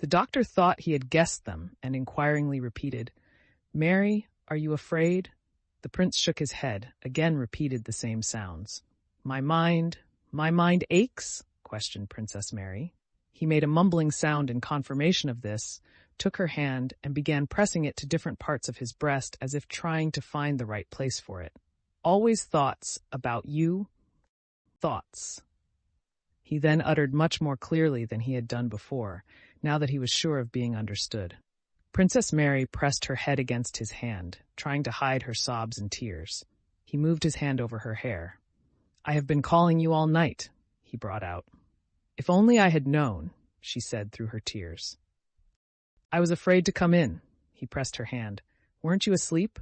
The doctor thought he had guessed them and inquiringly repeated, "Mary, are you afraid?" The prince shook his head, again repeated the same sounds. My mind aches?" questioned Princess Mary. He made a mumbling sound in confirmation of this, took her hand, and began pressing it to different parts of his breast as if trying to find the right place for it. "Always thoughts about you? Thoughts." He then uttered much more clearly than he had done before, now that he was sure of being understood. Princess Mary pressed her head against his hand, trying to hide her sobs and tears. He moved his hand over her hair. "I have been calling you all night," he brought out. "If only I had known," she said through her tears. "I was afraid to come in," he pressed her hand. "Weren't you asleep?"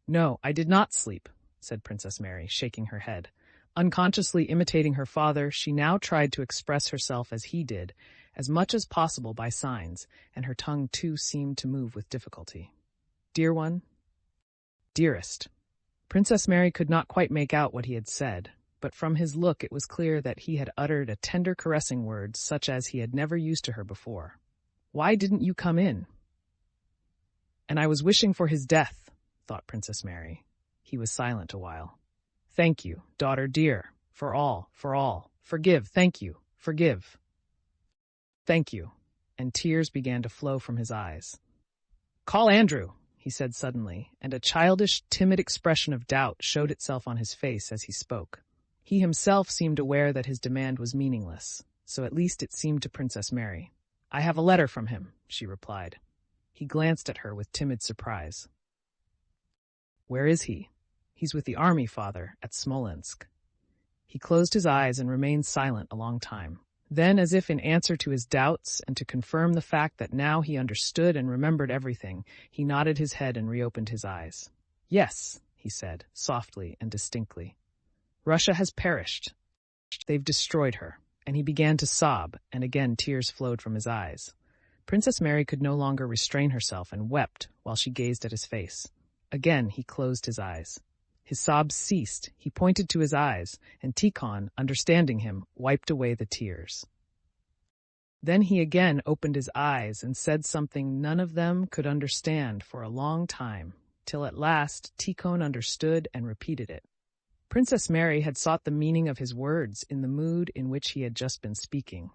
"No, I did not sleep," said Princess Mary, shaking her head. Unconsciously imitating her father, she now tried to express herself as he did, as much as possible by signs, and her tongue too seemed to move with difficulty. "Dear one," "Dearest." Princess Mary could not quite make out what he had said, but from his look it was clear that he had uttered a tender caressing word such as he had never used to her before. "Why didn't you come in?" "And I was wishing for his death," thought Princess Mary. He was silent a while. "Thank you, daughter dear, for all. Forgive, thank you, forgive." "Thank you," and tears began to flow from his eyes. "Call Andrew," he said suddenly, and a childish, timid expression of doubt showed itself on his face as he spoke. He himself seemed aware that his demand was meaningless, so at least it seemed to Princess Mary. "I have a letter from him," she replied. He glanced at her with timid surprise. "Where is he?" "He's with the army, father, at Smolensk." He closed his eyes and remained silent a long time. Then, as if in answer to his doubts and to confirm the fact that now he understood and remembered everything, he nodded his head and reopened his eyes. "Yes," he said, softly and distinctly. "Russia has perished. They've destroyed her." And he began to sob, and again tears flowed from his eyes. Princess Mary could no longer restrain herself and wept while she gazed at his face. Again he closed his eyes. His sobs ceased, he pointed to his eyes, and Tikhon, understanding him, wiped away the tears. Then he again opened his eyes and said something none of them could understand for a long time, till at last Tikhon understood and repeated it. Princess Mary had sought the meaning of his words in the mood in which he had just been speaking.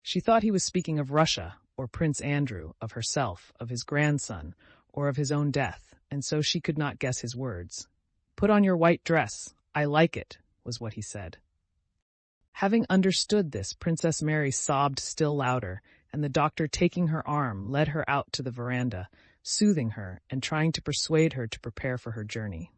She thought he was speaking of Russia, or Prince Andrew, of herself, of his grandson, or of his own death, and so she could not guess his words. "Put on your white dress. I like it," was what he said. Having understood this, Princess Mary sobbed still louder, and the doctor, taking her arm, led her out to the veranda, soothing her and trying to persuade her to prepare for her journey.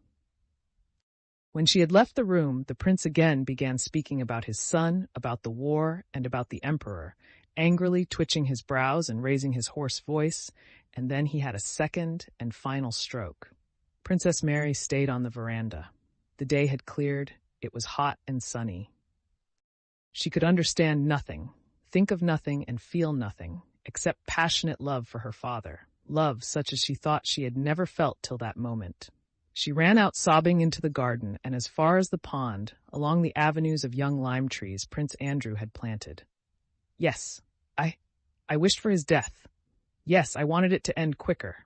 When she had left the room, the prince again began speaking about his son, about the war, and about the emperor, angrily twitching his brows and raising his hoarse voice, and then he had a second and final stroke. Princess Mary stayed on the veranda. The day had cleared. It was hot and sunny. She could understand nothing, think of nothing, and feel nothing, except passionate love for her father, love such as she thought she had never felt till that moment. She ran out sobbing into the garden and as far as the pond, along the avenues of young lime trees Prince Andrew had planted. "Yes, I wished for his death. Yes, I wanted it to end quicker.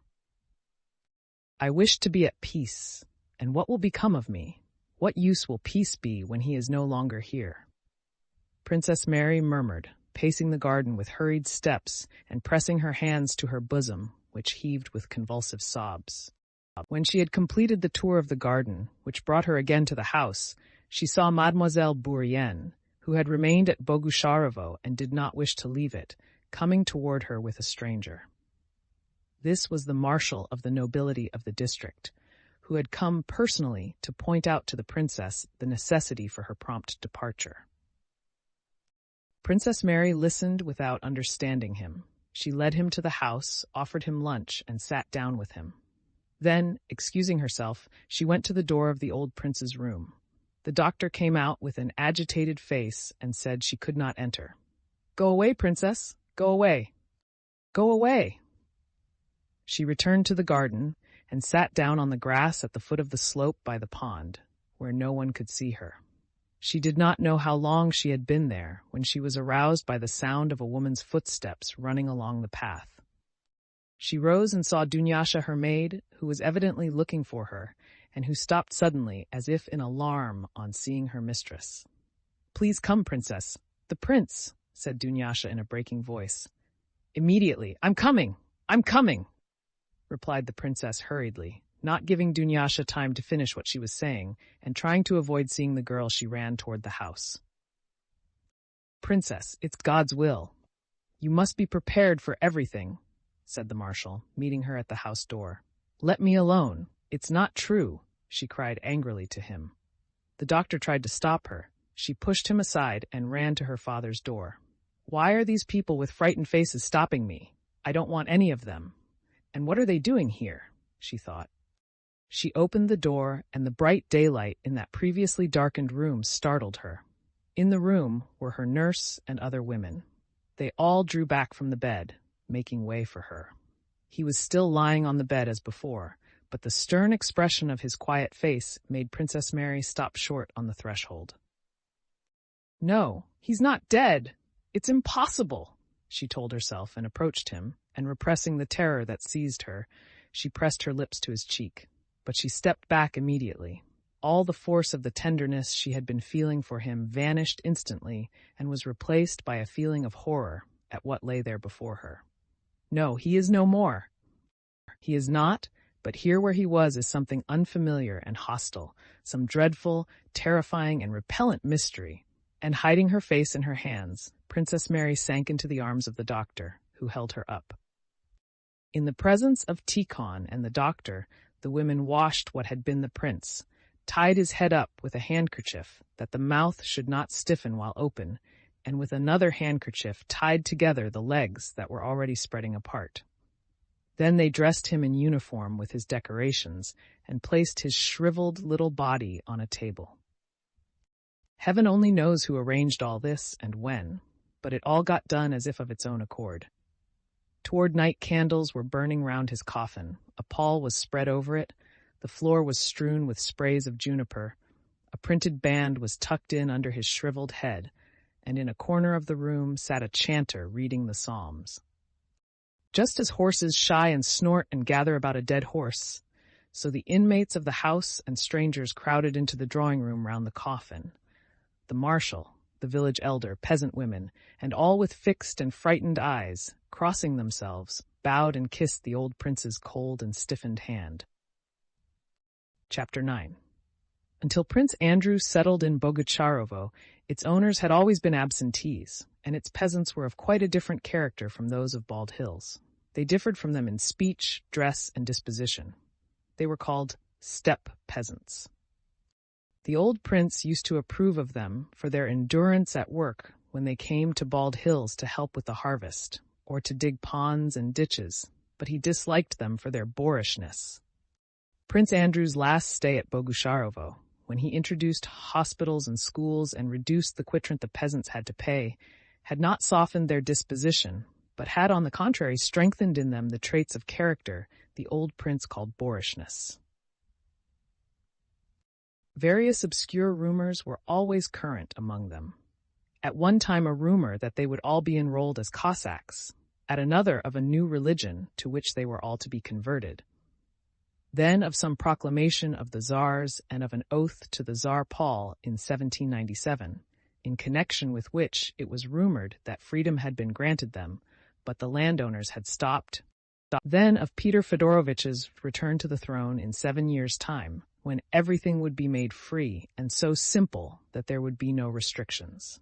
I wished to be at peace. And what will become of me? What use will peace be when he is no longer here?" Princess Mary murmured, pacing the garden with hurried steps and pressing her hands to her bosom, which heaved with convulsive sobs. When she had completed the tour of the garden, which brought her again to the house, she saw Mademoiselle Bourienne, who had remained at Bogusharovo and did not wish to leave it, coming toward her with a stranger. This was the marshal of the nobility of the district, who had come personally to point out to the princess the necessity for her prompt departure. Princess Mary listened without understanding him. She led him to the house, offered him lunch, and sat down with him. Then, excusing herself, she went to the door of the old prince's room. The doctor came out with an agitated face and said she could not enter. "Go away, princess, go away. Go away." She returned to the garden and sat down on the grass at the foot of the slope by the pond, where no one could see her. She did not know how long she had been there when she was aroused by the sound of a woman's footsteps running along the path. She rose and saw Dunyasha, her maid, who was evidently looking for her, and who stopped suddenly as if in alarm on seeing her mistress. "Please come, princess." "The prince," said Dunyasha in a breaking voice. "Immediately. I'm coming! I'm coming!" replied the princess hurriedly, not giving Dunyasha time to finish what she was saying, and trying to avoid seeing the girl, she ran toward the house. "Princess, it's God's will. You must be prepared for everything," said the marshal, meeting her at the house door. "Let me alone. It's not true," she cried angrily to him. The doctor tried to stop her. She pushed him aside and ran to her father's door. "Why are these people with frightened faces stopping me? I don't want any of them. And what are they doing here?" she thought. She opened the door, and the bright daylight in that previously darkened room startled her. In the room were her nurse and other women. They all drew back from the bed, making way for her. He was still lying on the bed as before, but the stern expression of his quiet face made Princess Mary stop short on the threshold. "No, he's not dead! It's impossible!" she told herself, and approached him, and repressing the terror that seized her, she pressed her lips to his cheek. But she stepped back immediately. All the force of the tenderness she had been feeling for him vanished instantly and was replaced by a feeling of horror at what lay there before her. No, he is no more. He is not, but here where he was is something unfamiliar and hostile, some dreadful, terrifying, and repellent mystery. And hiding her face in her hands, Princess Mary sank into the arms of the doctor, who held her up. In the presence of Tikhon and the doctor, the women washed what had been the prince, tied his head up with a handkerchief that the mouth should not stiffen while open, and with another handkerchief tied together the legs that were already spreading apart. Then they dressed him in uniform with his decorations and placed his shriveled little body on a table. Heaven only knows who arranged all this and when, but it all got done as if of its own accord. Toward night, candles were burning round his coffin, a pall was spread over it, the floor was strewn with sprays of juniper, a printed band was tucked in under his shriveled head, and in a corner of the room sat a chanter reading the Psalms. Just as horses shy and snort and gather about a dead horse, so the inmates of the house and strangers crowded into the drawing room round the coffin. The marshal, the village elder, peasant women, and all with fixed and frightened eyes, crossing themselves, bowed and kissed the old prince's cold and stiffened hand. Chapter 9. Until Prince Andrew settled in Bogucharovo, its owners had always been absentees, and its peasants were of quite a different character from those of Bald Hills. They differed from them in speech, dress, and disposition. They were called steppe peasants. The old prince used to approve of them for their endurance at work when they came to Bald Hills to help with the harvest, or to dig ponds and ditches, but he disliked them for their boorishness. Prince Andrew's last stay at Bogucharovo, when he introduced hospitals and schools and reduced the quitrent the peasants had to pay, had not softened their disposition, but had on the contrary strengthened in them the traits of character the old prince called boorishness. Various obscure rumors were always current among them. At one time a rumor that they would all be enrolled as Cossacks, at another of a new religion to which they were all to be converted. Then of some proclamation of the Tsars and of an oath to the Tsar Paul in 1797, in connection with which it was rumored that freedom had been granted them, but the landowners had stopped. Then of Peter Fedorovich's return to the throne in 7 years' time, when everything would be made free and so simple that there would be no restrictions.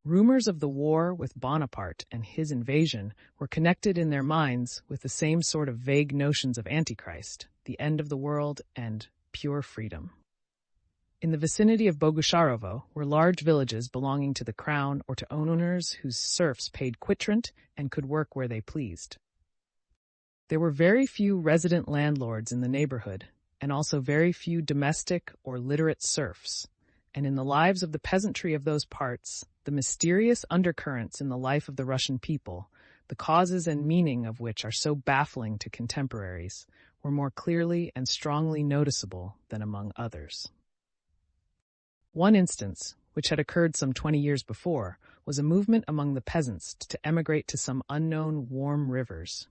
Rumors of the war with Bonaparte and his invasion were connected in their minds with the same sort of vague notions of Antichrist, the end of the world, and pure freedom. In the vicinity of Bogucharovo were large villages belonging to the crown or to owners whose serfs paid quitrent and could work where they pleased. There were very few resident landlords in the neighborhood, and also very few domestic or literate serfs, and in the lives of the peasantry of those parts, the mysterious undercurrents in the life of the Russian people, the causes and meaning of which are so baffling to contemporaries, were more clearly and strongly noticeable than among others. One instance, which had occurred some 20 years before, was a movement among the peasants to emigrate to some unknown warm rivers.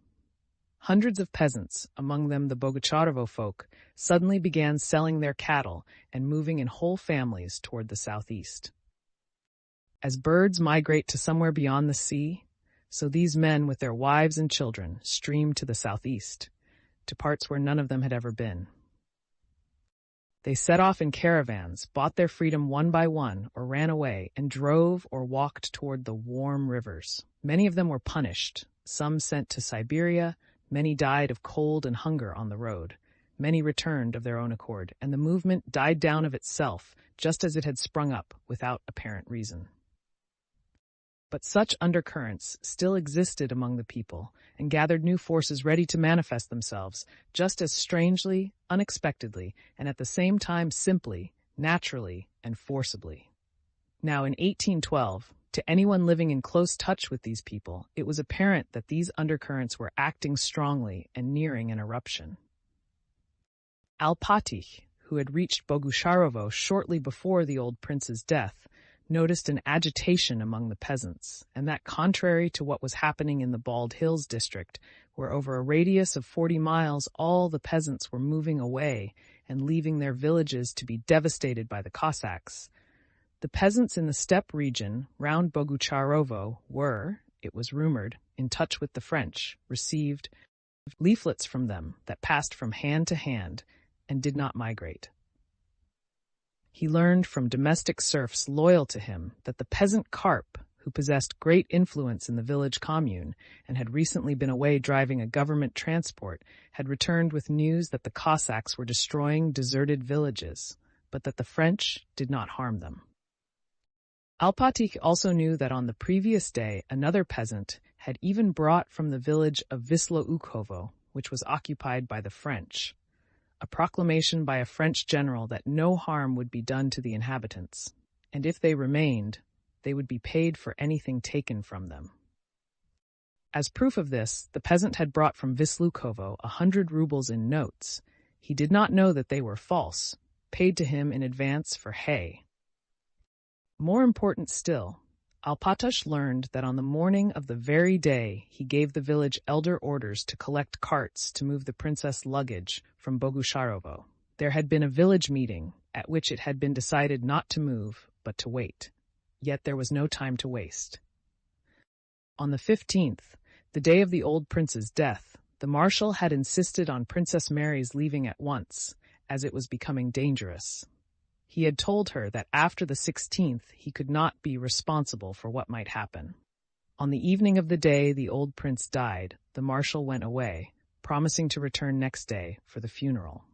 Hundreds of peasants, among them the Bogucharovo folk, suddenly began selling their cattle and moving in whole families toward the southeast. As birds migrate to somewhere beyond the sea, so these men with their wives and children streamed to the southeast, to parts where none of them had ever been. They set off in caravans, bought their freedom one by one, or ran away, and drove or walked toward the warm rivers. Many of them were punished, some sent to Siberia, many died of cold and hunger on the road. Many returned of their own accord, and the movement died down of itself, just as it had sprung up, without apparent reason. But such undercurrents still existed among the people, and gathered new forces ready to manifest themselves, just as strangely, unexpectedly, and at the same time simply, naturally, and forcibly. Now in 1812, to anyone living in close touch with these people, it was apparent that these undercurrents were acting strongly and nearing an eruption. Alpatych, who had reached Bogusharovo shortly before the old prince's death, noticed an agitation among the peasants, and that contrary to what was happening in the Bald Hills district, where over a radius of 40 miles all the peasants were moving away and leaving their villages to be devastated by the Cossacks, the peasants in the steppe region round Bogucharovo were, it was rumored, in touch with the French, received leaflets from them that passed from hand to hand and did not migrate. He learned from domestic serfs loyal to him that the peasant Karp, who possessed great influence in the village commune and had recently been away driving a government transport, had returned with news that the Cossacks were destroying deserted villages, but that the French did not harm them. Alpatych also knew that on the previous day another peasant had even brought from the village of Visloukovo, which was occupied by the French, a proclamation by a French general that no harm would be done to the inhabitants, and if they remained, they would be paid for anything taken from them. As proof of this, the peasant had brought from Visloukovo 100 rubles in notes. He did not know that they were false, paid to him in advance for hay. More important still, Alpatych learned that on the morning of the very day he gave the village elder orders to collect carts to move the princess' luggage from Bogusharovo. There had been a village meeting at which it had been decided not to move, but to wait. Yet there was no time to waste. On the 15th, the day of the old prince's death, the marshal had insisted on Princess Mary's leaving at once, as it was becoming dangerous. He had told her that after the 16th he could not be responsible for what might happen. On the evening of the day the old prince died, the marshal went away, promising to return next day for the funeral.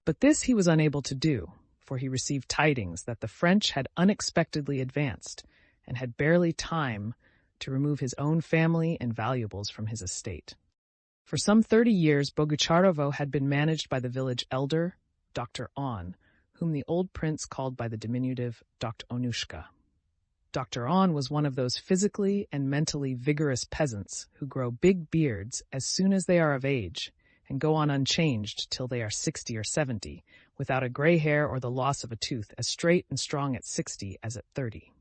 But this he was unable to do, for he received tidings that the French had unexpectedly advanced and had barely time to remove his own family and valuables from his estate. For some 30 years Bogucharovo had been managed by the village elder, Dr. On, whom the old prince called by the diminutive Dr. Onushka. Dr. On was one of those physically and mentally vigorous peasants who grow big beards as soon as they are of age and go on unchanged till they are 60 or 70, without a gray hair or the loss of a tooth, as straight and strong at 60 as at 30.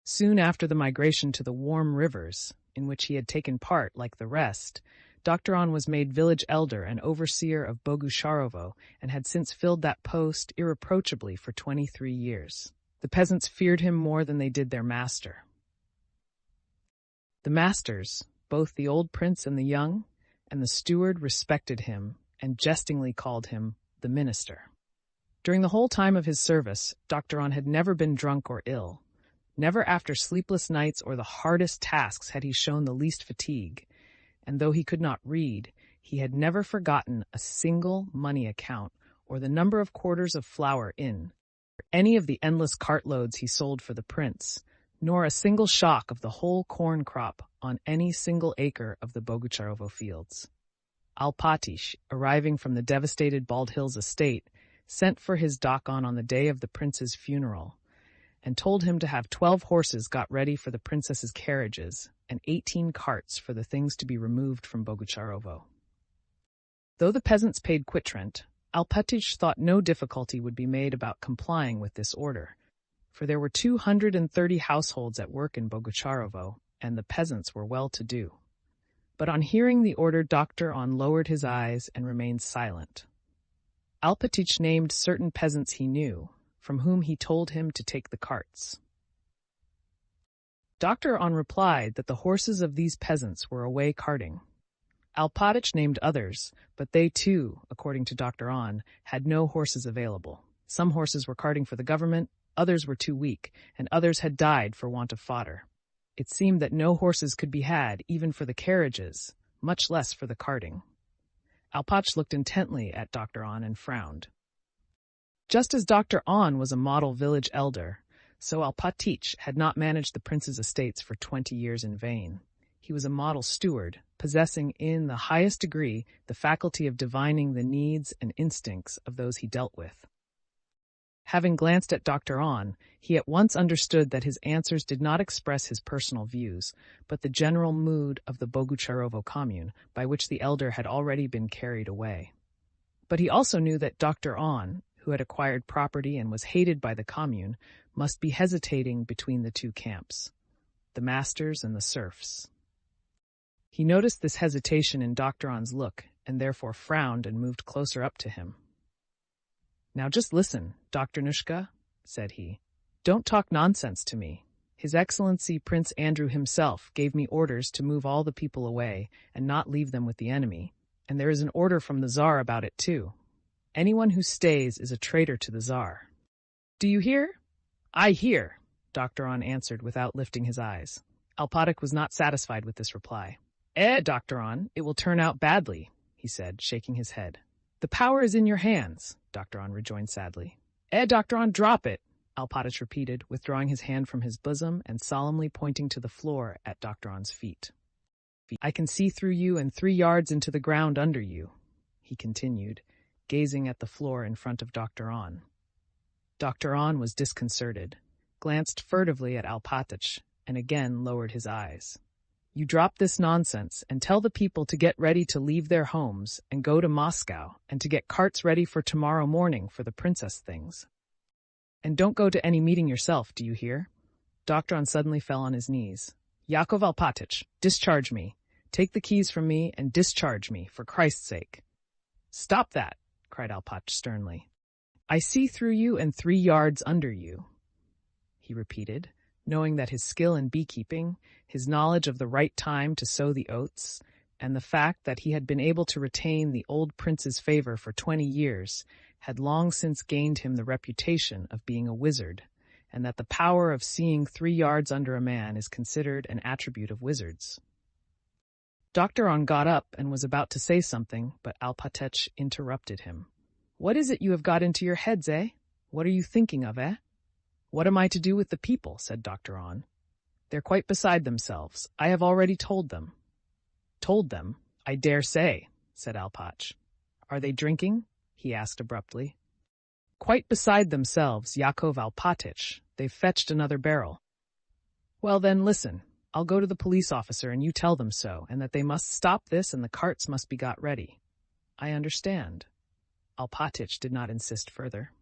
Soon after the migration to the warm rivers, in which he had taken part like the rest, Dr. On was made village elder and overseer of Bogusharovo and had since filled that post irreproachably for 23 years. The peasants feared him more than they did their master. The masters, both the old prince and the young, and the steward respected him and jestingly called him the minister. During the whole time of his service, Dr. On had never been drunk or ill. Never after sleepless nights or the hardest tasks had he shown the least fatigue. And though he could not read, he had never forgotten a single money account or the number of quarters of flour in, or any of the endless cartloads he sold for the prince, nor a single shock of the whole corn crop on any single acre of the Bogucharovo fields. Alpatych, arriving from the devastated Bald Hills estate, sent for his Dakon on the day of the prince's funeral, and told him to have 12 horses got ready for the princess's carriages, and 18 carts for the things to be removed from Bogucharovo. Though the peasants paid quitrent, Alpatych thought no difficulty would be made about complying with this order, for there were 230 households at work in Bogucharovo, and the peasants were well-to-do. But on hearing the order, Dr. On lowered his eyes and remained silent. Alpatych named certain peasants he knew, from whom he told him to take the carts. Dr. On replied that the horses of these peasants were away carting. Alpatych named others, but they too, according to Dr. On, had no horses available. Some horses were carting for the government, others were too weak, and others had died for want of fodder. It seemed that no horses could be had even for the carriages, much less for the carting. Alpatych looked intently at Dr. On and frowned. Just as Dr. On was a model village elder, so Alpatych had not managed the prince's estates for 20 years in vain. He was a model steward, possessing in the highest degree the faculty of divining the needs and instincts of those he dealt with. Having glanced at Dr. On, he at once understood that his answers did not express his personal views, but the general mood of the Bogucharovo commune, by which the elder had already been carried away. But he also knew that Dr. On, who had acquired property and was hated by the commune, must be hesitating between the two camps, the masters and the serfs. He noticed this hesitation in Dr. On's look, and therefore frowned and moved closer up to him. "Now just listen, Dr. Nushka," said he. "Don't talk nonsense to me. His Excellency Prince Andrew himself gave me orders to move all the people away and not leave them with the enemy, and there is an order from the Tsar about it too. Anyone who stays is a traitor to the Tsar. Do you hear?" "I hear," Dr. On answered without lifting his eyes. Alpatych was not satisfied with this reply. Dr. On, it will turn out badly," he said, shaking his head. "The power is in your hands," Dr. On rejoined sadly. Dr. On, drop it," Alpatych repeated, withdrawing his hand from his bosom and solemnly pointing to the floor at Dr. On's feet. "I can see through you and 3 yards into the ground under you," he continued, gazing at the floor in front of Dr. On. Dr. On was disconcerted, glanced furtively at Alpatych, and again lowered his eyes. "You drop this nonsense and tell the people to get ready to leave their homes and go to Moscow and to get carts ready for tomorrow morning for the princess things. And don't go to any meeting yourself, do you hear?" Dr. On suddenly fell on his knees. "Yakov Alpatych, discharge me. Take the keys from me and discharge me, for Christ's sake." "Stop that," cried Alpatych sternly. "I see through you and 3 yards under you," he repeated, knowing that his skill in beekeeping, his knowledge of the right time to sow the oats, and the fact that he had been able to retain the old prince's favor for 20 years had long since gained him the reputation of being a wizard, and that the power of seeing 3 yards under a man is considered an attribute of wizards. Dr. On got up and was about to say something, but Alpatych interrupted him. "What is it you have got into your heads, eh? What are you thinking of, eh?" "What am I to do with the people?" said Dr. On. "They're quite beside themselves. I have already told them." "Told them? I dare say," said Alpatych. "Are they drinking?" he asked abruptly. "Quite beside themselves, Yakov Alpatych. They've fetched another barrel." "Well then, listen. I'll go to the police officer and you tell them so, and that they must stop this and the carts must be got ready." "I understand." Alpatych did not insist further.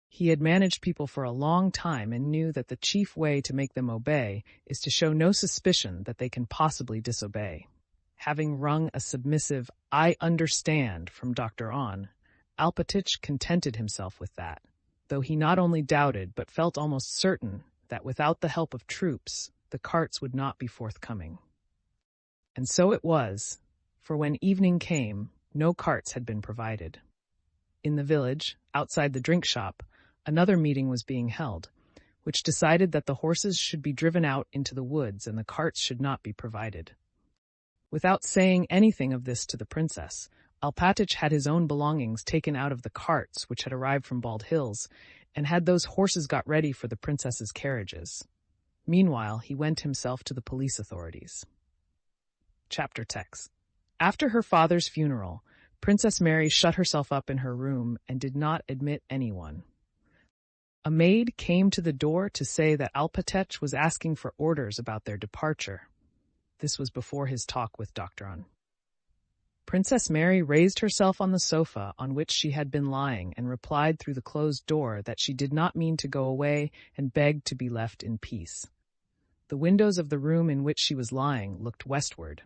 He had managed people for a long time and knew that the chief way to make them obey is to show no suspicion that they can possibly disobey. Having wrung a submissive "I understand" from Dr. On, Alpatych contented himself with that, though he not only doubted but felt almost certain that without the help of troops, the carts would not be forthcoming. And so it was, for when evening came, no carts had been provided. In the village, outside the drink shop, another meeting was being held, which decided that the horses should be driven out into the woods and the carts should not be provided. Without saying anything of this to the princess, Alpatych had his own belongings taken out of the carts which had arrived from Bald Hills, and had those horses got ready for the princess's carriages. Meanwhile, he went himself to the police authorities. Chapter text. After her father's funeral, Princess Mary shut herself up in her room and did not admit anyone. A maid came to the door to say that Alpatych was asking for orders about their departure. This was before his talk with Dr. On. Princess Mary raised herself on the sofa on which she had been lying and replied through the closed door that she did not mean to go away and begged to be left in peace. The windows of the room in which she was lying looked westward.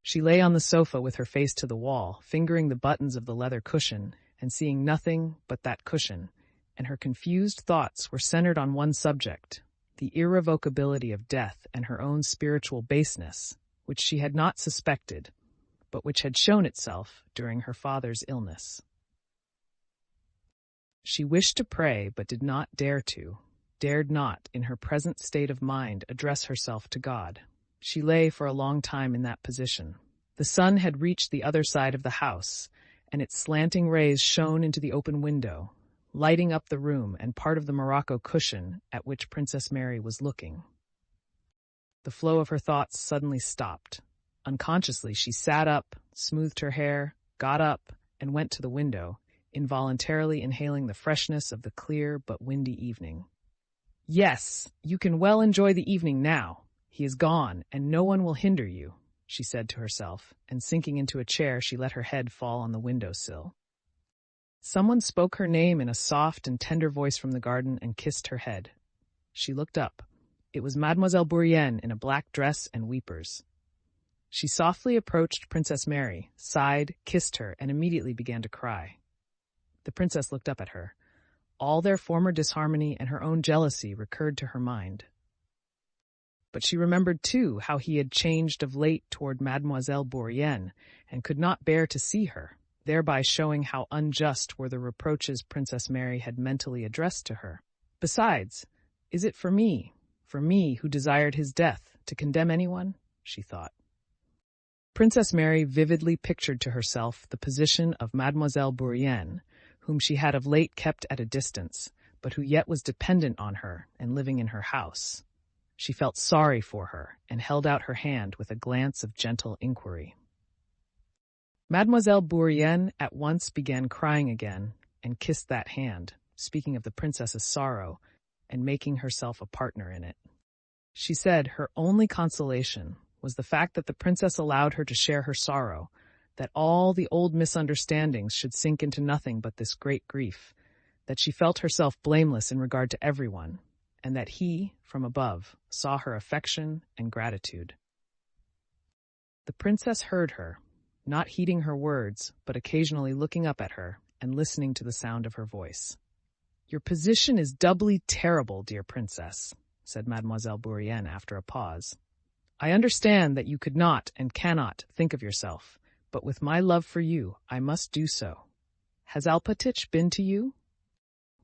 She lay on the sofa with her face to the wall, fingering the buttons of the leather cushion and seeing nothing but that cushion, and her confused thoughts were centered on one subject, the irrevocability of death and her own spiritual baseness, which she had not suspected, but which had shown itself during her father's illness. She wished to pray, but did not dare to, dared not, in her present state of mind, address herself to God. She lay for a long time in that position. The sun had reached the other side of the house, and its slanting rays shone into the open window, lighting up the room and part of the morocco cushion at which Princess Mary was looking. The flow of her thoughts suddenly stopped. Unconsciously, she sat up, smoothed her hair, got up, and went to the window, involuntarily inhaling the freshness of the clear but windy evening. "Yes, you can well enjoy the evening now. He is gone, and no one will hinder you," she said to herself, and sinking into a chair, she let her head fall on the window-sill. Someone spoke her name in a soft and tender voice from the garden and kissed her head. She looked up. It was Mademoiselle Bourienne in a black dress and weepers. She softly approached Princess Mary, sighed, kissed her, and immediately began to cry. The princess looked up at her. All their former disharmony and her own jealousy recurred to her mind. But she remembered, too, how he had changed of late toward Mademoiselle Bourienne, and could not bear to see her, thereby showing how unjust were the reproaches Princess Mary had mentally addressed to her. Besides, is it for me who desired his death, to condemn anyone? She thought. Princess Mary vividly pictured to herself the position of Mademoiselle Bourienne, whom she had of late kept at a distance, but who yet was dependent on her and living in her house. She felt sorry for her and held out her hand with a glance of gentle inquiry. Mademoiselle Bourienne at once began crying again and kissed that hand, speaking of the princess's sorrow and making herself a partner in it. She said her only consolation was the fact that the princess allowed her to share her sorrow, that all the old misunderstandings should sink into nothing but this great grief, that she felt herself blameless in regard to everyone, and that he, from above, saw her affection and gratitude. The princess heard her, not heeding her words, but occasionally looking up at her and listening to the sound of her voice. "Your position is doubly terrible, dear princess," said Mademoiselle Bourienne after a pause. "I understand that you could not and cannot think of yourself, but with my love for you, I must do so. Has Alpatych been to you?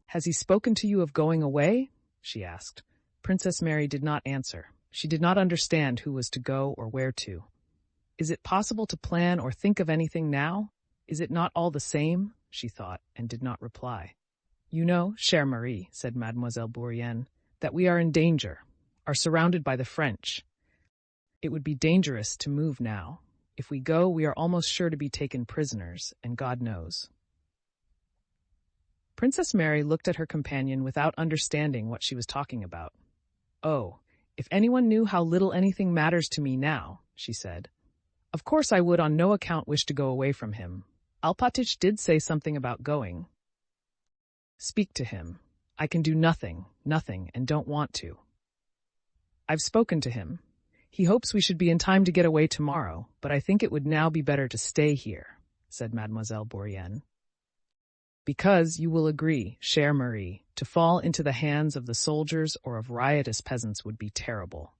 Has he spoken to you of going away?" she asked. Princess Mary did not answer. She did not understand who was to go or where to. Is it possible to plan or think of anything now? Is it not all the same? She thought, and did not reply. "You know, chère Marie," said Mademoiselle Bourienne, "that we are in danger, are surrounded by the French. It would be dangerous to move now. If we go, we are almost sure to be taken prisoners, and God knows." Princess Mary looked at her companion without understanding what she was talking about. "Oh, if anyone knew how little anything matters to me now," she said. "Of course I would on no account wish to go away from him. Alpatych did say something about going." "Speak to him. I can do nothing, and don't want to." "I've spoken to him. He hopes we should be in time to get away tomorrow, but I think it would now be better to stay here," said Mademoiselle Bourienne. "Because you will agree, chère Marie, to fall into the hands of the soldiers or of riotous peasants would be terrible."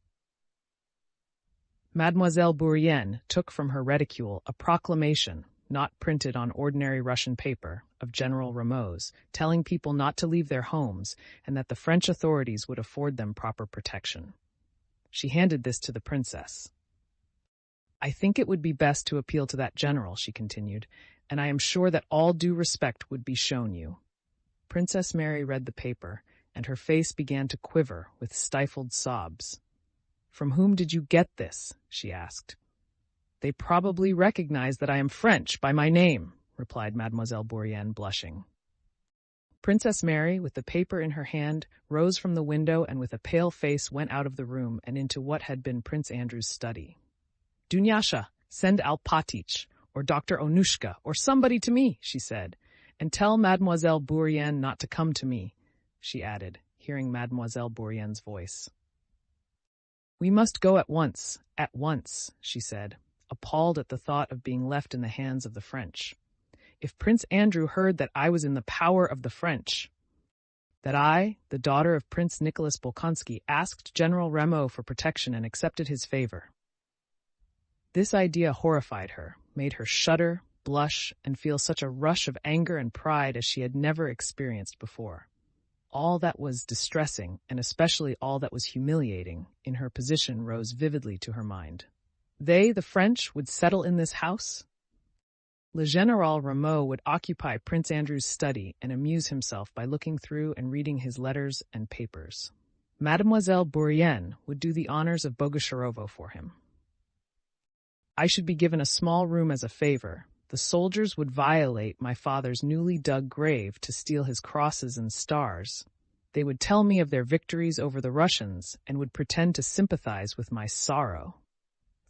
Mademoiselle Bourienne took from her reticule a proclamation, not printed on ordinary Russian paper, of General Rameau's, telling people not to leave their homes and that the French authorities would afford them proper protection. She handed this to the princess. "I think it would be best to appeal to that general," she continued, "and I am sure that all due respect would be shown you." Princess Mary read the paper, and her face began to quiver with stifled sobs. "From whom did you get this?" she asked. "They probably recognize that I am French by my name," replied Mademoiselle Bourienne, blushing. Princess Mary, with the paper in her hand, rose from the window and with a pale face went out of the room and into what had been Prince Andrew's study. "Dunyasha, Send Alpatych, or Dr. Onushka, or somebody to me, she said, and tell Mademoiselle Bourienne not to come to me, she added, hearing Mademoiselle Bourienne's voice. We must go at once, she said, appalled at the thought of being left in the hands of the French. If Prince Andrew heard that I was in the power of the French, that I, the daughter of Prince Nicholas Bolkonsky, asked General Rameau for protection and accepted his favor. This idea horrified her, made her shudder, blush, and feel such a rush of anger and pride as she had never experienced before. All that was distressing, and especially all that was humiliating, in her position rose vividly to her mind. They, the French, would settle in this house? Le Général Rameau would occupy Prince Andrew's study and amuse himself by looking through and reading his letters and papers. Mademoiselle Bourienne would do the honors of Bogucharovo for him. I should be given a small room as a favor. The soldiers would violate my father's newly dug grave to steal his crosses and stars. They would tell me of their victories over the Russians and would pretend to sympathize with my sorrow,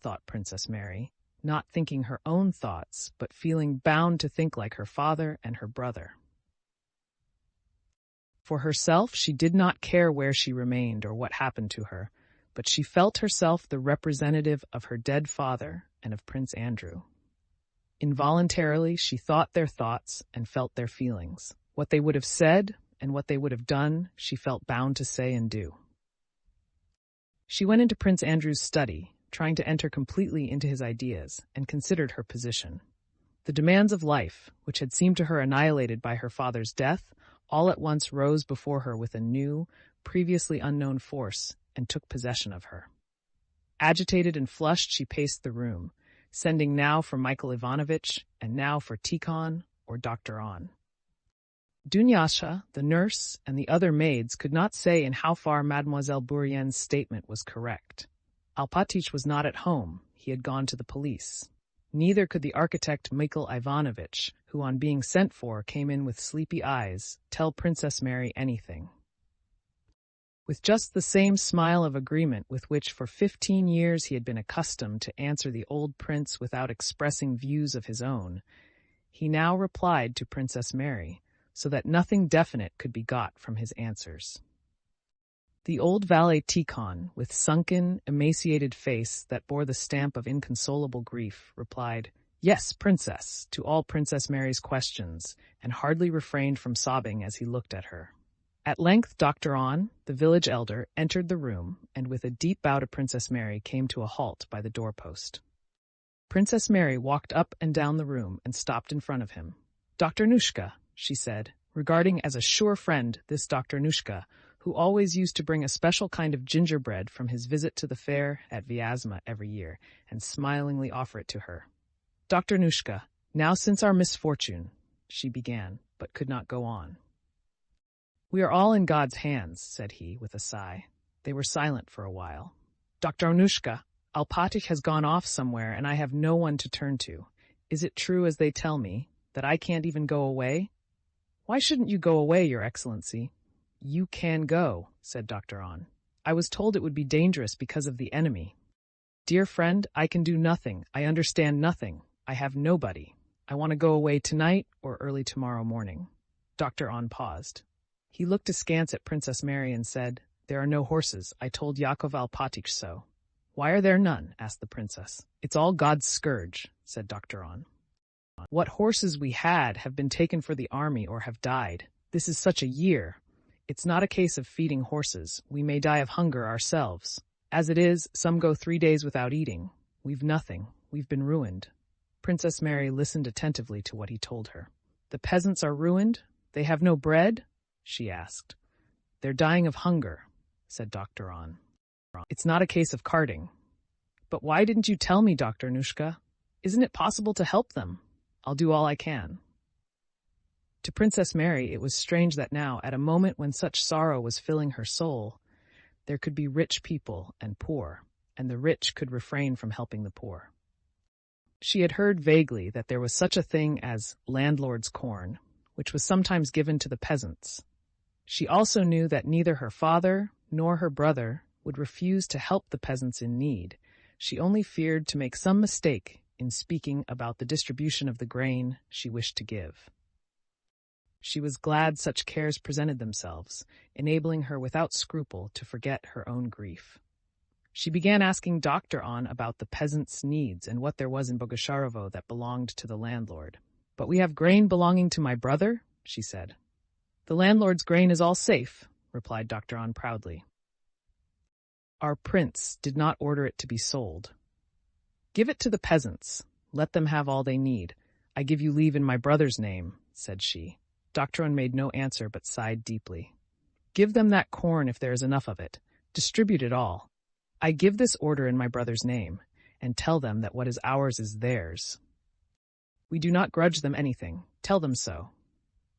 thought Princess Mary, not thinking her own thoughts, but feeling bound to think like her father and her brother. For herself, she did not care where she remained or what happened to her, but she felt herself the representative of her dead father and of Prince Andrew. Involuntarily, she thought their thoughts and felt their feelings. What they would have said and what they would have done, she felt bound to say and do. She went into Prince Andrew's study, trying to enter completely into his ideas, and considered her position. The demands of life, which had seemed to her annihilated by her father's death, all at once rose before her with a new, previously unknown force and took possession of her. Agitated and flushed, she paced the room, sending now for Michael Ivanovitch and now for Tikhon or Dr. On. Dunyasha, the nurse, and the other maids could not say in how far Mademoiselle Bourienne's statement was correct. Alpatych was not at home. He had gone to the police. Neither could the architect Michael Ivanovitch, who on being sent for came in with sleepy eyes, tell Princess Mary anything. With just the same smile of agreement with which for 15 years he had been accustomed to answer the old prince without expressing views of his own, he now replied to Princess Mary, so that nothing definite could be got from his answers. The old valet Tikhon, with sunken, emaciated face that bore the stamp of inconsolable grief, replied, "Yes, Princess," to all Princess Mary's questions, and hardly refrained from sobbing as he looked at her. At length Dr. On, the village elder, entered the room, and with a deep bow to Princess Mary came to a halt by the doorpost. Princess Mary walked up and down the room and stopped in front of him. "Dr. Nushka," she said, regarding as a sure friend this Dr. Nushka, who always used to bring a special kind of gingerbread from his visit to the fair at Vyazma every year, and smilingly offer it to her. "Dr. Nushka, now since our misfortune," she began, but could not go on. "We are all in God's hands," said he, with a sigh. They were silent for a while. "Dr. Onushka, Alpatych has gone off somewhere, and I have no one to turn to. Is it true, as they tell me, that I can't even go away?" "Why shouldn't you go away, Your Excellency?" "You can go," said Dr. On. "I was told it would be dangerous because of the enemy." "Dear friend, I can do nothing. I understand nothing. I have nobody. I want to go away tonight or early tomorrow morning." Dr. On paused. He looked askance at Princess Mary and said, "There are no horses. I told Yakov Alpatych so." "Why are there none?" asked the princess. "It's all God's scourge," said Dr. On. "What horses we had have been taken for the army or have died. This is such a year. It's not a case of feeding horses. We may die of hunger ourselves. As it is, some go 3 days without eating. We've nothing. We've been ruined." Princess Mary listened attentively to what he told her. "The peasants are ruined? They have no bread?" she asked. "They're dying of hunger," said Dr. On. "It's not a case of carting." "But why didn't you tell me, Dr. Nushka? Isn't it possible to help them? I'll do all I can." To Princess Mary it was strange that now, at a moment when such sorrow was filling her soul, there could be rich people and poor, and the rich could refrain from helping the poor. She had heard vaguely that there was such a thing as landlord's corn, which was sometimes given to the peasants. She also knew that neither her father nor her brother would refuse to help the peasants in need. She only feared to make some mistake in speaking about the distribution of the grain she wished to give. She was glad such cares presented themselves, enabling her without scruple to forget her own grief. She began asking Dr. On about the peasants' needs and what there was in Bogosharovo that belonged to the landlord. "But we have grain belonging to my brother," she said. "The landlord's grain is all safe," replied Dr. On proudly. "Our prince did not order it to be sold. Give it to the peasants. Let them have all they need. I give you leave in my brother's name," said she. Dr. On made no answer but sighed deeply. "Give them that corn if there is enough of it. Distribute it all. I give this order in my brother's name, and tell them that what is ours is theirs. We do not grudge them anything. Tell them so."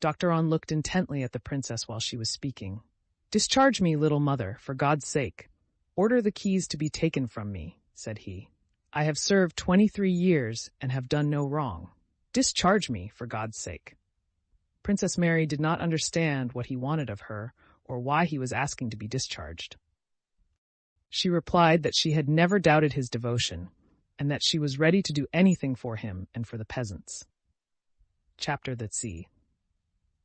Dr. On looked intently at the princess while she was speaking. "Discharge me, little mother, for God's sake. Order the keys to be taken from me," said he. "I have served 23 years and have done no wrong. Discharge me, for God's sake." Princess Mary did not understand what he wanted of her or why he was asking to be discharged. She replied that she had never doubted his devotion, and that she was ready to do anything for him and for the peasants. Chapter the Sea.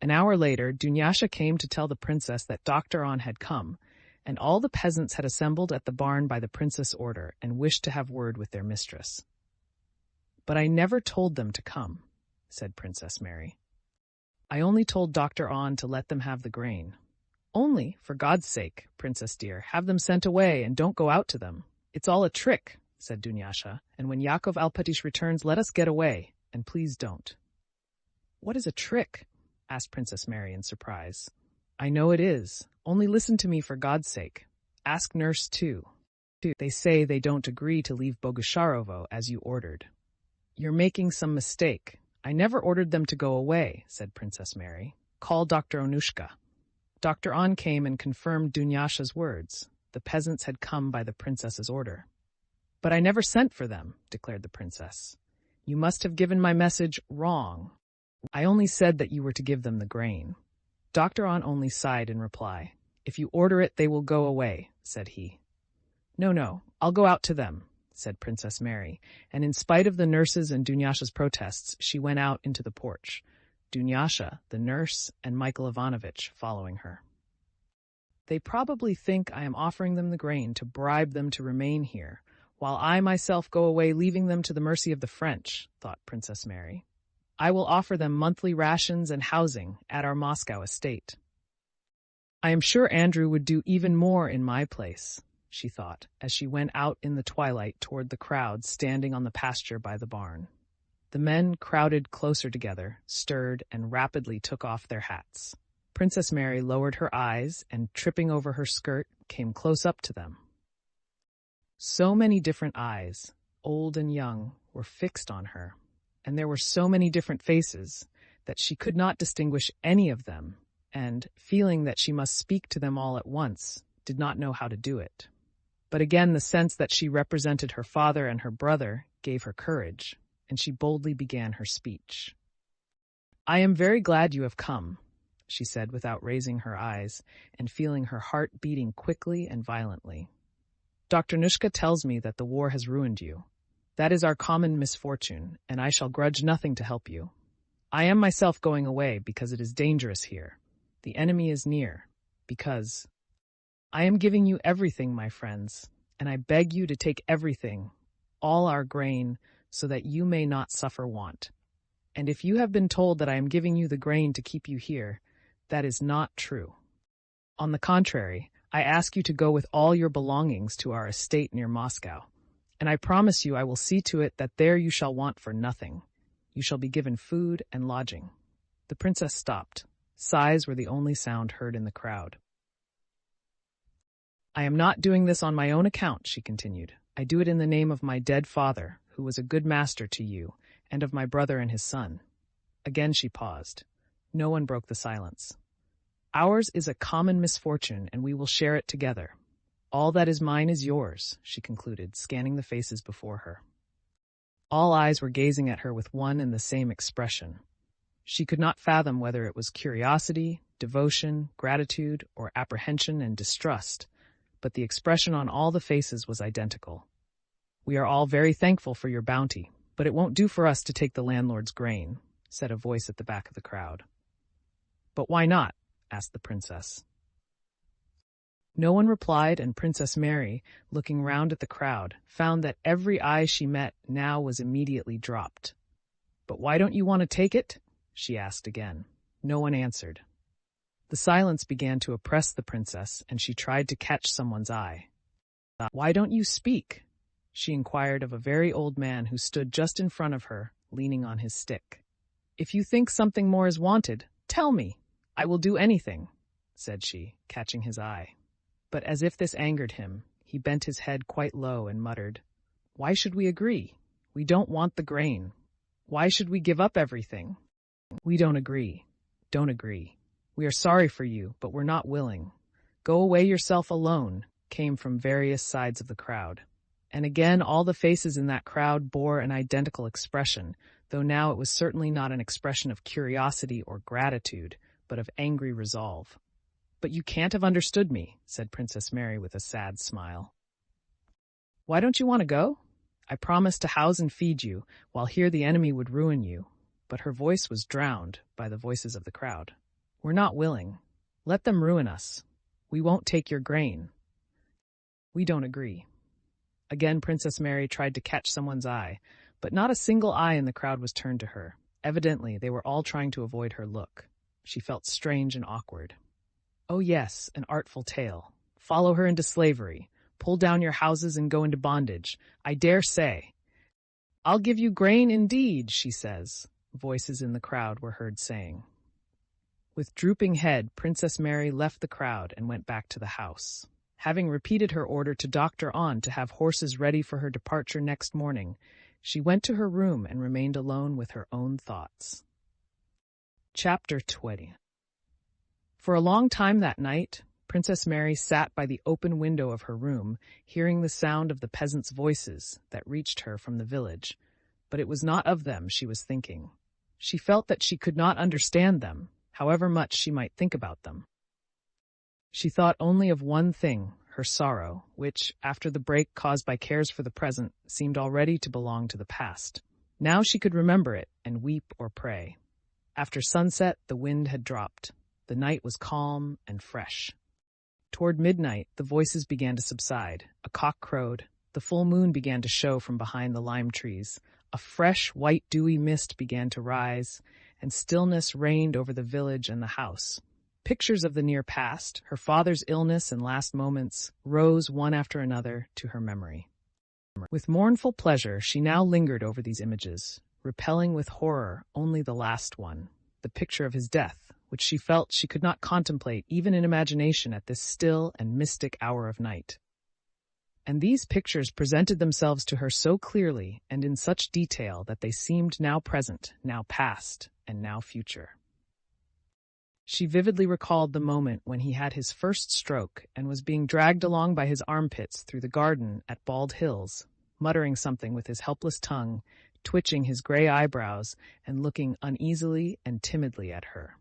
An hour later, Dunyasha came to tell the princess that Dr. On had come, and all the peasants had assembled at the barn by the princess' order and wished to have word with their mistress. "But I never told them to come," said Princess Mary. "I only told Dr. On to let them have the grain." "Only, for God's sake, princess dear, have them sent away and don't go out to them. It's all a trick," said Dunyasha, "and when Yakov Alpatych returns, let us get away, and please don't." "What is a trick?" asked Princess Mary in surprise. "I know it is. Only listen to me for God's sake. Ask nurse too. They say they don't agree to leave Bogosharovo as you ordered." "You're making some mistake. I never ordered them to go away," said Princess Mary. "Call Dr. Onushka." Dr. On came and confirmed Dunyasha's words. The peasants had come by the princess's order. "But I never sent for them," declared the princess. "You must have given my message wrong. I only said that you were to give them the grain." Dr. On only sighed in reply. "If you order it, they will go away," said he. No, I'll go out to them," said Princess Mary, and in spite of the nurses and Dunyasha's protests, she went out into the porch. Dunyasha, the nurse, and Michael Ivanovitch following her. "They probably think I am offering them the grain to bribe them to remain here, while I myself go away leaving them to the mercy of the French," thought Princess Mary. "I will offer them monthly rations and housing at our Moscow estate. I am sure Andrew would do even more in my place," she thought, as she went out in the twilight toward the crowd standing on the pasture by the barn. The men crowded closer together, stirred, and rapidly took off their hats. Princess Mary lowered her eyes and, tripping over her skirt, came close up to them. So many different eyes, old and young, were fixed on her, and there were so many different faces that she could not distinguish any of them, and, feeling that she must speak to them all at once, did not know how to do it. But again the sense that she represented her father and her brother gave her courage, and she boldly began her speech. "I am very glad you have come," she said without raising her eyes, and feeling her heart beating quickly and violently. "Dr. Nushka tells me that the war has ruined you. That is our common misfortune, and I shall grudge nothing to help you. I am myself going away because it is dangerous here. The enemy is near, because I am giving you everything, my friends, and I beg you to take everything, all our grain, so that you may not suffer want. And if you have been told that I am giving you the grain to keep you here, that is not true. On the contrary, I ask you to go with all your belongings to our estate near Moscow, and I promise you I will see to it that there you shall want for nothing. You shall be given food and lodging." The princess stopped. Sighs were the only sound heard in the crowd. "I am not doing this on my own account," she continued. "I do it in the name of my dead father, who was a good master to you, and of my brother and his son." Again she paused. No one broke the silence. "Ours is a common misfortune, and we will share it together. All that is mine is yours," she concluded, scanning the faces before her. All eyes were gazing at her with one and the same expression. She could not fathom whether it was curiosity, devotion, gratitude, or apprehension and distrust, but the expression on all the faces was identical. "We are all very thankful for your bounty," But it won't do for us to take the landlord's grain, said a voice at the back of the crowd. But why not? Asked the princess. No one replied, and Princess Mary, looking round at the crowd, found that every eye she met now was immediately dropped. But why don't you want to take it? She asked again. No one answered. The silence began to oppress the princess, and she tried to catch someone's eye. Why don't you speak? She inquired of a very old man who stood just in front of her, leaning on his stick. If you think something more is wanted, tell me. I will do anything, said she, catching his eye. But as if this angered him, he bent his head quite low and muttered, Why should we agree? We don't want the grain. Why should we give up everything? We don't agree. Don't agree. We are sorry for you, but we're not willing. Go away yourself alone, came from various sides of the crowd. And again all the faces in that crowd bore an identical expression, though now it was certainly not an expression of curiosity or gratitude, but of angry resolve. But you can't have understood me, said Princess Mary with a sad smile. Why don't you want to go? I promised to house and feed you, while here the enemy would ruin you. But her voice was drowned by the voices of the crowd. We're not willing. Let them ruin us. We won't take your grain. We don't agree. Again Princess Mary tried to catch someone's eye, but not a single eye in the crowd was turned to her. Evidently, they were all trying to avoid her look. She felt strange and awkward. Oh yes, an artful tale. Follow her into slavery. Pull down your houses and go into bondage. I dare say. I'll give you grain indeed, she says, voices in the crowd were heard saying. With drooping head, Princess Mary left the crowd and went back to the house. Having repeated her order to Dr. On to have horses ready for her departure next morning, she went to her room and remained alone with her own thoughts. Chapter 20. For a long time that night, Princess Mary sat by the open window of her room, hearing the sound of the peasants' voices that reached her from the village, but it was not of them she was thinking. She felt that she could not understand them, however much she might think about them. She thought only of one thing, her sorrow, which, after the break caused by cares for the present, seemed already to belong to the past. Now she could remember it and weep or pray. After sunset, the wind had dropped. The night was calm and fresh. Toward midnight, the voices began to subside. A cock crowed. The full moon began to show from behind the lime trees. A fresh, white, dewy mist began to rise, and stillness reigned over the village and the house. Pictures of the near past, her father's illness and last moments, rose one after another to her memory. With mournful pleasure, she now lingered over these images, repelling with horror only the last one, the picture of his death, which she felt she could not contemplate even in imagination at this still and mystic hour of night. And these pictures presented themselves to her so clearly and in such detail that they seemed now present, now past, and now future. She vividly recalled the moment when he had his first stroke and was being dragged along by his armpits through the garden at Bald Hills, muttering something with his helpless tongue, twitching his gray eyebrows, and looking uneasily and timidly at her.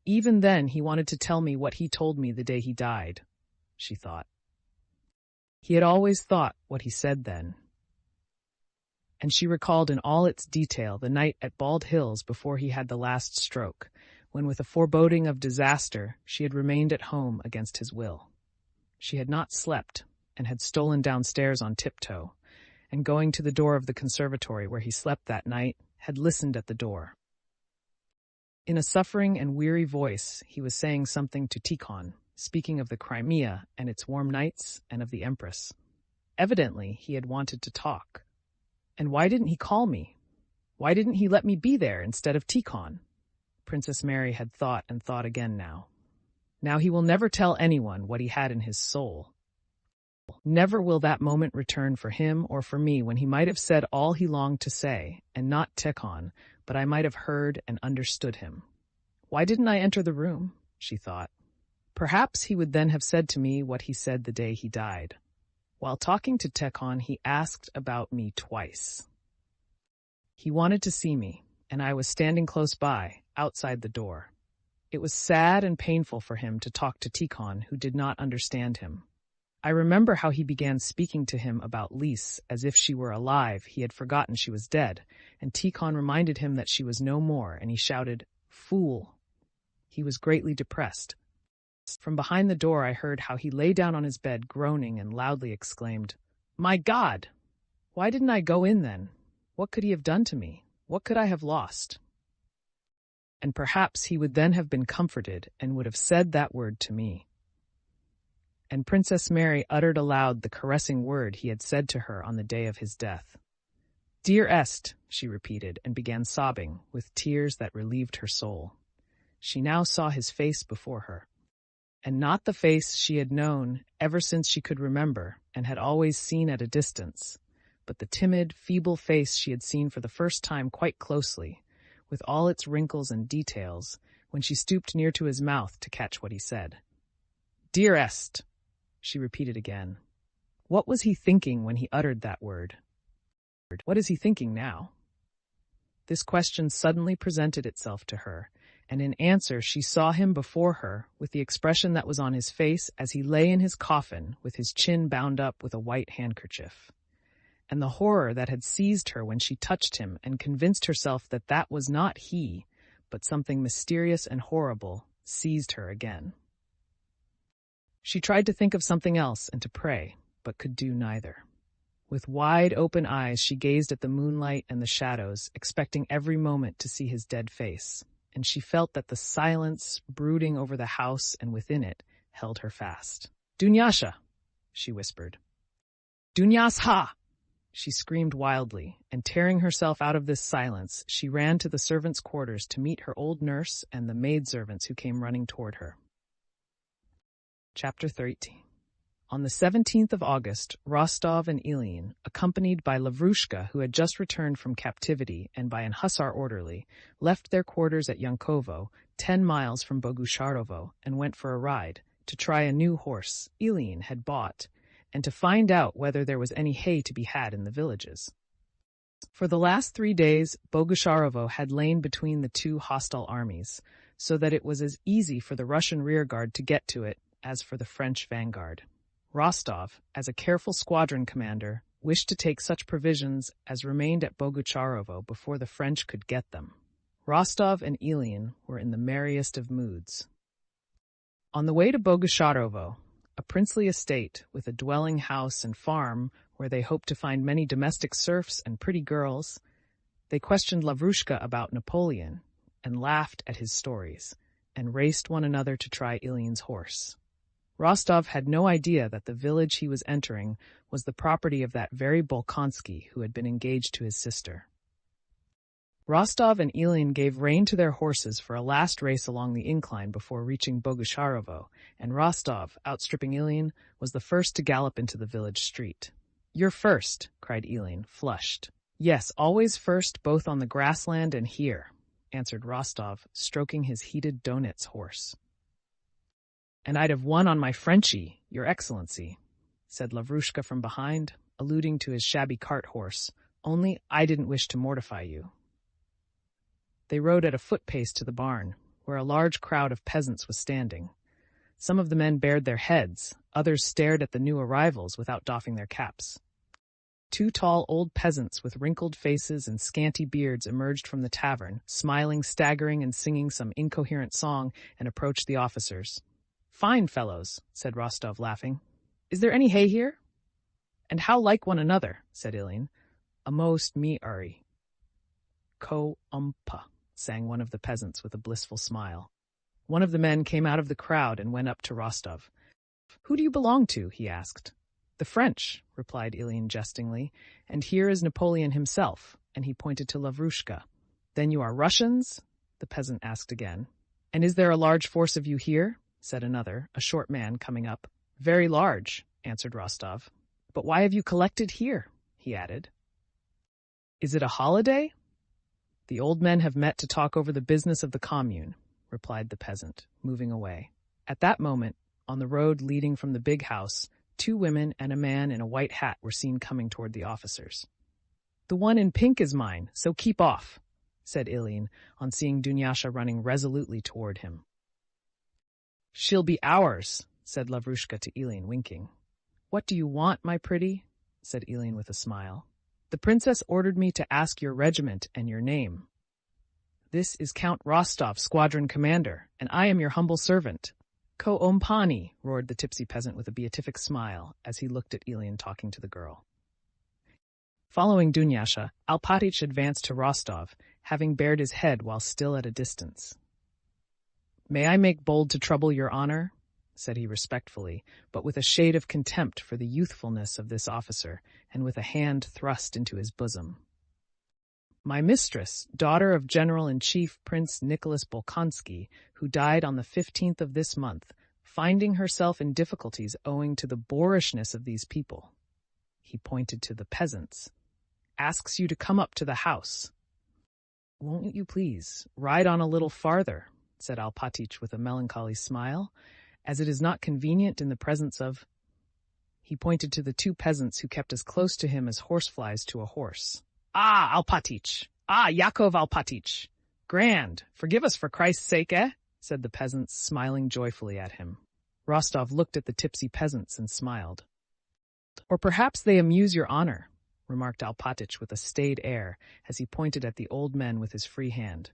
Even then he wanted to tell me what he told me the day he died, she thought. He had always thought what he said then. And she recalled in all its detail the night at Bald Hills before he had the last stroke, when with a foreboding of disaster she had remained at home against his will. She had not slept, and had stolen downstairs on tiptoe, and going to the door of the conservatory where he slept that night, had listened at the door. In a suffering and weary voice, he was saying something to Tikhon, speaking of the Crimea and its warm nights and of the Empress. Evidently, he had wanted to talk. And why didn't he call me? Why didn't he let me be there instead of Tikhon? Princess Mary had thought and thought again now. Now he will never tell anyone what he had in his soul. Never will that moment return for him or for me when he might have said all he longed to say, and not Tikhon, but I might have heard and understood him. Why didn't I enter the room? She thought. Perhaps he would then have said to me what he said the day he died. While talking to Tikhon, he asked about me twice. He wanted to see me, and I was standing close by, outside the door. It was sad and painful for him to talk to Tikhon, who did not understand him. I remember how he began speaking to him about Lise as if she were alive. He had forgotten she was dead, and Tikhon reminded him that she was no more, and he shouted, "Fool!" He was greatly depressed. From behind the door I heard how he lay down on his bed, groaning, and loudly exclaimed, "My God! Why didn't I go in then? What could he have done to me? What could I have lost?" And perhaps he would then have been comforted and would have said that word to me. And Princess Mary uttered aloud the caressing word he had said to her on the day of his death. "Dear Est," she repeated, and began sobbing, with tears that relieved her soul. She now saw his face before her, and not the face she had known ever since she could remember and had always seen at a distance, but the timid, feeble face she had seen for the first time quite closely, with all its wrinkles and details, when she stooped near to his mouth to catch what he said. "Dear Est," she repeated again. What was he thinking when he uttered that word? What is he thinking now? This question suddenly presented itself to her, and in answer she saw him before her with the expression that was on his face as he lay in his coffin with his chin bound up with a white handkerchief. And the horror that had seized her when she touched him and convinced herself that that was not he, but something mysterious and horrible, seized her again. She tried to think of something else and to pray, but could do neither. With wide open eyes she gazed at the moonlight and the shadows, expecting every moment to see his dead face, and she felt that the silence brooding over the house and within it held her fast. "Dunyasha!" she whispered. "Dunyasha!" She screamed wildly, and tearing herself out of this silence, she ran to the servants' quarters to meet her old nurse and the maidservants who came running toward her. Chapter 13. On the 17th of August, Rostov and Ilyin, accompanied by Lavrushka, who had just returned from captivity, and by an hussar orderly, left their quarters at Yankovo, 10 miles from Bogusharovo, and went for a ride, to try a new horse Ilyin had bought, and to find out whether there was any hay to be had in the villages. For the last 3 days, Bogusharovo had lain between the two hostile armies, so that it was as easy for the Russian rearguard to get to it as for the French vanguard. Rostov, as a careful squadron commander, wished to take such provisions as remained at Bogucharovo before the French could get them. Rostov and Ilyin were in the merriest of moods. On the way to Bogusharovo, a princely estate with a dwelling house and farm where they hoped to find many domestic serfs and pretty girls, they questioned Lavrushka about Napoleon and laughed at his stories, and raced one another to try Ilyin's horse. Rostov had no idea that the village he was entering was the property of that very Bolkonsky who had been engaged to his sister. Rostov and Ilyin gave rein to their horses for a last race along the incline before reaching Bogusharovo, and Rostov, outstripping Ilyin, was the first to gallop into the village street. "You're first," cried Ilyin, flushed. "Yes, always first, both on the grassland and here," answered Rostov, stroking his heated Donets horse. "And I'd have won on my Frenchie, Your Excellency," said Lavrushka from behind, alluding to his shabby cart horse, "only I didn't wish to mortify you." They rode at a foot-pace to the barn, where a large crowd of peasants was standing. Some of the men bared their heads, others stared at the new arrivals without doffing their caps. 2 tall old peasants with wrinkled faces and scanty beards emerged from the tavern, smiling, staggering, and singing some incoherent song, and approached the officers. "Fine fellows," said Rostov, laughing. "Is there any hay here?" "And how like one another," said Ilyin. "A most me-uri." "Ko-umpa," sang one of the peasants with a blissful smile. One of the men came out of the crowd and went up to Rostov. "Who do you belong to?" he asked. "The French," replied Ilyin jestingly, "and here is Napoleon himself," and he pointed to Lavrushka. "Then you are Russians?" the peasant asked again. "And is there a large force of you here?" said another, a short man, coming up. "Very large," answered Rostov. "But why have you collected here?" he added. "Is it a holiday?" "The old men have met to talk over the business of the commune," replied the peasant, moving away. At that moment, on the road leading from the big house, 2 women and a man in a white hat were seen coming toward the officers. "The one in pink is mine, so keep off," said Ilyin, on seeing Dunyasha running resolutely toward him. "She'll be ours," said Lavrushka to Ilyin, winking. "What do you want, my pretty?" said Elin with a smile. "The princess ordered me to ask your regiment and your name." "This is Count Rostov, squadron commander, and I am your humble servant." "Ko ompani," roared the tipsy peasant with a beatific smile as he looked at Elin talking to the girl. Following Dunyasha, Alpatych advanced to Rostov, having bared his head while still at a distance. "May I make bold to trouble your honor?" said he respectfully, but with a shade of contempt for the youthfulness of this officer, and with a hand thrust into his bosom. "My mistress, daughter of General-in-Chief Prince Nicholas Bolkonsky, who died on the 15th of this month, finding herself in difficulties owing to the boorishness of these people," he pointed to the peasants, "asks you to come up to the house." "Won't you please ride on a little farther?" said Alpatych with a melancholy smile, "as it is not convenient in the presence of—" He pointed to the two peasants who kept as close to him as horseflies to a horse. "Ah, Alpatych! Ah, Yakov Alpatych! Grand! Forgive us for Christ's sake, eh?" said the peasants, smiling joyfully at him. Rostov looked at the tipsy peasants and smiled. "Or perhaps they amuse your honor," remarked Alpatych with a staid air, as he pointed at the old men with his free hand.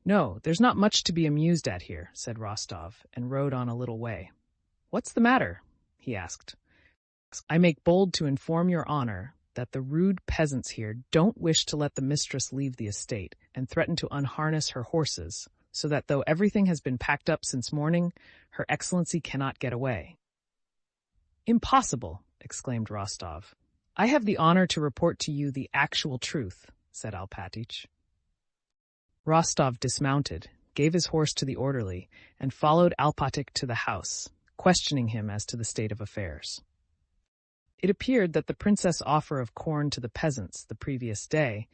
"No, there's not much to be amused at here," said Rostov, and rode on a little way. "What's the matter?" he asked. "I make bold to inform your honor that the rude peasants here don't wish to let the mistress leave the estate, and threaten to unharness her horses, so that though everything has been packed up since morning, Her Excellency cannot get away." "Impossible!" exclaimed Rostov. "I have the honor to report to you the actual truth," said Alpatych. Rostov dismounted, gave his horse to the orderly, and followed Alpatych to the house, questioning him as to the state of affairs. It appeared that the princess' offer of corn to the peasants the previous day,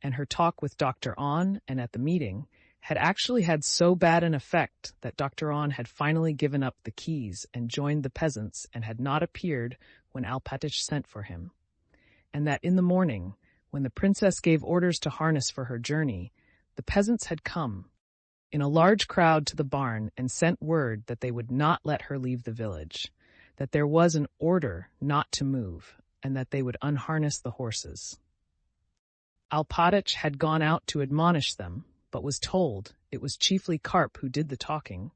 and her talk with Dr. On and at the meeting, had actually had so bad an effect that Dr. On had finally given up the keys and joined the peasants and had not appeared when Alpatych sent for him, and that in the morning, when the princess gave orders to harness for her journey, the peasants had come in a large crowd to the barn and sent word that they would not let her leave the village, that there was an order not to move, and that they would unharness the horses. Alpatych had gone out to admonish them, but was told it was chiefly Karp who did the talking,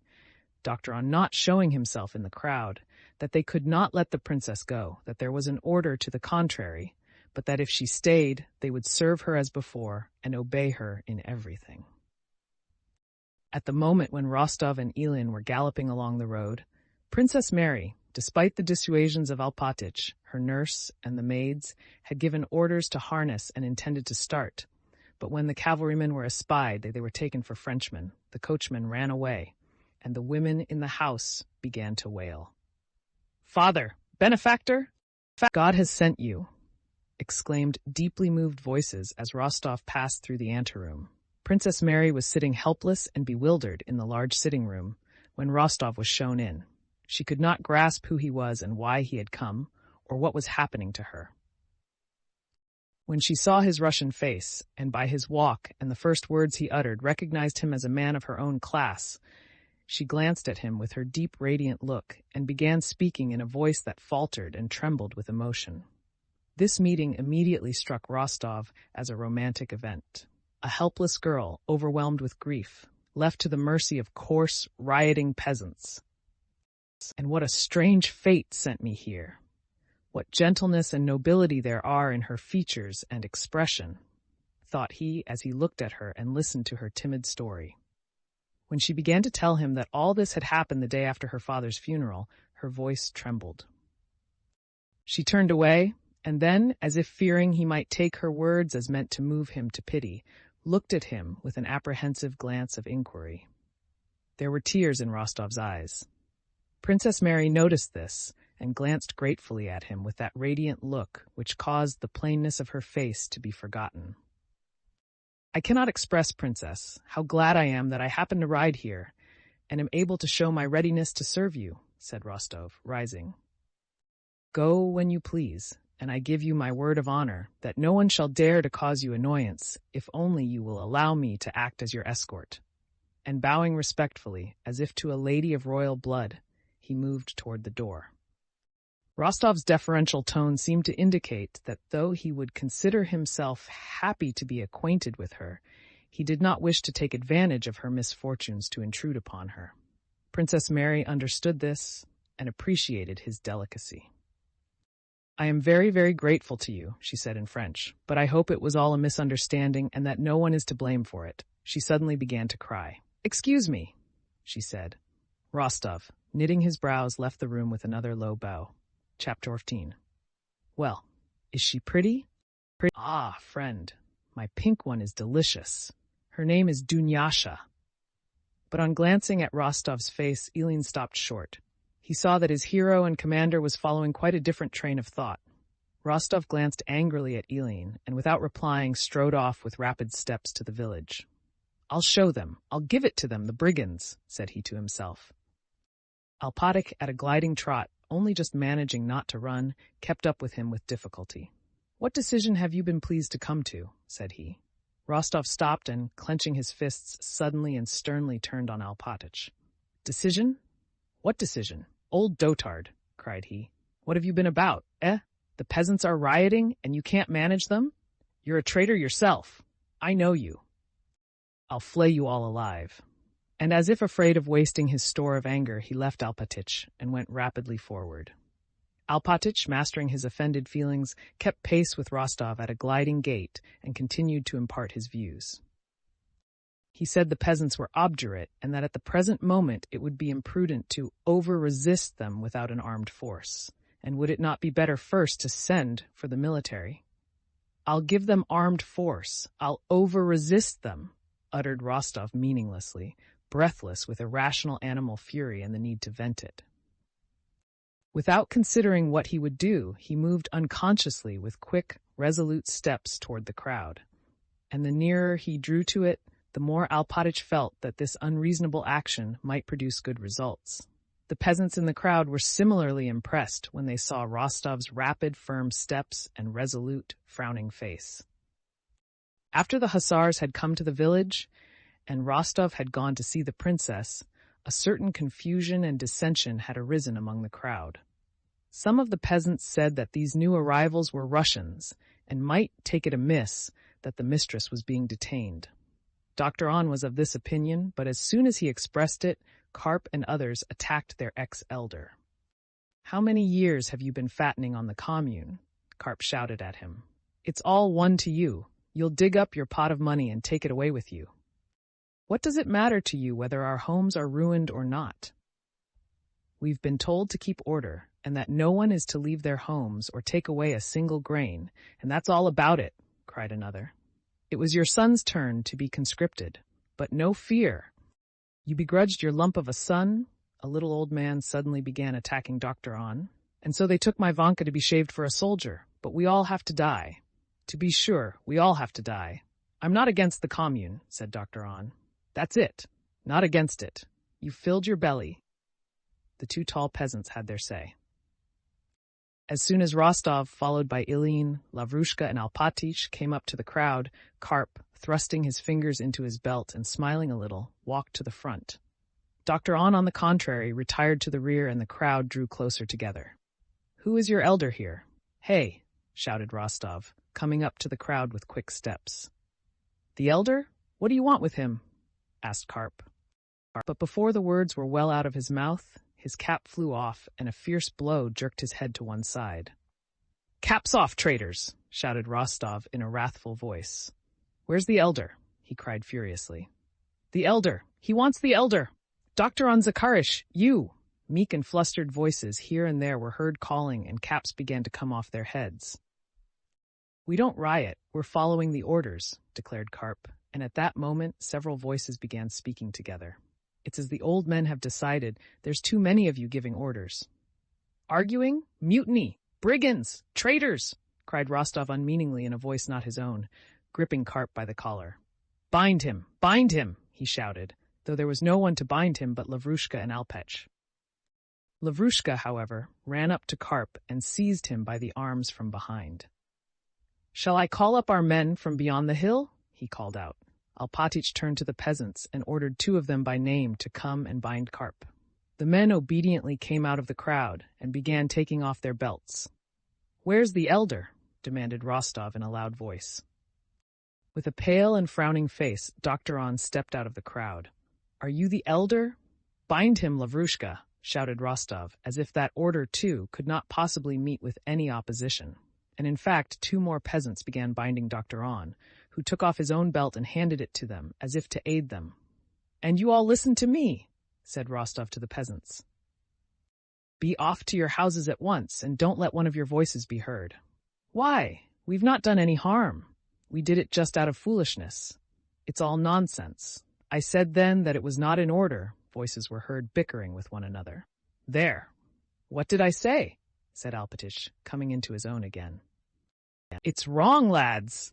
Dr. On not showing himself in the crowd, that they could not let the princess go, that there was an order to the contrary, but that if she stayed, they would serve her as before and obey her in everything. At the moment when Rostov and Elin were galloping along the road, Princess Mary, despite the dissuasions of Alpatych, her nurse, and the maids, had given orders to harness and intended to start, but when the cavalrymen were espied, they were taken for Frenchmen. The coachman ran away, and the women in the house began to wail. "Father, benefactor, God has sent you," exclaimed deeply moved voices as Rostov passed through the anteroom. Princess Mary was sitting helpless and bewildered in the large sitting room when Rostov was shown in. She could not grasp who he was and why he had come, or what was happening to her. When she saw his Russian face, and by his walk and the first words he uttered recognized him as a man of her own class, she glanced at him with her deep, radiant look and began speaking in a voice that faltered and trembled with emotion. This meeting immediately struck Rostov as a romantic event. A helpless girl, overwhelmed with grief, left to the mercy of coarse, rioting peasants. And what a strange fate sent me here. What gentleness and nobility there are in her features and expression, thought he as he looked at her and listened to her timid story. When she began to tell him that all this had happened the day after her father's funeral, her voice trembled. She turned away, and then, as if fearing he might take her words as meant to move him to pity, looked at him with an apprehensive glance of inquiry. There were tears in Rostov's eyes. Princess Mary noticed this and glanced gratefully at him with that radiant look which caused the plainness of her face to be forgotten. "I cannot express, Princess, how glad I am that I happen to ride here and am able to show my readiness to serve you," said Rostov, rising. "Go when you please, and I give you my word of honor that no one shall dare to cause you annoyance if only you will allow me to act as your escort." And bowing respectfully, as if to a lady of royal blood, he moved toward the door. Rostov's deferential tone seemed to indicate that though he would consider himself happy to be acquainted with her, he did not wish to take advantage of her misfortunes to intrude upon her. Princess Mary understood this and appreciated his delicacy. "I am very, very grateful to you," she said in French, "but I hope it was all a misunderstanding and that no one is to blame for it." She suddenly began to cry. "Excuse me," she said. Rostov, knitting his brows, left the room with another low bow. Chapter 14. "Well, is she pretty?" "Ah, friend, my pink one is delicious. Her name is Dunyasha." But on glancing at Rostov's face, Eileen stopped short. He saw that his hero and commander was following quite a different train of thought. Rostov glanced angrily at Eileen, and without replying strode off with rapid steps to the village. "I'll show them, I'll give it to them, the brigands," said he to himself. Alpatic, at a gliding trot, only just managing not to run, kept up with him with difficulty. "What decision have you been pleased to come to?" said he. Rostov stopped and, clenching his fists, suddenly and sternly turned on Alpatic. "Decision? What decision? Old dotard," cried he. "What have you been about, eh? The peasants are rioting, and you can't manage them? You're a traitor yourself. I know you. I'll flay you all alive." And as if afraid of wasting his store of anger, he left Alpatic and went rapidly forward. Alpatic, mastering his offended feelings, kept pace with Rostov at a gliding gait and continued to impart his views. He said the peasants were obdurate and that at the present moment it would be imprudent to over-resist them without an armed force. And would it not be better first to send for the military? "I'll give them armed force. I'll over-resist them," uttered Rostov meaninglessly, breathless with irrational animal fury and the need to vent it. Without considering what he would do, he moved unconsciously with quick, resolute steps toward the crowd. And the nearer he drew to it, the more Alpatic felt that this unreasonable action might produce good results. The peasants in the crowd were similarly impressed when they saw Rostov's rapid, firm steps and resolute, frowning face. After the hussars had come to the village, and Rostov had gone to see the princess, a certain confusion and dissension had arisen among the crowd. Some of the peasants said that these new arrivals were Russians, and might take it amiss that the mistress was being detained. Dr. On was of this opinion, but as soon as he expressed it, Karp and others attacked their ex-elder. "How many years have you been fattening on the commune?" Karp shouted at him. "It's all one to you. You'll dig up your pot of money and take it away with you. What does it matter to you whether our homes are ruined or not? We've been told to keep order, and that no one is to leave their homes or take away a single grain, and that's all about it," cried another. "It was your son's turn to be conscripted, but no fear. You begrudged your lump of a son," a little old man suddenly began attacking Dr. On, "and so they took my Vanka to be shaved for a soldier, but we all have to die. To be sure, we all have to die. I'm not against the commune," said Dr. On. "That's it. Not against it. You filled your belly." The two tall peasants had their say. As soon as Rostov, followed by Eileen, Lavrushka, and Alpatic, came up to the crowd, Karp, thrusting his fingers into his belt and smiling a little, walked to the front. Dr. On the contrary, retired to the rear and the crowd drew closer together. "Who is your elder here? Hey!" shouted Rostov, coming up to the crowd with quick steps. "The elder? What do you want with him?" asked Karp. But before the words were well out of his mouth, his cap flew off and a fierce blow jerked his head to one side. "Caps off, traitors!" shouted Rostov in a wrathful voice. "Where's the elder?" he cried furiously. "The elder! He wants the elder! Dr. On Zakarish, you!" Meek and flustered voices here and there were heard calling, and caps began to come off their heads. "We don't riot, we're following the orders," declared Karp, and at that moment several voices began speaking together. "It's as the old men have decided, there's too many of you giving orders." "Arguing? Mutiny! Brigands! Traitors!" cried Rostov unmeaningly in a voice not his own, gripping Karp by the collar. "Bind him! Bind him!" he shouted, though there was no one to bind him but Lavrushka and Alpech. Lavrushka, however, ran up to Karp and seized him by the arms from behind. "Shall I call up our men from beyond the hill?" he called out. Alpatic turned to the peasants and ordered two of them by name to come and bind Karp. The men obediently came out of the crowd and began taking off their belts. "Where's the elder?" demanded Rostov in a loud voice. With a pale and frowning face, Dr. On stepped out of the crowd. "Are you the elder? Bind him, Lavrushka," shouted Rostov, as if that order, too, could not possibly meet with any opposition. And in fact, 2 more peasants began binding Dr. On, who took off his own belt and handed it to them, as if to aid them. "And you all listen to me," said Rostov to the peasants. "Be off to your houses at once, and don't let one of your voices be heard." "Why? We've not done any harm. We did it just out of foolishness. It's all nonsense. I said then that it was not in order," voices were heard bickering with one another. "There! What did I say?" said Alpatych, coming into his own again. "It's wrong, lads!"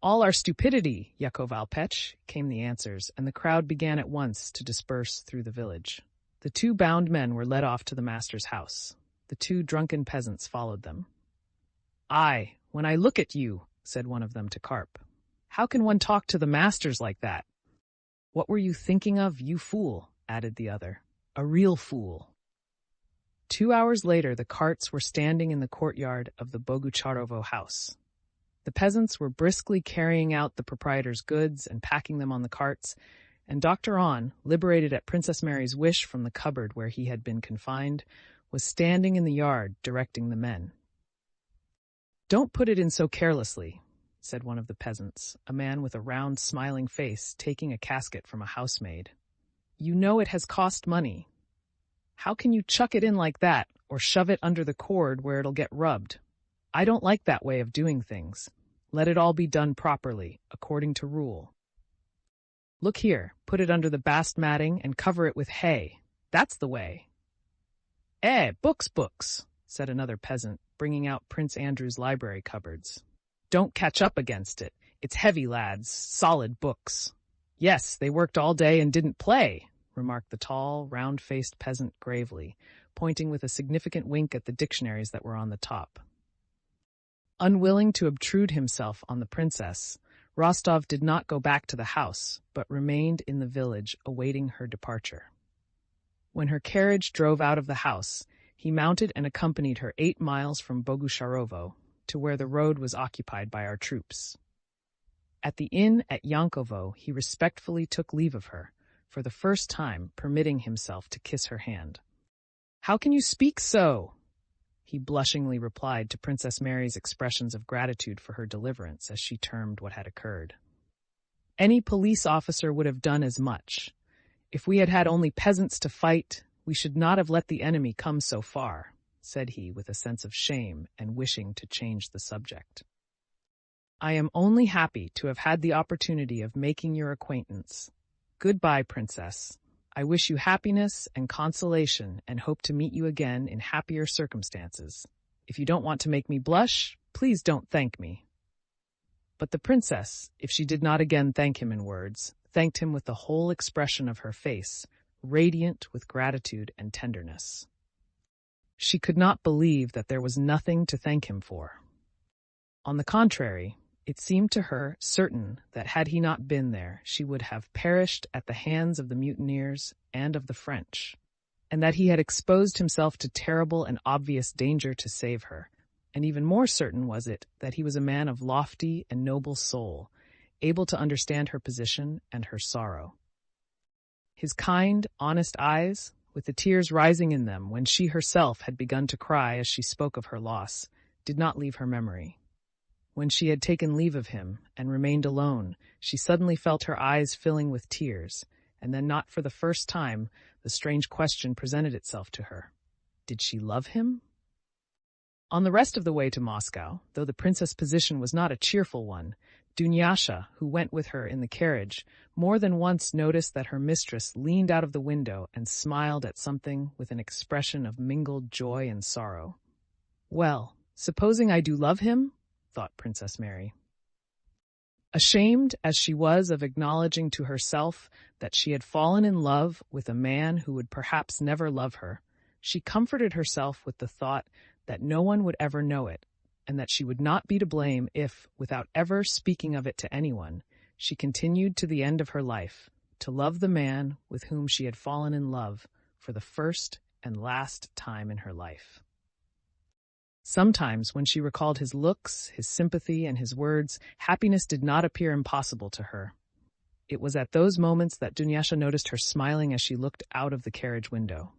"All our stupidity, Yakov Alpech," came the answers, and the crowd began at once to disperse through the village. The 2 bound men were led off to the master's house. The 2 drunken peasants followed them. "Aye, when I look at you," said one of them to Karp. "How can one talk to the masters like that?" "What were you thinking of, you fool?" added the other. "A real fool." 2 hours later, the carts were standing in the courtyard of the Bogucharovo house. The peasants were briskly carrying out the proprietor's goods and packing them on the carts, and Dr. On, liberated at Princess Mary's wish from the cupboard where he had been confined, was standing in the yard directing the men. "Don't put it in so carelessly," said one of the peasants, a man with a round, smiling face, taking a casket from a housemaid. "You know it has cost money. How can you chuck it in like that, or shove it under the cord where it'll get rubbed? I don't like that way of doing things. Let it all be done properly, according to rule. Look here, put it under the bast matting and cover it with hay. That's the way." Books," said another peasant, bringing out Prince Andrew's library cupboards. "Don't catch up against it. It's heavy, lads, solid books." "Yes, they worked all day and didn't play," remarked the tall, round-faced peasant gravely, pointing with a significant wink at the dictionaries that were on the top. Unwilling to obtrude himself on the princess, Rostov did not go back to the house, but remained in the village awaiting her departure. When her carriage drove out of the house, he mounted and accompanied her 8 miles from Bogusharovo to where the road was occupied by our troops. At the inn at Yankovo, he respectfully took leave of her, for the first time permitting himself to kiss her hand. "How can you speak so?" he blushingly replied to Princess Mary's expressions of gratitude for her deliverance, as she termed what had occurred. "Any police officer would have done as much. If we had had only peasants to fight, we should not have let the enemy come so far," said he with a sense of shame and wishing to change the subject. "I am only happy to have had the opportunity of making your acquaintance. Goodbye, Princess. I wish you happiness and consolation and hope to meet you again in happier circumstances. If you don't want to make me blush, please don't thank me." But the princess, if she did not again thank him in words, thanked him with the whole expression of her face, radiant with gratitude and tenderness. She could not believe that there was nothing to thank him for. On the contrary, it seemed to her certain that had he not been there, she would have perished at the hands of the mutineers and of the French, and that he had exposed himself to terrible and obvious danger to save her. And even more certain was it that he was a man of lofty and noble soul, able to understand her position and her sorrow. His kind, honest eyes, with the tears rising in them when she herself had begun to cry as she spoke of her loss, did not leave her memory. When she had taken leave of him and remained alone, she suddenly felt her eyes filling with tears, and then not for the first time, the strange question presented itself to her. Did she love him? On the rest of the way to Moscow, though the princess' position was not a cheerful one, Dunyasha, who went with her in the carriage, more than once noticed that her mistress leaned out of the window and smiled at something with an expression of mingled joy and sorrow. "Well, supposing I do love him?" thought Princess Mary. Ashamed as she was of acknowledging to herself that she had fallen in love with a man who would perhaps never love her, she comforted herself with the thought that no one would ever know it, and that she would not be to blame if, without ever speaking of it to anyone, she continued to the end of her life to love the man with whom she had fallen in love for the first and last time in her life. Sometimes, when she recalled his looks, his sympathy, and his words, happiness did not appear impossible to her. It was at those moments that Dunyasha noticed her smiling as she looked out of the carriage window.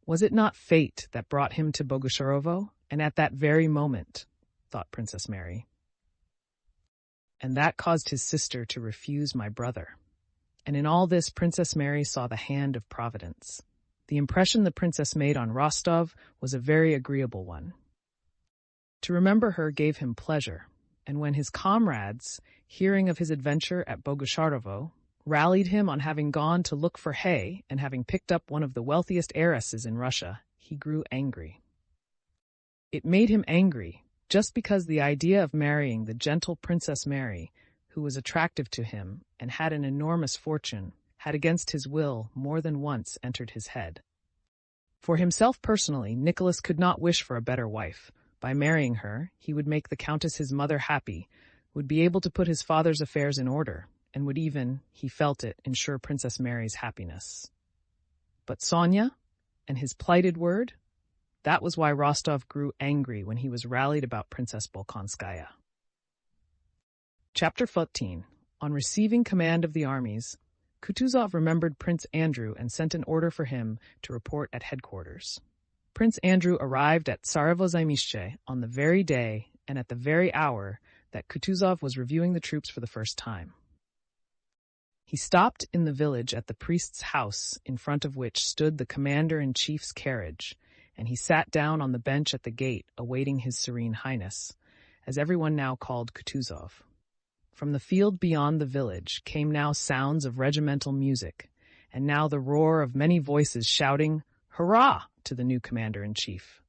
Was it not fate that brought him to Bogucharovo, and at that very moment, thought Princess Mary. And that caused his sister to refuse my brother. And in all this, Princess Mary saw the hand of Providence. The impression the princess made on Rostov was a very agreeable one. To remember her gave him pleasure, and when his comrades, hearing of his adventure at Bogucharovo, rallied him on having gone to look for hay and having picked up one of the wealthiest heiresses in Russia, he grew angry. It made him angry just because the idea of marrying the gentle Princess Mary, who was attractive to him and had an enormous fortune, had against his will more than once entered his head. For himself personally, Nicholas could not wish for a better wife. By marrying her, he would make the Countess his mother happy, would be able to put his father's affairs in order, and would even, he felt it, ensure Princess Mary's happiness. But Sonia, and his plighted word? That was why Rostov grew angry when he was rallied about Princess Bolkonskaya. Chapter 14. On receiving command of the armies, Kutuzov remembered Prince Andrew and sent an order for him to report at headquarters. Prince Andrew arrived at Tsarevo-Zaymishche on the very day and at the very hour that Kutuzov was reviewing the troops for the first time. He stopped in the village at the priest's house, in front of which stood the commander-in-chief's carriage, and he sat down on the bench at the gate, awaiting His Serene Highness, as everyone now called Kutuzov. From the field beyond the village came now sounds of regimental music, and now the roar of many voices shouting, "Hurrah!" to the new commander-in-chief.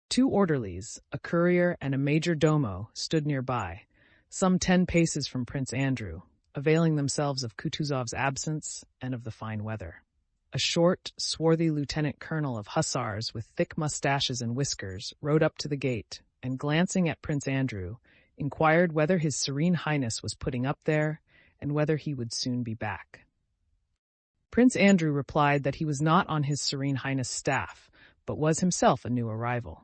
2 orderlies, a courier and a major domo, stood nearby, some 10 paces from Prince Andrew, availing themselves of Kutuzov's absence and of the fine weather. A short, swarthy lieutenant colonel of hussars with thick mustaches and whiskers rode up to the gate and, glancing at Prince Andrew, inquired whether His Serene Highness was putting up there and whether he would soon be back. Prince Andrew replied that he was not on His Serene Highness' staff, but was himself a new arrival.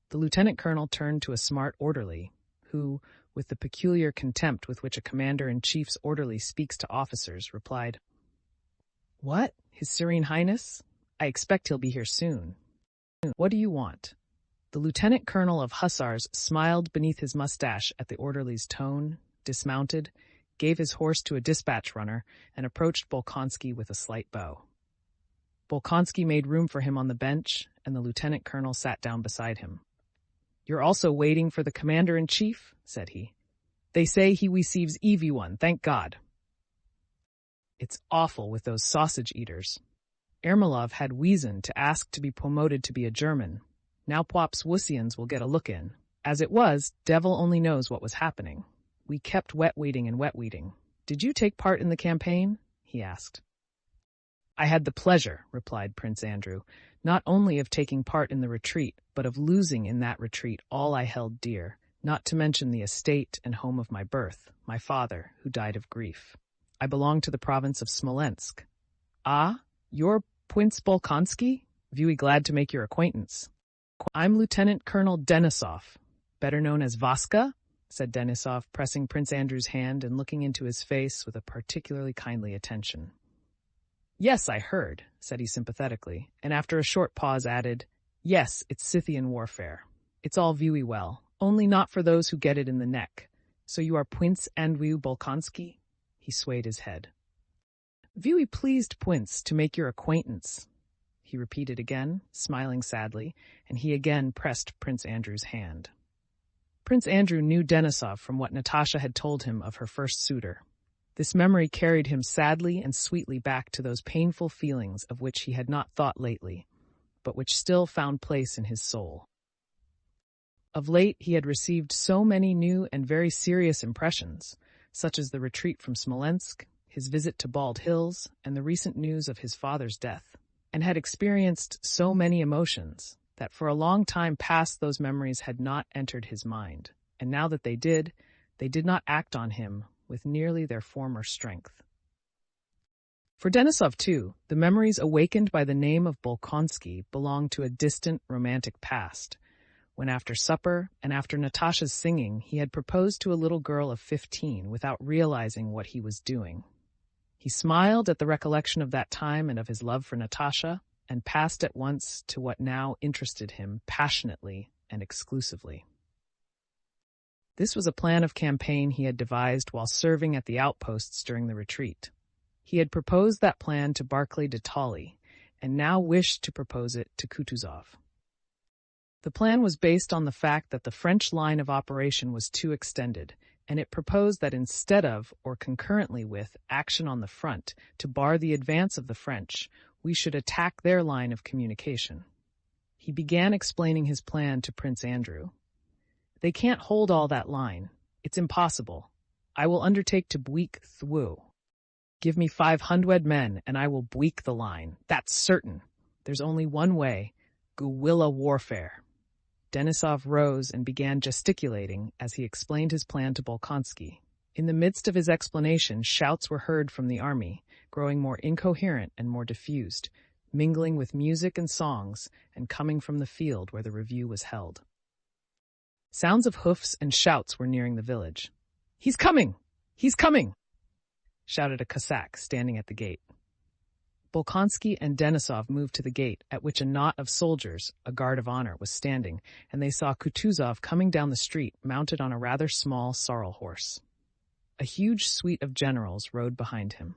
The lieutenant colonel turned to a smart orderly, who, with the peculiar contempt with which a commander-in-chief's orderly speaks to officers, replied, "What? His Serene Highness? I expect he'll be here soon. What do you want?" The lieutenant colonel of hussars smiled beneath his mustache at the orderly's tone, dismounted, gave his horse to a dispatch runner, and approached Bolkonsky with a slight bow. Bolkonsky made room for him on the bench, and the lieutenant colonel sat down beside him. "You're also waiting for the commander-in-chief?" said he. "They say he receives everyone, thank God." "It's awful with those sausage-eaters. Ermolov had reason to ask to be promoted to be a German. Now Pops Wussians will get a look in. As it was, devil only knows what was happening. We kept wet-weeding and wet-weeding. Did you take part in the campaign?" he asked. "I had the pleasure," replied Prince Andrew, "not only of taking part in the retreat, but of losing in that retreat all I held dear, not to mention the estate and home of my birth, my father, who died of grief. I belong to the province of Smolensk." "Ah, you're Prince Bolkonsky? Very glad to make your acquaintance." "I'm Lieutenant Colonel Denisov, better known as Vaska," said Denisov, pressing Prince Andrew's hand and looking into his face with a particularly kindly attention. "Yes, I heard," said he sympathetically, and after a short pause added, "Yes, it's Scythian warfare. It's all very well, only not for those who get it in the neck. So you are Prince Andrew Bolkonsky?" He swayed his head. "Very pleased, Prince, to make your acquaintance," he repeated again, smiling sadly, and he again pressed Prince Andrew's hand. Prince Andrew knew Denisov from what Natasha had told him of her first suitor. This memory carried him sadly and sweetly back to those painful feelings of which he had not thought lately, but which still found place in his soul. Of late he had received so many new and very serious impressions, such as the retreat from Smolensk, his visit to Bald Hills, and the recent news of his father's death, and had experienced so many emotions that for a long time past those memories had not entered his mind, and now that they did not act on him with nearly their former strength. For Denisov, too, the memories awakened by the name of Bolkonsky belonged to a distant romantic past, when after supper and after Natasha's singing, he had proposed to a little girl of 15 without realizing what he was doing. He smiled at the recollection of that time and of his love for Natasha, and passed at once to what now interested him passionately and exclusively. This was a plan of campaign he had devised while serving at the outposts during the retreat. He had proposed that plan to Barclay de Tolly, and now wished to propose it to Kutuzov. The plan was based on the fact that the French line of operation was too extended, and it proposed that instead of, or concurrently with, action on the front to bar the advance of the French, we should attack their line of communication. He began explaining his plan to Prince Andrew. "They can't hold all that line. It's impossible. I will undertake to bweek thwoe. Give me 500 men, and I will bweek the line. That's certain. There's only one way, guerrilla warfare." Denisov rose and began gesticulating as he explained his plan to Bolkonsky. In the midst of his explanation, shouts were heard from the army, growing more incoherent and more diffused, mingling with music and songs, and coming from the field where the review was held. Sounds of hoofs and shouts were nearing the village. "He's coming! He's coming!" shouted a Cossack standing at the gate. Bolkonsky and Denisov moved to the gate, at which a knot of soldiers, a guard of honor, was standing, and they saw Kutuzov coming down the street, mounted on a rather small sorrel horse. A huge suite of generals rode behind him.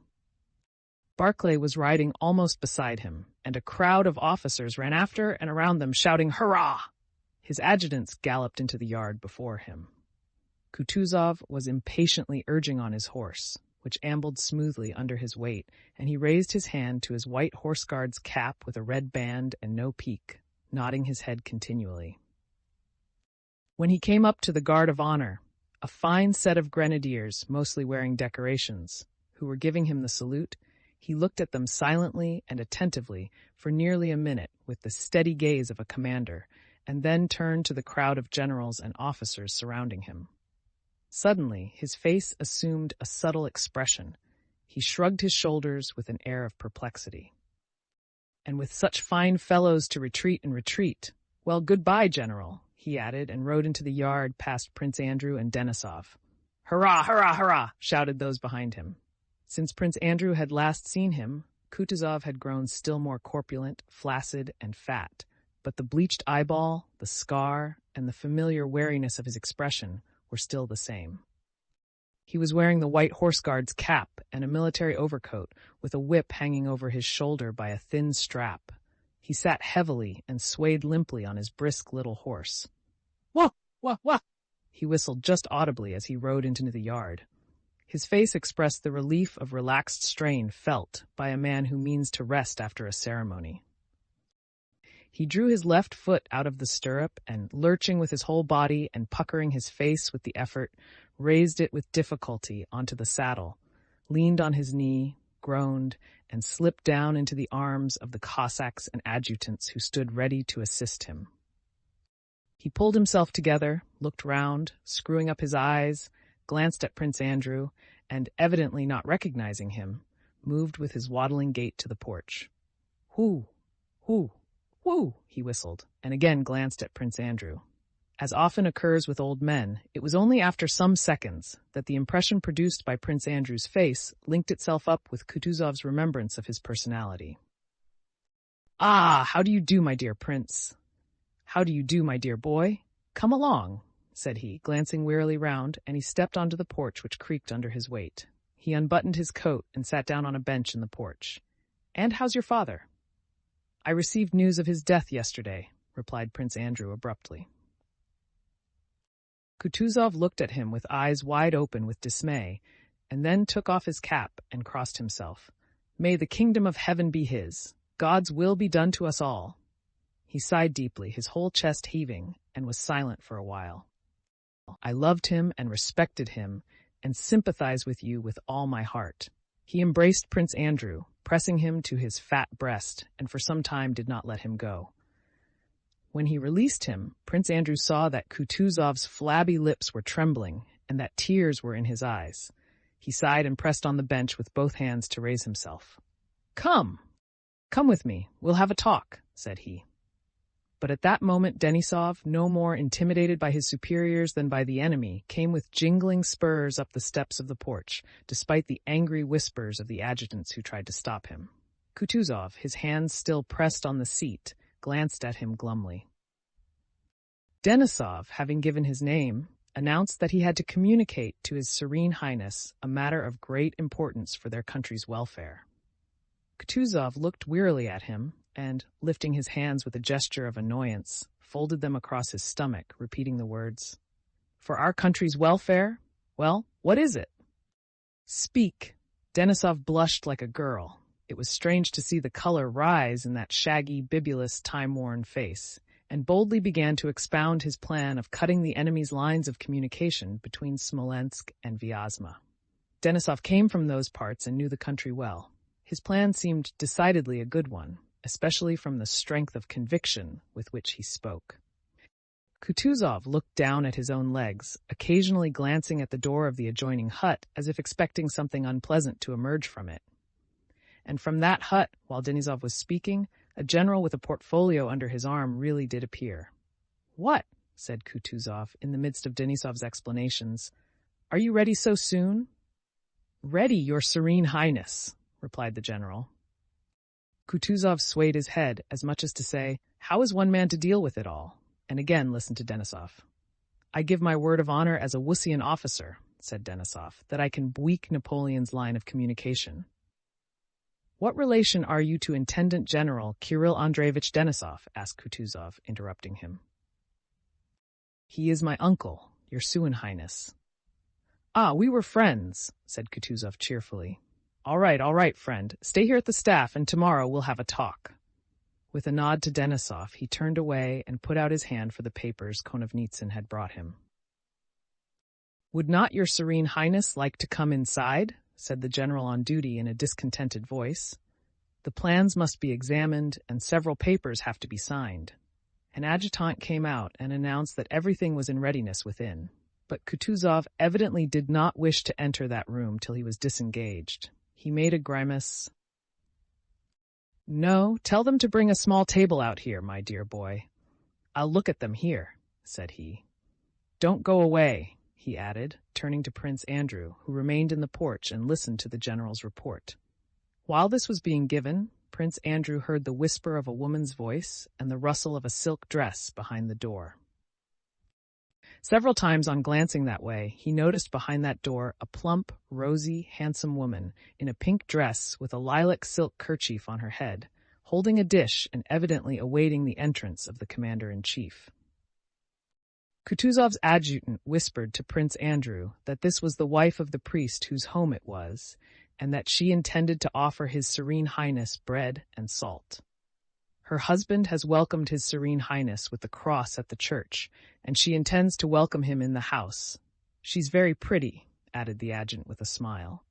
Barclay was riding almost beside him, and a crowd of officers ran after and around them, shouting, "Hurrah!" His adjutants galloped into the yard before him. Kutuzov was impatiently urging on his horse, which ambled smoothly under his weight, and he raised his hand to his white horse-guard's cap with a red band and no peak, nodding his head continually. When he came up to the guard of honor, a fine set of grenadiers, mostly wearing decorations, who were giving him the salute, he looked at them silently and attentively for nearly a minute with the steady gaze of a commander, and then turned to the crowd of generals and officers surrounding him. Suddenly, his face assumed a subtle expression. He shrugged his shoulders with an air of perplexity. "And with such fine fellows to retreat and retreat, well, goodbye, General," he added, and rode into the yard past Prince Andrew and Denisov. "Hurrah, hurrah, hurrah!" shouted those behind him. Since Prince Andrew had last seen him, Kutuzov had grown still more corpulent, flaccid, and fat, but the bleached eyeball, the scar, and the familiar wariness of his expression were still the same. He was wearing the white horse-guard's cap and a military overcoat, with a whip hanging over his shoulder by a thin strap. He sat heavily and swayed limply on his brisk little horse. "Wah, wah, wah!" he whistled just audibly as he rode into the yard. His face expressed the relief of relaxed strain felt by a man who means to rest after a ceremony. He drew his left foot out of the stirrup and, lurching with his whole body and puckering his face with the effort, raised it with difficulty onto the saddle, leaned on his knee, groaned, and slipped down into the arms of the Cossacks and adjutants who stood ready to assist him. He pulled himself together, looked round, screwing up his eyes, glanced at Prince Andrew, and, evidently not recognizing him, moved with his waddling gait to the porch. "Whoo, whoo, whoo," he whistled, and again glanced at Prince Andrew. As often occurs with old men, it was only after some seconds that the impression produced by Prince Andrew's face linked itself up with Kutuzov's remembrance of his personality. "Ah, how do you do, my dear prince? How do you do, my dear boy? Come along," said he, glancing wearily round, and he stepped onto the porch, which creaked under his weight. He unbuttoned his coat and sat down on a bench in the porch. "And how's your father?" "I received news of his death yesterday," replied Prince Andrew abruptly. Kutuzov looked at him with eyes wide open with dismay, and then took off his cap and crossed himself. "May the kingdom of heaven be his. God's will be done to us all." He sighed deeply, his whole chest heaving, and was silent for a while. "I loved him and respected him, and sympathize with you with all my heart." He embraced Prince Andrew, pressing him to his fat breast, and for some time did not let him go. When he released him, Prince Andrew saw that Kutuzov's flabby lips were trembling, and that tears were in his eyes. He sighed and pressed on the bench with both hands to raise himself. Come, come with me, we'll have a talk, said he. But at that moment Denisov, no more intimidated by his superiors than by the enemy, came with jingling spurs up the steps of the porch, despite the angry whispers of the adjutants who tried to stop him. Kutuzov, his hands still pressed on the seat, glanced at him glumly. Denisov, having given his name, announced that he had to communicate to His Serene Highness a matter of great importance for their country's welfare. Kutuzov looked wearily at him, and, lifting his hands with a gesture of annoyance, folded them across his stomach, repeating the words, "For our country's welfare? Well, what is it?" "Speak." Denisov blushed like a girl. It was strange to see the color rise in that shaggy, bibulous, time-worn face, and boldly began to expound his plan of cutting the enemy's lines of communication between Smolensk and Vyazma. Denisov came from those parts and knew the country well. His plan seemed decidedly a good one, especially from the strength of conviction with which he spoke. Kutuzov looked down at his own legs, occasionally glancing at the door of the adjoining hut as if expecting something unpleasant to emerge from it. And from that hut, while Denisov was speaking, a general with a portfolio under his arm really did appear. "What?" said Kutuzov in the midst of Denisov's explanations. "Are you ready so soon?" "Ready, Your Serene Highness," replied the general. Kutuzov swayed his head, as much as to say, "How is one man to deal with it all?" and again listened to Denisov. "I give my word of honor as a Wussian officer," said Denisov, "that I can weak Napoleon's line of communication." "What relation are you to Intendant General Kirill Andreevich Denisov?" asked Kutuzov, interrupting him. "He is my uncle, Your Serene Highness." "Ah, we were friends," said Kutuzov cheerfully. All right, friend. Stay here at the staff, and tomorrow we'll have a talk." With a nod to Denisov, he turned away and put out his hand for the papers Konovnitsyn had brought him. "Would not Your Serene Highness like to come inside?" said the general on duty in a discontented voice. "The plans must be examined, and several papers have to be signed." An adjutant came out and announced that everything was in readiness within, but Kutuzov evidently did not wish to enter that room till he was disengaged. He made a grimace. "No, tell them to bring a small table out here, my dear boy. I'll look at them here," said he. "Don't go away," he added, turning to Prince Andrew, who remained in the porch and listened to the general's report. While this was being given, Prince Andrew heard the whisper of a woman's voice and the rustle of a silk dress behind the door. Several times on glancing that way, he noticed behind that door a plump, rosy, handsome woman in a pink dress with a lilac silk kerchief on her head, holding a dish and evidently awaiting the entrance of the commander-in-chief. Kutuzov's adjutant whispered to Prince Andrew that this was the wife of the priest whose home it was, and that she intended to offer His Serene Highness bread and salt. Her husband has welcomed His Serene Highness with the cross at the church, and she intends to welcome him in the house. She's very pretty, added the adjutant with a smile.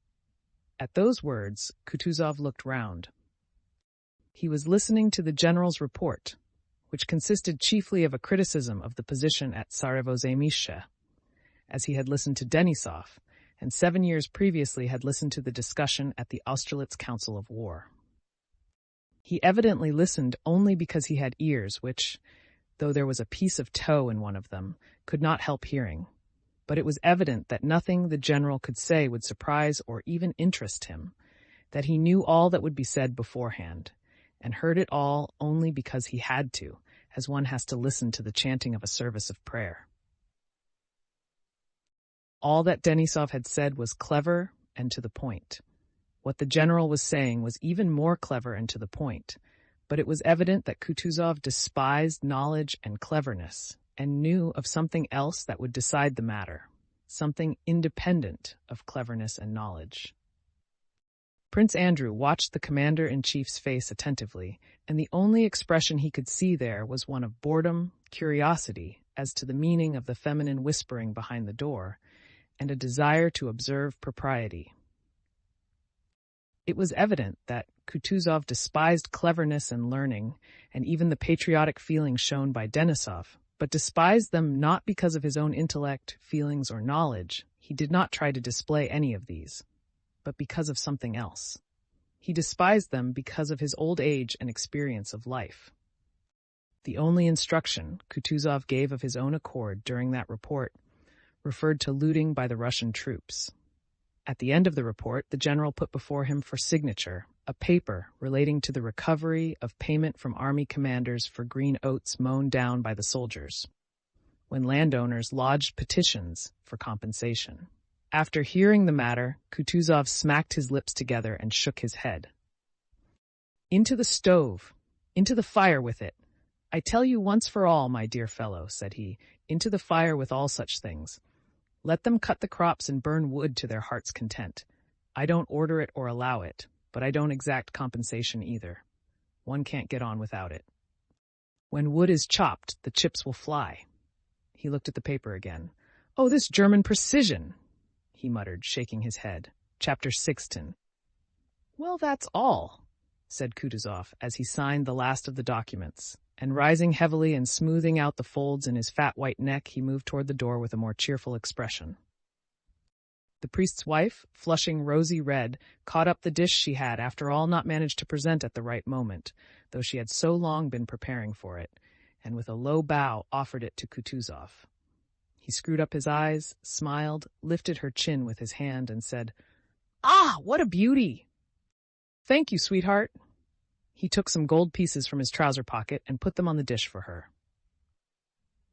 At those words, Kutuzov looked round. He was listening to the general's report, which consisted chiefly of a criticism of the position at Tsarevo-Zaymishche, as he had listened to Denisov, and 7 years previously had listened to the discussion at the Austerlitz Council of War. He evidently listened only because he had ears which, though there was a piece of tow in one of them, could not help hearing. But it was evident that nothing the general could say would surprise or even interest him, that he knew all that would be said beforehand, and heard it all only because he had to, as one has to listen to the chanting of a service of prayer. All that Denisov had said was clever and to the point. What the general was saying was even more clever and to the point, but it was evident that Kutuzov despised knowledge and cleverness, and knew of something else that would decide the matter, something independent of cleverness and knowledge. Prince Andrew watched the commander-in-chief's face attentively, and the only expression he could see there was one of boredom, curiosity as to the meaning of the feminine whispering behind the door, and a desire to observe propriety. It was evident that Kutuzov despised cleverness and learning, and even the patriotic feelings shown by Denisov, but despised them not because of his own intellect, feelings, or knowledge. He did not try to display any of these, but because of something else. He despised them because of his old age and experience of life. The only instruction Kutuzov gave of his own accord during that report referred to looting by the Russian troops. At the end of the report, the general put before him for signature a paper relating to the recovery of payment from army commanders for green oats mown down by the soldiers, when landowners lodged petitions for compensation. After hearing the matter, Kutuzov smacked his lips together and shook his head. "Into the stove, into the fire with it. I tell you once for all, my dear fellow," said he, "into the fire with all such things. Let them cut the crops and burn wood to their heart's content. I don't order it or allow it, but I don't exact compensation either. One can't get on without it. When wood is chopped, the chips will fly." He looked at the paper again. "Oh, this German precision," he muttered, shaking his head. Chapter 16. "Well, that's all," said Kutuzov as he signed the last of the documents, and rising heavily and smoothing out the folds in his fat white neck, he moved toward the door with a more cheerful expression. The priest's wife, flushing rosy red, caught up the dish she had, after all, not managed to present at the right moment, though she had so long been preparing for it, and with a low bow offered it to Kutuzov. He screwed up his eyes, smiled, lifted her chin with his hand, and said, "Ah, what a beauty!" "Thank you, sweetheart." He took some gold pieces from his trouser pocket and put them on the dish for her.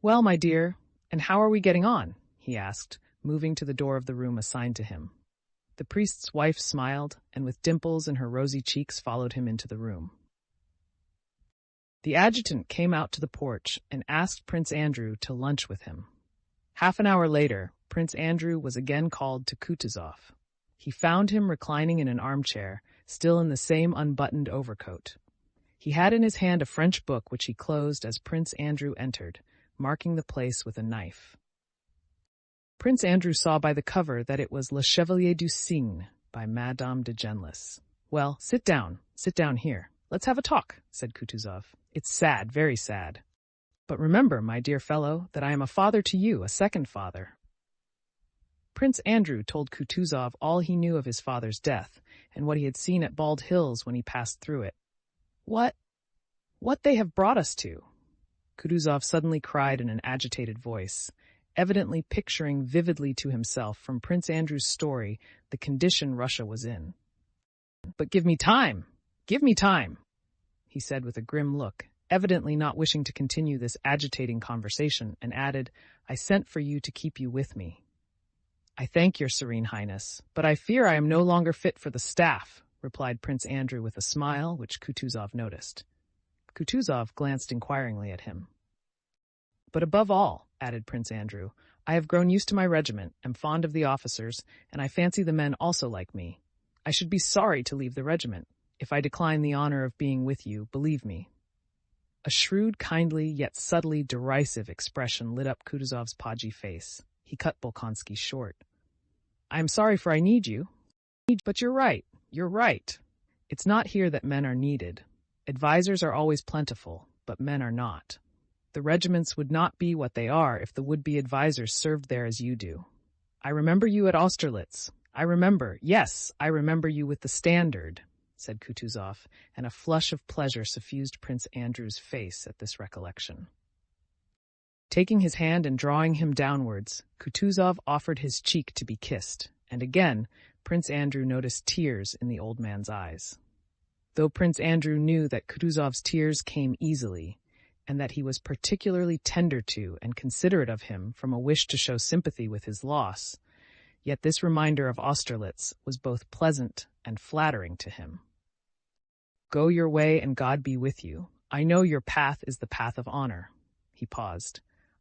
"Well, my dear, and how are we getting on?" he asked, moving to the door of the room assigned to him. The priest's wife smiled, and with dimples in her rosy cheeks followed him into the room. The adjutant came out to the porch and asked Prince Andrew to lunch with him. Half an hour later, Prince Andrew was again called to Kutuzov. He found him reclining in an armchair, still in the same unbuttoned overcoat. He had in his hand a French book which he closed as Prince Andrew entered, marking the place with a knife. Prince Andrew saw by the cover that it was Le Chevalier du Cygne by Madame de Genlis. "Well, sit down here. Let's have a talk," said Kutuzov. "It's sad, very sad. But remember, my dear fellow, that I am a father to you, a second father." Prince Andrew told Kutuzov all he knew of his father's death, and what he had seen at Bald Hills when he passed through it. What they have brought us to!" Kutuzov suddenly cried in an agitated voice, evidently picturing vividly to himself from Prince Andrew's story the condition Russia was in. "But give me time, he said with a grim look, evidently not wishing to continue this agitating conversation, and added, "I sent for you to keep you with me." "I thank your Serene Highness, but I fear I am no longer fit for the staff," replied Prince Andrew with a smile which Kutuzov noticed. Kutuzov glanced inquiringly at him. "But above all," added Prince Andrew, "I have grown used to my regiment, am fond of the officers, and I fancy the men also like me. I should be sorry to leave the regiment. If I decline the honor of being with you, believe me." A shrewd, kindly, yet subtly derisive expression lit up Kutuzov's podgy face. He cut Bolkonsky short. "I am sorry, for I need you. But you're right. It's not here that men are needed. Advisors are always plentiful, but men are not. The regiments would not be what they are if the would-be advisors served there as you do. I remember you at Austerlitz. I remember you with the standard," said Kutuzov, and a flush of pleasure suffused Prince Andrew's face at this recollection. Taking his hand and drawing him downwards, Kutuzov offered his cheek to be kissed, and again Prince Andrew noticed tears in the old man's eyes. Though Prince Andrew knew that Kutuzov's tears came easily, and that he was particularly tender to and considerate of him from a wish to show sympathy with his loss, yet this reminder of Austerlitz was both pleasant and flattering to him. "Go your way and God be with you. I know your path is the path of honor." He paused.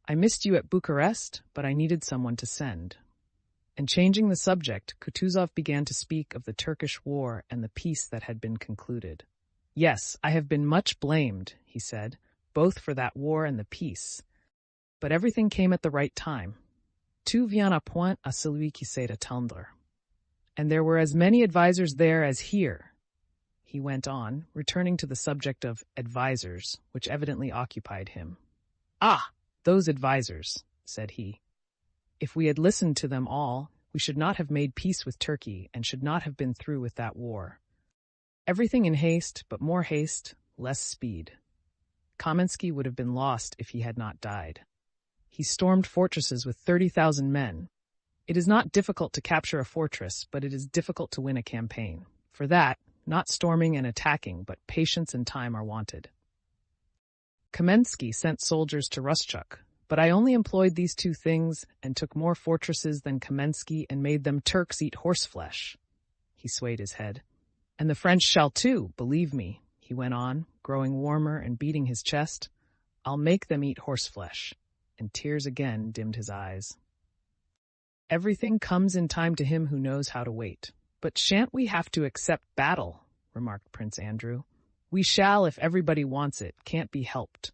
"I missed you at Bucharest, but I needed someone to send." And changing the subject, Kutuzov began to speak of the Turkish war and the peace that had been concluded. "Yes, I have been much blamed," he said, "both for that war and the peace. But everything came at the right time. Tout vient à point à celui qui sait attendre. And there were as many advisors there as here," he went on, returning to the subject of advisors, which evidently occupied him. "Ah, those advisors," said he. "If we had listened to them all, we should not have made peace with Turkey and should not have been through with that war. Everything in haste, but more haste, less speed. Kamensky would have been lost if he had not died. He stormed fortresses with 30,000 men. It is not difficult to capture a fortress, but it is difficult to win a campaign. For that, not storming and attacking, but patience and time are wanted. Kamensky sent soldiers to Rustchuk, but I only employed these two things and took more fortresses than Kamensky and made them Turks eat horseflesh. He swayed his head. And the French shall too, believe me, he went on, growing warmer and beating his chest. I'll make them eat horseflesh. And tears again dimmed his eyes. Everything comes in time to him who knows how to wait. But shan't we have to accept battle? Remarked Prince Andrew. We shall if everybody wants it, can't be helped.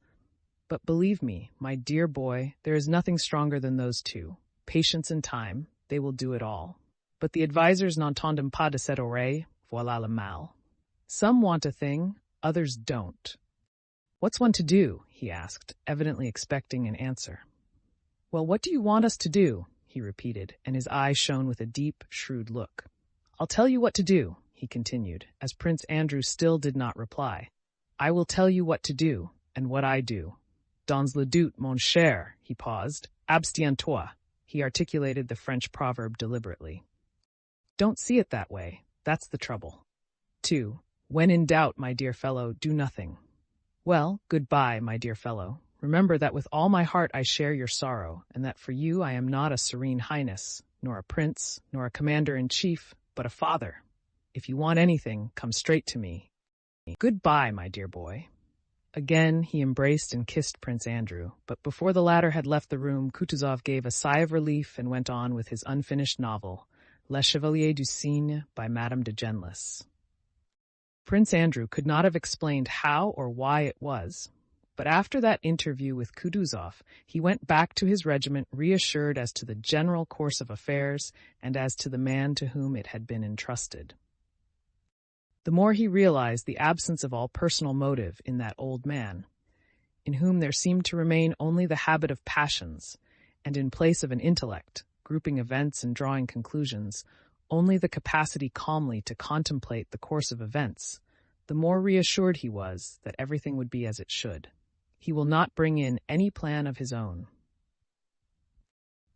But believe me, my dear boy, there is nothing stronger than those two. Patience and time, they will do it all. But the advisers n'entendent pas de cette oreille, voilà le mal. Some want a thing, others don't. What's one to do? He asked, evidently expecting an answer. Well, what do you want us to do? He repeated, and his eyes shone with a deep, shrewd look. I'll tell you what to do, he continued, as Prince Andrew still did not reply. I will tell you what to do, and what I do. Dans le doute, mon cher, he paused. Abstiens-toi, he articulated the French proverb deliberately. Don't see it that way, that's the trouble. 2. When in doubt, my dear fellow, do nothing. Well, goodbye, my dear fellow. Remember that with all my heart I share your sorrow, and that for you I am not a serene highness, nor a prince, nor a commander-in-chief, but a father. If you want anything, come straight to me. Goodbye, my dear boy. Again he embraced and kissed Prince Andrew, but before the latter had left the room, Kutuzov gave a sigh of relief and went on with his unfinished novel, Le Chevalier du Cygne by Madame de Genlis. Prince Andrew could not have explained how or why it was, but after that interview with Kutuzov, he went back to his regiment reassured as to the general course of affairs and as to the man to whom it had been entrusted. The more he realized the absence of all personal motive in that old man, in whom there seemed to remain only the habit of passions, and in place of an intellect, grouping events and drawing conclusions, only the capacity calmly to contemplate the course of events, the more reassured he was that everything would be as it should. He will not bring in any plan of his own.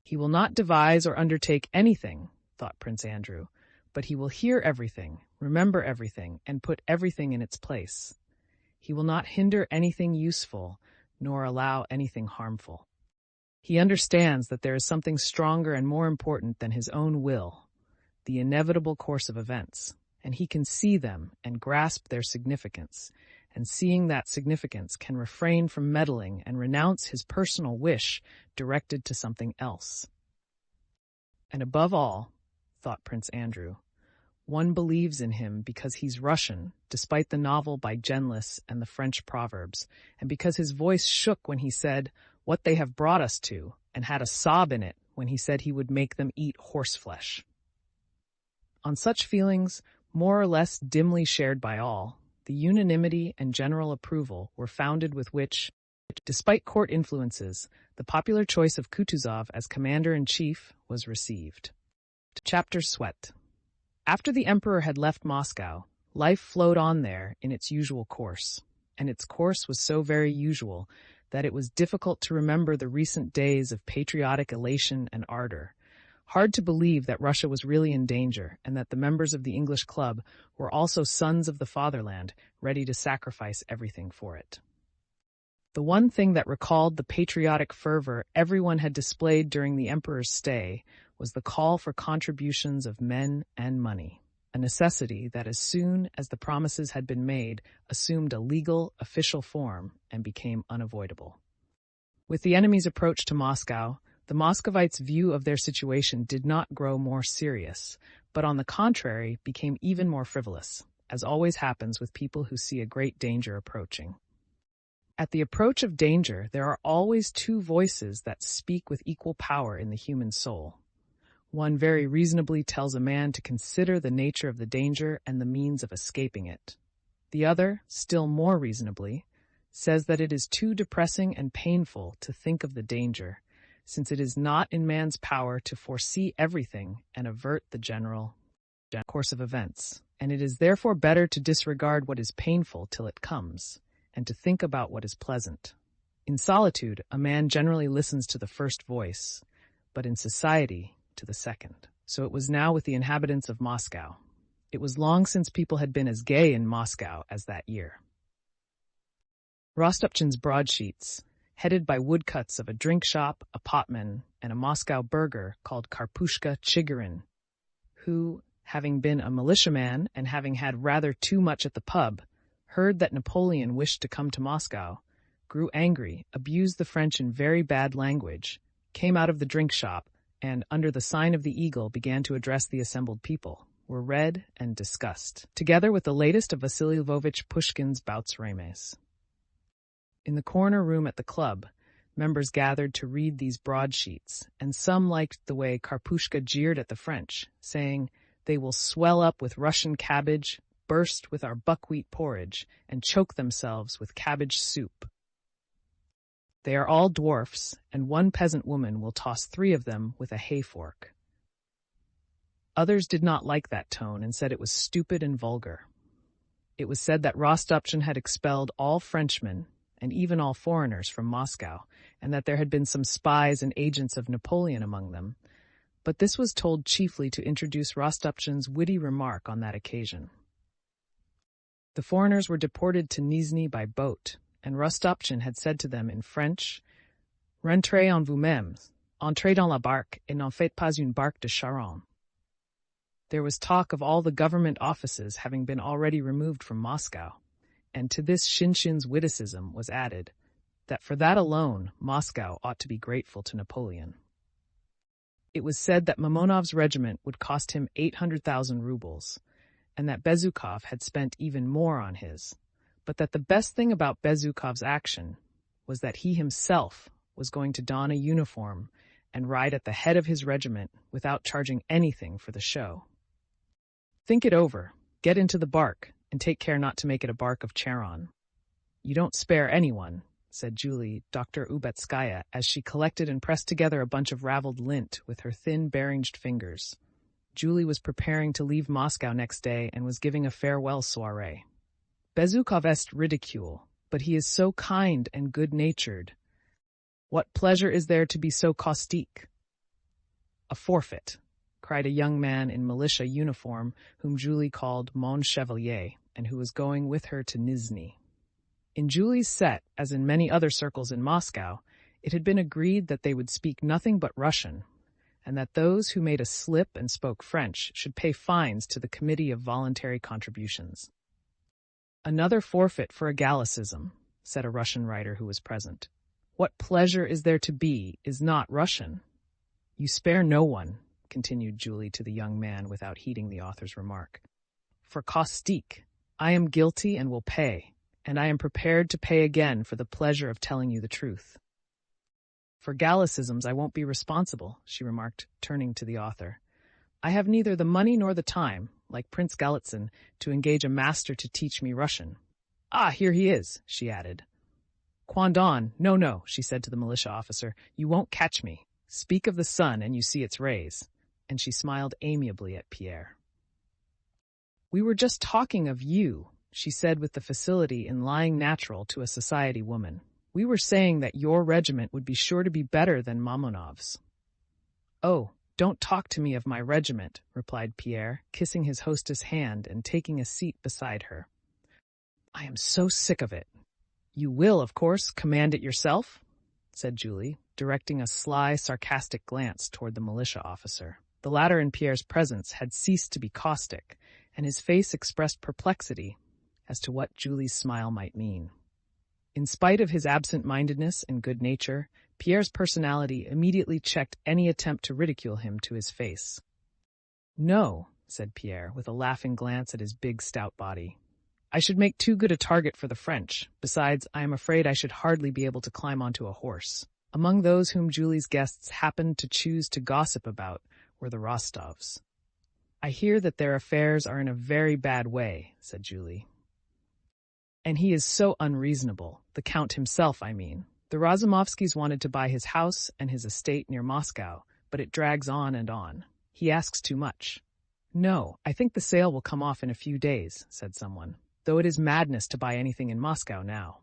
He will not devise or undertake anything, thought Prince Andrew, but he will hear everything, remember everything, and put everything in its place. He will not hinder anything useful, nor allow anything harmful. He understands that there is something stronger and more important than his own will, the inevitable course of events, and he can see them and grasp their significance, and seeing that significance can refrain from meddling and renounce his personal wish directed to something else. And above all, thought Prince Andrew, one believes in him because he's Russian, despite the novel by Genlis and the French proverbs, and because his voice shook when he said, "What they have brought us to," and had a sob in it when he said he would make them eat horseflesh. On such feelings, more or less dimly shared by all, the unanimity and general approval were founded with which, despite court influences, the popular choice of Kutuzov as commander-in-chief was received. Chapter Sweat. After the emperor had left Moscow, life flowed on there in its usual course, and its course was so very usual that it was difficult to remember the recent days of patriotic elation and ardor. Hard to believe that Russia was really in danger and that the members of the English club were also sons of the fatherland, ready to sacrifice everything for it. The one thing that recalled the patriotic fervor everyone had displayed during the emperor's stay was the call for contributions of men and money, a necessity that as soon as the promises had been made assumed a legal, official form and became unavoidable. With the enemy's approach to Moscow, the Muscovites' view of their situation did not grow more serious, but on the contrary became even more frivolous, as always happens with people who see a great danger approaching. At the approach of danger, there are always two voices that speak with equal power in the human soul. One very reasonably tells a man to consider the nature of the danger and the means of escaping it. The other, still more reasonably, says that it is too depressing and painful to think of the danger, since it is not in man's power to foresee everything and avert the general course of events. and it is therefore better to disregard what is painful till it comes, and to think about what is pleasant. In solitude, a man generally listens to the first voice, but in society, to the second. So it was now with the inhabitants of Moscow. It was long since people had been as gay in Moscow as that year. Rostopchin's broadsheets, headed by woodcuts of a drink shop, a potman, and a Moscow burgher called Karpushka Chigorin, who, having been a militiaman and having had rather too much at the pub, heard that Napoleon wished to come to Moscow, grew angry, abused the French in very bad language, came out of the drink shop, and, under the sign of the eagle, began to address the assembled people, were read and discussed, together with the latest of Vasily Lvovich Pushkin's Bouts Remes. In the corner room at the club, members gathered to read these broadsheets, and some liked the way Karpushka jeered at the French, saying, "They will swell up with Russian cabbage, burst with our buckwheat porridge, and choke themselves with cabbage soup. They are all dwarfs, and one peasant woman will toss 3 of them with a hay fork." Others did not like that tone and said it was stupid and vulgar. It was said that Rostopchin had expelled all Frenchmen, and even all foreigners from Moscow, and that there had been some spies and agents of Napoleon among them, but this was told chiefly to introduce Rostopchin's witty remark on that occasion. The foreigners were deported to Nizhny by boat, and Rostopchin had said to them in French, "Rentrez en vous-mêmes, entrez dans la barque et n'en faites pas une barque de charron." There was talk of all the government offices having been already removed from Moscow, and to this Shinshin's witticism was added, that for that alone Moscow ought to be grateful to Napoleon. It was said that Mamonov's regiment would cost him 800,000 rubles, and that Bezukov had spent even more on his, but that the best thing about Bezukov's action was that he himself was going to don a uniform and ride at the head of his regiment without charging anything for the show. Think it over, get into the bark, and take care not to make it a bark of Charon. You don't spare anyone, said Julie, Dr. Ubetskaya, as she collected and pressed together a bunch of raveled lint with her thin, bare-inged fingers. Julie was preparing to leave Moscow next day and was giving a farewell soiree. Bezukov est ridicule, but he is so kind and good-natured. What pleasure is there to be so caustique? A forfeit, cried a young man in militia uniform whom Julie called Mon Chevalier, and who was going with her to Nizhny. In Julie's set, as in many other circles in Moscow, it had been agreed that they would speak nothing but Russian, and that those who made a slip and spoke French should pay fines to the Committee of Voluntary Contributions. Another forfeit for a Gallicism, said a Russian writer who was present. What pleasure is there to be is not Russian. You spare no one, continued Julie to the young man without heeding the author's remark. For caustique, I am guilty and will pay, and I am prepared to pay again for the pleasure of telling you the truth. For Gallicisms I won't be responsible, she remarked, turning to the author. I have neither the money nor the time, like Prince Galitzin, to engage a master to teach me Russian. Ah, here he is, she added. Quandon, no, she said to the militia officer, you won't catch me. Speak of the sun and you see its rays. And she smiled amiably at Pierre. We were just talking of you, she said with the facility in lying natural to a society woman. We were saying that your regiment would be sure to be better than Mamonov's. Oh, don't talk to me of my regiment, replied Pierre, kissing his hostess' hand and taking a seat beside her. I am so sick of it. You will, of course, command it yourself, said Julie, directing a sly, sarcastic glance toward the militia officer. The latter in Pierre's presence had ceased to be caustic, and his face expressed perplexity as to what Julie's smile might mean. In spite of his absent-mindedness and good nature, Pierre's personality immediately checked any attempt to ridicule him to his face. No, said Pierre, with a laughing glance at his big, stout body. I should make too good a target for the French. Besides, I am afraid I should hardly be able to climb onto a horse. Among those whom Julie's guests happened to choose to gossip about were the Rostovs. I hear that their affairs are in a very bad way, said Julie. And he is so unreasonable, the Count himself, I mean. The Razumovskys wanted to buy his house and his estate near Moscow, but it drags on and on. He asks too much. No, I think the sale will come off in a few days, said someone, though it is madness to buy anything in Moscow now.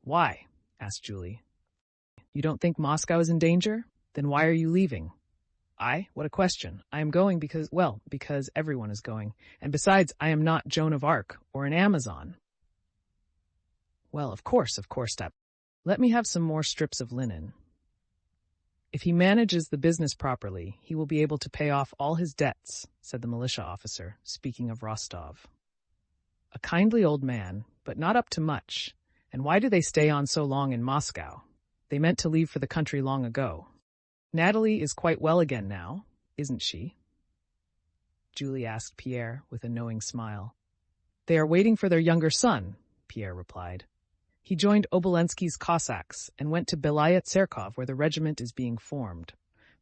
Why? Asked Julie. You don't think Moscow is in danger? Then why are you leaving? I? What a question. I am going because everyone is going. And besides, I am not Joan of Arc or an Amazon. Well, of course, Step. Let me have some more strips of linen. If he manages the business properly, he will be able to pay off all his debts, said the militia officer, speaking of Rostov. A kindly old man, but not up to much. And why do they stay on so long in Moscow? They meant to leave for the country long ago. Natalie is quite well again now, isn't she? Julie asked Pierre with a knowing smile. They are waiting for their younger son, Pierre replied. He joined Obolensky's Cossacks and went to Belaya Tserkov, where the regiment is being formed.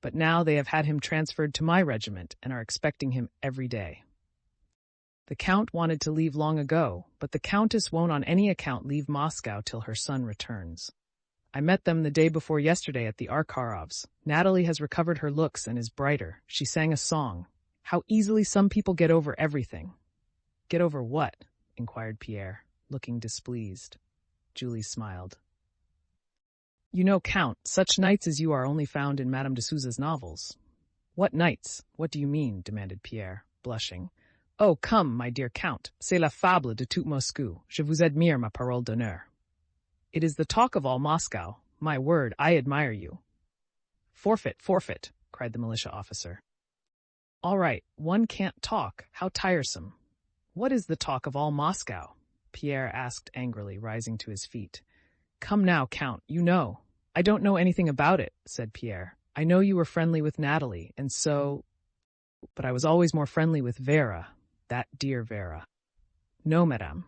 But now they have had him transferred to my regiment and are expecting him every day. The Count wanted to leave long ago, but the Countess won't on any account leave Moscow till her son returns. I met them the day before yesterday at the Arkharovs. Natalie has recovered her looks and is brighter. She sang a song. How easily some people get over everything. Get over what? Inquired Pierre, looking displeased. Julie smiled. You know, Count, such knights as you are only found in Madame de Souza's novels. What knights? What do you mean? Demanded Pierre, blushing. Oh, come, my dear Count, c'est la fable de toute Moscou. Je vous admire, ma parole d'honneur. It is the talk of all Moscow. My word, I admire you. Forfeit, cried the militia officer. All right, one can't talk. How tiresome. What is the talk of all Moscow? Pierre asked angrily, rising to his feet. Come now, Count, you know. I don't know anything about it, said Pierre. I know you were friendly with Natalie, and so... But I was always more friendly with Vera, that dear Vera. No, madame,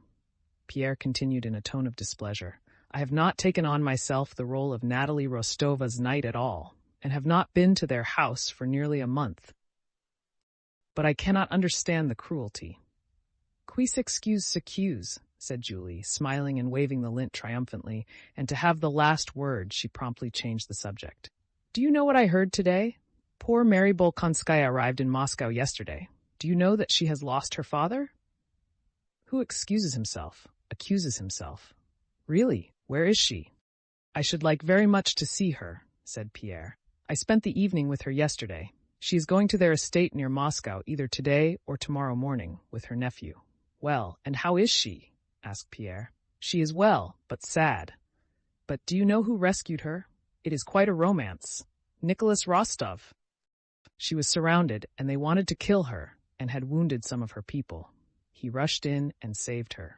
Pierre continued in a tone of displeasure. I have not taken on myself the role of Natalie Rostova's knight at all, and have not been to their house for nearly a month. But I cannot understand the cruelty. Quis s'excuse, said Julie, smiling and waving the lint triumphantly, and to have the last word, she promptly changed the subject. Do you know what I heard today? Poor Mary Bolkonskaya arrived in Moscow yesterday. Do you know that she has lost her father? Who accuses himself? Really, where is she? I should like very much to see her, said Pierre. I spent the evening with her yesterday. She is going to their estate near Moscow either today or tomorrow morning with her nephew. Well, and how is she? Asked Pierre. She is well, but sad. But do you know who rescued her? It is quite a romance. Nicholas Rostov. She was surrounded, and they wanted to kill her, and had wounded some of her people. He rushed in and saved her.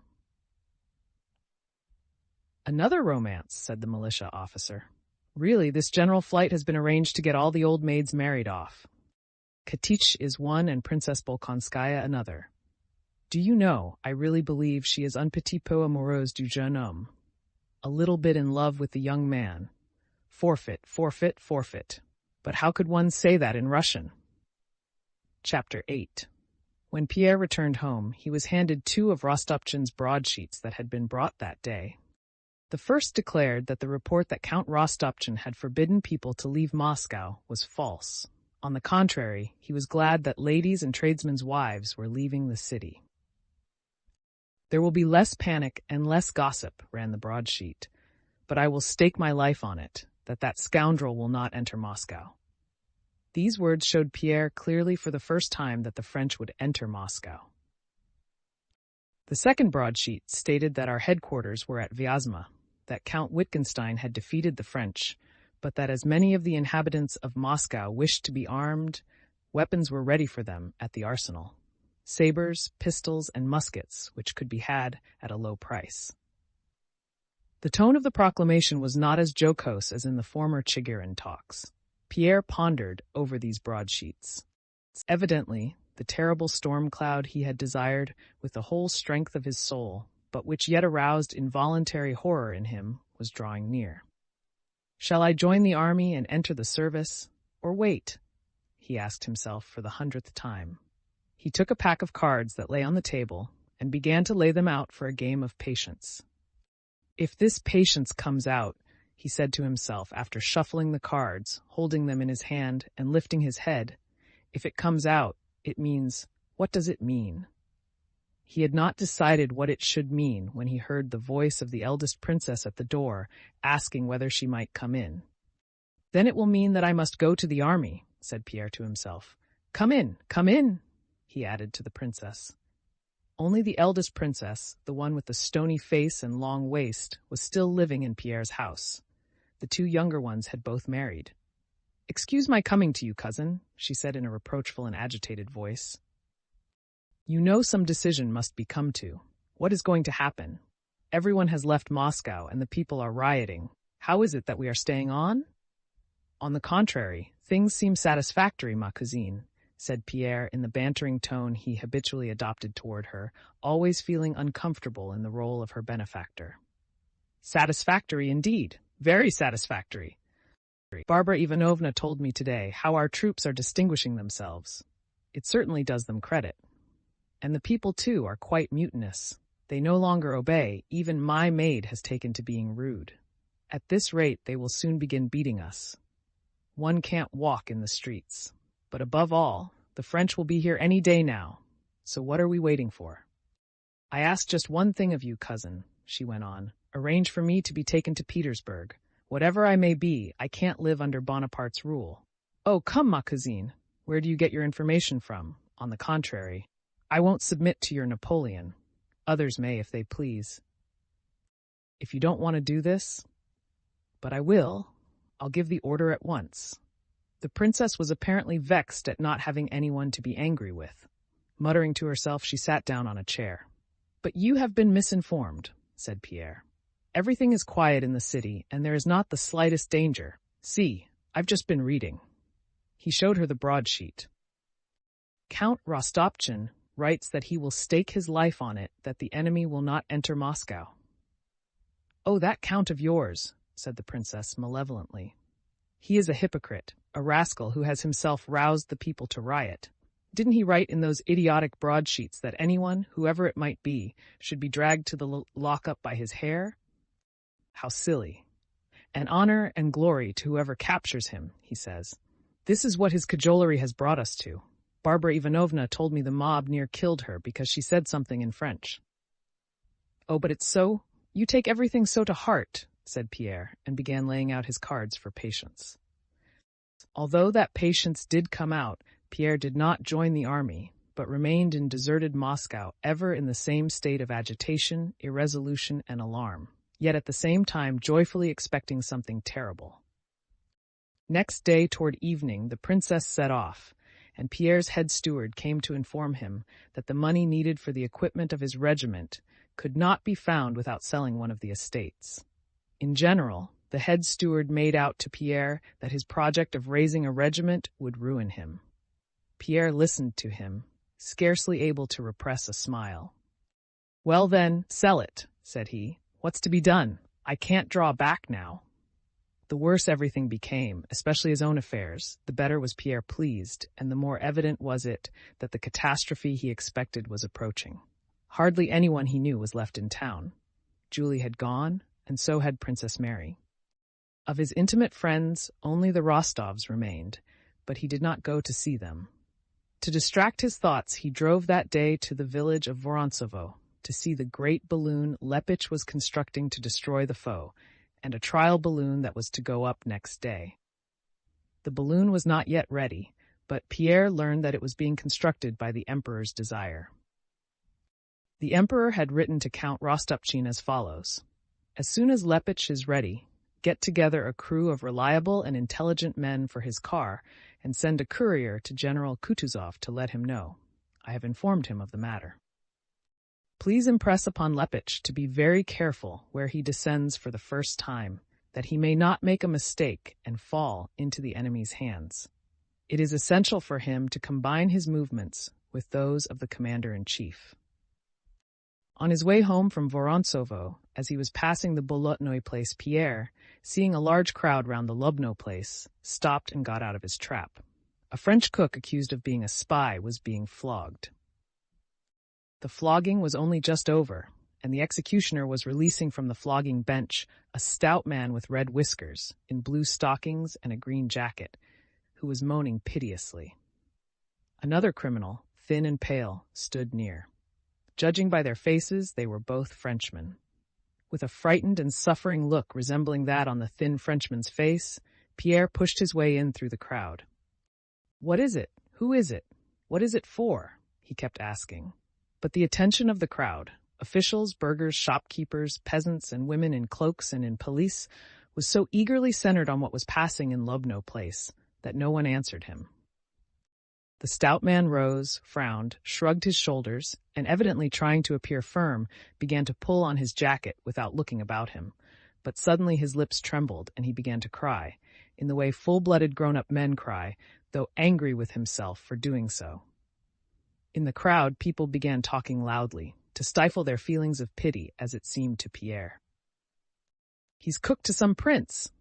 Another romance, said the militia officer. Really, this general flight has been arranged to get all the old maids married off. Katich is one and Princess Bolkonskaya another. Do you know, I really believe she is un petit peu amoureuse du jeune homme. A little bit in love with the young man. Forfeit. But how could one say that in Russian? Chapter 8. When Pierre returned home, he was handed 2 of Rostopchin's broadsheets that had been brought that day. The first declared that the report that Count Rostopchin had forbidden people to leave Moscow was false. On the contrary, he was glad that ladies and tradesmen's wives were leaving the city. There will be less panic and less gossip, ran the broadsheet, but I will stake my life on it, that scoundrel will not enter Moscow. These words showed Pierre clearly for the first time that the French would enter Moscow. The second broadsheet stated that our headquarters were at Vyazma, that Count Wittgenstein had defeated the French, but that as many of the inhabitants of Moscow wished to be armed, weapons were ready for them at the arsenal. Sabers, pistols, and muskets, which could be had at a low price. The tone of the proclamation was not as jocose as in the former Chigirin talks. Pierre pondered over these broadsheets. Evidently, the terrible storm cloud he had desired with the whole strength of his soul, but which yet aroused involuntary horror in him, was drawing near. Shall I join the army and enter the service, or wait? He asked himself for the 100th time. He took a pack of cards that lay on the table and began to lay them out for a game of patience. If this patience comes out, he said to himself after shuffling the cards, holding them in his hand and lifting his head, if it comes out, it means What does it mean? He had not decided what it should mean when he heard the voice of the eldest princess at the door, asking whether she might come in. Then it will mean that I must go to the army, said Pierre to himself. Come in, he added to the princess. Only the eldest princess, the one with the stony face and long waist, was still living in Pierre's house. The two younger ones had both married. Excuse my coming to you, cousin, she said in a reproachful and agitated voice. You know some decision must be come to. What is going to happen? Everyone has left Moscow and the people are rioting. How is it that we are staying on? On the contrary, things seem satisfactory, ma cousine, said Pierre in the bantering tone he habitually adopted toward her, always feeling uncomfortable in the role of her benefactor. Satisfactory indeed, very satisfactory. Barbara Ivanovna told me today how our troops are distinguishing themselves. It certainly does them credit. And the people, too, are quite mutinous. They no longer obey. Even my maid has taken to being rude. At this rate, they will soon begin beating us. One can't walk in the streets. But above all, the French will be here any day now. So what are we waiting for? I ask just one thing of you, cousin, she went on. Arrange for me to be taken to Petersburg. Whatever I may be, I can't live under Bonaparte's rule. Oh, come, ma cousine. Where do you get your information from? On the contrary, I won't submit to your Napoleon. Others may if they please. If you don't want to do this, but I will, I'll give the order at once. The princess was apparently vexed at not having anyone to be angry with. Muttering to herself, she sat down on a chair. But you have been misinformed, said Pierre. Everything is quiet in the city, and there is not the slightest danger. See, I've just been reading. He showed her the broadsheet. Count Rostopchin writes that he will stake his life on it that the enemy will not enter Moscow. Oh, that count of yours, said the princess malevolently. He is a hypocrite, a rascal who has himself roused the people to riot. Didn't he write in those idiotic broadsheets that anyone, whoever it might be, should be dragged to the lockup by his hair? How silly. And honor and glory to whoever captures him, he says. This is what his cajolery has brought us to. Barbara Ivanovna told me the mob near killed her because she said something in French. Oh, but it's so... You take everything so to heart, said Pierre, and began laying out his cards for patience. Although that patience did come out, Pierre did not join the army, but remained in deserted Moscow, ever in the same state of agitation, irresolution, and alarm, yet at the same time joyfully expecting something terrible. Next day, toward evening, the princess set off, and Pierre's head steward came to inform him that the money needed for the equipment of his regiment could not be found without selling one of the estates. In general, the head steward made out to Pierre that his project of raising a regiment would ruin him. Pierre listened to him, scarcely able to repress a smile. Well then, sell it, said he. What's to be done? I can't draw back now. The worse everything became, especially his own affairs, the better was Pierre pleased, and the more evident was it that the catastrophe he expected was approaching. Hardly anyone he knew was left in town. Julie had gone, and so had Princess Mary. Of his intimate friends, only the Rostovs remained, but he did not go to see them. To distract his thoughts, he drove that day to the village of Vorontsov to see the great balloon Lepich was constructing to destroy the foe, and a trial balloon that was to go up next day. The balloon was not yet ready, but Pierre learned that it was being constructed by the Emperor's desire. The Emperor had written to Count Rostopchin as follows: As soon as Lepich is ready, get together a crew of reliable and intelligent men for his car, and send a courier to General Kutuzov to let him know. I have informed him of the matter. Please impress upon Lepich to be very careful where he descends for the first time, that he may not make a mistake and fall into the enemy's hands. It is essential for him to combine his movements with those of the commander-in-chief. On his way home from Vorontsov, as he was passing the Bolotnoy place, Pierre, seeing a large crowd round the Lubno place, stopped and got out of his trap. A French cook accused of being a spy was being flogged. The flogging was only just over, and the executioner was releasing from the flogging bench a stout man with red whiskers, in blue stockings and a green jacket, who was moaning piteously. Another criminal, thin and pale, stood near. Judging by their faces, they were both Frenchmen. With a frightened and suffering look resembling that on the thin Frenchman's face, Pierre pushed his way in through the crowd. "What is it? Who is it? What is it for?" he kept asking. But the attention of the crowd, officials, burghers, shopkeepers, peasants, and women in cloaks and in pelisse, was so eagerly centered on what was passing in Lobno Place that no one answered him. The stout man rose, frowned, shrugged his shoulders, and evidently trying to appear firm, began to pull on his jacket without looking about him. But suddenly his lips trembled, and he began to cry, in the way full-blooded grown-up men cry, though angry with himself for doing so. In the crowd, people began talking loudly, to stifle their feelings of pity, as it seemed to Pierre. "He's cooked to some prince.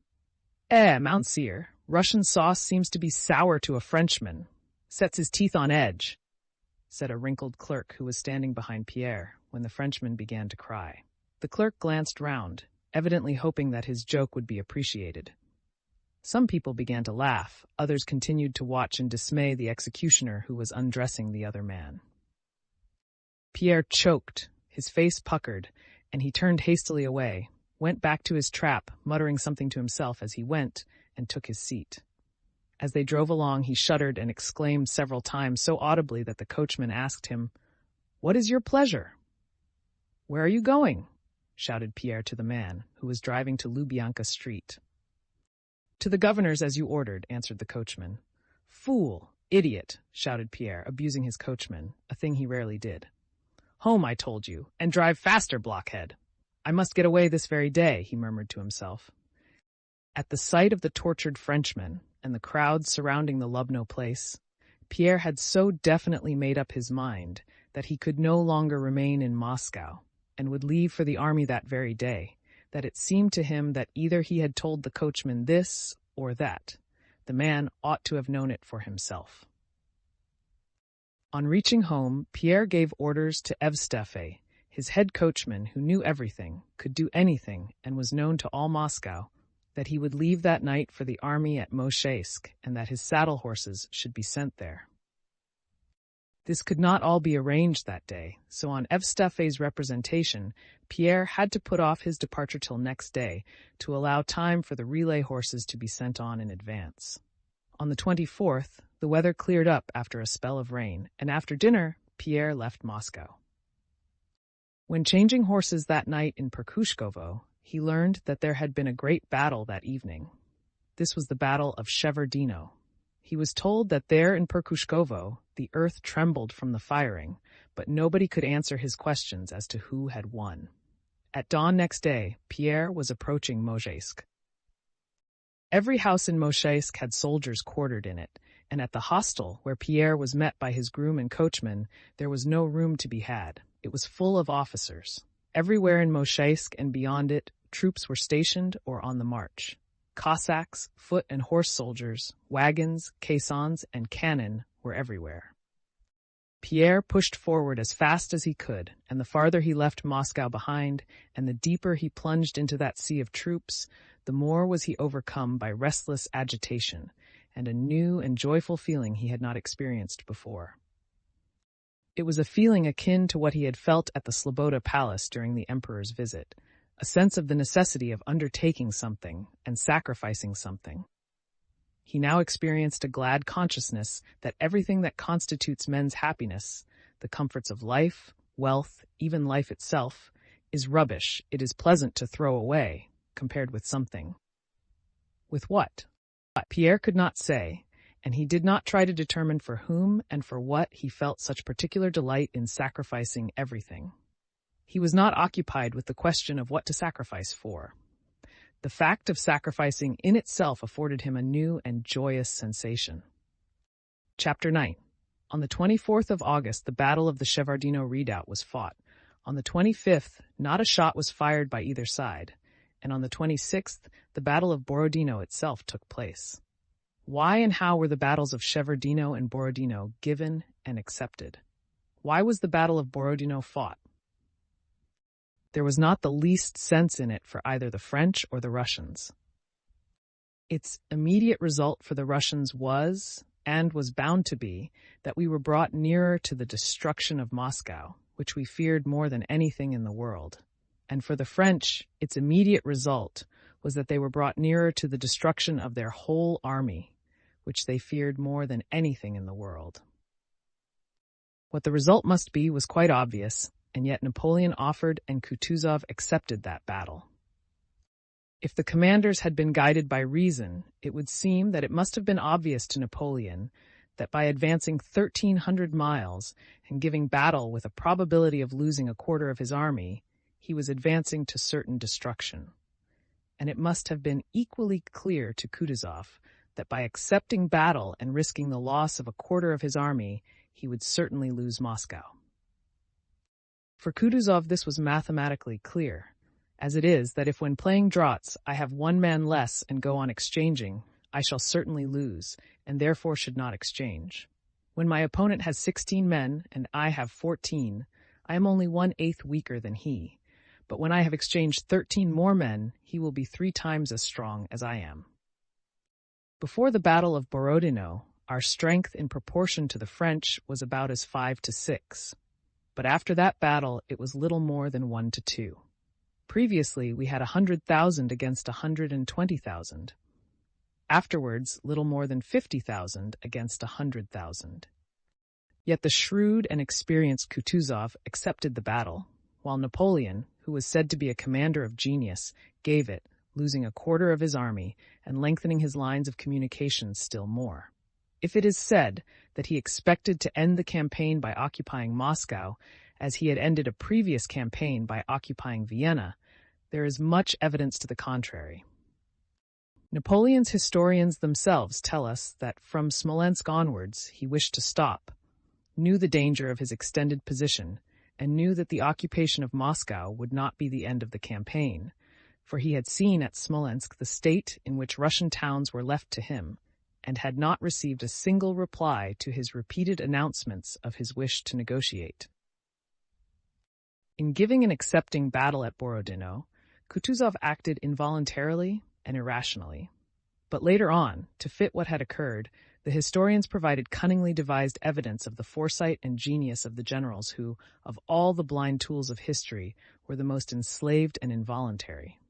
Mountsieur, Russian sauce seems to be sour to a Frenchman. Sets his teeth on edge," said a wrinkled clerk who was standing behind Pierre when the Frenchman began to cry. The clerk glanced round, evidently hoping that his joke would be appreciated. Some people began to laugh, others continued to watch in dismay the executioner who was undressing the other man. Pierre choked, his face puckered, and he turned hastily away, went back to his trap, muttering something to himself as he went, and took his seat. As they drove along, he shuddered and exclaimed several times so audibly that the coachman asked him, "What is your pleasure?" "Where are you going?" shouted Pierre to the man, who was driving to Lubyanka Street. "To the governor's as you ordered," answered the coachman. "Fool! Idiot!" shouted Pierre, abusing his coachman, a thing he rarely did. "Home, I told you, and drive faster, blockhead! I must get away this very day," he murmured to himself. At the sight of the tortured Frenchman, and the crowd surrounding the Lubno Place, Pierre had so definitely made up his mind that he could no longer remain in Moscow, and would leave for the army that very day, that it seemed to him that either he had told the coachman this or that. The man ought to have known it for himself. On reaching home, Pierre gave orders to Evstafe, his head coachman who knew everything, could do anything, and was known to all Moscow, that he would leave that night for the army at Moshesk, and that his saddle horses should be sent there. This could not all be arranged that day, so on Evstafe's representation, Pierre had to put off his departure till next day, to allow time for the relay horses to be sent on in advance. On the 24th, the weather cleared up after a spell of rain, and after dinner, Pierre left Moscow. When changing horses that night in Perkushkovo, he learned that there had been a great battle that evening. This was the Battle of Shevardino. He was told that there in Perkushkovo, the earth trembled from the firing, but nobody could answer his questions as to who had won. At dawn next day, Pierre was approaching Moshesk. Every house in Moshesk had soldiers quartered in it, and at the hostel, where Pierre was met by his groom and coachman, there was no room to be had. It was full of officers. Everywhere in Moshesk and beyond it, troops were stationed or on the march. Cossacks, foot and horse soldiers, wagons, caissons, and cannon were everywhere. Pierre pushed forward as fast as he could, and the farther he left Moscow behind, and the deeper he plunged into that sea of troops, the more was he overcome by restless agitation, and a new and joyful feeling he had not experienced before. It was a feeling akin to what he had felt at the Sloboda Palace during the Emperor's visit, a sense of the necessity of undertaking something and sacrificing something. He now experienced a glad consciousness that everything that constitutes men's happiness, the comforts of life, wealth, even life itself, is rubbish it is pleasant to throw away, compared with something. With what? Pierre could not say, and he did not try to determine for whom and for what he felt such particular delight in sacrificing everything. He was not occupied with the question of what to sacrifice for. The fact of sacrificing in itself afforded him a new and joyous sensation. Chapter 9. On the 24th of August, the Battle of the Shevardino Redoubt was fought. On the 25th, not a shot was fired by either side, and on the 26th, the Battle of Borodino itself took place. Why and how were the battles of Shevardino and Borodino given and accepted? Why was the Battle of Borodino fought? There was not the least sense in it for either the French or the Russians. Its immediate result for the Russians was, and was bound to be, that we were brought nearer to the destruction of Moscow, which we feared more than anything in the world. And for the French, its immediate result was that they were brought nearer to the destruction of their whole army, which they feared more than anything in the world. What the result must be was quite obvious, and yet Napoleon offered and Kutuzov accepted that battle. If the commanders had been guided by reason, it would seem that it must have been obvious to Napoleon that by advancing 1,300 miles and giving battle with a probability of losing a quarter of his army, he was advancing to certain destruction. And it must have been equally clear to Kutuzov that by accepting battle and risking the loss of a quarter of his army, he would certainly lose Moscow. For Kutuzov, this was mathematically clear, as it is that if when playing draughts I have one man less and go on exchanging, I shall certainly lose, and therefore should not exchange. When my opponent has 16 men and I have 14, I am only 1/8 weaker than he, but when I have exchanged 13 more men, he will be 3 times as strong as I am. Before the Battle of Borodino, our strength in proportion to the French was about as 5 to 6, but after that battle it was little more than 1 to 2. Previously, we had 100,000 against 120,000. Afterwards, little more than 50,000 against 100,000. Yet the shrewd and experienced Kutuzov accepted the battle, while Napoleon, who was said to be a commander of genius, gave it, losing a quarter of his army and lengthening his lines of communications still more. If it is said that he expected to end the campaign by occupying Moscow, as he had ended a previous campaign by occupying Vienna, there is much evidence to the contrary. Napoleon's historians themselves tell us that from Smolensk onwards he wished to stop, knew the danger of his extended position, and knew that the occupation of Moscow would not be the end of the campaign, for he had seen at Smolensk the state in which Russian towns were left to him, and had not received a single reply to his repeated announcements of his wish to negotiate. In giving and accepting battle at Borodino, Kutuzov acted involuntarily and irrationally. But later on, to fit what had occurred, the historians provided cunningly devised evidence of the foresight and genius of the generals who, of all the blind tools of history, were the most enslaved and involuntary.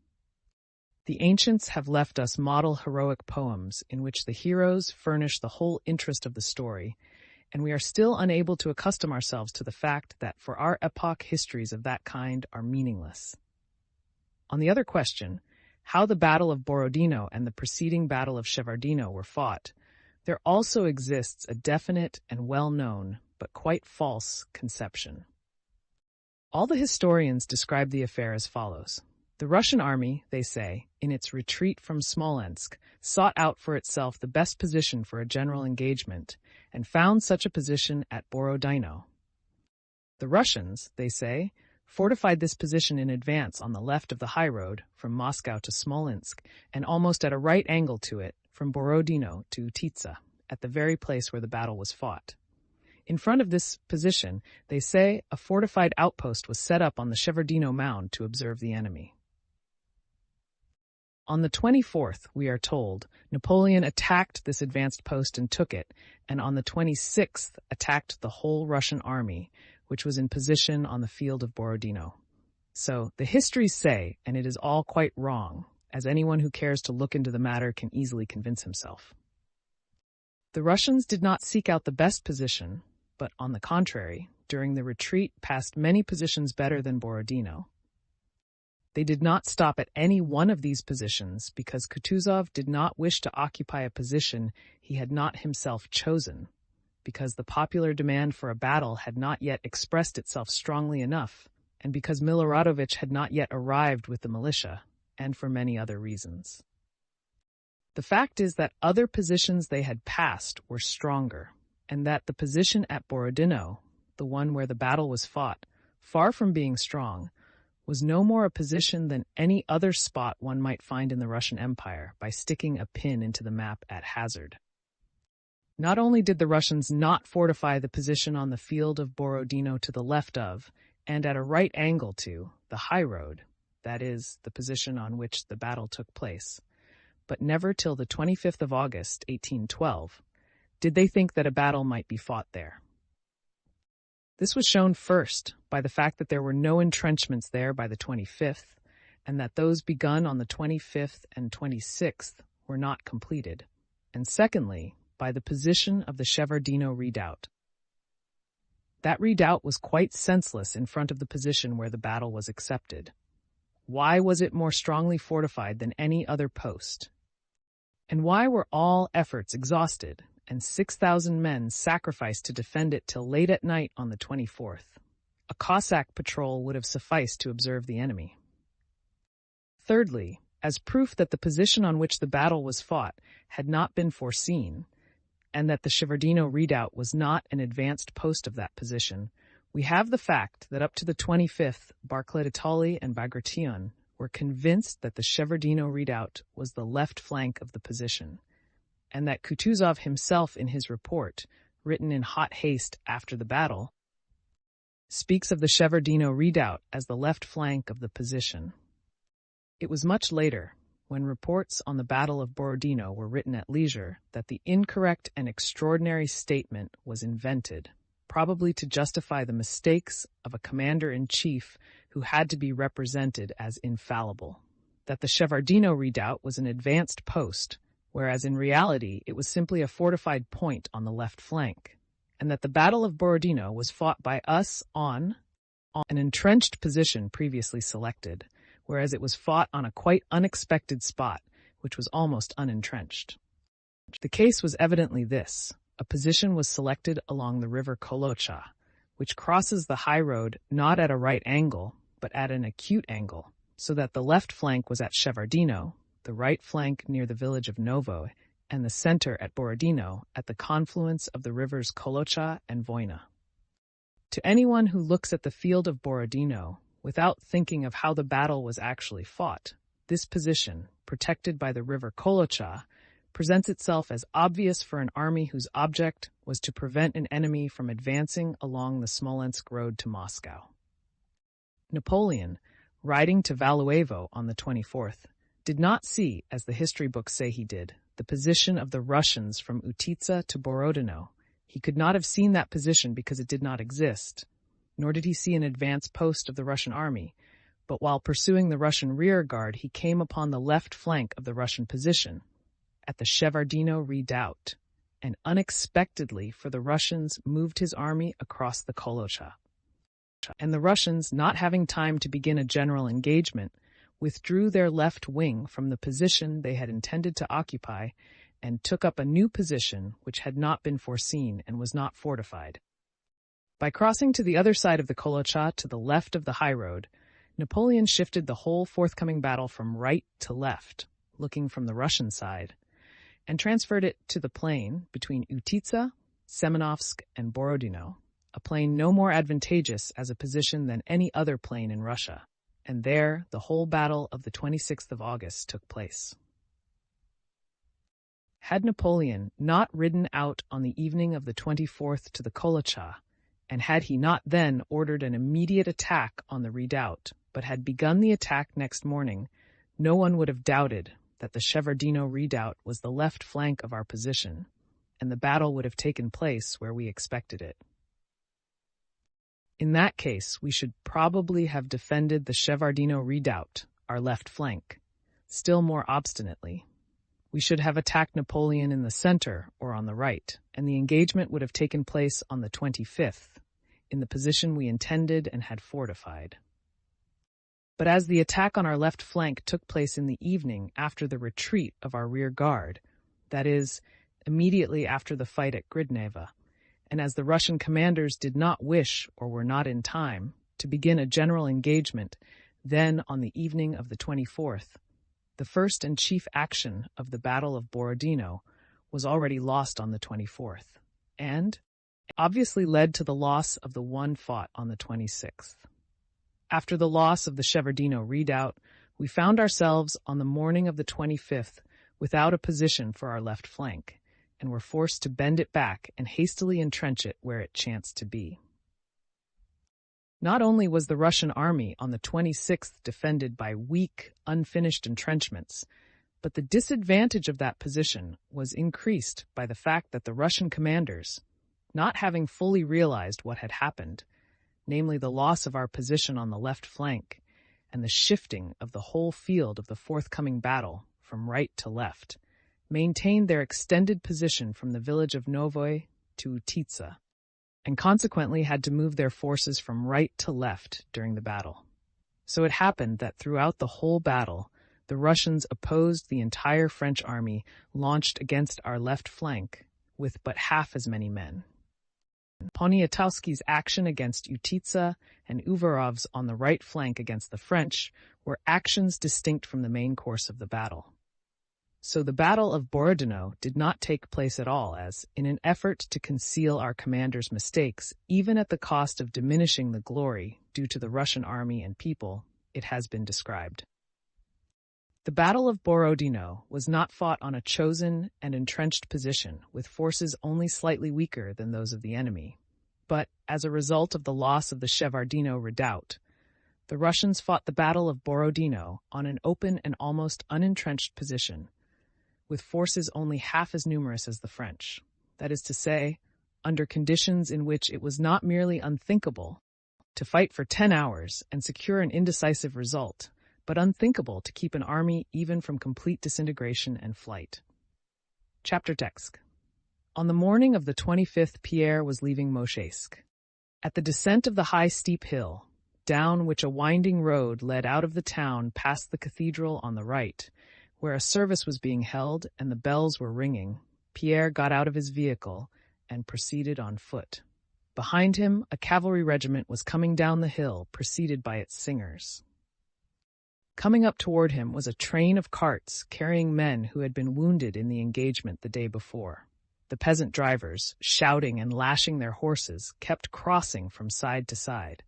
The ancients have left us model heroic poems in which the heroes furnish the whole interest of the story, and we are still unable to accustom ourselves to the fact that for our epoch histories of that kind are meaningless. On the other question, how the Battle of Borodino and the preceding Battle of Shevardino were fought, there also exists a definite and well-known, but quite false, conception. All the historians describe the affair as follows. The Russian army, they say, in its retreat from Smolensk, sought out for itself the best position for a general engagement, and found such a position at Borodino. The Russians, they say, fortified this position in advance on the left of the high road from Moscow to Smolensk, and almost at a right angle to it from Borodino to Utitsa, at the very place where the battle was fought. In front of this position, they say, a fortified outpost was set up on the Shevardino mound to observe the enemy. On the 24th, we are told, Napoleon attacked this advanced post and took it, and on the 26th attacked the whole Russian army, which was in position on the field of Borodino. So, the histories say, and it is all quite wrong, as anyone who cares to look into the matter can easily convince himself. The Russians did not seek out the best position, but on the contrary, during the retreat passed many positions better than Borodino. They did not stop at any one of these positions because Kutuzov did not wish to occupy a position he had not himself chosen, because the popular demand for a battle had not yet expressed itself strongly enough, and because Miloradovich had not yet arrived with the militia, and for many other reasons. The fact is that other positions they had passed were stronger, and that the position at Borodino, the one where the battle was fought, far from being strong, was no more a position than any other spot one might find in the Russian Empire by sticking a pin into the map at hazard. Not only did the Russians not fortify the position on the field of Borodino to the left of, and at a right angle to, the high road, that is, the position on which the battle took place, but never till the 25th of August, 1812, Did they think that a battle might be fought there? This was shown first by the fact that there were no entrenchments there by the 25th, and that those begun on the 25th and 26th were not completed, and secondly, by the position of the Shevardino redoubt. That redoubt was quite senseless in front of the position where the battle was accepted. Why was it more strongly fortified than any other post? And why were all efforts exhausted and 6,000 men sacrificed to defend it till late at night on the 24th? A Cossack patrol would have sufficed to observe the enemy. Thirdly, as proof that the position on which the battle was fought had not been foreseen, and that the Shevardino redoubt was not an advanced post of that position, we have the fact that up to the 25th, Barclay de Tolly and Bagration were convinced that the Shevardino redoubt was the left flank of the position, and that Kutuzov himself in his report, written in hot haste after the battle, speaks of the Shevardino redoubt as the left flank of the position. It was much later, when reports on the Battle of Borodino were written at leisure, that the incorrect and extraordinary statement was invented, probably to justify the mistakes of a commander-in-chief who had to be represented as infallible, that the Shevardino redoubt was an advanced post, whereas in reality it was simply a fortified point on the left flank, and that the Battle of Borodino was fought by us on an entrenched position previously selected, whereas it was fought on a quite unexpected spot, which was almost unentrenched. The case was evidently this. A position was selected along the river Kolocha, which crosses the high road not at a right angle, but at an acute angle, so that the left flank was at Shevardino, the right flank near the village of Novo, and the center at Borodino at the confluence of the rivers Kolocha and Voina. To anyone who looks at the field of Borodino, without thinking of how the battle was actually fought, this position, protected by the river Kolocha, presents itself as obvious for an army whose object was to prevent an enemy from advancing along the Smolensk road to Moscow. Napoleon, riding to Valuevo on the 24th, did not see, as the history books say he did, the position of the Russians from Utitsa to Borodino. He could not have seen that position because it did not exist, nor did he see an advance post of the Russian army, but while pursuing the Russian rear guard he came upon the left flank of the Russian position, at the Shevardino redoubt, and unexpectedly for the Russians moved his army across the Kolocha. And the Russians, not having time to begin a general engagement, withdrew their left wing from the position they had intended to occupy and took up a new position which had not been foreseen and was not fortified. By crossing to the other side of the Kolocha to the left of the high road, Napoleon shifted the whole forthcoming battle from right to left, looking from the Russian side, and transferred it to the plain between Utitsa, Semenovsk, and Borodino, a plain no more advantageous as a position than any other plain in Russia, and there the whole battle of the 26th of August took place. Had Napoleon not ridden out on the evening of the 24th to the Kolocha, and had he not then ordered an immediate attack on the redoubt, but had begun the attack next morning, no one would have doubted that the Shevardino redoubt was the left flank of our position, and the battle would have taken place where we expected it. In that case, we should probably have defended the Shevardino redoubt, our left flank, still more obstinately. We should have attacked Napoleon in the center or on the right, and the engagement would have taken place on the 25th, in the position we intended and had fortified. But as the attack on our left flank took place in the evening after the retreat of our rear guard, that is, immediately after the fight at Gridneva, and as the Russian commanders did not wish, or were not in time, to begin a general engagement, then on the evening of the 24th, the first and chief action of the Battle of Borodino was already lost on the 24th, and obviously led to the loss of the one fought on the 26th. After the loss of the Shevardino redoubt, we found ourselves on the morning of the 25th without a position for our left flank, and were forced to bend it back and hastily entrench it where it chanced to be. Not only was the Russian army on the 26th defended by weak, unfinished entrenchments, But the disadvantage of that position was increased by the fact that the Russian commanders, not having fully realized what had happened, namely the loss of our position on the left flank and the shifting of the whole field of the forthcoming battle from right to left, maintained their extended position from the village of Novoy to Utitsa, and consequently had to move their forces from right to left during the battle. So it happened that throughout the whole battle, the Russians opposed the entire French army launched against our left flank with but half as many men. Poniatowski's action against Utitsa and Uvarov's on the right flank against the French were actions distinct from the main course of the battle. So the Battle of Borodino did not take place at all, as, in an effort to conceal our commander's mistakes, even at the cost of diminishing the glory due to the Russian army and people, it has been described. The Battle of Borodino was not fought on a chosen and entrenched position with forces only slightly weaker than those of the enemy, but as a result of the loss of the Shevardino redoubt, the Russians fought the Battle of Borodino on an open and almost unentrenched position, with forces only half as numerous as the French, that is to say, under conditions in which it was not merely unthinkable to fight for 10 hours and secure an indecisive result, but unthinkable to keep an army even from complete disintegration and flight. Chapter text. On the morning of the 25th, Pierre was leaving Moshesk. At the descent of the high steep hill, down which a winding road led out of the town past the cathedral on the right, where a service was being held and the bells were ringing, Pierre got out of his vehicle and proceeded on foot. Behind him, a cavalry regiment was coming down the hill, preceded by its singers. Coming up toward him was a train of carts carrying men who had been wounded in the engagement the day before. The peasant drivers, shouting and lashing their horses, kept crossing from side to side.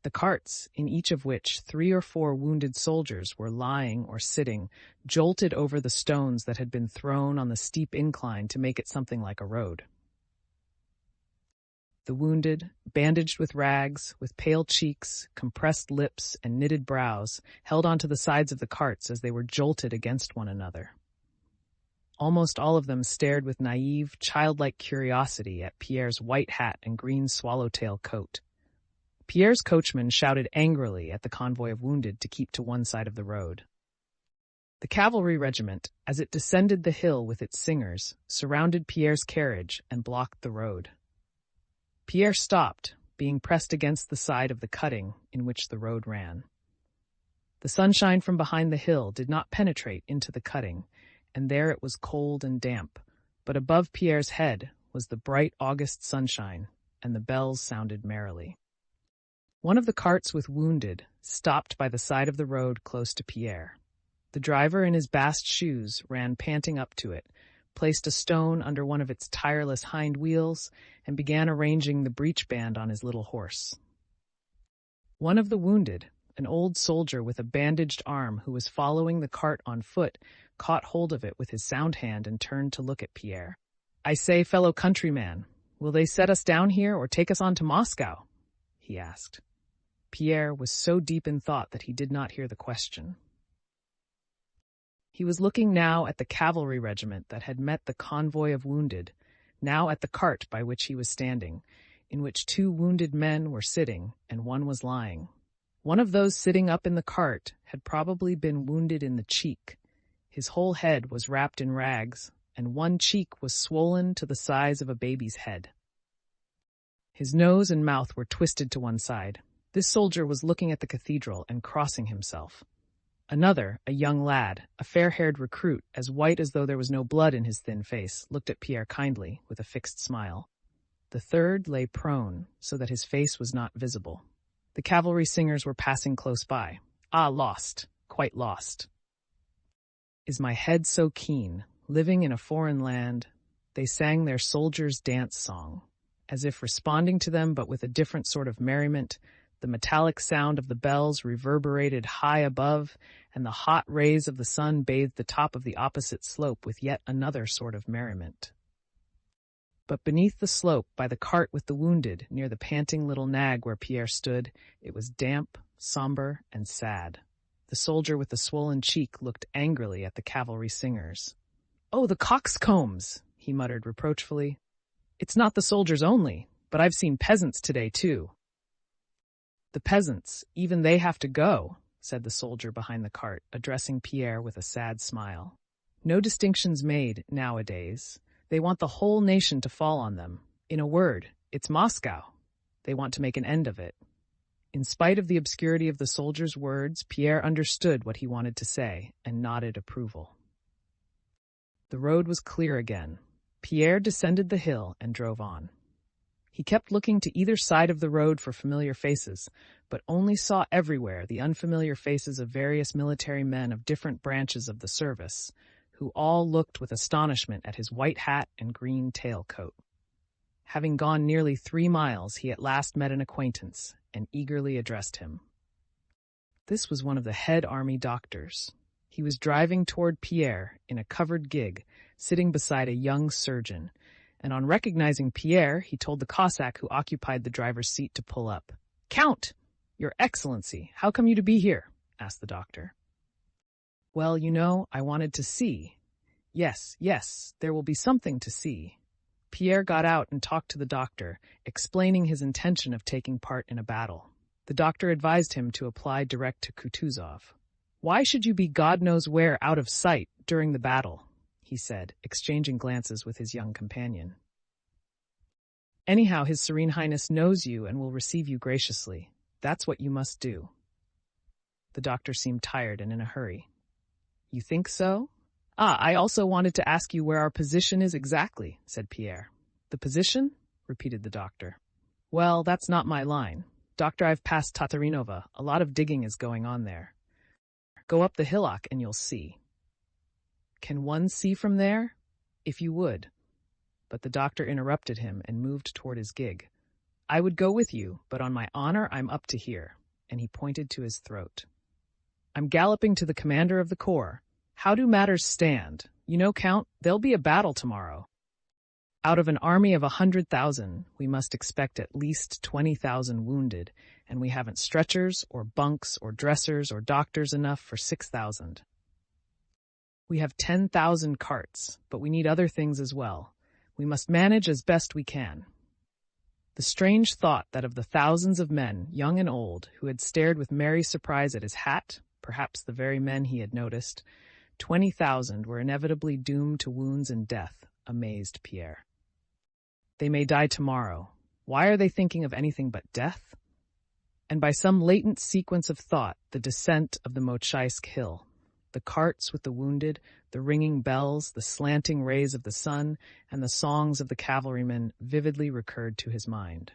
The carts, in each of which 3 or 4 wounded soldiers were lying or sitting, jolted over the stones that had been thrown on the steep incline to make it something like a road. The wounded, bandaged with rags, with pale cheeks, compressed lips, and knitted brows, held onto the sides of the carts as they were jolted against one another. Almost all of them stared with naive, childlike curiosity at Pierre's white hat and green swallowtail coat. Pierre's coachman shouted angrily at the convoy of wounded to keep to one side of the road. The cavalry regiment, as it descended the hill with its singers, surrounded Pierre's carriage and blocked the road. Pierre stopped, being pressed against the side of the cutting in which the road ran. The sunshine from behind the hill did not penetrate into the cutting, and there it was cold and damp, but above Pierre's head was the bright August sunshine, and the bells sounded merrily. One of the carts with wounded stopped by the side of the road close to Pierre. The driver in his bast shoes ran panting up to it, placed a stone under one of its tireless hind wheels, and began arranging the breech band on his little horse. One of the wounded, an old soldier with a bandaged arm who was following the cart on foot, caught hold of it with his sound hand and turned to look at Pierre. "I say, fellow countryman, will they set us down here or take us on to Moscow?" he asked. Pierre was so deep in thought that he did not hear the question. He was looking now at the cavalry regiment that had met the convoy of wounded, now at the cart by which he was standing, in which 2 wounded men were sitting and one was lying. One of those sitting up in the cart had probably been wounded in the cheek. His whole head was wrapped in rags, and one cheek was swollen to the size of a baby's head. His nose and mouth were twisted to one side. This soldier was looking at the cathedral and crossing himself. Another, a young lad, a fair-haired recruit, as white as though there was no blood in his thin face, looked at Pierre kindly, with a fixed smile. The third lay prone, so that his face was not visible. The cavalry singers were passing close by. "Ah, lost, quite lost. Is my head so keen, living in a foreign land?" They sang their soldiers' dance song, as if responding to them, but with a different sort of merriment. The metallic sound of the bells reverberated high above, and the hot rays of the sun bathed the top of the opposite slope with yet another sort of merriment. But beneath the slope, by the cart with the wounded, near the panting little nag where Pierre stood, it was damp, somber, and sad. The soldier with the swollen cheek looked angrily at the cavalry singers. "Oh, the coxcombs!" he muttered reproachfully. "It's not the soldiers only, but I've seen peasants today, too." "The peasants, even they have to go," said the soldier behind the cart, addressing Pierre with a sad smile. "No distinctions made, nowadays. They want the whole nation to fall on them. In a word, it's Moscow. They want to make an end of it." In spite of the obscurity of the soldier's words, Pierre understood what he wanted to say and nodded approval. The road was clear again. Pierre descended the hill and drove on. He kept looking to either side of the road for familiar faces, but only saw everywhere the unfamiliar faces of various military men of different branches of the service, who all looked with astonishment at his white hat and green tailcoat. Having gone nearly 3 miles, he at last met an acquaintance and eagerly addressed him. This was one of the head army doctors. He was driving toward Pierre in a covered gig, sitting beside a young surgeon, and on recognizing Pierre, he told the Cossack who occupied the driver's seat to pull up. "Count! Your Excellency, how come you to be here?" asked the doctor. "Well, I wanted to see." Yes, there will be something to see." Pierre got out and talked to the doctor, explaining his intention of taking part in a battle. The doctor advised him to apply direct to Kutuzov. "Why should you be God knows where out of sight during the battle?" he said, exchanging glances with his young companion. "Anyhow, His Serene Highness knows you and will receive you graciously. That's what you must do." The doctor seemed tired and in a hurry. "You think so?" I also wanted to ask you where our position is exactly," said Pierre. "The position?" repeated the doctor. "Well, that's not my line. Doctor, I've passed Tatarinova. A lot of digging is going on there. Go up the hillock and you'll see." "Can one see from there?" "If you would." But the doctor interrupted him and moved toward his gig. "I would go with you, but on my honor I'm up to here," and he pointed to his throat. "I'm galloping to the commander of the corps. How do matters stand? Count, there'll be a battle tomorrow. Out of an army of 100,000, we must expect at least 20,000 wounded, and we haven't stretchers or bunks or dressers or doctors enough for 6,000. We have 10,000 carts, but we need other things as well. We must manage as best we can." The strange thought that of the thousands of men, young and old, who had stared with merry surprise at his hat, perhaps the very men he had noticed, 20,000 were inevitably doomed to wounds and death, amazed Pierre. They may die tomorrow. Why are they thinking of anything but death? And by some latent sequence of thought, the descent of the Mochaisk hill, the carts with the wounded, the ringing bells, the slanting rays of the sun, and the songs of the cavalrymen vividly recurred to his mind.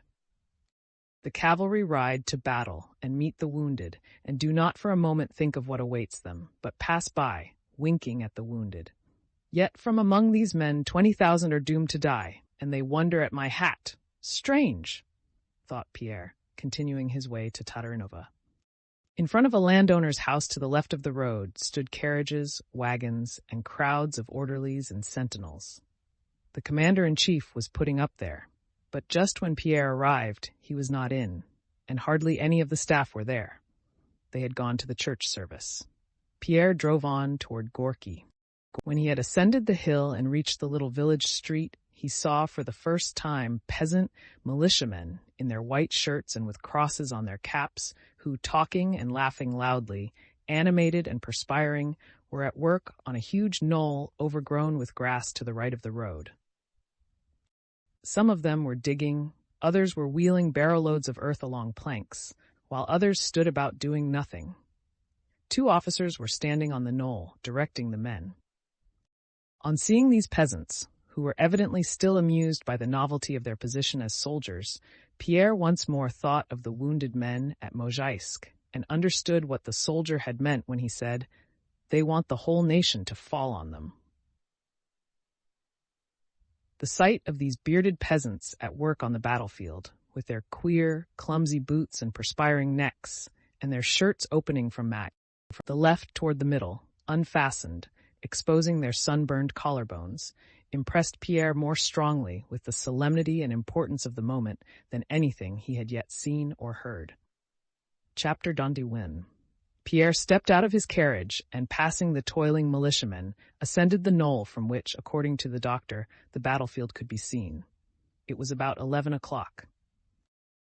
The cavalry ride to battle and meet the wounded, and do not for a moment think of what awaits them, but pass by, winking at the wounded. Yet from among these men 20,000 are doomed to die, and they wonder at my hat. Strange, thought Pierre, continuing his way to Tatarinova. In front of a landowner's house to the left of the road stood carriages, wagons, and crowds of orderlies and sentinels. The commander-in-chief was putting up there, but just when Pierre arrived, he was not in, and hardly any of the staff were there. They had gone to the church service. Pierre drove on toward Gorky. When he had ascended the hill and reached the little village street, he saw for the first time peasant militiamen in their white shirts and with crosses on their caps, who, talking and laughing loudly, animated and perspiring, were at work on a huge knoll overgrown with grass to the right of the road. Some of them were digging, others were wheeling barrowloads of earth along planks, while others stood about doing nothing. 2 officers were standing on the knoll, directing the men. On seeing these peasants, who were evidently still amused by the novelty of their position as soldiers, Pierre once more thought of the wounded men at Mozhaisk and understood what the soldier had meant when he said, "They want the whole nation to fall on them." The sight of these bearded peasants at work on the battlefield, with their queer, clumsy boots and perspiring necks, and their shirts opening from the left toward the middle, unfastened, exposing their sunburned collarbones, impressed Pierre more strongly with the solemnity and importance of the moment than anything he had yet seen or heard. Chapter 21. Pierre stepped out of his carriage and, passing the toiling militiamen, ascended the knoll from which, according to the doctor, the battlefield could be seen. It was about 11 o'clock.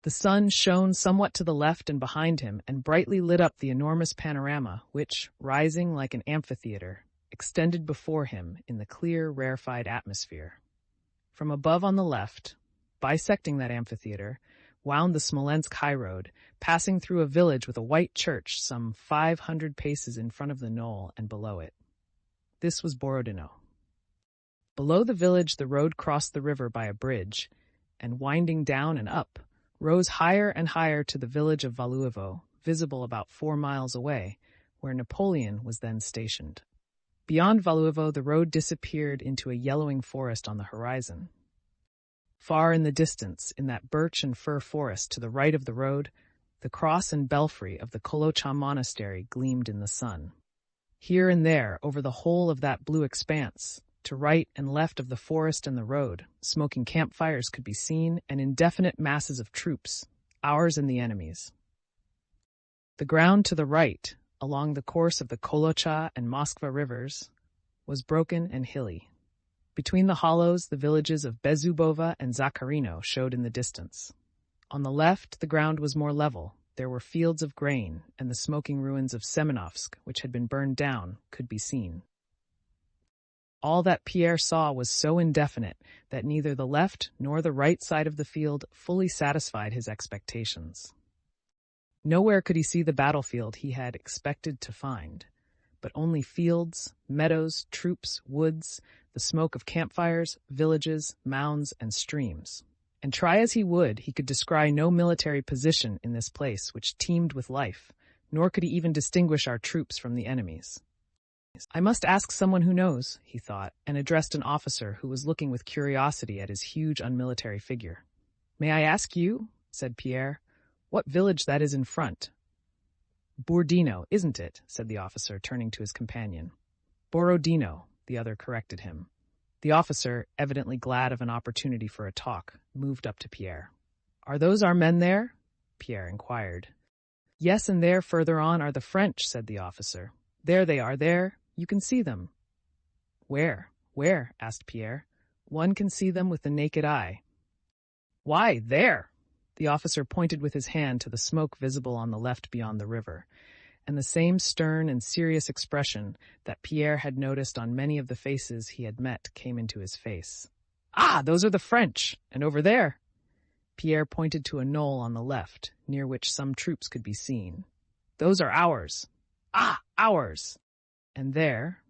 The sun shone somewhat to the left and behind him and brightly lit up the enormous panorama which, rising like an amphitheater, extended before him in the clear, rarefied atmosphere. From above on the left, bisecting that amphitheater, wound the Smolensk highroad, passing through a village with a white church some 500 paces in front of the knoll and below it. This was Borodino. Below the village the road crossed the river by a bridge, and winding down and up, rose higher and higher to the village of Valuevo, visible about 4 miles away, where Napoleon was then stationed. Beyond Valuevo the road disappeared into a yellowing forest on the horizon. Far in the distance, in that birch and fir forest to the right of the road, the cross and belfry of the Kolocha monastery gleamed in the sun. Here and there, over the whole of that blue expanse, to right and left of the forest and the road, smoking campfires could be seen, and indefinite masses of troops, ours and the enemy's. The ground to the right, along the course of the Kolocha and Moskva rivers, was broken and hilly. Between the hollows, the villages of Bezubova and Zakharino showed in the distance. On the left, the ground was more level. There were fields of grain, and the smoking ruins of Semenovsk, which had been burned down, could be seen. All that Pierre saw was so indefinite that neither the left nor the right side of the field fully satisfied his expectations. Nowhere could he see the battlefield he had expected to find, but only fields, meadows, troops, woods, the smoke of campfires, villages, mounds, and streams. And try as he would, he could descry no military position in this place which teemed with life, nor could he even distinguish our troops from the enemy's. I must ask someone who knows, he thought, and addressed an officer who was looking with curiosity at his huge unmilitary figure. May I ask you, said Pierre, what village that is in front? Borodino, isn't it? Said the officer, turning to his companion. Borodino, the other corrected him. The officer, evidently glad of an opportunity for a talk, moved up to Pierre. Are those our men there? Pierre inquired. Yes, and there further on are the French, said the officer. There they are, there. You can see them. Where? Where? Asked Pierre. One can see them with the naked eye. Why, there! The officer pointed with his hand to the smoke visible on the left beyond the river, and the same stern and serious expression that Pierre had noticed on many of the faces he had met came into his face. Ah, those are the French, and over there. Pierre pointed to a knoll on the left, near which some troops could be seen. Those are ours. Ah, ours! And there,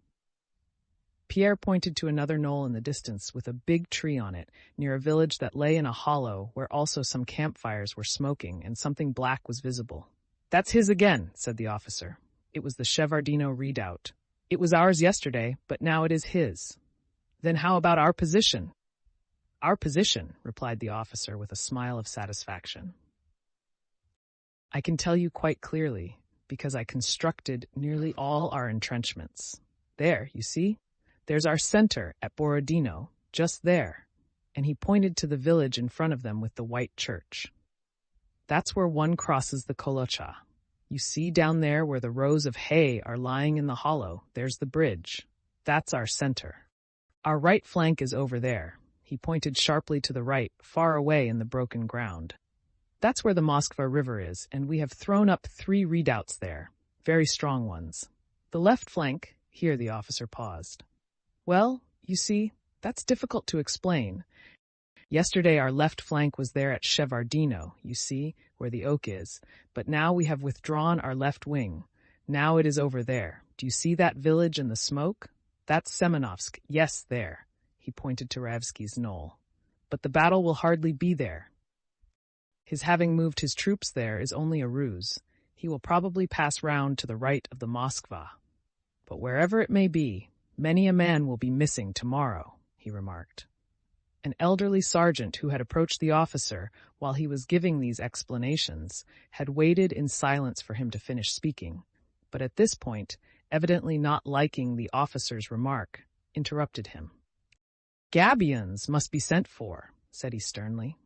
Pierre pointed to another knoll in the distance with a big tree on it, near a village that lay in a hollow where also some campfires were smoking and something black was visible. That's his again, said the officer. It was the Shevardino redoubt. It was ours yesterday, but now it is his. Then how about our position? Our position, replied the officer with a smile of satisfaction. I can tell you quite clearly, because I constructed nearly all our entrenchments. There, you see? There's our center at Borodino, just there, and he pointed to the village in front of them with the white church. That's where one crosses the Kolocha. You see down there where the rows of hay are lying in the hollow, there's the bridge. That's our center. Our right flank is over there. He pointed sharply to the right, far away in the broken ground. That's where the Moskva River is, and we have thrown up 3 redoubts there, very strong ones. The left flank, here the officer paused. Well, you see, that's difficult to explain. Yesterday our left flank was there at Shevardino, you see, where the oak is, but now we have withdrawn our left wing. Now it is over there. Do you see that village in the smoke? That's Semenovsk, yes, there. He pointed to Ravsky's knoll. But the battle will hardly be there. His having moved his troops there is only a ruse. He will probably pass round to the right of the Moskva. But wherever it may be, many a man will be missing tomorrow, he remarked. An elderly sergeant who had approached the officer while he was giving these explanations had waited in silence for him to finish speaking, but at this point, evidently not liking the officer's remark, interrupted him. Gabions must be sent for, said he sternly.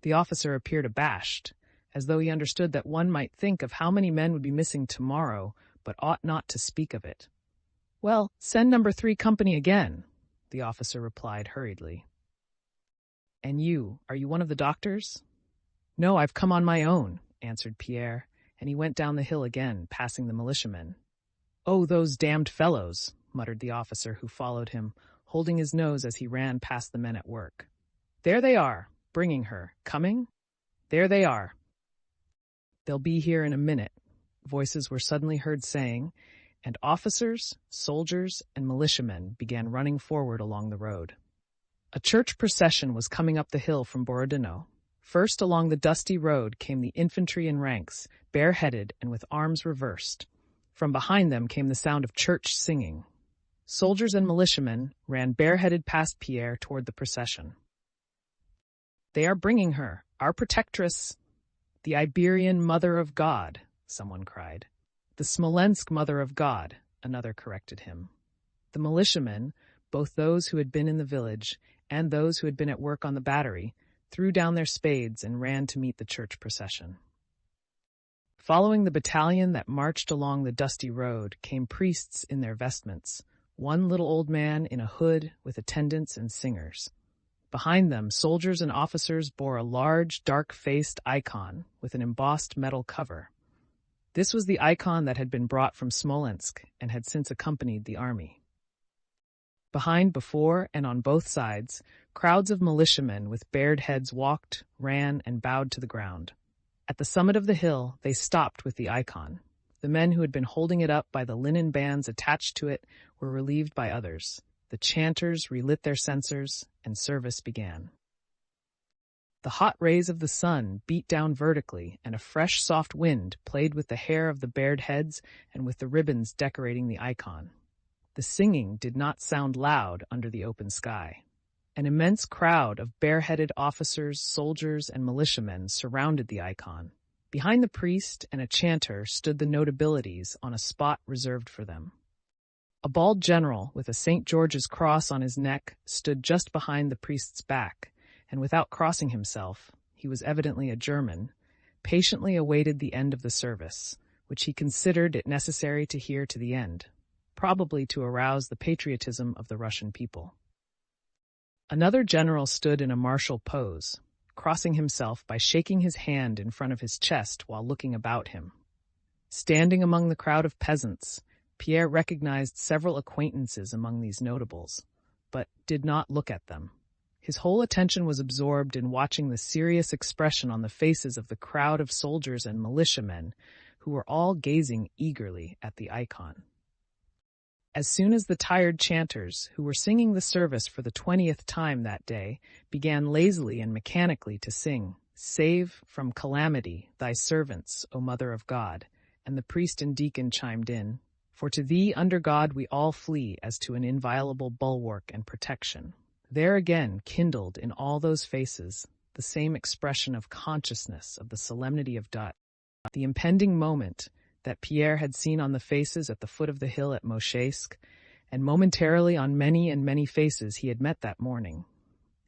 The officer appeared abashed, as though he understood that one might think of how many men would be missing tomorrow, but ought not to speak of it. "Well, send number 3 company again," the officer replied hurriedly. "And you, are you one of the doctors?" "No, I've come on my own," answered Pierre, and he went down the hill again, passing the militiamen. "Oh, those damned fellows," muttered the officer who followed him, holding his nose as he ran past the men at work. "There they are, bringing her. Coming? There they are. They'll be here in a minute," voices were suddenly heard saying, and officers, soldiers, and militiamen began running forward along the road. A church procession was coming up the hill from Borodino. First along the dusty road came the infantry in ranks, bareheaded and with arms reversed. From behind them came the sound of church singing. Soldiers and militiamen ran bareheaded past Pierre toward the procession. "They are bringing her, our protectress, the Iberian Mother of God," someone cried. "The Smolensk Mother of God," another corrected him. The militiamen, both those who had been in the village and those who had been at work on the battery, threw down their spades and ran to meet the church procession. Following the battalion that marched along the dusty road came priests in their vestments, one little old man in a hood with attendants and singers. Behind them, soldiers and officers bore a large, dark-faced icon with an embossed metal cover. This was the icon that had been brought from Smolensk and had since accompanied the army. Behind, before, and on both sides, crowds of militiamen with bared heads walked, ran, and bowed to the ground. At the summit of the hill, they stopped with the icon. The men who had been holding it up by the linen bands attached to it were relieved by others. The chanters relit their censers, and service began. The hot rays of the sun beat down vertically, and a fresh, soft wind played with the hair of the bared heads and with the ribbons decorating the icon. The singing did not sound loud under the open sky. An immense crowd of bareheaded officers, soldiers, and militiamen surrounded the icon. Behind the priest and a chanter stood the notabilities on a spot reserved for them. A bald general with a St. George's cross on his neck stood just behind the priest's back, and without crossing himself, he was evidently a German, patiently awaited the end of the service, which he considered it necessary to hear to the end, probably to arouse the patriotism of the Russian people. Another general stood in a martial pose, crossing himself by shaking his hand in front of his chest while looking about him. Standing among the crowd of peasants, Pierre recognized several acquaintances among these notables, but did not look at them. His whole attention was absorbed in watching the serious expression on the faces of the crowd of soldiers and militiamen, who were all gazing eagerly at the icon. As soon as the tired chanters, who were singing the service for the 20th time that day, began lazily and mechanically to sing, "Save from calamity thy servants, O Mother of God," and the priest and deacon chimed in, "For to thee under God we all flee as to an inviolable bulwark and protection." There again kindled in all those faces the same expression of consciousness of the solemnity of death, the impending moment that Pierre had seen on the faces at the foot of the hill at Moshesk, and momentarily on many and many faces he had met that morning.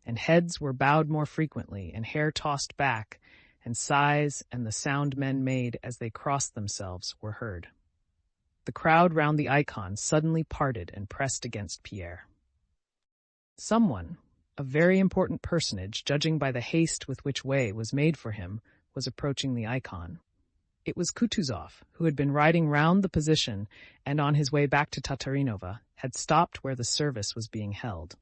And heads were bowed more frequently, and hair tossed back, and sighs and the sound men made as they crossed themselves were heard. The crowd round the icon suddenly parted and pressed against Pierre. Someone, a very important personage, judging by the haste with which way was made for him, was approaching the icon. It was Kutuzov, who had been riding round the position and on his way back to Tatarinova had stopped where the service was being held.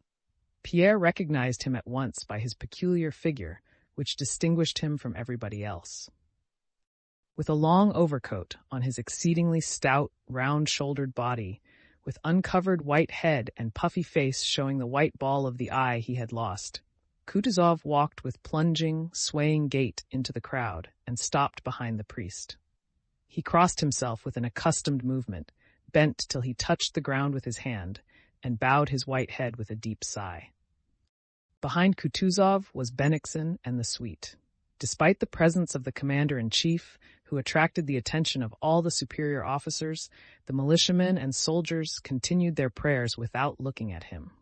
Pierre recognized him at once by his peculiar figure, which distinguished him from everybody else. With a long overcoat on his exceedingly stout, round-shouldered body, with uncovered white head and puffy face showing the white ball of the eye he had lost, Kutuzov walked with plunging, swaying gait into the crowd and stopped behind the priest. He crossed himself with an accustomed movement, bent till he touched the ground with his hand, and bowed his white head with a deep sigh. Behind Kutuzov was Bennigsen and the suite. Despite the presence of the commander-in-chief, who attracted the attention of all the superior officers, the militiamen and soldiers continued their prayers without looking at him.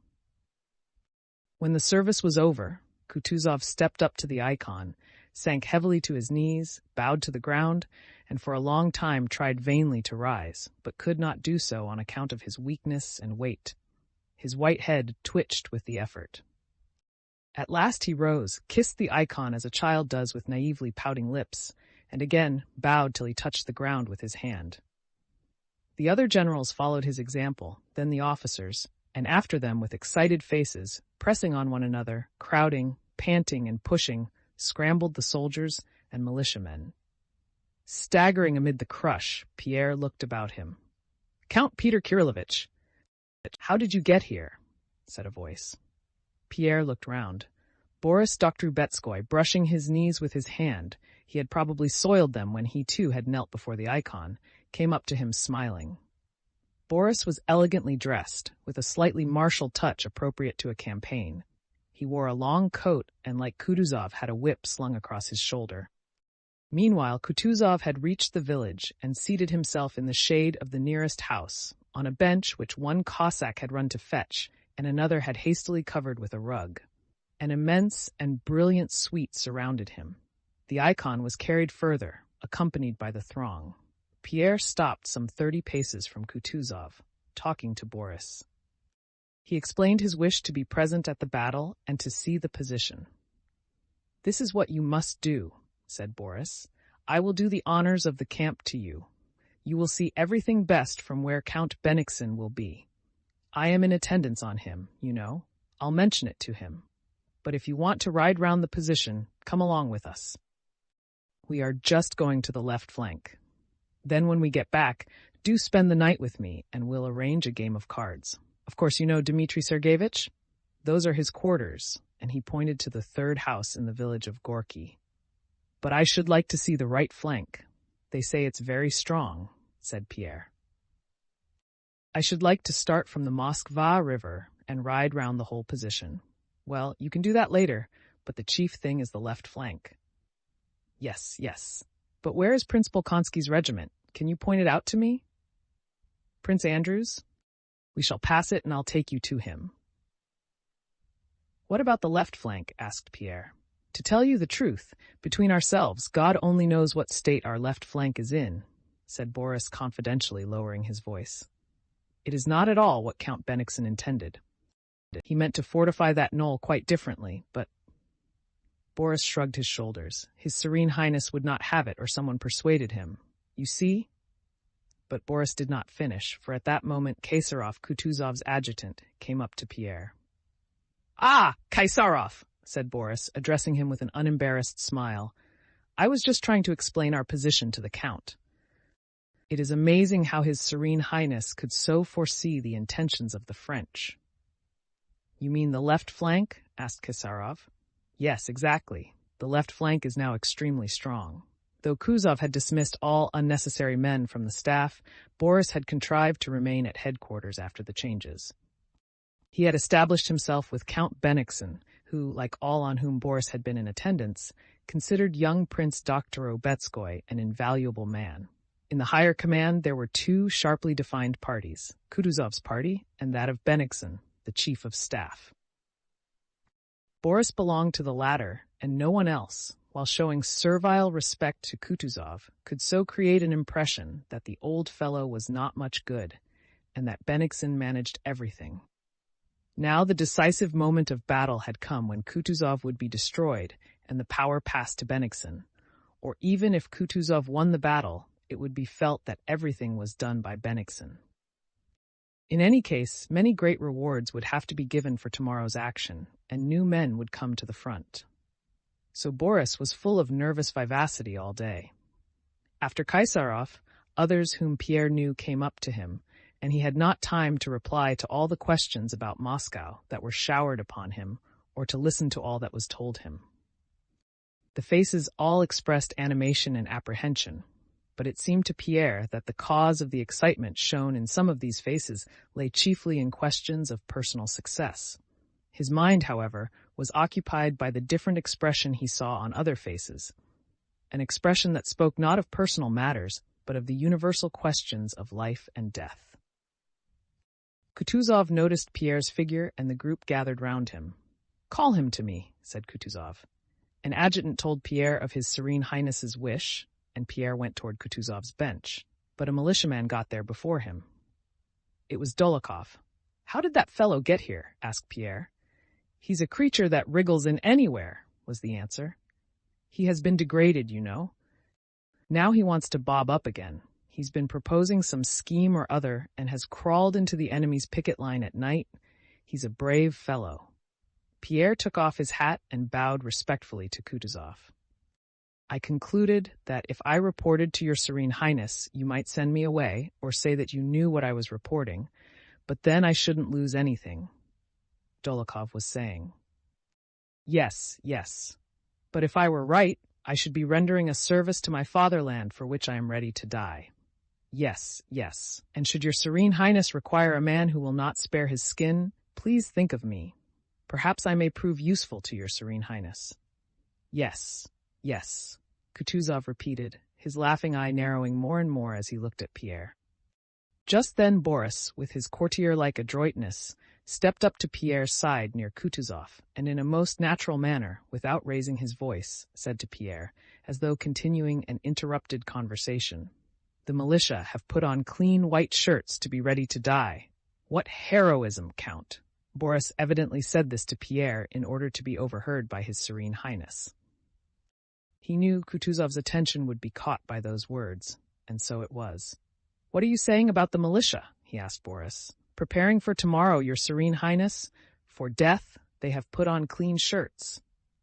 When the service was over, Kutuzov stepped up to the icon sank heavily to his knees, bowed to the ground, and for a long time tried vainly to rise, but could not do so on account of his weakness and weight. His white head twitched with the effort. At last he rose, kissed the icon as a child does with naively pouting lips, and again bowed till he touched the ground with his hand. The other generals followed his example, then the officers, and after them with excited faces, pressing on one another, crowding, panting and pushing, scrambled the soldiers and militiamen. Staggering amid the crush, Pierre looked about him. "Count Peter Kirillovitch, how did you get here?" said a voice. Pierre looked round. Boris Doktrubetskoy, brushing his knees with his hand, he had probably soiled them when he too had knelt before the icon, came up to him smiling. Boris was elegantly dressed, with a slightly martial touch appropriate to a campaign. He wore a long coat and, like Kutuzov, had a whip slung across his shoulder. Meanwhile, Kutuzov had reached the village and seated himself in the shade of the nearest house, on a bench which one Cossack had run to fetch, and another had hastily covered with a rug. An immense and brilliant suite surrounded him. The icon was carried further, accompanied by the throng. Pierre stopped some 30 paces from Kutuzov, talking to Boris. He explained his wish to be present at the battle and to see the position. "This is what you must do," said Boris. "I will do the honors of the camp to you. You will see everything best from where Count Bennigsen will be. I am in attendance on him, you know. I'll mention it to him. But if you want to ride round the position, come along with us. We are just going to the left flank. Then when we get back, do spend the night with me, and we'll arrange a game of cards. Of course you know Dmitri Sergeyevich? Those are his quarters," and he pointed to the third house in the village of Gorky. "But I should like to see the right flank. They say it's very strong," said Pierre. "I should like to start from the Moskva River and ride round the whole position. Well, you can do that later, but the chief thing is the left flank." Yes. But where is Prince Bolkonsky's regiment? Can you point it out to me?" "Prince Andrew's? We shall pass it and I'll take you to him." "What about the left flank?" asked Pierre. "To tell you the truth, between ourselves, God only knows what state our left flank is in," said Boris confidentially, lowering his voice. "It is not at all what Count Bennigsen intended. He meant to fortify that knoll quite differently, but—" Boris shrugged his shoulders. His Serene Highness would not have it, or someone persuaded him. "You see?" But Boris did not finish, for at that moment Kaysarov, Kutuzov's adjutant, came up to Pierre. "Ah, Kaysarov!" said Boris, addressing him with an unembarrassed smile. "I was just trying to explain our position to the Count. It is amazing how His Serene Highness could so foresee the intentions of the French." "You mean the left flank?" asked Kaysarov. "Yes, exactly. The left flank is now extremely strong." Though Kutuzov had dismissed all unnecessary men from the staff, Boris had contrived to remain at headquarters after the changes. He had established himself with Count Bennigsen, who, like all on whom Boris had been in attendance, considered young Prince Doktrubetskoy an invaluable man. In the higher command there were two sharply defined parties, Kutuzov's party and that of Bennigsen, the chief of staff. Boris belonged to the latter, and no one else, while showing servile respect to Kutuzov, could so create an impression that the old fellow was not much good, and that Bennigsen managed everything. Now the decisive moment of battle had come when Kutuzov would be destroyed and the power passed to Bennigsen, or even if Kutuzov won the battle, it would be felt that everything was done by Bennigsen. In any case, many great rewards would have to be given for tomorrow's action, and new men would come to the front. So Boris was full of nervous vivacity all day. After Kaysarov, others whom Pierre knew came up to him, and he had not time to reply to all the questions about Moscow that were showered upon him, or to listen to all that was told him. The faces all expressed animation and apprehension, but it seemed to Pierre that the cause of the excitement shown in some of these faces lay chiefly in questions of personal success. His mind, however, was occupied by the different expression he saw on other faces, an expression that spoke not of personal matters, but of the universal questions of life and death. Kutuzov noticed Pierre's figure, and the group gathered round him. "Call him to me," said Kutuzov. An adjutant told Pierre of his Serene Highness's wish, and Pierre went toward Kutuzov's bench. But a militiaman got there before him. It was Dolokhov. "How did that fellow get here?" asked Pierre. "He's a creature that wriggles in anywhere," was the answer. "He has been degraded, you know. Now he wants to bob up again. He's been proposing some scheme or other and has crawled into the enemy's picket line at night. He's a brave fellow." Pierre took off his hat and bowed respectfully to Kutuzov. "I concluded that if I reported to your Serene Highness, you might send me away or say that you knew what I was reporting, but then I shouldn't lose anything," Dolokhov was saying. Yes. But if I were right, I should be rendering a service to my fatherland for which I am ready to die." Yes. And should your Serene Highness require a man who will not spare his skin, please think of me. Perhaps I may prove useful to your Serene Highness." Yes, Kutuzov repeated, his laughing eye narrowing more and more as he looked at Pierre. Just then Boris, with his courtier-like adroitness, stepped up to Pierre's side near Kutuzov, and in a most natural manner, without raising his voice, said to Pierre, as though continuing an interrupted conversation, "The militia have put on clean white shirts to be ready to die. What heroism, Count!" Boris evidently said this to Pierre in order to be overheard by his Serene Highness. He knew Kutuzov's attention would be caught by those words, and so it was. "What are you saying about the militia?" he asked Boris. "Preparing for tomorrow, your Serene Highness? For death, they have put on clean shirts."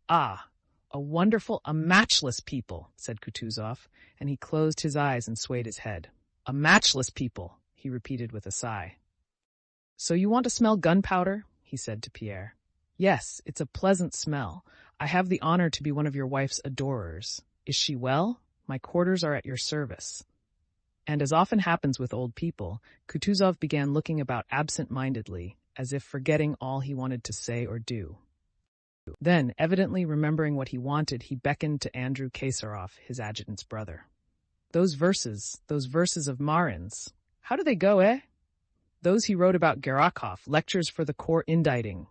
"Ah, a wonderful, a matchless people," said Kutuzov, and he closed his eyes and swayed his head. "A matchless people," he repeated with a sigh. "So you want to smell gunpowder?" he said to Pierre. "Yes, it's a pleasant smell. I have the honor to be one of your wife's adorers. Is she well? My quarters are at your service." And as often happens with old people, Kutuzov began looking about absent-mindedly, as if forgetting all he wanted to say or do. Then, evidently remembering what he wanted, he beckoned to Andrew Kaysarov, his adjutant's brother. Those verses of Marin's, how do they go, eh?" "Those he wrote about Gerakov, lectures for the corps inditing."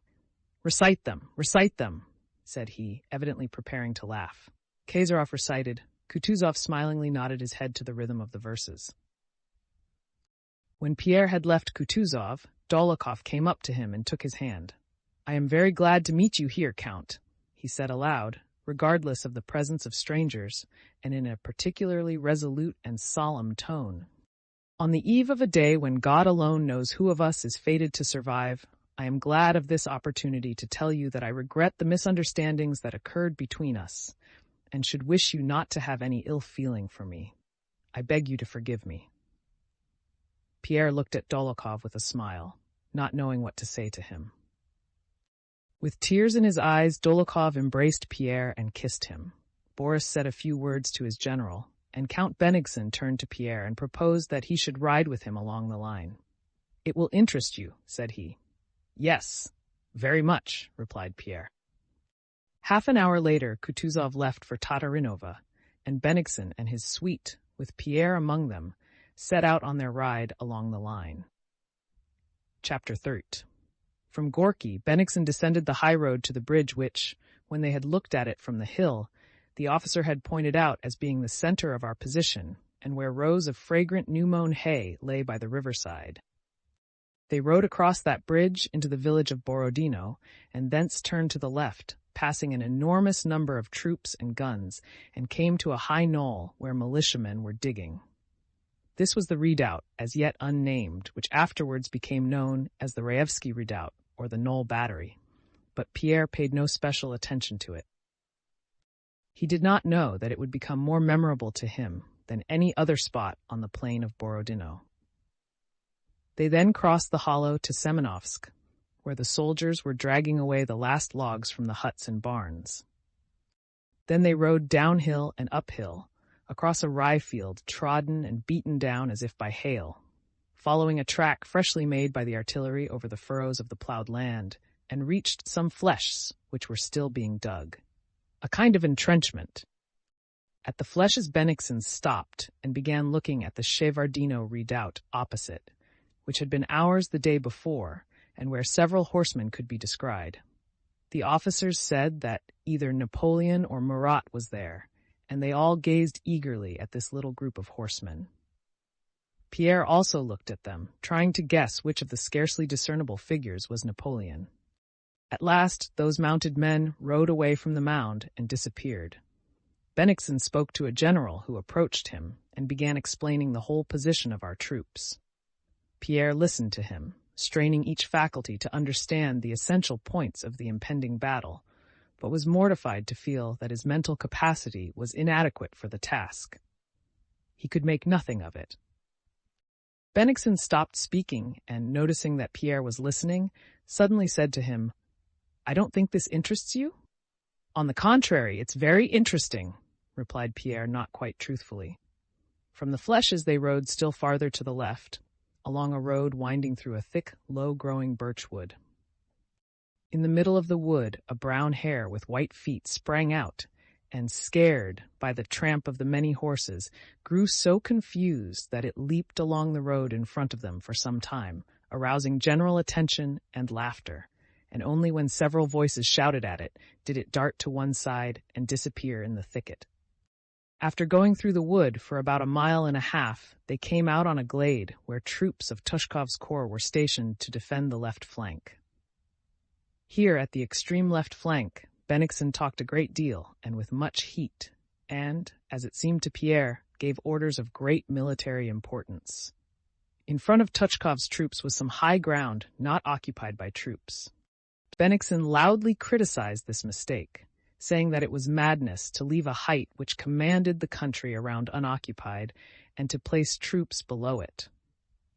Recite them, said he, evidently preparing to laugh. Kaysarov recited. Kutuzov smilingly nodded his head to the rhythm of the verses. When Pierre had left Kutuzov, Dolokhov came up to him and took his hand. "I am very glad to meet you here, Count," he said aloud, regardless of the presence of strangers, and in a particularly resolute and solemn tone. "On the eve of a day when God alone knows who of us is fated to survive, I am glad of this opportunity to tell you that I regret the misunderstandings that occurred between us, and should wish you not to have any ill feeling for me. I beg you to forgive me." Pierre looked at Dolokhov with a smile, not knowing what to say to him. With tears in his eyes, Dolokhov embraced Pierre and kissed him. Boris said a few words to his general, and Count Bennigsen turned to Pierre and proposed that he should ride with him along the line. "It will interest you," said he. "Yes, very much," replied Pierre. Half an hour later, Kutuzov left for Tatarinova, and Bennigsen and his suite, with Pierre among them, set out on their ride along the line. Chapter 13. From Gorky, Bennigsen descended the high road to the bridge which, when they had looked at it from the hill, the officer had pointed out as being the center of our position, and where rows of fragrant new-mown hay lay by the riverside. They rode across that bridge into the village of Borodino, and thence turned to the left, passing an enormous number of troops and guns, and came to a high knoll where militiamen were digging. This was the redoubt, as yet unnamed, which afterwards became known as the Raevsky Redoubt, or the Knoll Battery, but Pierre paid no special attention to it. He did not know that it would become more memorable to him than any other spot on the plain of Borodino. They then crossed the hollow to Semenovsk, where the soldiers were dragging away the last logs from the huts and barns. Then they rode downhill and uphill, across a rye field trodden and beaten down as if by hail, following a track freshly made by the artillery over the furrows of the plowed land, and reached some flèches which were still being dug. A kind of entrenchment. At the flèches Bennigsen stopped and began looking at the Shevardino redoubt opposite, which had been ours the day before, and where several horsemen could be descried. The officers said that Either Napoleon or Murat was there, and they all gazed eagerly at this little group of horsemen. Pierre also looked at them, trying to guess which of the scarcely discernible figures was Napoleon. At last, those mounted men rode away from the mound and disappeared. Bennigsen spoke to a general who approached him and began explaining the whole position of our troops. Pierre listened to him, straining each faculty to understand the essential points of the impending battle, but was mortified to feel that his mental capacity was inadequate for the task. He could make nothing of it. Bennigsen stopped speaking and, noticing that Pierre was listening, suddenly said to him, "I don't think this interests you?" "On the contrary, it's very interesting," replied Pierre not quite truthfully. From the flèches they rode still farther to the left, along a road winding through a thick, low-growing birch-wood. In the middle of the wood, a brown hare with white feet sprang out, and, scared by the tramp of the many horses, grew so confused that it leaped along the road in front of them for some time, arousing general attention and laughter, and only when several voices shouted at it did it dart to one side and disappear in the thicket. After going through the wood for about 1.5 miles, they came out on a glade where troops of Tushkov's corps were stationed to defend the left flank. Here, at the extreme left flank, Bennigsen talked a great deal and with much heat, and, as it seemed to Pierre, gave orders of great military importance. In front of Tushkov's troops was some high ground not occupied by troops. Bennigsen loudly criticized this mistake, saying that it was madness to leave a height which commanded the country around unoccupied and to place troops below it.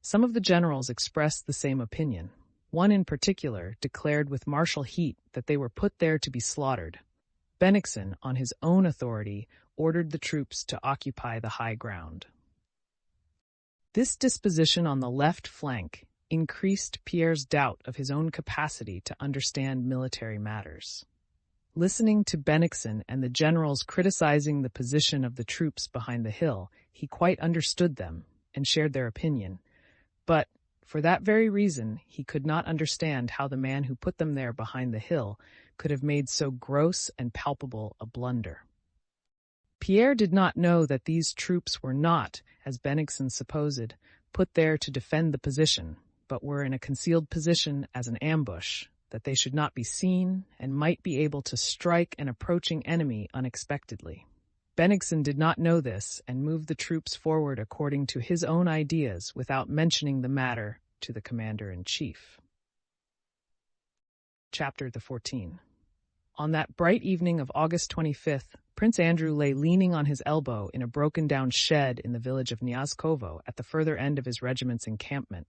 Some of the generals expressed the same opinion. One in particular declared with martial heat that they were put there to be slaughtered. Bennigsen, on his own authority, ordered the troops to occupy the high ground. This disposition on the left flank increased Pierre's doubt of his own capacity to understand military matters. Listening to Bennigsen and the generals criticizing the position of the troops behind the hill, he quite understood them and shared their opinion, but for that very reason, he could not understand how the man who put them there behind the hill could have made so gross and palpable a blunder. Pierre did not know that these troops were not, as Bennigsen supposed, put there to defend the position, but were in a concealed position as an ambush, that they should not be seen and might be able to strike an approaching enemy unexpectedly. Bennigsen did not know this and moved the troops forward according to his own ideas without mentioning the matter to the commander-in-chief. Chapter 14. On that bright evening of August 25th, Prince Andrew lay leaning on his elbow in a broken-down shed in the village of Knyazkovo at the further end of his regiment's encampment.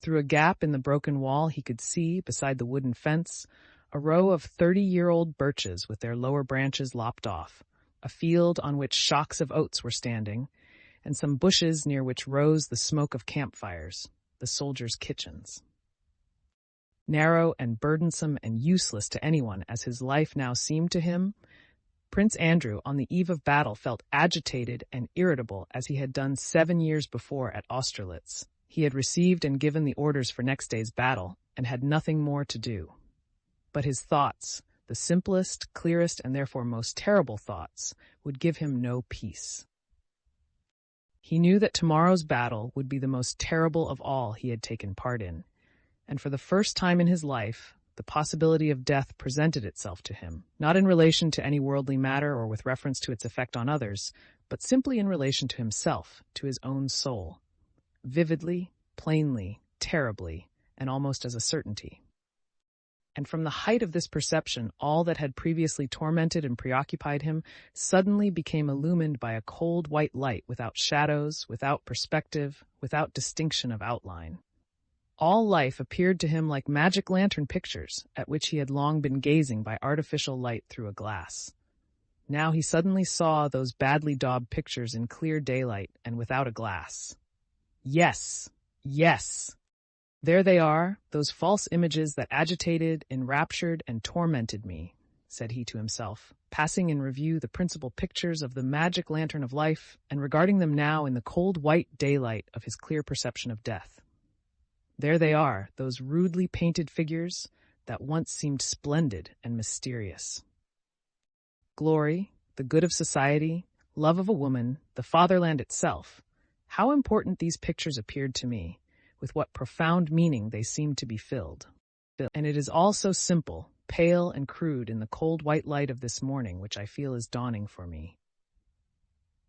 Through a gap in the broken wall he could see, beside the wooden fence, a row of 30-year-old birches with their lower branches lopped off, a field on which shocks of oats were standing, and some bushes near which rose the smoke of campfires, the soldiers' kitchens. Narrow and burdensome and useless to anyone as his life now seemed to him, Prince Andrew on the eve of battle felt agitated and irritable as he had done 7 years before at Austerlitz. He had received and given the orders for next day's battle and had nothing more to do. But his thoughts, the simplest, clearest, and therefore most terrible thoughts, would give him no peace. He knew that tomorrow's battle would be the most terrible of all he had taken part in, and for the first time in his life, the possibility of death presented itself to him, not in relation to any worldly matter or with reference to its effect on others, but simply in relation to himself, to his own soul, vividly, plainly, terribly, and almost as a certainty. And from the height of this perception, all that had previously tormented and preoccupied him suddenly became illumined by a cold white light without shadows, without perspective, without distinction of outline. All life appeared to him like magic lantern pictures, at which he had long been gazing by artificial light through a glass. Now he suddenly saw those badly daubed pictures in clear daylight and without a glass. Yes, yes! There they are, those false images that agitated, enraptured, and tormented me, said he to himself, passing in review the principal pictures of the magic lantern of life and regarding them now in the cold white daylight of his clear perception of death. There they are, those rudely painted figures that once seemed splendid and mysterious. glory, the good of society, love of a woman, the fatherland itself. How important these pictures appeared to me, with what profound meaning they seemed to be filled. And it is all so simple, pale and crude in the cold white light of this morning which I feel is dawning for me.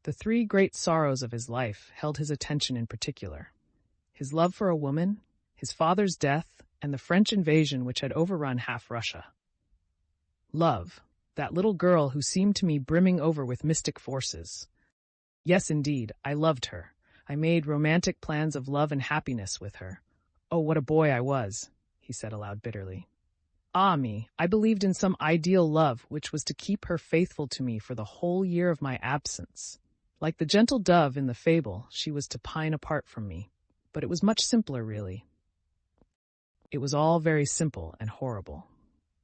The three great sorrows of his life held his attention in particular: his love for a woman, his father's death, and the French invasion which had overrun half Russia. Love, that little girl who seemed to me brimming over with mystic forces. Yes, indeed, I loved her. I made romantic plans of love and happiness with her. Oh, what a boy I was, he said aloud bitterly. Ah me, I believed in some ideal love which was to keep her faithful to me for the whole year of my absence. Like the gentle dove in the fable, she was to pine apart from me. But it was much simpler, really. It was all very simple and horrible.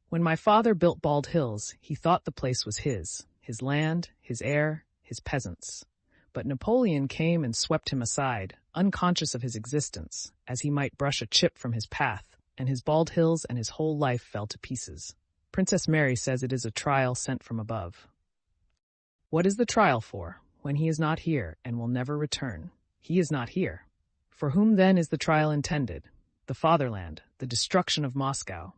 When my father built Bald Hills, he thought the place was his land, his air, his peasants. But Napoleon came and swept him aside, unconscious of his existence, as he might brush a chip from his path, and his Bald Hills and his whole life fell to pieces. Princess Mary says it is a trial sent from above. What is the trial for, when he is not here and will never return? He is not here. For whom then is the trial intended? The fatherland, the destruction of Moscow.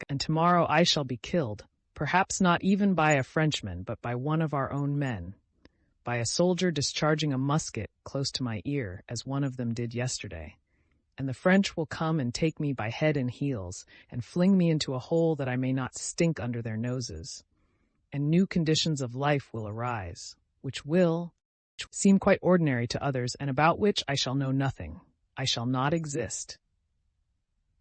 And tomorrow I shall be killed, perhaps not even by a Frenchman, but by one of our own men, by a soldier discharging a musket close to my ear, as one of them did yesterday. And the French will come and take me by head and heels, and fling me into a hole that I may not stink under their noses. And new conditions of life will arise, which will seem quite ordinary to others, and about which I shall know nothing. I shall not exist.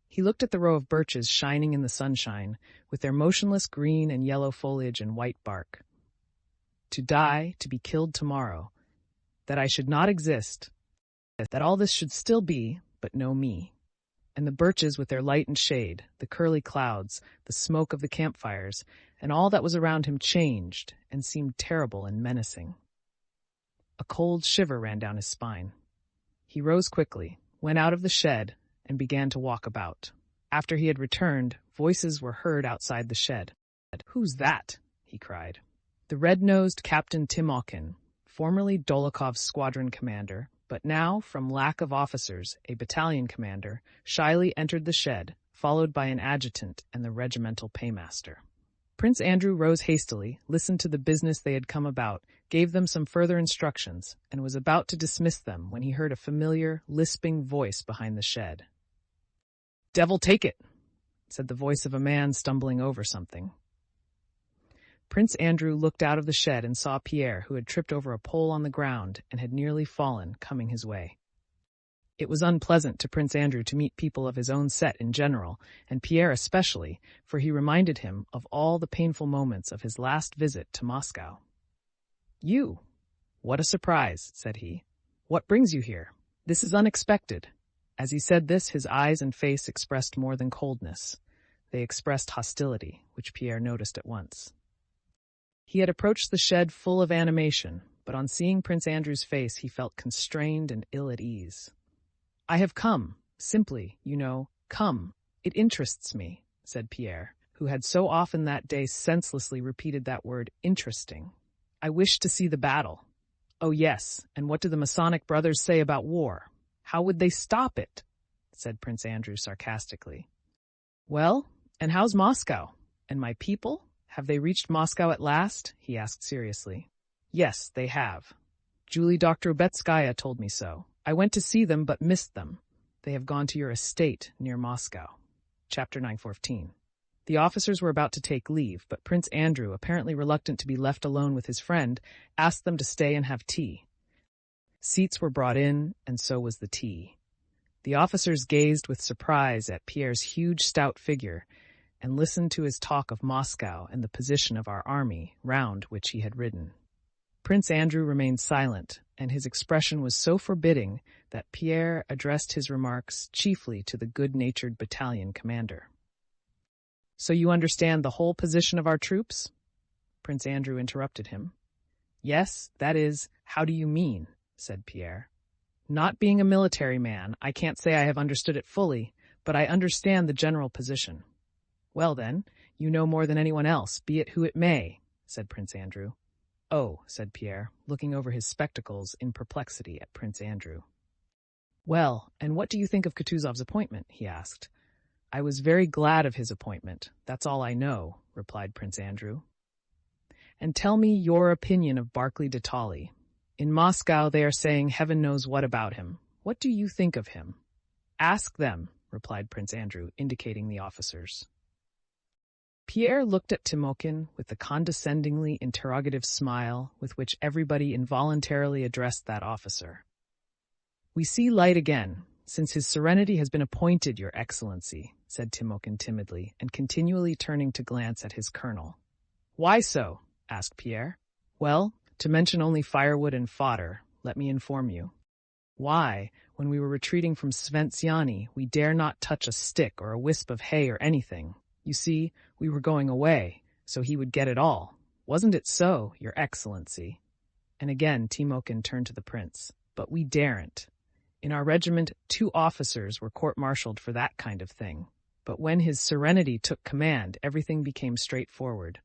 He looked at the row of birches shining in the sunshine, with their motionless green and yellow foliage and white bark. To die, to be killed tomorrow, that I should not exist, that all this should still be, but no me. And the birches with their light and shade, the curly clouds, the smoke of the campfires, and all that was around him changed and seemed terrible and menacing. A cold shiver ran down his spine. He rose quickly, went out of the shed, and began to walk about. After he had returned, voices were heard outside the shed. "Who's that?" he cried. The red-nosed Captain Timokhin, formerly Dólokhov's squadron commander, but now, from lack of officers, a battalion commander, shyly entered the shed, followed by an adjutant and the regimental paymaster. Prince Andrew rose hastily, listened to the business they had come about, gave them some further instructions, and was about to dismiss them when he heard a familiar, lisping voice behind the shed. "Devil take it," said the voice of a man stumbling over something. Prince Andrew looked out of the shed and saw Pierre, who had tripped over a pole on the ground and had nearly fallen, coming his way. It was unpleasant to Prince Andrew to meet people of his own set in general, and Pierre especially, for he reminded him of all the painful moments of his last visit to Moscow. "You? What a surprise," said he. "What brings you here? This is unexpected." As he said this, his eyes and face expressed more than coldness. They expressed hostility, which Pierre noticed at once. He had approached the shed full of animation, but on seeing Prince Andrew's face he felt constrained and ill at ease. "I have come, simply, come. It interests me," said Pierre, who had so often that day senselessly repeated that word, interesting. "I wish to see the battle." "Oh yes, and what do the Masonic brothers say about war? How would they stop it?" said Prince Andrew sarcastically. "Well, and how's Moscow? And my people? Have they reached Moscow at last?" he asked seriously. "Yes, they have. Julie Doktorubetskaya told me so. I went to see them but missed them. They have gone to your estate near Moscow." Chapter 9:14. The officers were about to take leave, but Prince Andrew, apparently reluctant to be left alone with his friend, asked them to stay and have tea. Seats were brought in, and so was the tea. The officers gazed with surprise at Pierre's huge, stout figure, and listened to his talk of Moscow and the position of our army, round which he had ridden. Prince Andrew remained silent, and his expression was so forbidding that Pierre addressed his remarks chiefly to the good-natured battalion commander. "So you understand the whole position of our troops?" Prince Andrew interrupted him. "Yes, that is, how do you mean?" said Pierre. "Not being a military man, I can't say I have understood it fully, but I understand the general position." "Well then, you know more than anyone else, be it who it may," said Prince Andrew. Oh, said Pierre, looking over his spectacles in perplexity at Prince Andrew. Well, and what do you think of Kutuzov's appointment? He asked. I was very glad of his appointment. That's all I know, replied Prince Andrew. And tell me your opinion of Barclay de Tolly. In Moscow they are saying heaven knows what about him. What do you think of him? Ask them, replied Prince Andrew, indicating the officers. Pierre looked at Timokhin with the condescendingly interrogative smile with which everybody involuntarily addressed that officer. We see light again, since his serenity has been appointed, Your Excellency, said Timokhin timidly, and continually turning to glance at his colonel. Why so? Asked Pierre. Well, to mention only firewood and fodder, let me inform you. Why, when we were retreating from Sventsiani, we dare not touch a stick or a wisp of hay or anything. You see, we were going away, so he would get it all. Wasn't it so, Your Excellency? And again Timokhin turned to the prince. But we daren't. In our regiment, 2 officers were court-martialed for that kind of thing. But when his serenity took command, everything became straightforward.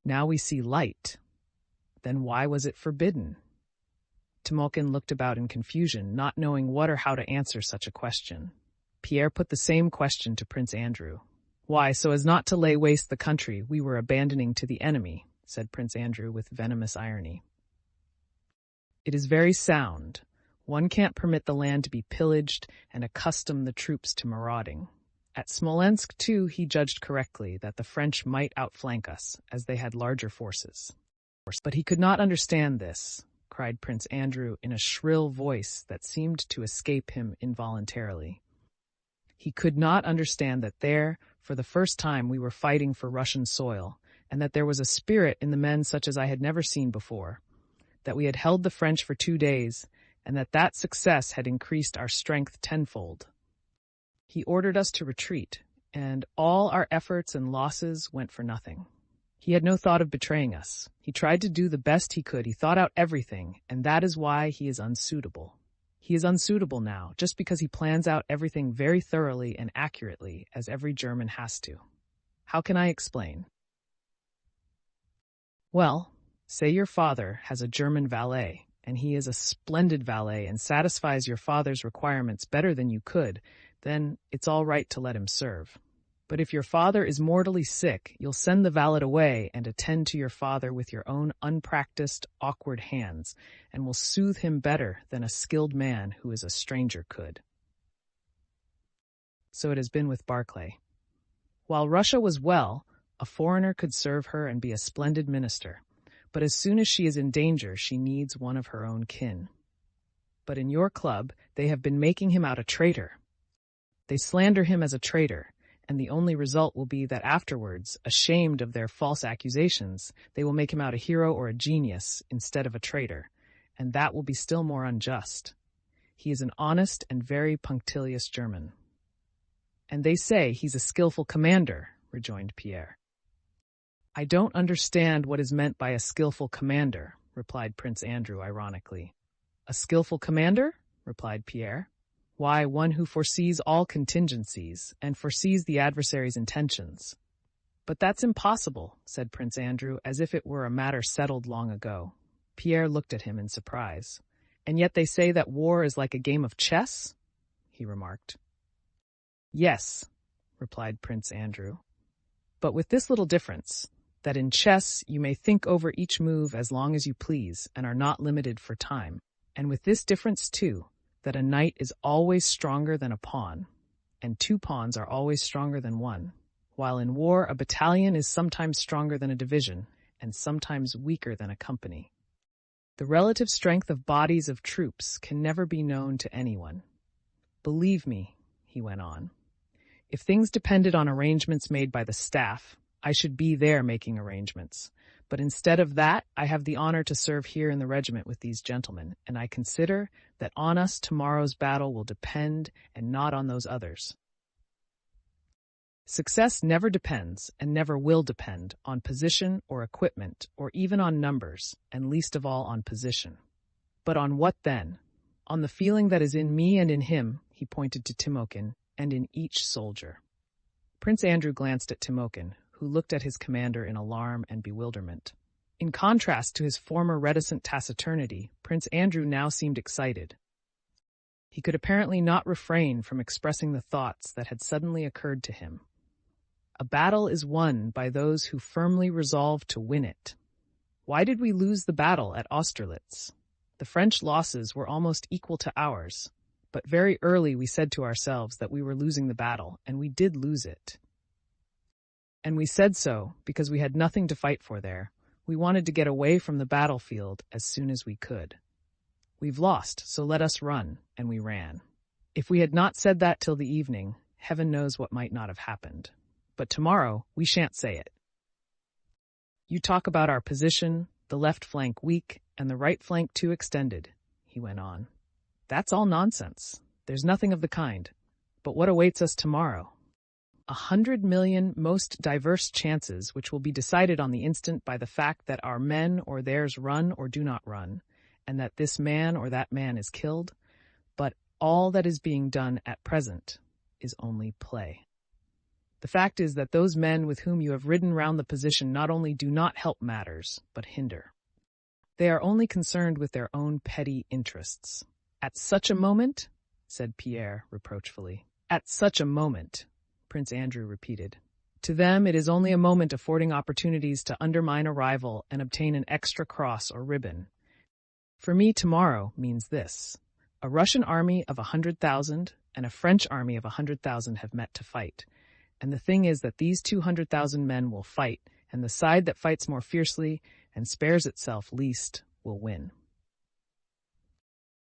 Now we see light. Then why was it forbidden? Timokhin looked about in confusion, not knowing what or how to answer such a question. Pierre put the same question to Prince Andrew. Why, so as not to lay waste the country we were abandoning to the enemy, said Prince Andrew with venomous irony. It is very sound. One can't permit the land to be pillaged and accustom the troops to marauding. At Smolensk, too, he judged correctly that the French might outflank us, as they had larger forces. But he could not understand this, cried Prince Andrew in a shrill voice that seemed to escape him involuntarily. He could not understand that there, for the first time, we were fighting for Russian soil, and that there was a spirit in the men such as I had never seen before, that we had held the French for 2 days, and that success had increased our strength tenfold. He ordered us to retreat, and all our efforts and losses went for nothing. He had no thought of betraying us. He tried to do the best he could. He thought out everything, and that is why he is unsuitable. He is unsuitable now, just because he plans out everything very thoroughly and accurately, as every German has to. How can I explain? Well, say your father has a German valet, and he is a splendid valet and satisfies your father's requirements better than you could, then it's all right to let him serve. But if your father is mortally sick, you'll send the valet away and attend to your father with your own unpracticed, awkward hands, and will soothe him better than a skilled man who is a stranger could. So it has been with Barclay. While Russia was well, a foreigner could serve her and be a splendid minister, but as soon as she is in danger, she needs one of her own kin. But in your club, they have been making him out a traitor. They slander him as a traitor, and the only result will be that afterwards, ashamed of their false accusations, they will make him out a hero or a genius instead of a traitor, and that will be still more unjust. He is an honest and very punctilious German. And they say he's a skillful commander, rejoined Pierre. I don't understand what is meant by a skillful commander, replied Prince Andrew ironically. A skillful commander? Replied Pierre. Why, one who foresees all contingencies and foresees the adversary's intentions. But that's impossible, said Prince Andrew, as if it were a matter settled long ago. Pierre looked at him in surprise. And yet they say that war is like a game of chess? He remarked. Yes, replied Prince Andrew. But with this little difference, that in chess you may think over each move as long as you please and are not limited for time. And with this difference, too, that a knight is always stronger than a pawn, and 2 pawns are always stronger than 1, while in war a battalion is sometimes stronger than a division, and sometimes weaker than a company. The relative strength of bodies of troops can never be known to anyone. Believe me, he went on, if things depended on arrangements made by the staff, I should be there making arrangements. But instead of that, I have the honor to serve here in the regiment with these gentlemen, and I consider that on us tomorrow's battle will depend and not on those others. Success never depends, and never will depend, on position or equipment, or even on numbers, and least of all on position. But on what then? On the feeling that is in me and in him, he pointed to Timokhin, and in each soldier. Prince Andrew glanced at Timokhin, who looked at his commander in alarm and bewilderment. In contrast to his former reticent taciturnity, Prince Andrew now seemed excited. He could apparently not refrain from expressing the thoughts that had suddenly occurred to him. A battle is won by those who firmly resolve to win it. Why did we lose the battle at Austerlitz? The French losses were almost equal to ours, but very early we said to ourselves that we were losing the battle, and we did lose it. And we said so because we had nothing to fight for there. We wanted to get away from the battlefield as soon as we could. We've lost, so let us run, and we ran. If we had not said that till the evening, heaven knows what might not have happened. But tomorrow, we shan't say it. You talk about our position, the left flank weak, and the right flank too extended, he went on. That's all nonsense. There's nothing of the kind. But what awaits us tomorrow? 100 million most diverse chances which will be decided on the instant by the fact that our men or theirs run or do not run, and that this man or that man is killed, but all that is being done at present is only play. The fact is that those men with whom you have ridden round the position not only do not help matters, but hinder. They are only concerned with their own petty interests. At such a moment, said Pierre reproachfully. At such a moment, Prince Andrew repeated. To them it is only a moment affording opportunities to undermine a rival and obtain an extra cross or ribbon. For me, tomorrow means this. A Russian army of 100,000 and a French army of 100,000 have met to fight. And the thing is that these 200,000 men will fight, and the side that fights more fiercely and spares itself least will win.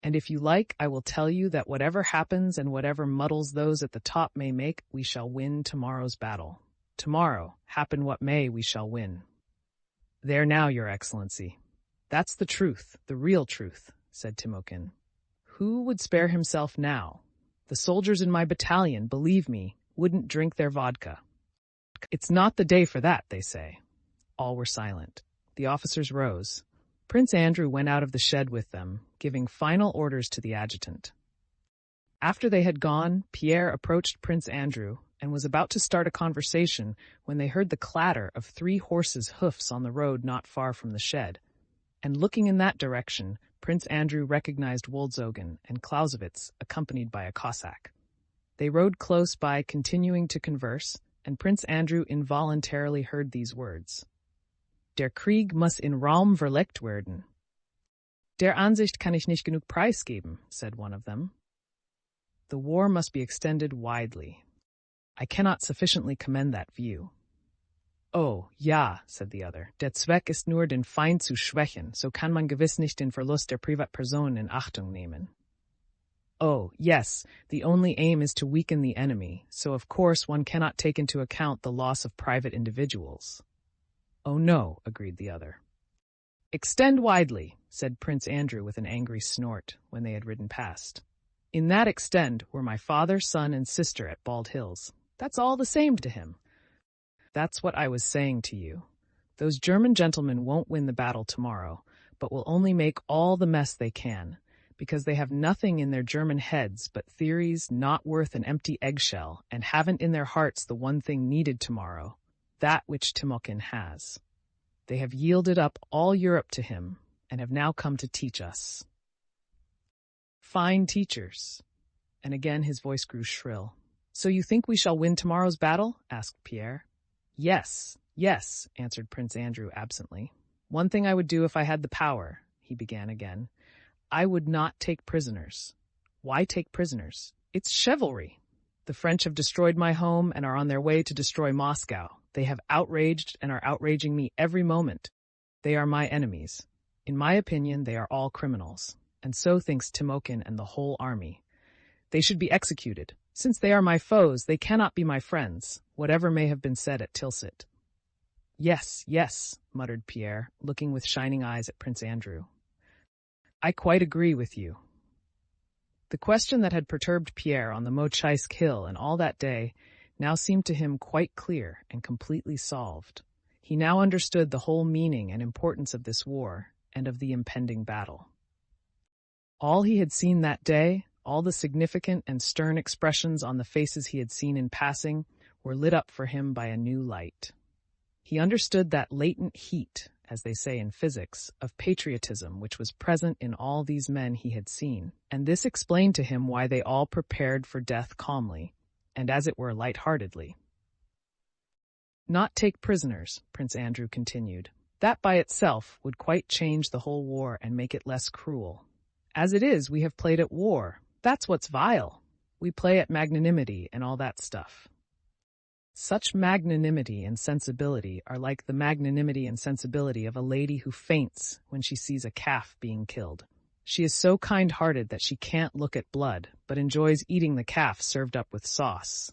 And if you like, I will tell you that whatever happens and whatever muddles those at the top may make, we shall win tomorrow's battle. Tomorrow, happen what may, we shall win. There now, Your Excellency. That's the truth, the real truth, said Timokhin. Who would spare himself now? The soldiers in my battalion, believe me, wouldn't drink their vodka. It's not the day for that, they say. All were silent. The officers rose. Prince Andrew went out of the shed with them, giving final orders to the adjutant. After they had gone, Pierre approached Prince Andrew and was about to start a conversation when they heard the clatter of 3 horses' hoofs on the road not far from the shed. And looking in that direction, Prince Andrew recognized Wolzogen and Clausewitz, accompanied by a Cossack. They rode close by, continuing to converse, and Prince Andrew involuntarily heard these words. Der Krieg muss in Raum verlegt werden. Der Ansicht kann ich nicht genug preisgeben, said one of them. The war must be extended widely. I cannot sufficiently commend that view. Oh, ja, said the other. Der Zweck ist nur, den Feind zu schwächen, so kann man gewiss nicht den Verlust der Privatpersonen in Achtung nehmen. Oh, yes, the only aim is to weaken the enemy, so of course one cannot take into account the loss of private individuals. Oh no, agreed the other. Extend widely, said Prince Andrew with an angry snort when they had ridden past. In that extend were my father, son, and sister at Bald Hills. That's all the same to him. That's what I was saying to you. Those German gentlemen won't win the battle tomorrow, but will only make all the mess they can, because they have nothing in their German heads but theories not worth an empty eggshell and haven't in their hearts the one thing needed tomorrow, that which Timokhin has. They have yielded up all Europe to him and have now come to teach us. Fine teachers. And again his voice grew shrill. So you think we shall win tomorrow's battle? Asked Pierre. Yes, yes, answered Prince Andrew absently. One thing I would do if I had the power, he began again. I would not take prisoners. Why take prisoners? It's chivalry. The French have destroyed my home and are on their way to destroy Moscow. They have outraged and are outraging me every moment. They are my enemies. In my opinion, they are all criminals. And so thinks Timokhin and the whole army. They should be executed. Since they are my foes, they cannot be my friends, whatever may have been said at Tilsit. Yes, yes, muttered Pierre, looking with shining eyes at Prince Andrew. I quite agree with you. The question that had perturbed Pierre on the Mochaisk hill and all that day now seemed to him quite clear and completely solved. He now understood the whole meaning and importance of this war and of the impending battle. All he had seen that day, all the significant and stern expressions on the faces he had seen in passing, were lit up for him by a new light. He understood that latent heat, as they say in physics, of patriotism which was present in all these men he had seen, and this explained to him why they all prepared for death calmly, and as it were light-heartedly. "Not take prisoners," Prince Andrew continued. "That by itself would quite change the whole war and make it less cruel. As it is, we have played at war. That's what's vile. We play at magnanimity and all that stuff. Such magnanimity and sensibility are like the magnanimity and sensibility of a lady who faints when she sees a calf being killed. She is so kind-hearted that she can't look at blood, but enjoys eating the calf served up with sauce.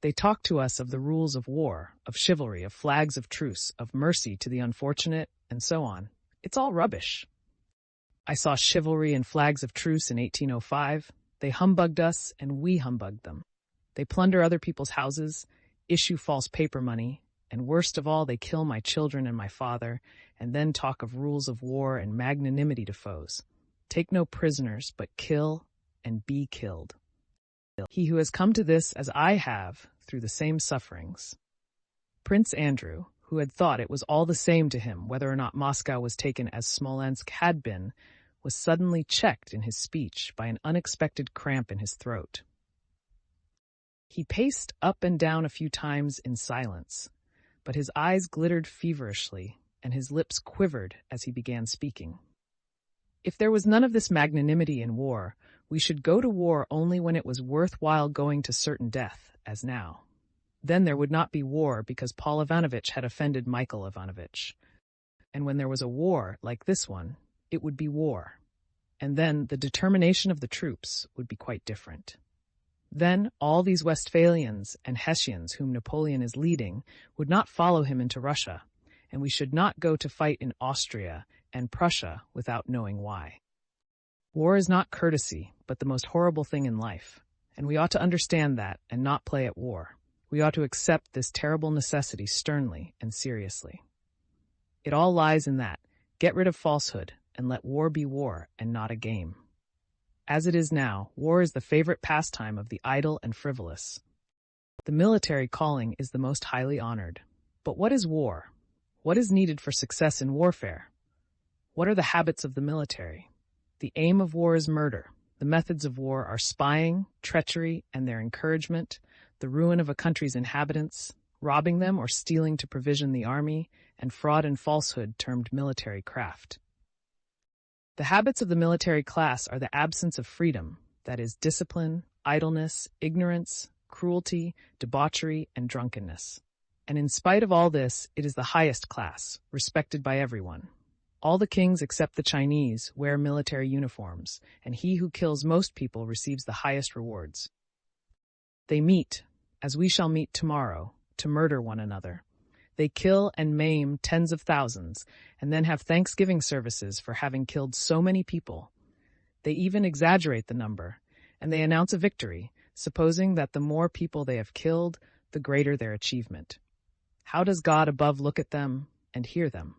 They talk to us of the rules of war, of chivalry, of flags of truce, of mercy to the unfortunate, and so on. It's all rubbish. I saw chivalry and flags of truce in 1805. They humbugged us, and we humbugged them. They plunder other people's houses, issue false paper money, and worst of all, they kill my children and my father, and then talk of rules of war and magnanimity to foes. Take no prisoners, but kill and be killed. He who has come to this as I have, through the same sufferings." Prince Andrew, who had thought it was all the same to him whether or not Moscow was taken as Smolensk had been, was suddenly checked in his speech by an unexpected cramp in his throat. He paced up and down a few times in silence, but his eyes glittered feverishly, and his lips quivered as he began speaking. "If there was none of this magnanimity in war, we should go to war only when it was worthwhile going to certain death, as now. Then there would not be war because Paul Ivanovitch had offended Michael Ivanovitch. And when there was a war like this one, it would be war. And then the determination of the troops would be quite different. Then all these Westphalians and Hessians whom Napoleon is leading would not follow him into Russia, and we should not go to fight in Austria and Prussia without knowing why. War is not courtesy, but the most horrible thing in life, and we ought to understand that and not play at war. We ought to accept this terrible necessity sternly and seriously. It all lies in that. Get rid of falsehood, and let war be war and not a game. As it is now, war is the favorite pastime of the idle and frivolous. The military calling is the most highly honored. But what is war? What is needed for success in warfare? What are the habits of the military? The aim of war is murder. The methods of war are spying, treachery, and their encouragement, the ruin of a country's inhabitants, robbing them or stealing to provision the army, and fraud and falsehood termed military craft. The habits of the military class are the absence of freedom, that is, discipline, idleness, ignorance, cruelty, debauchery, and drunkenness. And in spite of all this, it is the highest class, respected by everyone. All the kings except the Chinese wear military uniforms, and he who kills most people receives the highest rewards. They meet, as we shall meet tomorrow, to murder one another. They kill and maim tens of thousands, and then have Thanksgiving services for having killed so many people. They even exaggerate the number, and they announce a victory, supposing that the more people they have killed, the greater their achievement. How does God above look at them and hear them?"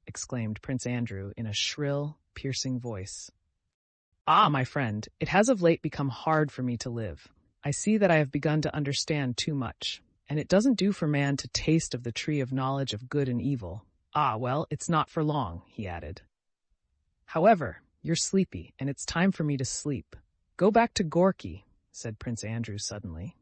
exclaimed Prince Andrew in a shrill, piercing voice. "Ah, my friend, it has of late become hard for me to live. I see that I have begun to understand too much, and it doesn't do for man to taste of the tree of knowledge of good and evil. Ah, well, it's not for long," he added. "However, you're sleepy, and it's time for me to sleep. Go back to Gorky," said Prince Andrew suddenly.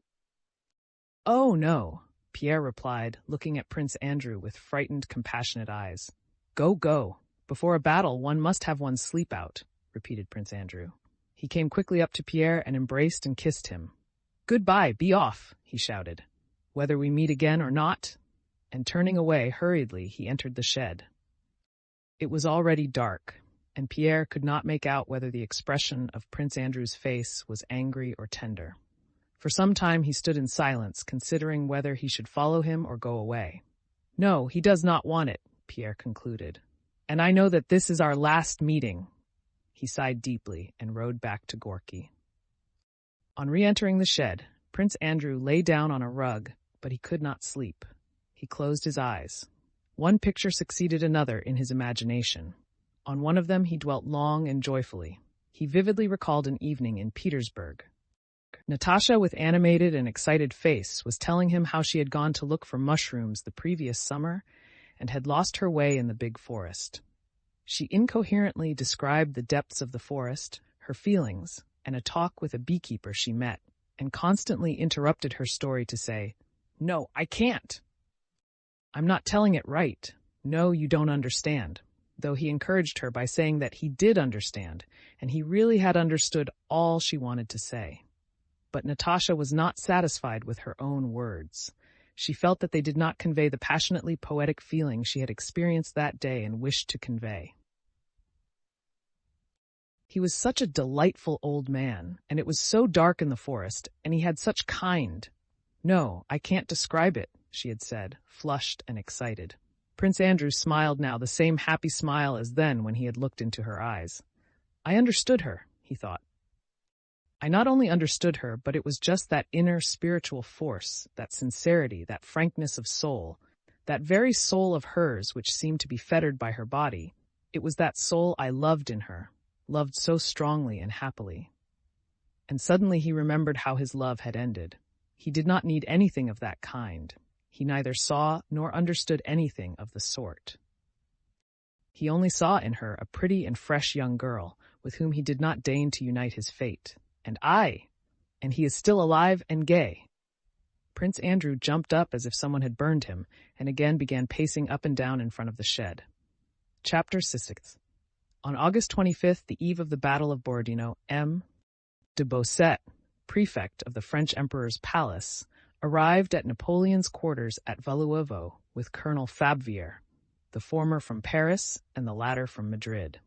"Oh, no," Pierre replied, looking at Prince Andrew with frightened, compassionate eyes. "Go, go. Before a battle, one must have one's sleep out," repeated Prince Andrew. He came quickly up to Pierre and embraced and kissed him. "Goodbye, be off," he shouted, "whether we meet again or not." And turning away hurriedly, he entered the shed. It was already dark, and Pierre could not make out whether the expression of Prince Andrew's face was angry or tender. For some time he stood in silence, considering whether he should follow him or go away. "No, he does not want it," Pierre concluded. "And I know that this is our last meeting." He sighed deeply and rode back to Gorky. On re-entering the shed, Prince Andrew lay down on a rug, but he could not sleep. He closed his eyes. One picture succeeded another in his imagination. On one of them he dwelt long and joyfully. He vividly recalled an evening in Petersburg. Natasha, with animated and excited face, was telling him how she had gone to look for mushrooms the previous summer and had lost her way in the big forest. She incoherently described the depths of the forest, her feelings, and a talk with a beekeeper she met, and constantly interrupted her story to say, "No, I can't. I'm not telling it right. No, you don't understand," though he encouraged her by saying that he did understand, and he really had understood all she wanted to say. But Natasha was not satisfied with her own words. She felt that they did not convey the passionately poetic feeling she had experienced that day and wished to convey. He was such a delightful old man, and it was so dark in the forest, and he had such kind— "No, I can't describe it," she had said, flushed and excited. Prince Andrew smiled now, the same happy smile as then when he had looked into her eyes. I understood her, he thought. I not only understood her, but it was just that inner spiritual force, that sincerity, that frankness of soul, that very soul of hers which seemed to be fettered by her body. It was that soul I loved in her, loved so strongly and happily. And suddenly he remembered how his love had ended. He did not need anything of that kind. He neither saw nor understood anything of the sort. He only saw in her a pretty and fresh young girl, with whom he did not deign to unite his fate. And he is still alive and gay. Prince Andrew jumped up as if someone had burned him, and again began pacing up and down in front of the shed. Chapter 6. On August 25th, the eve of the Battle of Borodino, M. de Beausset, prefect of the French Emperor's palace, arrived at Napoleon's quarters at Valluovo with Colonel Fabvier, the former from Paris and the latter from Madrid.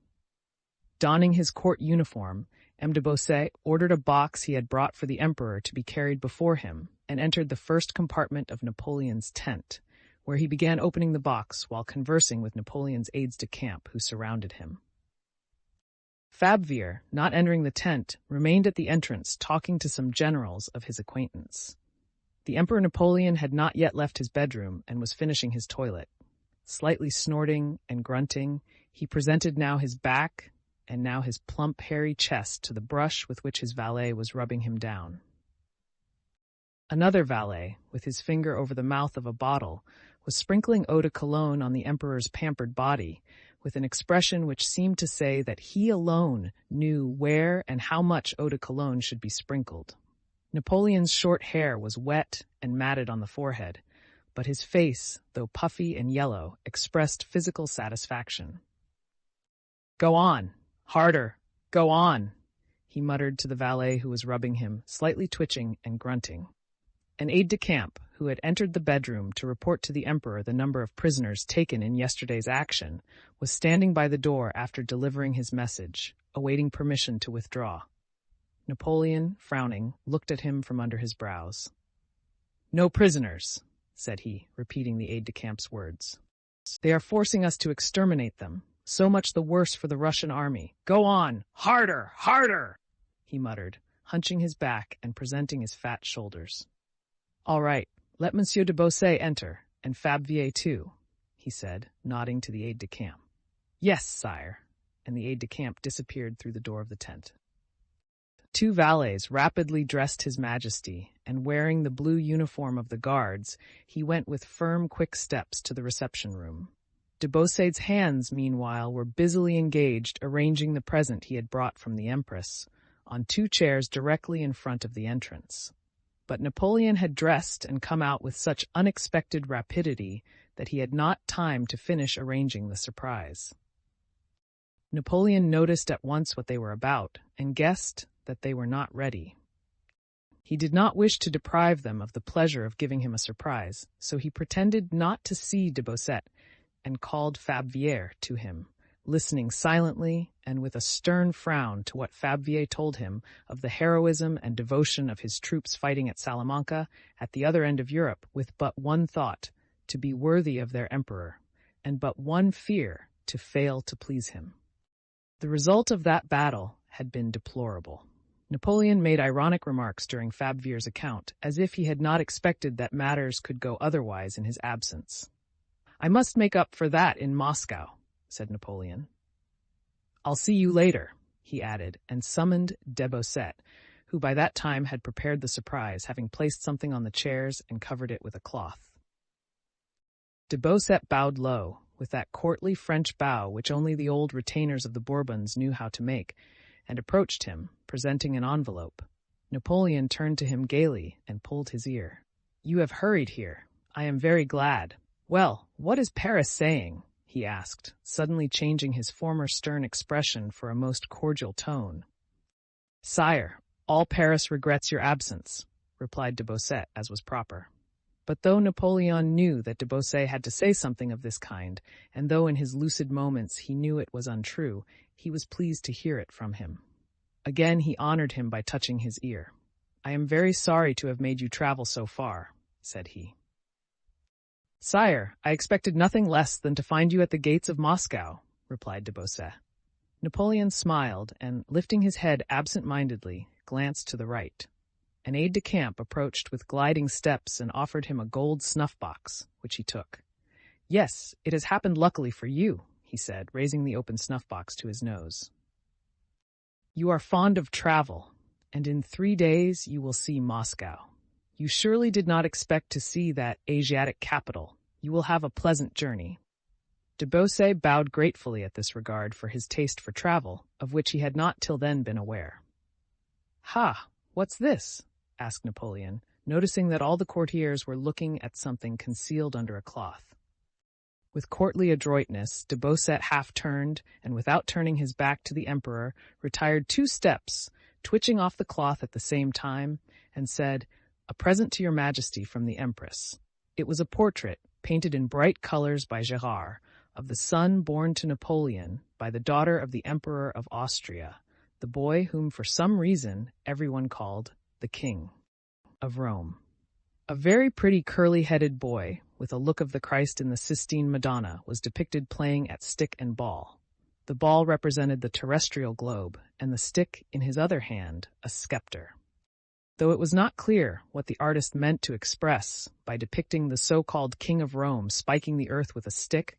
Donning his court uniform, M. de Beausset ordered a box he had brought for the emperor to be carried before him and entered the first compartment of Napoleon's tent, where he began opening the box while conversing with Napoleon's aides-de-camp who surrounded him. Fabvier, not entering the tent, remained at the entrance talking to some generals of his acquaintance. The Emperor Napoleon had not yet left his bedroom and was finishing his toilet. Slightly snorting and grunting, he presented now his back and now his plump, hairy chest to the brush with which his valet was rubbing him down. Another valet, with his finger over the mouth of a bottle, was sprinkling eau de cologne on the emperor's pampered body, with an expression which seemed to say that he alone knew where and how much eau de cologne should be sprinkled. Napoleon's short hair was wet and matted on the forehead, but his face, though puffy and yellow, expressed physical satisfaction. "Go on! Harder! Go on!" he muttered to the valet who was rubbing him, slightly twitching and grunting. An aide-de-camp, who had entered the bedroom to report to the emperor the number of prisoners taken in yesterday's action, was standing by the door after delivering his message, awaiting permission to withdraw. Napoleon, frowning, looked at him from under his brows. "No prisoners," said he, repeating the aide-de-camp's words. "They are forcing us to exterminate them. So much the worse for the Russian army. Go on! Harder! Harder!" he muttered, hunching his back and presenting his fat shoulders. "All right, let Monsieur de Beausset enter, and Fabvier too," he said, nodding to the aide-de-camp. "Yes, sire," and the aide-de-camp disappeared through the door of the tent. Two valets rapidly dressed His Majesty, and wearing the blue uniform of the guards, he went with firm, quick steps to the reception room. De Beausset's hands, meanwhile, were busily engaged arranging the present he had brought from the Empress, on two chairs directly in front of the entrance. But Napoleon had dressed and come out with such unexpected rapidity that he had not time to finish arranging the surprise. Napoleon noticed at once what they were about, and guessed that they were not ready. He did not wish to deprive them of the pleasure of giving him a surprise, so he pretended not to see de Beausset, and called Fabvier to him, listening silently and with a stern frown to what Fabvier told him of the heroism and devotion of his troops fighting at Salamanca at the other end of Europe with but one thought, to be worthy of their emperor, and but one fear, to fail to please him. The result of that battle had been deplorable. Napoleon made ironic remarks during Fabvier's account, as if he had not expected that matters could go otherwise in his absence. "I must make up for that in Moscow," said Napoleon. "I'll see you later," he added, and summoned de Beausset, who by that time had prepared the surprise, having placed something on the chairs and covered it with a cloth. De Beausset bowed low, with that courtly French bow which only the old retainers of the Bourbons knew how to make, and approached him, presenting an envelope. Napoleon turned to him gaily and pulled his ear. "You have hurried here. I am very glad. Well, what is Paris saying?" he asked, suddenly changing his former stern expression for a most cordial tone. "Sire, all Paris regrets your absence," replied de Beausset, as was proper. But though Napoleon knew that de Beausset had to say something of this kind, and though in his lucid moments he knew it was untrue, he was pleased to hear it from him. Again he honored him by touching his ear. "I am very sorry to have made you travel so far," said he. "Sire, I expected nothing less than to find you at the gates of Moscow," replied de Beausset. Napoleon smiled and, lifting his head absent-mindedly, glanced to the right. An aide-de-camp approached with gliding steps and offered him a gold snuff-box, which he took. "Yes, it has happened luckily for you," he said, raising the open snuff-box to his nose. "You are fond of travel, and in 3 days you will see Moscow. You surely did not expect to see that Asiatic capital. You will have a pleasant journey." De Beausset bowed gratefully at this regard for his taste for travel, of which he had not till then been aware. "Ha! What's this?" asked Napoleon, noticing that all the courtiers were looking at something concealed under a cloth. With courtly adroitness, de Beausset half-turned, and without turning his back to the emperor, retired 2 steps, twitching off the cloth at the same time, and said, "A present to your majesty from the empress." It was a portrait, painted in bright colors by Gérard, of the son born to Napoleon by the daughter of the Emperor of Austria, the boy whom for some reason everyone called the King of Rome. A very pretty curly-headed boy, with a look of the Christ in the Sistine Madonna, was depicted playing at stick and ball. The ball represented the terrestrial globe, and the stick, in his other hand, a scepter. Though it was not clear what the artist meant to express by depicting the so-called King of Rome spiking the earth with a stick,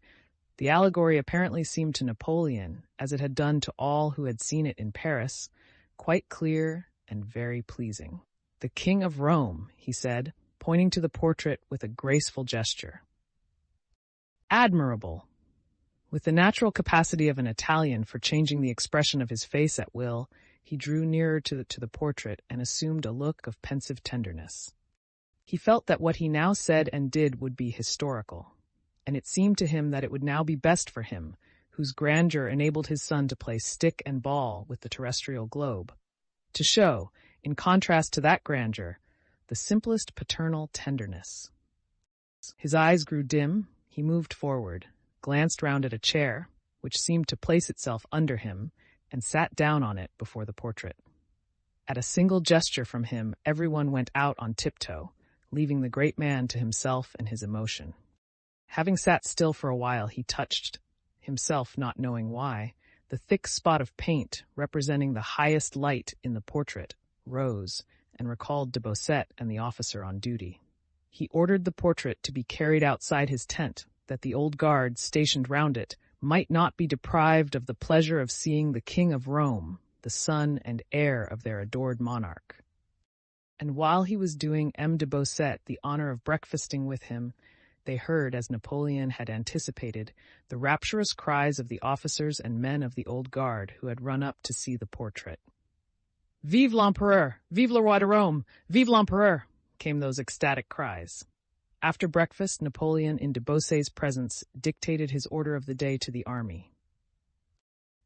the allegory apparently seemed to Napoleon, as it had done to all who had seen it in Paris, quite clear and very pleasing. "The King of Rome," he said, pointing to the portrait with a graceful gesture. "Admirable!" With the natural capacity of an Italian for changing the expression of his face at will, he drew nearer to the portrait and assumed a look of pensive tenderness. He felt that what he now said and did would be historical, and it seemed to him that it would now be best for him, whose grandeur enabled his son to play stick and ball with the terrestrial globe, to show, in contrast to that grandeur, the simplest paternal tenderness. His eyes grew dim, he moved forward, glanced round at a chair, which seemed to place itself under him, and sat down on it before the portrait. At a single gesture from him, everyone went out on tiptoe, leaving the great man to himself and his emotion. Having sat still for a while, he touched, himself not knowing why, the thick spot of paint representing the highest light in the portrait, rose, and recalled de Beausset and the officer on duty. He ordered the portrait to be carried outside his tent, that the old guard stationed round it might not be deprived of the pleasure of seeing the King of Rome, the son and heir of their adored monarch. And while he was doing M. de Beausset the honor of breakfasting with him, they heard, as Napoleon had anticipated, the rapturous cries of the officers and men of the old guard who had run up to see the portrait. "Vive l'Empereur! Vive le roi de Rome! Vive l'Empereur!" came those ecstatic cries. After breakfast, Napoleon, in de Beausset's presence, dictated his order of the day to the army.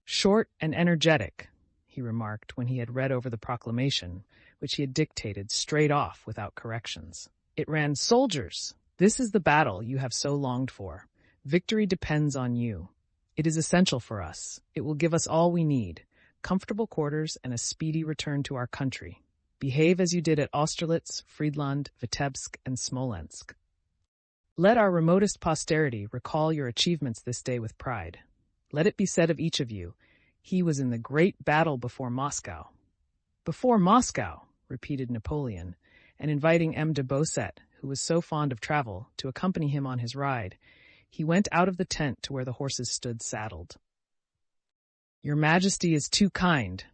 "Short and energetic," he remarked when he had read over the proclamation, which he had dictated straight off without corrections. It ran, "Soldiers, this is the battle you have so longed for. Victory depends on you. It is essential for us. It will give us all we need, comfortable quarters and a speedy return to our country. Behave as you did at Austerlitz, Friedland, Vitebsk, and Smolensk. Let our remotest posterity recall your achievements this day with pride. Let it be said of each of you, he was in the great battle before Moscow." "Before Moscow," repeated Napoleon, and inviting M. de Beausset, who was so fond of travel, to accompany him on his ride, he went out of the tent to where the horses stood saddled. "Your Majesty is too kind,"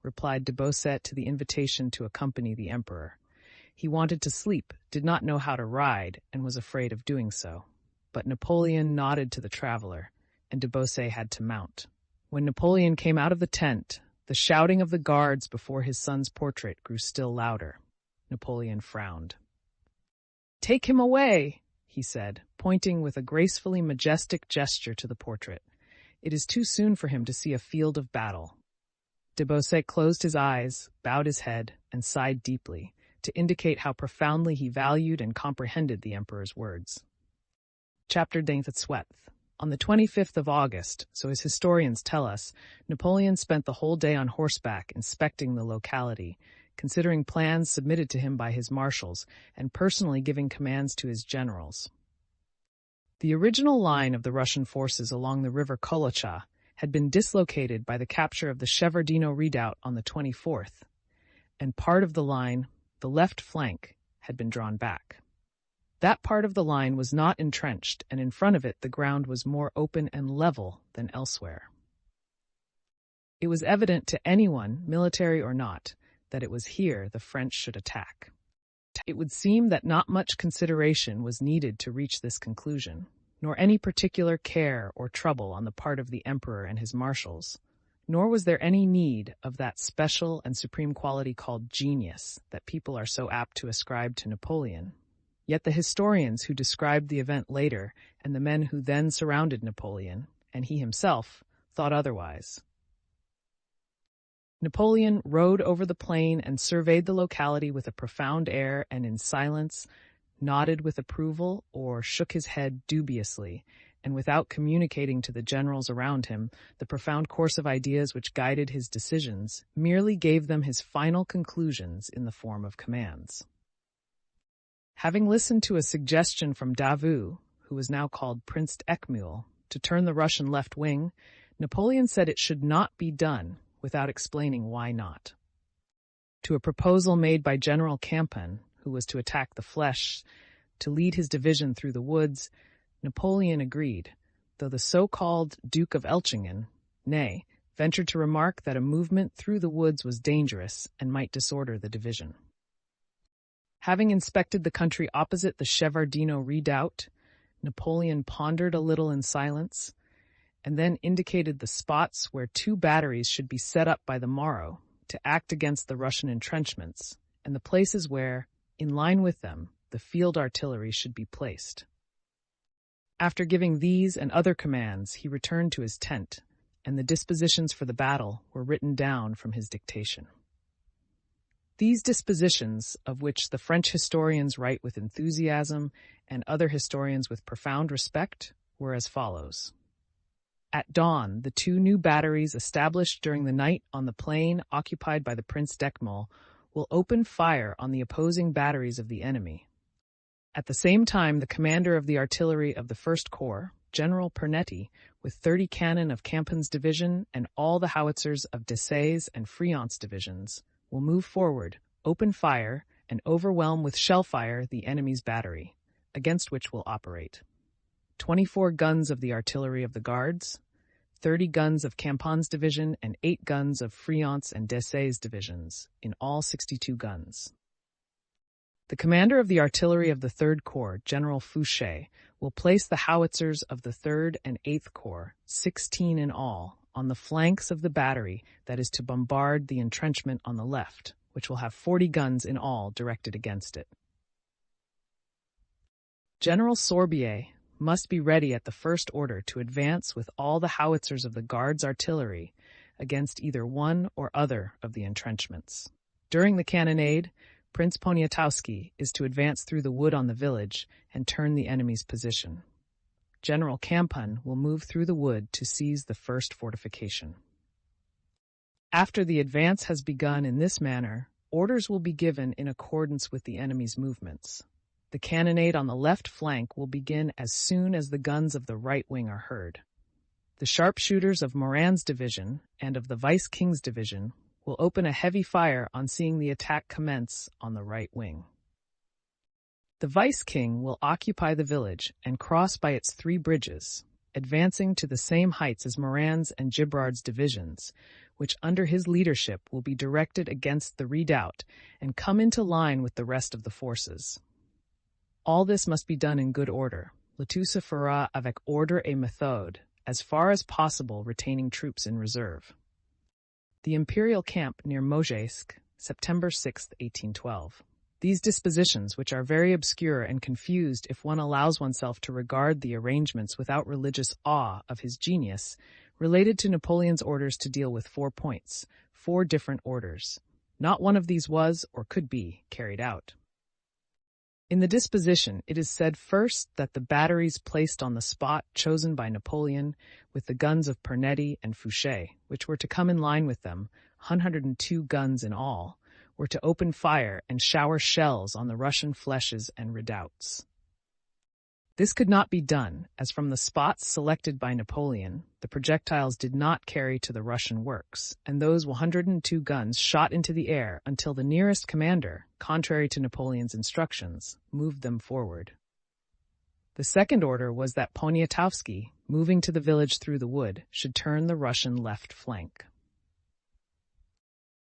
replied de Beausset to the invitation to accompany the emperor. He wanted to sleep, did not know how to ride, and was afraid of doing so. But Napoleon nodded to the traveler, and de Beausset had to mount. When Napoleon came out of the tent, the shouting of the guards before his son's portrait grew still louder. Napoleon frowned. "Take him away," he said, pointing with a gracefully majestic gesture to the portrait. "It is too soon for him to see a field of battle." De Beausset closed his eyes, bowed his head, and sighed deeply, to indicate how profoundly he valued and comprehended the emperor's words. Chapter 27. On the 25th of August, so as historians tell us, Napoleon spent the whole day on horseback inspecting the locality, considering plans submitted to him by his marshals, and personally giving commands to his generals. The original line of the Russian forces along the river Kolocha had been dislocated by the capture of the Shevardino redoubt on the 24th, and part of the line, the left flank, had been drawn back. That part of the line was not entrenched, and in front of it the ground was more open and level than elsewhere. It was evident to anyone, military or not, that it was here the French should attack. It would seem that not much consideration was needed to reach this conclusion, nor any particular care or trouble on the part of the emperor and his marshals, nor was there any need of that special and supreme quality called genius that people are so apt to ascribe to Napoleon. Yet the historians who described the event later, and the men who then surrounded Napoleon, and he himself, thought otherwise. Napoleon rode over the plain and surveyed the locality with a profound air, and in silence nodded with approval or shook his head dubiously, and without communicating to the generals around him the profound course of ideas which guided his decisions, merely gave them his final conclusions in the form of commands. Having listened to a suggestion from Davout, who was now called Prince Eckmühl, to turn the Russian left wing, Napoleon said it should not be done, without explaining why not. To a proposal made by General Campan, who was to attack the Fleches, to lead his division through the woods, Napoleon agreed, though the so-called Duke of Elchingen, Ney, ventured to remark that a movement through the woods was dangerous and might disorder the division. Having inspected the country opposite the Shevardino redoubt, Napoleon pondered a little in silence, and then indicated the spots where 2 batteries should be set up by the morrow to act against the Russian entrenchments, and the places where, in line with them, the field artillery should be placed. After giving these and other commands, he returned to his tent, and the dispositions for the battle were written down from his dictation. These dispositions, of which the French historians write with enthusiasm and other historians with profound respect, were as follows. At dawn, the 2 new batteries established during the night on the plain occupied by the Prince d'Eckmühl will open fire on the opposing batteries of the enemy. At the same time, the commander of the artillery of the First Corps, General Pernetti, with 30 cannon of Campan's division and all the howitzers of Desaix's and Friant's divisions, will move forward, open fire, and overwhelm with shell fire the enemy's battery, against which will operate 24 guns of the artillery of the Guards, 30 guns of Campan's division, and 8 guns of Friant's and Desaix's divisions, in all 62 guns. The commander of the artillery of the Third Corps, General Fouché, will place the howitzers of the Third and Eighth Corps, 16 in all, on the flanks of the battery that is to bombard the entrenchment on the left, which will have 40 guns in all directed against it. General Sorbier must be ready at the first order to advance with all the howitzers of the Guards' artillery against either one or other of the entrenchments. During the cannonade, Prince Poniatowski is to advance through the wood on the village and turn the enemy's position. General Campan will move through the wood to seize the first fortification. After the advance has begun in this manner, orders will be given in accordance with the enemy's movements. The cannonade on the left flank will begin as soon as the guns of the right wing are heard. The sharpshooters of Moran's division and of the Vice-King's division will open a heavy fire on seeing the attack commence on the right wing. The Vice-King will occupy the village and cross by its 3 bridges, advancing to the same heights as Moran's and Gibrard's divisions, which under his leadership will be directed against the redoubt and come into line with the rest of the forces. All this must be done in good order. Le tout se fera avec ordre et méthode, as far as possible retaining troops in reserve. The imperial camp near Mojaisk, September 6, 1812. These dispositions, which are very obscure and confused if one allows oneself to regard the arrangements without religious awe of his genius, related to Napoleon's orders to deal with 4 points, 4 different orders. Not one of these was, or could be, carried out. In the disposition, it is said first that the batteries placed on the spot chosen by Napoleon, with the guns of Pernetti and Fouché, which were to come in line with them, 102 guns in all, were to open fire and shower shells on the Russian flèches and redoubts. This could not be done, as from the spots selected by Napoleon, the projectiles did not carry to the Russian works, and those 102 guns shot into the air until the nearest commander, contrary to Napoleon's instructions, moved them forward. The second order was that Poniatowski, moving to the village through the wood, should turn the Russian left flank.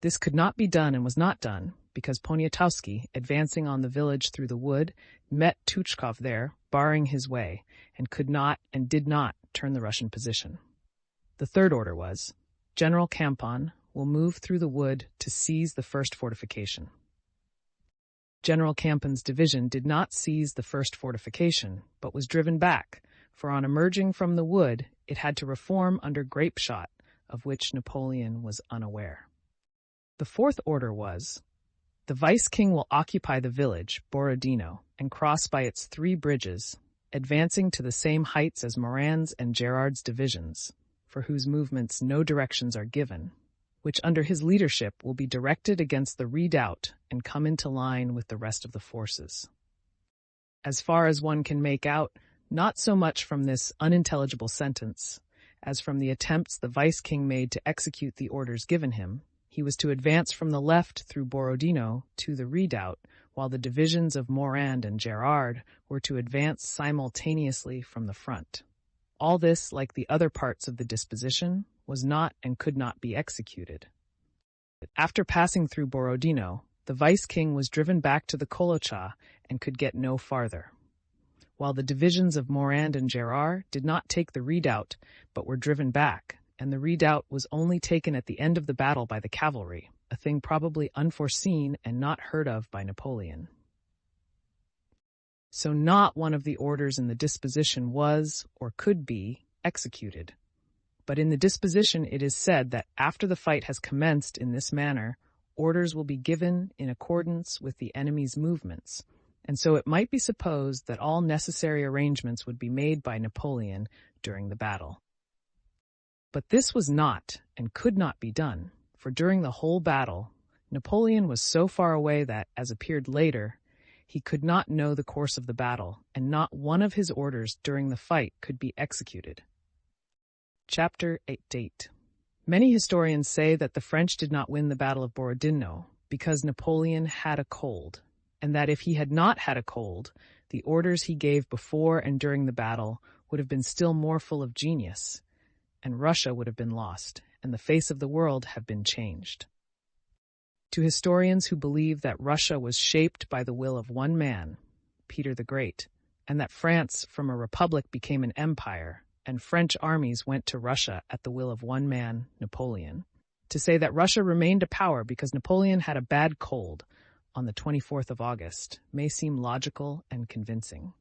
This could not be done and was not done, because Poniatowski, advancing on the village through the wood, met Tuchkov there, barring his way, and could not and did not turn the Russian position. The third order was, General Campan will move through the wood to seize the first fortification. General Campan's division did not seize the first fortification, but was driven back, for on emerging from the wood, it had to reform under grape shot, of which Napoleon was unaware. The fourth order was, the Vice-King will occupy the village, Borodino, and cross by its 3 bridges, advancing to the same heights as Morand's and Gérard's divisions, for whose movements no directions are given, which under his leadership will be directed against the redoubt and come into line with the rest of the forces. As far as one can make out, not so much from this unintelligible sentence, as from the attempts the Vice-King made to execute the orders given him, he was to advance from the left through Borodino to the redoubt, while the divisions of Morand and Gérard were to advance simultaneously from the front. All this, like the other parts of the disposition, was not and could not be executed. After passing through Borodino, the Vice-King was driven back to the Kolocha and could get no farther, while the divisions of Morand and Gérard did not take the redoubt, but were driven back, and the redoubt was only taken at the end of the battle by the cavalry, a thing probably unforeseen and not heard of by Napoleon. So not one of the orders in the disposition was, or could be, executed. But in the disposition it is said that after the fight has commenced in this manner, orders will be given in accordance with the enemy's movements, and so it might be supposed that all necessary arrangements would be made by Napoleon during the battle. But this was not and could not be done, for during the whole battle, Napoleon was so far away that, as appeared later, he could not know the course of the battle, and not one of his orders during the fight could be executed. Chapter 8. Many historians say that the French did not win the Battle of Borodino because Napoleon had a cold, and that if he had not had a cold, the orders he gave before and during the battle would have been still more full of genius, and Russia would have been lost, and the face of the world have been changed. To historians who believe that Russia was shaped by the will of one man, Peter the Great, and that France from a republic became an empire, and French armies went to Russia at the will of one man, Napoleon, to say that Russia remained a power because Napoleon had a bad cold on the 24th of August may seem logical and convincing.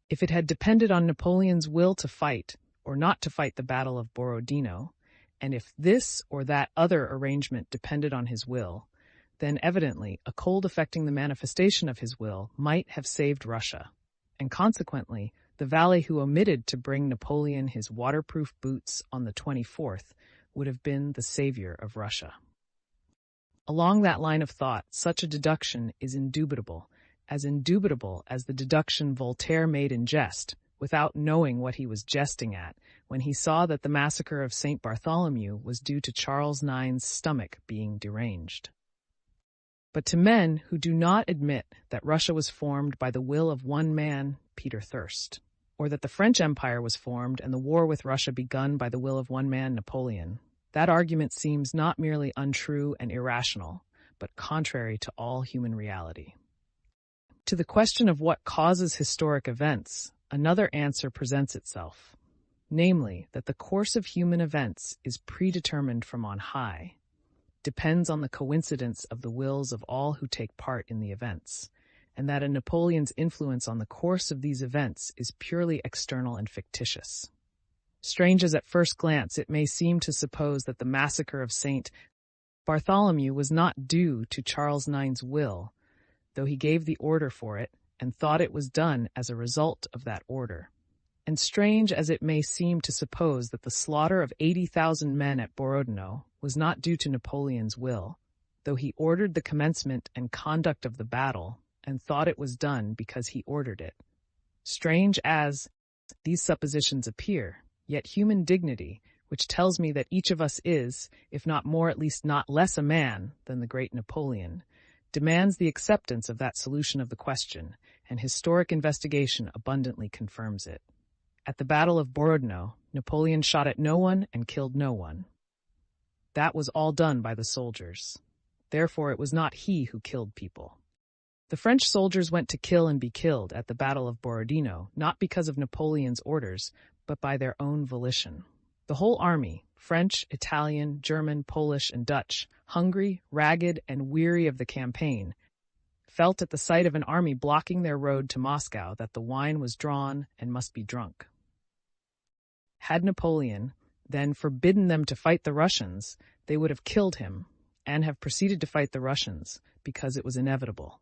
If it had depended on Napoleon's will to fight, or not to fight the Battle of Borodino, and if this or that other arrangement depended on his will, then evidently a cold affecting the manifestation of his will might have saved Russia, and consequently the valet who omitted to bring Napoleon his waterproof boots on the 24th would have been the savior of Russia. Along that line of thought, such a deduction is indubitable as the deduction Voltaire made in jest, without knowing what he was jesting at, when he saw that the massacre of St. Bartholomew was due to Charles IX's stomach being deranged. But to men who do not admit that Russia was formed by the will of one man, Peter Thirst, or that the French Empire was formed and the war with Russia begun by the will of one man, Napoleon, That argument seems not merely untrue and irrational, but contrary to all human reality. To the question of what causes historic events, another answer presents itself, namely that the course of human events is predetermined from on high, depends on the coincidence of the wills of all who take part in the events, and that a Napoleon's influence on the course of these events is purely external and fictitious. Strange as at first glance it may seem to suppose that the massacre of St. Bartholomew was not due to Charles IX's will, though he gave the order for it and thought it was done as a result of that order. And strange as it may seem to suppose that the slaughter of 80,000 men at Borodino was not due to Napoleon's will, though he ordered the commencement and conduct of the battle and thought it was done because he ordered it. Strange as these suppositions appear, yet human dignity, which tells me that each of us is, if not more, at least not less a man than the great Napoleon, demands the acceptance of that solution of the question, and historic investigation abundantly confirms it. At the Battle of Borodino, Napoleon shot at no one and killed no one. That was all done by the soldiers. Therefore, it was not he who killed people. The French soldiers went to kill and be killed at the Battle of Borodino, not because of Napoleon's orders, but by their own volition. The whole army, French, Italian, German, Polish, and Dutch, hungry, ragged, and weary of the campaign, felt at the sight of an army blocking their road to Moscow that the wine was drawn and must be drunk. Had Napoleon then forbidden them to fight the Russians, they would have killed him and have proceeded to fight the Russians because it was inevitable.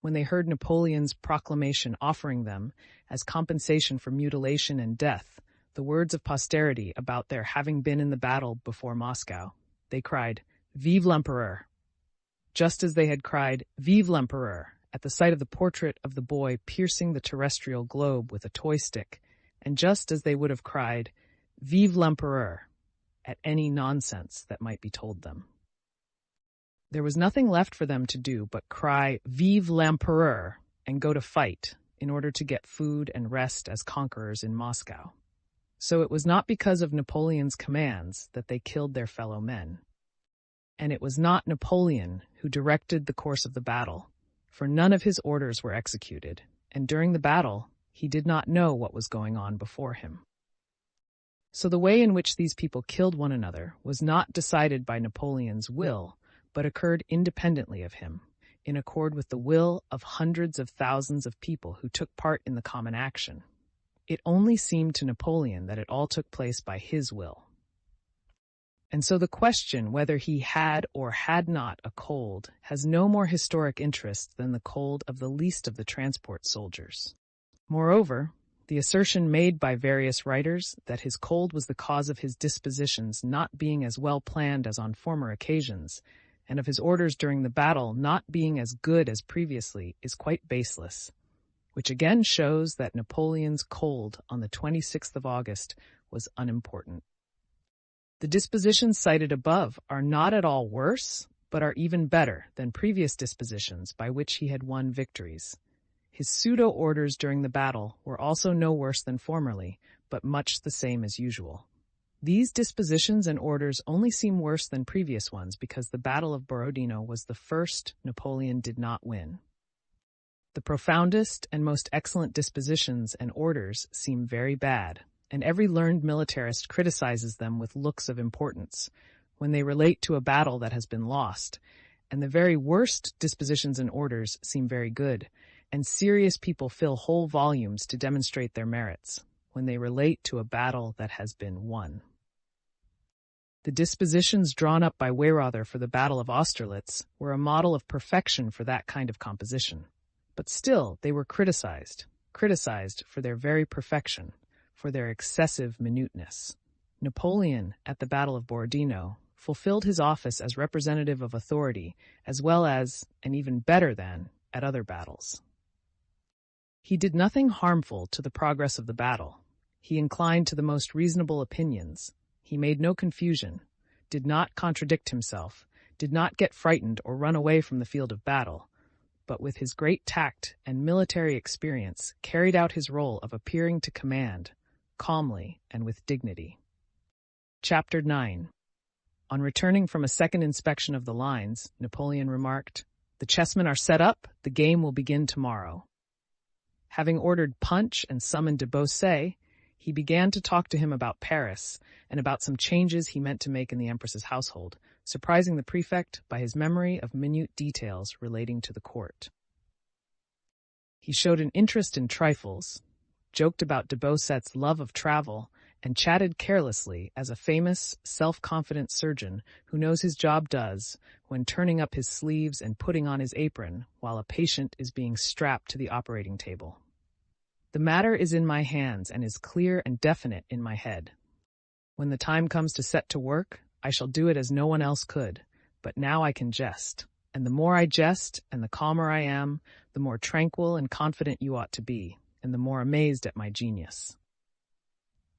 When they heard Napoleon's proclamation offering them, as compensation for mutilation and death, the words of posterity about their having been in the battle before Moscow, they cried, "Vive l'Empereur!" just as they had cried, "Vive l'Empereur!" at the sight of the portrait of the boy piercing the terrestrial globe with a toy stick, and just as they would have cried, "Vive l'Empereur!" at any nonsense that might be told them. There was nothing left for them to do but cry, "Vive l'Empereur!" and go to fight in order to get food and rest as conquerors in Moscow. So it was not because of Napoleon's commands that they killed their fellow men. And it was not Napoleon who directed the course of the battle, for none of his orders were executed, and during the battle he did not know what was going on before him. So the way in which these people killed one another was not decided by Napoleon's will, but occurred independently of him, in accord with the will of hundreds of thousands of people who took part in the common action. It only seemed to Napoleon that it all took place by his will. And so the question whether he had or had not a cold has no more historic interest than the cold of the least of the transport soldiers. Moreover, the assertion made by various writers that his cold was the cause of his dispositions not being as well planned as on former occasions, and of his orders during the battle not being as good as previously, is quite baseless, which again shows that Napoleon's cold on the 26th of August was unimportant. The dispositions cited above are not at all worse, but are even better than previous dispositions by which he had won victories. His pseudo-orders during the battle were also no worse than formerly, but much the same as usual. These dispositions and orders only seem worse than previous ones because the Battle of Borodino was the first Napoleon did not win. The profoundest and most excellent dispositions and orders seem very bad, and every learned militarist criticizes them with looks of importance when they relate to a battle that has been lost, and the very worst dispositions and orders seem very good, and serious people fill whole volumes to demonstrate their merits when they relate to a battle that has been won. The dispositions drawn up by Weyrother for the Battle of Austerlitz were a model of perfection for that kind of composition. But still, they were criticized for their very perfection, for their excessive minuteness. Napoleon, at the Battle of Borodino, fulfilled his office as representative of authority, as well as, and even better than, at other battles. He did nothing harmful to the progress of the battle. He inclined to the most reasonable opinions. He made no confusion, did not contradict himself, did not get frightened or run away from the field of battle, but with his great tact and military experience carried out his role of appearing to command, calmly and with dignity. Chapter 9. On returning from a second inspection of the lines, Napoleon remarked, "The chessmen are set up, the game will begin tomorrow." Having ordered punch and summoned de Beausset, he began to talk to him about Paris and about some changes he meant to make in the Empress's household, surprising the prefect by his memory of minute details relating to the court. He showed an interest in trifles, joked about de Beausset's love of travel, and chatted carelessly as a famous, self-confident surgeon who knows his job does when turning up his sleeves and putting on his apron while a patient is being strapped to the operating table. "The matter is in my hands and is clear and definite in my head. When the time comes to set to work, I shall do it as no one else could, but now I can jest. And the more I jest and the calmer I am, the more tranquil and confident you ought to be, and the more amazed at my genius."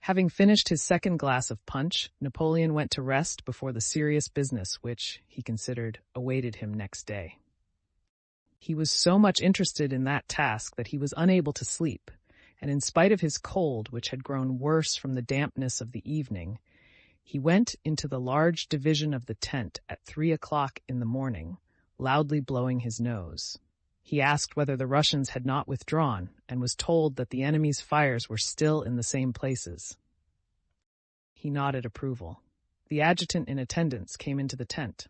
Having finished his second glass of punch, Napoleon went to rest before the serious business which, he considered, awaited him next day. He was so much interested in that task that he was unable to sleep, and in spite of his cold, which had grown worse from the dampness of the evening, he went into the large division of the tent at 3 o'clock in the morning, loudly blowing his nose. He asked whether the Russians had not withdrawn, and was told that the enemy's fires were still in the same places. He nodded approval. The adjutant in attendance came into the tent.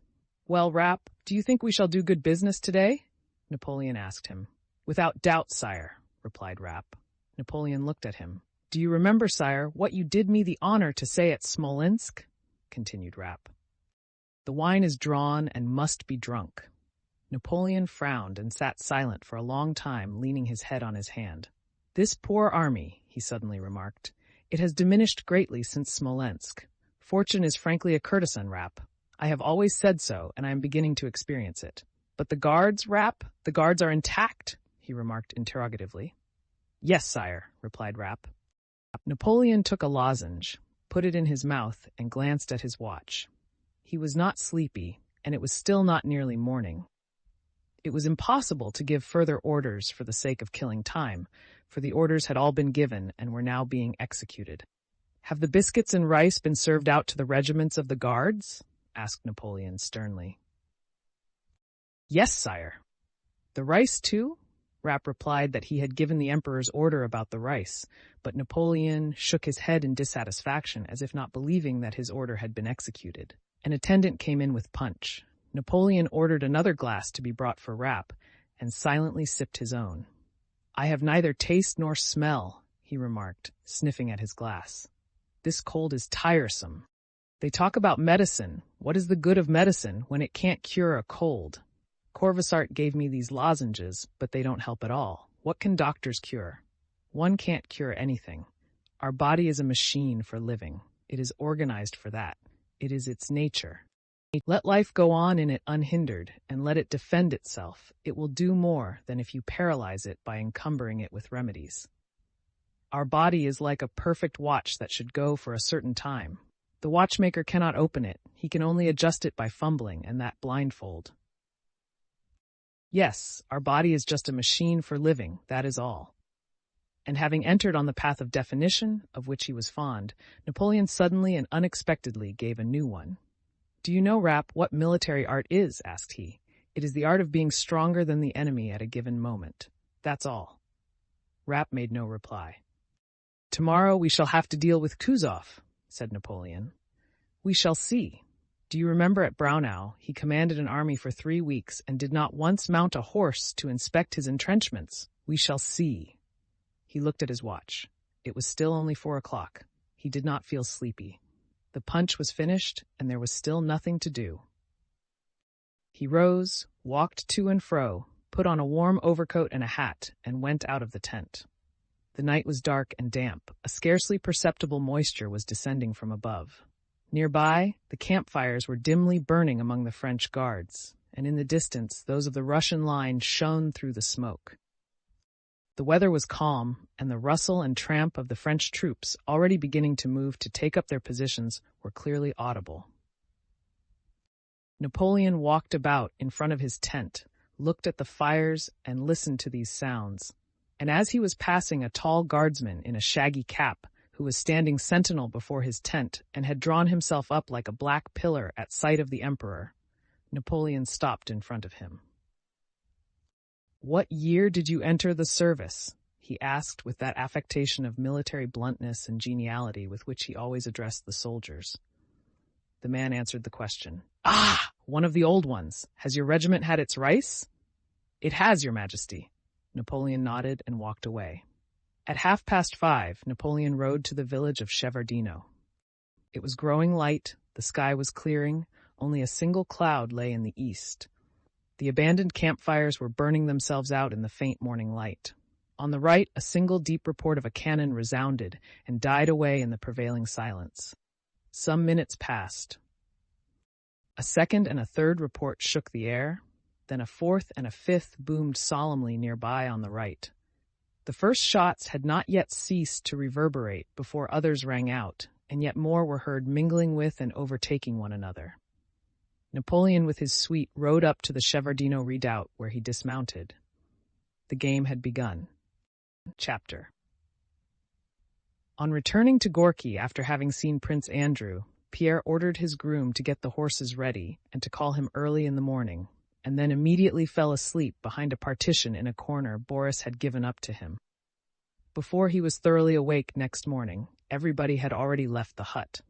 "Well, Rapp, do you think we shall do good business today?" Napoleon asked him. "Without doubt, sire," replied Rapp. Napoleon looked at him. "Do you remember, sire, what you did me the honor to say at Smolensk?" continued Rapp. "The wine is drawn and must be drunk." Napoleon frowned and sat silent for a long time, leaning his head on his hand. "This poor army," he suddenly remarked, "it has diminished greatly since Smolensk. Fortune is frankly a courtesan, Rapp. I have always said so, and I am beginning to experience it. But the guards, Rapp, the guards are intact?" he remarked interrogatively. "Yes, sire," replied Rapp. Napoleon took a lozenge, put it in his mouth, and glanced at his watch. He was not sleepy, and it was still not nearly morning. It was impossible to give further orders for the sake of killing time, for the orders had all been given and were now being executed. "Have the biscuits and rice been served out to the regiments of the guards?" asked Napoleon sternly. "Yes, sire." "The rice, too?" Rapp replied that he had given the emperor's order about the rice, but Napoleon shook his head in dissatisfaction, as if not believing that his order had been executed. An attendant came in with punch. Napoleon ordered another glass to be brought for Rapp, and silently sipped his own. "I have neither taste nor smell," he remarked, sniffing at his glass. "This cold is tiresome. They talk about medicine. What is the good of medicine when it can't cure a cold? Corvisart gave me these lozenges, but they don't help at all. What can doctors cure? One can't cure anything. Our body is a machine for living. It is organized for that. It is its nature. Let life go on in it unhindered, and let it defend itself. It will do more than if you paralyze it by encumbering it with remedies. Our body is like a perfect watch that should go for a certain time. The watchmaker cannot open it. He can only adjust it by fumbling, and that blindfold. Yes, our body is just a machine for living, that is all." And having entered on the path of definition, of which he was fond, Napoleon suddenly and unexpectedly gave a new one. "Do you know, Rapp, what military art is?" asked he. "It is the art of being stronger than the enemy at a given moment. That's all." Rapp made no reply. "Tomorrow we shall have to deal with Kutuzov," said Napoleon. "We shall see. Do you remember at Braunau he commanded an army for 3 weeks and did not once mount a horse to inspect his entrenchments? We shall see." He looked at his watch. It was still only 4 o'clock. He did not feel sleepy. The punch was finished, and there was still nothing to do. He rose, walked to and fro, put on a warm overcoat and a hat, and went out of the tent. The night was dark and damp. A scarcely perceptible moisture was descending from above. Nearby, the campfires were dimly burning among the French guards, and in the distance those of the Russian line shone through the smoke. The weather was calm, and the rustle and tramp of the French troops, already beginning to move to take up their positions, were clearly audible. Napoleon walked about in front of his tent, looked at the fires, and listened to these sounds. And as he was passing a tall guardsman in a shaggy cap, who was standing sentinel before his tent and had drawn himself up like a black pillar at sight of the emperor. Napoleon stopped in front of him. "What year did you enter the service?" he asked with that affectation of military bluntness and geniality with which he always addressed the soldiers. The man answered the question. "Ah, one of the old ones. Has your regiment had its rice?" "It has, Your Majesty." Napoleon nodded and walked away. At 5:30, Napoleon rode to the village of Shevardino. It was growing light, the sky was clearing, only a single cloud lay in the east. The abandoned campfires were burning themselves out in the faint morning light. On the right, a single deep report of a cannon resounded and died away in the prevailing silence. Some minutes passed. A second and a third report shook the air, then a fourth and a fifth boomed solemnly nearby on the right. The first shots had not yet ceased to reverberate before others rang out, and yet more were heard mingling with and overtaking one another. Napoleon with his suite rode up to the Shevardino redoubt, where he dismounted. The game had begun. Chapter. On returning to Gorky after having seen Prince Andrew, Pierre ordered his groom to get the horses ready and to call him early in the morning, and then immediately fell asleep behind a partition in a corner Boris had given up to him. Before he was thoroughly awake next morning, everybody had already left the hut.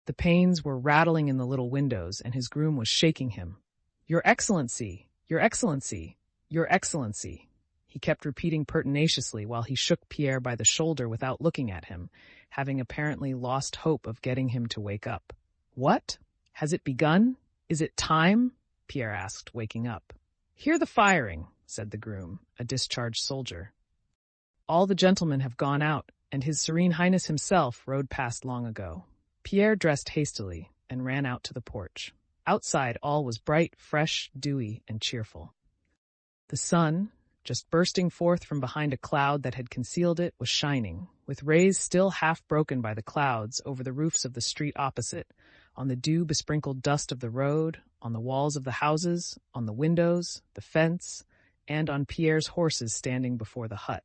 The panes were rattling in the little windows, and his groom was shaking him. "Your Excellency! Your Excellency! Your Excellency!" He kept repeating pertinaciously while he shook Pierre by the shoulder without looking at him, having apparently lost hope of getting him to wake up. "What? Has it begun? Is it time?" Pierre asked, waking up. "Hear the firing," said the groom, a discharged soldier. "All the gentlemen have gone out, and His Serene Highness himself rode past long ago." Pierre dressed hastily and ran out to the porch. Outside all was bright, fresh, dewy, and cheerful. The sun, just bursting forth from behind a cloud that had concealed it, was shining, with rays still half broken by the clouds over the roofs of the street opposite, on the dew-besprinkled dust of the road, on the walls of the houses, on the windows, the fence, and on Pierre's horses standing before the hut.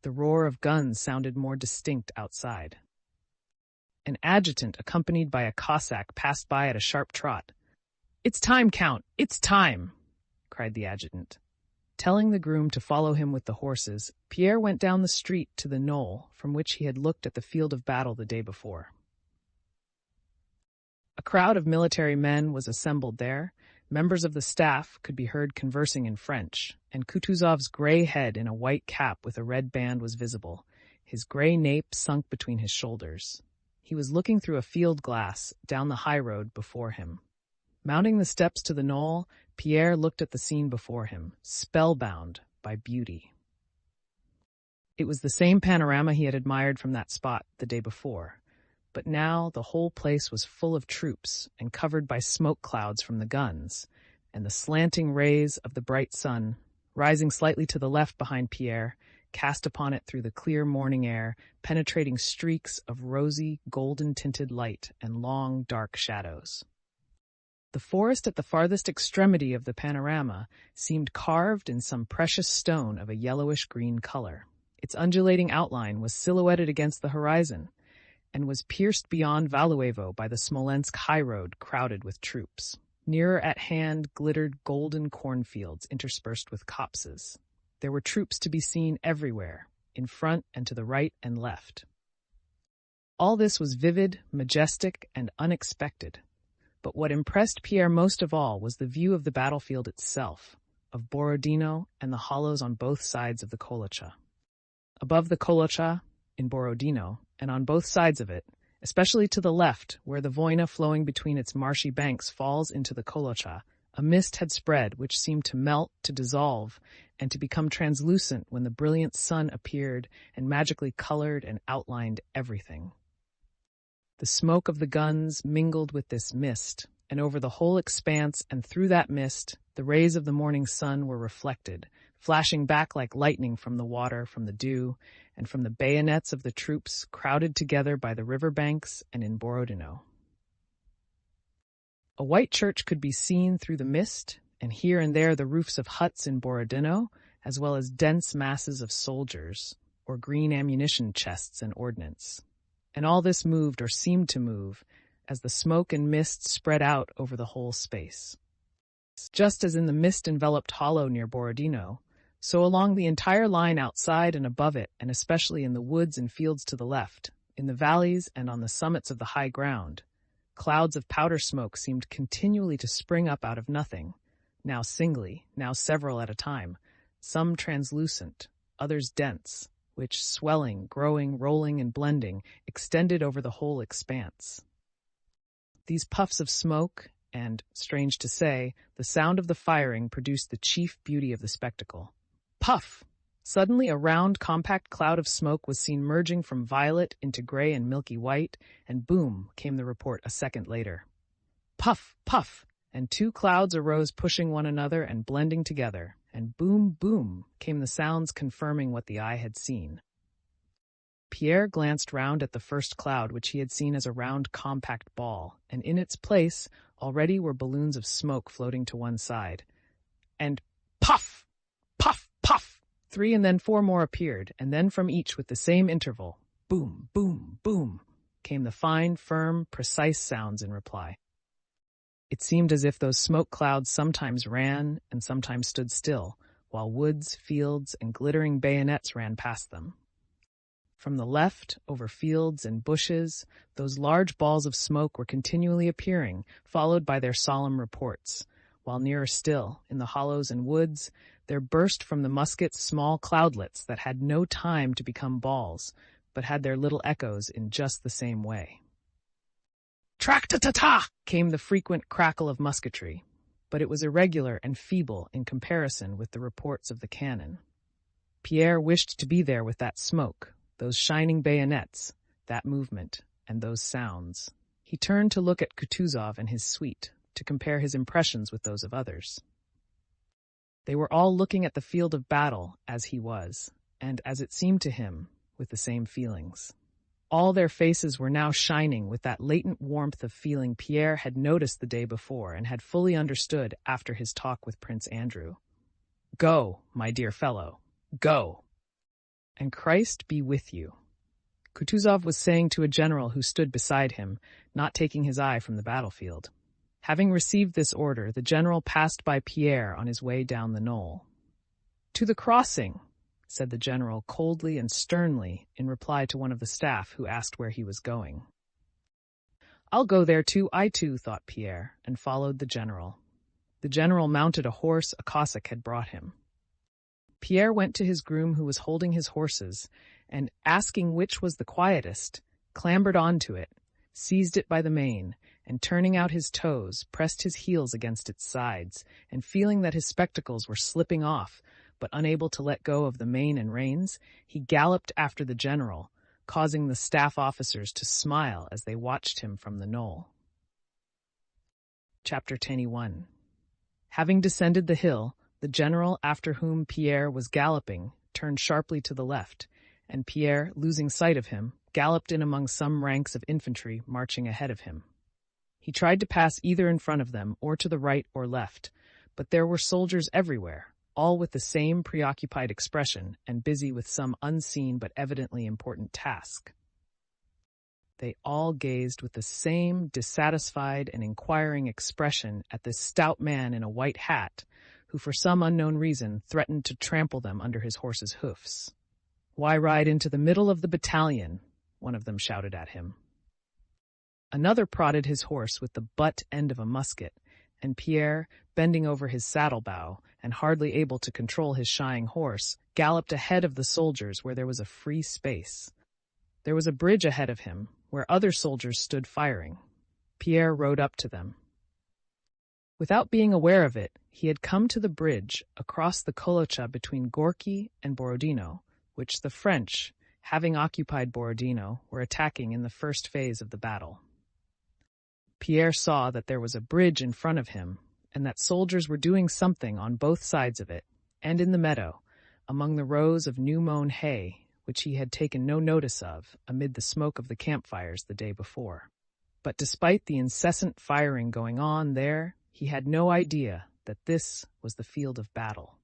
The roar of guns sounded more distinct outside. An adjutant accompanied by a Cossack passed by at a sharp trot. "It's time, Count! It's time!" cried the adjutant. Telling the groom to follow him with the horses, Pierre went down the street to the knoll from which he had looked at the field of battle the day before. A crowd of military men was assembled there. Members of the staff could be heard conversing in French, and Kutuzov's gray head in a white cap with a red band was visible, his gray nape sunk between his shoulders. He was looking through a field glass down the high road before him. Mounting the steps to the knoll, Pierre looked at the scene before him, spellbound by beauty. It was the same panorama he had admired from that spot the day before, but now the whole place was full of troops and covered by smoke clouds from the guns, and the slanting rays of the bright sun, rising slightly to the left behind Pierre, cast upon it through the clear morning air, penetrating streaks of rosy, golden-tinted light and long, dark shadows. The forest at the farthest extremity of the panorama seemed carved in some precious stone of a yellowish-green color. Its undulating outline was silhouetted against the horizon and was pierced beyond Valuevo by the Smolensk highroad crowded with troops. Nearer at hand glittered golden cornfields interspersed with copses. There were troops to be seen everywhere, in front and to the right and left. All this was vivid, majestic, and unexpected. But what impressed Pierre most of all was the view of the battlefield itself, of Borodino and the hollows on both sides of the Kolocha. Above the Kolocha, in Borodino, and on both sides of it, especially to the left, where the Voina flowing between its marshy banks falls into the Kolocha, a mist had spread which seemed to melt, to dissolve, and to become translucent when the brilliant sun appeared and magically colored and outlined everything. The smoke of the guns mingled with this mist, and over the whole expanse and through that mist, the rays of the morning sun were reflected, flashing back like lightning from the water, from the dew, and from the bayonets of the troops crowded together by the river banks and in Borodino. A white church could be seen through the mist, and here and there the roofs of huts in Borodino, as well as dense masses of soldiers, or green ammunition chests and ordnance. And all this moved or seemed to move as the smoke and mist spread out over the whole space. Just as in the mist-enveloped hollow near Borodino, so along the entire line outside and above it, and especially in the woods and fields to the left, in the valleys and on the summits of the high ground, clouds of powder smoke seemed continually to spring up out of nothing, now singly, now several at a time, some translucent, others dense, which, swelling, growing, rolling, and blending, extended over the whole expanse. These puffs of smoke, and, strange to say, the sound of the firing produced the chief beauty of the spectacle. Puff! Suddenly a round, compact cloud of smoke was seen merging from violet into gray and milky white, and boom, came the report a second later. Puff! Puff! And two clouds arose pushing one another and blending together, and boom, boom, came the sounds confirming what the eye had seen. Pierre glanced round at the first cloud, which he had seen as a round, compact ball, and in its place already were balloons of smoke floating to one side. And puff! Puff! Puff! 3 and then 4 more appeared, and then from each with the same interval, boom, boom, boom, came the fine, firm, precise sounds in reply. It seemed as if those smoke clouds sometimes ran and sometimes stood still, while woods, fields, and glittering bayonets ran past them. From the left, over fields and bushes, those large balls of smoke were continually appearing, followed by their solemn reports, while nearer still, in the hollows and woods, there burst from the muskets small cloudlets that had no time to become balls, but had their little echoes in just the same way. Track-ta-ta-ta! Came the frequent crackle of musketry, but it was irregular and feeble in comparison with the reports of the cannon. Pierre wished to be there with that smoke, those shining bayonets, that movement, and those sounds. He turned to look at Kutuzov and his suite, to compare his impressions with those of others. They were all looking at the field of battle as he was, and as it seemed to him, with the same feelings. All their faces were now shining with that latent warmth of feeling Pierre had noticed the day before and had fully understood after his talk with Prince Andrew. Go, my dear fellow, go! And Christ be with you. Kutuzov was saying to a general who stood beside him, not taking his eye from the battlefield. Having received this order, the general passed by Pierre on his way down the knoll. To the crossing, said the general coldly and sternly in reply to one of the staff who asked where he was going. I'll go there too, I too, thought Pierre, and followed the general. The general mounted a horse a Cossack had brought him. Pierre went to his groom who was holding his horses, and, asking which was the quietest, clambered onto it, seized it by the mane, and turning out his toes, pressed his heels against its sides, and feeling that his spectacles were slipping off, but unable to let go of the mane and reins, he galloped after the general, causing the staff officers to smile as they watched him from the knoll. Chapter 21. Having descended the hill, the general after whom Pierre was galloping turned sharply to the left, and Pierre, losing sight of him, galloped in among some ranks of infantry marching ahead of him. He tried to pass either in front of them or to the right or left, but there were soldiers everywhere, all with the same preoccupied expression and busy with some unseen but evidently important task. They all gazed with the same dissatisfied and inquiring expression at this stout man in a white hat, who for some unknown reason threatened to trample them under his horse's hoofs. "Why ride into the middle of the battalion?" one of them shouted at him. Another prodded his horse with the butt end of a musket, and Pierre, bending over his saddle-bow and hardly able to control his shying horse, galloped ahead of the soldiers where there was a free space. There was a bridge ahead of him, where other soldiers stood firing. Pierre rode up to them. Without being aware of it, he had come to the bridge across the Kolocha between Gorky and Borodino, which the French, having occupied Borodino, were attacking in the first phase of the battle. Pierre saw that there was a bridge in front of him, and that soldiers were doing something on both sides of it, and in the meadow, among the rows of new-mown hay, which he had taken no notice of amid the smoke of the campfires the day before. But despite the incessant firing going on there, he had no idea that this was the field of battle.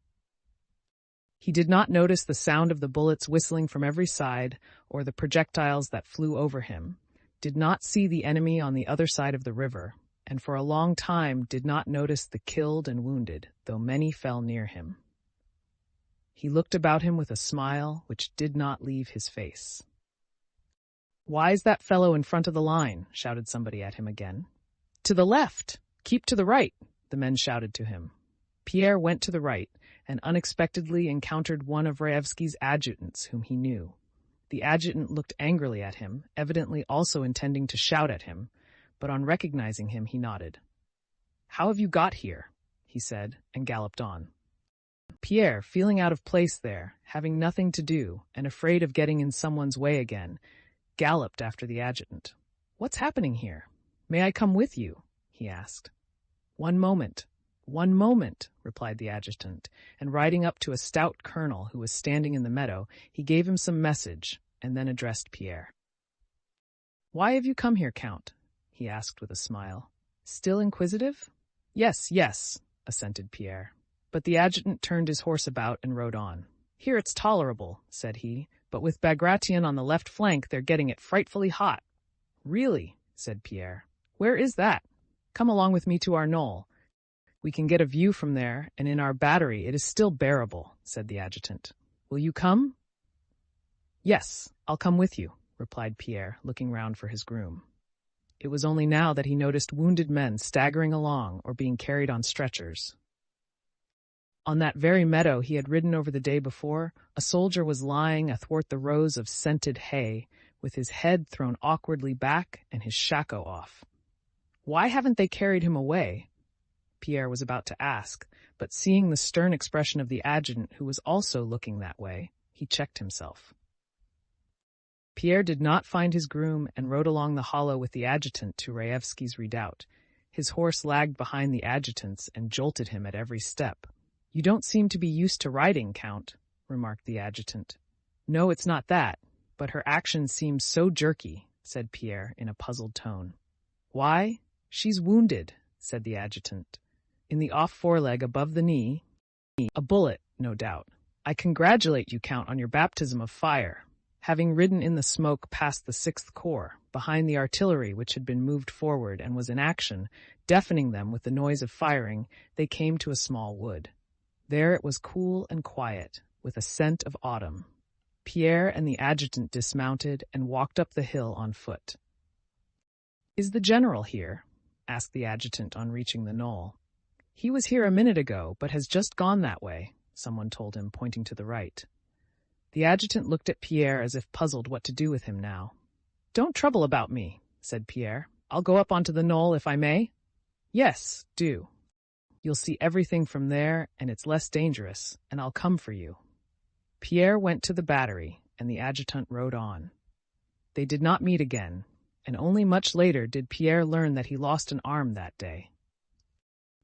He did not notice the sound of the bullets whistling from every side or the projectiles that flew over him, did not see the enemy on the other side of the river, and for a long time did not notice the killed and wounded, though many fell near him. He looked about him with a smile which did not leave his face. "Why is that fellow in front of the line?" shouted somebody at him again. "To the left! Keep to the right!" the men shouted to him. Pierre went to the right, and unexpectedly encountered one of Raevski's adjutants whom he knew. The adjutant looked angrily at him, evidently also intending to shout at him, but on recognizing him he nodded. "How have you got here?" he said, and galloped on. Pierre, feeling out of place there, having nothing to do, and afraid of getting in someone's way again, galloped after the adjutant. "What's happening here? May I come with you?" he asked. "One moment, replied the adjutant, and riding up to a stout colonel who was standing in the meadow, he gave him some message, and then addressed Pierre. "Why have you come here, Count?" he asked with a smile. "Still inquisitive?" Yes, assented Pierre. But the adjutant turned his horse about and rode on. "Here it's tolerable," said he, "but with Bagration on the left flank they're getting it frightfully hot." "Really?" said Pierre. "Where is that? Come along with me to our knoll. We can get a view from there, and in our battery it is still bearable," said the adjutant. "Will you come?" "Yes, I'll come with you," replied Pierre, looking round for his groom. It was only now that he noticed wounded men staggering along or being carried on stretchers. On that very meadow he had ridden over the day before, a soldier was lying athwart the rows of scented hay, with his head thrown awkwardly back and his shako off. "Why haven't they carried him away?" Pierre was about to ask, but seeing the stern expression of the adjutant, who was also looking that way, he checked himself. Pierre did not find his groom and rode along the hollow with the adjutant to Raevski's redoubt. His horse lagged behind the adjutant's and jolted him at every step. "You don't seem to be used to riding, Count," remarked the adjutant. "No, it's not that, but her action seems so jerky," said Pierre in a puzzled tone. "Why? She's wounded," said the adjutant. "In the off foreleg above the knee. A bullet, no doubt. I congratulate you, Count, on your baptism of fire." Having ridden in the smoke past the 6th Corps, behind the artillery which had been moved forward and was in action, deafening them with the noise of firing, they came to a small wood. There it was cool and quiet, with a scent of autumn. Pierre and the adjutant dismounted and walked up the hill on foot. "Is the general here?" asked the adjutant on reaching the knoll. "He was here a minute ago, but has just gone that way," someone told him, pointing to the right. The adjutant looked at Pierre as if puzzled what to do with him now. "Don't trouble about me," said Pierre. "I'll go up onto the knoll if I may." "Yes, do. You'll see everything from there, and it's less dangerous, and I'll come for you." Pierre went to the battery, and the adjutant rode on. They did not meet again, and only much later did Pierre learn that he lost an arm that day.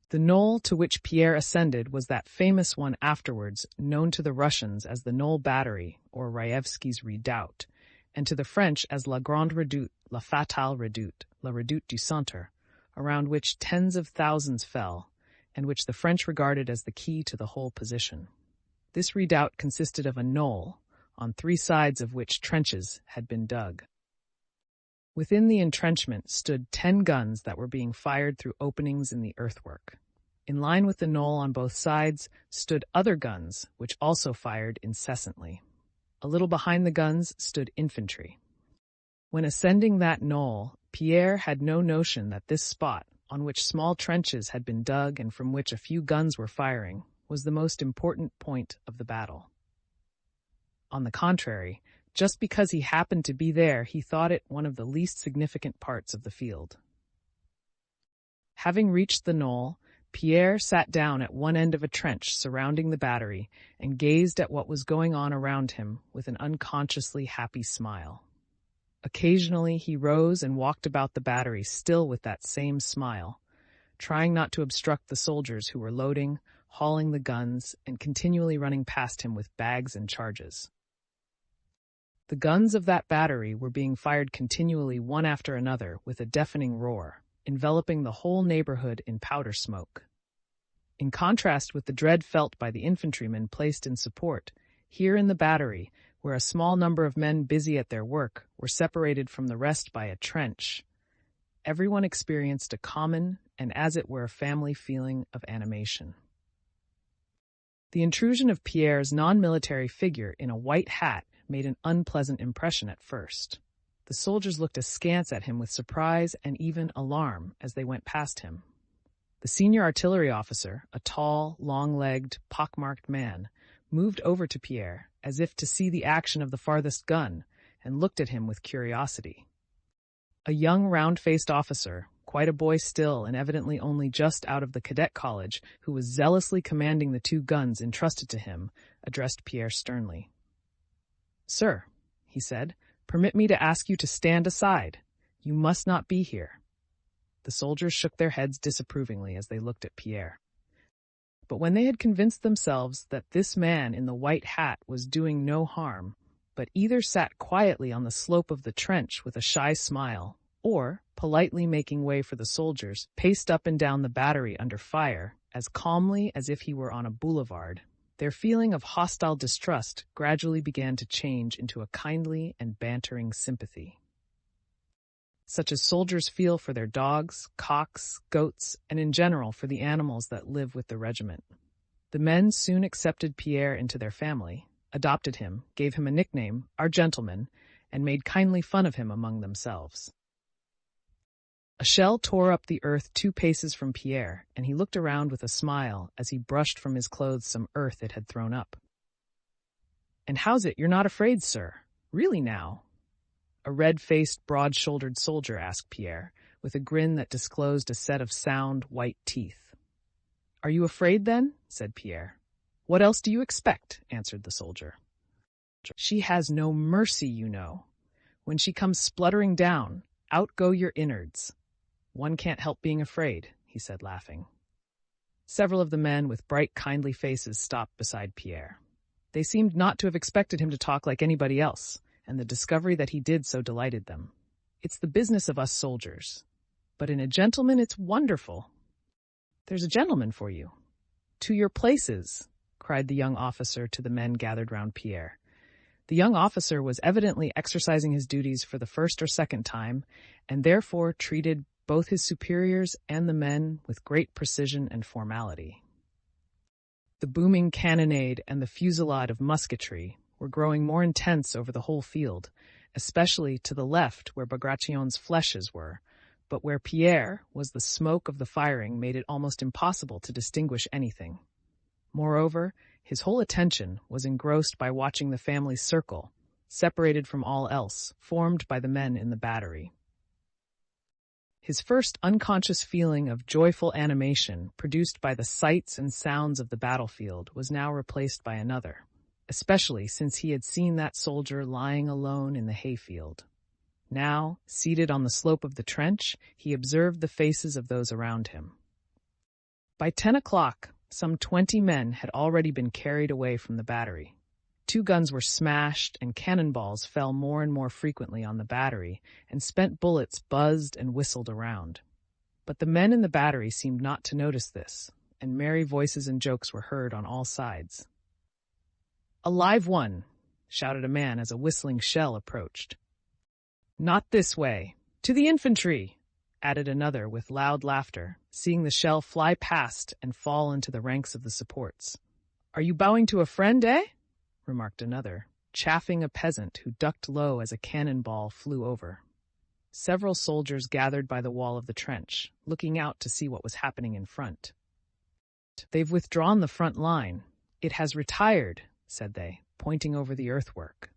The knoll to which Pierre ascended was that famous one afterwards known to the Russians as the Knoll Battery, or Raevski's Redoubt, and to the French as La Grande Redoute, La Fatale Redoute, La Redoute du Centre, around which tens of thousands fell, and which the French regarded as the key to the whole position. This redoubt consisted of a knoll, on 3 sides of which trenches had been dug. Within the entrenchment stood 10 guns that were being fired through openings in the earthwork. In line with the knoll on both sides stood other guns, which also fired incessantly. A little behind the guns stood infantry. When ascending that knoll, Pierre had no notion that this spot, on which small trenches had been dug and from which a few guns were firing, was the most important point of the battle. On the contrary, just because he happened to be there, he thought it one of the least significant parts of the field. Having reached the knoll, Pierre sat down at one end of a trench surrounding the battery and gazed at what was going on around him with an unconsciously happy smile. Occasionally he rose and walked about the battery still with that same smile, trying not to obstruct the soldiers who were loading, hauling the guns, and continually running past him with bags and charges. The guns of that battery were being fired continually one after another with a deafening roar, enveloping the whole neighborhood in powder smoke. In contrast with the dread felt by the infantrymen placed in support, here in the battery, where a small number of men busy at their work were separated from the rest by a trench, everyone experienced a common and, as it were, family feeling of animation. The intrusion of Pierre's non-military figure in a white hat made an unpleasant impression at first. The soldiers looked askance at him with surprise and even alarm as they went past him. The senior artillery officer, a tall, long-legged, pockmarked man, moved over to Pierre as if to see the action of the farthest gun and looked at him with curiosity. A young, round-faced officer, quite a boy still and evidently only just out of the cadet college, who was zealously commanding the 2 guns entrusted to him, addressed Pierre sternly. "Sir," he said, "permit me to ask you to stand aside. You must not be here." The soldiers shook their heads disapprovingly as they looked at Pierre. But when they had convinced themselves that this man in the white hat was doing no harm, but either sat quietly on the slope of the trench with a shy smile, or, politely making way for the soldiers, paced up and down the battery under fire, as calmly as if he were on a boulevard, their feeling of hostile distrust gradually began to change into a kindly and bantering sympathy, such as soldiers feel for their dogs, cocks, goats, and in general for the animals that live with the regiment. The men soon accepted Pierre into their family, adopted him, gave him a nickname, "our gentleman," and made kindly fun of him among themselves. A shell tore up the earth 2 paces from Pierre, and he looked around with a smile as he brushed from his clothes some earth it had thrown up. "And how's it you're not afraid, sir? Really now?" A red-faced, broad-shouldered soldier asked Pierre, with a grin that disclosed a set of sound, white teeth. "Are you afraid, then?" said Pierre. "What else do you expect?" answered the soldier. "She has no mercy, you know. When she comes spluttering down, out go your innards. One can't help being afraid," he said, laughing. Several of the men with bright, kindly faces stopped beside Pierre. They seemed not to have expected him to talk like anybody else, and the discovery that he did so delighted them. "It's the business of us soldiers. But in a gentleman it's wonderful." "There's a gentleman for you." "To your places," cried the young officer to the men gathered round Pierre. The young officer was evidently exercising his duties for the first or second time, and therefore treated both his superiors and the men with great precision and formality. The booming cannonade and the fusillade of musketry were growing more intense over the whole field, especially to the left where Bagration's flèches were, but where Pierre was the smoke of the firing made it almost impossible to distinguish anything. Moreover, his whole attention was engrossed by watching the family circle, separated from all else, formed by the men in the battery. His first unconscious feeling of joyful animation produced by the sights and sounds of the battlefield was now replaced by another, especially since he had seen that soldier lying alone in the hayfield. Now, seated on the slope of the trench, he observed the faces of those around him. By 10 o'clock, some 20 men had already been carried away from the battery. 2 guns were smashed, and cannonballs fell more and more frequently on the battery, and spent bullets buzzed and whistled around. But the men in the battery seemed not to notice this, and merry voices and jokes were heard on all sides. "A live one!" shouted a man as a whistling shell approached. "Not this way! To the infantry!" added another with loud laughter, seeing the shell fly past and fall into the ranks of the supports. "Are you bowing to a friend, eh?" remarked another, chaffing a peasant who ducked low as a cannon-ball flew over. Several soldiers gathered by the wall of the trench, looking out to see what was happening in front. "They've withdrawn the front line. It has retired," said they, pointing over the earthwork.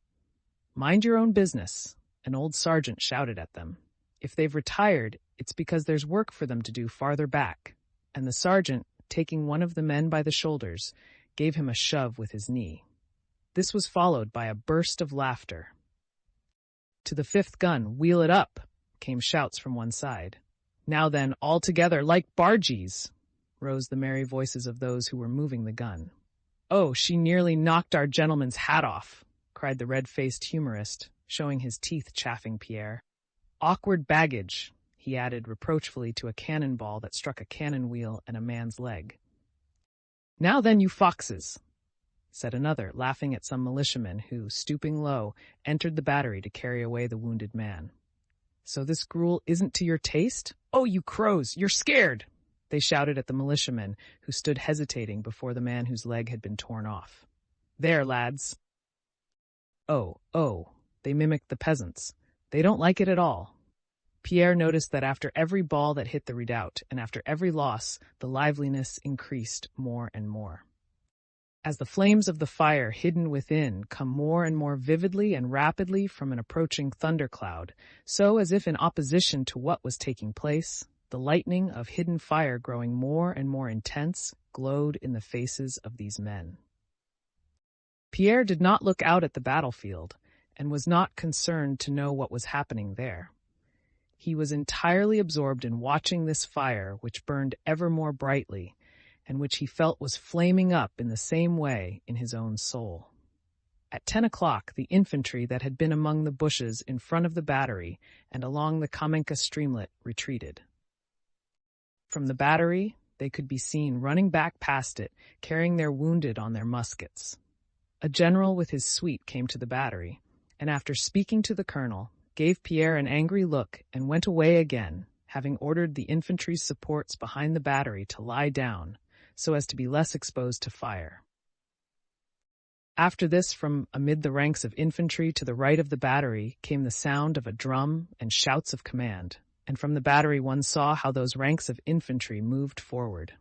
"Mind your own business," an old sergeant shouted at them. "If they've retired, it's because there's work for them to do farther back," and the sergeant, taking one of the men by the shoulders, gave him a shove with his knee. This was followed by a burst of laughter. "To the 5th gun, wheel it up," came shouts from one side. "Now then, all together, like bargees," rose the merry voices of those who were moving the gun. "Oh, she nearly knocked our gentleman's hat off," cried the red-faced humorist, showing his teeth chaffing Pierre. "Awkward baggage," he added reproachfully to a cannonball that struck a cannon wheel and a man's leg. "Now then, you foxes," said another, laughing at some militiamen who, stooping low, entered the battery to carry away the wounded man. "So this gruel isn't to your taste? Oh, you crows, you're scared!" they shouted at the militiamen who stood hesitating before the man whose leg had been torn off. "There, lads." Oh, they mimicked the peasants. They don't like it at all. Pierre noticed that after every ball that hit the redoubt, and after every loss, the liveliness increased more and more. As the flames of the fire hidden within come more and more vividly and rapidly from an approaching thundercloud, so as if in opposition to what was taking place, the lightning of hidden fire growing more and more intense glowed in the faces of these men. Pierre did not look out at the battlefield, and was not concerned to know what was happening there. He was entirely absorbed in watching this fire which burned ever more brightly, and which he felt was flaming up in the same way in his own soul. At 10 o'clock, the infantry that had been among the bushes in front of the battery and along the Kamenka streamlet retreated. From the battery, they could be seen running back past it, carrying their wounded on their muskets. A general with his suite came to the battery, and after speaking to the colonel, gave Pierre an angry look and went away again, having ordered the infantry's supports behind the battery to lie down, so as to be less exposed to fire. After this, from amid the ranks of infantry to the right of the battery came the sound of a drum and shouts of command, and from the battery one saw how those ranks of infantry moved forward.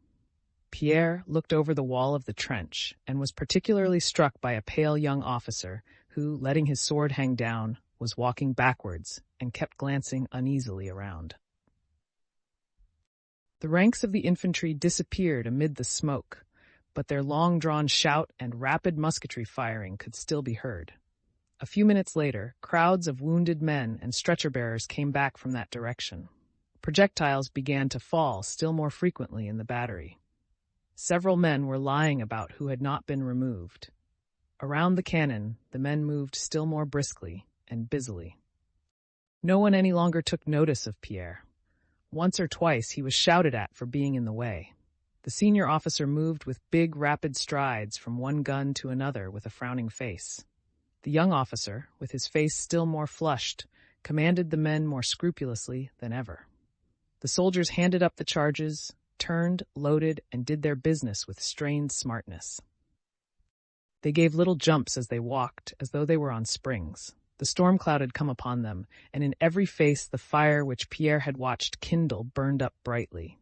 Pierre looked over the wall of the trench and was particularly struck by a pale young officer who, letting his sword hang down, was walking backwards and kept glancing uneasily around. The ranks of the infantry disappeared amid the smoke, but their long-drawn shout and rapid musketry firing could still be heard. A few minutes later, crowds of wounded men and stretcher-bearers came back from that direction. Projectiles began to fall still more frequently in the battery. Several men were lying about who had not been removed. Around the cannon, the men moved still more briskly and busily. No one any longer took notice of Pierre. Once or twice he was shouted at for being in the way. The senior officer moved with big, rapid strides from one gun to another with a frowning face. The young officer, with his face still more flushed, commanded the men more scrupulously than ever. The soldiers handed up the charges, turned, loaded, and did their business with strained smartness. They gave little jumps as they walked, as though they were on springs. The storm cloud had come upon them, and in every face the fire which Pierre had watched kindle burned up brightly.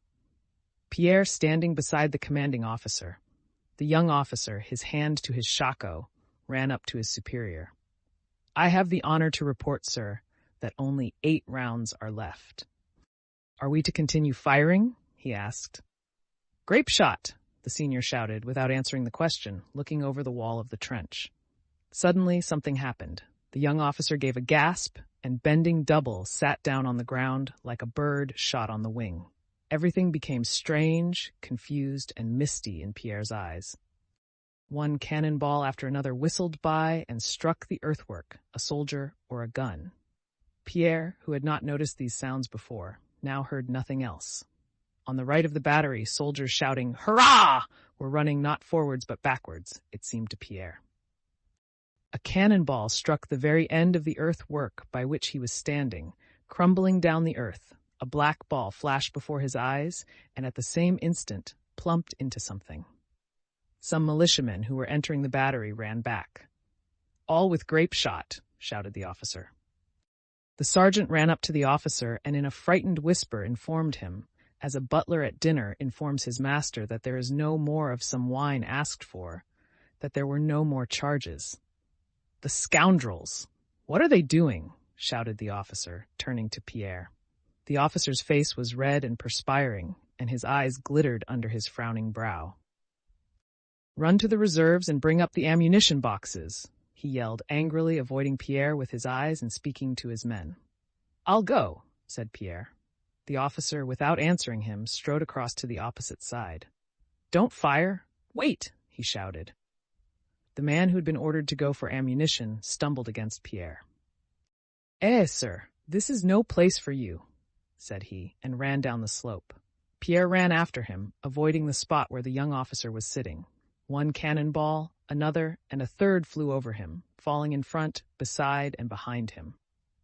Pierre standing beside the commanding officer. The young officer, his hand to his shako, ran up to his superior. "I have the honor to report, sir, that only 8 rounds are left." "Are we to continue firing?" he asked. "Grape shot," the senior shouted, without answering the question, looking over the wall of the trench. Suddenly something happened. The young officer gave a gasp, and bending double, sat down on the ground like a bird shot on the wing. Everything became strange, confused, and misty in Pierre's eyes. One cannonball after another whistled by and struck the earthwork, a soldier or a gun. Pierre, who had not noticed these sounds before, now heard nothing else. On the right of the battery, soldiers shouting, "Hurrah!" were running not forwards but backwards, it seemed to Pierre. A cannonball struck the very end of the earthwork by which he was standing, crumbling down the earth. A black ball flashed before his eyes, and at the same instant plumped into something. Some militiamen who were entering the battery ran back. "All with grape shot," shouted the officer. The sergeant ran up to the officer and in a frightened whisper informed him, as a butler at dinner informs his master that there is no more of some wine asked for, that there were no more charges. "The scoundrels! What are they doing?" shouted the officer, turning to Pierre. The officer's face was red and perspiring, and his eyes glittered under his frowning brow. "Run to the reserves and bring up the ammunition boxes," he yelled angrily, avoiding Pierre with his eyes and speaking to his men. "I'll go," said Pierre. The officer, without answering him, strode across to the opposite side. "Don't fire! Wait!" he shouted. The man who had been ordered to go for ammunition stumbled against Pierre. "Eh, sir, this is no place for you," said he, and ran down the slope. Pierre ran after him, avoiding the spot where the young officer was sitting. One cannonball, another, and a third flew over him, falling in front, beside, and behind him.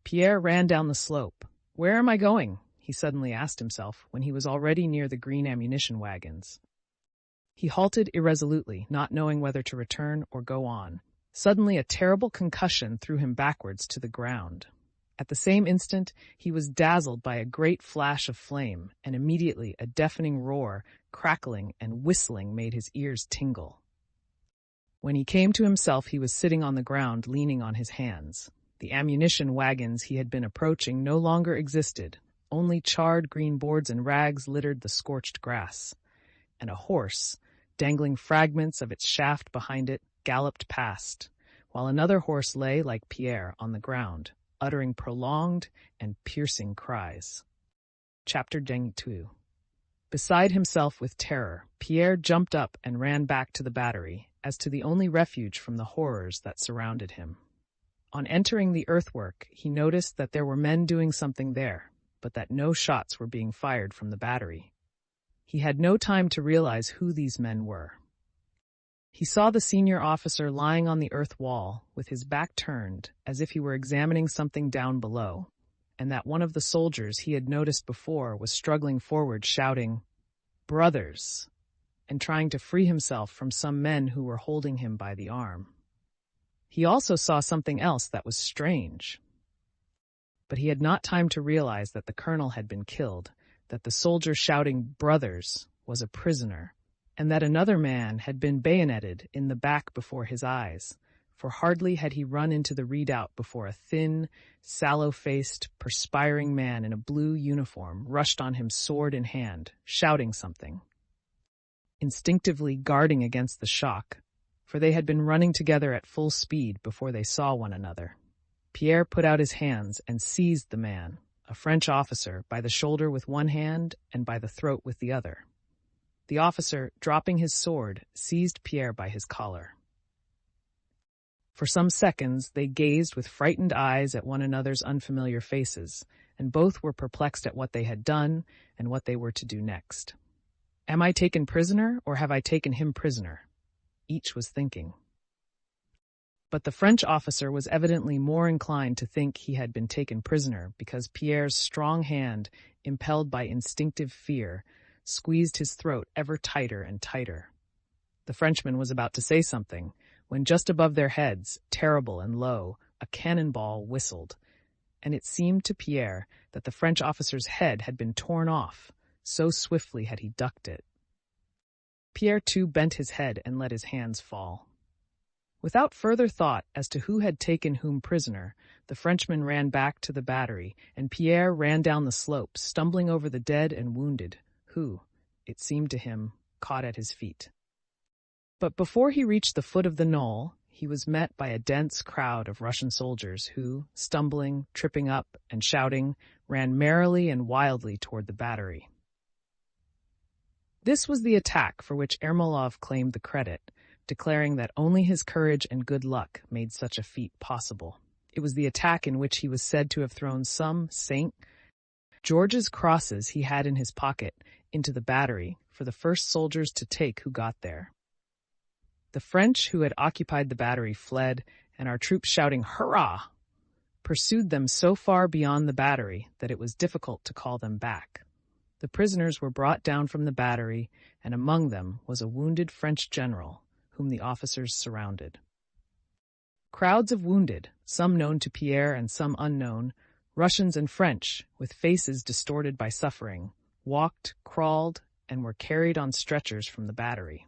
Pierre ran down the slope. "Where am I going?" he suddenly asked himself when he was already near the green ammunition wagons. He halted irresolutely, not knowing whether to return or go on. Suddenly a terrible concussion threw him backwards to the ground. At the same instant, he was dazzled by a great flash of flame, and immediately a deafening roar, crackling and whistling made his ears tingle. When he came to himself, he was sitting on the ground, leaning on his hands. The ammunition wagons he had been approaching no longer existed. Only charred green boards and rags littered the scorched grass. And a horse, dangling fragments of its shaft behind it, galloped past, while another horse lay like Pierre on the ground, uttering prolonged and piercing cries. Chapter 22. Beside himself with terror, Pierre jumped up and ran back to the battery, as to the only refuge from the horrors that surrounded him. On entering the earthwork, he noticed that there were men doing something there, but that no shots were being fired from the battery. He had no time to realize who these men were. He saw the senior officer lying on the earth wall, with his back turned, as if he were examining something down below, and that one of the soldiers he had noticed before was struggling forward, shouting, "Brothers!" and trying to free himself from some men who were holding him by the arm. He also saw something else that was strange. But he had not time to realize that the colonel had been killed, that the soldier shouting "Brothers" was a prisoner, and that another man had been bayoneted in the back before his eyes, for hardly had he run into the redoubt before a thin, sallow-faced, perspiring man in a blue uniform rushed on him sword in hand, shouting something. Instinctively guarding against the shock, for they had been running together at full speed before they saw one another, Pierre put out his hands and seized the man, a French officer, by the shoulder with one hand and by the throat with the other. The officer, dropping his sword, seized Pierre by his collar. For some seconds they gazed with frightened eyes at one another's unfamiliar faces, and both were perplexed at what they had done and what they were to do next. "Am I taken prisoner, or have I taken him prisoner?" Each was thinking. But the French officer was evidently more inclined to think he had been taken prisoner, because Pierre's strong hand, impelled by instinctive fear, squeezed his throat ever tighter and tighter. The Frenchman was about to say something, when just above their heads, terrible and low, a cannonball whistled, and it seemed to Pierre that the French officer's head had been torn off, so swiftly had he ducked it. Pierre too bent his head and let his hands fall. Without further thought as to who had taken whom prisoner, the Frenchman ran back to the battery, and Pierre ran down the slope, stumbling over the dead and wounded, who, it seemed to him, caught at his feet. But before he reached the foot of the knoll, he was met by a dense crowd of Russian soldiers who, stumbling, tripping up, and shouting, ran merrily and wildly toward the battery. This was the attack for which Ermolov claimed the credit, declaring that only his courage and good luck made such a feat possible. It was the attack in which he was said to have thrown some St. George's crosses he had in his pocket into the battery for the first soldiers to take who got there. The French who had occupied the battery fled, and our troops shouting "Hurrah!" pursued them so far beyond the battery that it was difficult to call them back. The prisoners were brought down from the battery, and among them was a wounded French general, whom the officers surrounded. Crowds of wounded, some known to Pierre and some unknown, Russians and French, with faces distorted by suffering, walked, crawled, and were carried on stretchers from the battery.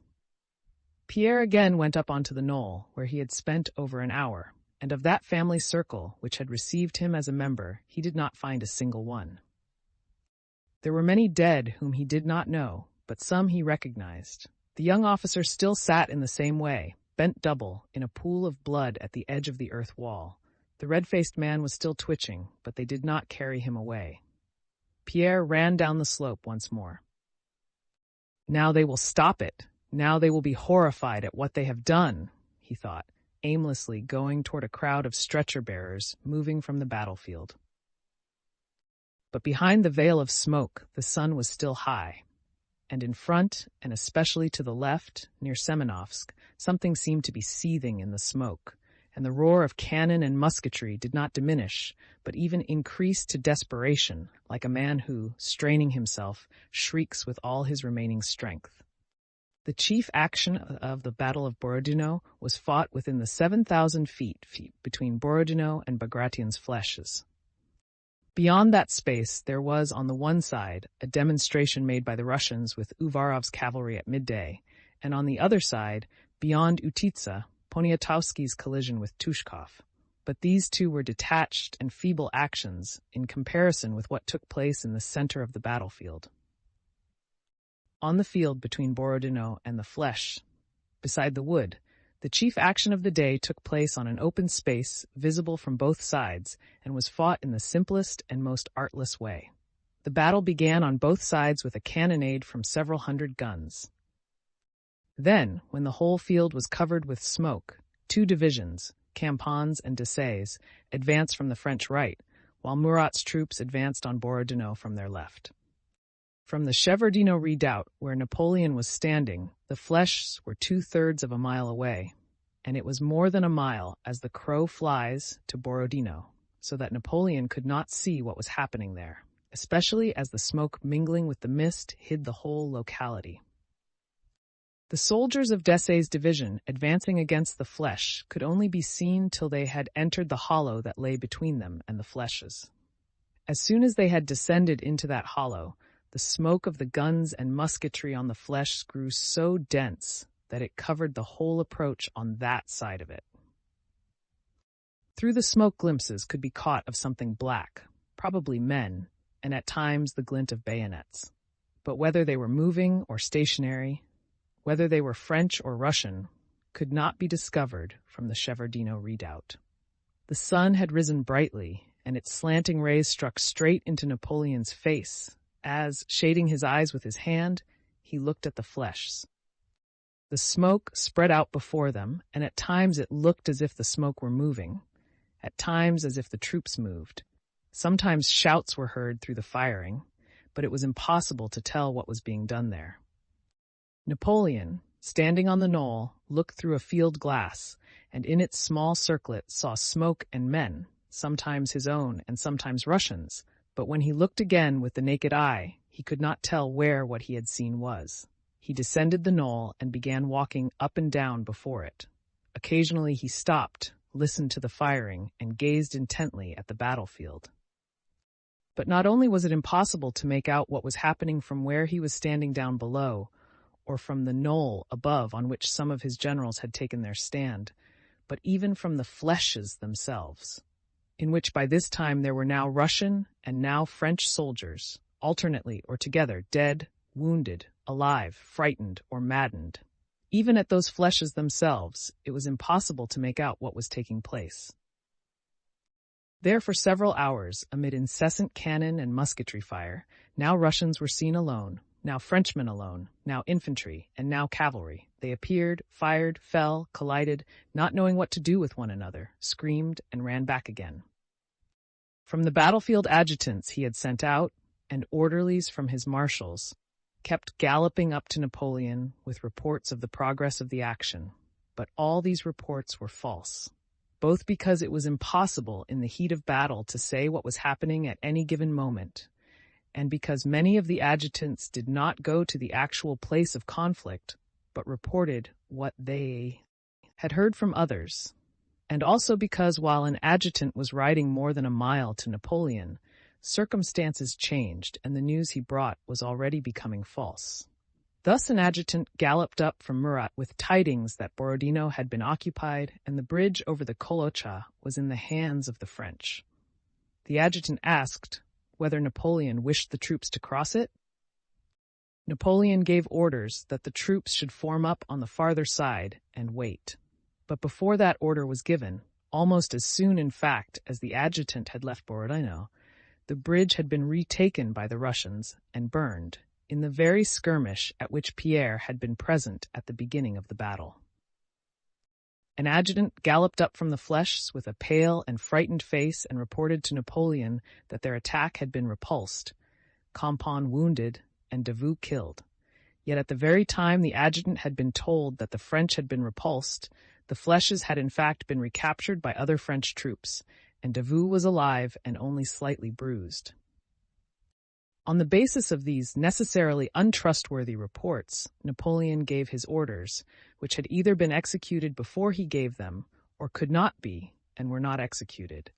Pierre again went up onto the knoll, where he had spent over an hour, and of that family circle which had received him as a member, he did not find a single one. There were many dead whom he did not know, but some he recognized. The young officer still sat in the same way, bent double, in a pool of blood at the edge of the earth wall. The red-faced man was still twitching, but they did not carry him away. Pierre ran down the slope once more. "Now they will stop it. Now they will be horrified at what they have done," he thought, aimlessly going toward a crowd of stretcher-bearers moving from the battlefield. But behind the veil of smoke, the sun was still high. and in front, and especially to the left, near Semenovsk, something seemed to be seething in the smoke, and the roar of cannon and musketry did not diminish, but even increased to desperation, like a man who, straining himself, shrieks with all his remaining strength. The chief action of the Battle of Borodino was fought within the 7,000 feet between Borodino and Bagration's flèches. Beyond that space, there was, on the one side, a demonstration made by the Russians with Uvarov's cavalry at midday, and on the other side, beyond Utitsa, Poniatowski's collision with Tushkov. But these two were detached and feeble actions in comparison with what took place in the center of the battlefield. On the field between Borodino and the Fleche, beside the wood, the chief action of the day took place on an open space visible from both sides and was fought in the simplest and most artless way. The battle began on both sides with a cannonade from several hundred guns. Then, when the whole field was covered with smoke, two divisions, Campon's and Desaix's, advanced from the French right, while Murat's troops advanced on Borodino from their left. From the Shevardino redoubt, where Napoleon was standing, the Fleches were 2/3 of a mile away, and it was more than a mile as the crow flies to Borodino, so that Napoleon could not see what was happening there, especially as the smoke mingling with the mist hid the whole locality. The soldiers of Desaix's division, advancing against the Fleche, could only be seen till they had entered the hollow that lay between them and the Fleches. As soon as they had descended into that hollow, the smoke of the guns and musketry on the Fleche grew so dense that it covered the whole approach on that side of it. Through the smoke glimpses could be caught of something black, probably men, and at times the glint of bayonets. But whether they were moving or stationary, whether they were French or Russian, could not be discovered from the Shevardino redoubt. The sun had risen brightly, and its slanting rays struck straight into Napoleon's face, as, shading his eyes with his hand, he looked at the Fleches. The smoke spread out before them, and at times it looked as if the smoke were moving, at times as if the troops moved. Sometimes shouts were heard through the firing, but it was impossible to tell what was being done there. Napoleon, standing on the knoll, looked through a field glass, and in its small circlet saw smoke and men, sometimes his own and sometimes Russians, but when he looked again with the naked eye, he could not tell where what he had seen was. He descended the knoll and began walking up and down before it. Occasionally he stopped, listened to the firing, and gazed intently at the battlefield. But not only was it impossible to make out what was happening from where he was standing down below, or from the knoll above on which some of his generals had taken their stand, but even from the Fleches themselves, in which by this time there were now Russian and now French soldiers, alternately or together, dead, wounded, alive, frightened, or maddened. Even at those Fleches themselves, it was impossible to make out what was taking place. There for several hours, amid incessant cannon and musketry fire, now Russians were seen alone, now Frenchmen alone, now infantry, and now cavalry. They appeared, fired, fell, collided, not knowing what to do with one another, screamed, and ran back again. From the battlefield adjutants he had sent out, and orderlies from his marshals, kept galloping up to Napoleon with reports of the progress of the action. But all these reports were false, both because it was impossible in the heat of battle to say what was happening at any given moment, and because many of the adjutants did not go to the actual place of conflict, but reported what they had heard from others, and also because while an adjutant was riding more than a mile to Napoleon, circumstances changed and the news he brought was already becoming false. Thus an adjutant galloped up from Murat with tidings that Borodino had been occupied and the bridge over the Kolocha was in the hands of the French. The adjutant asked whether Napoleon wished the troops to cross it. Napoleon gave orders that the troops should form up on the farther side and wait. But before that order was given, almost as soon in fact as the adjutant had left Borodino, the bridge had been retaken by the Russians and burned, in the very skirmish at which Pierre had been present at the beginning of the battle. An adjutant galloped up from the Fleches with a pale and frightened face and reported to Napoleon that their attack had been repulsed, Campan wounded, and Davout killed. Yet at the very time the adjutant had been told that the French had been repulsed, the Flèches had in fact been recaptured by other French troops, and Davout was alive and only slightly bruised. On the basis of these necessarily untrustworthy reports, Napoleon gave his orders, which had either been executed before he gave them, or could not be, and were not executed.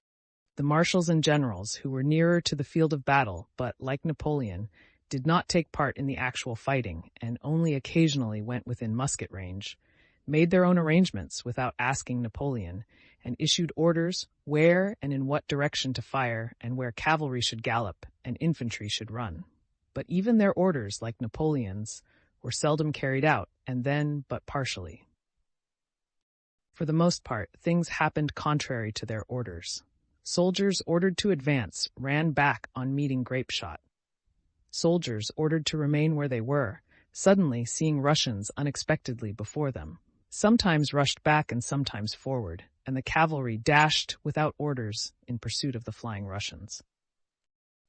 The marshals and generals, who were nearer to the field of battle, but, like Napoleon, did not take part in the actual fighting, and only occasionally went within musket range, made their own arrangements without asking Napoleon, and issued orders where and in what direction to fire, and where cavalry should gallop and infantry should run. But even their orders, like Napoleon's, were seldom carried out, and then but partially. For the most part, things happened contrary to their orders. Soldiers ordered to advance ran back on meeting grapeshot. Soldiers ordered to remain where they were, suddenly seeing Russians unexpectedly before them, sometimes rushed back and sometimes forward, and the cavalry dashed without orders in pursuit of the flying Russians.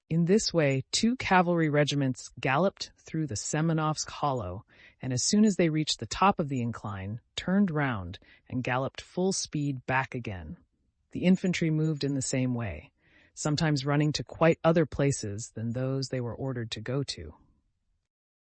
In this way, 2 cavalry regiments galloped through the Semenovsk hollow, and as soon as they reached the top of the incline, turned round and galloped full speed back again. The infantry moved in the same way, sometimes running to quite other places than those they were ordered to go to.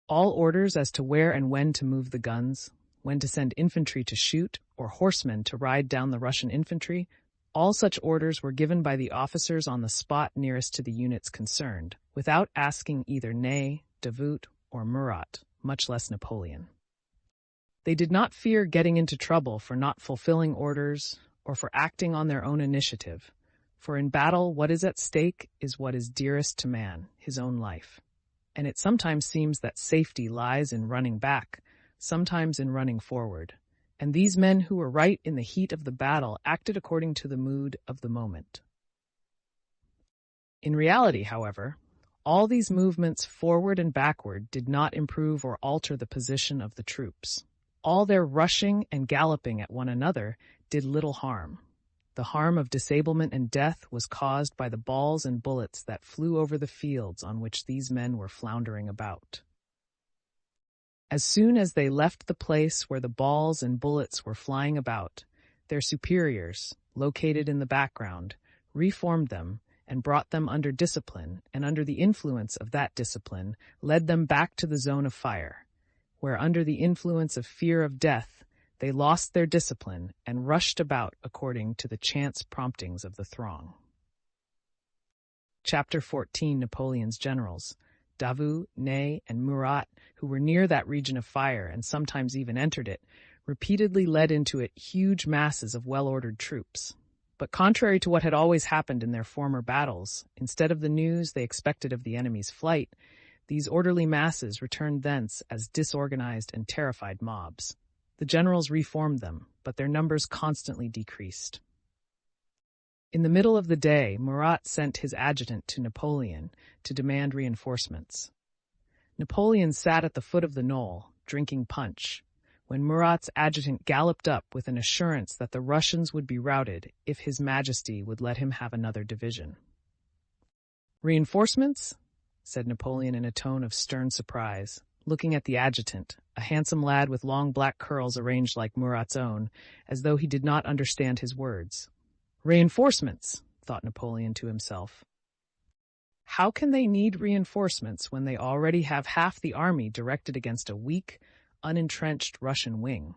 All orders as to where and when to move the guns, when to send infantry to shoot, or horsemen to ride down the Russian infantry, all such orders were given by the officers on the spot nearest to the units concerned, without asking either Ney, Davout, or Murat, much less Napoleon. They did not fear getting into trouble for not fulfilling orders or for acting on their own initiative, for in battle what is at stake is what is dearest to man, his own life. And it sometimes seems that safety lies in running back, sometimes in running forward. And these men who were right in the heat of the battle acted according to the mood of the moment. In reality, however, all these movements forward and backward did not improve or alter the position of the troops. All their rushing and galloping at one another did little harm. The harm of disablement and death was caused by the balls and bullets that flew over the fields on which these men were floundering about. As soon as they left the place where the balls and bullets were flying about, their superiors, located in the background, reformed them and brought them under discipline, and under the influence of that discipline, led them back to the zone of fire, where under the influence of fear of death, they lost their discipline and rushed about according to the chance promptings of the throng. Chapter 14. Napoleon's generals. Davout, Ney, and Murat, who were near that region of fire and sometimes even entered it, repeatedly led into it huge masses of well-ordered troops. But contrary to what had always happened in their former battles, instead of the news they expected of the enemy's flight, these orderly masses returned thence as disorganized and terrified mobs. The generals reformed them, but their numbers constantly decreased. In the middle of the day, Murat sent his adjutant to Napoleon to demand reinforcements. Napoleon sat at the foot of the knoll, drinking punch, when Murat's adjutant galloped up with an assurance that the Russians would be routed if His Majesty would let him have another division. "Reinforcements?" said Napoleon in a tone of stern surprise, looking at the adjutant, a handsome lad with long black curls arranged like Murat's own, as though he did not understand his words. "Reinforcements," thought Napoleon to himself. "How can they need reinforcements when they already have half the army directed against a weak, unentrenched Russian wing?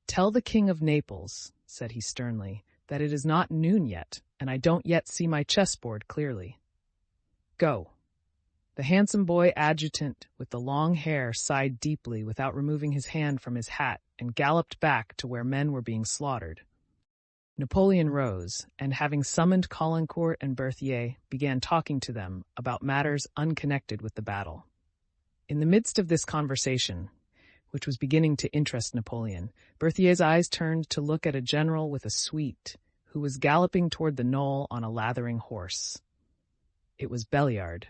Tell the King of Naples," said he sternly, "that it is not noon yet, and I don't yet see my chessboard clearly. Go." The handsome boy adjutant with the long hair sighed deeply without removing his hand from his hat and galloped back to where men were being slaughtered. Napoleon rose, and having summoned Caulaincourt and Berthier, began talking to them about matters unconnected with the battle. In the midst of this conversation, which was beginning to interest Napoleon, Berthier's eyes turned to look at a general with a suite, who was galloping toward the knoll on a lathering horse. It was Belliard.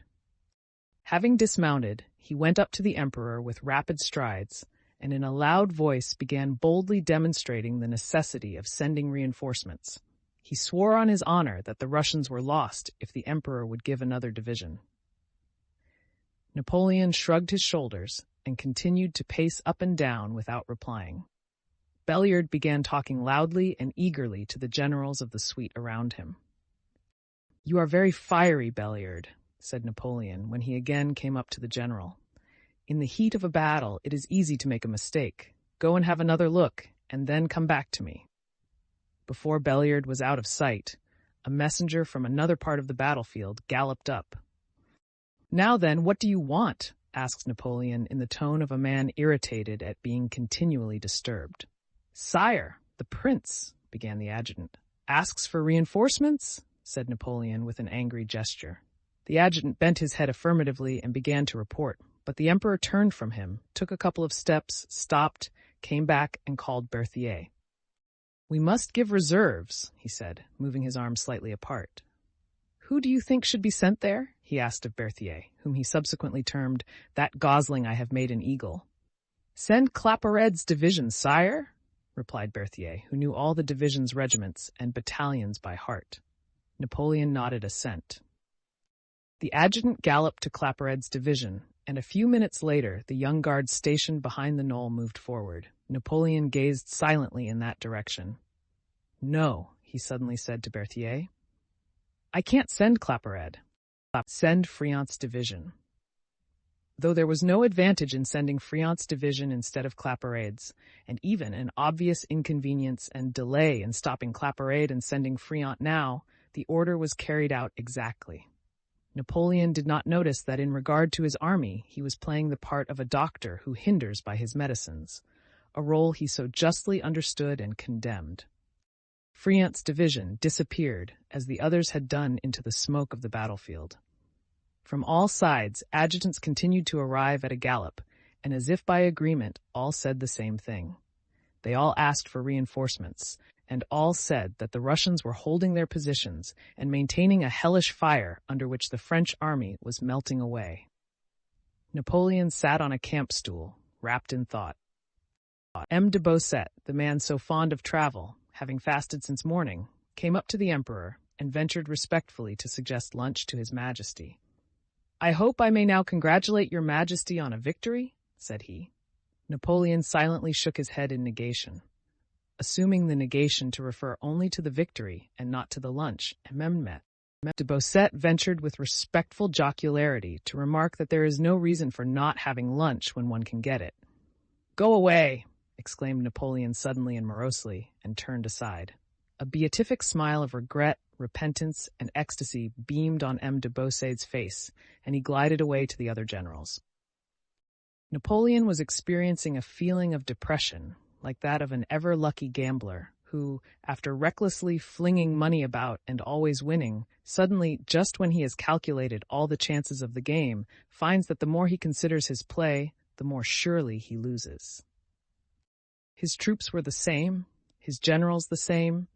Having dismounted, he went up to the emperor with rapid strides, and in a loud voice began boldly demonstrating the necessity of sending reinforcements. He swore on his honor that the Russians were lost if the emperor would give another division. Napoleon shrugged his shoulders and continued to pace up and down without replying. Belliard began talking loudly and eagerly to the generals of the suite around him. "You are very fiery, Belliard," said Napoleon when he again came up to the general. "In the heat of a battle, it is easy to make a mistake. Go and have another look, and then come back to me." Before Belliard was out of sight, a messenger from another part of the battlefield galloped up. "Now then, what do you want?" asked Napoleon in the tone of a man irritated at being continually disturbed. "Sire, the prince," began the adjutant. "Asks for reinforcements?" said Napoleon with an angry gesture. The adjutant bent his head affirmatively and began to report, but the emperor turned from him, took a couple of steps, stopped, came back, and called Berthier. "We must give reserves," he said, moving his arm slightly apart. "Who do you think should be sent there?" he asked of Berthier, whom he subsequently termed "that gosling I have made an eagle." "Send Clapared's division, sire," replied Berthier, who knew all the division's regiments and battalions by heart. Napoleon nodded assent. The adjutant galloped to Clapared's division, and a few minutes later the young guards stationed behind the knoll moved forward. Napoleon gazed silently in that direction. "No," he suddenly said to Berthier. "I can't send Clapared. Send Friant's division." Though there was no advantage in sending Friant's division instead of Clapared's, and even an obvious inconvenience and delay in stopping Clapared and sending Friant now, the order was carried out exactly. Napoleon did not notice that in regard to his army, he was playing the part of a doctor who hinders by his medicines, a role he so justly understood and condemned. Friant's division disappeared, as the others had done, into the smoke of the battlefield. From all sides, adjutants continued to arrive at a gallop, and as if by agreement, all said the same thing. They all asked for reinforcements, and all said that the Russians were holding their positions and maintaining a hellish fire under which the French army was melting away. Napoleon sat on a camp stool, wrapped in thought. M. de Beausset, the man so fond of travel, having fasted since morning, came up to the emperor and ventured respectfully to suggest lunch to his majesty. "I hope I may now congratulate your majesty on a victory," said he. Napoleon silently shook his head in negation. Assuming the negation to refer only to the victory and not to the lunch, M. de Beausset ventured with respectful jocularity to remark that there is no reason for not having lunch when one can get it. "Go away!" exclaimed Napoleon suddenly and morosely, and turned aside. A beatific smile of regret, repentance, and ecstasy beamed on M. de Beausset's face, and he glided away to the other generals. Napoleon was experiencing a feeling of depression, like that of an ever-lucky gambler, who, after recklessly flinging money about and always winning, suddenly, just when he has calculated all the chances of the game, finds that the more he considers his play, the more surely he loses. His troops were the same, his generals the same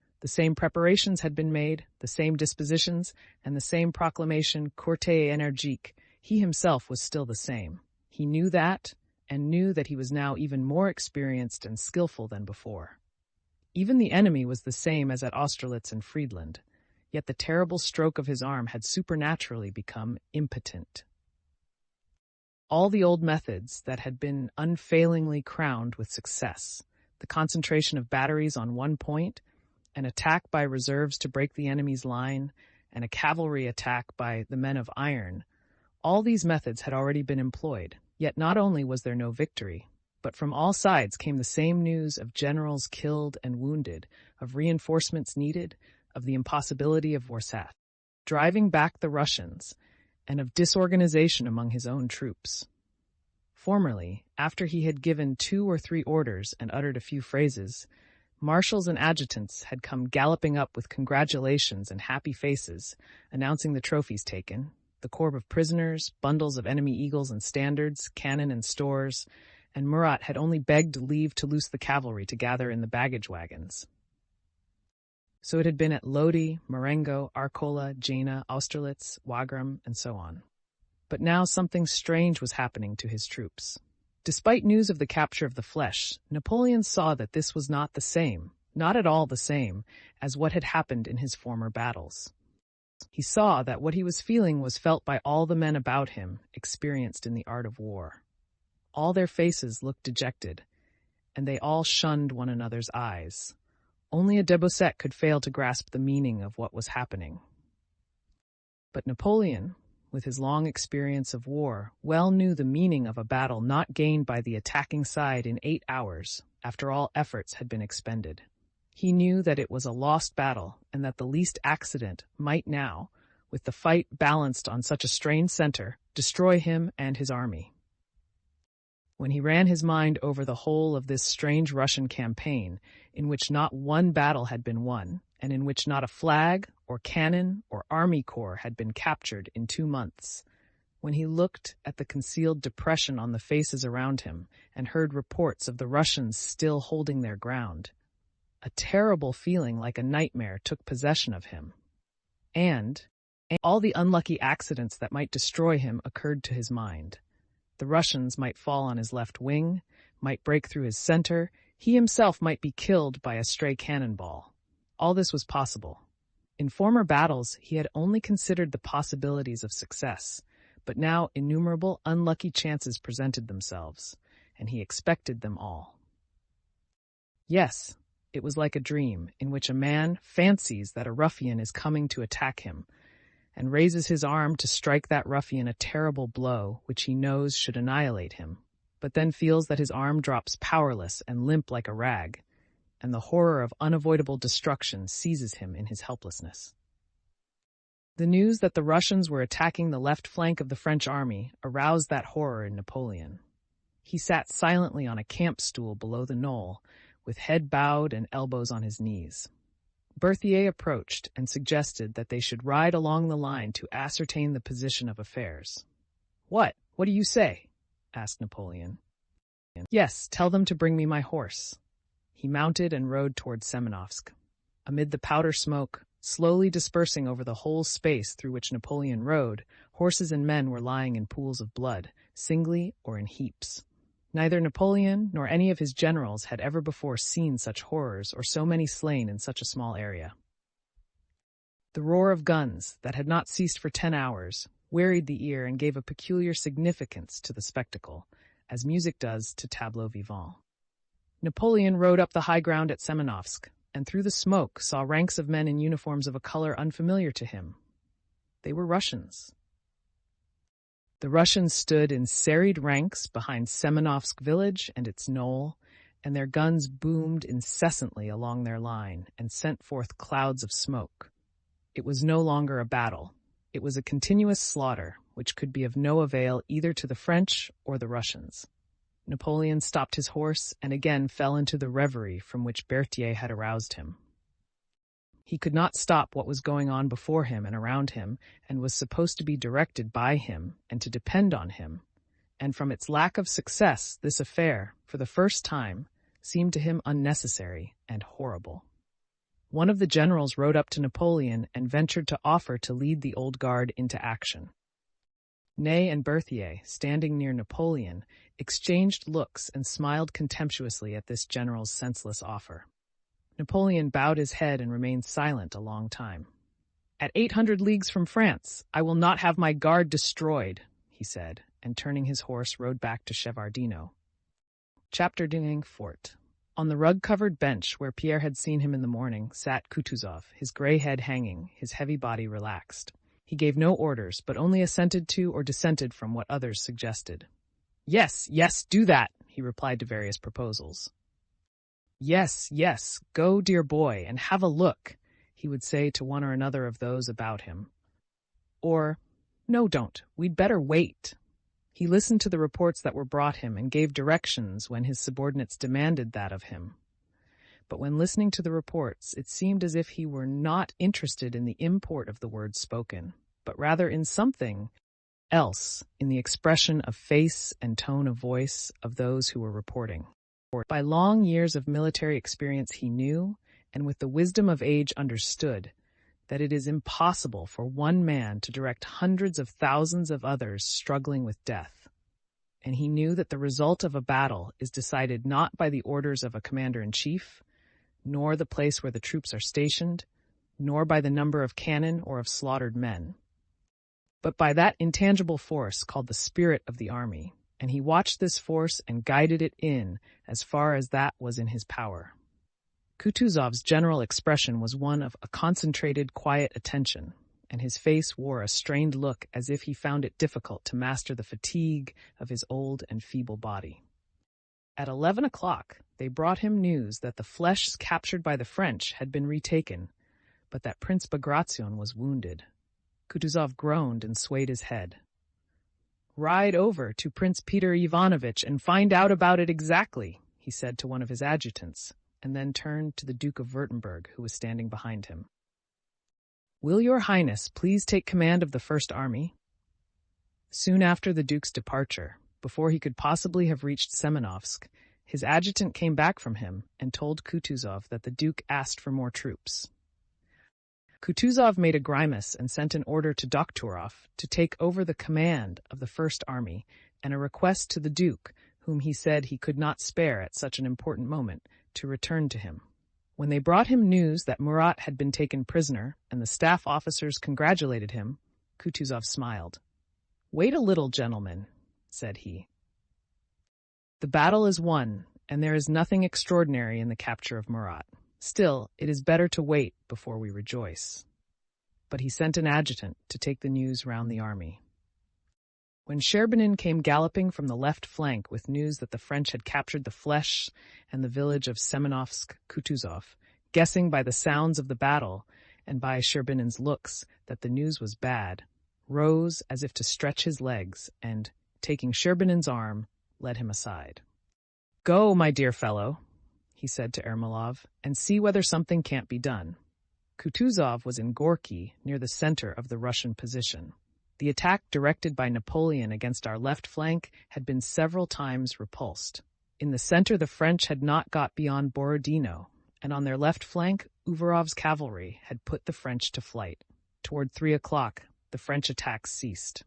preparations had been made, the same dispositions, and the same proclamation courte et énergique. He himself was still the same. He knew that, and knew that he was now even more experienced and skillful than before. Even the enemy was the same as at Austerlitz and Friedland, yet the terrible stroke of his arm had supernaturally become impotent. All the old methods that had been unfailingly crowned with success, the concentration of batteries on one point, an attack by reserves to break the enemy's line, and a cavalry attack by the men of iron, all these methods had already been employed. Yet not only was there no victory, but from all sides came the same news of generals killed and wounded, of reinforcements needed, of the impossibility of Warsath, driving back the Russians, and of disorganization among his own troops. Formerly, after he had given 2 or 3 orders and uttered a few phrases, marshals and adjutants had come galloping up with congratulations and happy faces, announcing the trophies taken, the corps of prisoners, bundles of enemy eagles and standards, cannon and stores, and Murat had only begged leave to loose the cavalry to gather in the baggage wagons. So it had been at Lodi, Marengo, Arcola, Jena, Austerlitz, Wagram, and so on. But now something strange was happening to his troops. Despite news of the capture of the Fleches, Napoleon saw that this was not the same, not at all the same, as what had happened in his former battles. He saw that what he was feeling was felt by all the men about him, experienced in the art of war. All their faces looked dejected, and they all shunned one another's eyes. Only a de Beausset could fail to grasp the meaning of what was happening. But Napoleon, with his long experience of war, well knew the meaning of a battle not gained by the attacking side in 8 hours, after all efforts had been expended. He knew that it was a lost battle, and that the least accident might now, with the fight balanced on such a strained center, destroy him and his army. When he ran his mind over the whole of this strange Russian campaign, in which not one battle had been won, and in which not a flag, or cannon, or army corps had been captured in 2 months, when he looked at the concealed depression on the faces around him, and heard reports of the Russians still holding their ground, a terrible feeling like a nightmare took possession of him. And all the unlucky accidents that might destroy him occurred to his mind. The Russians might fall on his left wing, might break through his center, he himself might be killed by a stray cannonball. All this was possible. In former battles, he had only considered the possibilities of success, but now innumerable unlucky chances presented themselves, and he expected them all. Yes, it was like a dream in which a man fancies that a ruffian is coming to attack him, and raises his arm to strike that ruffian a terrible blow which he knows should annihilate him, but then feels that his arm drops powerless and limp like a rag, and the horror of unavoidable destruction seizes him in his helplessness. The news that the Russians were attacking the left flank of the French army aroused that horror in Napoleon. He sat silently on a camp stool below the knoll, with head bowed and elbows on his knees. Berthier approached and suggested that they should ride along the line to ascertain the position of affairs. What do you say?" asked Napoleon. "Yes, tell them to bring me my horse." He mounted and rode toward Semenovsk. Amid the powder smoke, slowly dispersing over the whole space through which Napoleon rode, horses and men were lying in pools of blood, singly or in heaps. Neither Napoleon nor any of his generals had ever before seen such horrors or so many slain in such a small area. The roar of guns, that had not ceased for 10 hours, wearied the ear and gave a peculiar significance to the spectacle, as music does to tableaux vivants. Napoleon rode up the high ground at Semenovsk, and through the smoke saw ranks of men in uniforms of a color unfamiliar to him. They were Russians. The Russians stood in serried ranks behind Semenovsk village and its knoll, and their guns boomed incessantly along their line and sent forth clouds of smoke. It was no longer a battle. It was a continuous slaughter, which could be of no avail either to the French or the Russians. Napoleon stopped his horse and again fell into the reverie from which Berthier had aroused him. He could not stop what was going on before him and around him, and was supposed to be directed by him and to depend on him. And from its lack of success, this affair, for the first time, seemed to him unnecessary and horrible. One of the generals rode up to Napoleon and ventured to offer to lead the old guard into action. Ney and Berthier, standing near Napoleon, exchanged looks and smiled contemptuously at this general's senseless offer. Napoleon bowed his head and remained silent a long time. "At 800 leagues from France, I will not have my guard destroyed," he said, and turning his horse rode back to Shevardino. Chapter Dinning Fort. On the rug-covered bench where Pierre had seen him in the morning sat Kutuzov, his gray head hanging, his heavy body relaxed. He gave no orders, but only assented to or dissented from what others suggested. Yes, do that," he replied to various proposals. Yes, go, dear boy, and have a look," he would say to one or another of those about him. Or, "No, don't, we'd better wait." He listened to the reports that were brought him and gave directions when his subordinates demanded that of him. But when listening to the reports, it seemed as if he were not interested in the import of the words spoken, but rather in something else, in the expression of face and tone of voice of those who were reporting. By long years of military experience he knew, and with the wisdom of age understood, that it is impossible for one man to direct hundreds of thousands of others struggling with death. And he knew that the result of a battle is decided not by the orders of a commander-in-chief, nor the place where the troops are stationed, nor by the number of cannon or of slaughtered men, but by that intangible force called the spirit of the army, and he watched this force and guided it in as far as that was in his power. Kutuzov's general expression was one of a concentrated, quiet attention, and his face wore a strained look as if he found it difficult to master the fatigue of his old and feeble body. At 11 o'clock, they brought him news that the flesh captured by the French had been retaken, but that Prince Bagration was wounded. Kutuzov groaned and swayed his head. "Ride over to Prince Peter Ivanovitch and find out about it exactly," he said to one of his adjutants, and then turned to the Duke of Württemberg, who was standing behind him. "Will your Highness please take command of the First Army?" Soon after the Duke's departure, before he could possibly have reached Semenovsk, his adjutant came back from him and told Kutuzov that the Duke asked for more troops. Kutuzov made a grimace and sent an order to Dokhturov to take over the command of the First Army and a request to the Duke, whom he said he could not spare at such an important moment, to return to him. When they brought him news that Murat had been taken prisoner and the staff officers congratulated him, Kutuzov smiled. "Wait a little, gentlemen," said he. "The battle is won, and there is nothing extraordinary in the capture of Murat. Still, it is better to wait before we rejoice." But he sent an adjutant to take the news round the army. When Sherbinin came galloping from the left flank with news that the French had captured the Fleches and the village of Semenovsk, Kutuzov, guessing by the sounds of the battle and by Sherbinin's looks that the news was bad, rose as if to stretch his legs and, taking Sherbinin's arm, led him aside. "Go, my dear fellow," he said to Ermolov, "and see whether something can't be done." Kutuzov was in Gorky, near the center of the Russian position. The attack directed by Napoleon against our left flank had been several times repulsed. In the center, the French had not got beyond Borodino, and on their left flank, Uvarov's cavalry had put the French to flight. Toward 3 o'clock, the French attacks ceased.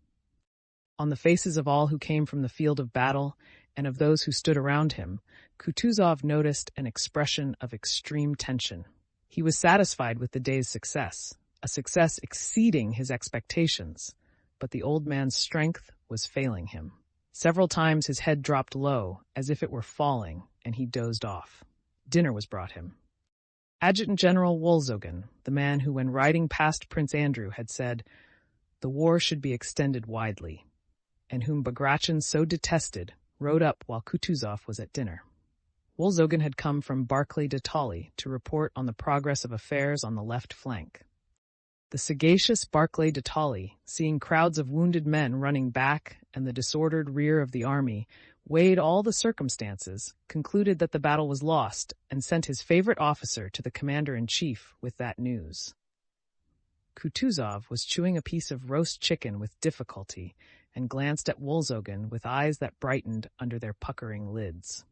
On the faces of all who came from the field of battle and of those who stood around him, Kutuzov noticed an expression of extreme tension. He was satisfied with the day's success, a success exceeding his expectations, but the old man's strength was failing him. Several times his head dropped low, as if it were falling, and he dozed off. Dinner was brought him. Adjutant General Wolzogen, the man who, when riding past Prince Andrew, had said, "The war should be extended widely," and whom Bagration so detested, rode up while Kutuzov was at dinner. Wolzogen had come from Barclay de Tolly to report on the progress of affairs on the left flank. The sagacious Barclay de Tolly, seeing crowds of wounded men running back and the disordered rear of the army, weighed all the circumstances, concluded that the battle was lost, and sent his favorite officer to the commander-in-chief with that news. Kutuzov was chewing a piece of roast chicken with difficulty and glanced at Wolzogen with eyes that brightened under their puckering lids.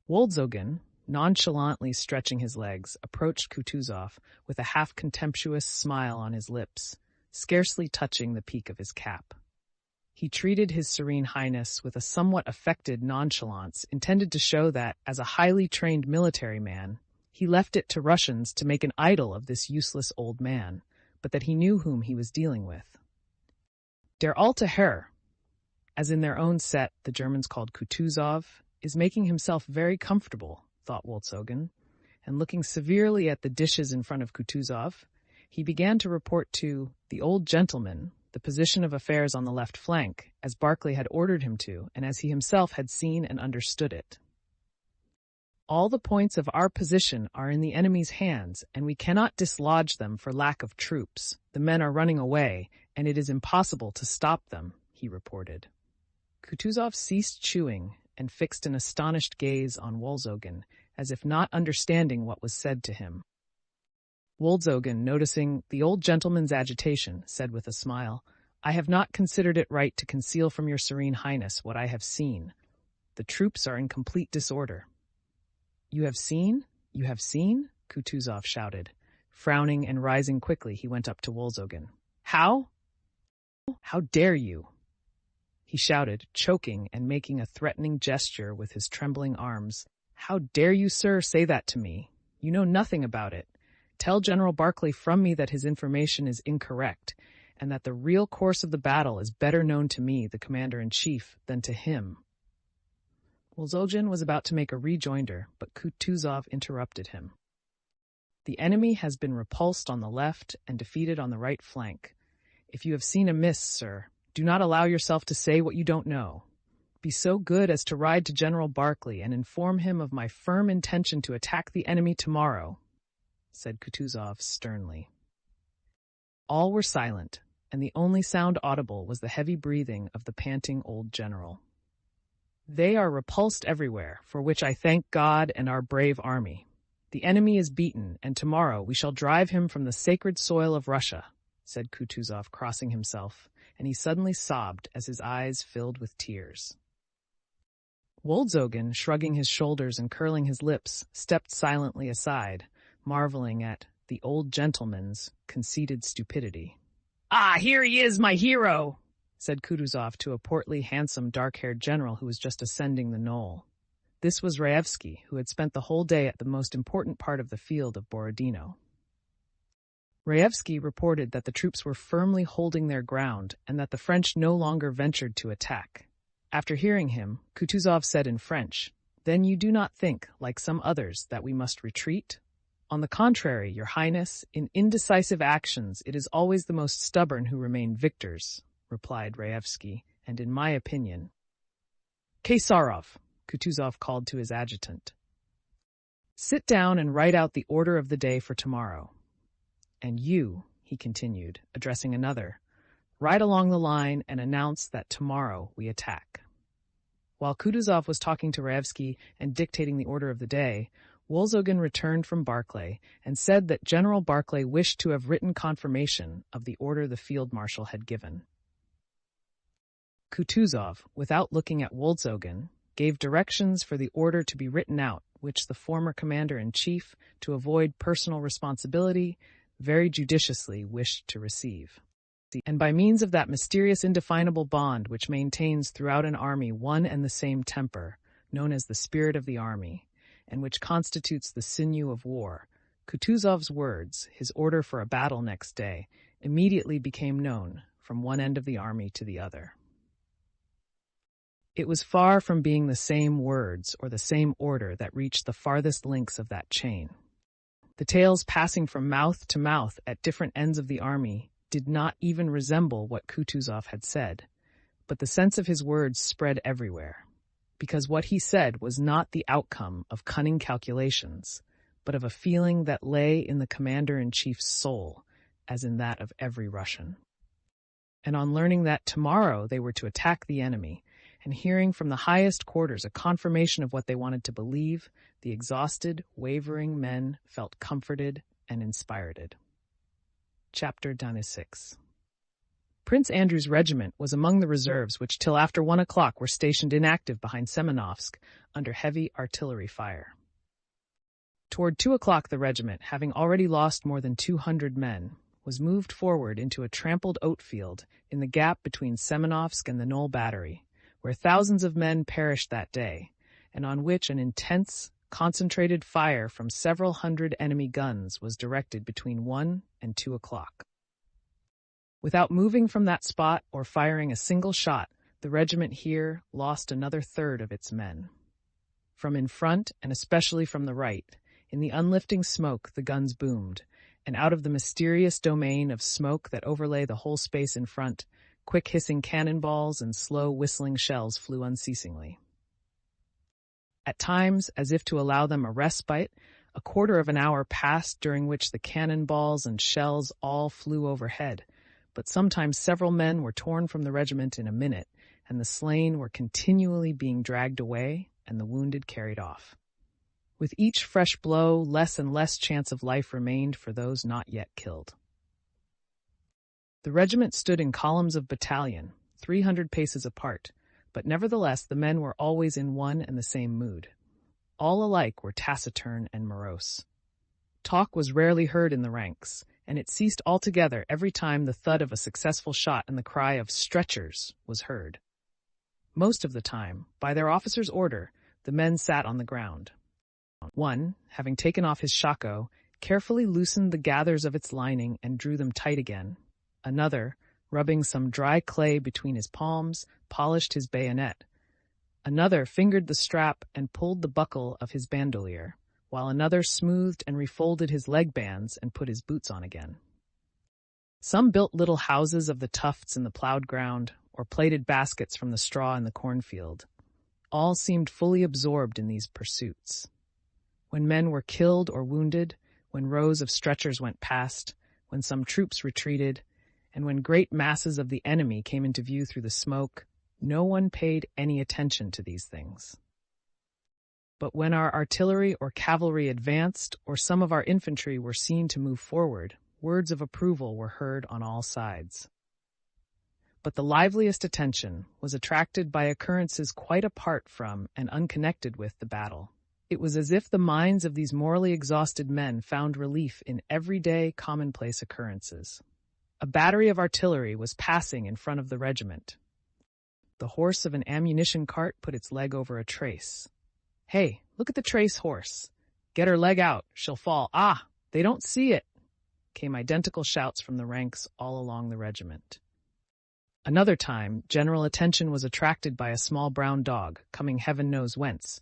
Wolzogen, nonchalantly stretching his legs, approached Kutuzov with a half-contemptuous smile on his lips, scarcely touching the peak of his cap. He treated his Serene Highness with a somewhat affected nonchalance intended to show that, as a highly trained military man, he left it to Russians to make an idol of this useless old man, but that he knew whom he was dealing with. Der alte Herr, as in their own set the Germans called Kutuzov, is making himself very comfortable, thought Wolzogen, and looking severely at the dishes in front of Kutuzov, he began to report to the old gentleman the position of affairs on the left flank, as Barclay had ordered him to, and as he himself had seen and understood it. "All the points of our position are in the enemy's hands, and we cannot dislodge them for lack of troops. The men are running away, and it is impossible to stop them," he reported. Kutuzov ceased chewing and fixed an astonished gaze on Wolzogen, as if not understanding what was said to him. Wolzogen, noticing the old gentleman's agitation, said with a smile, "I have not considered it right to conceal from your Serene Highness what I have seen. The troops are in complete disorder." "You have seen? You have seen?" Kutuzov shouted. Frowning and rising quickly, he went up to Wolzogen. "How? How dare you?" he shouted, choking and making a threatening gesture with his trembling arms. "How dare you, sir, say that to me? You know nothing about it. Tell General Barclay from me that his information is incorrect, and that the real course of the battle is better known to me, the commander-in-chief, than to him." Wolzogen was about to make a rejoinder, but Kutuzov interrupted him. "The enemy has been repulsed on the left and defeated on the right flank. If you have seen amiss, sir, do not allow yourself to say what you don't know. Be so good as to ride to General Barclay and inform him of my firm intention to attack the enemy tomorrow," said Kutuzov sternly. All were silent, and the only sound audible was the heavy breathing of the panting old general. "They are repulsed everywhere, for which I thank God and our brave army. The enemy is beaten, and tomorrow we shall drive him from the sacred soil of Russia," said Kutuzov, crossing himself, and he suddenly sobbed as his eyes filled with tears. Wolzogen, shrugging his shoulders and curling his lips, stepped silently aside, marveling at the old gentleman's conceited stupidity. "Ah, here he is, my hero!" said Kutuzov to a portly, handsome, dark-haired general who was just ascending the knoll. This was Raevsky, who had spent the whole day at the most important part of the field of Borodino. Raevsky reported that the troops were firmly holding their ground and that the French no longer ventured to attack. After hearing him, Kutuzov said in French, "Then you do not think, like some others, that we must retreat? On the contrary, your highness, in indecisive actions it is always the most stubborn who remain victors," replied Raevsky, "and in my opinion—" "Kesarov," Kutuzov called to his adjutant. "Sit down and write out the order of the day for tomorrow. And you," he continued, addressing another, "ride along the line and announce that tomorrow we attack." While Kutuzov was talking to Raevsky and dictating the order of the day, Wolzogen returned from Barclay and said that General Barclay wished to have written confirmation of the order the field marshal had given. Kutuzov, without looking at Wolzogen, gave directions for the order to be written out, which the former commander-in-chief, to avoid personal responsibility, very judiciously wished to receive. And by means of that mysterious indefinable bond which maintains throughout an army one and the same temper, known as the spirit of the army, and which constitutes the sinew of war, Kutuzov's words, his order for a battle next day, immediately became known from one end of the army to the other. It was far from being the same words or the same order that reached the farthest links of that chain. The tales passing from mouth to mouth at different ends of the army did not even resemble what Kutuzov had said, but the sense of his words spread everywhere, because what he said was not the outcome of cunning calculations, but of a feeling that lay in the commander-in-chief's soul, as in that of every Russian. And on learning that tomorrow they were to attack the enemy, and hearing from the highest quarters a confirmation of what they wanted to believe, the exhausted, wavering men felt comforted and inspired. Chapter 26. Prince Andrew's regiment was among the reserves which till after 1 o'clock were stationed inactive behind Semenovsk under heavy artillery fire. Toward 2 o'clock the regiment, having already lost more than 200 men, was moved forward into a trampled oat field in the gap between Semenovsk and the Knoll Battery, where thousands of men perished that day, and on which an intense, concentrated fire from several hundred enemy guns was directed between 1 and 2 o'clock. Without moving from that spot or firing a single shot, the regiment here lost another third of its men. From in front, and especially from the right, in the unlifting smoke the guns boomed, and out of the mysterious domain of smoke that overlay the whole space in front, quick hissing cannonballs and slow whistling shells flew unceasingly. At times, as if to allow them a respite, a quarter of an hour passed during which the cannonballs and shells all flew overhead, but sometimes several men were torn from the regiment in a minute, and the slain were continually being dragged away and the wounded carried off. With each fresh blow, less and less chance of life remained for those not yet killed. The regiment stood in columns of battalion, 300 paces apart, but nevertheless the men were always in one and the same mood. All alike were taciturn and morose. Talk was rarely heard in the ranks, and it ceased altogether every time the thud of a successful shot and the cry of "stretchers" was heard. Most of the time, by their officer's order, the men sat on the ground. One, having taken off his shako, carefully loosened the gathers of its lining and drew them tight again. Another, rubbing some dry clay between his palms, polished his bayonet. Another fingered the strap and pulled the buckle of his bandolier, while another smoothed and refolded his leg bands and put his boots on again. Some built little houses of the tufts in the plowed ground, or plaited baskets from the straw in the cornfield. All seemed fully absorbed in these pursuits. When men were killed or wounded, when rows of stretchers went past, when some troops retreated, and when great masses of the enemy came into view through the smoke, no one paid any attention to these things. But when our artillery or cavalry advanced, or some of our infantry were seen to move forward, words of approval were heard on all sides. But the liveliest attention was attracted by occurrences quite apart from and unconnected with the battle. It was as if the minds of these morally exhausted men found relief in everyday, commonplace occurrences. A battery of artillery was passing in front of the regiment. The horse of an ammunition cart put its leg over a trace. "Hey, look at the trace horse. Get her leg out, she'll fall. Ah, they don't see it," came identical shouts from the ranks all along the regiment. Another time, general attention was attracted by a small brown dog, coming heaven knows whence,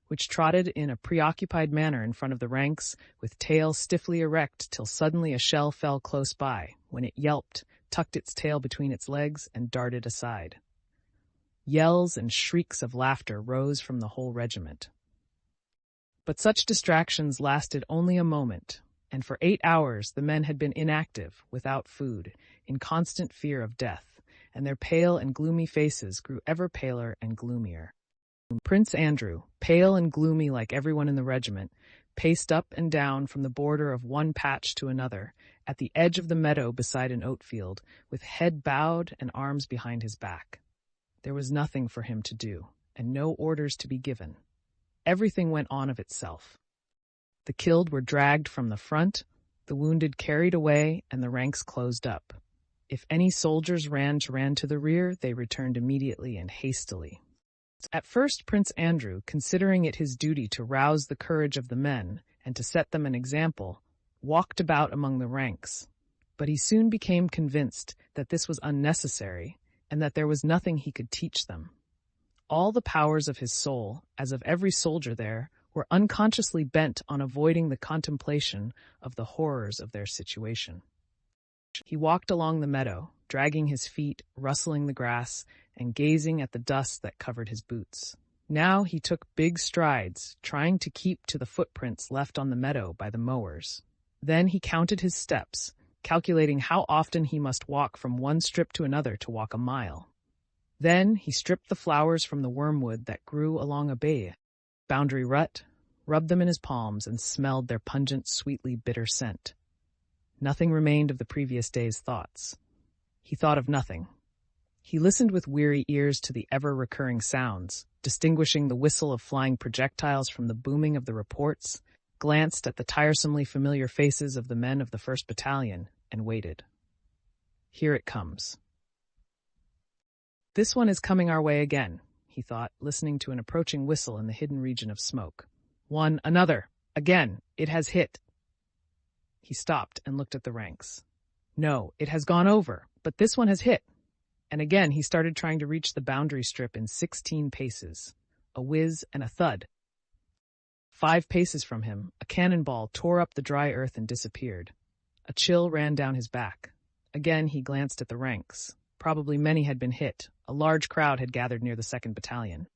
which trotted in a preoccupied manner in front of the ranks, with tail stiffly erect till suddenly a shell fell close by, when it yelped, tucked its tail between its legs, and darted aside. Yells and shrieks of laughter rose from the whole regiment. But such distractions lasted only a moment, and for 8 hours the men had been inactive, without food, in constant fear of death, and their pale and gloomy faces grew ever paler and gloomier. Prince Andrew, pale and gloomy like everyone in the regiment, paced up and down from the border of one patch to another, at the edge of the meadow beside an oat field, with head bowed and arms behind his back. There was nothing for him to do, and no orders to be given. Everything went on of itself. The killed were dragged from the front, the wounded carried away, and the ranks closed up. If any soldiers ran to the rear, they returned immediately and hastily. At first, Prince Andrew, considering it his duty to rouse the courage of the men and to set them an example, walked about among the ranks. But he soon became convinced that this was unnecessary and that there was nothing he could teach them. All the powers of his soul, as of every soldier there, were unconsciously bent on avoiding the contemplation of the horrors of their situation. He walked along the meadow, dragging his feet, rustling the grass, and gazing at the dust that covered his boots. Now he took big strides, trying to keep to the footprints left on the meadow by the mowers. Then he counted his steps, calculating how often he must walk from one strip to another to walk a mile. Then he stripped the flowers from the wormwood that grew along a boundary rut, rubbed them in his palms, and smelled their pungent, sweetly bitter scent. Nothing remained of the previous day's thoughts. He thought of nothing. He listened with weary ears to the ever-recurring sounds, distinguishing the whistle of flying projectiles from the booming of the reports, glanced at the tiresomely familiar faces of the men of the 1st Battalion, and waited. Here it comes. This one is coming our way again, he thought, listening to an approaching whistle in the hidden region of smoke. One, another, again, it has hit. He stopped and looked at the ranks. No, it has gone over, but this one has hit. And again he started trying to reach the boundary strip in 16 paces. A whiz and a thud. 5 paces from him, a cannonball tore up the dry earth and disappeared. A chill ran down his back. Again he glanced at the ranks. Probably many had been hit. A large crowd had gathered near the 2nd Battalion.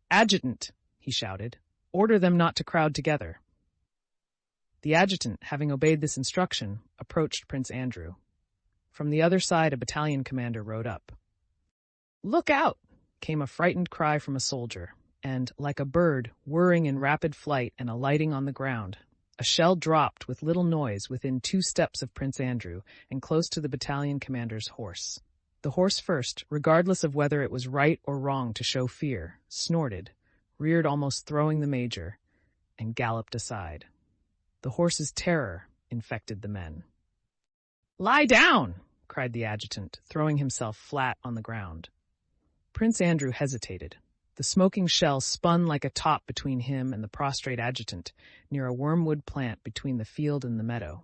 "Adjutant," he shouted, "order them not to crowd together." The adjutant, having obeyed this instruction, approached Prince Andrew. From the other side, a battalion commander rode up. "Look out!" came a frightened cry from a soldier, and, like a bird, whirring in rapid flight and alighting on the ground, a shell dropped with little noise within 2 steps of Prince Andrew and close to the battalion commander's horse. The horse first, regardless of whether it was right or wrong to show fear, snorted, reared almost throwing the major, and galloped aside. The horse's terror infected the men. "Lie down!" cried the adjutant, throwing himself flat on the ground. Prince Andrew hesitated. The smoking shell spun like a top between him and the prostrate adjutant, near a wormwood plant between the field and the meadow.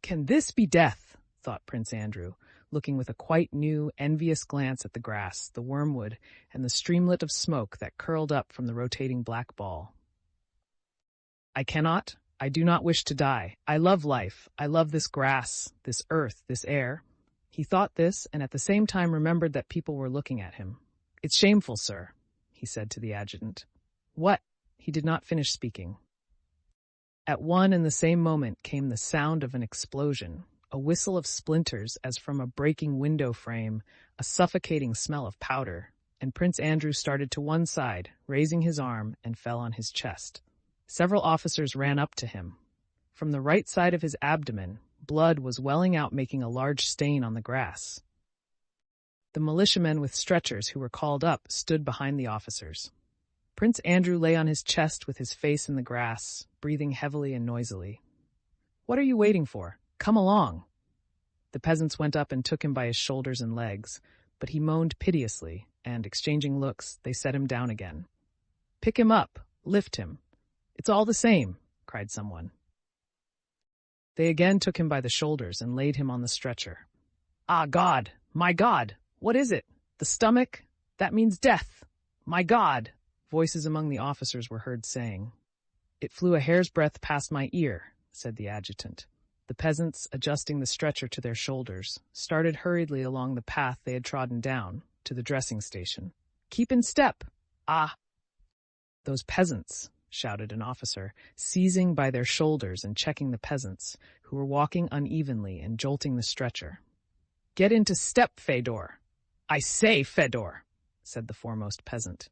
"Can this be death?" thought Prince Andrew, looking with a quite new, envious glance at the grass, the wormwood, and the streamlet of smoke that curled up from the rotating black ball. I do not wish to die. I love life. I love this grass, this earth, this air. He thought this, and at the same time remembered that people were looking at him. It's shameful, sir, he said to the adjutant. What? He did not finish speaking. At one and the same moment came the sound of an explosion, a whistle of splinters as from a breaking window frame, a suffocating smell of powder, and Prince Andrew started to one side, raising his arm, and fell on his chest. Several officers ran up to him. From the right side of his abdomen, blood was welling out, making a large stain on the grass. The militiamen with stretchers who were called up stood behind the officers. Prince Andrew lay on his chest with his face in the grass, breathing heavily and noisily. What are you waiting for? Come along. The peasants went up and took him by his shoulders and legs, but he moaned piteously, and, exchanging looks, they set him down again. Pick him up, lift him. It's all the same, cried someone. They again took him by the shoulders and laid him on the stretcher. Ah, God! My God! What is it? The stomach? That means death! My God! Voices among the officers were heard saying. It flew a hair's breadth past my ear, said the adjutant. The peasants, adjusting the stretcher to their shoulders, started hurriedly along the path they had trodden down, to the dressing station. Keep in step! Ah! Those peasants! Shouted an officer, seizing by their shoulders and checking the peasants, who were walking unevenly and jolting the stretcher. Get into step, Fedor! I say, Fedor! Said the foremost peasant.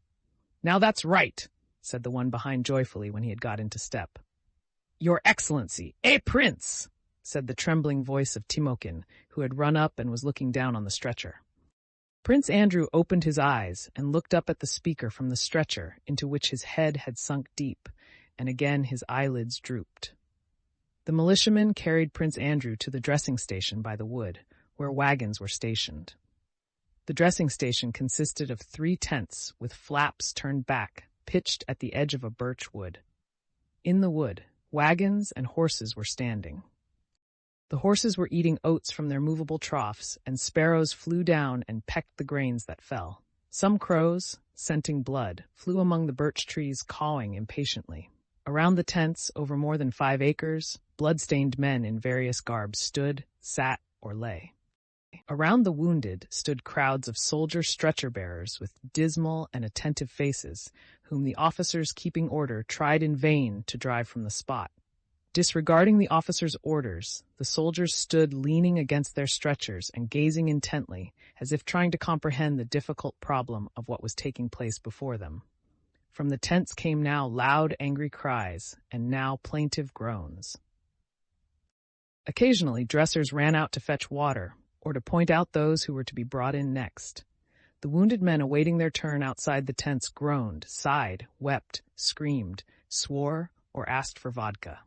Now that's right, said the one behind joyfully when he had got into step. Your Excellency, Prince, said the trembling voice of Timokhin, who had run up and was looking down on the stretcher. Prince Andrew opened his eyes and looked up at the speaker from the stretcher, into which his head had sunk deep, and again his eyelids drooped. The militiamen carried Prince Andrew to the dressing station by the wood, where wagons were stationed. The dressing station consisted of 3 tents with flaps turned back, pitched at the edge of a birch wood. In the wood, wagons and horses were standing. The horses were eating oats from their movable troughs, and sparrows flew down and pecked the grains that fell. Some crows, scenting blood, flew among the birch trees, cawing impatiently. Around the tents, over more than 5 acres, blood-stained men in various garbs stood, sat, or lay. Around the wounded stood crowds of soldier stretcher-bearers with dismal and attentive faces, whom the officers keeping order tried in vain to drive from the spot. Disregarding the officers' orders, the soldiers stood leaning against their stretchers and gazing intently, as if trying to comprehend the difficult problem of what was taking place before them. From the tents came now loud, angry cries, and now plaintive groans. Occasionally, dressers ran out to fetch water, or to point out those who were to be brought in next. The wounded men awaiting their turn outside the tents groaned, sighed, wept, screamed, swore, or asked for vodka.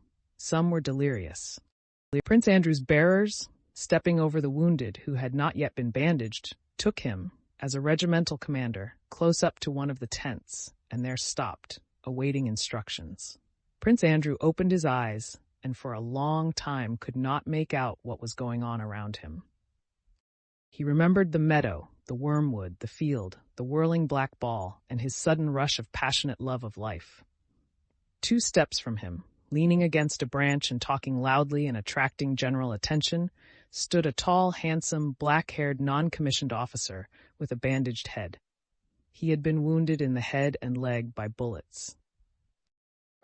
Some were delirious. Prince Andrew's bearers, stepping over the wounded who had not yet been bandaged, took him, as a regimental commander, close up to one of the tents, and there stopped, awaiting instructions. Prince Andrew opened his eyes, and for a long time could not make out what was going on around him. He remembered the meadow, the wormwood, the field, the whirling black ball, and his sudden rush of passionate love of life. 2 steps from him, leaning against a branch and talking loudly and attracting general attention, stood a tall, handsome, black-haired, non-commissioned officer with a bandaged head. He had been wounded in the head and leg by bullets.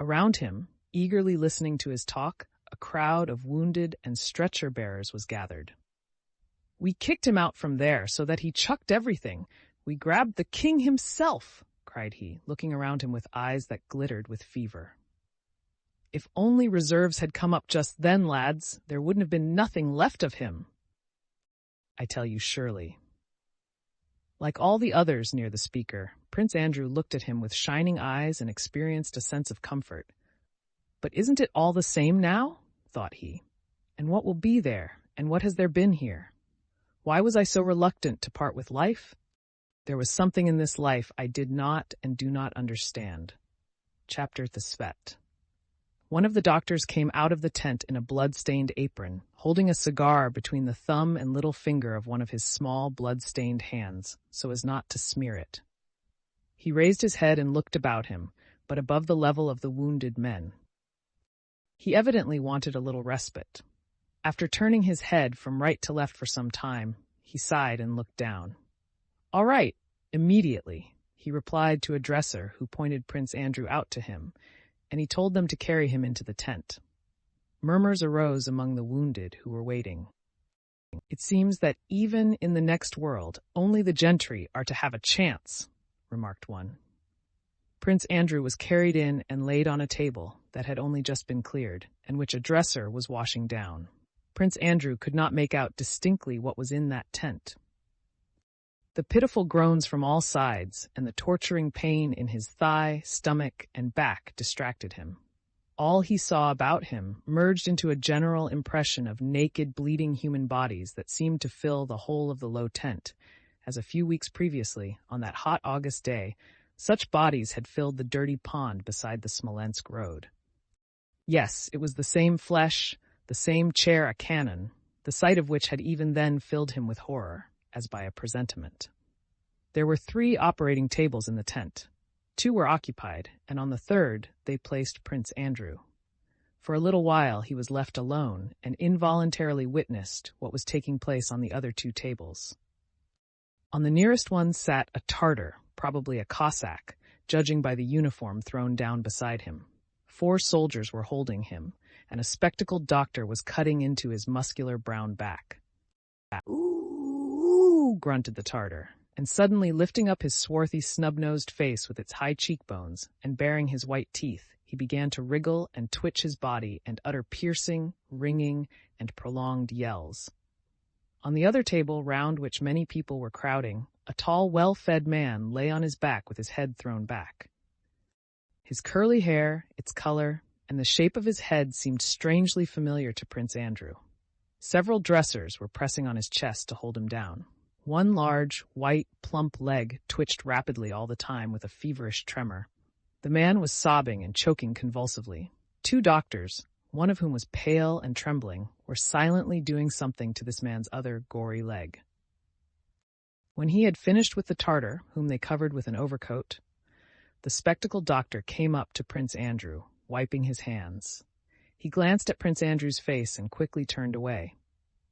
Around him, eagerly listening to his talk, a crowd of wounded and stretcher-bearers was gathered. We kicked him out from there so that he chucked everything. We grabbed the king himself, cried he, looking around him with eyes that glittered with fever. If only reserves had come up just then, lads, there wouldn't have been nothing left of him. I tell you surely. Like all the others near the speaker, Prince Andrew looked at him with shining eyes and experienced a sense of comfort. But isn't it all the same now? Thought he. And what will be there, and what has there been here? Why was I so reluctant to part with life? There was something in this life I did not and do not understand. Chapter the Svet. One of the doctors came out of the tent in a blood-stained apron, holding a cigar between the thumb and little finger of one of his small, blood-stained hands, so as not to smear it. He raised his head and looked about him, but above the level of the wounded men. He evidently wanted a little respite. After turning his head from right to left for some time, he sighed and looked down. "All right, immediately," he replied to a dresser who pointed Prince Andrew out to him, and he told them to carry him into the tent. Murmurs arose among the wounded who were waiting. "It seems that even in the next world, only the gentry are to have a chance," remarked one. Prince Andrew was carried in and laid on a table that had only just been cleared, and which a dresser was washing down. Prince Andrew could not make out distinctly what was in that tent. The pitiful groans from all sides and the torturing pain in his thigh, stomach, and back distracted him. All he saw about him merged into a general impression of naked, bleeding human bodies that seemed to fill the whole of the low tent, as a few weeks previously, on that hot August day, such bodies had filled the dirty pond beside the Smolensk road. Yes, it was the same flesh, the same chair a cannon, the sight of which had even then filled him with horror, as by a presentiment. There were 3 operating tables in the tent. 2 were occupied, and on the third they placed Prince Andrew. For a little while he was left alone and involuntarily witnessed what was taking place on the other 2 tables. On the nearest one sat a Tartar, probably a Cossack, judging by the uniform thrown down beside him. 4 soldiers were holding him, and a spectacled doctor was cutting into his muscular brown back. "Ooh," grunted the Tartar, and suddenly lifting up his swarthy, snub-nosed face with its high cheekbones and baring his white teeth, he began to wriggle and twitch his body and utter piercing, ringing, and prolonged yells. On the other table, round which many people were crowding, a tall, well-fed man lay on his back with his head thrown back. His curly hair, its color, and the shape of his head seemed strangely familiar to Prince Andrew. Several dressers were pressing on his chest to hold him down. One large, white, plump leg twitched rapidly all the time with a feverish tremor. The man was sobbing and choking convulsively. 2 doctors, one of whom was pale and trembling, were silently doing something to this man's other gory leg. When he had finished with the Tartar, whom they covered with an overcoat, the spectacled doctor came up to Prince Andrew, wiping his hands. He glanced at Prince Andrew's face and quickly turned away.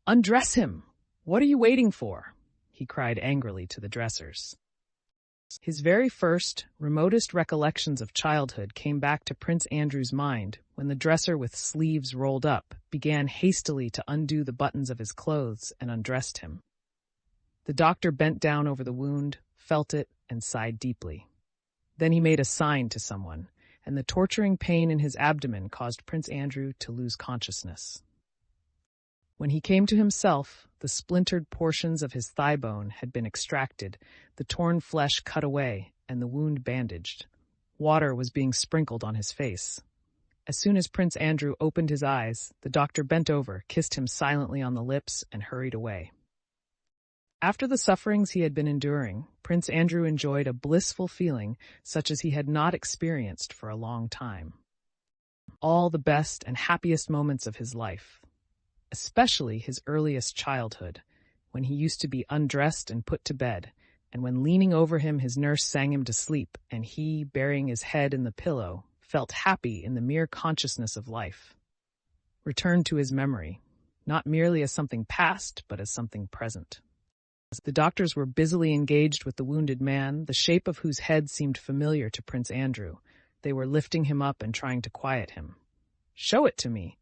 "Undress him! What are you waiting for?" he cried angrily to the dressers. His very first, remotest recollections of childhood came back to Prince Andrew's mind when the dresser with sleeves rolled up began hastily to undo the buttons of his clothes and undressed him. The doctor bent down over the wound, felt it, and sighed deeply. Then he made a sign to someone, and the torturing pain in his abdomen caused Prince Andrew to lose consciousness. When he came to himself, the splintered portions of his thigh bone had been extracted, the torn flesh cut away, and the wound bandaged. Water was being sprinkled on his face. As soon as Prince Andrew opened his eyes, the doctor bent over, kissed him silently on the lips, and hurried away. After the sufferings he had been enduring, Prince Andrew enjoyed a blissful feeling such as he had not experienced for a long time. All the best and happiest moments of his life, especially his earliest childhood, when he used to be undressed and put to bed, and when leaning over him his nurse sang him to sleep, and he, burying his head in the pillow, felt happy in the mere consciousness of life, returned to his memory, not merely as something past, but as something present. The doctors were busily engaged with the wounded man, the shape of whose head seemed familiar to Prince Andrew. They were lifting him up and trying to quiet him. "Show it to me.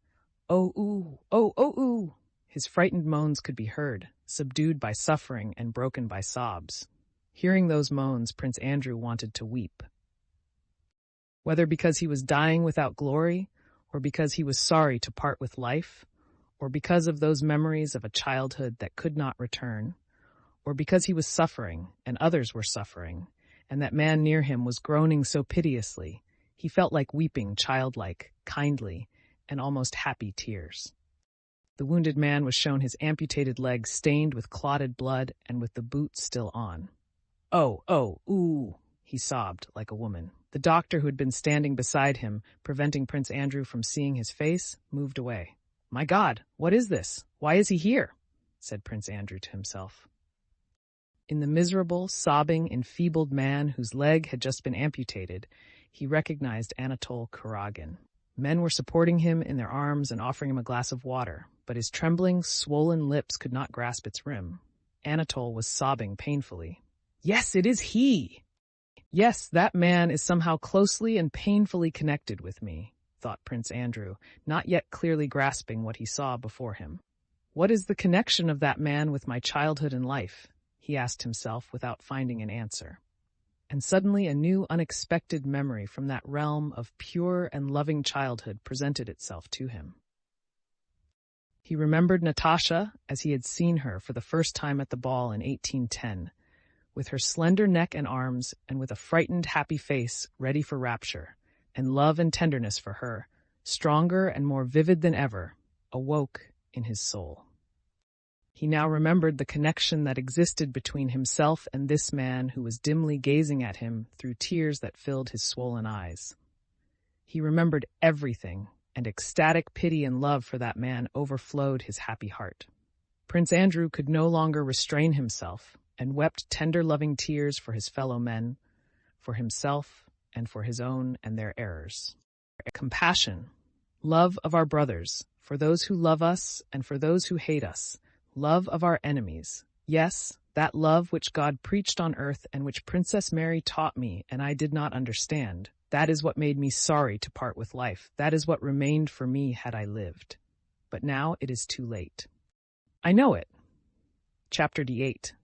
Oh, ooh, oh, oh, ooh." His frightened moans could be heard, subdued by suffering and broken by sobs. Hearing those moans, Prince Andrew wanted to weep. Whether because he was dying without glory, or because he was sorry to part with life, or because of those memories of a childhood that could not return, or because he was suffering, and others were suffering, and that man near him was groaning so piteously, he felt like weeping childlike, kindly, and almost happy tears. The wounded man was shown his amputated leg stained with clotted blood and with the boot still on. "Oh, oh, ooh," he sobbed like a woman. The doctor who had been standing beside him, preventing Prince Andrew from seeing his face, moved away. "My God, what is this? Why is he here?" said Prince Andrew to himself. In the miserable, sobbing, enfeebled man whose leg had just been amputated, he recognized Anatole Kuragin. Men were supporting him in their arms and offering him a glass of water, but his trembling, swollen lips could not grasp its rim. Anatole was sobbing painfully. "Yes, it is he! Yes, that man is somehow closely and painfully connected with me," thought Prince Andrew, not yet clearly grasping what he saw before him. "What is the connection of that man with my childhood and life?" he asked himself without finding an answer. And suddenly a new unexpected memory from that realm of pure and loving childhood presented itself to him. He remembered Natasha as he had seen her for the first time at the ball in 1810, with her slender neck and arms and with a frightened, happy face ready for rapture, and love and tenderness for her, stronger and more vivid than ever, awoke in his soul. He now remembered the connection that existed between himself and this man who was dimly gazing at him through tears that filled his swollen eyes. He remembered everything, and ecstatic pity and love for that man overflowed his happy heart. Prince Andrew could no longer restrain himself, and wept tender, loving tears for his fellow men, for himself, and for his own and their errors. Compassion, love of our brothers, for those who love us and for those who hate us, love of our enemies. Yes, that love which God preached on earth and which Princess Mary taught me and I did not understand. That is what made me sorry to part with life. That is what remained for me had I lived. But now it is too late. I know it. Chapter 8.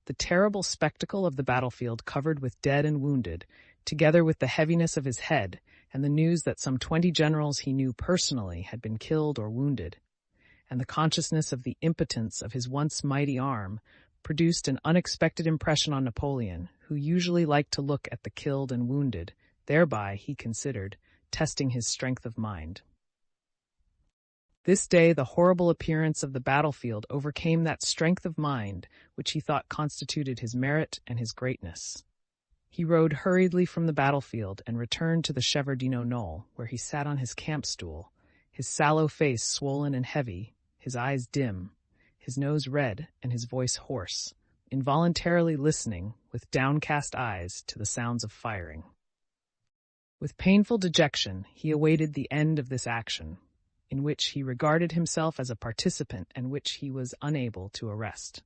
The terrible spectacle of the battlefield covered with dead and wounded, together with the heaviness of his head and the news that some 20 generals he knew personally had been killed or wounded, and the consciousness of the impotence of his once mighty arm, produced an unexpected impression on Napoleon, who usually liked to look at the killed and wounded, thereby, he considered, testing his strength of mind. This day the horrible appearance of the battlefield overcame that strength of mind which he thought constituted his merit and his greatness. He rode hurriedly from the battlefield and returned to the Shevardino knoll, where he sat on his camp stool, his sallow face swollen and heavy, his eyes dim, his nose red, and his voice hoarse, involuntarily listening, with downcast eyes, to the sounds of firing. With painful dejection, he awaited the end of this action, in which he regarded himself as a participant and which he was unable to arrest.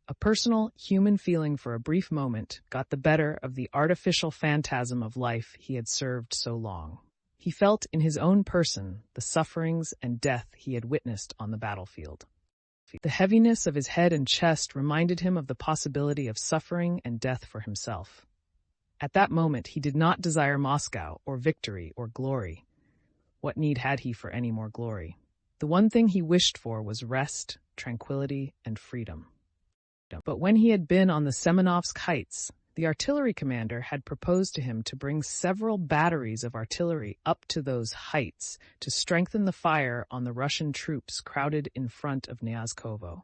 A personal, human feeling for a brief moment got the better of the artificial phantasm of life he had served so long. He felt in his own person the sufferings and death he had witnessed on the battlefield. The heaviness of his head and chest reminded him of the possibility of suffering and death for himself. At that moment he did not desire Moscow or victory or glory. What need had he for any more glory? The one thing he wished for was rest, tranquility, and freedom. But when he had been on the Semenovsk heights, the artillery commander had proposed to him to bring several batteries of artillery up to those heights to strengthen the fire on the Russian troops crowded in front of Knyazkovo.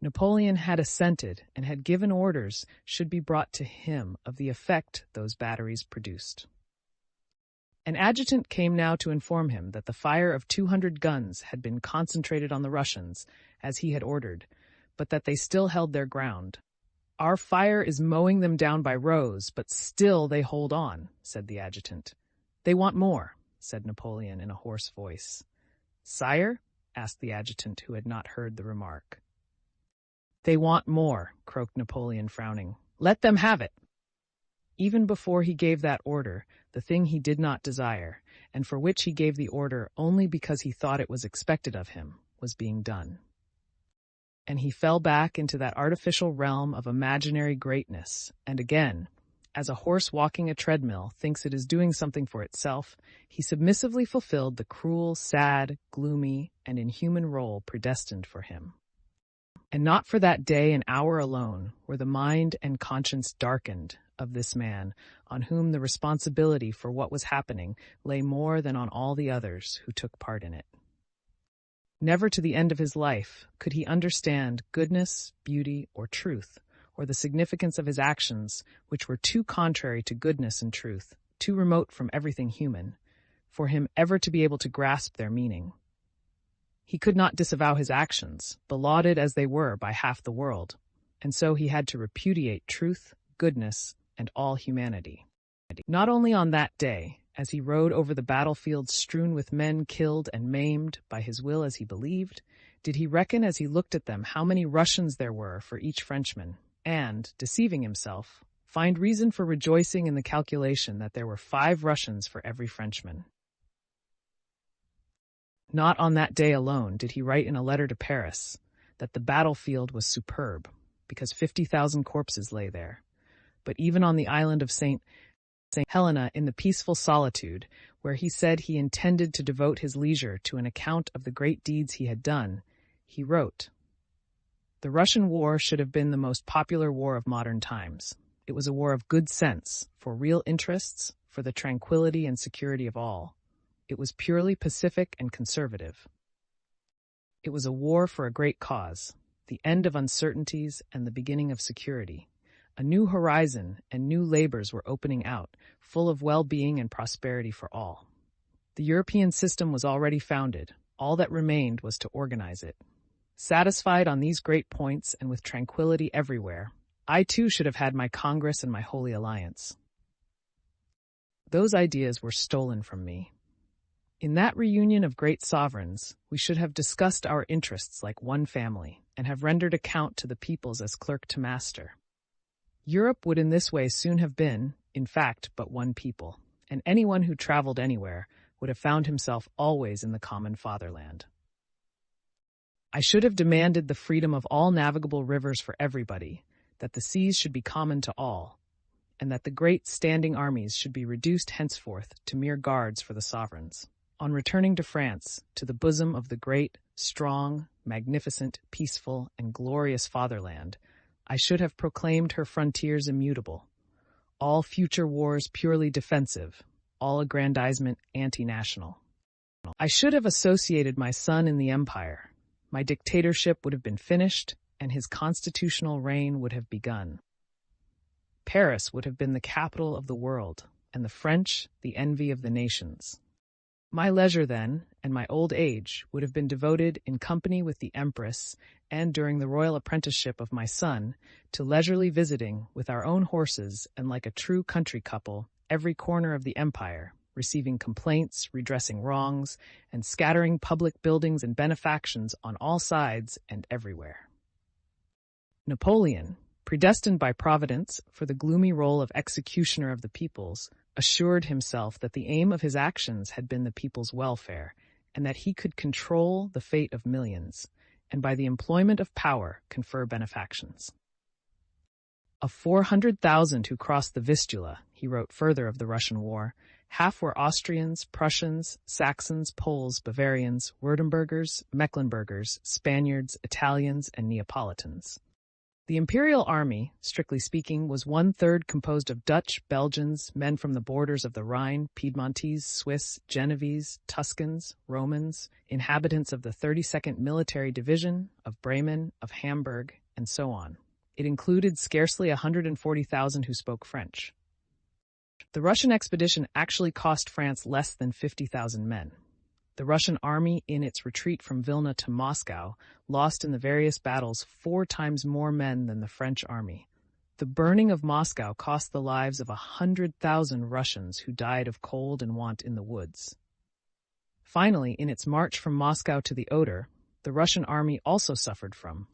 Napoleon had assented and had given orders should be brought to him of the effect those batteries produced. An adjutant came now to inform him that the fire of 200 guns had been concentrated on the Russians, as he had ordered, but that they still held their ground. "Our fire is mowing them down by rows, but still they hold on," said the adjutant. "They want more," said Napoleon in a hoarse voice. "Sire?" asked the adjutant, who had not heard the remark. "They want more," croaked Napoleon, frowning. "Let them have it." Even before he gave that order, the thing he did not desire, and for which he gave the order only because he thought it was expected of him, was being done. And he fell back into that artificial realm of imaginary greatness, and again, as a horse walking a treadmill thinks it is doing something for itself, he submissively fulfilled the cruel, sad, gloomy, and inhuman role predestined for him. And not for that day and hour alone were the mind and conscience darkened of this man, on whom the responsibility for what was happening lay more than on all the others who took part in it. Never to the end of his life could he understand goodness, beauty, or truth, or the significance of his actions, which were too contrary to goodness and truth, too remote from everything human, for him ever to be able to grasp their meaning. He could not disavow his actions, belauded as they were by half the world, and so he had to repudiate truth, goodness, and all humanity. Not only on that day, as he rode over the battlefields strewn with men killed and maimed by his will as he believed, did he reckon as he looked at them how many Russians there were for each Frenchman, and, deceiving himself, find reason for rejoicing in the calculation that there were 5 Russians for every Frenchman. Not on that day alone did he write in a letter to Paris that the battlefield was superb, because 50,000 corpses lay there, but even on the island of St. Helena, in the peaceful solitude, where he said he intended to devote his leisure to an account of the great deeds he had done, he wrote, "The Russian war should have been the most popular war of modern times. It was a war of good sense, for real interests, for the tranquility and security of all. It was purely pacific and conservative. It was a war for a great cause, the end of uncertainties and the beginning of security. A new horizon and new labors were opening out, full of well-being and prosperity for all. The European system was already founded. All that remained was to organize it. Satisfied on these great points and with tranquility everywhere, I too should have had my Congress and my Holy Alliance. Those ideas were stolen from me. In that reunion of great sovereigns, we should have discussed our interests like one family, and have rendered account to the peoples as clerk to master. Europe would in this way soon have been, in fact, but one people, and anyone who traveled anywhere would have found himself always in the common fatherland. I should have demanded the freedom of all navigable rivers for everybody, that the seas should be common to all, and that the great standing armies should be reduced henceforth to mere guards for the sovereigns. On returning to France, to the bosom of the great, strong, magnificent, peaceful, and glorious fatherland, I should have proclaimed her frontiers immutable, all future wars purely defensive, all aggrandizement anti-national. I should have associated my son in the empire. My dictatorship would have been finished, and his constitutional reign would have begun. Paris would have been the capital of the world, and the French the envy of the nations. My leisure then, and my old age, would have been devoted, in company with the Empress, and during the royal apprenticeship of my son, to leisurely visiting, with our own horses, and like a true country couple, every corner of the empire, receiving complaints, redressing wrongs, and scattering public buildings and benefactions on all sides and everywhere. Napoleon, predestined by Providence for the gloomy role of executioner of the peoples, assured himself that the aim of his actions had been the people's welfare, and that he could control the fate of millions, and by the employment of power confer benefactions. Of 400,000 who crossed the Vistula, he wrote further of the Russian war, half were Austrians, Prussians, Saxons, Poles, Bavarians, Württembergers, Mecklenburgers, Spaniards, Italians, and Neapolitans. The imperial army, strictly speaking, was 1/3 composed of Dutch, Belgians, men from the borders of the Rhine, Piedmontese, Swiss, Genevese, Tuscans, Romans, inhabitants of the 32nd Military Division, of Bremen, of Hamburg, and so on. It included scarcely 140,000 who spoke French. The Russian expedition actually cost France less than 50,000 men. The Russian army, in its retreat from Vilna to Moscow, lost in the various battles 4 times more men than the French army. The burning of Moscow cost the lives of 100,000 Russians who died of cold and want in the woods. Finally, in its march from Moscow to the Oder, the Russian army also suffered from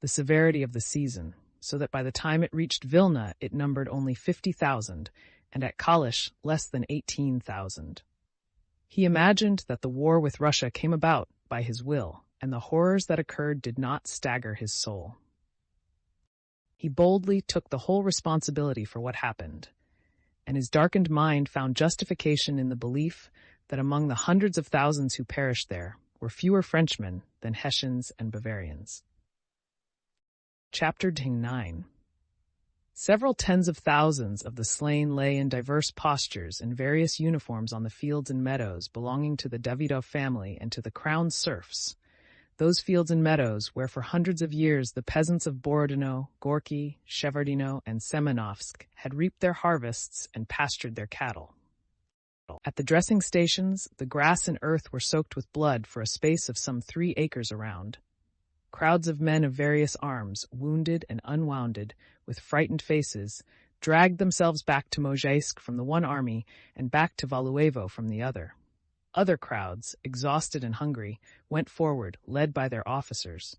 the severity of the season, so that by the time it reached Vilna, it numbered only 50,000, and at Kalisz less than 18,000. He imagined that the war with Russia came about by his will, and the horrors that occurred did not stagger his soul. He boldly took the whole responsibility for what happened, and his darkened mind found justification in the belief that among the hundreds of thousands who perished there were fewer Frenchmen than Hessians and Bavarians. Chapter 9. Several tens of thousands of the slain lay in diverse postures and various uniforms on the fields and meadows belonging to the Davidov family and to the crown serfs. those fields and meadows where for hundreds of years the peasants of Borodino, Gorky, Shevardino, and Semenovsk had reaped their harvests and pastured their cattle. At the dressing stations, the grass and earth were soaked with blood for a space of some 3 acres around. Crowds of men of various arms, wounded and unwounded, with frightened faces, dragged themselves back to Mozhaisk from the one army and back to Valuevo from the other. Other crowds, exhausted and hungry, went forward, led by their officers.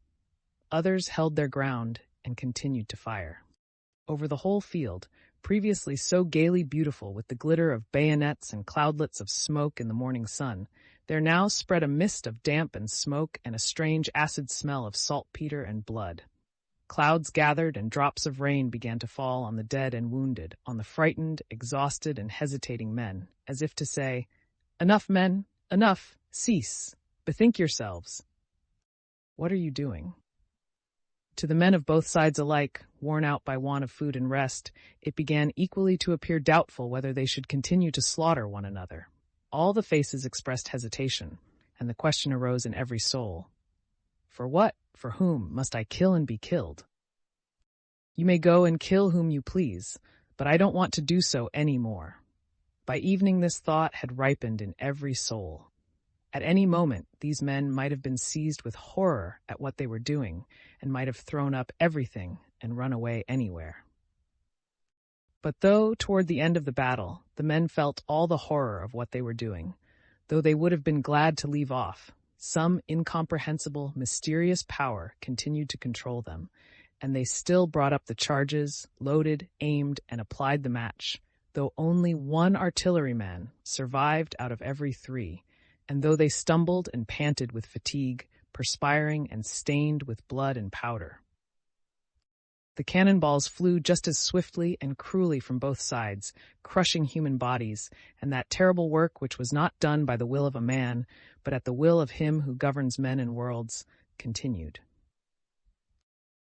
Others held their ground and continued to fire. Over the whole field, previously so gaily beautiful with the glitter of bayonets and cloudlets of smoke in the morning sun, there now spread a mist of damp and smoke and a strange acid smell of saltpeter and blood. Clouds gathered and drops of rain began to fall on the dead and wounded, on the frightened, exhausted, and hesitating men, as if to say, "Enough, men, enough, cease, bethink yourselves. What are you doing?" To the men of both sides alike, worn out by want of food and rest, it began equally to appear doubtful whether they should continue to slaughter one another. All the faces expressed hesitation, and the question arose in every soul. For what, for whom, must I kill and be killed? You may go and kill whom you please, but I don't want to do so any more. By evening this thought had ripened in every soul. At any moment, these men might have been seized with horror at what they were doing, and might have thrown up everything and run away anywhere. But though, toward the end of the battle, the men felt all the horror of what they were doing, though they would have been glad to leave off, some incomprehensible, mysterious power continued to control them, and they still brought up the charges, loaded, aimed, and applied the match, though only 1 artilleryman survived out of every 3, and though they stumbled and panted with fatigue, perspiring and stained with blood and powder. The cannonballs flew just as swiftly and cruelly from both sides, crushing human bodies, and that terrible work which was not done by the will of a man, but at the will of him who governs men and worlds, continued.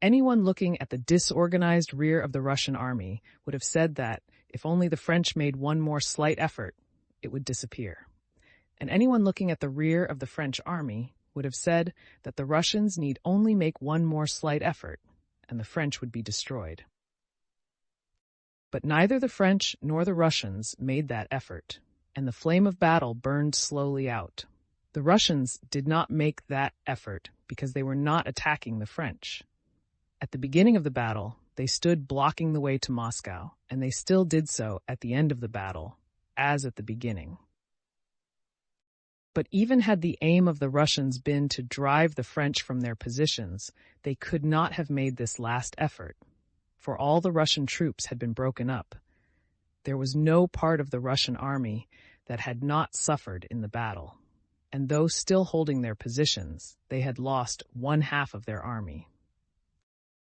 Anyone looking at the disorganized rear of the Russian army would have said that, if only the French made one more slight effort, it would disappear. And anyone looking at the rear of the French army would have said that the Russians need only make one more slight effort, and the French would be destroyed. But neither the French nor the Russians made that effort, and the flame of battle burned slowly out. The Russians did not make that effort because they were not attacking the French. At the beginning of the battle, they stood blocking the way to Moscow, and they still did so at the end of the battle, as at the beginning. But even had the aim of the Russians been to drive the French from their positions, they could not have made this last effort, for all the Russian troops had been broken up. There was no part of the Russian army that had not suffered in the battle, and though still holding their positions, they had lost 1/2 of their army.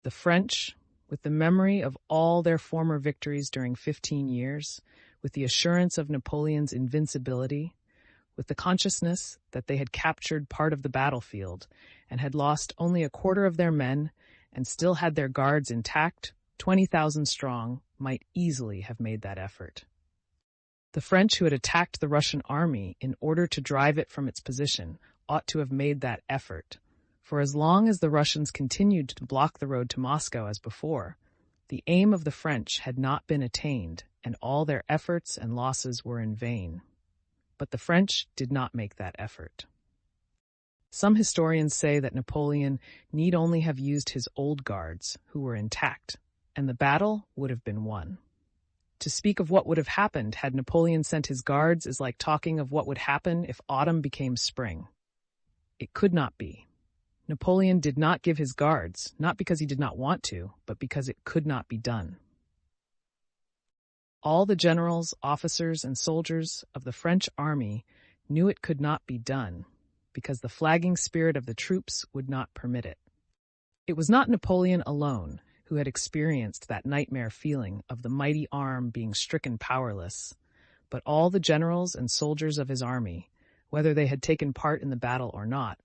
The French, with the memory of all their former victories during 15 years, with the assurance of Napoleon's invincibility, with the consciousness that they had captured part of the battlefield and had lost only 1/4 of their men and still had their guards intact, 20,000 strong, might easily have made that effort. The French who had attacked the Russian army in order to drive it from its position ought to have made that effort, for as long as the Russians continued to block the road to Moscow as before, the aim of the French had not been attained, and all their efforts and losses were in vain. But the French did not make that effort. Some historians say that Napoleon need only have used his old guards, who were intact, and the battle would have been won. To speak of what would have happened had Napoleon sent his guards is like talking of what would happen if autumn became spring. It could not be. Napoleon did not give his guards, not because he did not want to, but because it could not be done. All the generals, officers, and soldiers of the French army knew it could not be done, because the flagging spirit of the troops would not permit it. It was not Napoleon alone who had experienced that nightmare feeling of the mighty arm being stricken powerless, but all the generals and soldiers of his army, whether they had taken part in the battle or not,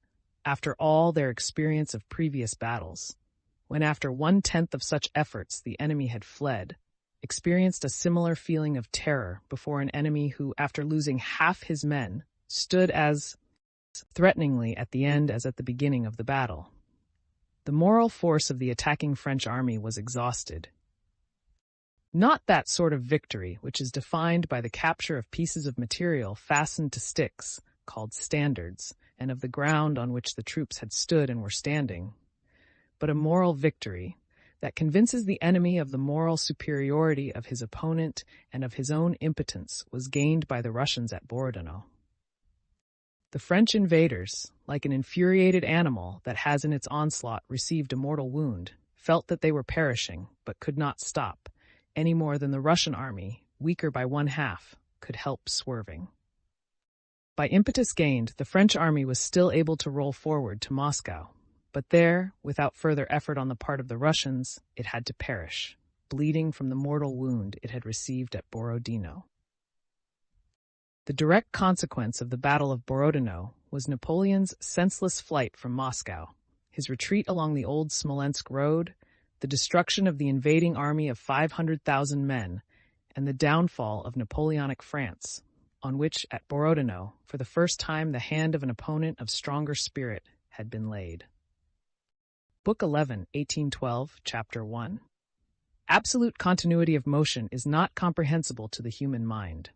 after all their experience of previous battles, when after 1/10 of such efforts the enemy had fled, experienced a similar feeling of terror before an enemy who, after losing half his men, stood as threateningly at the end as at the beginning of the battle. The moral force of the attacking French army was exhausted. Not that sort of victory which is defined by the capture of pieces of material fastened to sticks, called standards, and of the ground on which the troops had stood and were standing, but a moral victory that convinces the enemy of the moral superiority of his opponent and of his own impotence was gained by the Russians at Borodino. The French invaders, like an infuriated animal that has in its onslaught received a mortal wound, felt that they were perishing, but could not stop, any more than the Russian army, weaker by 1/2, could help swerving. By impetus gained, the French army was still able to roll forward to Moscow, but there, without further effort on the part of the Russians, it had to perish, bleeding from the mortal wound it had received at Borodino. The direct consequence of the Battle of Borodino was Napoleon's senseless flight from Moscow, his retreat along the old Smolensk road, the destruction of the invading army of 500,000 men, and the downfall of Napoleonic France, on which, at Borodino, for the first time the hand of an opponent of stronger spirit had been laid. Book 11, 1812, Chapter 1. Absolute continuity of motion is not comprehensible to the human mind.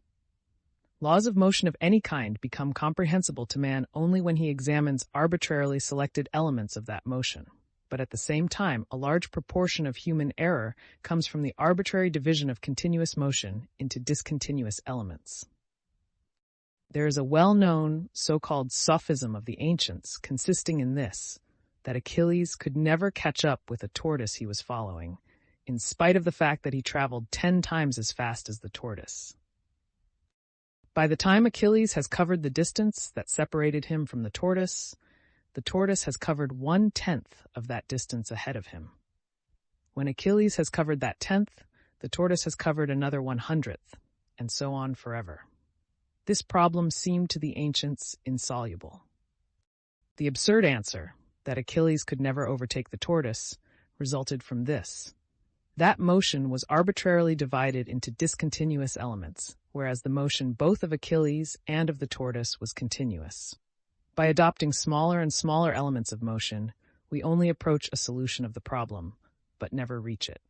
Laws of motion of any kind become comprehensible to man only when he examines arbitrarily selected elements of that motion. But at the same time, a large proportion of human error comes from the arbitrary division of continuous motion into discontinuous elements. There is a well-known so-called sophism of the ancients consisting in this, that Achilles could never catch up with a tortoise he was following, in spite of the fact that he traveled 10 times as fast as the tortoise. By the time Achilles has covered the distance that separated him from the tortoise has covered 1/10 of that distance ahead of him. When Achilles has covered that 10th, the tortoise has covered another 100th, and so on forever. This problem seemed to the ancients insoluble. The absurd answer, that Achilles could never overtake the tortoise, resulted from this. That motion was arbitrarily divided into discontinuous elements, whereas the motion both of Achilles and of the tortoise was continuous. By adopting smaller and smaller elements of motion, we only approach a solution of the problem, but never reach it.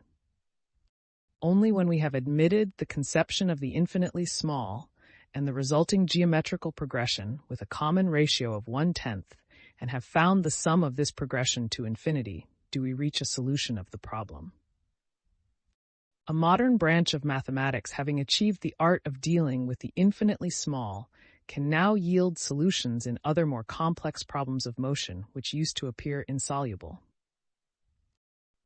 Only when we have admitted the conception of the infinitely small and the resulting geometrical progression with a common ratio of 1/10, and have found the sum of this progression to infinity, do we reach a solution of the problem. A modern branch of mathematics having achieved the art of dealing with the infinitely small can now yield solutions in other more complex problems of motion which used to appear insoluble.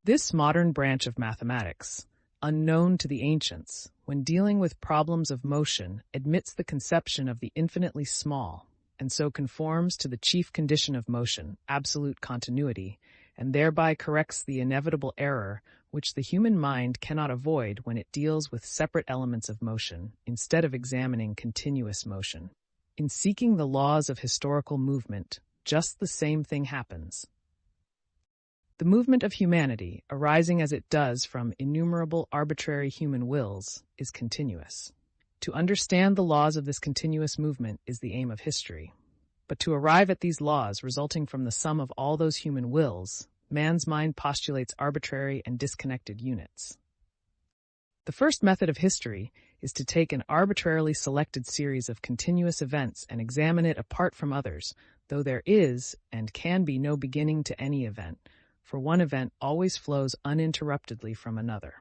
This modern branch of mathematics, unknown to the ancients, when dealing with problems of motion, admits the conception of the infinitely small, and so conforms to the chief condition of motion, absolute continuity, and thereby corrects the inevitable error which the human mind cannot avoid when it deals with separate elements of motion, instead of examining continuous motion. In seeking the laws of historical movement, just the same thing happens. The movement of humanity, arising as it does from innumerable arbitrary human wills, is continuous. To understand the laws of this continuous movement is the aim of history. But to arrive at these laws resulting from the sum of all those human wills, man's mind postulates arbitrary and disconnected units. The first method of history is to take an arbitrarily selected series of continuous events and examine it apart from others, though there is and can be no beginning to any event, for one event always flows uninterruptedly from another.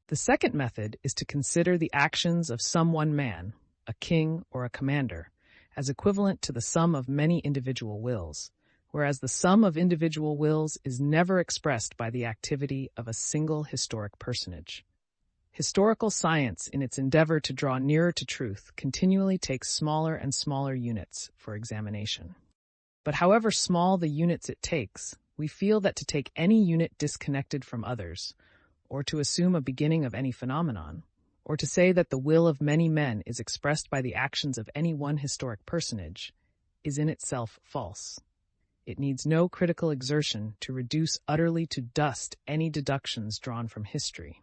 The second method is to consider the actions of some one man, a king or a commander, as equivalent to the sum of many individual wills, whereas the sum of individual wills is never expressed by the activity of a single historic personage. Historical science, in its endeavor to draw nearer to truth, continually takes smaller and smaller units for examination. But however small the units it takes, we feel that to take any unit disconnected from others, or to assume a beginning of any phenomenon, or to say that the will of many men is expressed by the actions of any one historic personage, is in itself false. It needs no critical exertion to reduce utterly to dust any deductions drawn from history.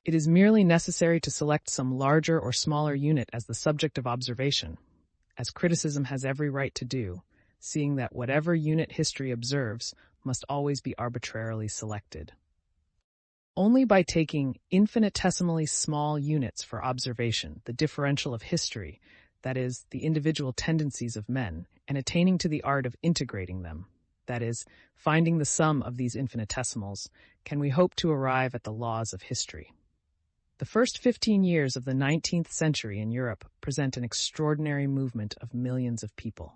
It is merely necessary to select some larger or smaller unit as the subject of observation, as criticism has every right to do, seeing that whatever unit history observes must always be arbitrarily selected. Only by taking infinitesimally small units for observation, the differential of history, that is, the individual tendencies of men, and attaining to the art of integrating them, that is, finding the sum of these infinitesimals, can we hope to arrive at the laws of history. The first 15 years of the 19th century in Europe present an extraordinary movement of millions of people.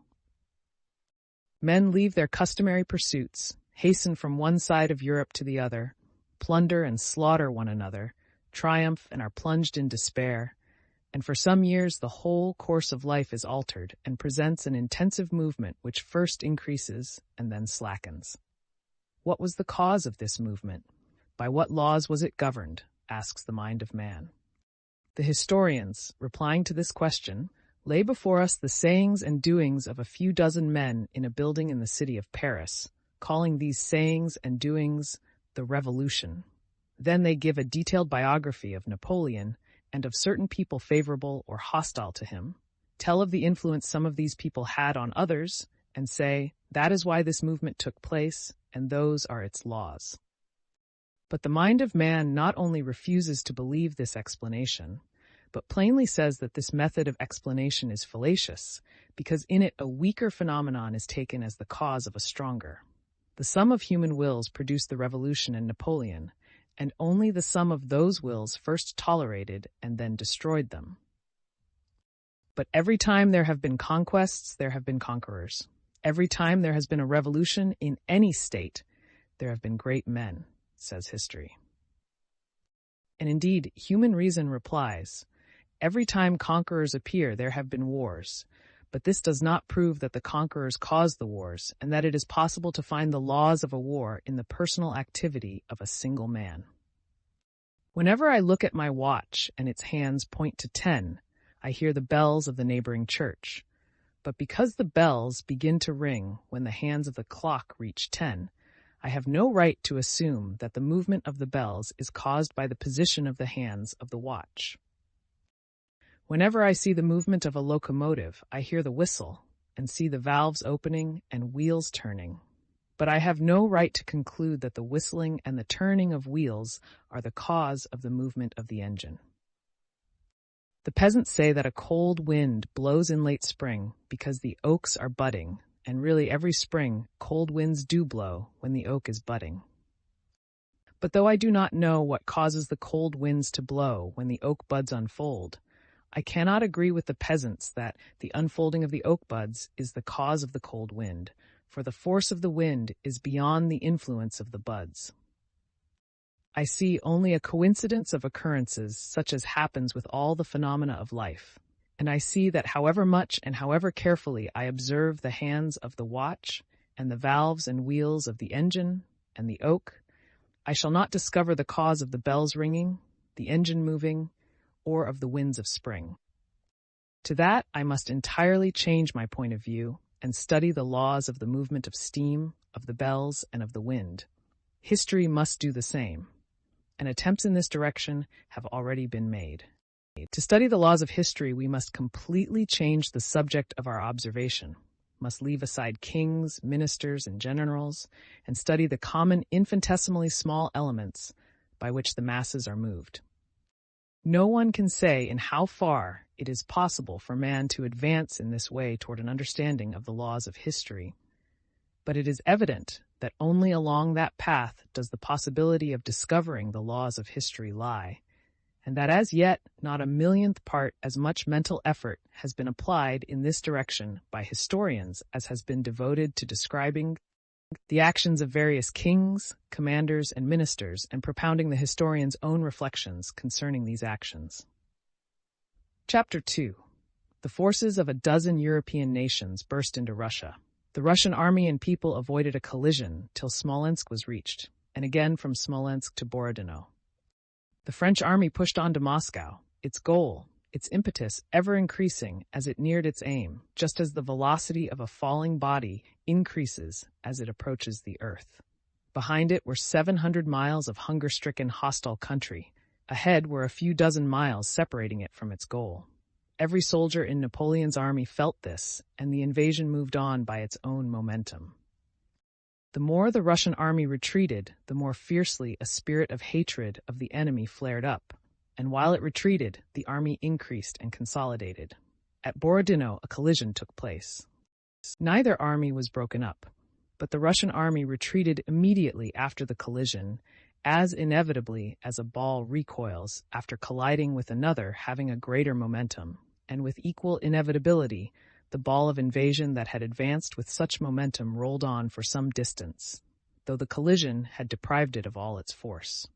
Men leave their customary pursuits, hasten from one side of Europe to the other, plunder and slaughter one another, triumph and are plunged in despair, and for some years the whole course of life is altered and presents an intensive movement which first increases and then slackens. What was the cause of this movement? By what laws was it governed? Asks the mind of man. The historians, replying to this question, lay before us the sayings and doings of a few dozen men in a building in the city of Paris, calling these sayings and doings the Revolution. Then they give a detailed biography of Napoleon and of certain people favorable or hostile to him, tell of the influence some of these people had on others, and say, that is why this movement took place, and those are its laws. But the mind of man not only refuses to believe this explanation, but plainly says that this method of explanation is fallacious, because in it a weaker phenomenon is taken as the cause of a stronger. The sum of human wills produced the Revolution and Napoleon, and only the sum of those wills first tolerated and then destroyed them. But every time there have been conquests, there have been conquerors. Every time there has been a revolution in any state, there have been great men, says history. And indeed, human reason replies, every time conquerors appear, there have been wars, but this does not prove that the conquerors caused the wars, and that it is possible to find the laws of a war in the personal activity of a single man. Whenever I look at my watch and its hands point to 10, I hear the bells of the neighboring church. But because the bells begin to ring when the hands of the clock reach 10, I have no right to assume that the movement of the bells is caused by the position of the hands of the watch. Whenever I see the movement of a locomotive, I hear the whistle and see the valves opening and wheels turning. But I have no right to conclude that the whistling and the turning of wheels are the cause of the movement of the engine. The peasants say that a cold wind blows in late spring because the oaks are budding, and really every spring cold winds do blow when the oak is budding. But though I do not know what causes the cold winds to blow when the oak buds unfold, I cannot agree with the peasants that the unfolding of the oak buds is the cause of the cold wind, for the force of the wind is beyond the influence of the buds. I see only a coincidence of occurrences such as happens with all the phenomena of life, and I see that however much and however carefully I observe the hands of the watch and the valves and wheels of the engine and the oak, I shall not discover the cause of the bells ringing, the engine moving, or of the winds of spring. To that I must entirely change my point of view and study the laws of the movement of steam, of the bells, and of the wind. History must do the same, and attempts in this direction have already been made. To study the laws of history, we must completely change the subject of our observation, must leave aside kings, ministers, and generals, and study the common infinitesimally small elements by which the masses are moved. No one can say in how far it is possible for man to advance in this way toward an understanding of the laws of history, but it is evident that only along that path does the possibility of discovering the laws of history lie, and that as yet not a millionth part as much mental effort has been applied in this direction by historians as has been devoted to describing the actions of various kings, commanders, and ministers, and propounding the historian's own reflections concerning these actions. Chapter 2. The forces of a dozen European nations burst into Russia. The Russian army and people avoided a collision till Smolensk was reached, and again from Smolensk to Borodino. The French army pushed on to Moscow, its goal, its impetus ever increasing as it neared its aim, just as the velocity of a falling body increases as it approaches the earth. Behind it were 700 miles of hunger-stricken hostile country. Ahead were a few dozen miles separating it from its goal. Every soldier in Napoleon's army felt this, and the invasion moved on by its own momentum. The more the Russian army retreated, the more fiercely a spirit of hatred of the enemy flared up, and while it retreated, the army increased and consolidated. At Borodino, a collision took place. Neither army was broken up, but the Russian army retreated immediately after the collision, as inevitably as a ball recoils after colliding with another having a greater momentum, and with equal inevitability, the ball of invasion that had advanced with such momentum rolled on for some distance, though the collision had deprived it of all its force.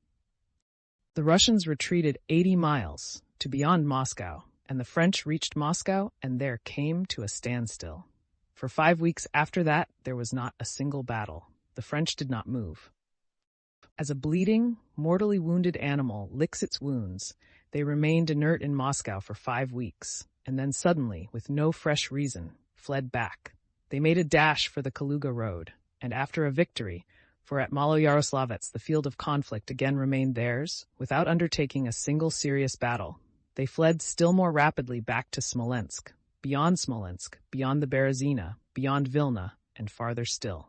The Russians retreated 80 miles to beyond Moscow, and the French reached Moscow and there came to a standstill. For 5 weeks after that, there was not a single battle. The French did not move. As a bleeding, mortally wounded animal licks its wounds, they remained inert in Moscow for 5 weeks, and then suddenly, with no fresh reason, fled back. They made a dash for the Kaluga road, and after a victory, for at Maloyaroslavets the field of conflict again remained theirs, without undertaking a single serious battle, they fled still more rapidly back to Smolensk, beyond the Berezina, beyond Vilna, and farther still.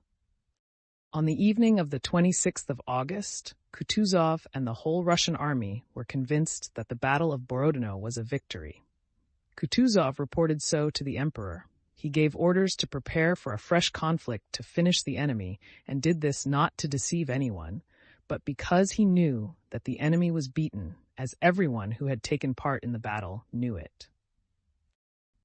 On the evening of the 26th of August, Kutuzov and the whole Russian army were convinced that the Battle of Borodino was a victory. Kutuzov reported so to the emperor. He gave orders to prepare for a fresh conflict to finish the enemy, and did this not to deceive anyone, but because he knew that the enemy was beaten, as everyone who had taken part in the battle knew it.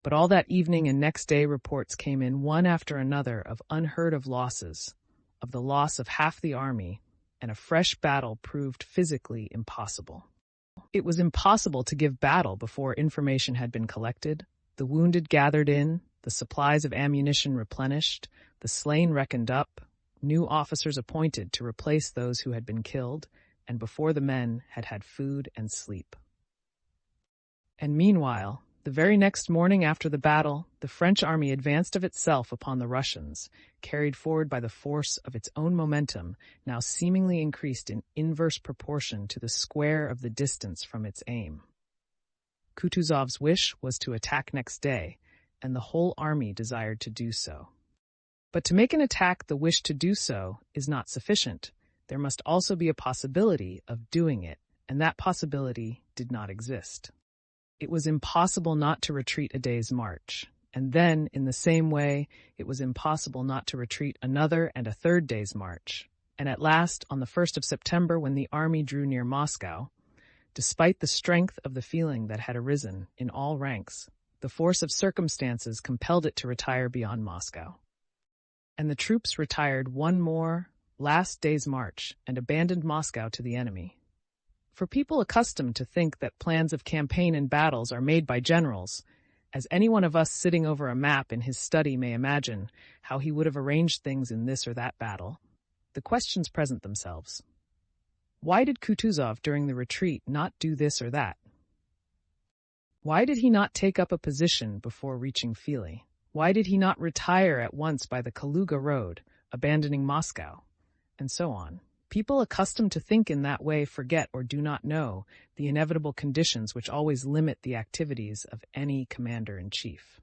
But all that evening and next day reports came in one after another of unheard-of losses, of the loss of half the army, and a fresh battle proved physically impossible. It was impossible to give battle before information had been collected, the wounded gathered in, the supplies of ammunition replenished, the slain reckoned up, new officers appointed to replace those who had been killed, and before the men had had food and sleep. And meanwhile, the very next morning after the battle, the French army advanced of itself upon the Russians, carried forward by the force of its own momentum, now seemingly increased in inverse proportion to the square of the distance from its aim. Kutuzov's wish was to attack next day, and the whole army desired to do so. But to make an attack the wish to do so is not sufficient. There must also be a possibility of doing it, and that possibility did not exist. It was impossible not to retreat a day's march, and then, in the same way, it was impossible not to retreat another and a third day's march. And at last, on the 1st of September, when the army drew near Moscow, despite the strength of the feeling that had arisen in all ranks, the force of circumstances compelled it to retire beyond Moscow. And the troops retired one more, last day's march and abandoned Moscow to the enemy. For people accustomed to think that plans of campaign and battles are made by generals, as any one of us sitting over a map in his study may imagine how he would have arranged things in this or that battle, the questions present themselves. Why did Kutuzov during the retreat not do this or that? Why did he not take up a position before reaching Fili? Why did he not retire at once by the Kaluga road, abandoning Moscow? And so on. People accustomed to think in that way forget or do not know the inevitable conditions which always limit the activities of any commander-in-chief.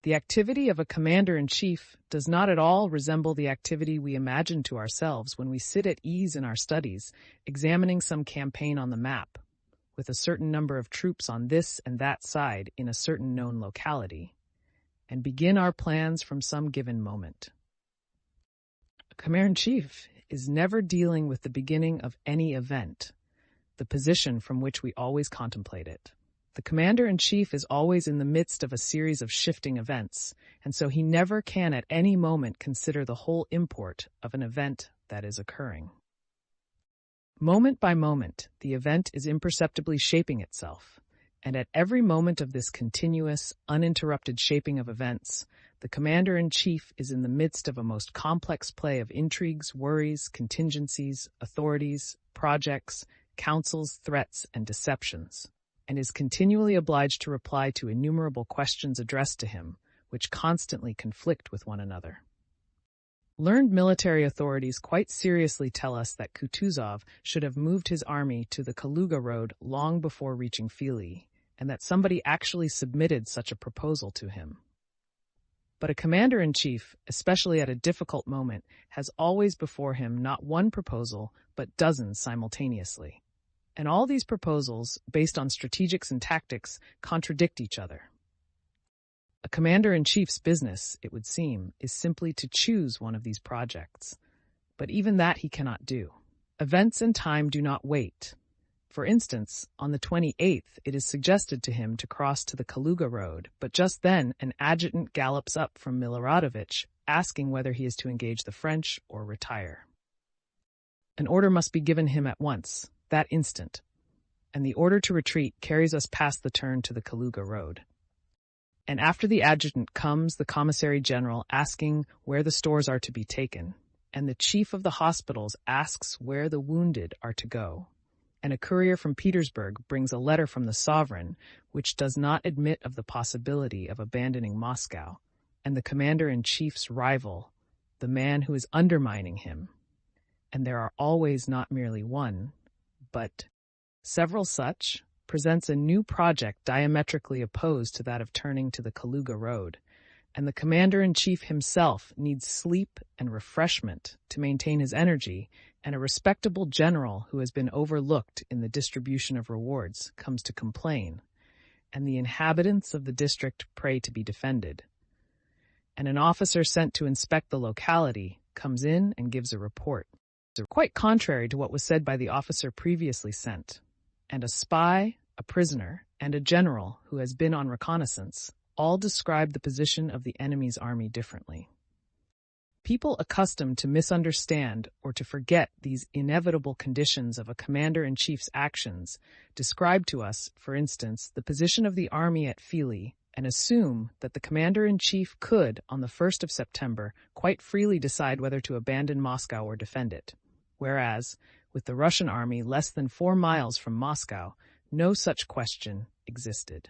The activity of a commander-in-chief does not at all resemble the activity we imagine to ourselves when we sit at ease in our studies, examining some campaign on the map, with a certain number of troops on this and that side in a certain known locality, and begin our plans from some given moment. A commander-in-chief is never dealing with the beginning of any event, the position from which we always contemplate it. The commander-in-chief is always in the midst of a series of shifting events, and so he never can at any moment consider the whole import of an event that is occurring. Moment by moment, the event is imperceptibly shaping itself, and at every moment of this continuous, uninterrupted shaping of events, the commander-in-chief is in the midst of a most complex play of intrigues, worries, contingencies, authorities, projects, counsels, threats, and deceptions, and is continually obliged to reply to innumerable questions addressed to him, which constantly conflict with one another. Learned military authorities quite seriously tell us that Kutuzov should have moved his army to the Kaluga road long before reaching Fili, and that somebody actually submitted such a proposal to him. But a commander-in-chief, especially at a difficult moment, has always before him not one proposal, but dozens simultaneously. And all these proposals, based on strategics and tactics, contradict each other. A commander-in-chief's business, it would seem, is simply to choose one of these projects. But even that he cannot do. Events and time do not wait. For instance, on the 28th, it is suggested to him to cross to the Kaluga road, but just then an adjutant gallops up from Miloradovich, asking whether he is to engage the French or retire. An order must be given him at once, that instant, and the order to retreat carries us past the turn to the Kaluga road. And after the adjutant comes the commissary general asking where the stores are to be taken, and the chief of the hospitals asks where the wounded are to go. And a courier from Petersburg brings a letter from the sovereign which does not admit of the possibility of abandoning Moscow, and the commander-in-chief's rival, the man who is undermining him. And there are always not merely one, but several such, presents a new project diametrically opposed to that of turning to the Kaluga road, and the commander-in-chief himself needs sleep and refreshment to maintain his energy, and a respectable general who has been overlooked in the distribution of rewards comes to complain, and the inhabitants of the district pray to be defended. And an officer sent to inspect the locality comes in and gives a report, quite contrary to what was said by the officer previously sent, and a spy, a prisoner, and a general who has been on reconnaissance all describe the position of the enemy's army differently. People accustomed to misunderstand or to forget these inevitable conditions of a commander-in-chief's actions describe to us, for instance, the position of the army at Fili, and assume that the commander-in-chief could, on the 1st of September, quite freely decide whether to abandon Moscow or defend it, whereas, with the Russian army less than 4 miles from Moscow, no such question existed.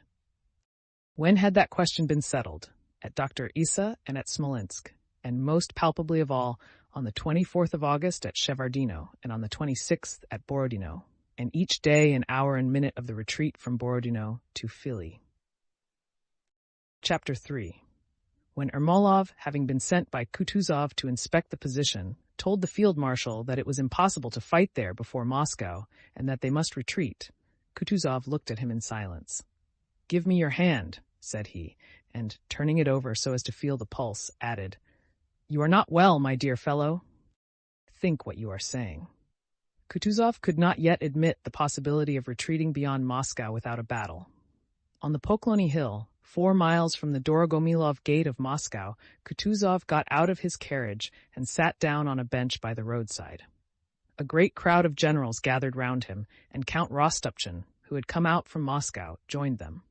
When had that question been settled? At Dr. Isa and at Smolensk, and most palpably of all, on the 24th of August at Shevardino, and on the 26th at Borodino, and each day and hour and minute of the retreat from Borodino to Fili. Chapter 3. When Ermolov, having been sent by Kutuzov to inspect the position, told the field marshal that it was impossible to fight there before Moscow, and that they must retreat, Kutuzov looked at him in silence. "Give me your hand," said he, and, turning it over so as to feel the pulse, added, "You are not well, my dear fellow. Think what you are saying." Kutuzov could not yet admit the possibility of retreating beyond Moscow without a battle. On the Poklony Hill, 4 miles from the Dorogomilov gate of Moscow, Kutuzov got out of his carriage and sat down on a bench by the roadside. A great crowd of generals gathered round him, and Count Rostopchin, who had come out from Moscow, joined them.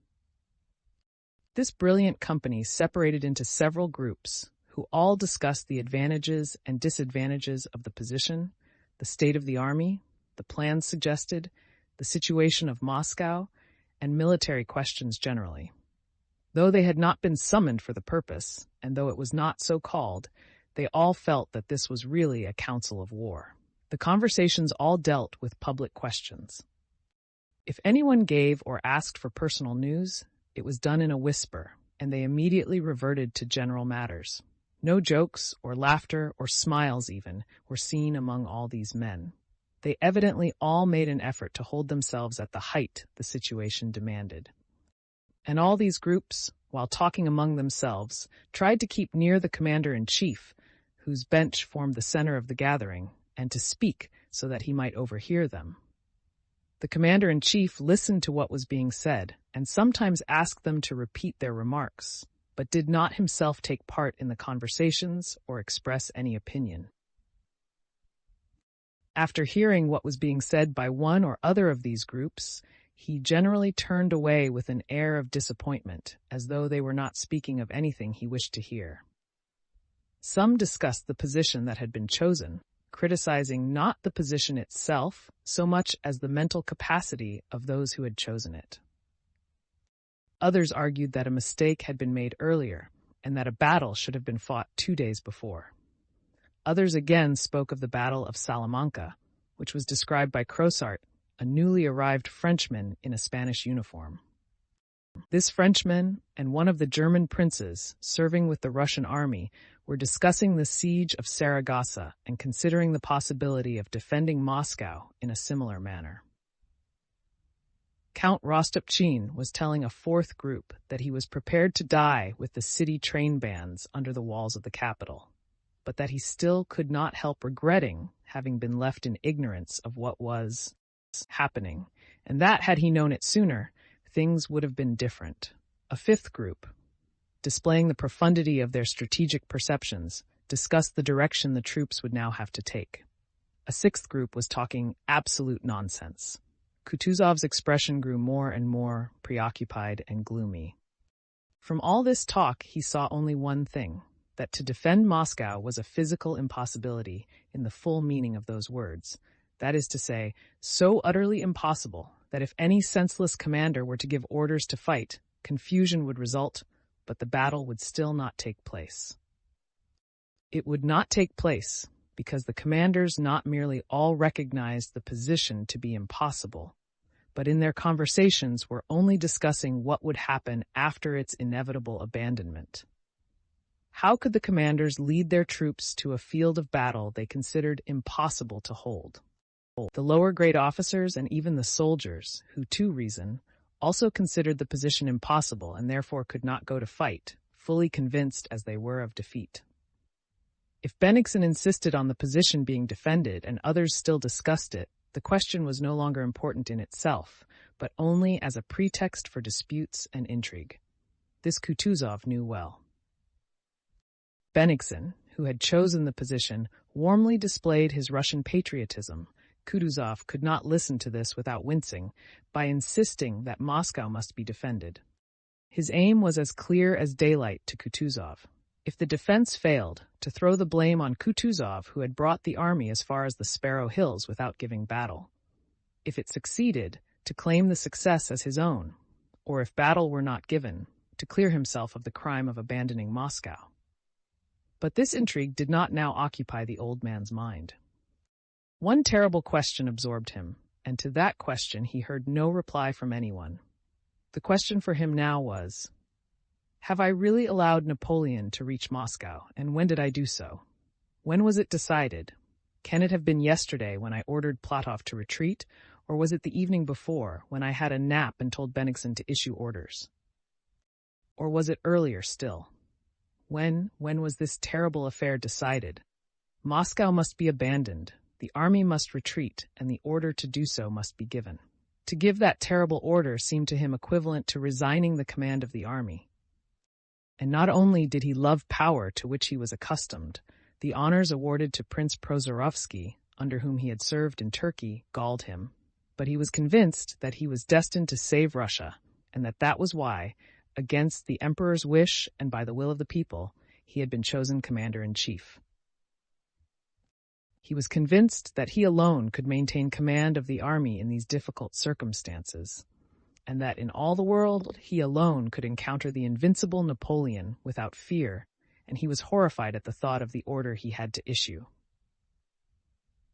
This brilliant company separated into several groups, who all discussed the advantages and disadvantages of the position, the state of the army, the plans suggested, the situation of Moscow, and military questions generally. Though they had not been summoned for the purpose, and though it was not so called, they all felt that this was really a council of war. The conversations all dealt with public questions. If anyone gave or asked for personal news, it was done in a whisper, and they immediately reverted to general matters. No jokes or laughter or smiles even were seen among all these men. They evidently all made an effort to hold themselves at the height the situation demanded. And all these groups, while talking among themselves, tried to keep near the commander-in-chief, whose bench formed the center of the gathering, and to speak so that he might overhear them. The commander-in-chief listened to what was being said, and sometimes asked them to repeat their remarks, but did not himself take part in the conversations or express any opinion. After hearing what was being said by one or other of these groups, he generally turned away with an air of disappointment, as though they were not speaking of anything he wished to hear. Some discussed the position that had been chosen, criticizing not the position itself so much as the mental capacity of those who had chosen it. Others argued that a mistake had been made earlier, and that a battle should have been fought 2 days before. Others again spoke of the Battle of Salamanca, which was described by Crossart, a newly arrived Frenchman in a Spanish uniform. This Frenchman and one of the German princes serving with the Russian army were discussing the siege of Saragossa and considering the possibility of defending Moscow in a similar manner. Count Rostopchin was telling a fourth group that he was prepared to die with the city train bands under the walls of the capital, but that he still could not help regretting having been left in ignorance of what was happening, and that, had he known it sooner, things would have been different. A fifth group, displaying the profundity of their strategic perceptions, discussed the direction the troops would now have to take. A sixth group was talking absolute nonsense. Kutuzov's expression grew more and more preoccupied and gloomy. From all this talk, he saw only one thing, that to defend Moscow was a physical impossibility in the full meaning of those words. That is to say, so utterly impossible that if any senseless commander were to give orders to fight, confusion would result, but the battle would still not take place. It would not take place because the commanders not merely all recognized the position to be impossible, but in their conversations were only discussing what would happen after its inevitable abandonment. How could the commanders lead their troops to a field of battle they considered impossible to hold? The lower grade officers and even the soldiers, who too reason, also considered the position impossible and therefore could not go to fight, fully convinced as they were of defeat. If Bennigsen insisted on the position being defended and others still discussed it, the question was no longer important in itself, but only as a pretext for disputes and intrigue. This Kutuzov knew well. Bennigsen, who had chosen the position, warmly displayed his Russian patriotism. Kutuzov could not listen to this without wincing, by insisting that Moscow must be defended. His aim was as clear as daylight to Kutuzov. If the defense failed, to throw the blame on Kutuzov, who had brought the army as far as the Sparrow Hills without giving battle. If it succeeded, to claim the success as his own, or if battle were not given, to clear himself of the crime of abandoning Moscow. But this intrigue did not now occupy the old man's mind. One terrible question absorbed him, and to that question he heard no reply from anyone. The question for him now was, have I really allowed Napoleon to reach Moscow, and when did I do so? When was it decided? Can it have been yesterday when I ordered Platov to retreat, or was it the evening before when I had a nap and told Bennigsen to issue orders? Or was it earlier still? When was this terrible affair decided? Moscow must be abandoned, the army must retreat, and the order to do so must be given. To give that terrible order seemed to him equivalent to resigning the command of the army. And not only did he love power to which he was accustomed, the honors awarded to Prince Prozorovsky, under whom he had served in Turkey, galled him, but he was convinced that he was destined to save Russia, and that was why, against the emperor's wish and by the will of the people, he had been chosen commander-in-chief. He was convinced that he alone could maintain command of the army in these difficult circumstances, and that in all the world he alone could encounter the invincible Napoleon without fear, and he was horrified at the thought of the order he had to issue.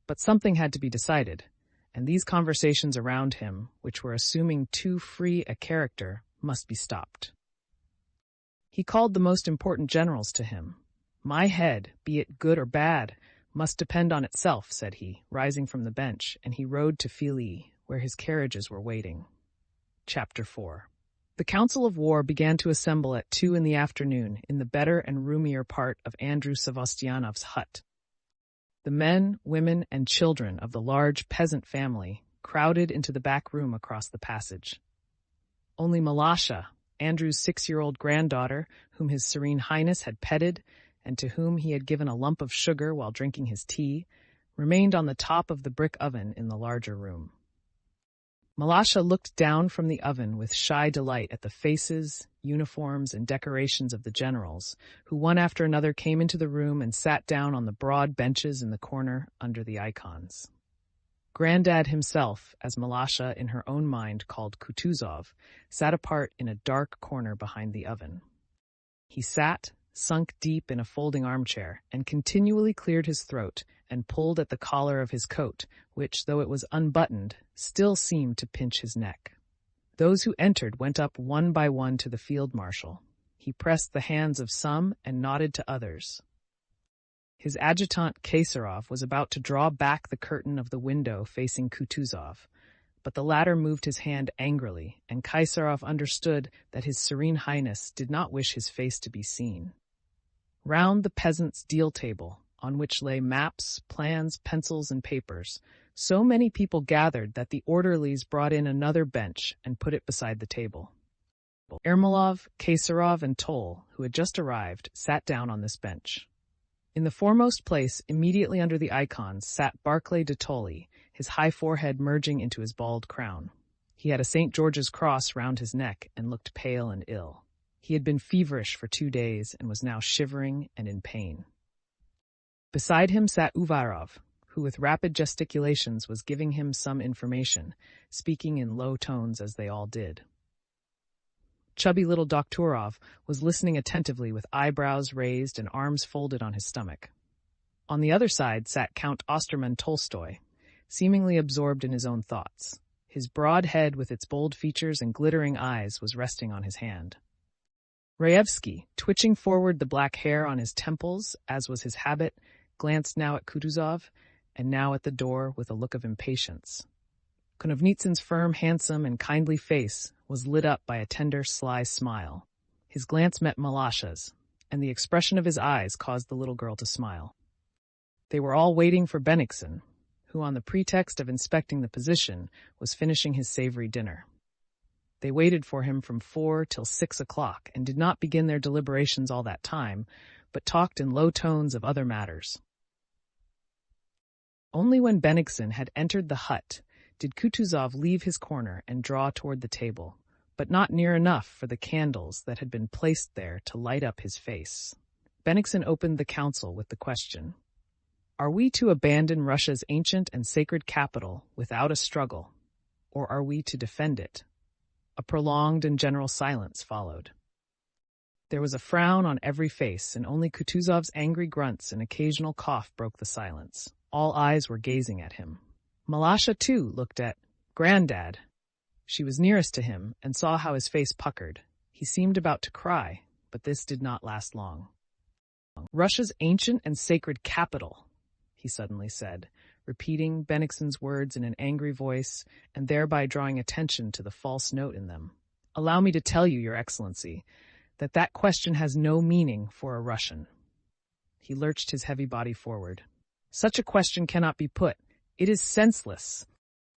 But something had to be decided, and these conversations around him, which were assuming too free a character, must be stopped. He called the most important generals to him. My head, be it good or bad, must depend on itself, said he, rising from the bench, and he rode to Filly, where his carriages were waiting. Chapter 4. The Council of War began to assemble at 2 p.m. in the better and roomier part of Andrew Sevastianov's hut. The men, women, and children of the large peasant family crowded into the back room across the passage. Only Malasha, Andrew's 6-year-old granddaughter, whom His Serene Highness had petted and to whom he had given a lump of sugar while drinking his tea, remained on the top of the brick oven in the larger room. Malasha looked down from the oven with shy delight at the faces, uniforms, and decorations of the generals, who one after another came into the room and sat down on the broad benches in the corner under the icons. Grandad himself, as Malasha in her own mind called Kutuzov, sat apart in a dark corner behind the oven. He sat, sunk deep in a folding armchair, and continually cleared his throat and pulled at the collar of his coat, which, though it was unbuttoned, still seemed to pinch his neck. Those who entered went up one by one to the field marshal. He pressed the hands of some and nodded to others. His adjutant Kaysarov was about to draw back the curtain of the window facing Kutuzov, but the latter moved his hand angrily, and Kaysarov understood that His Serene Highness did not wish his face to be seen. Round the peasants' deal table, on which lay maps, plans, pencils, and papers, so many people gathered that the orderlies brought in another bench and put it beside the table. Ermolov, Kaysarov, and Toll, who had just arrived, sat down on this bench. In the foremost place, immediately under the icons, sat Barclay de Tolly, his high forehead merging into his bald crown. He had a St. George's cross round his neck and looked pale and ill. He had been feverish for 2 days and was now shivering and in pain. Beside him sat Uvarov, who with rapid gesticulations was giving him some information, speaking in low tones as they all did. Chubby little Doktorov was listening attentively with eyebrows raised and arms folded on his stomach. On the other side sat Count Osterman Tolstoy, seemingly absorbed in his own thoughts. His broad head with its bold features and glittering eyes was resting on his hand. Raevsky, twitching forward the black hair on his temples, as was his habit, glanced now at Kutuzov and now at the door with a look of impatience. Konovnitsin's firm, handsome, and kindly face was lit up by a tender, sly smile. His glance met Malasha's, and the expression of his eyes caused the little girl to smile. They were all waiting for Bennigsen, who, on the pretext of inspecting the position, was finishing his savory dinner. They waited for him from 4 till 6 o'clock and did not begin their deliberations all that time, but talked in low tones of other matters. Only when Bennigsen had entered the hut did Kutuzov leave his corner and draw toward the table, but not near enough for the candles that had been placed there to light up his face. Bennigsen opened the council with the question, "Are we to abandon Russia's ancient and sacred capital without a struggle, or are we to defend it?" A prolonged and general silence followed. There was a frown on every face, and only Kutuzov's angry grunts and occasional cough broke the silence. All eyes were gazing at him. Malasha, too, looked at Grandad. She was nearest to him and saw how his face puckered. He seemed about to cry, but this did not last long. "Russia's ancient and sacred capital," he suddenly said, repeating Bennigsen's words in an angry voice and thereby drawing attention to the false note in them. "Allow me to tell you, Your Excellency, that question has no meaning for a Russian." He lurched his heavy body forward. "Such a question cannot be put. It is senseless.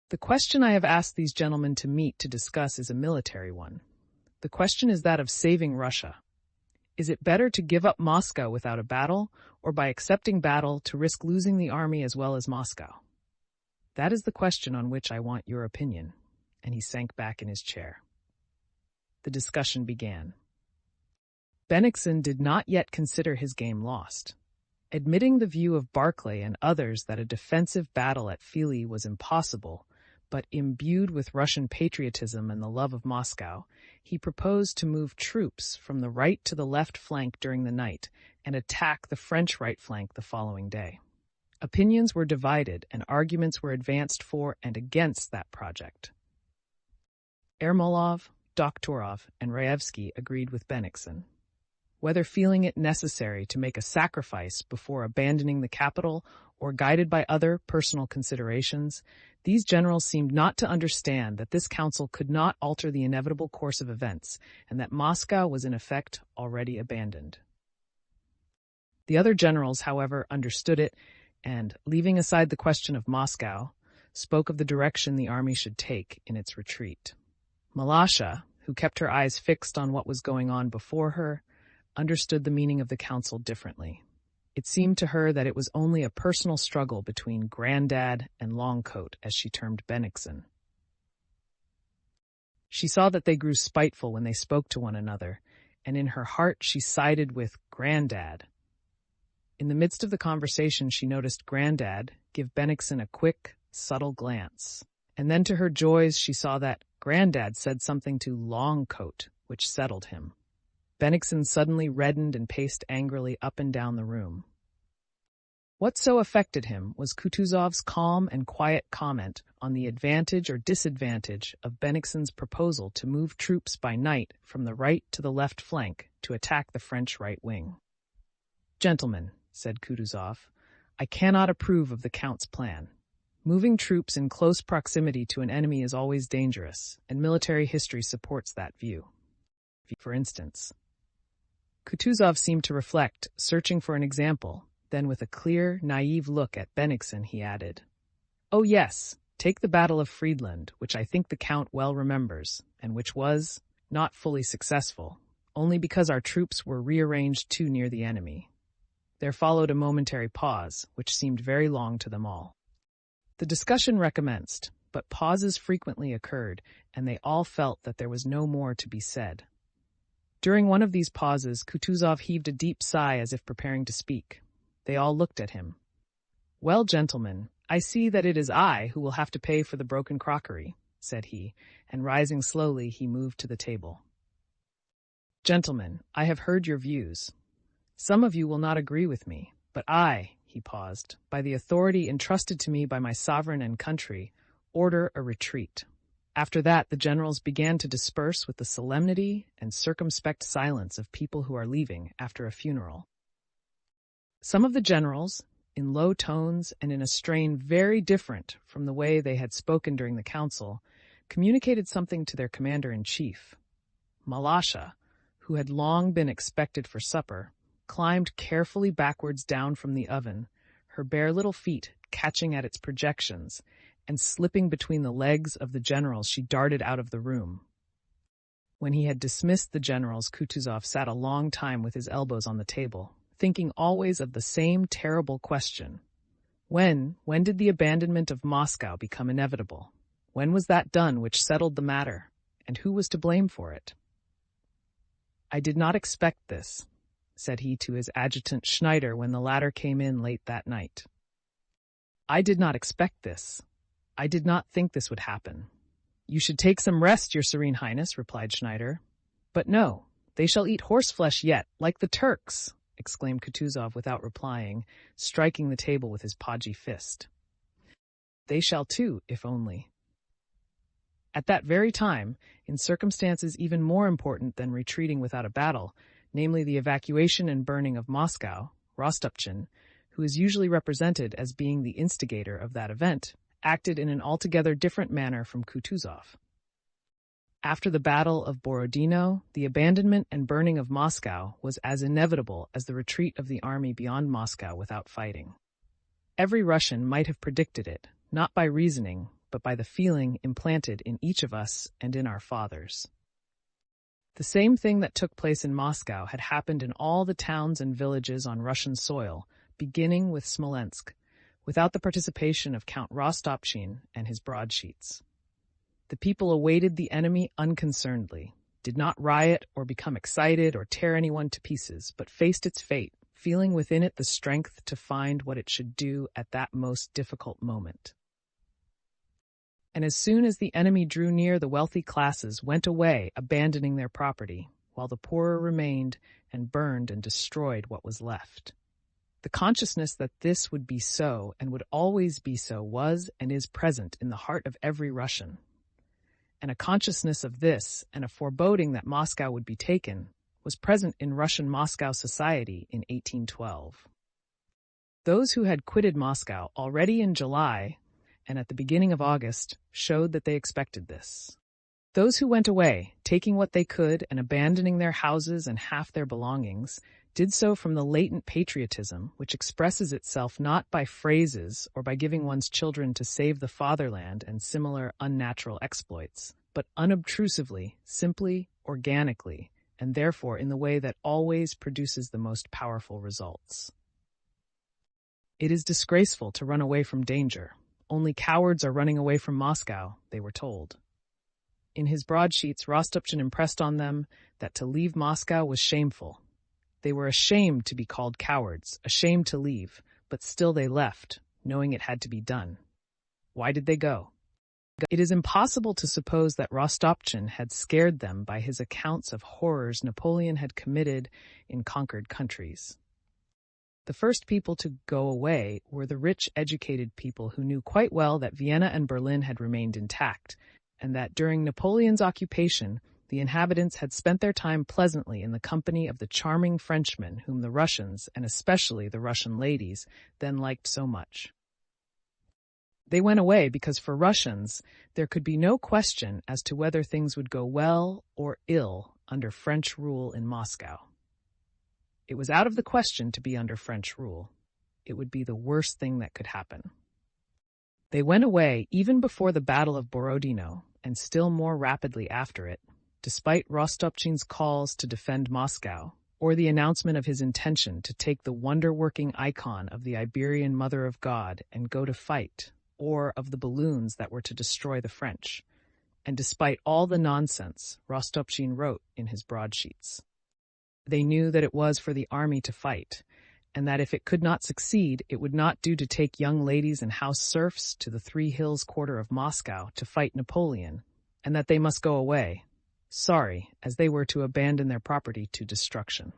The question I have asked these gentlemen to meet to discuss is a military one. The question is that of saving Russia. Is it better to give up Moscow without a battle, or by accepting battle to risk losing the army as well as Moscow? That is the question on which I want your opinion." And he sank back in his chair. The discussion began. Bennigsen did not yet consider his game lost. Admitting the view of Barclay and others that a defensive battle at Fili was impossible, but imbued with Russian patriotism and the love of Moscow, he proposed to move troops from the right to the left flank during the night and attack the French right flank the following day. Opinions were divided and arguments were advanced for and against that project. Ermolov, Doktorov, and Raevsky agreed with Bennigsen. Whether feeling it necessary to make a sacrifice before abandoning the capital or guided by other personal considerations, these generals seemed not to understand that this council could not alter the inevitable course of events and that Moscow was in effect already abandoned. The other generals, however, understood it and, leaving aside the question of Moscow, spoke of the direction the army should take in its retreat. Malasha, who kept her eyes fixed on what was going on before her, understood the meaning of the council differently. It seemed to her that it was only a personal struggle between Grandad and Longcoat, as she termed Bennigsen. She saw that they grew spiteful when they spoke to one another, and in her heart she sided with Grandad. In the midst of the conversation she noticed Grandad give Bennigsen a quick, subtle glance, and then to her joys she saw that Grandad said something to Longcoat, which settled him. Bennigsen suddenly reddened and paced angrily up and down the room. What so affected him was Kutuzov's calm and quiet comment on the advantage or disadvantage of Bennigsen's proposal to move troops by night from the right to the left flank to attack the French right wing. "Gentlemen," said Kutuzov, "I cannot approve of the Count's plan. Moving troops in close proximity to an enemy is always dangerous, and military history supports that view. For instance." Kutuzov seemed to reflect, searching for an example. Then with a clear, naive look at Bennigsen, he added, "Oh yes, take the Battle of Friedland, which I think the Count well remembers, and which was not fully successful, only because our troops were rearranged too near the enemy." There followed a momentary pause, which seemed very long to them all. The discussion recommenced, but pauses frequently occurred, and they all felt that there was no more to be said. During one of these pauses, Kutuzov heaved a deep sigh as if preparing to speak. They all looked at him. "Well, gentlemen, I see that it is I who will have to pay for the broken crockery," said he, and rising slowly, he moved to the table. "Gentlemen, I have heard your views. Some of you will not agree with me, but he paused, by the authority entrusted to me by my sovereign and country, order a retreat." After that, the generals began to disperse with the solemnity and circumspect silence of people who are leaving after a funeral. Some of the generals, in low tones and in a strain very different from the way they had spoken during the council, communicated something to their commander-in-chief. Malasha, who had long been expected for supper, climbed carefully backwards down from the oven, her bare little feet catching at its projections, and slipping between the legs of the generals, she darted out of the room. When he had dismissed the generals, Kutuzov sat a long time with his elbows on the table, thinking always of the same terrible question. When did the abandonment of Moscow become inevitable? When was that done which settled the matter, and who was to blame for it? "I did not expect this," said he to his adjutant Schneider when the latter came in late that night. "I did not expect this. I did not think this would happen." "You should take some rest, Your Serene Highness," replied Schneider. "But no, they shall eat horseflesh yet, like the Turks," exclaimed Kutuzov without replying, striking the table with his podgy fist. "They shall too, if only." At that very time, in circumstances even more important than retreating without a battle, namely the evacuation and burning of Moscow, Rostopchin, who is usually represented as being the instigator of that event, acted in an altogether different manner from Kutuzov. After the Battle of Borodino, the abandonment and burning of Moscow was as inevitable as the retreat of the army beyond Moscow without fighting. Every Russian might have predicted it, not by reasoning, but by the feeling implanted in each of us and in our fathers. The same thing that took place in Moscow had happened in all the towns and villages on Russian soil, beginning with Smolensk, without the participation of Count Rostopchin and his broadsheets. The people awaited the enemy unconcernedly, did not riot or become excited or tear anyone to pieces, but faced its fate, feeling within it the strength to find what it should do at that most difficult moment. And as soon as the enemy drew near, the wealthy classes went away, abandoning their property, while the poorer remained and burned and destroyed what was left. The consciousness that this would be so and would always be so was and is present in the heart of every Russian. And a consciousness of this and a foreboding that Moscow would be taken was present in Russian Moscow society in 1812. Those who had quitted Moscow already in July and at the beginning of August showed that they expected this. Those who went away, taking what they could and abandoning their houses and half their belongings, did so from the latent patriotism which expresses itself not by phrases or by giving one's children to save the fatherland and similar unnatural exploits, but unobtrusively, simply, organically, and therefore in the way that always produces the most powerful results. It is disgraceful to run away from danger. Only cowards are running away from Moscow, they were told. In his broadsheets, Rostopchin impressed on them that to leave Moscow was shameful. They were ashamed to be called cowards, ashamed to leave, but still they left, knowing it had to be done. Why did they go? It is impossible to suppose that Rostopchin had scared them by his accounts of horrors Napoleon had committed in conquered countries. The first people to go away were the rich, educated people who knew quite well that Vienna and Berlin had remained intact, and that during Napoleon's occupation, the inhabitants had spent their time pleasantly in the company of the charming Frenchmen whom the Russians, and especially the Russian ladies, then liked so much. They went away because for Russians there could be no question as to whether things would go well or ill under French rule in Moscow. It was out of the question to be under French rule. It would be the worst thing that could happen. They went away even before the Battle of Borodino, and still more rapidly after it, despite Rostopchin's calls to defend Moscow, or the announcement of his intention to take the wonder-working icon of the Iberian Mother of God and go to fight, or of the balloons that were to destroy the French, and despite all the nonsense Rostopchin wrote in his broadsheets. They knew that it was for the army to fight, and that if it could not succeed, it would not do to take young ladies and house serfs to the Three Hills quarter of Moscow to fight Napoleon, and that they must go away, sorry, as they were to abandon their property to destruction.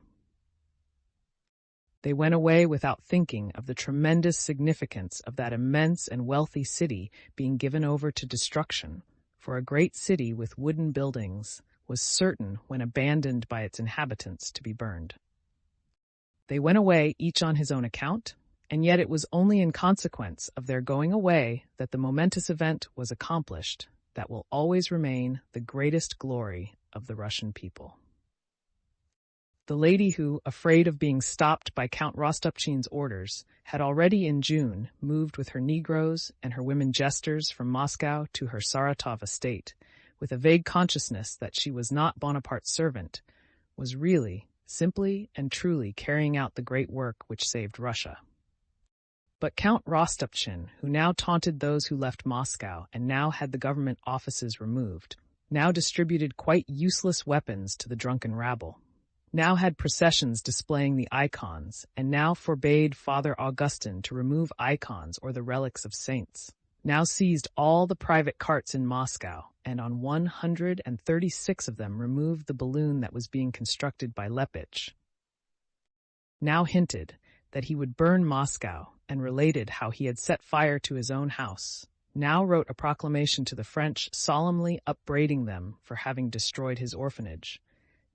They went away without thinking of the tremendous significance of that immense and wealthy city being given over to destruction, for a great city with wooden buildings was certain, when abandoned by its inhabitants, to be burned. They went away each on his own account, and yet it was only in consequence of their going away that the momentous event was accomplished that will always remain the greatest glory of the Russian people. The lady who, afraid of being stopped by Count Rostopchin's orders, had already in June moved with her Negroes and her women jesters from Moscow to her Saratov estate, with a vague consciousness that she was not Bonaparte's servant, was really, simply and truly carrying out the great work which saved Russia. But Count Rostopchin, who now taunted those who left Moscow and now had the government offices removed, now distributed quite useless weapons to the drunken rabble, now had processions displaying the icons, and now forbade Father Augustin to remove icons or the relics of saints, now seized all the private carts in Moscow, and on 136 of them removed the balloon that was being constructed by Lepich, now hinted that he would burn Moscow, and related how he had set fire to his own house, now wrote a proclamation to the French solemnly upbraiding them for having destroyed his orphanage,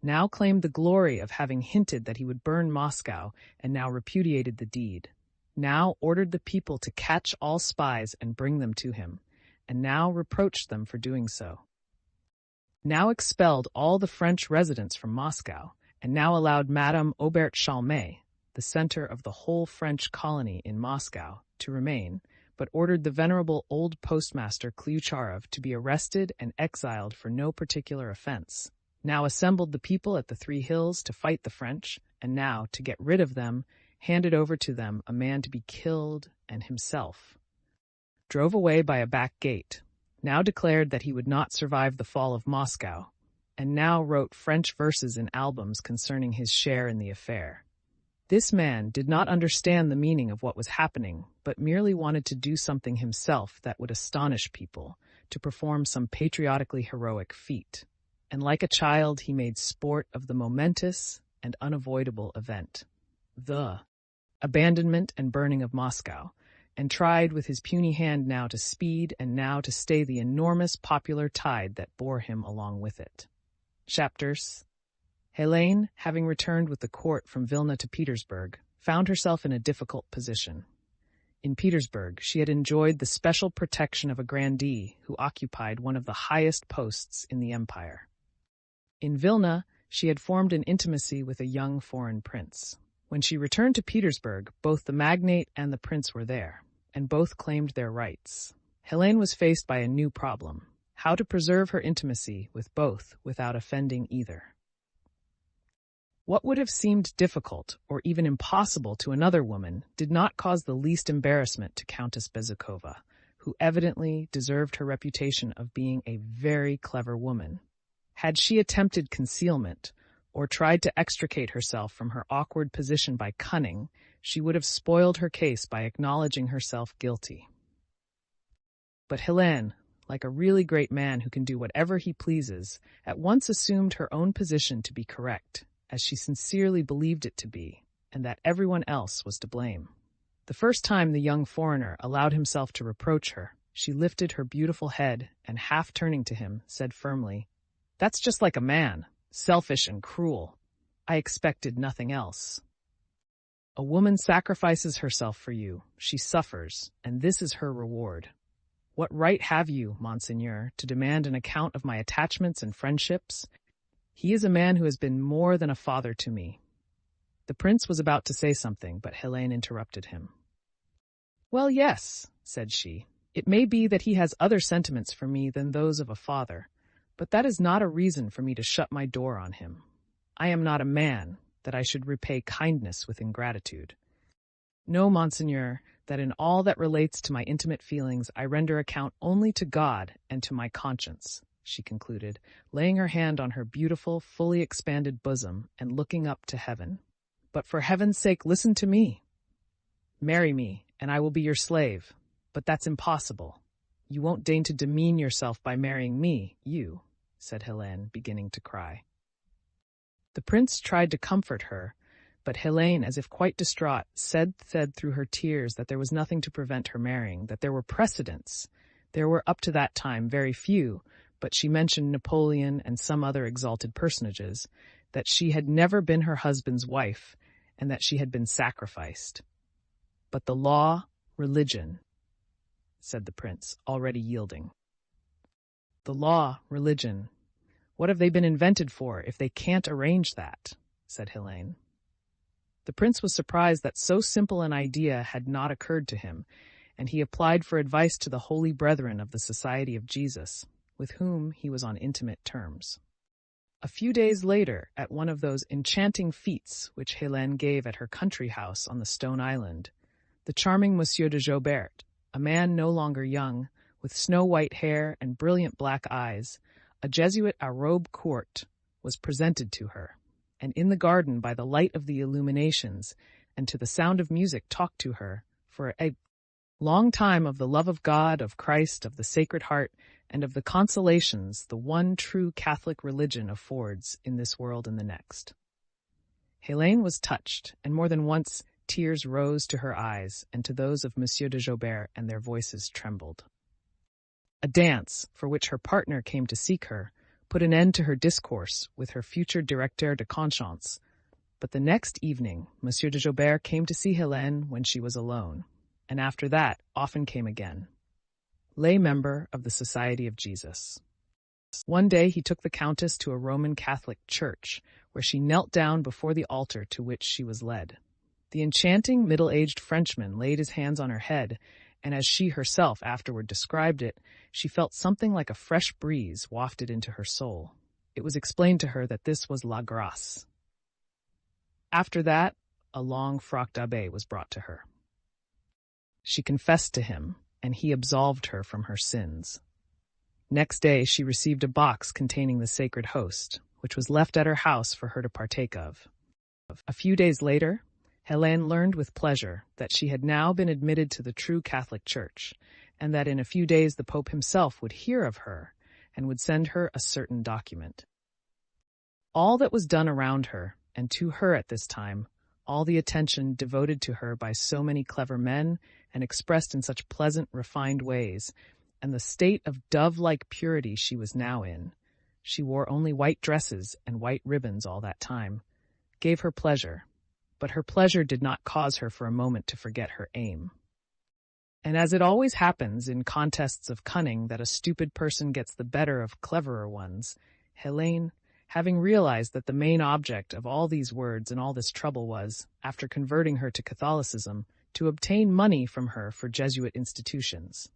now claimed the glory of having hinted that he would burn Moscow, and now repudiated the deed, now ordered the people to catch all spies and bring them to him, and now reproached them for doing so, now expelled all the French residents from Moscow, and now allowed Madame Aubert Chalmé, the center of the whole French colony in Moscow, to remain, but ordered the venerable old postmaster Kliucharov to be arrested and exiled for no particular offense, now assembled the people at the Three Hills to fight the French, and now, to get rid of them, handed over to them a man to be killed, and himself drove away by a back gate, now declared that he would not survive the fall of Moscow, and now wrote French verses in albums concerning his share in the affair. This man did not understand the meaning of what was happening, but merely wanted to do something himself that would astonish people, to perform some patriotically heroic feat. And like a child, he made sport of the momentous and unavoidable event, the abandonment and burning of Moscow, and tried with his puny hand now to speed and now to stay the enormous popular tide that bore him along with it. Chapters. Helene, having returned with the court from Vilna to Petersburg, found herself in a difficult position. In Petersburg, she had enjoyed the special protection of a grandee who occupied one of the highest posts in the empire. In Vilna, she had formed an intimacy with a young foreign prince. When she returned to Petersburg, both the magnate and the prince were there, and both claimed their rights. Helene was faced by a new problem: how to preserve her intimacy with both without offending either. What would have seemed difficult, or even impossible to another woman, did not cause the least embarrassment to Countess Bezukhova, who evidently deserved her reputation of being a very clever woman. Had she attempted concealment, or tried to extricate herself from her awkward position by cunning, she would have spoiled her case by acknowledging herself guilty. But Helene, like a really great man who can do whatever he pleases, at once assumed her own position to be correct, as she sincerely believed it to be, and that everyone else was to blame. The first time the young foreigner allowed himself to reproach her, she lifted her beautiful head and, half turning to him, said firmly, "That's just like a man, selfish and cruel. I expected nothing else. A woman sacrifices herself for you, she suffers, and this is her reward. What right have you, Monseigneur, to demand an account of my attachments and friendships? He is a man who has been more than a father to me." The prince was about to say something, but Helene interrupted him. "Well, yes," said she, "it may be that he has other sentiments for me than those of a father, but that is not a reason for me to shut my door on him. I am not a man, that I should repay kindness with ingratitude. Know, Monseigneur, that in all that relates to my intimate feelings I render account only to God and to my conscience," she concluded, laying her hand on her beautiful, fully expanded bosom and looking up to heaven. "But for heaven's sake, listen to me. Marry me, and I will be your slave. But that's impossible. You won't deign to demean yourself by marrying me, you," said Helene, beginning to cry. The prince tried to comfort her, but Helene, as if quite distraught, said through her tears that there was nothing to prevent her marrying, that there were precedents. There were up to that time very few, but she mentioned Napoleon and some other exalted personages, that she had never been her husband's wife, and that she had been sacrificed. "But the law, religion," said the prince, already yielding. "The law, religion. What have they been invented for if they can't arrange that?" said Helene. The prince was surprised that so simple an idea had not occurred to him, and he applied for advice to the holy brethren of the Society of Jesus, with whom he was on intimate terms. A few days later, at one of those enchanting fetes which Helene gave at her country house on the Stone Island, the charming Monsieur de Joubert, a man no longer young, with snow-white hair and brilliant black eyes, a Jesuit à robe courte, was presented to her, and in the garden by the light of the illuminations and to the sound of music talked to her for a long time of the love of God, of Christ, of the Sacred Heart, and of the consolations the one true Catholic religion affords in this world and the next. Helene was touched, and more than once tears rose to her eyes and to those of Monsieur de Joubert, and their voices trembled. A dance, for which her partner came to seek her, put an end to her discourse with her future directeur de conscience, but the next evening Monsieur de Joubert came to see Helene when she was alone, and after that often came again. Lay member of the Society of Jesus. One day he took the Countess to a Roman Catholic church, where she knelt down before the altar to which she was led. The enchanting middle-aged Frenchman laid his hands on her head, and as she herself afterward described it, she felt something like a fresh breeze wafted into her soul. It was explained to her that this was la grâce. After that, a long frock d'abbaye was brought to her. She confessed to him, and he absolved her from her sins. Next day she received a box containing the sacred host, which was left at her house for her to partake of. A few days later, Helene learned with pleasure that she had now been admitted to the true Catholic Church, and that in a few days the Pope himself would hear of her and would send her a certain document. All that was done around her, and to her at this time, all the attention devoted to her by so many clever men and expressed in such pleasant, refined ways, and the state of dove-like purity she was now in, she wore only white dresses and white ribbons all that time, gave her pleasure, but her pleasure did not cause her for a moment to forget her aim. And as it always happens in contests of cunning that a stupid person gets the better of cleverer ones, Helene, having realized that the main object of all these words and all this trouble was, after converting her to Catholicism, to obtain money from her for Jesuit institutions,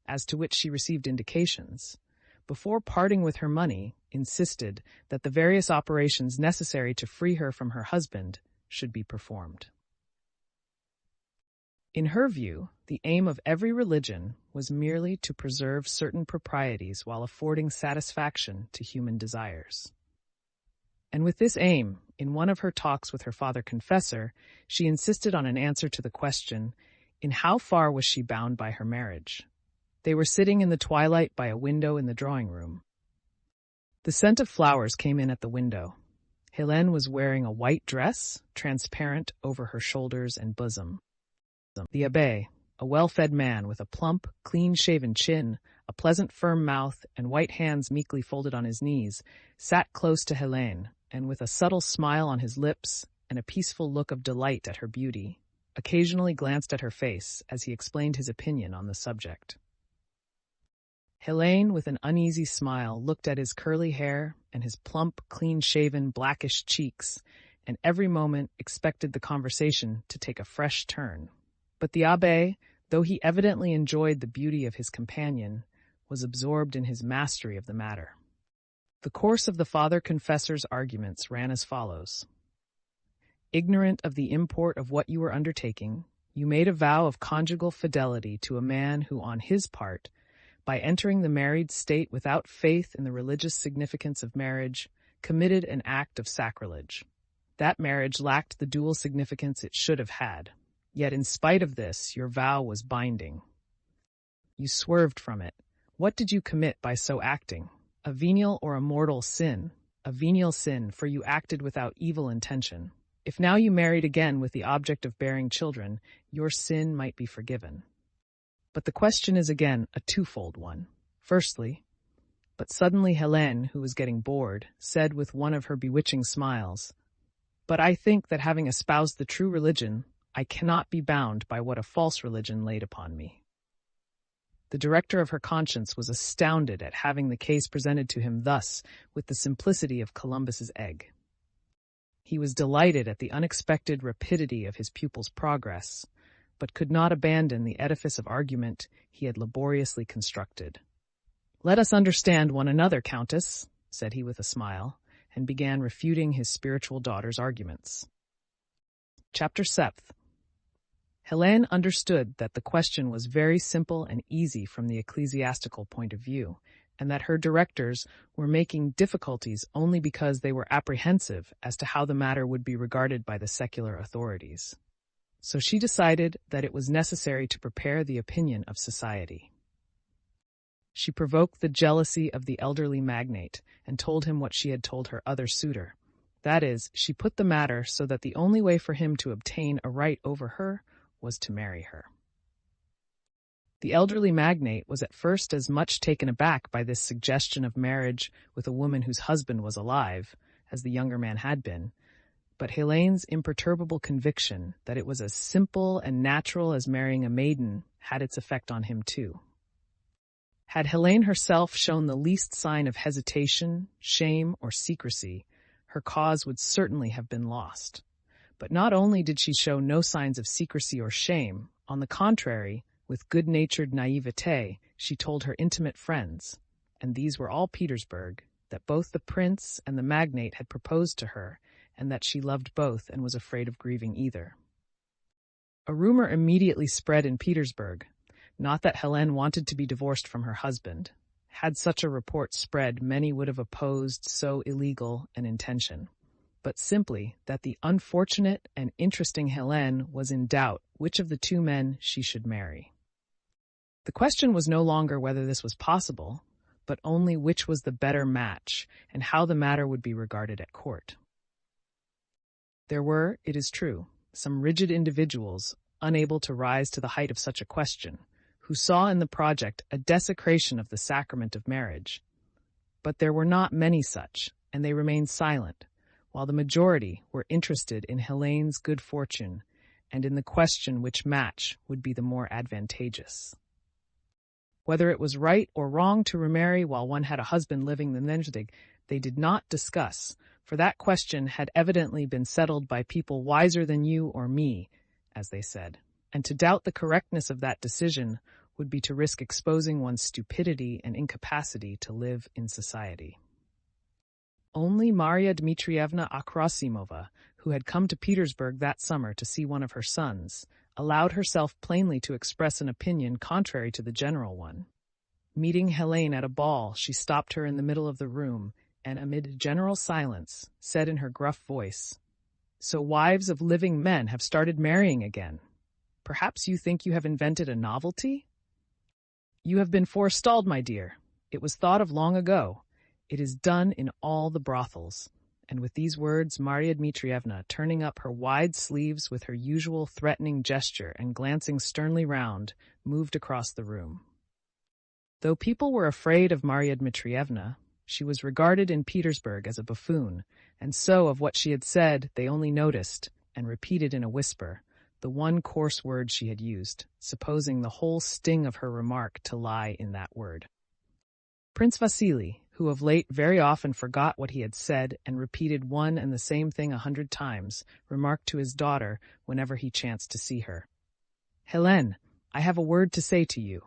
as to which she received indications, before parting with her money, insisted that the various operations necessary to free her from her husband should be performed. In her view, the aim of every religion was merely to preserve certain proprieties while affording satisfaction to human desires. And with this aim, in one of her talks with her father confessor, she insisted on an answer to the question, in how far was she bound by her marriage? They were sitting in the twilight by a window in the drawing-room. The scent of flowers came in at the window. Hélène was wearing a white dress, transparent over her shoulders and bosom. The abbé, a well-fed man with a plump, clean-shaven chin, a pleasant firm mouth, and white hands meekly folded on his knees, sat close to Hélène, and with a subtle smile on his lips and a peaceful look of delight at her beauty, occasionally glanced at her face as he explained his opinion on the subject. Hélène, with an uneasy smile, looked at his curly hair and his plump, clean-shaven, blackish cheeks, and every moment expected the conversation to take a fresh turn. But the abbé, though he evidently enjoyed the beauty of his companion, was absorbed in his mastery of the matter. The course of the Father Confessor's arguments ran as follows. Ignorant of the import of what you were undertaking, you made a vow of conjugal fidelity to a man who, on his part, by entering the married state without faith in the religious significance of marriage, committed an act of sacrilege. That marriage lacked the dual significance it should have had. Yet in spite of this, your vow was binding. You swerved from it. What did you commit by so acting? A venial or a mortal sin? A venial sin, for you acted without evil intention. If now you married again with the object of bearing children, your sin might be forgiven. But the question is again a twofold one. Firstly, but suddenly Hélène, who was getting bored, said with one of her bewitching smiles, "But I think that having espoused the true religion, I cannot be bound by what a false religion laid upon me." The director of her conscience was astounded at having the case presented to him thus, with the simplicity of Columbus's egg. He was delighted at the unexpected rapidity of his pupil's progress, but could not abandon the edifice of argument he had laboriously constructed. "Let us understand one another, Countess," said he with a smile, and began refuting his spiritual daughter's arguments. Chapter 7. Hélène understood that the question was very simple and easy from the ecclesiastical point of view, and that her directors were making difficulties only because they were apprehensive as to how the matter would be regarded by the secular authorities. So she decided that it was necessary to prepare the opinion of society. She provoked the jealousy of the elderly magnate and told him what she had told her other suitor. That is, she put the matter so that the only way for him to obtain a right over her was to marry her. The elderly magnate was at first as much taken aback by this suggestion of marriage with a woman whose husband was alive, as the younger man had been, but Hélène's imperturbable conviction that it was as simple and natural as marrying a maiden had its effect on him too. Had Hélène herself shown the least sign of hesitation, shame, or secrecy, her cause would certainly have been lost. But not only did she show no signs of secrecy or shame, on the contrary, with good-natured naivete, she told her intimate friends, and these were all Petersburg, that both the prince and the magnate had proposed to her, and that she loved both and was afraid of grieving either. A rumor immediately spread in Petersburg, not that Hélène wanted to be divorced from her husband. Had such a report spread, many would have opposed so illegal an intention, but simply that the unfortunate and interesting Hélène was in doubt which of the two men she should marry. The question was no longer whether this was possible, but only which was the better match and how the matter would be regarded at court. There were, it is true, some rigid individuals unable to rise to the height of such a question, who saw in the project a desecration of the sacrament of marriage. But there were not many such, and they remained silent, while the majority were interested in Hélène's good fortune and in the question which match would be the more advantageous. Whether it was right or wrong to remarry while one had a husband living in Leipzig, they did not discuss, for that question had evidently been settled by people wiser than you or me, as they said, and to doubt the correctness of that decision would be to risk exposing one's stupidity and incapacity to live in society. Only Maria Dmitrievna Akrasimova, who had come to Petersburg that summer to see one of her sons, allowed herself plainly to express an opinion contrary to the general one. Meeting Hélène at a ball, she stopped her in the middle of the room and, amid general silence, said in her gruff voice, "So wives of living men have started marrying again. Perhaps you think you have invented a novelty? You have been forestalled, my dear. It was thought of long ago. It is done in all the brothels, And with these words, Maria Dmitrievna, turning up her wide sleeves with her usual threatening gesture and glancing sternly round, moved across the room. Though people were afraid of Maria Dmitrievna, she was regarded in Petersburg as a buffoon, and so of what she had said they only noticed, and repeated in a whisper, the one coarse word she had used, supposing the whole sting of her remark to lie in that word. Prince Vasily, who of late very often forgot what he had said and repeated one and the same thing 100 times, remarked to his daughter whenever he chanced to see her, "Helene, I have a word to say to you,"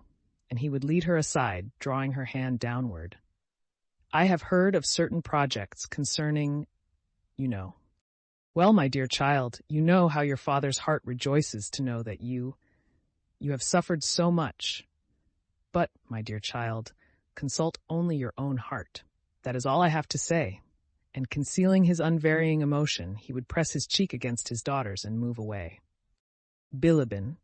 and he would lead her aside, drawing her hand downward. "I have heard of certain projects concerning, you know. Well, my dear child, you know how your father's heart rejoices to know that you have suffered so much. But, my dear child, consult only your own heart. That is all I have to say." And concealing his unvarying emotion, he would press his cheek against his daughter's and move away. Bilibin,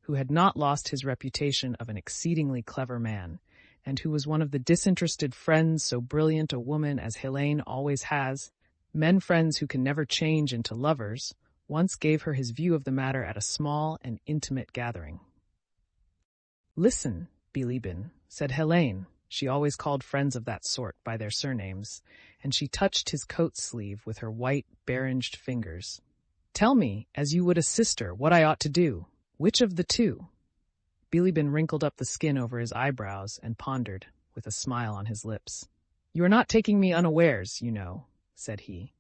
who had not lost his reputation of an exceedingly clever man, and who was one of the disinterested friends so brilliant a woman as Helene always has, men friends who can never change into lovers, once gave her his view of the matter at a small and intimate gathering. "Listen, Bilibin," said Helene. She always called friends of that sort by their surnames, and she touched his coat sleeve with her white, bare-inged fingers. "Tell me, as you would a sister, what I ought to do. Which of the two?" Bilibin wrinkled up the skin over his eyebrows and pondered, with a smile on his lips. "You are not taking me unawares, you know," said he.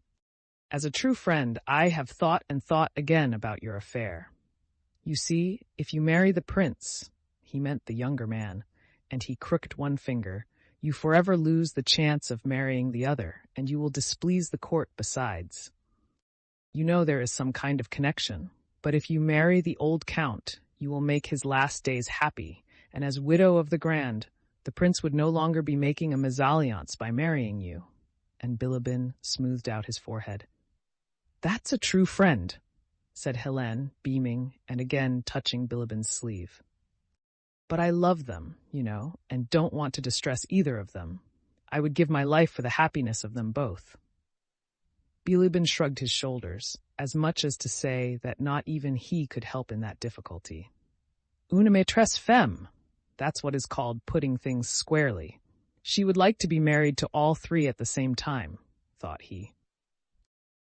"As a true friend, I have thought and thought again about your affair. You see, if you marry the prince," he meant the younger man, and he crooked one finger, "you forever lose the chance of marrying the other, and you will displease the court besides. You know there is some kind of connection, but if you marry the old count, you will make his last days happy, and as widow of the Grand, the prince would no longer be making a mésalliance by marrying you." And Bilibin smoothed out his forehead. "That's a true friend," said Helene, beaming, and again touching Bilibin's sleeve. "But I love them, you know, and don't want to distress either of them. I would give my life for the happiness of them both." Bilibin shrugged his shoulders, as much as to say that not even he could help in that difficulty. "Une maîtresse femme, that's what is called putting things squarely. She would like to be married to all three at the same time," thought he.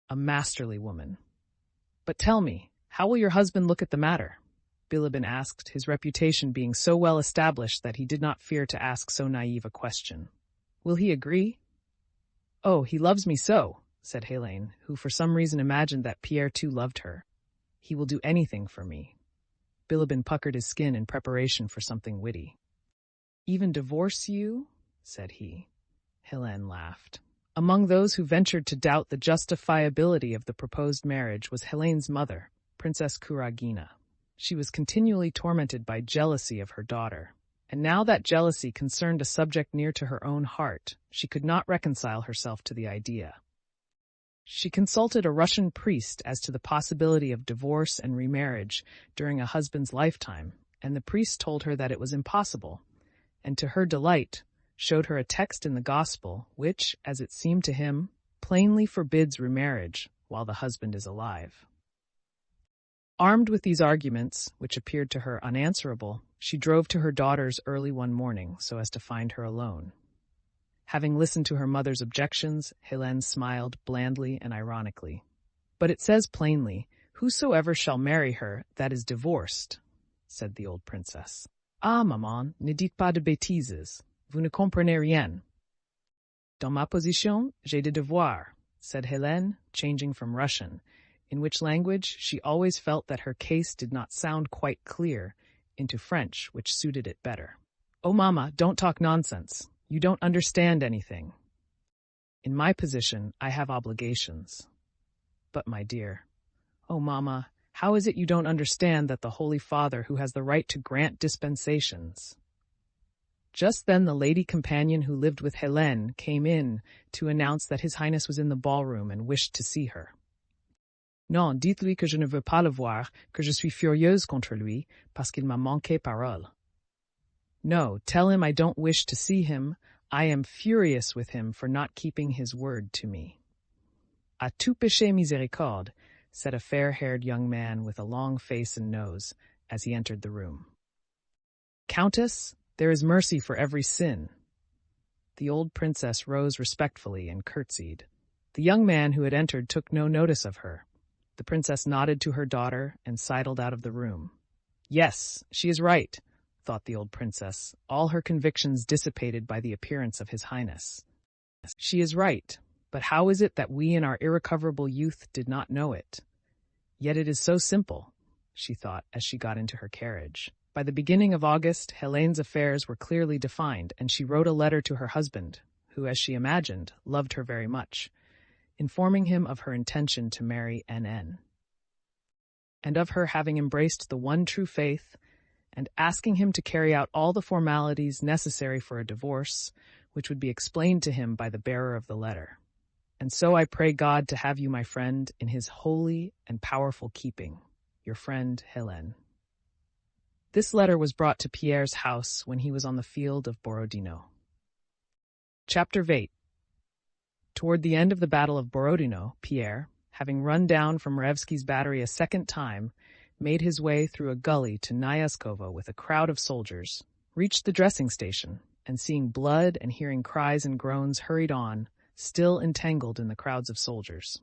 "A masterly woman. But tell me, how will your husband look at the matter?" Bilibin asked, his reputation being so well established that he did not fear to ask so naive a question. "Will he agree?" "Oh, he loves me so," said Helene, who for some reason imagined that Pierre too loved her. "He will do anything for me." Bilibin puckered his skin in preparation for something witty. "Even divorce you?" said he. Helene laughed. Among those who ventured to doubt the justifiability of the proposed marriage was Helene's mother, Princess Kuragina. She was continually tormented by jealousy of her daughter, and now that jealousy concerned a subject near to her own heart, she could not reconcile herself to the idea. She consulted a Russian priest as to the possibility of divorce and remarriage during a husband's lifetime, and the priest told her that it was impossible, and to her delight, showed her a text in the Gospel which, as it seemed to him, plainly forbids remarriage while the husband is alive. Armed with these arguments, which appeared to her unanswerable, she drove to her daughter's early one morning so as to find her alone. Having listened to her mother's objections, Helene smiled blandly and ironically. "But it says plainly, 'Whosoever shall marry her, that is divorced,'" said the old princess. "Ah, maman, ne dites pas de bêtises. Vous ne comprenez rien." "Dans ma position, j'ai des devoirs," said Helene, changing from Russian, in which language she always felt that her case did not sound quite clear, into French, which suited it better. "Oh, mamma, don't talk nonsense. You don't understand anything. In my position, I have obligations. But, my dear, oh, mamma, how is it you don't understand that the Holy Father who has the right to grant dispensations?" Just then the lady companion who lived with Helene came in to announce that His Highness was in the ballroom and wished to see her. "Non, dites-lui que je ne veux pas le voir, que je suis furieuse contre lui, parce qu'il m'a manqué parole." "No, tell him I don't wish to see him. I am furious with him for not keeping his word to me." "À tout péché miséricorde," said a fair-haired young man with a long face and nose as he entered the room. "Countess, there is mercy for every sin." The old princess rose respectfully and curtsied. The young man who had entered took no notice of her. The princess nodded to her daughter and sidled out of the room. Yes, she is right, thought the old princess, all her convictions dissipated by the appearance of His Highness. She is right, but how is it that we in our irrecoverable youth did not know it? Yet it is so simple, she thought as she got into her carriage. By the beginning of August, Helene's affairs were clearly defined, and she wrote a letter to her husband, who, as she imagined, loved her very much, informing him of her intention to marry NN, and of her having embraced the one true faith, and asking him to carry out all the formalities necessary for a divorce, which would be explained to him by the bearer of the letter. And so I pray God to have you, my friend, in His holy and powerful keeping. Your friend, Helene. This letter was brought to Pierre's house when he was on the field of Borodino. Chapter 8. Toward the end of the Battle of Borodino, Pierre, having run down from Raevski's battery a second time, made his way through a gully to Nyaskovo with a crowd of soldiers, reached the dressing station, and seeing blood and hearing cries and groans hurried on, still entangled in the crowds of soldiers.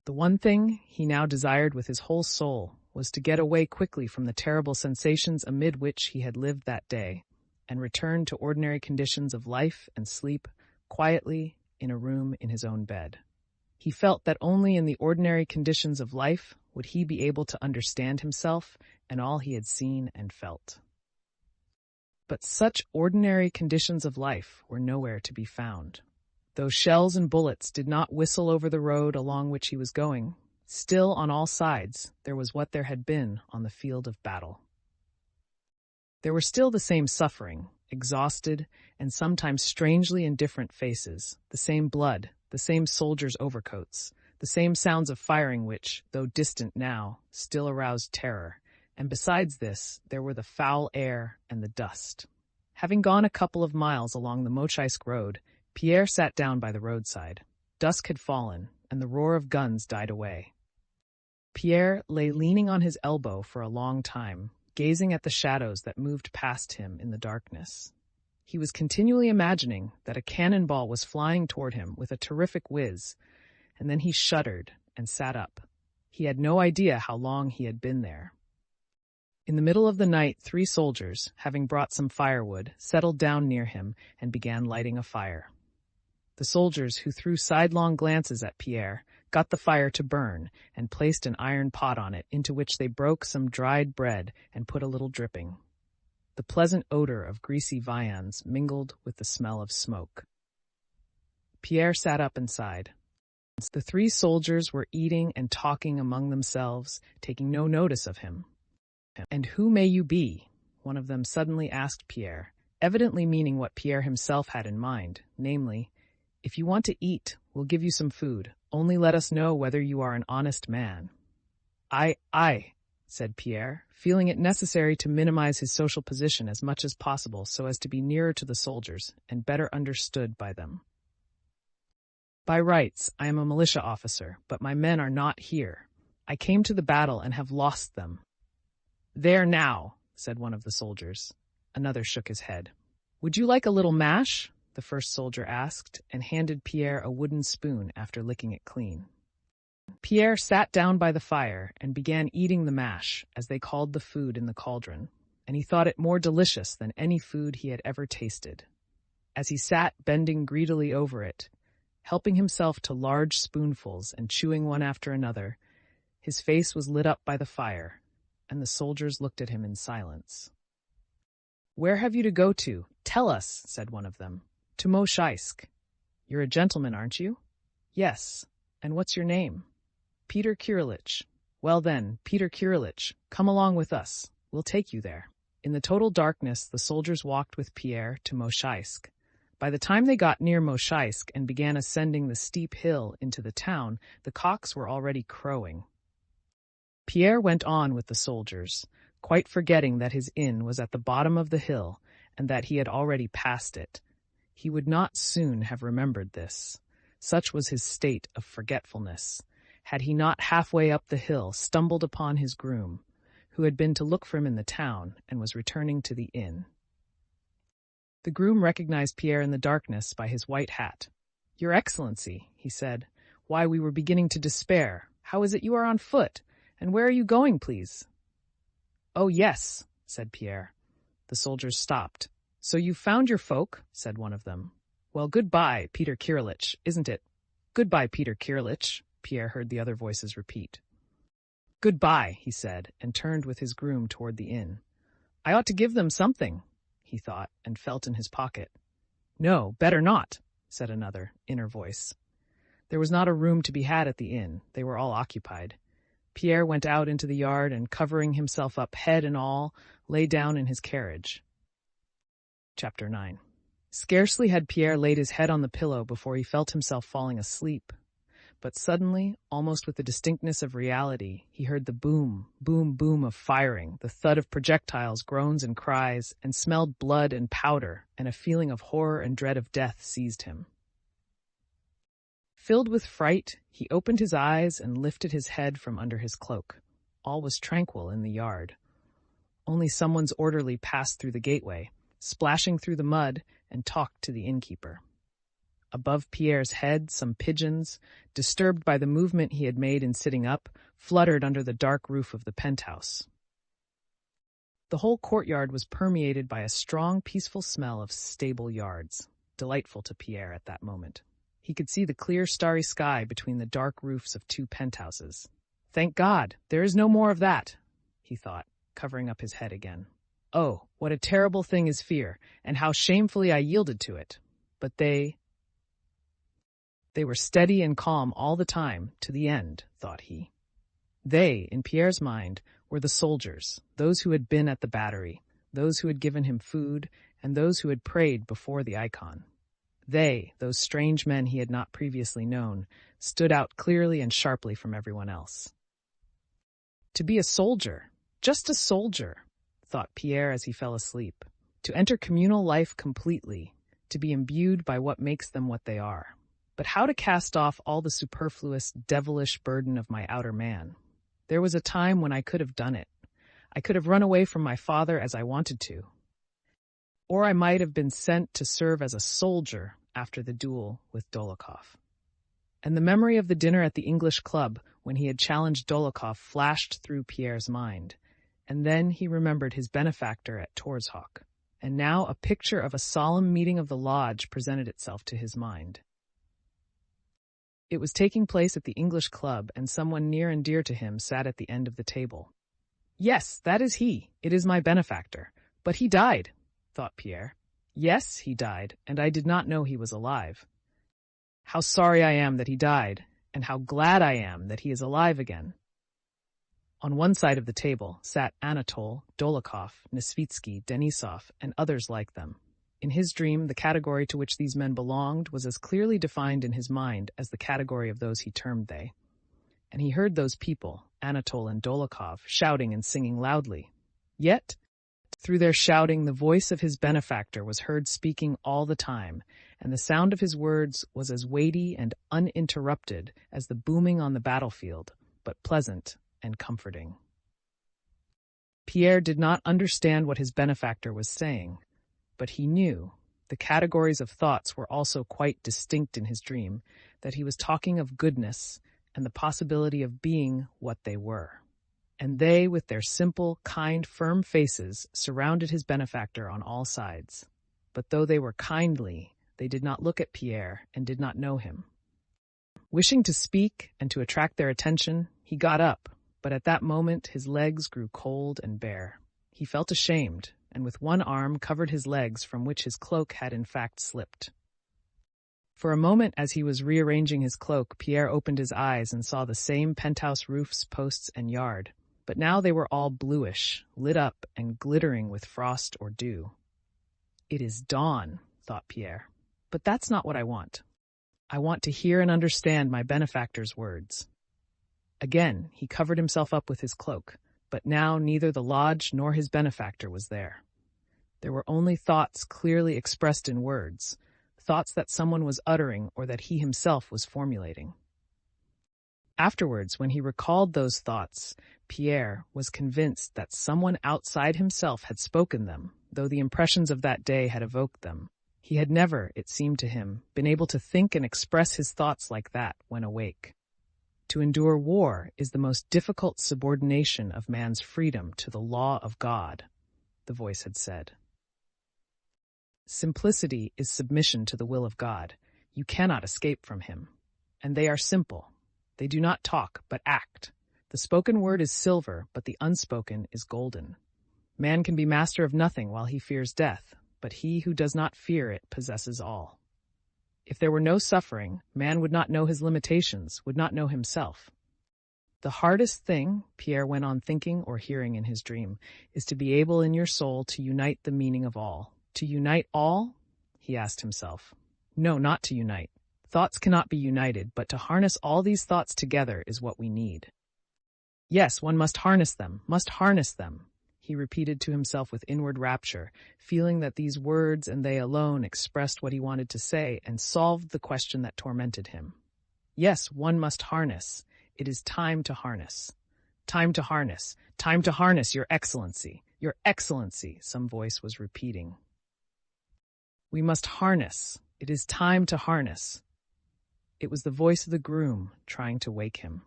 The one thing he now desired with his whole soul was to get away quickly from the terrible sensations amid which he had lived that day, and return to ordinary conditions of life and sleep, quietly, in a room in his own bed. He felt that only in the ordinary conditions of life would he be able to understand himself and all he had seen and felt. But such ordinary conditions of life were nowhere to be found. Though shells and bullets did not whistle over the road along which he was going, still on all sides there was what there had been on the field of battle. There were still the same suffering, exhausted, and sometimes strangely indifferent faces, the same blood, the same soldiers' overcoats, the same sounds of firing which, though distant now, still aroused terror, and besides this there were the foul air and the dust. Having gone a couple of miles along the Mochaisk road, Pierre sat down by the roadside. Dusk had fallen, and the roar of guns died away. Pierre lay leaning on his elbow for a long time, gazing at the shadows that moved past him in the darkness. He was continually imagining that a cannonball was flying toward him with a terrific whiz, and then he shuddered and sat up. He had no idea how long he had been there. In the middle of the night, 3 soldiers, having brought some firewood, settled down near him and began lighting a fire. The soldiers, who threw sidelong glances at Pierre, got the fire to burn and placed an iron pot on it, into which they broke some dried bread and put a little dripping. The pleasant odor of greasy viands mingled with the smell of smoke. Pierre sat up and sighed. The 3 soldiers were eating and talking among themselves, taking no notice of him. "And who may you be?" one of them suddenly asked Pierre, evidently meaning what Pierre himself had in mind, namely, "If you want to eat, we'll give you some food. Only let us know whether you are an honest man." I, said Pierre, feeling it necessary to minimize his social position as much as possible so as to be nearer to the soldiers and better understood by them. "By rights, I am a militia officer, but my men are not here. I came to the battle and have lost them." "There now," said one of the soldiers. Another shook his head. "Would you like a little mash?" the first soldier asked, and handed Pierre a wooden spoon after licking it clean. Pierre sat down by the fire and began eating the mash, as they called the food in the cauldron, and he thought it more delicious than any food he had ever tasted. As he sat bending greedily over it, helping himself to large spoonfuls and chewing one after another, his face was lit up by the fire, and the soldiers looked at him in silence. "Where have you to go to? Tell us," said one of them. "To Moshaisk." "You're a gentleman, aren't you?" "Yes. And what's your name?" "Peter Kirillich." "Well then, Peter Kirillich, come along with us. We'll take you there." In the total darkness, the soldiers walked with Pierre to Moshaisk. By the time they got near Moshaisk and began ascending the steep hill into the town, the cocks were already crowing. Pierre went on with the soldiers, quite forgetting that his inn was at the bottom of the hill and that he had already passed it. He would not soon have remembered this. Such was his state of forgetfulness, had he not halfway up the hill stumbled upon his groom, who had been to look for him in the town and was returning to the inn. The groom recognized Pierre in the darkness by his white hat. "Your Excellency," he said, "why, we were beginning to despair. How is it you are on foot? And where are you going, please?" "Oh, yes," said Pierre. The soldiers stopped. "So you've found your folk," said one of them. "Well, goodbye, Peter Kirillich, isn't it?" "Goodbye, Peter Kirillich," Pierre heard the other voices repeat. "Goodbye," he said, and turned with his groom toward the inn. "I ought to give them something," he thought, and felt in his pocket. "No, better not," said another, inner voice. There was not a room to be had at the inn. They were all occupied. Pierre went out into the yard and, covering himself up head and all, lay down in his carriage. Chapter 9. Scarcely had Pierre laid his head on the pillow before he felt himself falling asleep. But suddenly, almost with the distinctness of reality, he heard the boom, boom, boom of firing, the thud of projectiles, groans and cries, and smelled blood and powder, and a feeling of horror and dread of death seized him. Filled with fright, he opened his eyes and lifted his head from under his cloak. All was tranquil in the yard. Only someone's orderly passed through the gateway, splashing through the mud, and talked to the innkeeper. Above Pierre's head, some pigeons, disturbed by the movement he had made in sitting up, fluttered under the dark roof of the penthouse. The whole courtyard was permeated by a strong, peaceful smell of stable yards, delightful to Pierre at that moment. He could see the clear, starry sky between the dark roofs of two penthouses. "Thank God, there is no more of that," he thought, covering up his head again. "Oh, what a terrible thing is fear, and how shamefully I yielded to it. But they were steady and calm all the time, to the end," thought he. They, in Pierre's mind, were the soldiers, those who had been at the battery, those who had given him food, and those who had prayed before the icon. They, those strange men he had not previously known, stood out clearly and sharply from everyone else. To be a soldier, just a soldier, thought Pierre as he fell asleep. To enter communal life completely, to be imbued by what makes them what they are. But how to cast off all the superfluous, devilish burden of my outer man? There was a time when I could have done it. I could have run away from my father as I wanted to. Or I might have been sent to serve as a soldier after the duel with Dolokhov. And the memory of the dinner at the English club when he had challenged Dolokhov flashed through Pierre's mind. And then he remembered his benefactor at Torzhok. And now a picture of a solemn meeting of the lodge presented itself to his mind. It was taking place at the English club, and someone near and dear to him sat at the end of the table. "Yes, that is he. It is my benefactor. But he died," thought Pierre. "Yes, he died, and I did not know he was alive. How sorry I am that he died, and how glad I am that he is alive again." On one side of the table sat Anatole, Dolokhov, Nesvitsky, Denisov, and others like them. In his dream, the category to which these men belonged was as clearly defined in his mind as the category of those he termed they. And he heard those people, Anatole and Dolokhov, shouting and singing loudly. Yet, through their shouting, the voice of his benefactor was heard speaking all the time, and the sound of his words was as weighty and uninterrupted as the booming on the battlefield, but pleasant and comforting. Pierre did not understand what his benefactor was saying, but he knew, the categories of thoughts were also quite distinct in his dream, that he was talking of goodness and the possibility of being what they were. And they, with their simple, kind, firm faces, surrounded his benefactor on all sides. But though they were kindly, they did not look at Pierre and did not know him. Wishing to speak and to attract their attention, he got up, but at that moment his legs grew cold and bare. He felt ashamed, and with one arm covered his legs from which his cloak had in fact slipped. For a moment, as he was rearranging his cloak, Pierre opened his eyes and saw the same penthouse roofs, posts, and yard, but now they were all bluish, lit up and glittering with frost or dew. "It is dawn," thought Pierre, "but that's not what I want. I want to hear and understand my benefactor's words." Again, he covered himself up with his cloak, but now neither the lodge nor his benefactor was there. There were only thoughts clearly expressed in words, thoughts that someone was uttering or that he himself was formulating. Afterwards, when he recalled those thoughts, Pierre was convinced that someone outside himself had spoken them, though the impressions of that day had evoked them. He had never, it seemed to him, been able to think and express his thoughts like that when awake. To endure war is the most difficult subordination of man's freedom to the law of God, the voice had said. Simplicity is submission to the will of God. You cannot escape from him. And they are simple. They do not talk, but act. The spoken word is silver, but the unspoken is golden. Man can be master of nothing while he fears death, but he who does not fear it possesses all. If there were no suffering, man would not know his limitations, would not know himself. The hardest thing, Pierre went on thinking or hearing in his dream, is to be able in your soul to unite the meaning of all. To unite all? He asked himself. No, not to unite. Thoughts cannot be united, but to harness all these thoughts together is what we need. Yes, one must harness them, he repeated to himself with inward rapture, feeling that these words and they alone expressed what he wanted to say and solved the question that tormented him. Yes, one must harness. It is time to harness. Time to harness. Time to harness, Your Excellency. Your Excellency, some voice was repeating. We must harness. It is time to harness. It was the voice of the groom trying to wake him.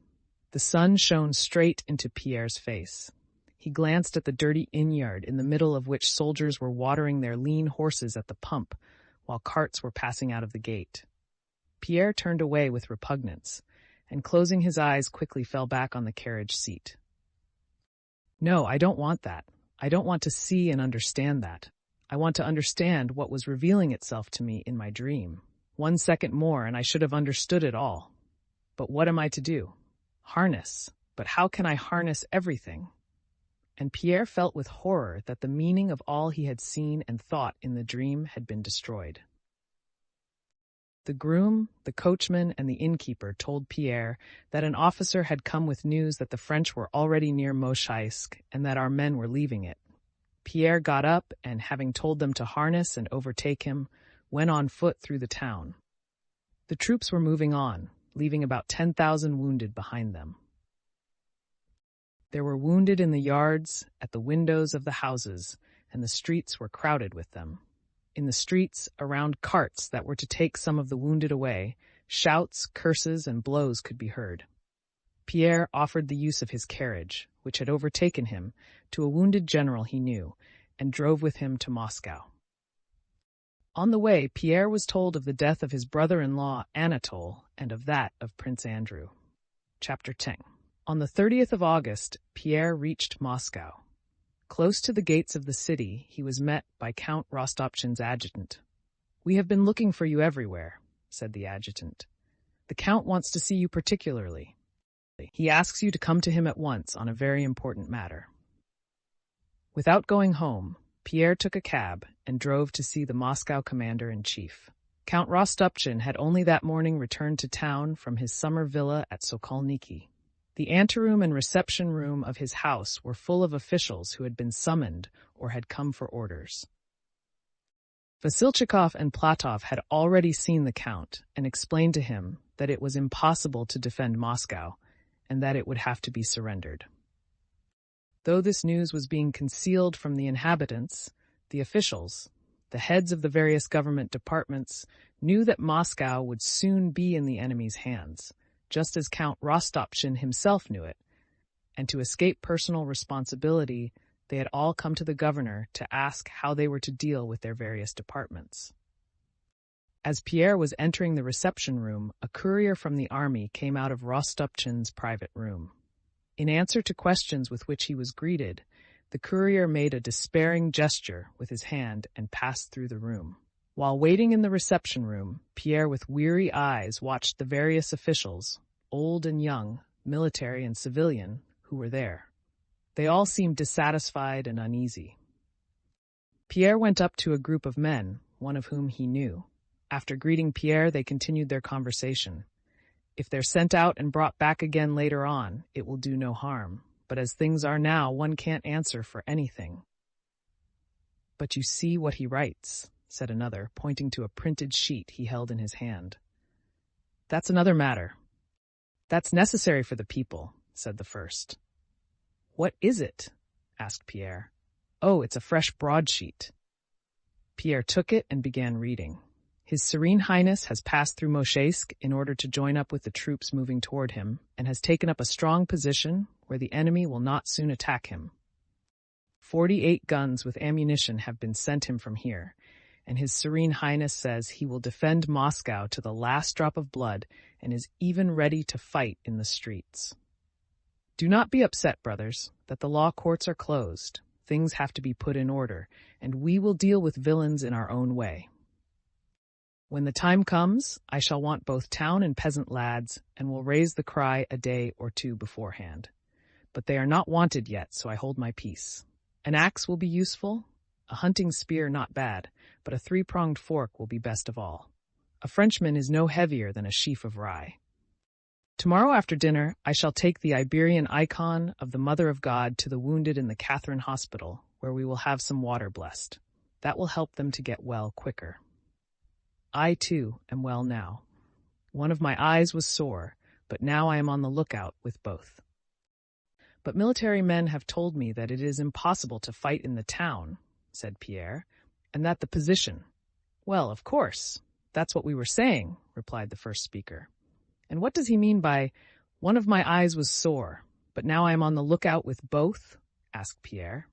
The sun shone straight into Pierre's face. He glanced at the dirty inn-yard in the middle of which soldiers were watering their lean horses at the pump, while carts were passing out of the gate. Pierre turned away with repugnance, and closing his eyes quickly fell back on the carriage seat. No, I don't want that. I don't want to see and understand that. I want to understand what was revealing itself to me in my dream. 1 second more and I should have understood it all. But what am I to do? Harness. But how can I harness everything? And Pierre felt with horror that the meaning of all he had seen and thought in the dream had been destroyed. The groom, the coachman, and the innkeeper told Pierre that an officer had come with news that the French were already near Moshaïsk and that our men were leaving it. Pierre got up and, having told them to harness and overtake him, went on foot through the town. The troops were moving on, leaving about 10,000 wounded behind them. There were wounded in the yards, at the windows of the houses, and the streets were crowded with them. In the streets, around carts that were to take some of the wounded away, shouts, curses, and blows could be heard. Pierre offered the use of his carriage, which had overtaken him, to a wounded general he knew, and drove with him to Moscow. On the way, Pierre was told of the death of his brother-in-law, Anatole, and of that of Prince Andrew. Chapter 10. On the 30th of August, Pierre reached Moscow. Close to the gates of the city, he was met by Count Rostopchin's adjutant. "We have been looking for you everywhere," said the adjutant. "The Count wants to see you particularly. He asks you to come to him at once on a very important matter." Without going home, Pierre took a cab and drove to see the Moscow commander-in-chief. Count Rostopchin had only that morning returned to town from his summer villa at Sokolniki. The anteroom and reception room of his house were full of officials who had been summoned or had come for orders. Vasilchikov and Platov had already seen the Count and explained to him that it was impossible to defend Moscow and that it would have to be surrendered. Though this news was being concealed from the inhabitants, the officials, the heads of the various government departments, knew that Moscow would soon be in the enemy's hands, just as Count Rostopchin himself knew it, and to escape personal responsibility, they had all come to the governor to ask how they were to deal with their various departments. As Pierre was entering the reception room, a courier from the army came out of Rostopchin's private room. In answer to questions with which he was greeted, the courier made a despairing gesture with his hand and passed through the room. While waiting in the reception room, Pierre with weary eyes watched the various officials, old and young, military and civilian, who were there. They all seemed dissatisfied and uneasy. Pierre went up to a group of men, one of whom he knew. After greeting Pierre, they continued their conversation. If they're sent out and brought back again later on, it will do no harm. But as things are now, one can't answer for anything. But you see what he writes. said another, pointing to a printed sheet he held in his hand. That's another matter. That's necessary for the people, said the first. What is it? Asked Pierre. Oh, it's a fresh broadsheet. Pierre took it and began reading. His Serene Highness has passed through Moshesk in order to join up with the troops moving toward him, and has taken up a strong position where the enemy will not soon attack him. 48 guns with ammunition have been sent him from here, and His Serene Highness says he will defend Moscow to the last drop of blood and is even ready to fight in the streets. Do not be upset, brothers, that the law courts are closed. Things have to be put in order, and we will deal with villains in our own way. When the time comes, I shall want both town and peasant lads, and will raise the cry a day or two beforehand. But they are not wanted yet, so I hold my peace. An axe will be useful, a hunting spear not bad, but a 3-pronged fork will be best of all. A Frenchman is no heavier than a sheaf of rye. Tomorrow after dinner, I shall take the Iberian icon of the Mother of God to the wounded in the Catherine Hospital, where we will have some water blessed. That will help them to get well quicker. I, too, am well now. One of my eyes was sore, but now I am on the lookout with both. But military men have told me that it is impossible to fight in the town, said Pierre, and that the position— Well, of course, that's what we were saying, replied the first speaker. And what does he mean by, one of my eyes was sore, but now I am on the lookout with both? Asked Pierre.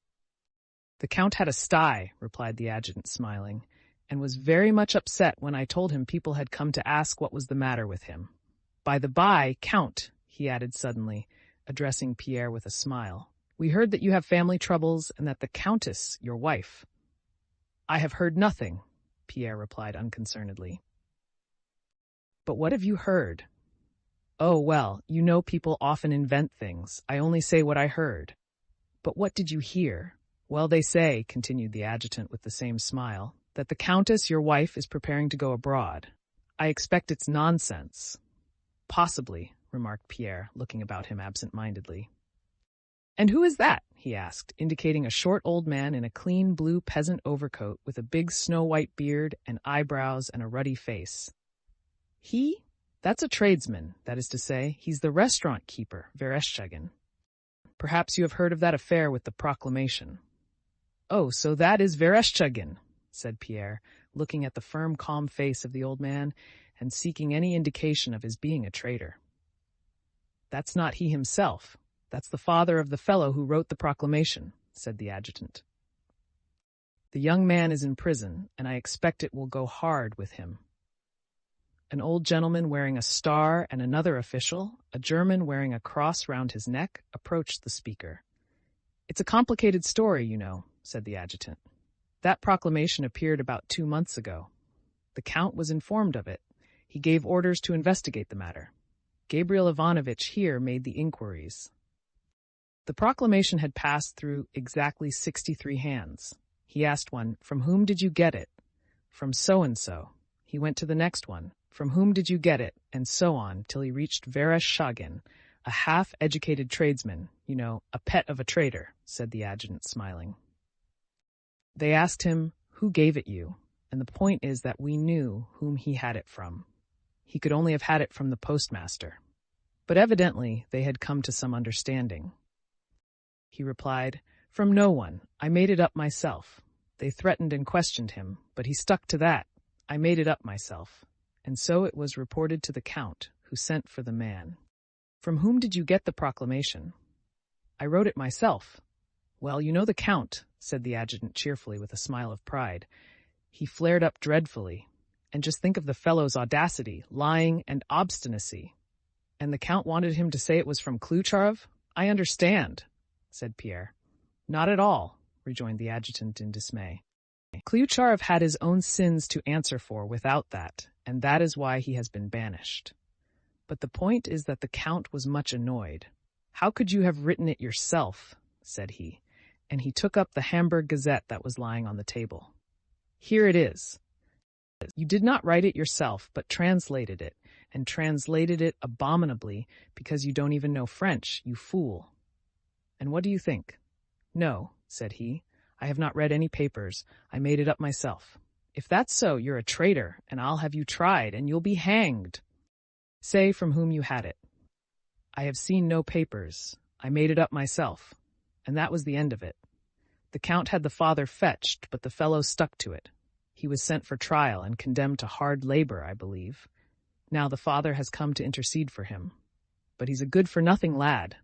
The Count had a sty, replied the adjutant, smiling, and was very much upset when I told him people had come to ask what was the matter with him. By the by, Count, he added suddenly, addressing Pierre with a smile, we heard that you have family troubles and that the Countess, your wife— I have heard nothing, Pierre replied unconcernedly. But what have you heard? Oh, well, you know people often invent things. I only say what I heard. But what did you hear? Well, they say, continued the adjutant with the same smile, that the Countess, your wife, is preparing to go abroad. I expect it's nonsense. Possibly, remarked Pierre, looking about him absent-mindedly. And who is that? He asked, indicating a short old man in a clean blue peasant overcoat with a big snow-white beard and eyebrows and a ruddy face. He? That's a tradesman, that is to say, he's the restaurant keeper, Vereshchagin. Perhaps you have heard of that affair with the proclamation. Oh, so that is Vereshchagin, said Pierre, looking at the firm, calm face of the old man and seeking any indication of his being a traitor. That's not he himself. That's the father of the fellow who wrote the proclamation, said the adjutant. The young man is in prison, and I expect it will go hard with him. An old gentleman wearing a star and another official, a German wearing a cross round his neck, approached the speaker. It's a complicated story, you know, said the adjutant. That proclamation appeared about 2 months ago. The Count was informed of it. He gave orders to investigate the matter. Gabriel Ivanovitch here made the inquiries. The proclamation had passed through exactly 63 hands. He asked one, "From whom did you get it?" "From so-and-so." He went to the next one. "From whom did you get it?" And so on, till he reached Vereshchagin, a half-educated tradesman, you know, a pet of a trader, said the adjutant, smiling. They asked him, "Who gave it you?" And the point is that we knew whom he had it from. He could only have had it from the postmaster. But evidently they had come to some understanding. He replied, "From no one. I made it up myself. They threatened and questioned him, but he stuck to that. I made it up myself." And so it was reported to the Count, who sent for the man. "From whom did you get the proclamation?" "I wrote it myself." "Well, you know the Count," said the adjutant cheerfully with a smile of pride. He flared up dreadfully. And just think of the fellow's audacity, lying, and obstinacy. And the Count wanted him to say it was from Klucharov? I understand, said Pierre. Not at all, rejoined the adjutant in dismay. Klucharov had his own sins to answer for without that, and that is why he has been banished. But the point is that the Count was much annoyed. How could you have written it yourself? Said he, and he took up the Hamburg Gazette that was lying on the table. Here it is. You did not write it yourself, but translated it, and translated it abominably because you don't even know French, you fool. And what do you think? No, said he, I have not read any papers. I made it up myself. If that's so, you're a traitor, and I'll have you tried, and you'll be hanged. Say from whom you had it. I have seen no papers. I made it up myself. And that was the end of it. The Count had the father fetched, but the fellow stuck to it. He was sent for trial and condemned to hard labor, I believe. Now the father has come to intercede for him. But he's a good-for-nothing lad.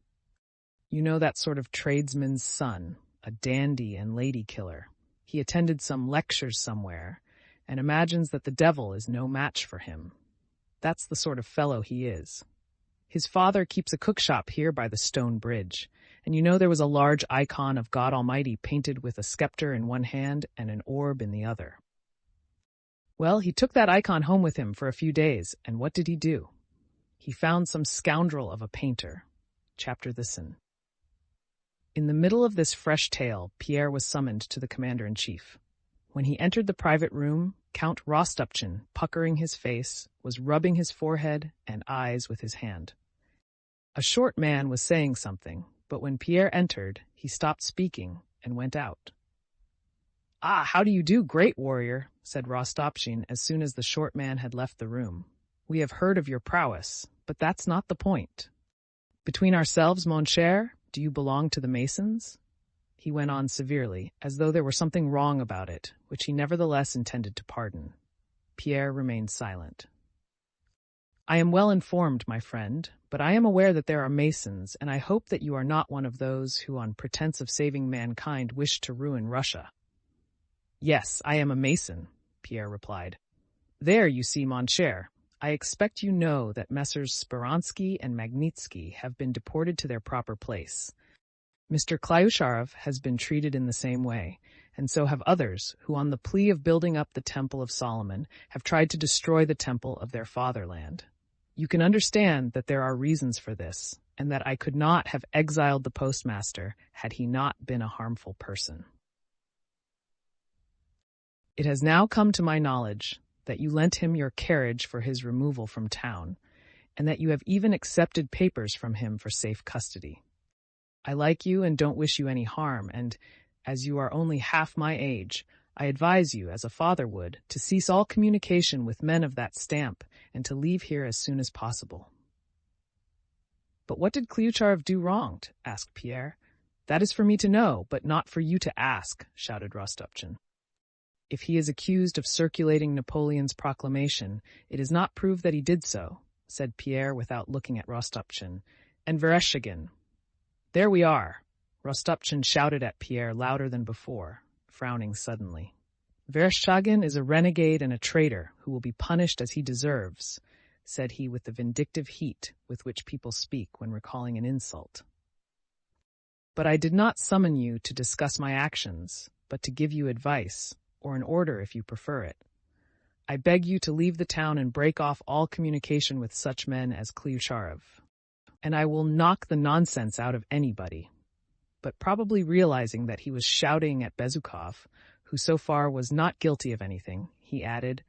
You know, that sort of tradesman's son, a dandy and lady killer. He attended some lectures somewhere and imagines that the devil is no match for him. That's the sort of fellow he is. His father keeps a cookshop here by the stone bridge, and you know there was a large icon of God Almighty painted with a scepter in one hand and an orb in the other. Well, he took that icon home with him for a few days, and what did he do? He found some scoundrel of a painter. Chapter Listen. In the middle of this fresh tale, Pierre was summoned to the commander-in-chief. When he entered the private room, Count Rostopchin, puckering his face, was rubbing his forehead and eyes with his hand. A short man was saying something, but when Pierre entered, he stopped speaking and went out. "Ah, how do you do, great warrior?" said Rostopchin as soon as the short man had left the room. "We have heard of your prowess, but that's not the point. Between ourselves, mon cher, do you belong to the Masons?" He went on severely, as though there were something wrong about it, which he nevertheless intended to pardon. Pierre remained silent. "I am well informed, my friend, but I am aware that there are Masons, and I hope that you are not one of those who, on pretense of saving mankind, wish to ruin Russia." "Yes, I am a Mason," Pierre replied. "There, you see, mon cher, I expect you know that Messrs. Speransky and Magnitsky have been deported to their proper place. Mr. Klyucharov has been treated in the same way, and so have others who, on the plea of building up the Temple of Solomon, have tried to destroy the temple of their fatherland. You can understand that there are reasons for this, and that I could not have exiled the postmaster had he not been a harmful person. It has now come to my knowledge that you lent him your carriage for his removal from town, and that you have even accepted papers from him for safe custody. I like you and don't wish you any harm, and, as you are only half my age, I advise you, as a father would, to cease all communication with men of that stamp and to leave here as soon as possible." "But what did Klyucharov do wrong?" asked Pierre. "That is for me to know, but not for you to ask," shouted Rostopchin. "If he is accused of circulating Napoleon's proclamation, it is not proved that he did so," said Pierre without looking at Rostopchin. "And Vereshchagin." "There we are!" Rostopchin shouted at Pierre louder than before, frowning suddenly. "Vereshchagin is a renegade and a traitor who will be punished as he deserves," said he with the vindictive heat with which people speak when recalling an insult. "But I did not summon you to discuss my actions, but to give you advice, or an order if you prefer it. I beg you to leave the town and break off all communication with such men as Klyucharov, and I will knock the nonsense out of anybody." But probably realizing that he was shouting at Bezukov, who so far was not guilty of anything, he added,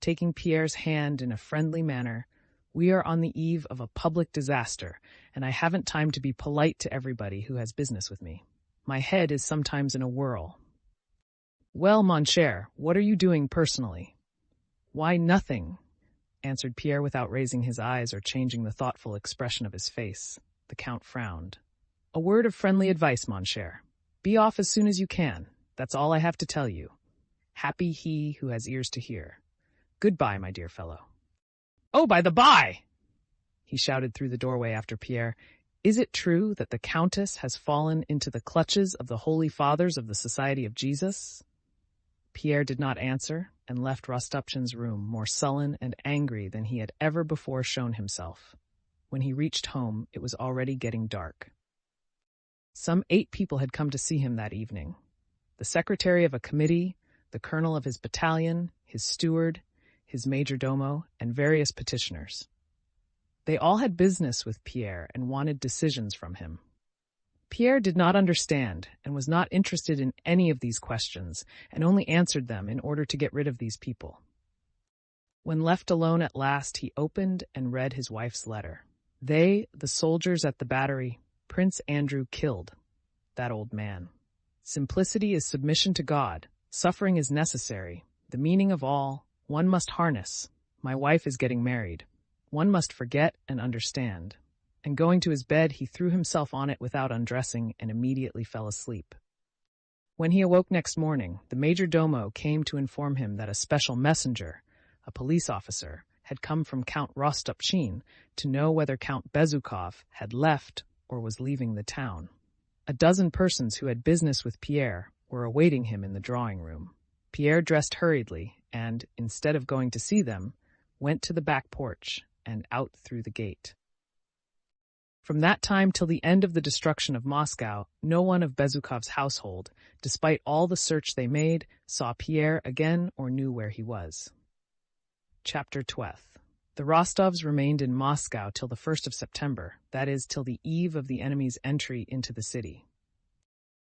taking Pierre's hand in a friendly manner, "We are on the eve of a public disaster, and I haven't time to be polite to everybody who has business with me. My head is sometimes in a whirl." "Well, mon cher, what are you doing personally?" "Why, nothing," answered Pierre without raising his eyes or changing the thoughtful expression of his face. The Count frowned. "A word of friendly advice, mon cher. Be off as soon as you can. That's all I have to tell you. Happy he who has ears to hear. Goodbye, my dear fellow." "Oh, by the by!" he shouted through the doorway after Pierre. "Is it true that the Countess has fallen into the clutches of the Holy Fathers of the Society of Jesus?" Pierre did not answer and left Rostopchin's room more sullen and angry than he had ever before shown himself. When he reached home, it was already getting dark. Some 8 people had come to see him that evening. The secretary of a committee, the colonel of his battalion, his steward, his major domo, and various petitioners. They all had business with Pierre and wanted decisions from him. Pierre did not understand and was not interested in any of these questions and only answered them in order to get rid of these people. When left alone at last, he opened and read his wife's letter. They, the soldiers at the battery, Prince Andrew killed. That old man. Simplicity is submission to God. Suffering is necessary. The meaning of all, one must harness. My wife is getting married. One must forget and understand. And going to his bed, he threw himself on it without undressing and immediately fell asleep. When he awoke next morning, the major domo came to inform him that a special messenger, a police officer, had come from Count Rostopchin to know whether Count Bezukov had left or was leaving the town. A dozen persons who had business with Pierre were awaiting him in the drawing room. Pierre dressed hurriedly and, instead of going to see them, went to the back porch and out through the gate. From that time till the end of the destruction of Moscow, no one of Bezukov's household, despite all the search they made, saw Pierre again or knew where he was. Chapter 12. The Rostovs remained in Moscow till the 1st of September, that is, till the eve of the enemy's entry into the city.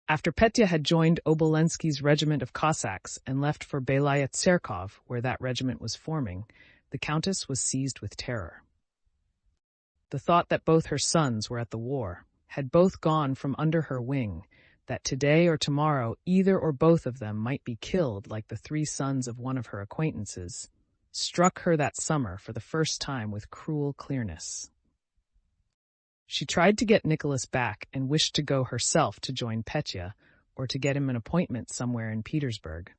After Petya had joined Obolensky's regiment of Cossacks and left for Belaya-Tserkov, where that regiment was forming, the Countess was seized with terror. The thought that both her sons were at the war, had both gone from under her wing, that today or tomorrow either or both of them might be killed like the 3 sons of one of her acquaintances, struck her that summer for the first time with cruel clearness. She tried to get Nicholas back and wished to go herself to join Petya or to get him an appointment somewhere in Petersburg,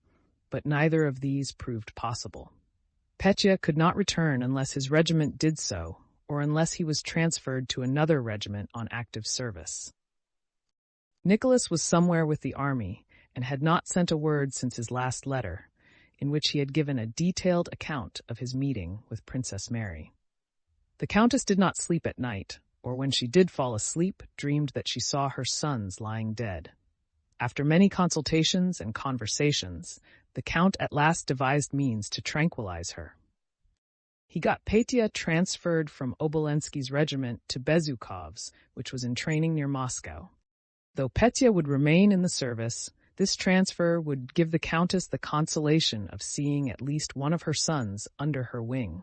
but neither of these proved possible. Petya could not return unless his regiment did so, or unless he was transferred to another regiment on active service. Nicholas was somewhere with the army and had not sent a word since his last letter, in which he had given a detailed account of his meeting with Princess Mary. The Countess did not sleep at night, or when she did fall asleep, dreamed that she saw her sons lying dead. After many consultations and conversations, the Count at last devised means to tranquilize her. He got Petya transferred from Obolensky's regiment to Bezukov's, which was in training near Moscow. Though Petya would remain in the service, this transfer would give the Countess the consolation of seeing at least one of her sons under her wing,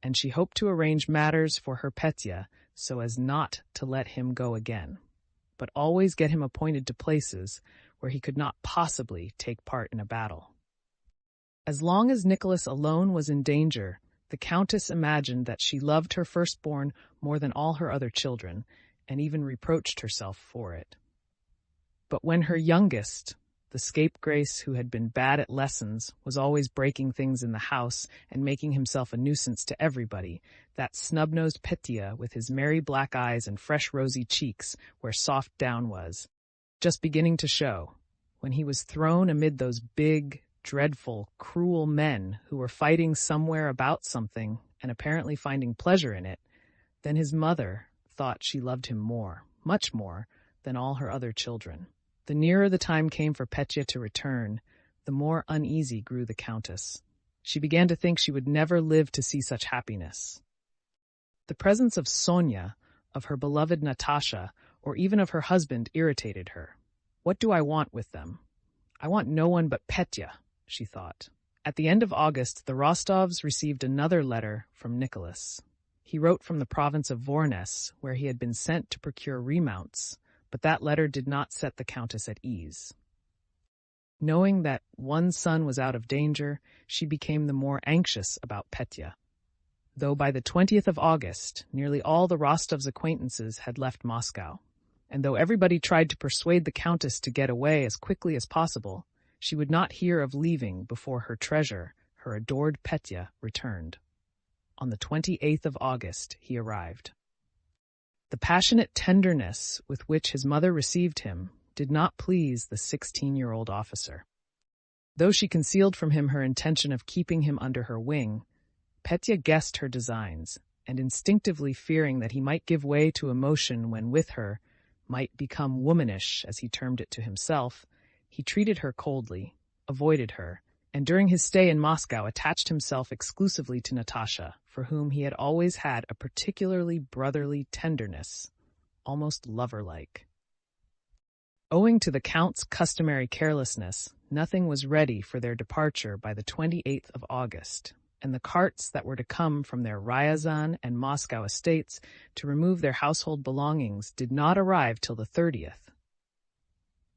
and she hoped to arrange matters for her Petya so as not to let him go again, but always get him appointed to places where he could not possibly take part in a battle. As long as Nicholas alone was in danger, the Countess imagined that she loved her firstborn more than all her other children, and even reproached herself for it. But when her youngest, the scapegrace who had been bad at lessons, was always breaking things in the house and making himself a nuisance to everybody, that snub-nosed Petya, with his merry black eyes and fresh rosy cheeks where soft down was, just beginning to show, when he was thrown amid those big, dreadful, cruel men who were fighting somewhere about something and apparently finding pleasure in it, then his mother thought she loved him more, much more, than all her other children. The nearer the time came for Petya to return, the more uneasy grew the Countess. She began to think she would never live to see such happiness. The presence of Sonia, of her beloved Natasha, or even of her husband irritated her. What do I want with them? I want no one but Petya, she thought. At the end of August, the Rostovs received another letter from Nicholas. He wrote from the province of Voronezh, where he had been sent to procure remounts, but that letter did not set the Countess at ease. Knowing that one son was out of danger, she became the more anxious about Petya. Though by the 20th of August, nearly all the Rostovs' acquaintances had left Moscow, and though everybody tried to persuade the Countess to get away as quickly as possible, she would not hear of leaving before her treasure, her adored Petya, returned. On the 28th of August he arrived. The passionate tenderness with which his mother received him did not please the 16-year-old officer. Though she concealed from him her intention of keeping him under her wing, Petya guessed her designs, and instinctively fearing that he might give way to emotion when with her, might become womanish, as he termed it to himself, he treated her coldly, avoided her, and during his stay in Moscow attached himself exclusively to Natasha, for whom he had always had a particularly brotherly tenderness, almost lover-like. Owing to the Count's customary carelessness, nothing was ready for their departure by the 28th of August, and the carts that were to come from their Ryazan and Moscow estates to remove their household belongings did not arrive till the 30th.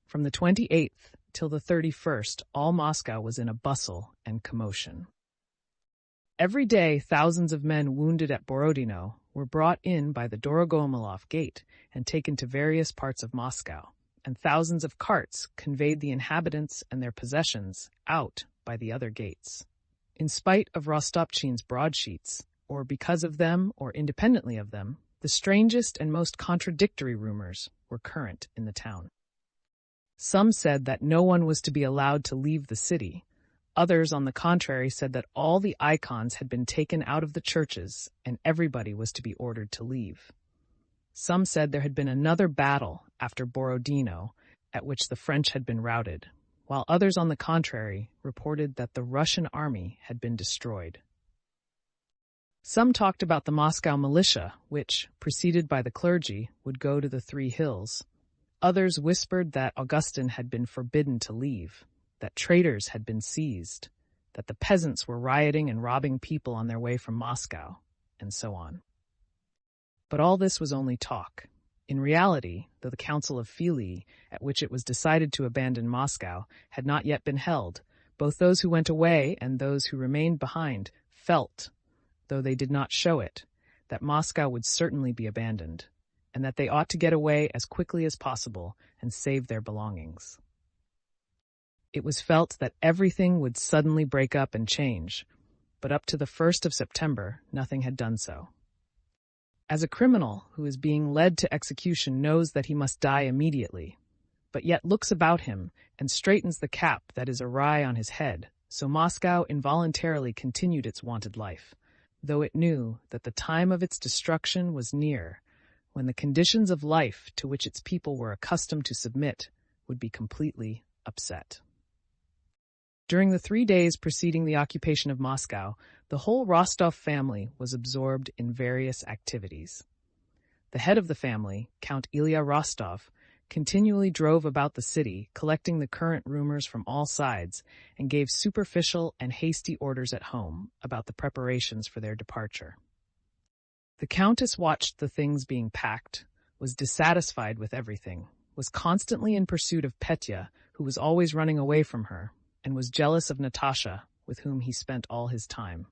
From the 28th, till the 31st, all Moscow was in a bustle and commotion. Every day, thousands of men wounded at Borodino were brought in by the Dorogomilov gate and taken to various parts of Moscow, and thousands of carts conveyed the inhabitants and their possessions out by the other gates. In spite of Rostopchin's broadsheets, or because of them or independently of them, the strangest and most contradictory rumors were current in the town. Some said that no one was to be allowed to leave the city. Others, on the contrary, said that all the icons had been taken out of the churches and everybody was to be ordered to leave. Some said there had been another battle after Borodino, at which the French had been routed, while others, on the contrary, reported that the Russian army had been destroyed. Some talked about the Moscow militia, which, preceded by the clergy, would go to the Three Hills. Others whispered that Augustin had been forbidden to leave, that traitors had been seized, that the peasants were rioting and robbing people on their way from Moscow, and so on. But all this was only talk. In reality, though the Council of Filii, at which it was decided to abandon Moscow, had not yet been held, both those who went away and those who remained behind felt, though they did not show it, that Moscow would certainly be abandoned, and that they ought to get away as quickly as possible and save their belongings. It was felt that everything would suddenly break up and change, but up to the 1st of September, nothing had done so. As a criminal who is being led to execution knows that he must die immediately, but yet looks about him and straightens the cap that is awry on his head, so Moscow involuntarily continued its wonted life, though it knew that the time of its destruction was near, when the conditions of life to which its people were accustomed to submit would be completely upset. During the 3 days preceding the occupation of Moscow, the whole Rostov family was absorbed in various activities. The head of the family, Count Ilya Rostov, continually drove about the city, collecting the current rumors from all sides, and gave superficial and hasty orders at home about the preparations for their departure. The Countess watched the things being packed, was dissatisfied with everything, was constantly in pursuit of Petya, who was always running away from her, and was jealous of Natasha, with whom he spent all his time.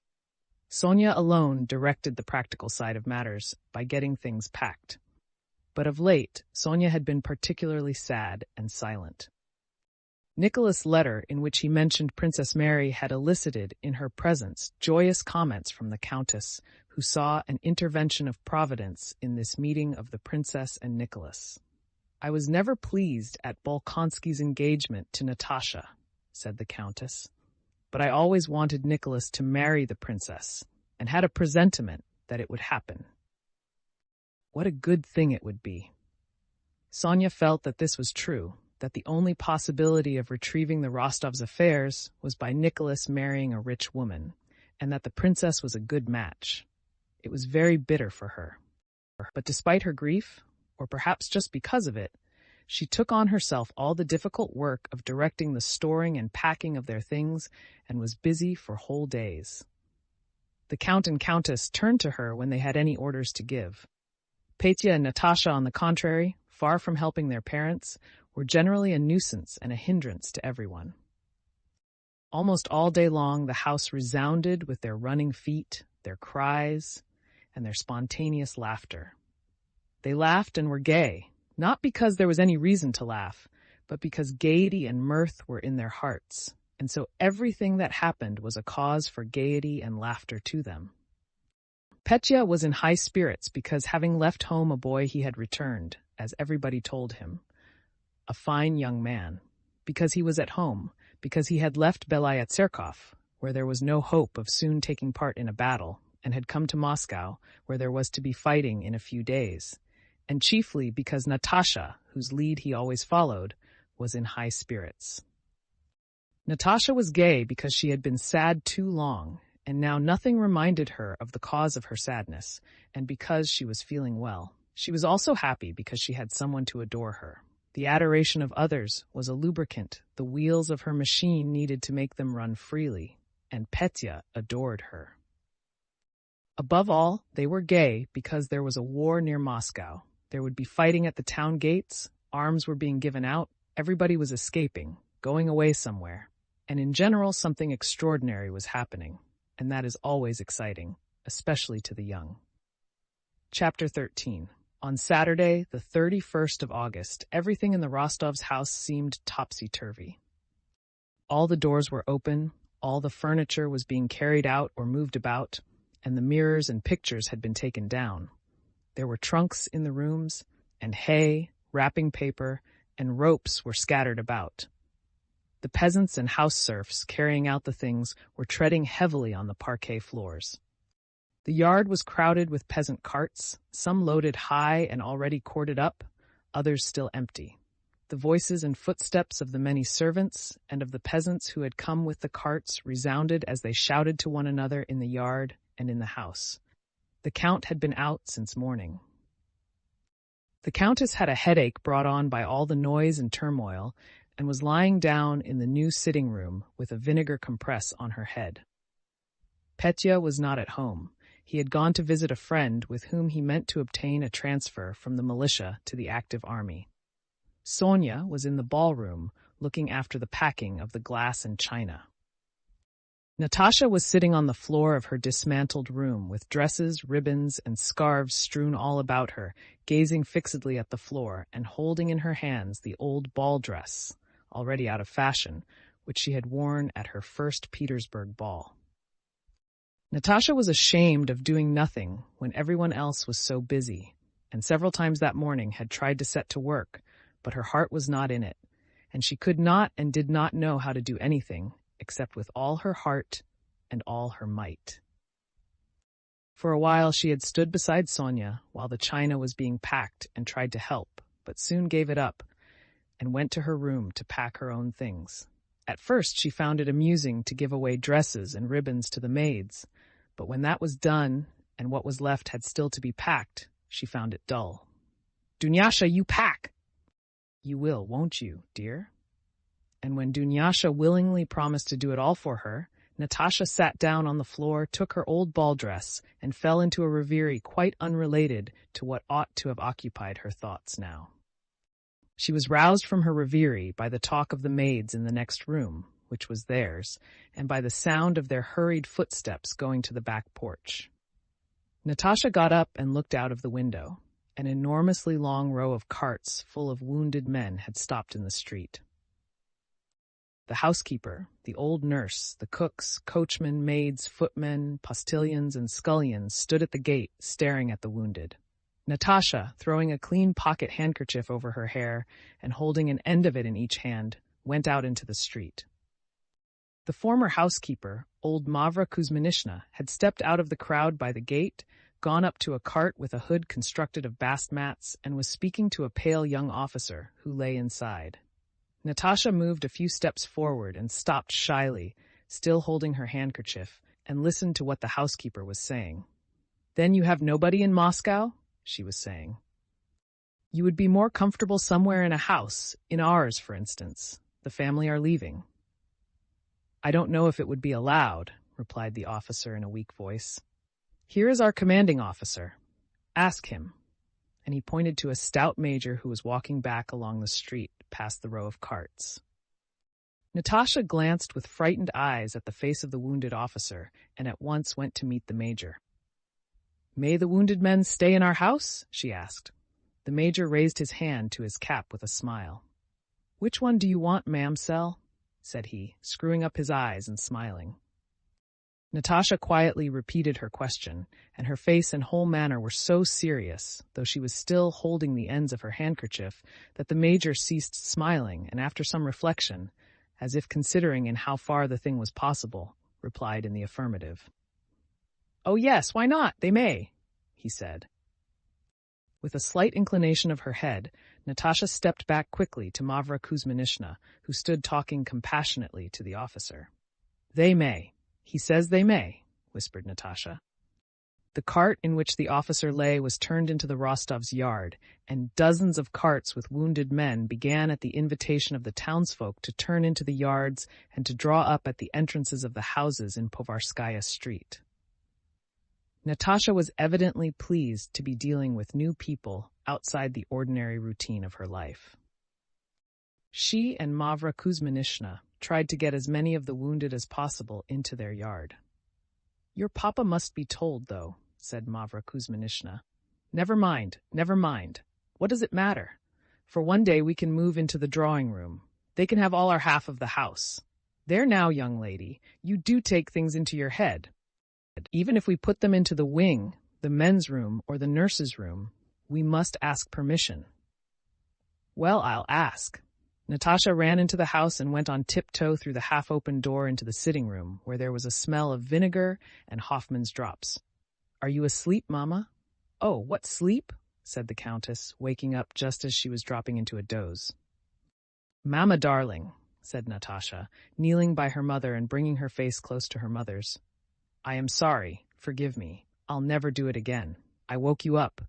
Sonia alone directed the practical side of matters by getting things packed. But of late, Sonia had been particularly sad and silent. Nicholas' letter, in which he mentioned Princess Mary, had elicited in her presence joyous comments from the Countess, who saw an intervention of Providence in this meeting of the Princess and Nicholas. "I was never pleased at Bolkonsky's engagement to Natasha," said the Countess, "but I always wanted Nicholas to marry the Princess, and had a presentiment that it would happen. What a good thing it would be." Sonia felt that this was true, that the only possibility of retrieving the Rostovs' affairs was by Nicholas marrying a rich woman, and that the Princess was a good match. It was very bitter for her. But despite her grief, or perhaps just because of it, she took on herself all the difficult work of directing the storing and packing of their things and was busy for whole days. The Count and Countess turned to her when they had any orders to give. Petya and Natasha, on the contrary, far from helping their parents, were generally a nuisance and a hindrance to everyone. Almost all day long the house resounded with their running feet, their cries, and their spontaneous laughter. They laughed and were gay, not because there was any reason to laugh, but because gaiety and mirth were in their hearts, and so everything that happened was a cause for gaiety and laughter to them. Petya was in high spirits because, having left home a boy, he had returned, as everybody told him, a fine young man, because he was at home, because he had left Belayatserkov, where there was no hope of soon taking part in a battle, and had come to Moscow, where there was to be fighting in a few days, and chiefly because Natasha, whose lead he always followed, was in high spirits. Natasha was gay because she had been sad too long, and now nothing reminded her of the cause of her sadness, and because she was feeling well. She was also happy because she had someone to adore her. The adoration of others was a lubricant the wheels of her machine needed to make them run freely, and Petya adored her. Above all, they were gay because there was a war near Moscow. There would be fighting at the town gates, arms were being given out, everybody was escaping, going away somewhere, and in general something extraordinary was happening, and that is always exciting, especially to the young. Chapter 13. On Saturday, the 31st of August, everything in the Rostovs' house seemed topsy-turvy. All the doors were open, all the furniture was being carried out or moved about, and the mirrors and pictures had been taken down. There were trunks in the rooms, and hay, wrapping paper, and ropes were scattered about. The peasants and house serfs carrying out the things were treading heavily on the parquet floors. The yard was crowded with peasant carts, some loaded high and already corded up, others still empty. The voices and footsteps of the many servants and of the peasants who had come with the carts resounded as they shouted to one another in the yard and in the house. The count had been out since morning. The countess had a headache brought on by all the noise and turmoil, and was lying down in the new sitting room with a vinegar compress on her head. Petya was not at home. He had gone to visit a friend with whom he meant to obtain a transfer from the militia to the active army. Sonia was in the ballroom, looking after the packing of the glass and china. Natasha was sitting on the floor of her dismantled room with dresses, ribbons, and scarves strewn all about her, gazing fixedly at the floor and holding in her hands the old ball dress, already out of fashion, which she had worn at her first Petersburg ball. Natasha was ashamed of doing nothing when everyone else was so busy, and several times that morning had tried to set to work, but her heart was not in it, and she could not and did not know how to do anything except with all her heart and all her might. For a while she had stood beside Sonia while the china was being packed and tried to help, but soon gave it up and went to her room to pack her own things. At first she found it amusing to give away dresses and ribbons to the maids, but when that was done and what was left had still to be packed, she found it dull. "Dunyasha, you pack!" "You will, won't you, dear?" And when Dunyasha willingly promised to do it all for her, Natasha sat down on the floor, took her old ball dress, and fell into a reverie quite unrelated to what ought to have occupied her thoughts now. She was roused from her reverie by the talk of the maids in the next room, which was theirs, and by the sound of their hurried footsteps going to the back porch. Natasha got up and looked out of the window. An enormously long row of carts full of wounded men had stopped in the street. The housekeeper, the old nurse, the cooks, coachmen, maids, footmen, postilions, and scullions stood at the gate staring at the wounded. Natasha, throwing a clean pocket handkerchief over her hair and holding an end of it in each hand, went out into the street. The former housekeeper, old Mavra Kuzminishna, had stepped out of the crowd by the gate, gone up to a cart with a hood constructed of bast mats, and was speaking to a pale young officer who lay inside. Natasha moved a few steps forward and stopped shyly, still holding her handkerchief, and listened to what the housekeeper was saying. "Then you have nobody in Moscow?" she was saying. "You would be more comfortable somewhere in a house, in ours, for instance. The family are leaving." "I don't know if it would be allowed," replied the officer in a weak voice. "Here is our commanding officer. Ask him." And he pointed to a stout major who was walking back along the street past the row of carts. Natasha glanced with frightened eyes at the face of the wounded officer and at once went to meet the major. "May the wounded men stay in our house?" she asked. The major raised his hand to his cap with a smile. "Which one do you want, ma'amselle?" said he, screwing up his eyes and smiling. Natasha quietly repeated her question, and her face and whole manner were so serious, though she was still holding the ends of her handkerchief, that the major ceased smiling, and after some reflection, as if considering in how far the thing was possible, replied in the affirmative. "Oh yes, why not? They may," he said. With a slight inclination of her head, Natasha stepped back quickly to Mavra Kuzminishna, who stood talking compassionately to the officer. "They may. He says they may," whispered Natasha. The cart in which the officer lay was turned into the Rostovs' yard, and dozens of carts with wounded men began at the invitation of the townsfolk to turn into the yards and to draw up at the entrances of the houses in Povarskaya Street. Natasha was evidently pleased to be dealing with new people outside the ordinary routine of her life. She and Mavra Kuzminishna tried to get as many of the wounded as possible into their yard. "Your papa must be told, though," said Mavra Kuzminishna. Never mind. What does it matter? For one day we can move into the drawing room. They can have all our half of the house. There now, young lady, you do take things into your head. Even if we put them into the wing, the men's room, or the nurse's room, we must ask permission." "Well, I'll ask." Natasha ran into the house and went on tiptoe through the half-open door into the sitting room, where there was a smell of vinegar and Hoffman's drops. "Are you asleep, Mamma?" "Oh, what, sleep?" said the Countess, waking up just as she was dropping into a doze. "Mamma, darling," said Natasha, kneeling by her mother and bringing her face close to her mother's. "I am sorry. Forgive me. I'll never do it again. I woke you up.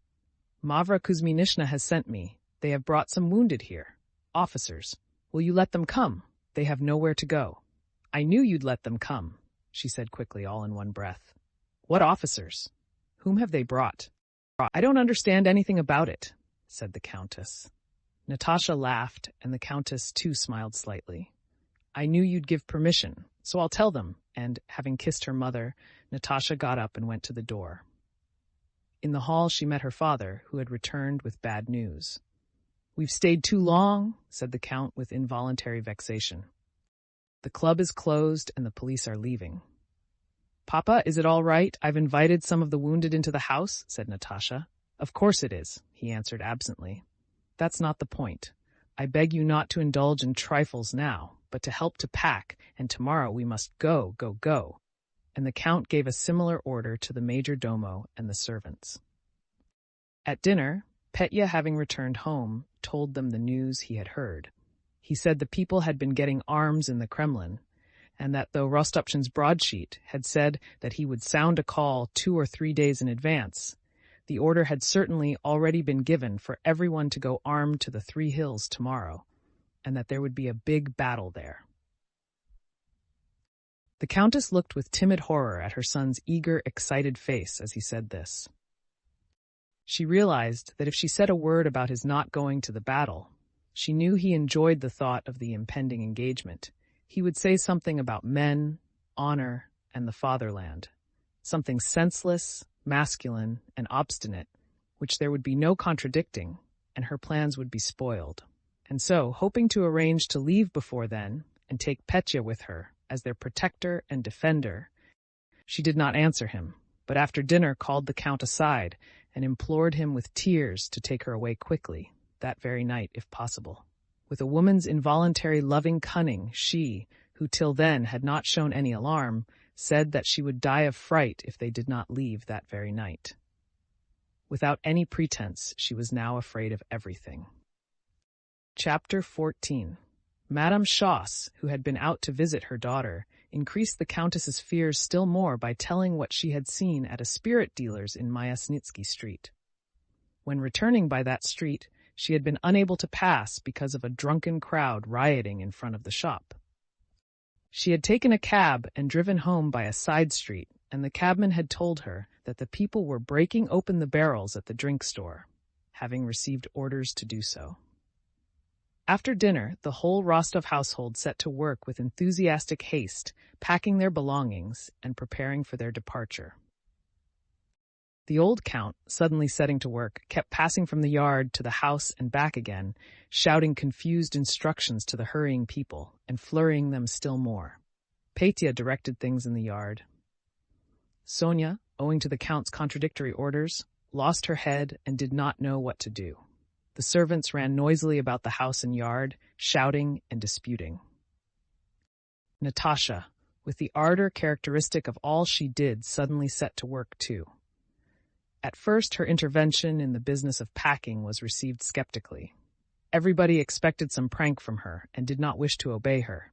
Mavra Kuzminishna has sent me. They have brought some wounded here. Officers. Will you let them come? They have nowhere to go." "I knew you'd let them come," she said quickly, all in one breath. "What officers? Whom have they brought?" "I don't understand anything about it," said the Countess. Natasha laughed, and the Countess too smiled slightly. "I knew you'd give permission, so I'll tell them," and, having kissed her mother, Natasha got up and went to the door. In the hall she met her father, who had returned with bad news. "We've stayed too long," said the Count with involuntary vexation. "The club is closed and the police are leaving." "Papa, is it all right? I've invited some of the wounded into the house," said Natasha. "Of course it is," he answered absently. "That's not the point. I beg you not to indulge in trifles now, but to help to pack, and tomorrow we must go. And the Count gave a similar order to the major domo and the servants. At dinner, Petya, having returned home, told them the news he had heard. He said the people had been getting arms in the Kremlin, and that though Rostopchin's broadsheet had said that he would sound a call 2 or 3 days in advance, the order had certainly already been given for everyone to go armed to the 3 hills tomorrow, and that there would be a big battle there. The Countess looked with timid horror at her son's eager, excited face as he said this. She realized that if she said a word about his not going to the battle, she knew he enjoyed the thought of the impending engagement. He would say something about men, honor, and the fatherland, something senseless, masculine, and obstinate, which there would be no contradicting, and her plans would be spoiled. And so, hoping to arrange to leave before then and take Petya with her as their protector and defender, she did not answer him, but after dinner called the Count aside and implored him with tears to take her away quickly, that very night if possible. With a woman's involuntary loving cunning, she, who till then had not shown any alarm, said that she would die of fright if they did not leave that very night. Without any pretense, she was now afraid of everything. Chapter 14. Madame Schoss, who had been out to visit her daughter, increased the Countess's fears still more by telling what she had seen at a spirit dealer's in Myasnitsky Street. When returning by that street, she had been unable to pass because of a drunken crowd rioting in front of the shop. She had taken a cab and driven home by a side street, and the cabman had told her that the people were breaking open the barrels at the drink store, having received orders to do so. After dinner, the whole Rostov household set to work with enthusiastic haste, packing their belongings and preparing for their departure. The old Count, suddenly setting to work, kept passing from the yard to the house and back again, shouting confused instructions to the hurrying people and flurrying them still more. Petya directed things in the yard. Sonia, owing to the Count's contradictory orders, lost her head and did not know what to do. The servants ran noisily about the house and yard, shouting and disputing. Natasha, with the ardor characteristic of all she did, suddenly set to work too. At first, her intervention in the business of packing was received skeptically. Everybody expected some prank from her and did not wish to obey her.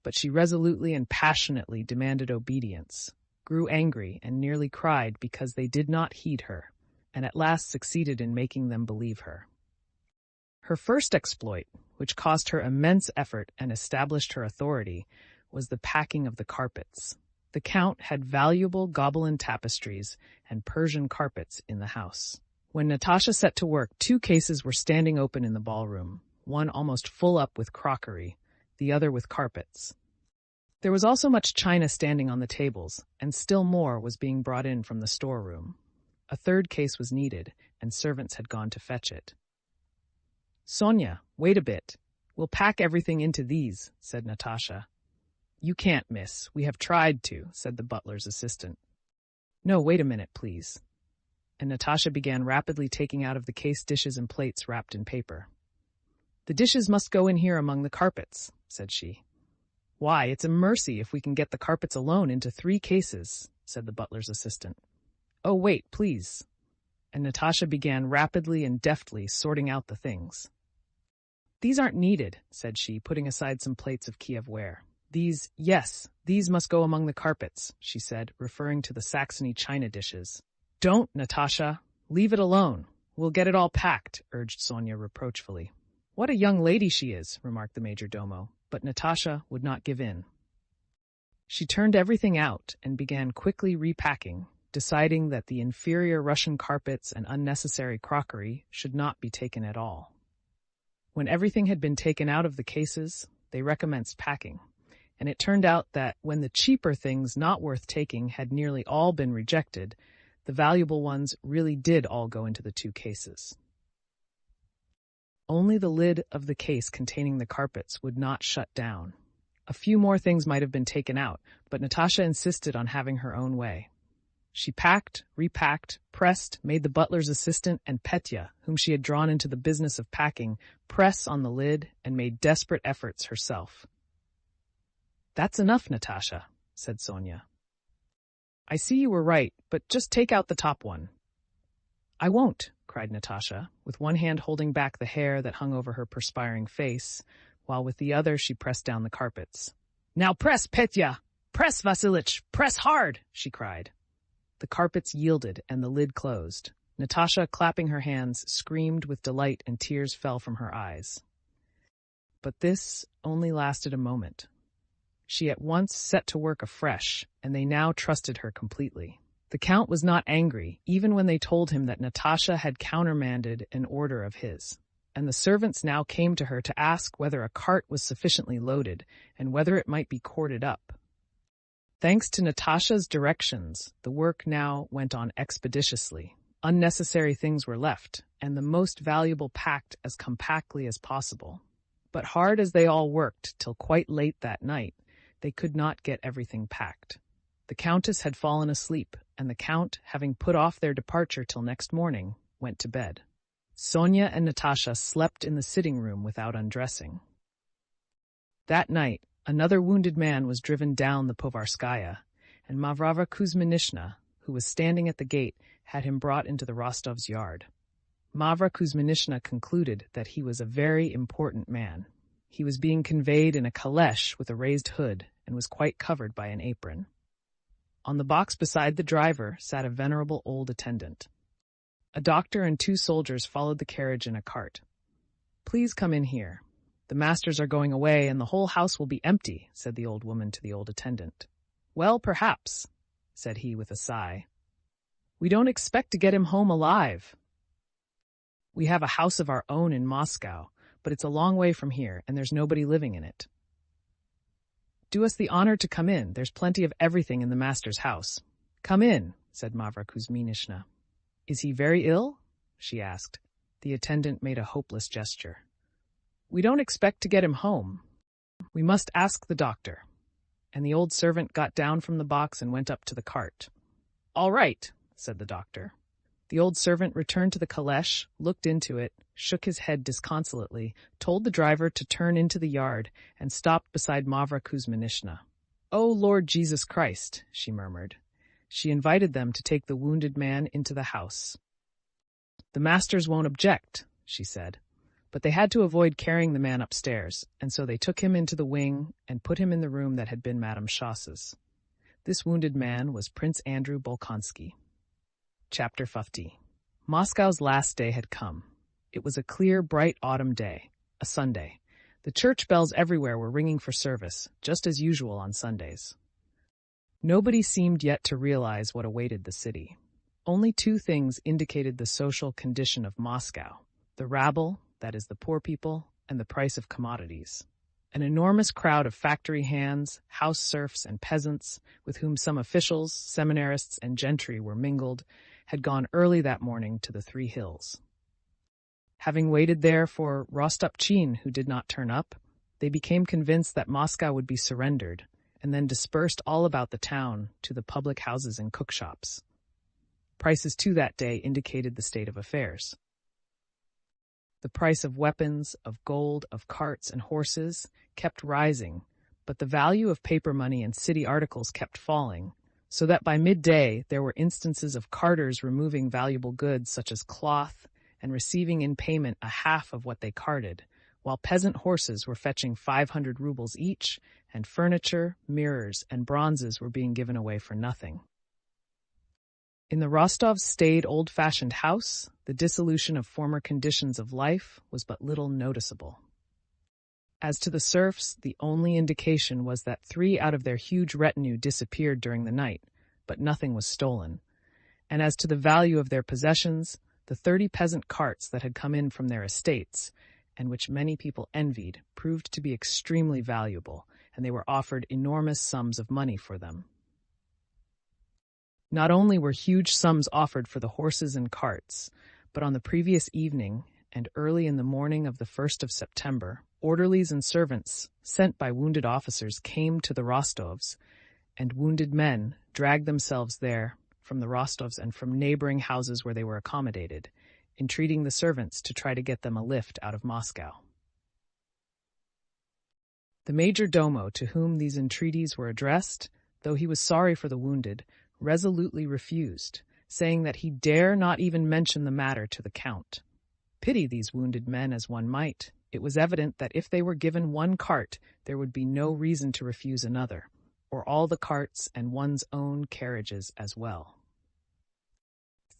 But she resolutely and passionately demanded obedience, grew angry, and nearly cried because they did not heed her, and at last succeeded in making them believe her. Her first exploit, which cost her immense effort and established her authority, was the packing of the carpets. The Count had valuable Gobelin tapestries and Persian carpets in the house. When Natasha set to work, 2 cases were standing open in the ballroom, one almost full up with crockery, the other with carpets. There was also much china standing on the tables, and still more was being brought in from the storeroom. A third case was needed, and servants had gone to fetch it. "Sonia, wait a bit. We'll pack everything into these," said Natasha. "You can't, miss. We have tried to," said the butler's assistant. "No, wait a minute, please." And Natasha began rapidly taking out of the case dishes and plates wrapped in paper. "The dishes must go in here among the carpets," said she. "Why, it's a mercy if we can get the carpets alone into 3 cases," said the butler's assistant. "Oh, wait, please." And Natasha began rapidly and deftly sorting out the things. "These aren't needed," said she, putting aside some plates of Kiev ware. "These must go among the carpets," she said, referring to the Saxony china dishes. "Don't, Natasha. Leave it alone. We'll get it all packed," urged Sonia reproachfully. "What a young lady she is," remarked the major domo, but Natasha would not give in. She turned everything out and began quickly repacking, deciding that the inferior Russian carpets and unnecessary crockery should not be taken at all. When everything had been taken out of the cases, they recommenced packing, and it turned out that when the cheaper things not worth taking had nearly all been rejected, the valuable ones really did all go into the 2 cases. Only the lid of the case containing the carpets would not shut down. A few more things might have been taken out, but Natasha insisted on having her own way. She packed, repacked, pressed, made the butler's assistant and Petya, whom she had drawn into the business of packing, press on the lid and made desperate efforts herself. "That's enough, Natasha," said Sonia. "I see you were right, but just take out the top one." "I won't," cried Natasha, with one hand holding back the hair that hung over her perspiring face, while with the other she pressed down the carpets. "Now press, Petya! Press, Vasilich! Press hard!" she cried. The carpets yielded and the lid closed. Natasha, clapping her hands, screamed with delight and tears fell from her eyes. But this only lasted a moment. She at once set to work afresh, and they now trusted her completely. The Count was not angry, even when they told him that Natasha had countermanded an order of his, and the servants now came to her to ask whether a cart was sufficiently loaded and whether it might be corded up. Thanks to Natasha's directions, the work now went on expeditiously. Unnecessary things were left, and the most valuable packed as compactly as possible. But hard as they all worked till quite late that night, they could not get everything packed. The Countess had fallen asleep, and the Count, having put off their departure till next morning, went to bed. Sonia and Natasha slept in the sitting room without undressing. That night, another wounded man was driven down the Povarskaya, and Mavrava Kuzminishna, who was standing at the gate, had him brought into the Rostovs' yard. Mavra Kuzminishna concluded that he was a very important man. He was being conveyed in a caleche with a raised hood and was quite covered by an apron. On the box beside the driver sat a venerable old attendant. A doctor and 2 soldiers followed the carriage in a cart. "Please come in here. The masters are going away, and the whole house will be empty," said the old woman to the old attendant. "Well, perhaps," said he with a sigh. "We don't expect to get him home alive. We have a house of our own in Moscow, but it's a long way from here, and there's nobody living in it. Do us the honor to come in. There's plenty of everything in the master's house." "Come in," said Mavra Kuzminishna. "Is he very ill?" she asked. The attendant made a hopeless gesture. "We don't expect to get him home. We must ask the doctor." And the old servant got down from the box and went up to the cart. "All right," said the doctor. The old servant returned to the caleche, looked into it, shook his head disconsolately, told the driver to turn into the yard, and stopped beside Mavra Kuzminishna. "Oh, Lord Jesus Christ," she murmured. She invited them to take the wounded man into the house. "The masters won't object," she said. But they had to avoid carrying the man upstairs, and so they took him into the wing and put him in the room that had been Madame Chasse's. This wounded man was Prince Andrew Bolkonsky. Chapter 50. Moscow's last day had come. It was a clear, bright autumn day, a Sunday. The church bells everywhere were ringing for service, just as usual on Sundays. Nobody seemed yet to realize what awaited the city. Only 2 things indicated the social condition of Moscow: the rabble, that is the poor people, and the price of commodities. An enormous crowd of factory hands, house serfs, and peasants, with whom some officials, seminarists, and gentry were mingled, had gone early that morning to the Three Hills. Having waited there for Rostopchin, who did not turn up, they became convinced that Moscow would be surrendered, and then dispersed all about the town to the public houses and cookshops. Prices too that day indicated the state of affairs. The price of weapons, of gold, of carts and horses kept rising, but the value of paper money and city articles kept falling, so that by midday there were instances of carters removing valuable goods such as cloth and receiving in payment a half of what they carted, while peasant horses were fetching 500 rubles each, and furniture, mirrors, and bronzes were being given away for nothing. In the Rostovs' staid, old-fashioned house, the dissolution of former conditions of life was but little noticeable. As to the serfs, the only indication was that 3 out of their huge retinue disappeared during the night, but nothing was stolen. And as to the value of their possessions, the 30 peasant carts that had come in from their estates, and which many people envied, proved to be extremely valuable, and they were offered enormous sums of money for them. Not only were huge sums offered for the horses and carts, but on the previous evening and early in the morning of the 1st of September, orderlies and servants sent by wounded officers came to the Rostovs, and wounded men dragged themselves there from the Rostovs and from neighboring houses where they were accommodated, entreating the servants to try to get them a lift out of Moscow. The major domo, to whom these entreaties were addressed, though he was sorry for the wounded, resolutely refused, saying that he dare not even mention the matter to the count. Pity these wounded men as one might, it was evident that if they were given one cart, there would be no reason to refuse another, or all the carts and one's own carriages as well.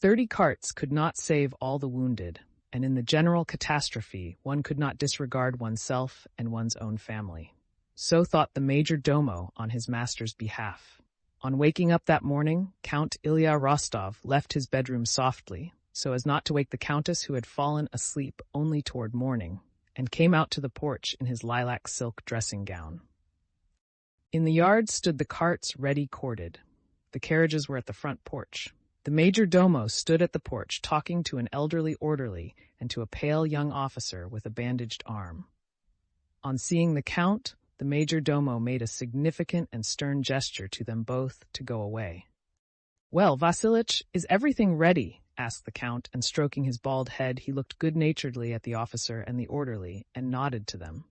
30 carts could not save all the wounded, and in the general catastrophe one could not disregard oneself and one's own family. So thought the major domo on his master's behalf. On waking up that morning, Count Ilya Rostov left his bedroom softly, so as not to wake the countess who had fallen asleep only toward morning, and came out to the porch in his lilac silk dressing gown. In the yard stood the carts ready corded. The carriages were at the front porch. The major domo stood at the porch talking to an elderly orderly and to a pale young officer with a bandaged arm. On seeing the count, the major domo made a significant and stern gesture to them both to go away. "Well, Vasilich, is everything ready?" asked the count, and stroking his bald head, he looked good-naturedly at the officer and the orderly and nodded to them.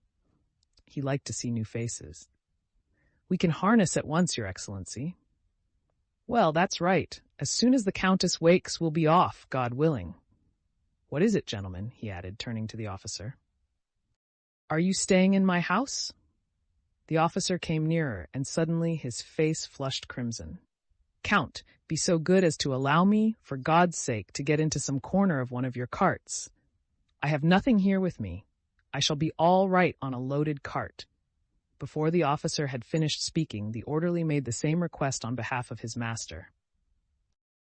He liked to see new faces. "We can harness at once, Your Excellency." "Well, that's right. As soon as the countess wakes, we'll be off, God willing. What is it, gentlemen?" he added, turning to the officer. "Are you staying in my house?" The officer came nearer, and suddenly his face flushed crimson. "Count, be so good as to allow me, for God's sake, to get into some corner of one of your carts. I have nothing here with me. I shall be all right on a loaded cart." Before the officer had finished speaking, the orderly made the same request on behalf of his master.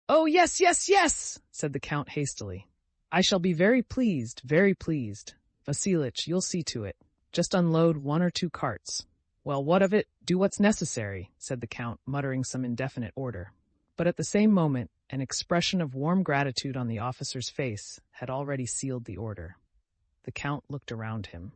"Oh, yes, yes, yes," said the count hastily. "I shall be very pleased, very pleased. Vasilich, you'll see to it. Just unload 1 or 2 carts." "Well, what of it? Do what's necessary," said the count, muttering some indefinite order. But at the same moment, an expression of warm gratitude on the officer's face had already sealed the order. The count looked around him.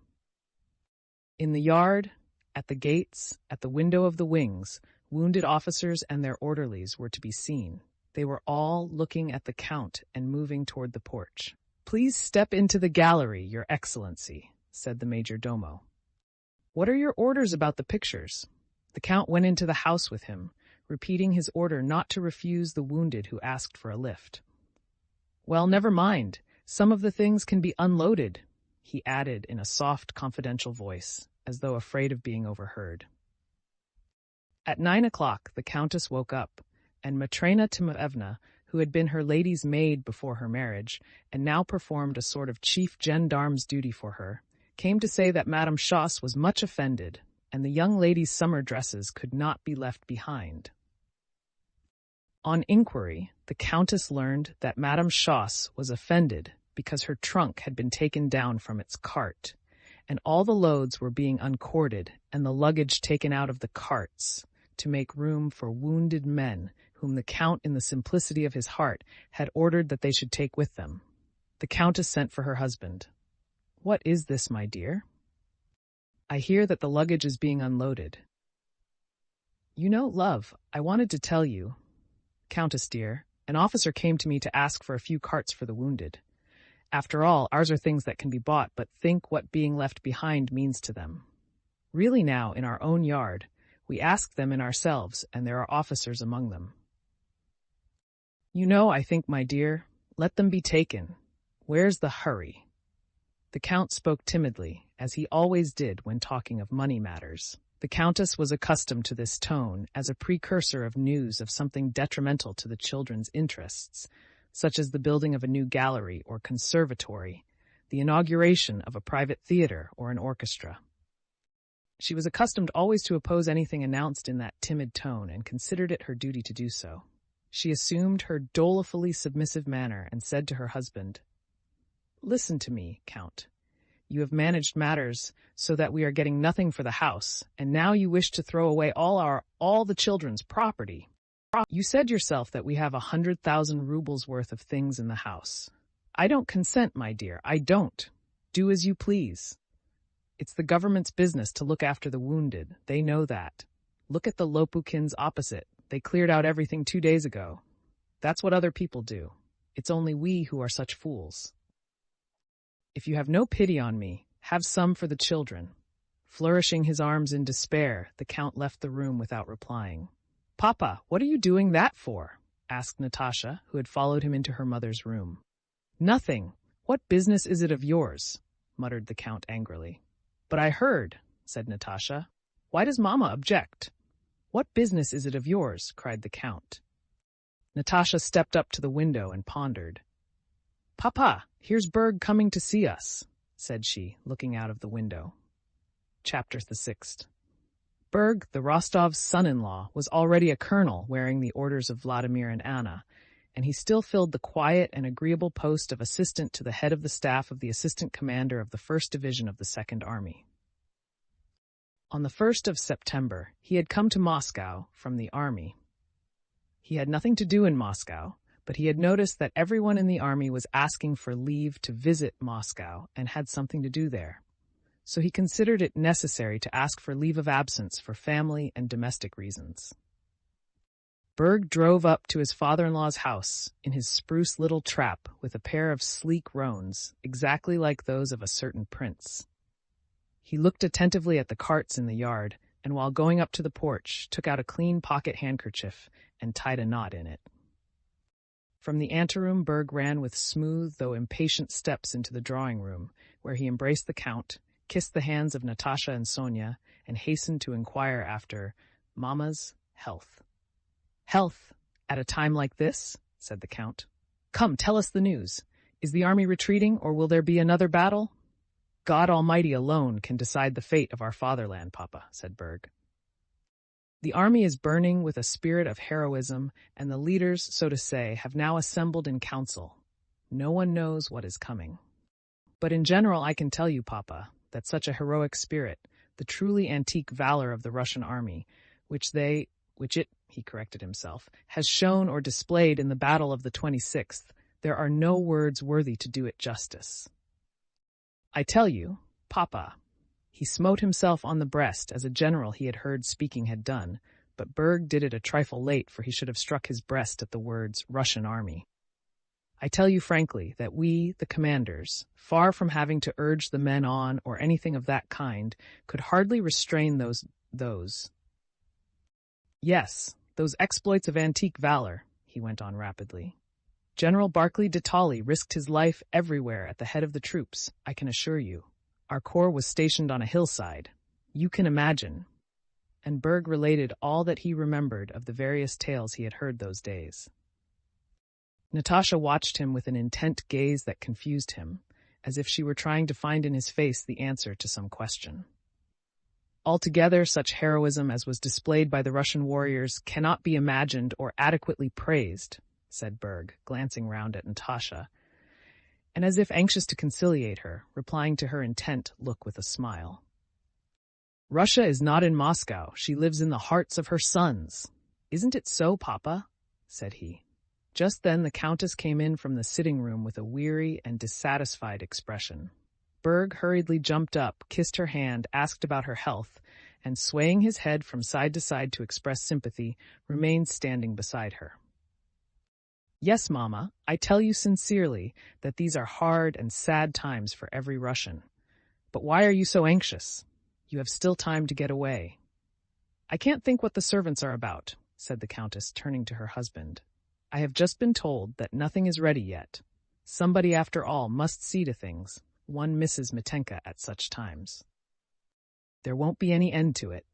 In the yard, at the gates, at the window of the wings, wounded officers and their orderlies were to be seen. They were all looking at the count and moving toward the porch. "Please step into the gallery, Your Excellency," said the major domo. "What are your orders about the pictures?" The count went into the house with him, repeating his order not to refuse the wounded who asked for a lift. "Well, never mind. Some of the things can be unloaded," he added in a soft, confidential voice, as though afraid of being overheard. At 9 o'clock, the countess woke up, and Matrena Timofevna, who had been her lady's maid before her marriage, and now performed a sort of chief gendarme's duty for her, came to say that Madame Schoss was much offended, and the young lady's summer dresses could not be left behind. On inquiry, the countess learned that Madame Schoss was offended because her trunk had been taken down from its cart, and all the loads were being uncorded and the luggage taken out of the carts to make room for wounded men whom the Count, in the simplicity of his heart, had ordered that they should take with them. The Countess sent for her husband. "What is this, my dear?" "I hear that the luggage is being unloaded." "You know, love, I wanted to tell you, Countess dear, an officer came to me to ask for a few carts for the wounded. After all, ours are things that can be bought, but think what being left behind means to them. Really now, in our own yard, we asked them in ourselves, and there are officers among them. You know, I think, my dear, let them be taken. Where's the hurry?" The Count spoke timidly, as he always did when talking of money matters. The Countess was accustomed to this tone as a precursor of news of something detrimental to the children's interests, such as the building of a new gallery or conservatory, the inauguration of a private theater or an orchestra. She was accustomed always to oppose anything announced in that timid tone and considered it her duty to do so. She assumed her dolefully submissive manner and said to her husband, "Listen to me, Count. You have managed matters so that we are getting nothing for the house, and now you wish to throw away all the children's property. You said yourself that we have 100,000 rubles worth of things in the house. I don't consent, my dear, I don't. Do as you please. It's the government's business to look after the wounded. They know that. Look at the Lopukins opposite. They cleared out everything 2 days ago. That's what other people do. It's only we who are such fools. If you have no pity on me, have some for the children." Flourishing his arms in despair, the Count left the room without replying. "Papa, what are you doing that for?" asked Natasha, who had followed him into her mother's room. "Nothing. What business is it of yours?" muttered the Count angrily. "But I heard," said Natasha. "Why does Mamma object?" "What business is it of yours?" cried the Count. Natasha stepped up to the window and pondered. "Papa, here's Berg coming to see us," said she, looking out of the window. Chapter the 6th. Berg, the Rostov's son-in-law, was already a colonel wearing the orders of Vladimir and Anna, and he still filled the quiet and agreeable post of assistant to the head of the staff of the assistant commander of the 1st Division of the 2nd Army. On the 1st of September, he had come to Moscow from the army. He had nothing to do in Moscow, but he had noticed that everyone in the army was asking for leave to visit Moscow and had something to do there. So he considered it necessary to ask for leave of absence for family and domestic reasons. Berg drove up to his father-in-law's house in his spruce little trap with a pair of sleek roans, exactly like those of a certain prince. He looked attentively at the carts in the yard, and while going up to the porch, took out a clean pocket handkerchief and tied a knot in it. From the anteroom, Berg ran with smooth, though impatient steps into the drawing-room, where he embraced the Count, kissed the hands of Natasha and Sonia, and hastened to inquire after Mamma's health. "Health? At a time like this?" said the Count. "Come, tell us the news. Is the army retreating, or will there be another battle?" "God Almighty alone can decide the fate of our fatherland, Papa," said Berg. "The army is burning with a spirit of heroism, and the leaders, so to say, have now assembled in council. No one knows what is coming. But in general, I can tell you, Papa, that such a heroic spirit, the truly antique valor of the Russian army, which it, he corrected himself, has shown or displayed in the battle of the 26th, there are no words worthy to do it justice. I tell you, Papa." He smote himself on the breast as a general he had heard speaking had done, but Berg did it a trifle late, for he should have struck his breast at the words Russian army. "I tell you frankly that we, the commanders, far from having to urge the men on or anything of that kind, could hardly restrain those exploits of antique valor," he went on rapidly. "General Barclay de Tolly risked his life everywhere at the head of the troops, I can assure you. Our corps was stationed on a hillside. You can imagine." And Berg related all that he remembered of the various tales he had heard those days. Natasha watched him with an intent gaze that confused him, as if she were trying to find in his face the answer to some question. "Altogether, such heroism as was displayed by the Russian warriors cannot be imagined or adequately praised," said Berg, glancing round at Natasha. and as if anxious to conciliate her, replying to her intent look with a smile. Russia is not in Moscow. She lives in the hearts of her sons. Isn't it so, Papa? Said he. Just then the Countess came in from the sitting room with a weary and dissatisfied expression. Berg hurriedly jumped up, kissed her hand, asked about her health, and swaying his head from side to side to express sympathy, remained standing beside her. Yes, Mamma, I tell you sincerely that these are hard and sad times for every Russian. But why are you so anxious? You have still time to get away. I can't think what the servants are about, said the Countess, turning to her husband. I have just been told that nothing is ready yet. Somebody, after all, must see to things. One misses Mitenka at such times. There won't be any end to it.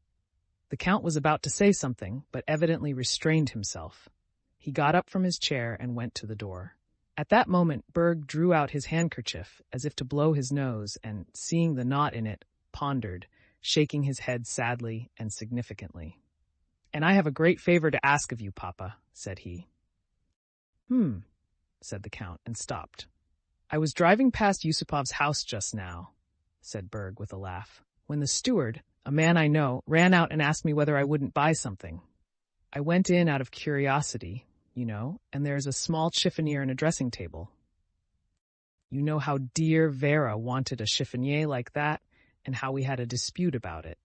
The Count was about to say something, but evidently restrained himself. He got up from his chair and went to the door. At that moment, Berg drew out his handkerchief, as if to blow his nose, and, seeing the knot in it, pondered, shaking his head sadly and significantly. And I have a great favor to ask of you, Papa, said he. Said the Count, and stopped. I was driving past Yusupov's house just now, said Berg with a laugh, when the steward, a man I know, ran out and asked me whether I wouldn't buy something. I went in out of curiosity, you know, and there's a small chiffonier and a dressing table. You know how dear Vera wanted a chiffonier like that, and how we had a dispute about it.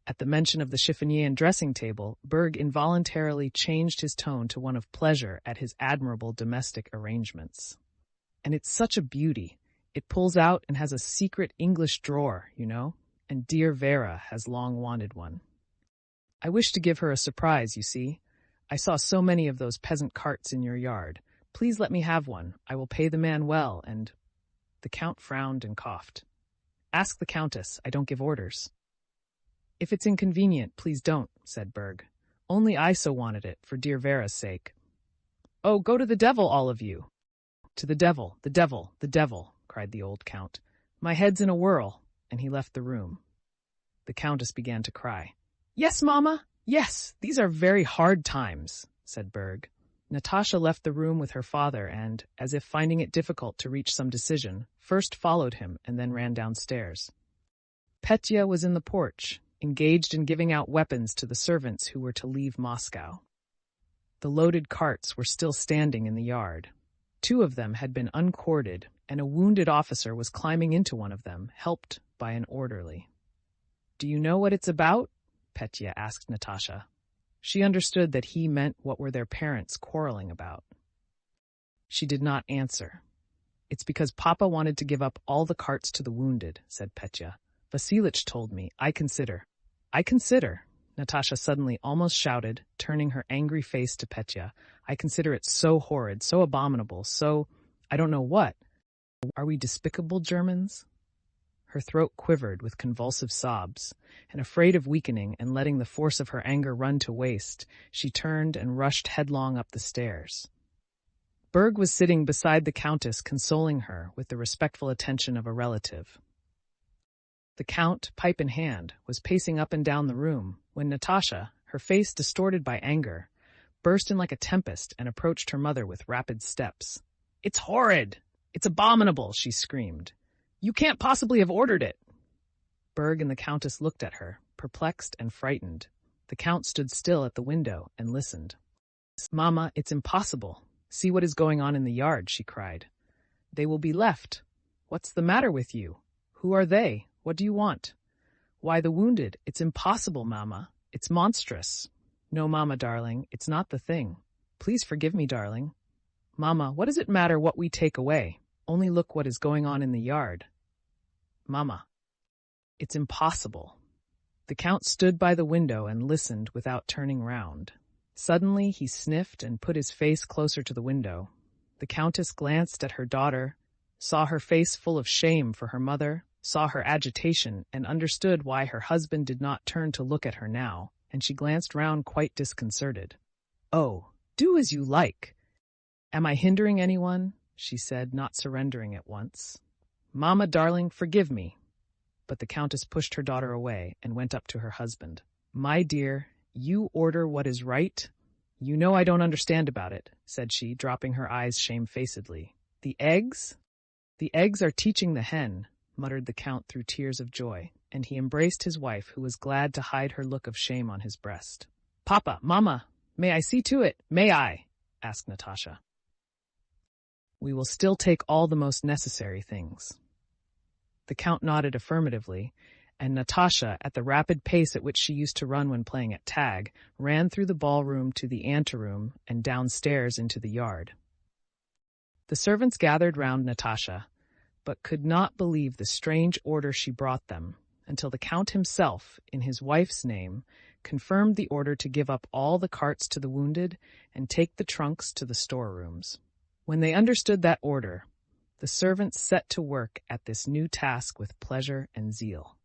At the mention of the chiffonier and dressing table, Berg involuntarily changed his tone to one of pleasure at his admirable domestic arrangements. And it's such a beauty. It pulls out and has a secret English drawer, you know, and dear Vera has long wanted one. I wish to give her a surprise, you see. I saw so many of those peasant carts in your yard. Please let me have one. I will pay the man well, and... The Count frowned and coughed. Ask the Countess. I don't give orders. If it's inconvenient, please don't, said Berg. Only I so wanted it, for dear Vera's sake. Oh, go to the devil, all of you. To the devil, the devil, the devil, cried the old Count. My head's in a whirl, and he left the room. The Countess began to cry. Yes, Mamma, yes, these are very hard times, said Berg. Natasha left the room with her father and, as if finding it difficult to reach some decision, first followed him and then ran downstairs. Petya was in the porch, engaged in giving out weapons to the servants who were to leave Moscow. The loaded carts were still standing in the yard. 2 of them had been uncorded, and a wounded officer was climbing into one of them, helped by an orderly. Do you know what it's about? Petya asked Natasha. She understood that he meant what were their parents quarreling about. She did not answer. It's because Papa wanted to give up all the carts to the wounded, said Petya. Vasilich told me. I consider. Natasha suddenly almost shouted, turning her angry face to Petya. I consider it so horrid, so abominable, so... I don't know what. Are we despicable Germans? Her throat quivered with convulsive sobs, and afraid of weakening and letting the force of her anger run to waste, she turned and rushed headlong up the stairs. Berg was sitting beside the Countess, consoling her with the respectful attention of a relative. The Count, pipe in hand, was pacing up and down the room when Natasha, her face distorted by anger, burst in like a tempest and approached her mother with rapid steps. It's horrid! It's abominable! She screamed. You can't possibly have ordered it! Berg and the Countess looked at her, perplexed and frightened. The Count stood still at the window and listened. Mamma, it's impossible. See what is going on in the yard, she cried. They will be left. What's the matter with you? Who are they? What do you want? Why, the wounded. It's impossible, Mamma. It's monstrous. No, Mamma, darling, it's not the thing. Please forgive me, darling. Mamma, what does it matter what we take away? Only look what is going on in the yard. Mamma. It's impossible. The Count stood by the window and listened without turning round. Suddenly he sniffed and put his face closer to the window. The Countess glanced at her daughter, saw her face full of shame for her mother, saw her agitation, and understood why her husband did not turn to look at her now, and she glanced round quite disconcerted. Oh, do as you like. Am I hindering anyone? She said, not surrendering at once. Mamma, darling, forgive me. But the Countess pushed her daughter away and went up to her husband. My dear, you order what is right? You know I don't understand about it, said she, dropping her eyes shamefacedly. The eggs? The eggs are teaching the hen, muttered the Count through tears of joy, and he embraced his wife, who was glad to hide her look of shame on his breast. Papa, Mama, may I see to it? May I? Asked Natasha. We will still take all the most necessary things. The Count nodded affirmatively, and Natasha, at the rapid pace at which she used to run when playing at tag, ran through the ballroom to the anteroom and downstairs into the yard. The servants gathered round Natasha, but could not believe the strange order she brought them, until the Count himself, in his wife's name, confirmed the order to give up all the carts to the wounded and take the trunks to the storerooms. When they understood that order, the servants set to work at this new task with pleasure and zeal.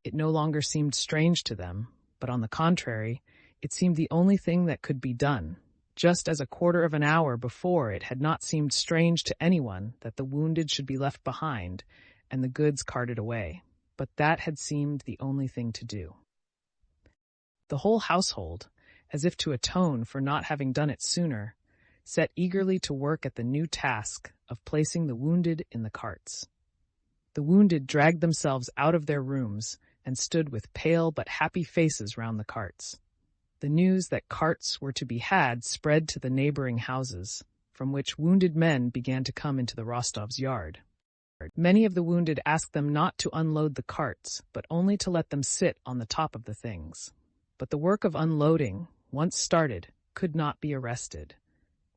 It no longer seemed strange to them, but on the contrary, it seemed the only thing that could be done, just as a quarter of an hour before it had not seemed strange to anyone that the wounded should be left behind and the goods carted away, but that had seemed the only thing to do. The whole household, as if to atone for not having done it sooner, set eagerly to work at the new task of placing the wounded in the carts. The wounded dragged themselves out of their rooms and stood with pale but happy faces round the carts. The news that carts were to be had spread to the neighboring houses, from which wounded men began to come into the Rostovs' yard. Many of the wounded asked them not to unload the carts, but only to let them sit on the top of the things. But the work of unloading, once started, could not be arrested.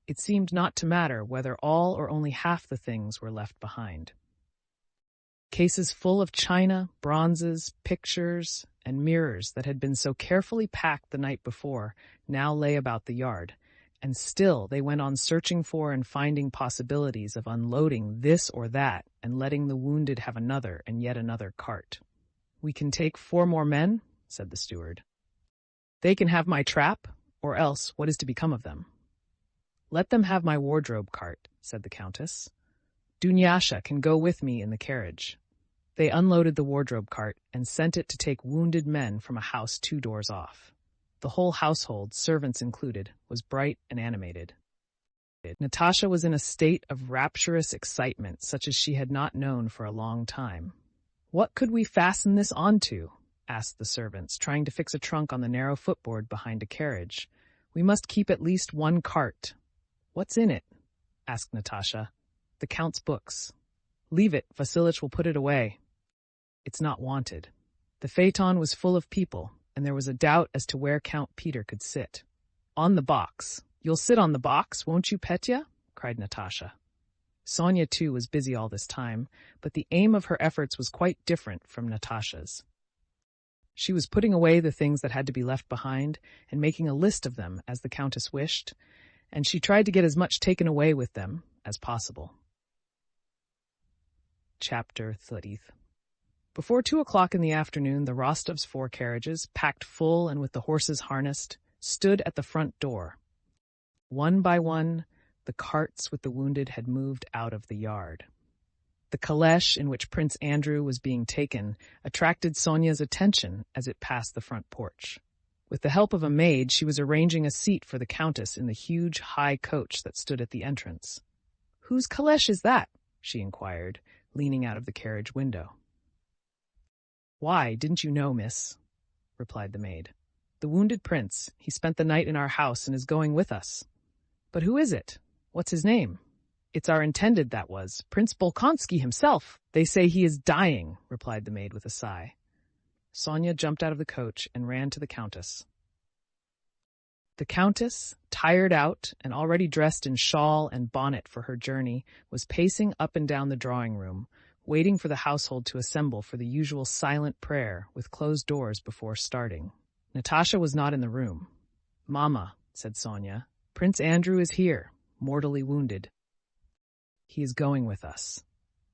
It seemed not to matter whether all or only half the things were left behind. Cases full of china, bronzes, pictures, and mirrors that had been so carefully packed the night before now lay about the yard, and still they went on searching for and finding possibilities of unloading this or that and letting the wounded have another and yet another cart. "We can take 4 more men," said the steward. "They can have my trap, or else what is to become of them?" "Let them have my wardrobe cart," said the Countess. "Dunyasha can go with me in the carriage." They unloaded the wardrobe cart and sent it to take wounded men from a house 2 doors off. The whole household, servants included, was bright and animated. Natasha was in a state of rapturous excitement such as she had not known for a long time. "What could we fasten this onto?" asked the servants, trying to fix a trunk on the narrow footboard behind a carriage. "We must keep at least 1 cart." "What's in it?" asked Natasha. "The Count's books." "Leave it, Vasilich will put it away." "It's not wanted." The phaeton was full of people, and there was a doubt as to where Count Peter could sit. "On the box. You'll sit on the box, won't you, Petya?" cried Natasha. Sonia, too, was busy all this time, but the aim of her efforts was quite different from Natasha's. She was putting away the things that had to be left behind and making a list of them as the Countess wished, and she tried to get as much taken away with them as possible. Chapter 30. Before 2 o'clock in the afternoon, the Rostovs' 4 carriages, packed full and with the horses harnessed, stood at the front door. One by one, the carts with the wounded had moved out of the yard. The caleche in which Prince Andrew was being taken attracted Sonia's attention as it passed the front porch. With the help of a maid, she was arranging a seat for the Countess in the huge, high coach that stood at the entrance. "Whose caleche is that?" she inquired, leaning out of the carriage window. "Why, didn't you know, miss?" replied the maid. "The wounded prince. He spent the night in our house and is going with us." "But who is it? What's his name?" "It's our intended, that was, Prince Bolkonsky himself. They say he is dying," replied the maid with a sigh. Sonia jumped out of the coach and ran to the Countess. The Countess, tired out and already dressed in shawl and bonnet for her journey, was pacing up and down the drawing-room, waiting for the household to assemble for the usual silent prayer with closed doors before starting. Natasha was not in the room. "Mamma," said Sonia, "Prince Andrew is here, mortally wounded. He is going with us."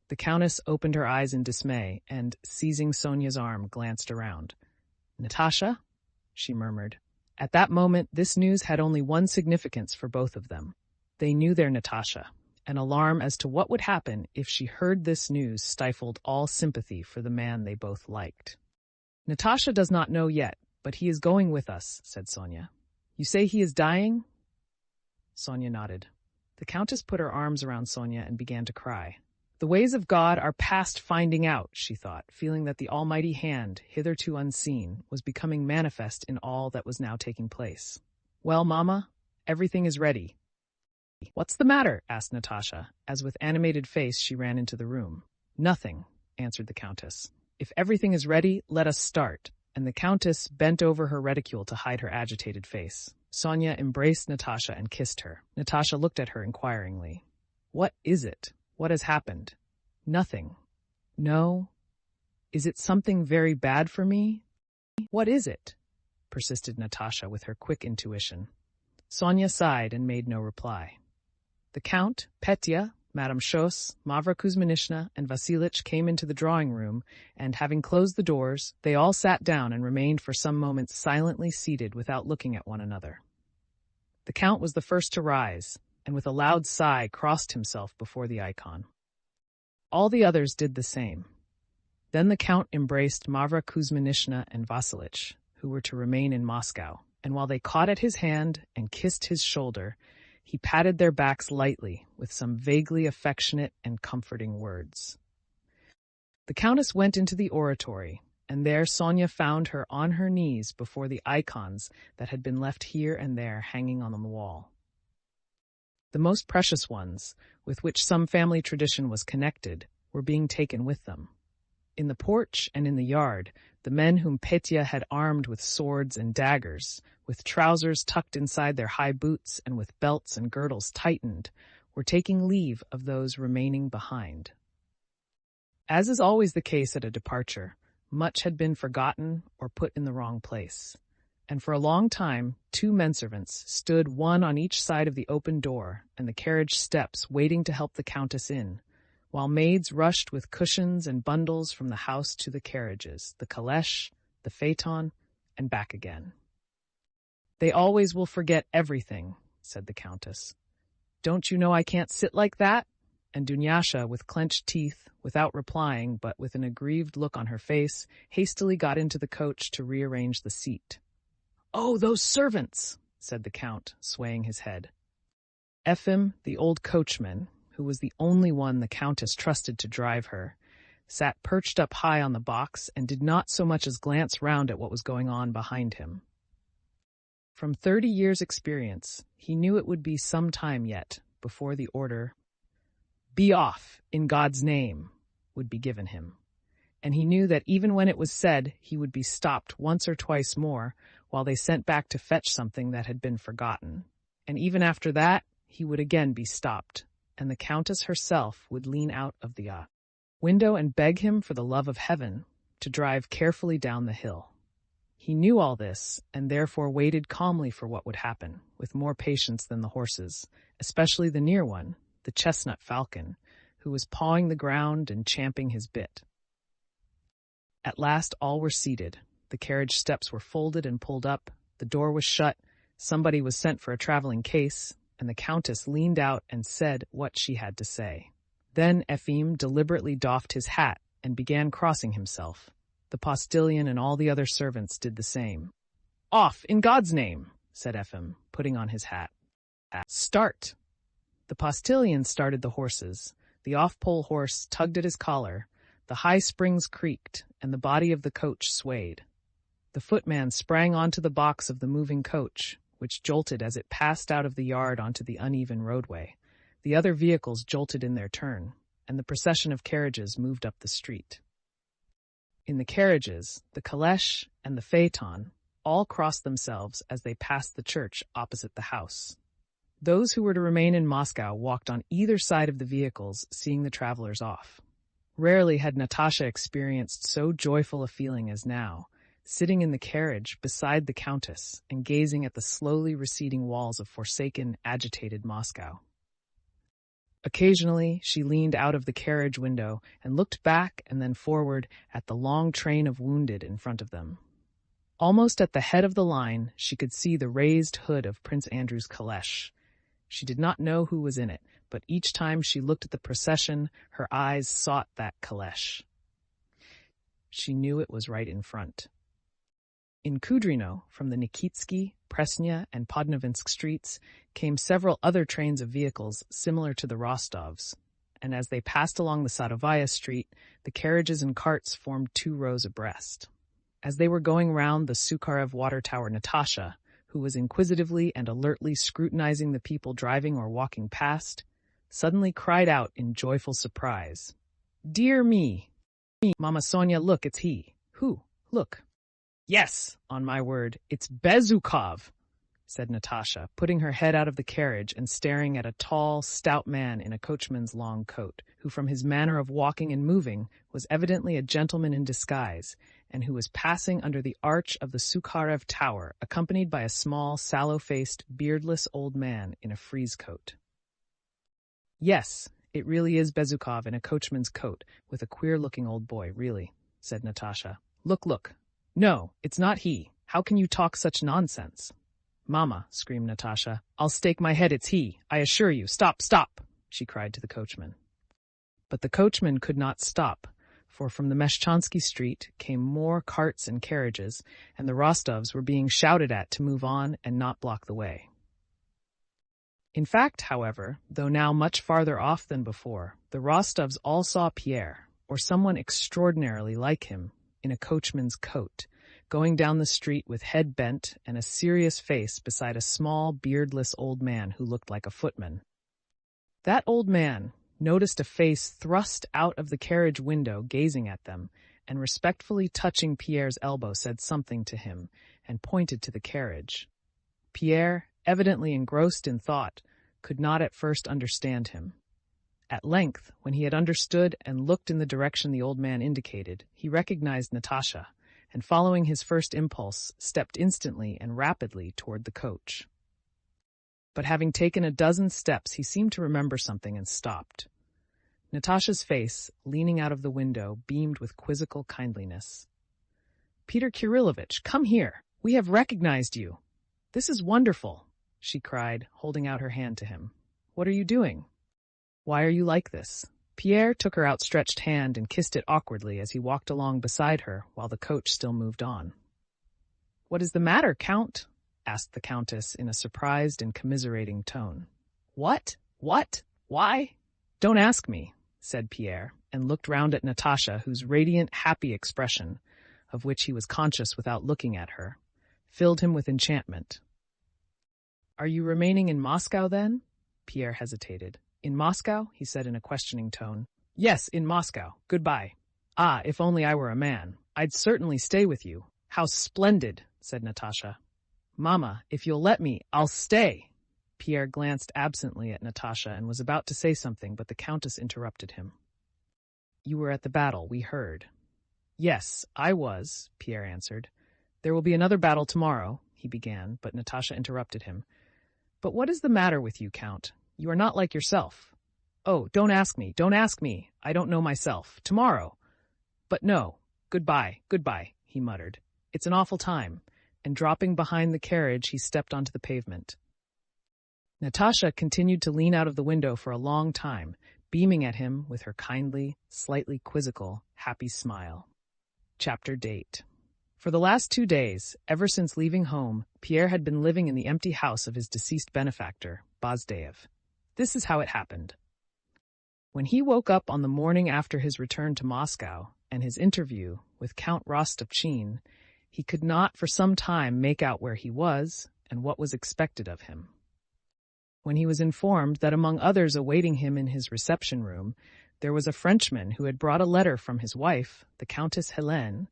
The Countess opened her eyes in dismay and, seizing Sonia's arm, glanced around. "Natasha?" she murmured. At that moment, this news had only one significance for both of them. They knew their Natasha. An alarm as to what would happen if she heard this news stifled all sympathy for the man they both liked. "Natasha does not know yet, but he is going with us," said Sonia. "You say he is dying?" Sonia nodded. The Countess put her arms around Sonia and began to cry. The ways of God are past finding out, she thought, feeling that the almighty hand, hitherto unseen, was becoming manifest in all that was now taking place. Well, Mama, everything is ready. What's the matter? Asked Natasha, as with animated face she ran into the room. Nothing, answered the Countess. If everything is ready, let us start. And the Countess bent over her reticule to hide her agitated face. Sonia embraced Natasha and kissed her. Natasha looked at her inquiringly. What is it? What has happened? Nothing. No. Is it something very bad for me? What is it? Persisted Natasha with her quick intuition. Sonia sighed and made no reply. The Count, Petya, Madame Schoss, Mavra Kuzminishna, and Vasilich came into the drawing-room, and, having closed the doors, they all sat down and remained for some moments silently seated without looking at one another. The Count was the first to rise, and with a loud sigh crossed himself before the icon. All the others did the same. Then the Count embraced Mavra Kuzminishna and Vasilich, who were to remain in Moscow, and while they caught at his hand and kissed his shoulder, he patted their backs lightly with some vaguely affectionate and comforting words. The Countess went into the oratory, and there Sonia found her on her knees before the icons that had been left here and there hanging on the wall. The most precious ones, with which some family tradition was connected, were being taken with them. In the porch and in the yard, the men whom Petya had armed with swords and daggers, with trousers tucked inside their high boots and with belts and girdles tightened, were taking leave of those remaining behind. As is always the case at a departure, much had been forgotten or put in the wrong place, and for a long time 2 menservants stood one on each side of the open door and the carriage steps waiting to help the Countess in, while maids rushed with cushions and bundles from the house to the carriages, the calèche, the phaeton, and back again. They always will forget everything, said the Countess. Don't you know I can't sit like that? And Dunyasha, with clenched teeth, without replying, but with an aggrieved look on her face, hastily got into the coach to rearrange the seat. Oh, those servants, said the Count, swaying his head. Efim, the old coachman, who was the only one the Countess trusted to drive her, sat perched up high on the box and did not so much as glance round at what was going on behind him. From 30 years' experience, he knew it would be some time yet before the order, "Be off, in God's name," would be given him, and he knew that even when it was said, he would be stopped once or twice more while they sent back to fetch something that had been forgotten, and even after that, he would again be stopped, and the Countess herself would lean out of the window and beg him for the love of heaven to drive carefully down the hill. He knew all this, and therefore waited calmly for what would happen, with more patience than the horses, especially the near one, the chestnut falcon, who was pawing the ground and champing his bit. At last all were seated. The carriage steps were folded and pulled up, the door was shut, somebody was sent for a traveling case, and the Countess leaned out and said what she had to say. Then Efim deliberately doffed his hat and began crossing himself. The postilion and all the other servants did the same. "Off, in God's name," said Efim, putting on his hat. "Start." The postilion started the horses. The off-pole horse tugged at his collar, the high springs creaked, and the body of the coach swayed. The footman sprang onto the box of the moving coach, which jolted as it passed out of the yard onto the uneven roadway. The other vehicles jolted in their turn, and the procession of carriages moved up the street. In the carriages, the calèche and the phaeton all crossed themselves as they passed the church opposite the house. Those who were to remain in Moscow walked on either side of the vehicles, seeing the travelers off. Rarely had Natasha experienced so joyful a feeling as now, sitting in the carriage beside the Countess and gazing at the slowly receding walls of forsaken, agitated Moscow. Occasionally, she leaned out of the carriage window and looked back and then forward at the long train of wounded in front of them. Almost at the head of the line, she could see the raised hood of Prince Andrew's calèche. She did not know who was in it, but each time she looked at the procession, her eyes sought that calèche. She knew it was right in front. In Kudrino, from the Nikitsky, Presnya, and Podnovinsk streets, came several other trains of vehicles similar to the Rostovs, and as they passed along the Sadovaya street, the carriages and carts formed 2 rows abreast. As they were going round the Sukharev water tower, Natasha, who was inquisitively and alertly scrutinizing the people driving or walking past, suddenly cried out in joyful surprise, "Dear me! Mama Sonia, look, it's he." "Who? Look." "Yes, on my word, it's Bezukov," said Natasha, putting her head out of the carriage and staring at a tall, stout man in a coachman's long coat, who from his manner of walking and moving was evidently a gentleman in disguise, and who was passing under the arch of the Sukharev tower, accompanied by a small, sallow-faced, beardless old man in a frieze coat. "Yes, it really is Bezukov in a coachman's coat, with a queer-looking old boy, really," said Natasha. "Look, look. No, it's not he. How can you talk such nonsense?" "Mama," screamed Natasha, "I'll stake my head it's he, I assure you. Stop, stop!" she cried to the coachman. But the coachman could not stop, for from the Meshchansky street came more carts and carriages, and the Rostovs were being shouted at to move on and not block the way. In fact, however, though now much farther off than before, the Rostovs all saw Pierre, or someone extraordinarily like him, in a coachman's coat, going down the street with head bent and a serious face beside a small, beardless old man who looked like a footman. That old man noticed a face thrust out of the carriage window gazing at them, and respectfully touching Pierre's elbow said something to him, and pointed to the carriage. Pierre, evidently engrossed in thought, could not at first understand him. At length, when he had understood and looked in the direction the old man indicated, he recognized Natasha, and following his first impulse, stepped instantly and rapidly toward the coach. But having taken a dozen steps, he seemed to remember something and stopped. Natasha's face, leaning out of the window, beamed with quizzical kindliness. "Peter Kirillovitch, come here! We have recognized you! This is wonderful!" she cried, holding out her hand to him. "What are you doing? Why are you like this?" Pierre took her outstretched hand and kissed it awkwardly as he walked along beside her while the coach still moved on. "What is the matter, Count?" asked the Countess in a surprised and commiserating tone. What? Why? Don't ask me," said Pierre, and looked round at Natasha, whose radiant, happy expression, of which he was conscious without looking at her, filled him with enchantment. "Are you remaining in Moscow, then?" Pierre hesitated. "In Moscow?" he said in a questioning tone. "Yes, in Moscow. Goodbye." "Ah, if only I were a man. I'd certainly stay with you." "How splendid," said Natasha. "Mamma, if you'll let me, I'll stay." Pierre glanced absently at Natasha and was about to say something, but the Countess interrupted him. "You were at the battle, we heard." "Yes, I was," Pierre answered. "There will be another battle tomorrow," he began, but Natasha interrupted him. "But what is the matter with you, Count? You are not like yourself." "Oh, don't ask me. I don't know myself. Tomorrow." "But no. Goodbye, he muttered. "It's an awful time." And dropping behind the carriage, he stepped onto the pavement. Natasha continued to lean out of the window for a long time, beaming at him with her kindly, slightly quizzical, happy smile. Chapter date. For the last 2 days, ever since leaving home, Pierre had been living in the empty house of his deceased benefactor, Bazdeev. This is how it happened. When he woke up on the morning after his return to Moscow and his interview with Count Rostopchin, he could not for some time make out where he was and what was expected of him. When he was informed that among others awaiting him in his reception room, there was a Frenchman who had brought a letter from his wife, the Countess Helene,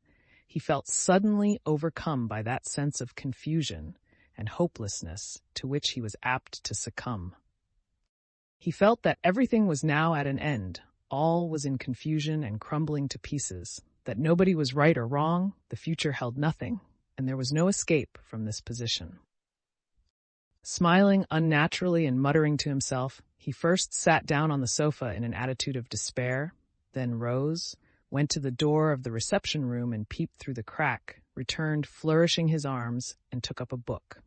he felt suddenly overcome by that sense of confusion and hopelessness to which he was apt to succumb. He felt that everything was now at an end, all was in confusion and crumbling to pieces, that nobody was right or wrong, the future held nothing, and there was no escape from this position. Smiling unnaturally and muttering to himself, he first sat down on the sofa in an attitude of despair, then rose, went to the door of the reception room and peeped through the crack, returned flourishing his arms, and took up a book.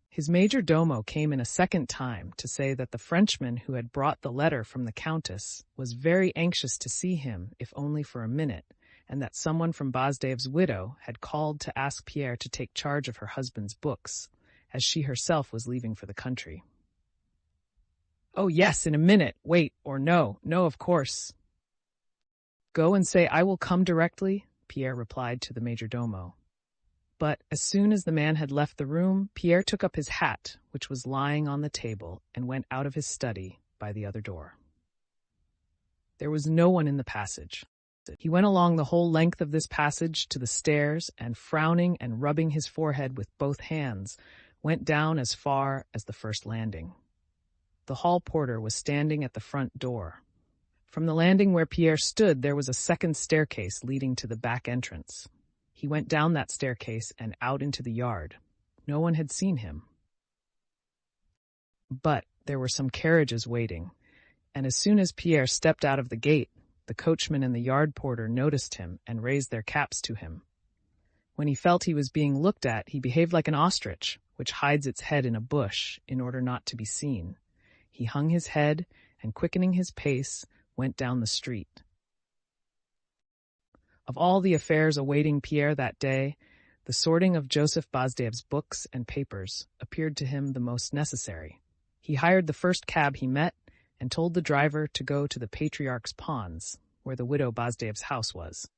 His major domo came in a second time to say that the Frenchman who had brought the letter from the Countess was very anxious to see him, if only for a minute, and that someone from Bazdev's widow had called to ask Pierre to take charge of her husband's books, as she herself was leaving for the country. "Oh, yes, in a minute. Wait, or no, of course." "Go and say I will come directly," Pierre replied to the majordomo. But as soon as the man had left the room, Pierre took up his hat, which was lying on the table, and went out of his study by the other door. There was no one in the passage. He went along the whole length of this passage to the stairs, and frowning and rubbing his forehead with both hands, went down as far as the first landing. The hall porter was standing at the front door. From the landing where Pierre stood, there was a second staircase leading to the back entrance. He went down that staircase and out into the yard. No one had seen him. But there were some carriages waiting, and as soon as Pierre stepped out of the gate, the coachman and the yard porter noticed him and raised their caps to him. When he felt he was being looked at, he behaved like an ostrich, which hides its head in a bush in order not to be seen. He hung his head and, quickening his pace, went down the street. Of all the affairs awaiting Pierre that day, the sorting of Joseph Bazdev's books and papers appeared to him the most necessary. He hired the first cab he met and told the driver to go to the Patriarch's Ponds, where the widow Bazdev's house was.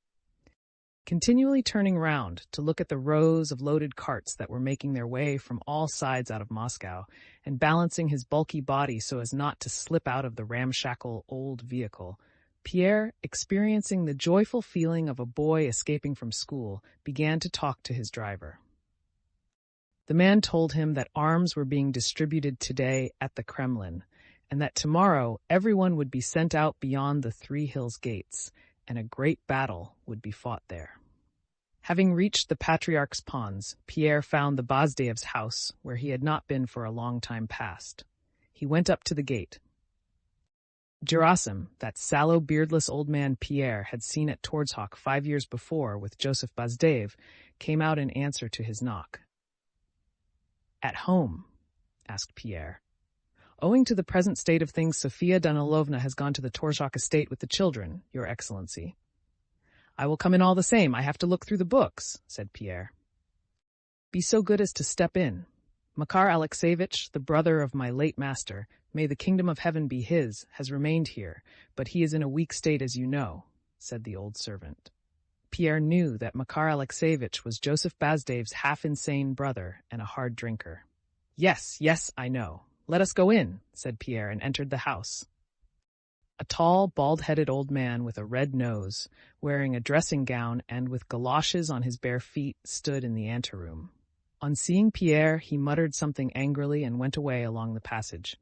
Continually turning round to look at the rows of loaded carts that were making their way from all sides out of Moscow, and balancing his bulky body so as not to slip out of the ramshackle old vehicle, Pierre, experiencing the joyful feeling of a boy escaping from school, began to talk to his driver. The man told him that arms were being distributed today at the Kremlin, and that tomorrow everyone would be sent out beyond the Three Hills gates, and a great battle would be fought there. Having reached the Patriarch's Ponds, Pierre found the Bazdev's house, where he had not been for a long time past. He went up to the gate. Gerasim, that sallow, beardless old man Pierre had seen at Torzhok 5 years before with Joseph Bazdev, came out in answer to his knock. "At home?" asked Pierre. "Owing to the present state of things, Sofia Danilovna has gone to the Torzhok estate with the children, Your Excellency." "I will come in all the same. I have to look through the books," said Pierre. "Be so good as to step in. Makar Alexeyevich, the brother of my late master, may the kingdom of heaven be his, has remained here, but he is in a weak state, as you know," said the old servant. Pierre knew that Makar Alexeyevich was Joseph Bazdev's half-insane brother and a hard drinker. Yes, I know. Let us go in," said Pierre, and entered the house. A tall, bald-headed old man with a red nose, wearing a dressing gown and with galoshes on his bare feet, stood in the anteroom. On seeing Pierre, he muttered something angrily and went away along the passage.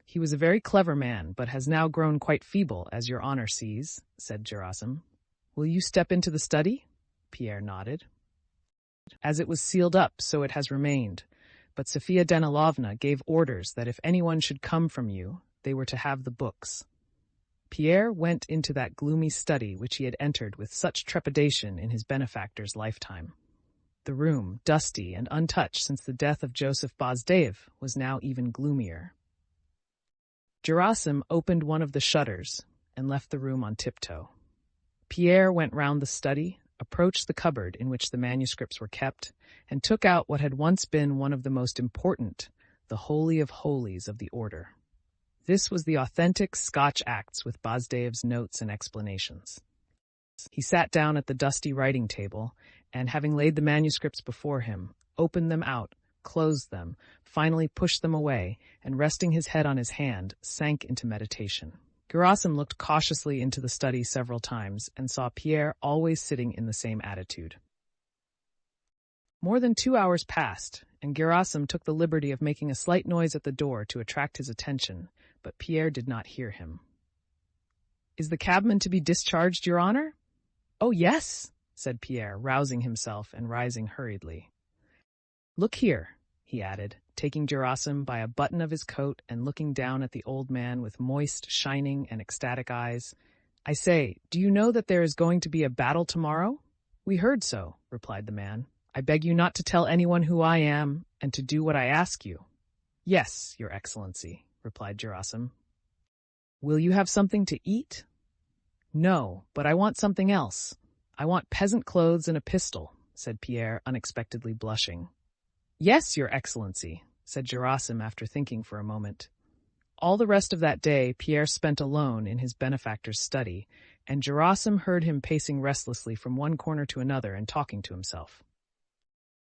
"He was a very clever man, but has now grown quite feeble, as your honor sees," said Gerasim. "Will you step into the study?" Pierre nodded. "As it was sealed up, so it has remained, but Sofia Danilovna gave orders that if anyone should come from you, they were to have the books." Pierre went into that gloomy study which he had entered with such trepidation in his benefactor's lifetime. The room, dusty and untouched since the death of Joseph Bazdev, was now even gloomier. Gerasim opened one of the shutters and left the room on tiptoe. Pierre went round the study, approached the cupboard in which the manuscripts were kept, and took out what had once been one of the most important, the Holy of Holies of the order. This was the authentic Scotch Acts with Bazdev's notes and explanations. He sat down at the dusty writing table, and having laid the manuscripts before him, opened them out, closed them, finally pushed them away, and resting his head on his hand, sank into meditation. Gerasim looked cautiously into the study several times, and saw Pierre always sitting in the same attitude. More than 2 hours passed, and Gerasim took the liberty of making a slight noise at the door to attract his attention, but Pierre did not hear him. "Is the cabman to be discharged, Your Honor?" "Oh, yes," said Pierre, rousing himself and rising hurriedly. "Look here," he added, taking Gerasim by a button of his coat and looking down at the old man with moist, shining, and ecstatic eyes. "I say, do you know that there is going to be a battle tomorrow?" "We heard so," replied the man. "I beg you not to tell anyone who I am, and to do what I ask you." "Yes, Your Excellency," replied Gerasim. "Will you have something to eat?" "No, but I want something else." I want peasant clothes and a pistol, said Pierre, unexpectedly blushing. Yes, Your Excellency, said Gerasim after thinking for a moment. All the rest of that day Pierre spent alone in his benefactor's study, and Gerasim heard him pacing restlessly from one corner to another and talking to himself.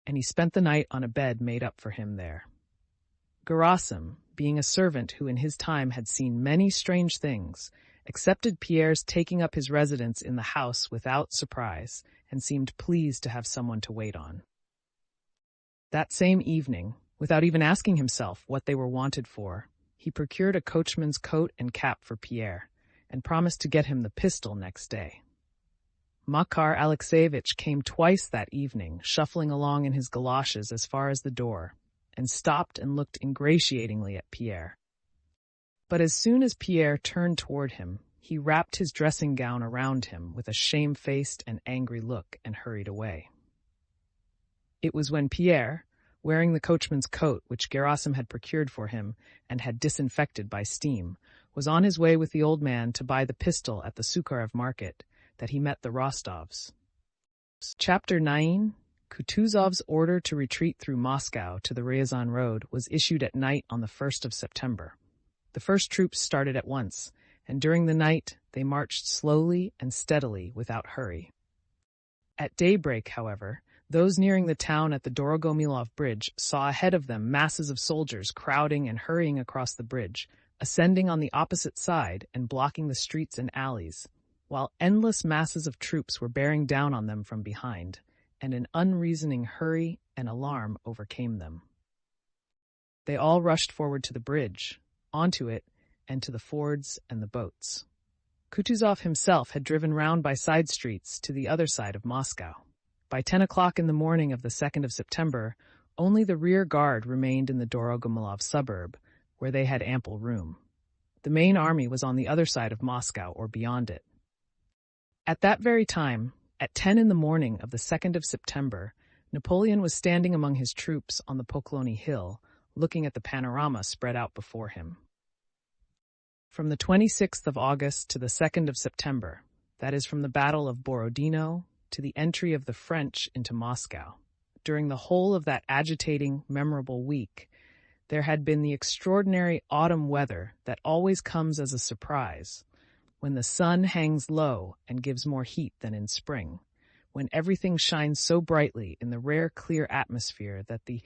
And he spent the night on a bed made up for him there. Gerasim, being a servant who in his time had seen many strange things, accepted Pierre's taking up his residence in the house without surprise, and seemed pleased to have someone to wait on. That same evening, without even asking himself what they were wanted for, he procured a coachman's coat and cap for Pierre, and promised to get him the pistol next day. Makar Alexeyevich came twice that evening, shuffling along in his galoshes as far as the door, and stopped and looked ingratiatingly at Pierre. But as soon as Pierre turned toward him, he wrapped his dressing gown around him with a shamefaced and angry look and hurried away. It was when Pierre, wearing the coachman's coat which Gerasim had procured for him and had disinfected by steam, was on his way with the old man to buy the pistol at the Sukharev market, that he met the Rostovs. Chapter 9. Kutuzov's order to retreat through Moscow to the Ryazan road was issued at night on the 1st of September. The first troops started at once, and during the night they marched slowly and steadily without hurry. At daybreak, however, those nearing the town at the Dorogomilov bridge saw ahead of them masses of soldiers crowding and hurrying across the bridge, ascending on the opposite side and blocking the streets and alleys, while endless masses of troops were bearing down on them from behind, and an unreasoning hurry and alarm overcame them. They all rushed forward to the bridge, onto it, and to the fords and the boats. Kutuzov himself had driven round by side streets to the other side of Moscow. By 10 o'clock in the morning of the 2nd of September, only the rear guard remained in the Dorogomilov suburb, where they had ample room. The main army was on the other side of Moscow or beyond it. At that very time, at 10 in the morning of the 2nd of September, Napoleon was standing among his troops on the Poklony Hill, looking at the panorama spread out before him. From the 26th of August to the 2nd of September, that is from the Battle of Borodino to the entry of the French into Moscow, during the whole of that agitating, memorable week, there had been the extraordinary autumn weather that always comes as a surprise, when the sun hangs low and gives more heat than in spring, when everything shines so brightly in the rare clear atmosphere that the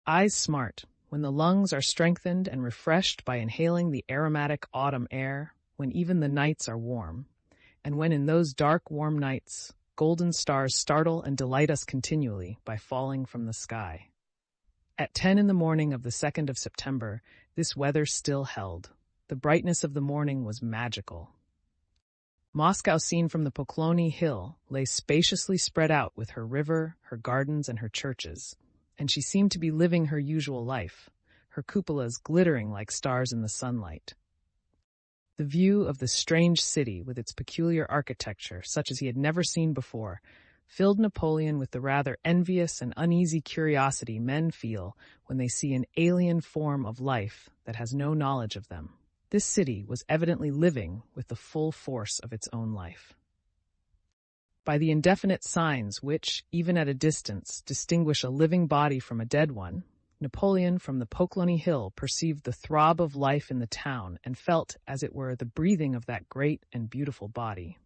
eyes smart, when the lungs are strengthened and refreshed by inhaling the aromatic autumn air, when even the nights are warm, and when in those dark, warm nights, golden stars startle and delight us continually by falling from the sky. At 10 in the morning of the 2nd of September, this weather still held. The brightness of the morning was magical. Moscow, seen from the Poklony Hill, lay spaciously spread out with her river, her gardens, and her churches, and she seemed to be living her usual life, her cupolas glittering like stars in the sunlight. The view of the strange city, with its peculiar architecture, such as he had never seen before, filled Napoleon with the rather envious and uneasy curiosity men feel when they see an alien form of life that has no knowledge of them. This city was evidently living with the full force of its own life. By the indefinite signs which, even at a distance, distinguish a living body from a dead one, Napoleon from the Poklony Hill perceived the throb of life in the town and felt, as it were, the breathing of that great and beautiful body.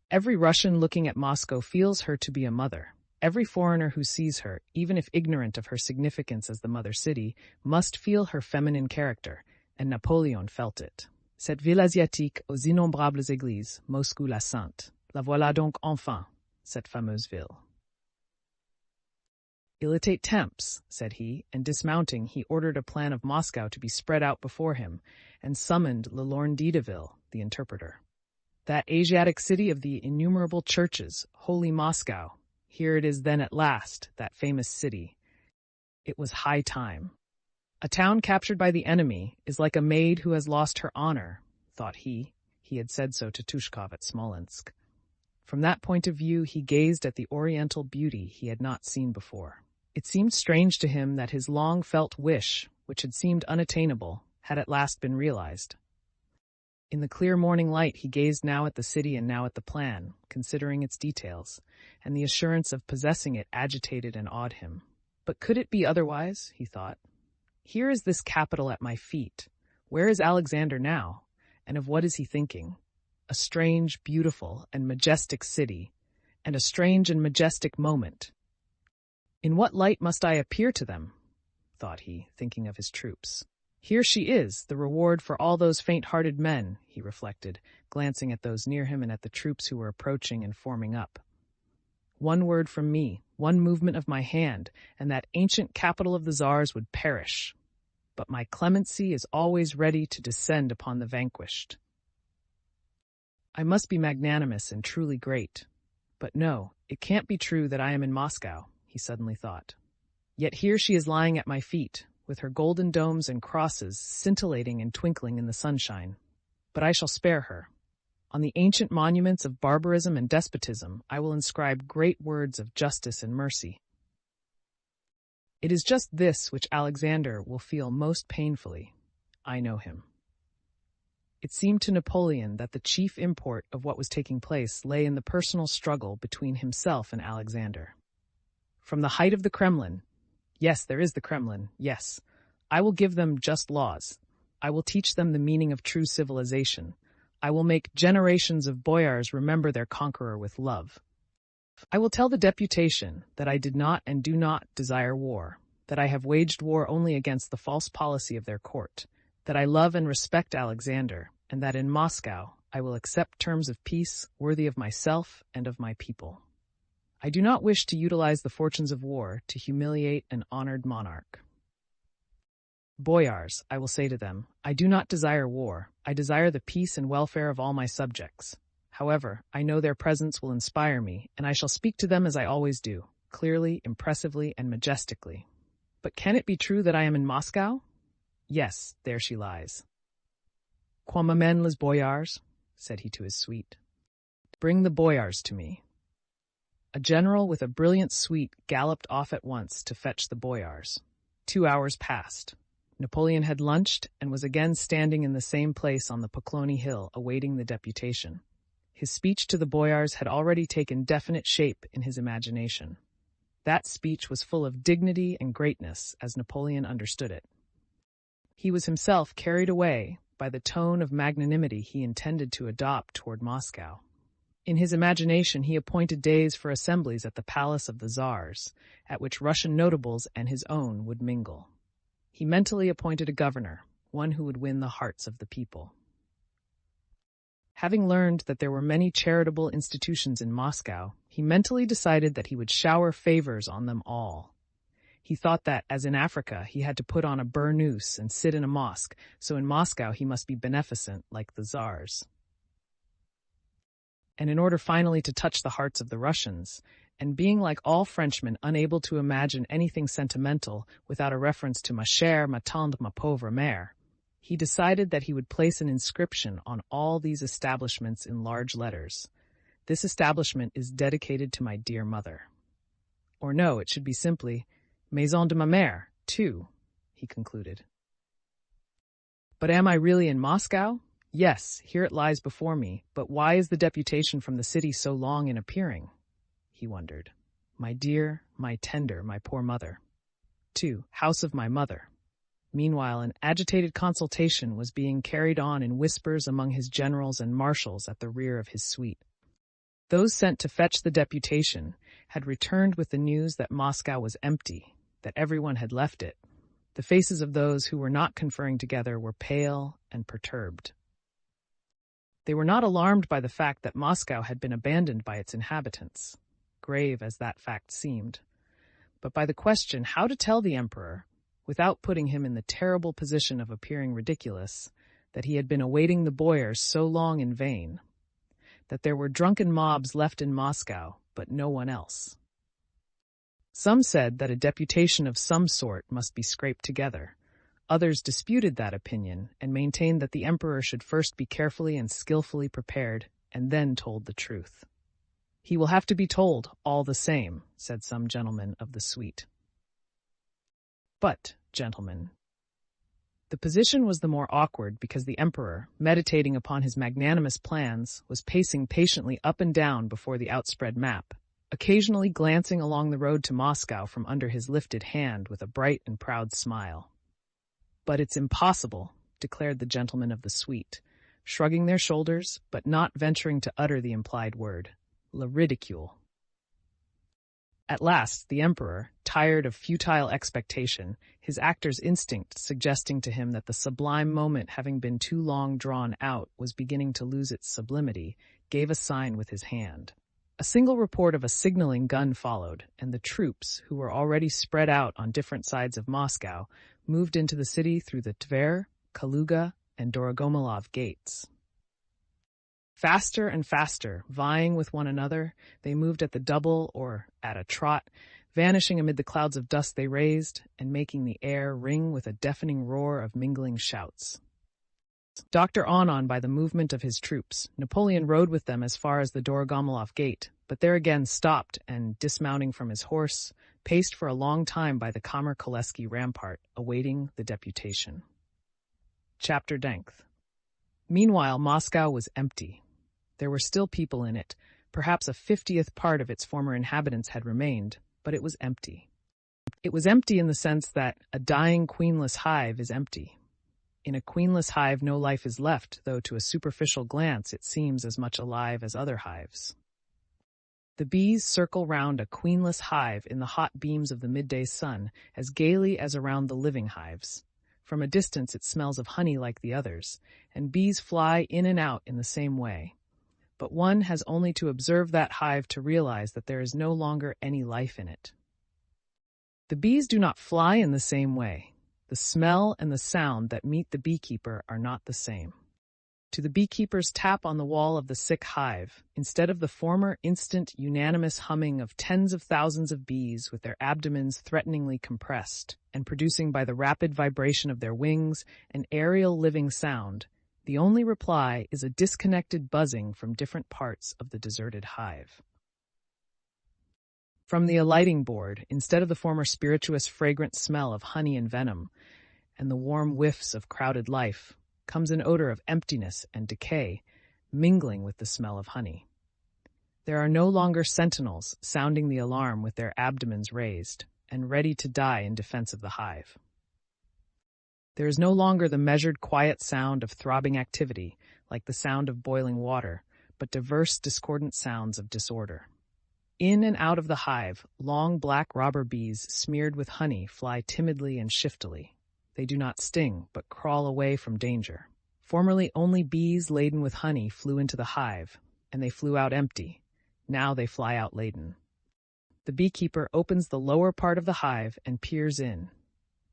Every Russian looking at Moscow feels her to be a mother. Every foreigner who sees her, even if ignorant of her significance as the mother city, must feel her feminine character, and Napoleon felt it. Cette ville asiatique aux innombrables églises, Moscou la Sainte. La voilà donc enfin, cette fameuse ville. Il était temps, said he, and dismounting, he ordered a plan of Moscow to be spread out before him, and summoned Le Lorgne d'Ideville, the interpreter. That Asiatic city of the innumerable churches, holy Moscow, here it is then at last, that famous city. It was high time. A town captured by the enemy is like a maid who has lost her honor, thought he. He had said so to Tushkov at Smolensk. From that point of view, he gazed at the oriental beauty he had not seen before. It seemed strange to him that his long-felt wish, which had seemed unattainable, had at last been realized. In the clear morning light he gazed now at the city and now at the plan, considering its details, and the assurance of possessing it agitated and awed him. But could it be otherwise, he thought. Here is this capital at my feet. Where is Alexander now? And of what is he thinking? A strange, beautiful, and majestic city, and a strange and majestic moment. In what light must I appear to them? Thought he, thinking of his troops. Here she is, the reward for all those faint-hearted men, he reflected, glancing at those near him and at the troops who were approaching and forming up. One word from me, one movement of my hand, and that ancient capital of the Tsars would perish. But my clemency is always ready to descend upon the vanquished. I must be magnanimous and truly great. But no, it can't be true that I am in Moscow, he suddenly thought. Yet here she is lying at my feet, with her golden domes and crosses scintillating and twinkling in the sunshine. But I shall spare her. On the ancient monuments of barbarism and despotism, I will inscribe great words of justice and mercy. It is just this which Alexander will feel most painfully. I know him. It seemed to Napoleon that the chief import of what was taking place lay in the personal struggle between himself and Alexander. From the height of the Kremlin, yes, there is the Kremlin, yes, I will give them just laws. I will teach them the meaning of true civilization. I will make generations of boyars remember their conqueror with love. I will tell the deputation that I did not and do not desire war, that I have waged war only against the false policy of their court, that I love and respect Alexander, and that in Moscow I will accept terms of peace worthy of myself and of my people. I do not wish to utilize the fortunes of war to humiliate an honored monarch. Boyars, I will say to them, I do not desire war. I desire the peace and welfare of all my subjects. However, I know their presence will inspire me, and I shall speak to them as I always do, clearly, impressively, and majestically. But can it be true that I am in Moscow? Yes, there she lies. Quoi m'amènent les boyars? Said he to his suite. Bring the boyars to me. A general with a brilliant suite galloped off at once to fetch the boyars. 2 hours passed. Napoleon had lunched and was again standing in the same place on the Poklony Hill awaiting the deputation. His speech to the boyars had already taken definite shape in his imagination. That speech was full of dignity and greatness as Napoleon understood it. He was himself carried away by the tone of magnanimity he intended to adopt toward Moscow. In his imagination he appointed days for assemblies at the palace of the Tsars, at which Russian notables and his own would mingle. He mentally appointed a governor, one who would win the hearts of the people. Having learned that there were many charitable institutions in Moscow, he mentally decided that he would shower favors on them all. He thought that, as in Africa, he had to put on a burnous and sit in a mosque, so in Moscow he must be beneficent like the Tsars. And in order finally to touch the hearts of the Russians, and being like all Frenchmen unable to imagine anything sentimental without a reference to ma chère, ma tendre, ma pauvre mère, he decided that he would place an inscription on all these establishments in large letters. This establishment is dedicated to my dear mother. Or no, it should be simply, Maison de ma mère, too, he concluded. But am I really in Moscow? Yes, here it lies before me, but why is the deputation from the city so long in appearing? He wondered. My dear, my tender, my poor mother. 2. House of my mother. Meanwhile, an agitated consultation was being carried on in whispers among his generals and marshals at the rear of his suite. Those sent to fetch the deputation had returned with the news that Moscow was empty, that everyone had left it. The faces of those who were not conferring together were pale and perturbed. They were not alarmed by the fact that Moscow had been abandoned by its inhabitants, grave as that fact seemed, but by the question how to tell the emperor, without putting him in the terrible position of appearing ridiculous, that he had been awaiting the boyars so long in vain, that there were drunken mobs left in Moscow, but no one else. Some said that a deputation of some sort must be scraped together. Others disputed that opinion and maintained that the emperor should first be carefully and skillfully prepared and then told the truth. He will have to be told all the same, said some gentlemen of the suite. But, gentlemen, The position was the more awkward because the emperor, meditating upon his magnanimous plans, was pacing patiently up and down before the outspread map, occasionally glancing along the road to Moscow from under his lifted hand with a bright and proud smile. "But it's impossible," declared the gentlemen of the suite, shrugging their shoulders, but not venturing to utter the implied word. Le ridicule. At last, the emperor, tired of futile expectation, his actor's instinct suggesting to him that the sublime moment having been too long drawn out was beginning to lose its sublimity, gave a sign with his hand. A single report of a signaling gun followed, and the troops, who were already spread out on different sides of Moscow, moved into the city through the Tver, Kaluga, and Dorogomilov gates. Faster and faster, vying with one another, they moved at the double or at a trot, vanishing amid the clouds of dust they raised, and making the air ring with a deafening roar of mingling shouts. Doctor on by the movement of his troops, Napoleon rode with them as far as the Dorogomilov gate, but there again stopped and, dismounting from his horse, paced for a long time by the Kammer-Kolesky rampart, awaiting the deputation. Chapter 9. Meanwhile, Moscow was empty. There were still people in it. Perhaps a 50th part of its former inhabitants had remained, but it was empty. It was empty in the sense that a dying queenless hive is empty. In a queenless hive no life is left, though to a superficial glance it seems as much alive as other hives. The bees circle round a queenless hive in the hot beams of the midday sun as gaily as around the living hives. From a distance it smells of honey like the others, and bees fly in and out in the same way. But one has only to observe that hive to realize that there is no longer any life in it. The bees do not fly in the same way. The smell and the sound that meet the beekeeper are not the same. To the beekeeper's tap on the wall of the sick hive, instead of the former instant unanimous humming of tens of thousands of bees with their abdomens threateningly compressed, and producing by the rapid vibration of their wings an aerial living sound, the only reply is a disconnected buzzing from different parts of the deserted hive. From the alighting board, instead of the former spirituous fragrant smell of honey and venom, and the warm whiffs of crowded life, comes an odor of emptiness and decay, mingling with the smell of honey. There are no longer sentinels sounding the alarm with their abdomens raised, and ready to die in defense of the hive. There is no longer the measured, quiet sound of throbbing activity, like the sound of boiling water, but diverse, discordant sounds of disorder. In and out of the hive, long black robber bees smeared with honey fly timidly and shiftily. They do not sting, but crawl away from danger. Formerly only bees laden with honey flew into the hive, and they flew out empty. Now they fly out laden. The beekeeper opens the lower part of the hive and peers in.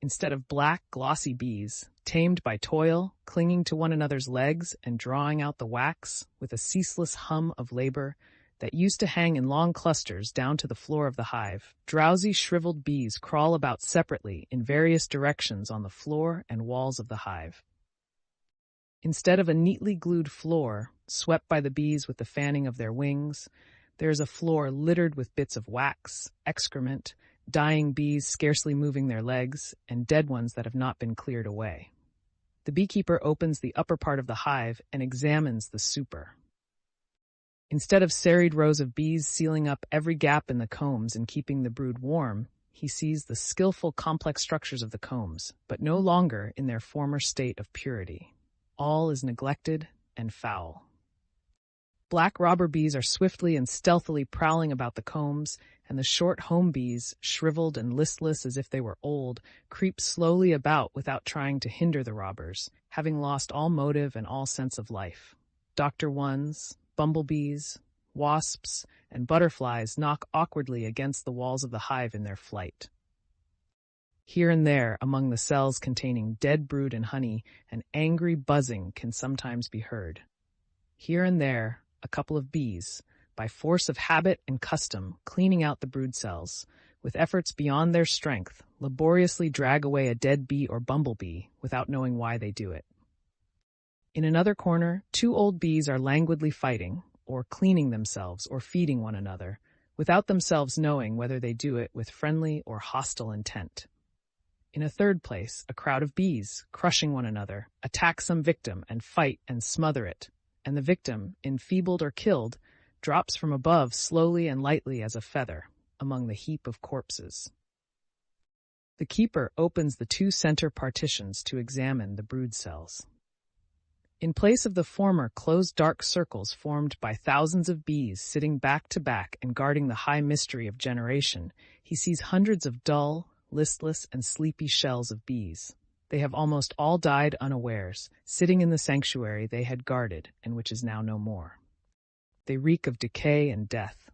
Instead of black, glossy bees, tamed by toil, clinging to one another's legs and drawing out the wax with a ceaseless hum of labor that used to hang in long clusters down to the floor of the hive, drowsy, shriveled bees crawl about separately in various directions on the floor and walls of the hive. Instead of a neatly glued floor, swept by the bees with the fanning of their wings, there is a floor littered with bits of wax, excrement, dying bees scarcely moving their legs, and dead ones that have not been cleared away. The beekeeper opens the upper part of the hive and examines the super. Instead of serried rows of bees sealing up every gap in the combs and keeping the brood warm, he sees the skillful, complex structures of the combs, but no longer in their former state of purity. All is neglected and foul. Black robber bees are swiftly and stealthily prowling about the combs, and the short home bees, shriveled and listless as if they were old, creep slowly about without trying to hinder the robbers, having lost all motive and all sense of life. Doctor ones, bumblebees, wasps, and butterflies knock awkwardly against the walls of the hive in their flight. Here and there, among the cells containing dead brood and honey, an angry buzzing can sometimes be heard. Here and there, a couple of bees, by force of habit and custom, cleaning out the brood cells, with efforts beyond their strength, laboriously drag away a dead bee or bumblebee without knowing why they do it. In another corner, two old bees are languidly fighting, or cleaning themselves, or feeding one another, without themselves knowing whether they do it with friendly or hostile intent. In a third place, a crowd of bees, crushing one another, attack some victim and fight and smother it, and the victim, enfeebled or killed, drops from above slowly and lightly as a feather among the heap of corpses. The keeper opens the two center partitions to examine the brood cells. In place of the former closed dark circles formed by thousands of bees sitting back to back and guarding the high mystery of generation, he sees hundreds of dull, listless, and sleepy shells of bees. They have almost all died unawares, sitting in the sanctuary they had guarded and which is now no more. They reek of decay and death.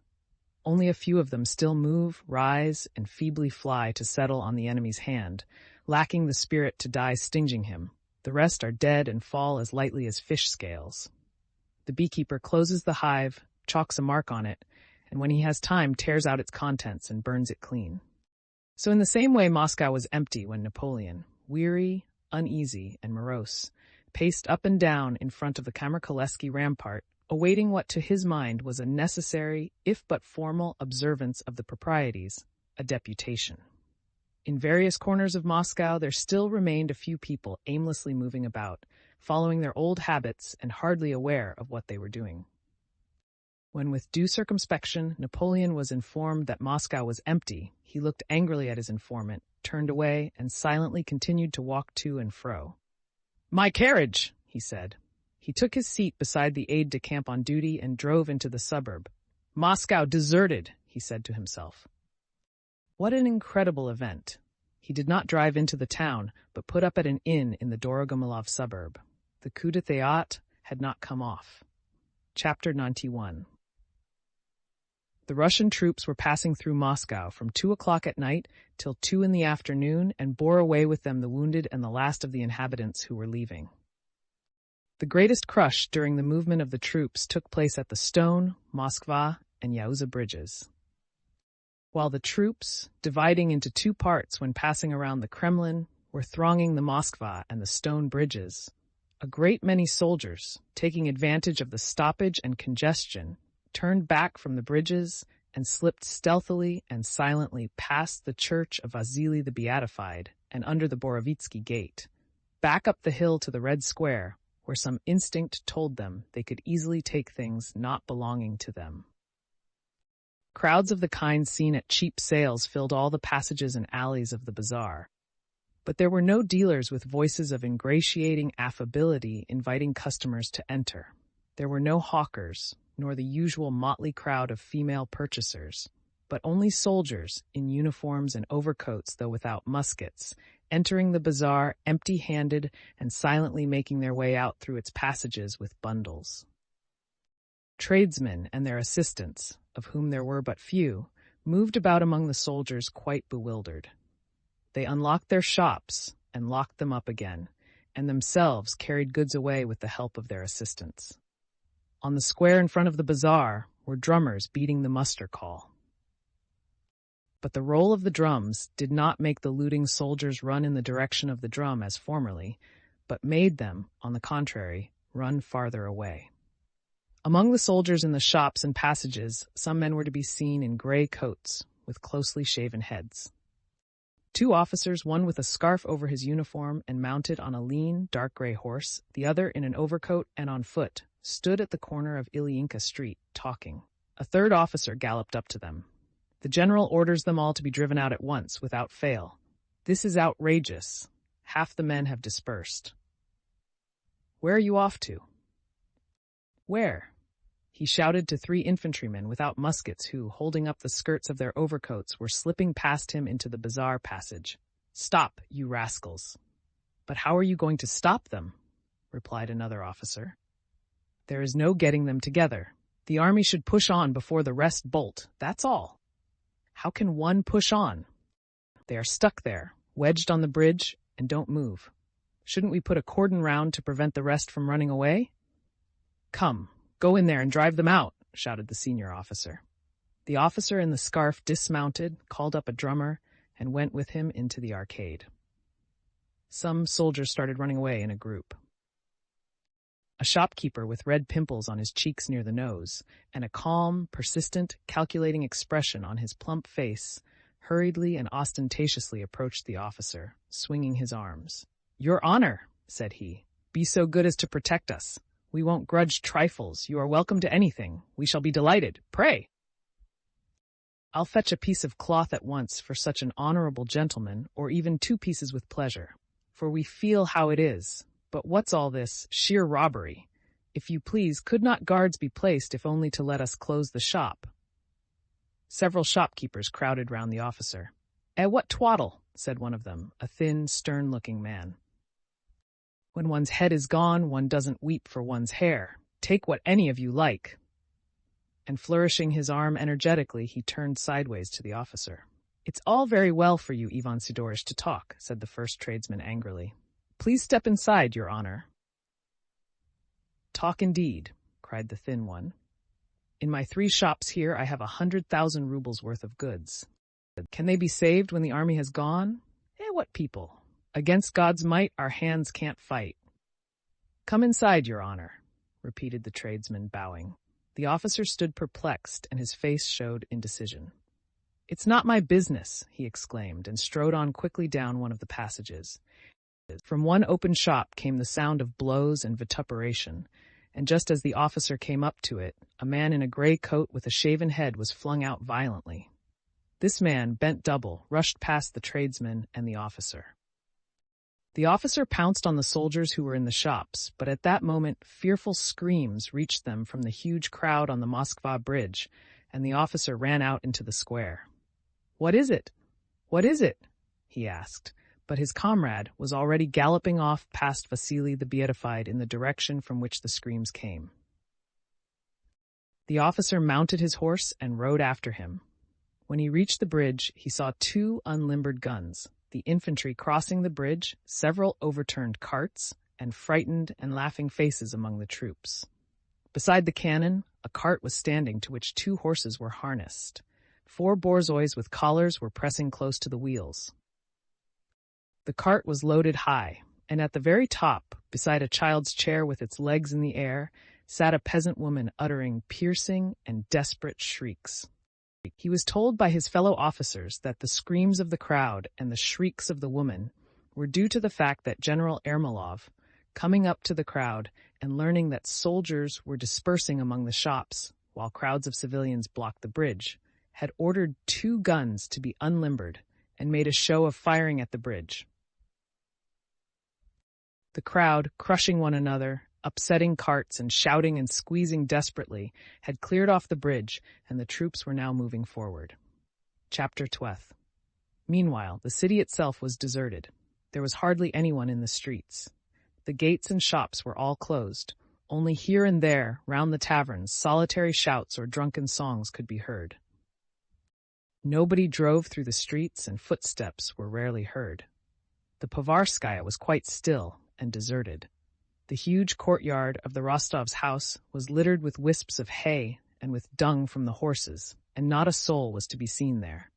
Only a few of them still move, rise, and feebly fly to settle on the enemy's hand, lacking the spirit to die stinging him. The rest are dead and fall as lightly as fish scales. The beekeeper closes the hive, chalks a mark on it, and when he has time tears out its contents and burns it clean. So in the same way Moscow was empty when Napoleon, weary, uneasy, and morose, paced up and down in front of the Kamerkoleski rampart, awaiting what to his mind was a necessary, if but formal, observance of the proprieties, a deputation. In various corners of Moscow there still remained a few people aimlessly moving about, following their old habits and hardly aware of what they were doing. When with due circumspection Napoleon was informed that Moscow was empty, he looked angrily at his informant, turned away, and silently continued to walk to and fro. "My carriage!" he said. He took his seat beside the aide-de-camp on duty and drove into the suburb. "Moscow deserted," he said to himself. What an incredible event. He did not drive into the town, but put up at an inn in the Dorogomilov suburb. The coup de théâtre had not come off. Chapter 91. The Russian troops were passing through Moscow from 2 o'clock at night till 2 in the afternoon and bore away with them the wounded and the last of the inhabitants who were leaving. The greatest crush during the movement of the troops took place at the Stone, Moskva, and Yauza bridges. While the troops, dividing into two parts when passing around the Kremlin, were thronging the Moskva and the Stone bridges, a great many soldiers, taking advantage of the stoppage and congestion, turned back from the bridges and slipped stealthily and silently past the church of Vasily the Beatified and under the Borovitsky gate, back up the hill to the Red Square, where some instinct told them they could easily take things not belonging to them. Crowds of the kind seen at cheap sales filled all the passages and alleys of the bazaar, but there were no dealers with voices of ingratiating affability inviting customers to enter. There were no hawkers, nor the usual motley crowd of female purchasers, but only soldiers in uniforms and overcoats, though without muskets, entering the bazaar empty-handed and silently making their way out through its passages with bundles. Tradesmen and their assistants, of whom there were but few, moved about among the soldiers quite bewildered. They unlocked their shops and locked them up again, and themselves carried goods away with the help of their assistants. On the square in front of the bazaar were drummers beating the muster call. But the roll of the drums did not make the looting soldiers run in the direction of the drum as formerly, but made them, on the contrary, run farther away. Among the soldiers in the shops and passages, some men were to be seen in gray coats, with closely shaven heads. 2 officers, one with a scarf over his uniform and mounted on a lean, dark gray horse, the other in an overcoat and on foot, stood at the corner of Ilyinka Street, talking. A 3rd officer galloped up to them. The general orders them all to be driven out at once, without fail. This is outrageous. Half the men have dispersed. Where are you off to? Where? He shouted to 3 infantrymen without muskets who, holding up the skirts of their overcoats, were slipping past him into the bazaar passage. Stop, you rascals. But how are you going to stop them? Replied another officer. There is no getting them together. The army should push on before the rest bolt, that's all. How can one push on? They are stuck there, wedged on the bridge, and don't move. Shouldn't we put a cordon round to prevent the rest from running away? Come, go in there and drive them out, shouted the senior officer. The officer in the scarf dismounted, called up a drummer, and went with him into the arcade. Some soldiers started running away in a group. A shopkeeper with red pimples on his cheeks near the nose, and a calm, persistent, calculating expression on his plump face, hurriedly and ostentatiously approached the officer, swinging his arms. "Your Honor," said he, "be so good as to protect us. We won't grudge trifles. You are welcome to anything. We shall be delighted. Pray." "I'll fetch a piece of cloth at once for such an honorable gentleman, or even 2 pieces with pleasure. For we feel how it is. But what's all this? Sheer robbery. If you please, could not guards be placed if only to let us close the shop?" Several shopkeepers crowded round the officer. What twaddle?" said one of them, a thin, stern-looking man. "When one's head is gone, one doesn't weep for one's hair. Take what any of you like." And flourishing his arm energetically, he turned sideways to the officer. "It's all very well for you, Ivan Sidorish, to talk," said the first tradesman angrily. "Please step inside, Your Honor." "Talk indeed," cried the thin one. "In my 3 shops here I have 100,000 rubles worth of goods. Can they be saved when the army has gone? What people? Against God's might our hands can't fight." "Come inside, Your Honor," repeated the tradesman, bowing. The officer stood perplexed, and his face showed indecision. "It's not my business," he exclaimed, and strode on quickly down one of the passages. From one open shop came the sound of blows and vituperation, and just as the officer came up to it, a man in a gray coat with a shaven head was flung out violently. This man, bent double, rushed past the tradesman and the officer. The officer pounced on the soldiers who were in the shops, but at that moment fearful screams reached them from the huge crowd on the Moskva bridge, and the officer ran out into the square. "What is it? What is it?" he asked, but his comrade was already galloping off past Vasily the Beatified in the direction from which the screams came. The officer mounted his horse and rode after him. When he reached the bridge, he saw 2 unlimbered guns, the infantry crossing the bridge, several overturned carts, and frightened and laughing faces among the troops. Beside the cannon, a cart was standing to which 2 horses were harnessed. 4 borzois with collars were pressing close to the wheels. The cart was loaded high, and at the very top, beside a child's chair with its legs in the air, sat a peasant woman uttering piercing and desperate shrieks. He was told by his fellow officers that the screams of the crowd and the shrieks of the woman were due to the fact that General Ermolov, coming up to the crowd and learning that soldiers were dispersing among the shops while crowds of civilians blocked the bridge, had ordered 2 guns to be unlimbered and made a show of firing at the bridge. The crowd, crushing one another, upsetting carts and shouting and squeezing desperately, had cleared off the bridge, and the troops were now moving forward. Chapter 12. Meanwhile, the city itself was deserted. There was hardly anyone in the streets. The gates and shops were all closed. Only here and there, round the taverns, solitary shouts or drunken songs could be heard. Nobody drove through the streets, and footsteps were rarely heard. The Povarskaya was quite still and deserted. The huge courtyard of the Rostovs' house was littered with wisps of hay and with dung from the horses, and not a soul was to be seen there.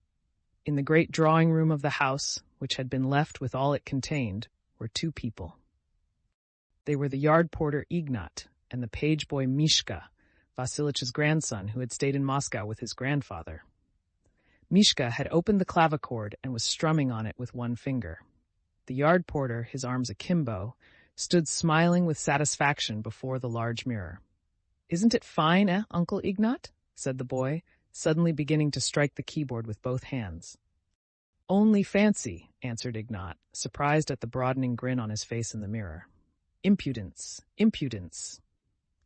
In the great drawing room of the house, which had been left with all it contained, were 2 people. They were the yard porter Ignat and the page boy Mishka, Vasilich's grandson, who had stayed in Moscow with his grandfather. Mishka had opened the clavichord and was strumming on it with one finger. The yard porter, his arms akimbo, stood smiling with satisfaction before the large mirror. "Isn't it fine, Uncle Ignat?" said the boy, suddenly beginning to strike the keyboard with both hands. "Only fancy," answered Ignat, surprised at the broadening grin on his face in the mirror. "Impudence, impudence."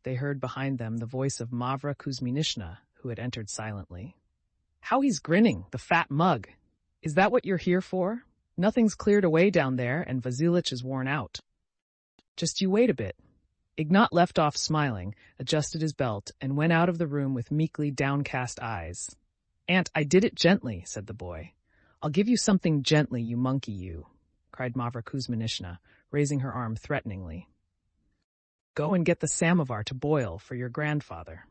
They heard behind them the voice of Mavra Kuzminishna, who had entered silently. "How he's grinning, the fat mug! Is that what you're here for? Nothing's cleared away down there, and Vasilich is worn out. Just you wait a bit." Ignat left off smiling, adjusted his belt, and went out of the room with meekly downcast eyes. "Aunt, I did it gently," said the boy. "I'll give you something gently, you monkey, you," cried Mavra Kuzminishna, raising her arm threateningly. "Go and get the samovar to boil for your grandfather."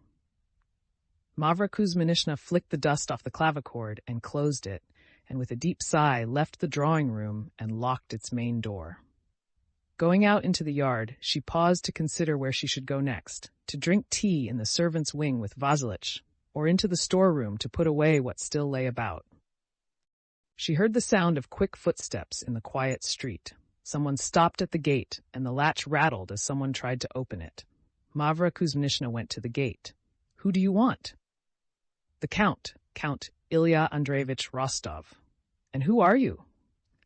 Mavra Kuzminishna flicked the dust off the clavichord and closed it, and with a deep sigh left the drawing room and locked its main door. Going out into the yard, she paused to consider where she should go next, to drink tea in the servants' wing with Vasilich, or into the storeroom to put away what still lay about. She heard the sound of quick footsteps in the quiet street. Someone stopped at the gate, and the latch rattled as someone tried to open it. Mavra Kuzminishna went to the gate. "Who do you want?" "The Count, Count Ilya Andreevich Rostov." "And who are you?"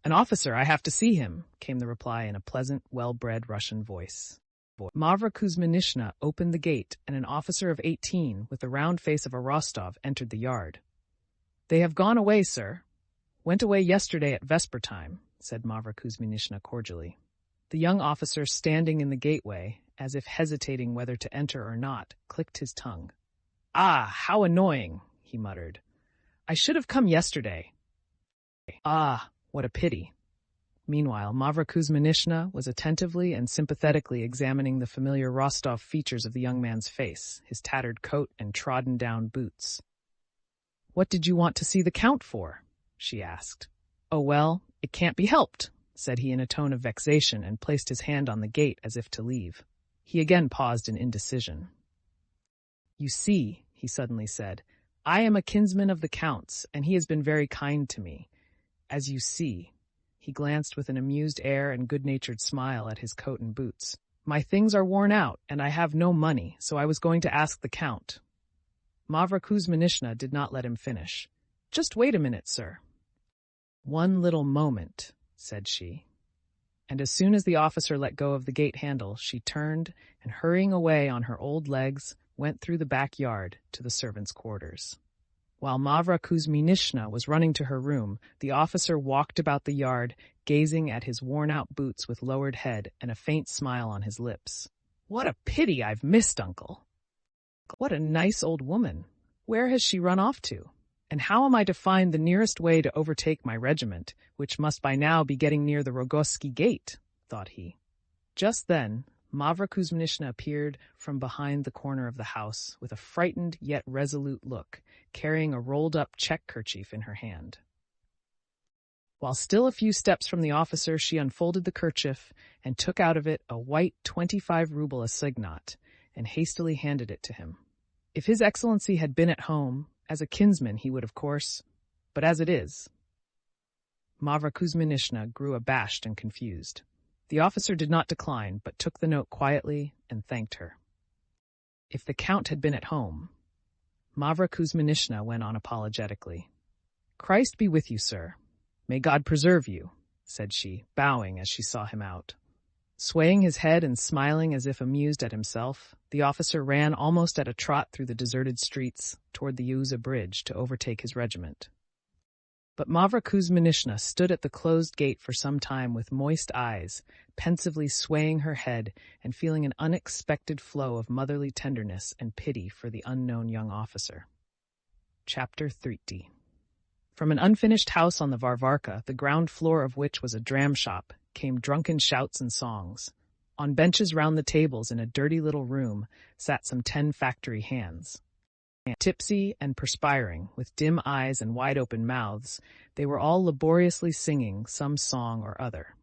"An officer, I have to see him," came the reply in a pleasant, well-bred Russian voice. Mavra Kuzminishna opened the gate, and an officer of 18, with the round face of a Rostov, entered the yard. "They have gone away, sir. Went away yesterday at vesper time," said Mavra Kuzminishna cordially. The young officer, standing in the gateway, as if hesitating whether to enter or not, clicked his tongue. "Ah, how annoying," he muttered. "I should have come yesterday. Ah, what a pity." Meanwhile, Mavra Kuzminishna was attentively and sympathetically examining the familiar Rostov features of the young man's face, his tattered coat and trodden-down boots. "What did you want to see the Count for?" she asked. "Oh, well, it can't be helped," said he in a tone of vexation, and placed his hand on the gate as if to leave. He again paused in indecision. "You see," he suddenly said, "I am a kinsman of the Count's, and he has been very kind to me. As you see," he glanced with an amused air and good-natured smile at his coat and boots, "my things are worn out, and I have no money, so I was going to ask the Count." Mavra Kuzminishna did not let him finish. "Just wait a minute, sir." "One little moment," said she. And as soon as the officer let go of the gate handle, she turned, and hurrying away on her old legs, went through the backyard to the servants' quarters. While Mavra Kuzminishna was running to her room, the officer walked about the yard, gazing at his worn-out boots with lowered head and a faint smile on his lips. "What a pity I've missed Uncle! What a nice old woman! Where has she run off to? And how am I to find the nearest way to overtake my regiment, which must by now be getting near the Rogozhsky gate?" thought he. Just then, Mavra Kuzminishna appeared from behind the corner of the house with a frightened yet resolute look, carrying a rolled-up check kerchief in her hand. While still a few steps from the officer, she unfolded the kerchief and took out of it a white 25-ruble assignat and hastily handed it to him. If His Excellency had been at home, as a kinsman he would, of course, but as it is. Mavra Kuzminishna grew abashed and confused. The officer did not decline, but took the note quietly and thanked her. If the Count had been at home, Mavra Kuzminishna went on apologetically. "Christ be with you, sir. May God preserve you," said she, bowing as she saw him out. Swaying his head and smiling as if amused at himself, the officer ran almost at a trot through the deserted streets toward the Uza bridge to overtake his regiment. But Mavra Kuzminishna stood at the closed gate for some time with moist eyes, pensively swaying her head and feeling an unexpected flow of motherly tenderness and pity for the unknown young officer. Chapter 30. From an unfinished house on the Varvarka, the ground floor of which was a dram shop, came drunken shouts and songs. On benches round the tables in a dirty little room sat some 10 factory hands. Tipsy and perspiring, with dim eyes and wide-open mouths, they were all laboriously singing some song or other.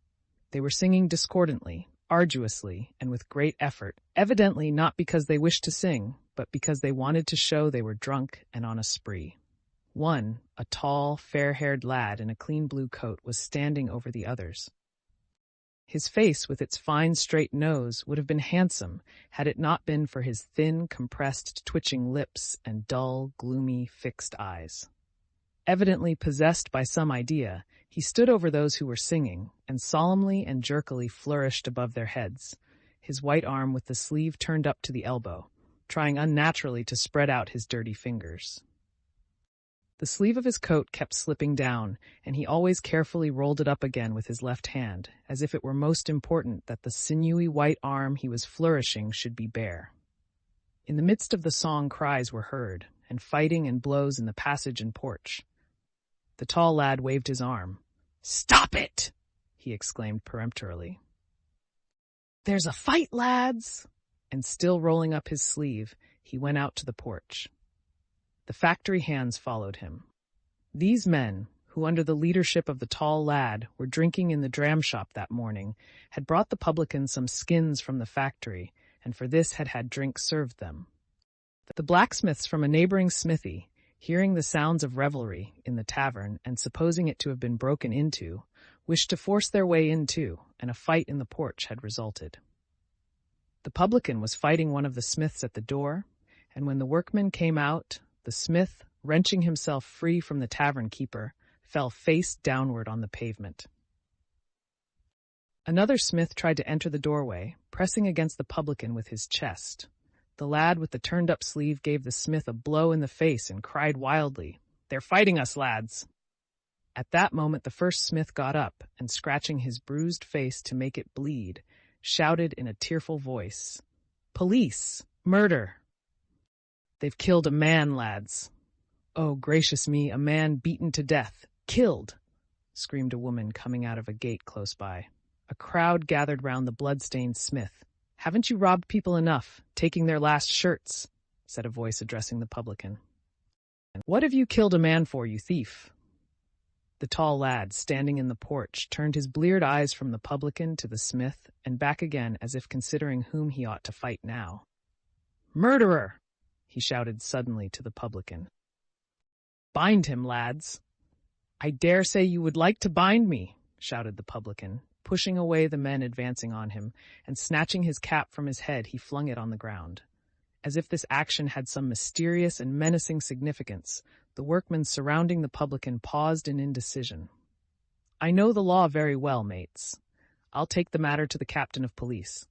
They were singing discordantly, arduously, and with great effort, evidently not because they wished to sing, but because they wanted to show they were drunk and on a spree. One, a tall, fair-haired lad in a clean blue coat, was standing over the others. His face, with its fine straight nose, would have been handsome had it not been for his thin, compressed, twitching lips and dull, gloomy, fixed eyes. Evidently possessed by some idea, he stood over those who were singing, and solemnly and jerkily flourished above their heads, his white arm with the sleeve turned up to the elbow, trying unnaturally to spread out his dirty fingers. The sleeve of his coat kept slipping down, and he always carefully rolled it up again with his left hand, as if it were most important that the sinewy white arm he was flourishing should be bare. In the midst of the song, cries were heard, and fighting and blows in the passage and porch. The tall lad waved his arm. "Stop it!" he exclaimed peremptorily. "There's a fight, lads!" And still rolling up his sleeve, he went out to the porch. The factory hands followed him. These men, who under the leadership of the tall lad were drinking in the dram shop that morning, had brought the publican some skins from the factory, and for this had had drink served them. The blacksmiths from a neighboring smithy, hearing the sounds of revelry in the tavern and supposing it to have been broken into, wished to force their way in too, and a fight in the porch had resulted. The publican was fighting one of the smiths at the door, and when the workmen came out, the smith, wrenching himself free from the tavern keeper, fell face downward on the pavement. Another smith tried to enter the doorway, pressing against the publican with his chest. The lad with the turned-up sleeve gave the smith a blow in the face and cried wildly, "They're fighting us, lads!" At that moment the first smith got up, and scratching his bruised face to make it bleed, shouted in a tearful voice, "Police! Murder! They've killed a man, lads! Oh, gracious me, a man beaten to death! Killed!" screamed a woman coming out of a gate close by. A crowd gathered round the blood-stained smith. "Haven't you robbed people enough, taking their last shirts?" said a voice addressing the publican. "What have you killed a man for, you thief?" The tall lad, standing in the porch, turned his bleared eyes from the publican to the smith and back again as if considering whom he ought to fight now. "Murderer!" he shouted suddenly to the publican. "Bind him, lads!" "I dare say you would like to bind me," shouted the publican, pushing away the men advancing on him, and snatching his cap from his head, he flung it on the ground. As if this action had some mysterious and menacing significance, the workmen surrounding the publican paused in indecision. "I know the law very well, mates. I'll take the matter to the captain of police."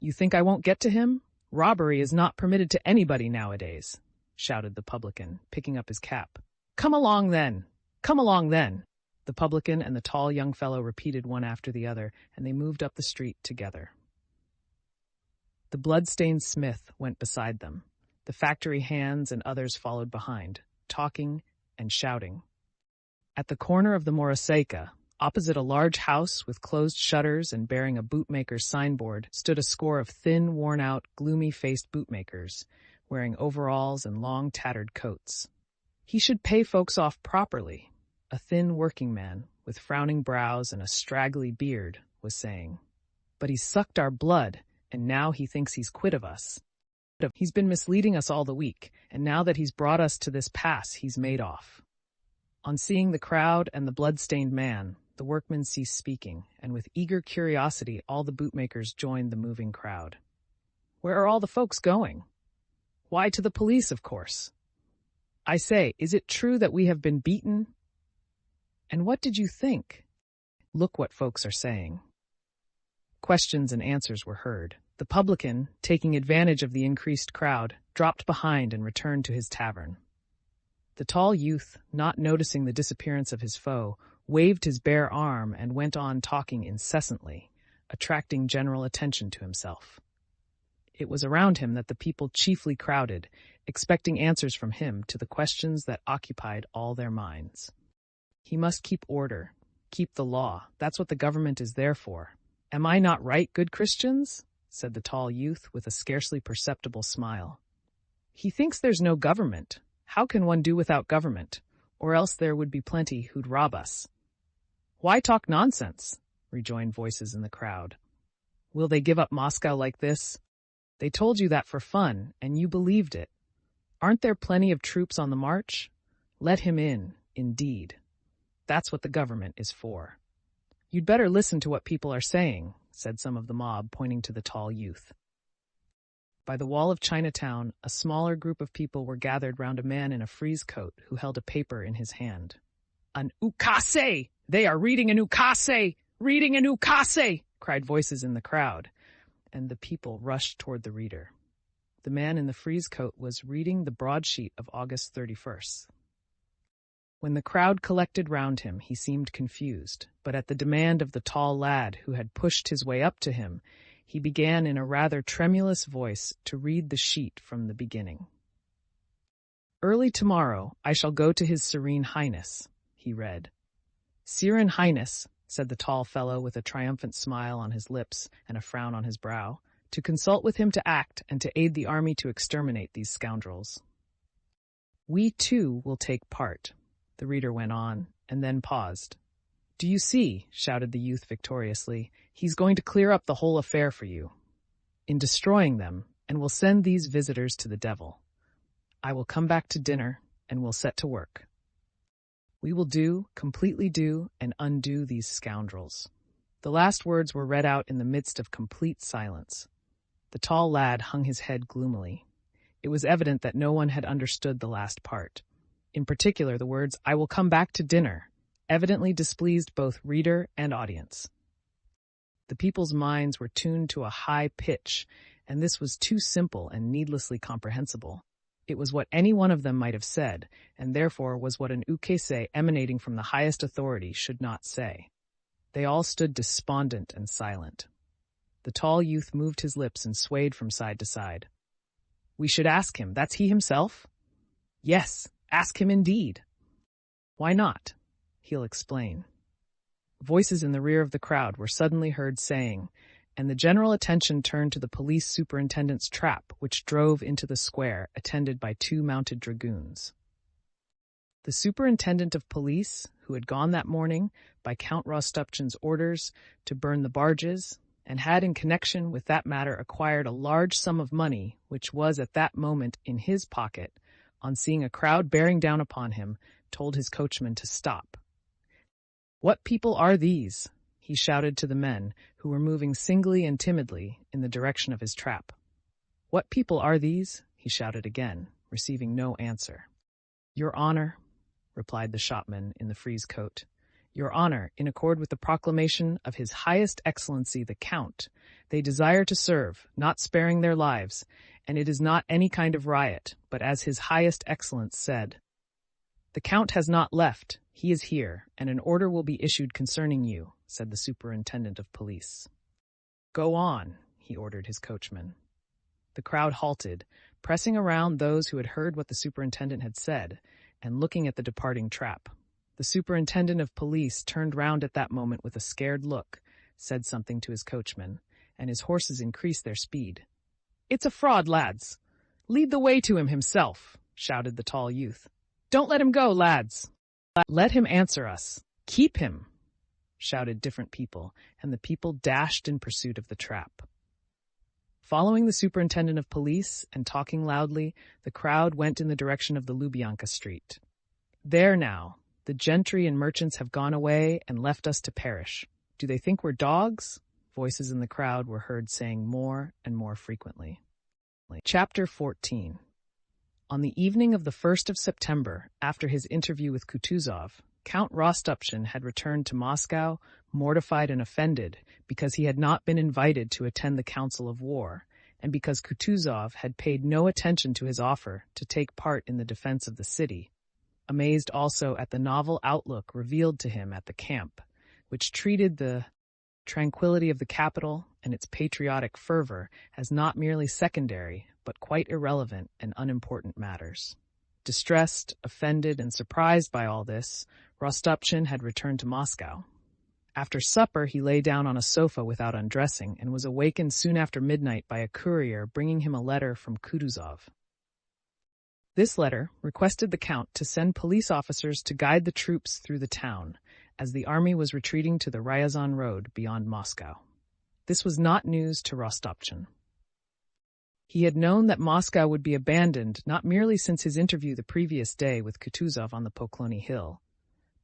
"You think I won't get to him? Robbery is not permitted to anybody nowadays," shouted the publican, picking up his cap. "Come along then! Come along then!" The publican and the tall young fellow repeated one after the other, and they moved up the street together. The blood-stained smith went beside them. The factory hands and others followed behind, talking and shouting. At the corner of the Moroseca, opposite a large house with closed shutters and bearing a bootmaker's signboard, stood a score of thin, worn-out, gloomy-faced bootmakers, wearing overalls and long, tattered coats. "He should pay folks off properly," a thin working man, with frowning brows and a straggly beard, was saying. "But he's sucked our blood, and now he thinks he's quit of us. He's been misleading us all the week, and now that he's brought us to this pass, he's made off." On seeing the crowd and the blood-stained man, the workmen ceased speaking, and with eager curiosity all the bootmakers joined the moving crowd. "Where are all the folks going?" "Why, to the police, of course." "I say, is it true that we have been beaten?" "And what did you think?" "Look what folks are saying." Questions and answers were heard. The publican, taking advantage of the increased crowd, dropped behind and returned to his tavern. The tall youth, not noticing the disappearance of his foe, waved his bare arm and went on talking incessantly, attracting general attention to himself. It was around him that the people chiefly crowded, expecting answers from him to the questions that occupied all their minds. He must keep order, keep the law. That's what the government is there for. "Am I not right, good Christians?" said the tall youth with a scarcely perceptible smile. "He thinks there's no government. How can one do without government? Or else there would be plenty who'd rob us." "Why talk nonsense?" rejoined voices in the crowd. "Will they give up Moscow like this? They told you that for fun, and you believed it. Aren't there plenty of troops on the march? Let him in, indeed. That's what the government is for." "You'd better listen to what people are saying," said some of the mob, pointing to the tall youth. By the wall of Chinatown, a smaller group of people were gathered round a man in a frieze coat who held a paper in his hand. "An ukase! They are reading an ukase! Reading an ukase!" cried voices in the crowd, and the people rushed toward the reader. The man in the frieze coat was reading the broadsheet of August 31st. When the crowd collected round him, he seemed confused, but at the demand of the tall lad who had pushed his way up to him, he began in a rather tremulous voice to read the sheet from the beginning. "Early tomorrow I shall go to His Serene Highness," he read. "Serene Highness," said the tall fellow with a triumphant smile on his lips and a frown on his brow, "to consult with him to act and to aid the army to exterminate these scoundrels." "We too will take part," the reader went on, and then paused. "Do you see?" shouted the youth victoriously. "He's going to clear up the whole affair for you, in destroying them, and will send these visitors to the devil. I will come back to dinner, and we'll set to work. We will completely do, and undo these scoundrels. The last words were read out in the midst of complete silence. The tall lad hung his head gloomily. It was evident that no one had understood the last part. In particular, the words, I will come back to dinner, evidently displeased both reader and audience. The people's minds were tuned to a high pitch, and this was too simple and needlessly comprehensible. It was what any one of them might have said, and therefore was what an ukase emanating from the highest authority should not say. They all stood despondent and silent. The tall youth moved his lips and swayed from side to side. We should ask him. That's he himself? Yes, ask him indeed. Why not? He'll explain. Voices in the rear of the crowd were suddenly heard saying, and the general attention turned to the police superintendent's trap, which drove into the square, attended by 2 mounted dragoons. The superintendent of police, who had gone that morning, by Count Rostopchin's orders, to burn the barges, and had in connection with that matter acquired a large sum of money, which was at that moment in his pocket, on seeing a crowd bearing down upon him, told his coachman to stop. What people are these? He shouted to the men, who were moving singly and timidly in the direction of his trap. What people are these? He shouted again, receiving no answer. Your Honor, replied the shopman in the frieze coat. Your Honor, in accord with the proclamation of His Highest Excellency the Count, they desire to serve, not sparing their lives, and it is not any kind of riot, but as His Highest Excellence said. The Count has not left. He is here, and an order will be issued concerning you, said the superintendent of police. Go on, he ordered his coachman. The crowd halted, pressing around those who had heard what the superintendent had said, and looking at the departing trap. The superintendent of police turned round at that moment with a scared look, said something to his coachman, and his horses increased their speed. It's a fraud, lads. Lead the way to him himself, shouted the tall youth. Don't let him go, lads. Let him answer us. Keep him, shouted different people, and the people dashed in pursuit of the trap. Following the superintendent of police and talking loudly, the crowd went in the direction of the Lubyanka Street. There now, the gentry and merchants have gone away and left us to perish. Do they think we're dogs? Voices in the crowd were heard saying more and more frequently. Chapter 14. On the evening of the 1st of September, after his interview with Kutuzov, Count Rostopchin had returned to Moscow, mortified and offended, because he had not been invited to attend the Council of War, and because Kutuzov had paid no attention to his offer to take part in the defense of the city. Amazed also at the novel outlook revealed to him at the camp, which treated the tranquility of the capital and its patriotic fervor as not merely secondary, but quite irrelevant and unimportant matters. Distressed, offended, and surprised by all this, Rostopchin had returned to Moscow. After supper, he lay down on a sofa without undressing and was awakened soon after midnight by a courier bringing him a letter from Kutuzov. This letter requested the Count to send police officers to guide the troops through the town, as the army was retreating to the Ryazan road beyond Moscow. This was not news to Rostopchin. He had known that Moscow would be abandoned not merely since his interview the previous day with Kutuzov on the Poklony Hill,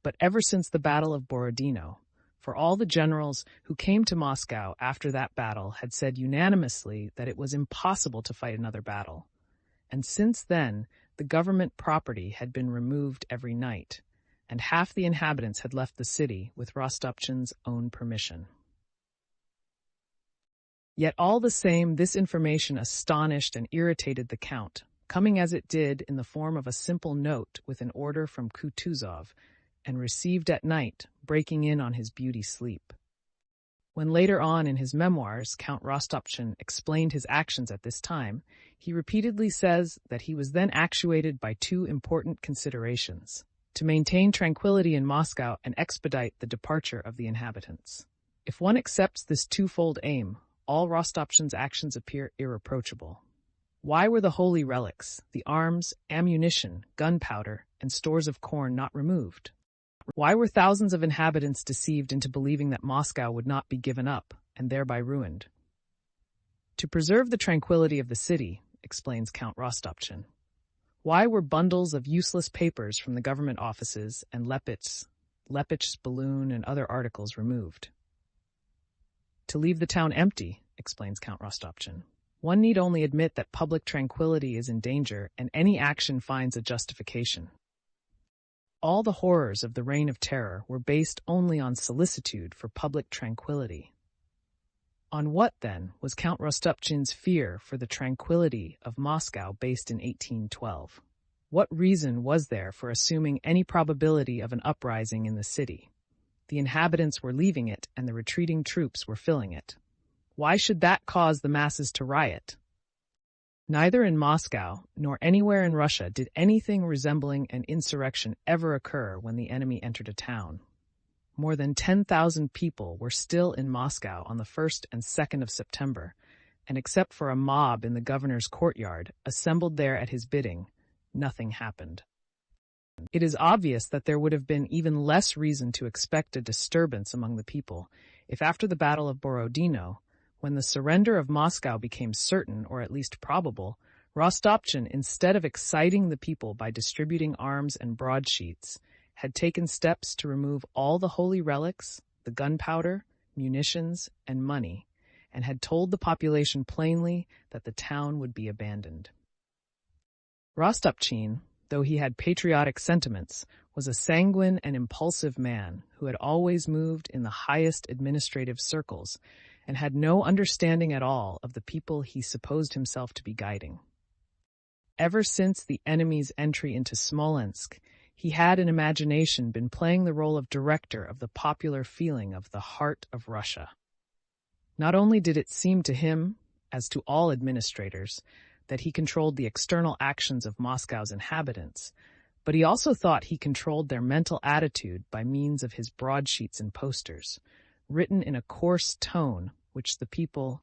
but ever since the Battle of Borodino, for all the generals who came to Moscow after that battle had said unanimously that it was impossible to fight another battle. And since then, the government property had been removed every night, and half the inhabitants had left the city with Rostopchin's own permission. Yet all the same, this information astonished and irritated the Count, coming as it did in the form of a simple note with an order from Kutuzov, and received at night, breaking in on his beauty sleep. When later on in his memoirs Count Rostopchin explained his actions at this time, he repeatedly says that he was then actuated by 2 important considerations: to maintain tranquility in Moscow and expedite the departure of the inhabitants. If one accepts this twofold aim, all Rostopchin's actions appear irreproachable. Why were the holy relics, the arms, ammunition, gunpowder, and stores of corn not removed? Why were thousands of inhabitants deceived into believing that Moscow would not be given up, and thereby ruined? To preserve the tranquility of the city, explains Count Rostopchin. Why were bundles of useless papers from the government offices and Leppich's balloon and other articles removed? To leave the town empty, explains Count Rostopchin. One need only admit that public tranquility is in danger, and any action finds a justification. All the horrors of the Reign of Terror were based only on solicitude for public tranquility. On what, then, was Count Rostopchin's fear for the tranquility of Moscow based in 1812? What reason was there for assuming any probability of an uprising in the city? The inhabitants were leaving it, and the retreating troops were filling it. Why should that cause the masses to riot? Neither in Moscow nor anywhere in Russia did anything resembling an insurrection ever occur when the enemy entered a town. More than 10,000 people were still in Moscow on the 1st and 2nd of September, and except for a mob in the governor's courtyard, assembled there at his bidding, nothing happened. It is obvious that there would have been even less reason to expect a disturbance among the people if after the Battle of Borodino, when the surrender of Moscow became certain or at least probable, Rostopchin, instead of exciting the people by distributing arms and broadsheets, had taken steps to remove all the holy relics, the gunpowder, munitions, and money, and had told the population plainly that the town would be abandoned. Rostopchin, though he had patriotic sentiments, was a sanguine and impulsive man who had always moved in the highest administrative circles and had no understanding at all of the people he supposed himself to be guiding. Ever since the enemy's entry into Smolensk, he had in imagination been playing the role of director of the popular feeling of the heart of Russia. Not only did it seem to him, as to all administrators, that he controlled the external actions of Moscow's inhabitants, but he also thought he controlled their mental attitude by means of his broadsheets and posters, written in a coarse tone which the people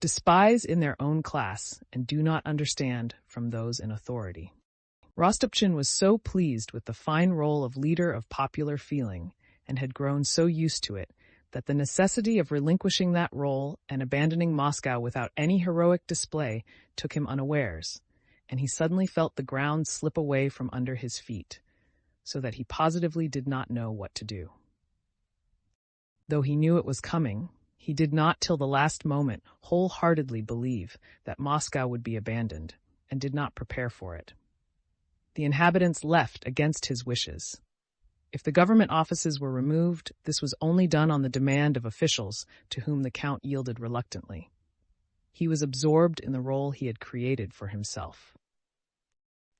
despise in their own class and do not understand from those in authority. Rostopchin was so pleased with the fine role of leader of popular feeling and had grown so used to it that the necessity of relinquishing that role and abandoning Moscow without any heroic display took him unawares, and he suddenly felt the ground slip away from under his feet, so that he positively did not know what to do. Though he knew it was coming, he did not till the last moment wholeheartedly believe that Moscow would be abandoned, and did not prepare for it. The inhabitants left against his wishes. If the government offices were removed, this was only done on the demand of officials to whom the Count yielded reluctantly. He was absorbed in the role he had created for himself.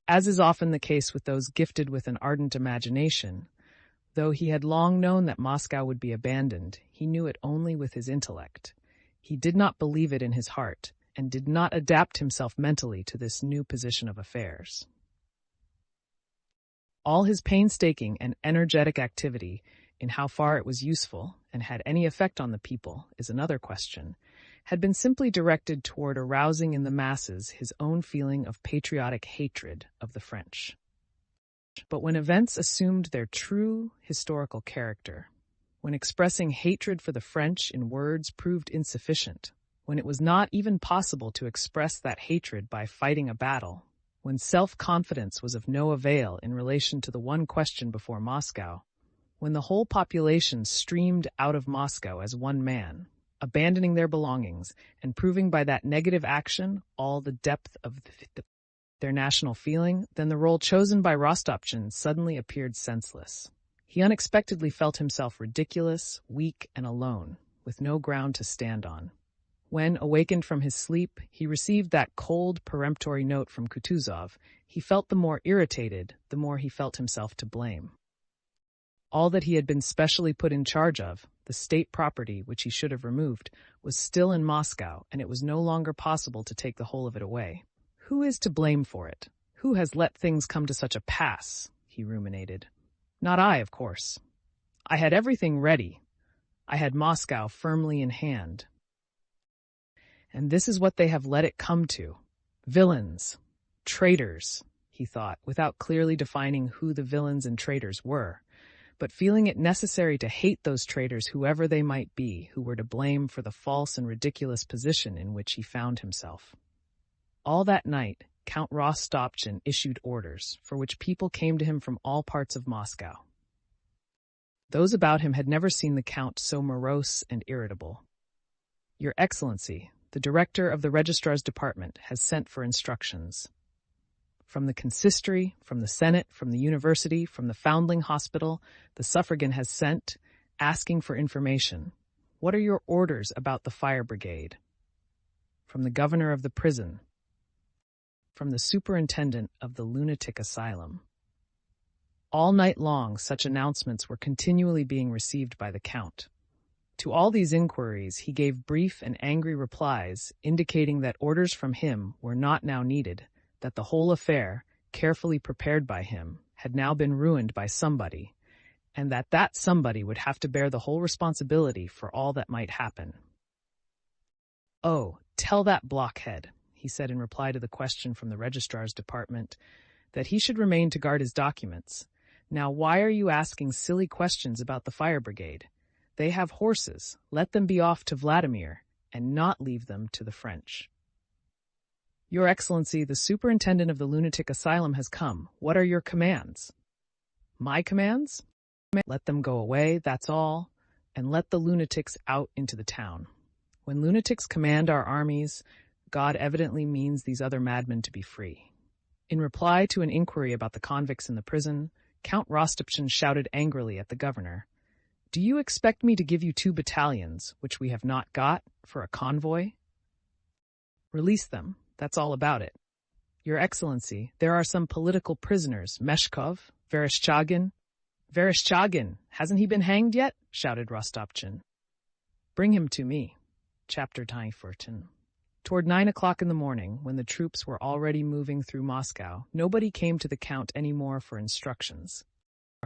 As is often the case with those gifted with an ardent imagination, though he had long known that Moscow would be abandoned, he knew it only with his intellect. He did not believe it in his heart, and did not adapt himself mentally to this new position of affairs. All his painstaking and energetic activity, in how far it was useful and had any effect on the people, is another question, had been simply directed toward arousing in the masses his own feeling of patriotic hatred of the French. But when events assumed their true historical character, when expressing hatred for the French in words proved insufficient, when it was not even possible to express that hatred by fighting a battle, when self-confidence was of no avail in relation to the one question before Moscow, when the whole population streamed out of Moscow as one man, abandoning their belongings and proving by that negative action all the depth of their national feeling, then the role chosen by Rostopchin suddenly appeared senseless. He unexpectedly felt himself ridiculous, weak, and alone, with no ground to stand on. When, awakened from his sleep, he received that cold, peremptory note from Kutuzov, he felt the more irritated, the more he felt himself to blame. All that he had been specially put in charge of, the state property which he should have removed, was still in Moscow, and it was no longer possible to take the whole of it away. Who is to blame for it? Who has let things come to such a pass? He ruminated. Not I, of course. I had everything ready. I had Moscow firmly in hand. And this is what they have let it come to. Villains. Traitors, he thought, without clearly defining who the villains and traitors were, but feeling it necessary to hate those traitors, whoever they might be, who were to blame for the false and ridiculous position in which he found himself. All that night, Count Rostopchin issued orders, for which people came to him from all parts of Moscow. Those about him had never seen the Count so morose and irritable. "Your Excellency, the director of the Registrar's Department has sent for instructions. From the consistory, from the Senate, from the university, from the Foundling Hospital, the suffragan has sent, asking for information. What are your orders about the fire brigade? From the governor of the prison. From the superintendent of the lunatic asylum." All night long, such announcements were continually being received by the Count. To all these inquiries, he gave brief and angry replies, indicating that orders from him were not now needed, that the whole affair, carefully prepared by him, had now been ruined by somebody, and that somebody would have to bear the whole responsibility for all that might happen. "Oh, tell that blockhead," he said in reply to the question from the Registrar's Department, "that he should remain to guard his documents. Now why are you asking silly questions about the fire brigade? They have horses, let them be off to Vladimir, and not leave them to the French." "Your Excellency, the superintendent of the lunatic asylum has come. What are your commands?" "My commands? Let them go away, that's all, and let the lunatics out into the town. When lunatics command our armies, God evidently means these other madmen to be free." In reply to an inquiry about the convicts in the prison, Count Rostopchin shouted angrily at the governor, "Do you expect me to give you 2 battalions, which we have not got, for a convoy? Release them. That's all about it. Your Excellency, there are some political prisoners, Meshkov, Vereshchagin." "Vereshchagin! Hasn't he been hanged yet?" shouted Rostopchin. "Bring him to me." Chapter 14. Toward 9 o'clock in the morning, when the troops were already moving through Moscow, nobody came to the Count any more for instructions.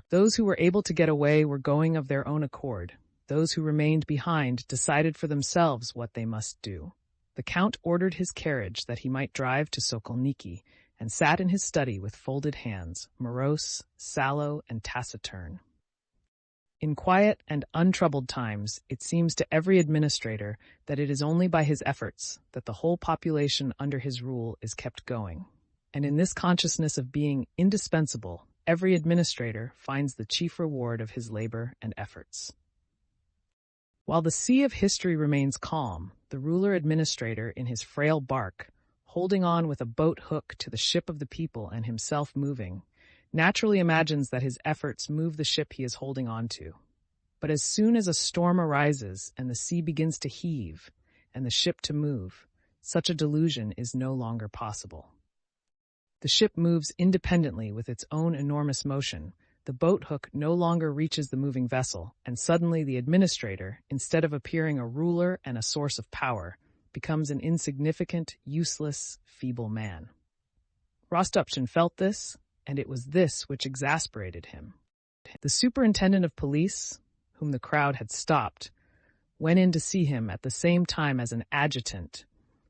Those who were able to get away were going of their own accord. Those who remained behind decided for themselves what they must do. The Count ordered his carriage that he might drive to Sokolniki, and sat in his study with folded hands, morose, sallow, and taciturn. In quiet and untroubled times, it seems to every administrator that it is only by his efforts that the whole population under his rule is kept going. And in this consciousness of being indispensable, every administrator finds the chief reward of his labor and efforts. While the sea of history remains calm, the ruler-administrator in his frail bark, holding on with a boat hook to the ship of the people and himself moving, naturally imagines that his efforts move the ship he is holding on to. But as soon as a storm arises and the sea begins to heave and the ship to move, such a delusion is no longer possible. The ship moves independently with its own enormous motion. The boat hook no longer reaches the moving vessel, and suddenly the administrator, instead of appearing a ruler and a source of power, becomes an insignificant, useless, feeble man. Rostopchin felt this, and it was this which exasperated him. The superintendent of police, whom the crowd had stopped, went in to see him at the same time as an adjutant,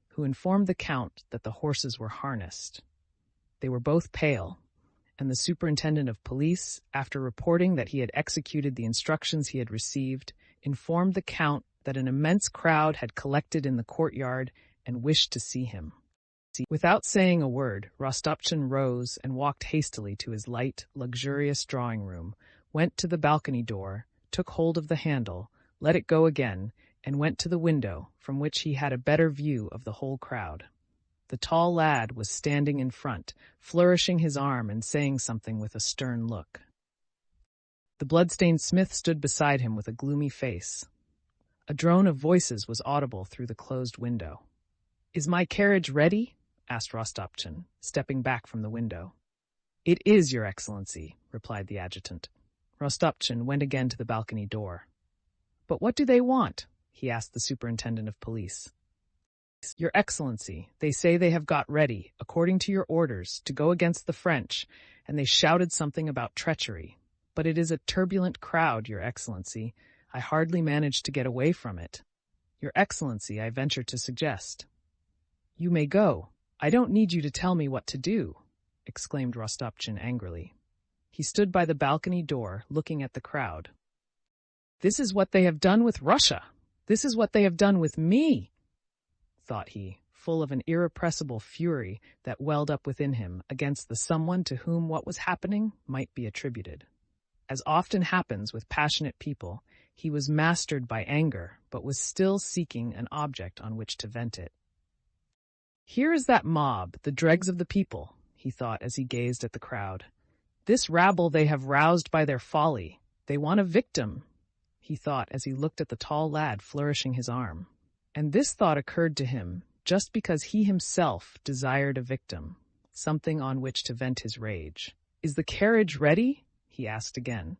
who informed the Count that the horses were harnessed. They were both pale, and the superintendent of police, after reporting that he had executed the instructions he had received, informed the Count that an immense crowd had collected in the courtyard and wished to see him. Without saying a word, Rostopchin rose and walked hastily to his light, luxurious drawing-room, went to the balcony door, took hold of the handle, let it go again, and went to the window, from which he had a better view of the whole crowd. The tall lad was standing in front, flourishing his arm and saying something with a stern look. The blood-stained smith stood beside him with a gloomy face. A drone of voices was audible through the closed window. "Is my carriage ready?" asked Rostopchin, stepping back from the window. "It is, Your Excellency," replied the adjutant. Rostopchin went again to the balcony door. "But what do they want?" he asked the superintendent of police. "Your Excellency, they say they have got ready, according to your orders, to go against the French, and they shouted something about treachery. But it is a turbulent crowd, Your Excellency. I hardly managed to get away from it. Your Excellency, I venture to suggest." "You may go. I don't need you to tell me what to do," exclaimed Rostopchin angrily. He stood by the balcony door, looking at the crowd. "This is what they have done with Russia! This is what they have done with me!" thought he, full of an irrepressible fury that welled up within him against the someone to whom what was happening might be attributed. As often happens with passionate people, he was mastered by anger, but was still seeking an object on which to vent it. "Here is that mob, the dregs of the people," he thought as he gazed at the crowd. "This rabble they have roused by their folly. They want a victim," he thought as he looked at the tall lad flourishing his arm. And this thought occurred to him just because he himself desired a victim, something on which to vent his rage. "Is the carriage ready?" he asked again.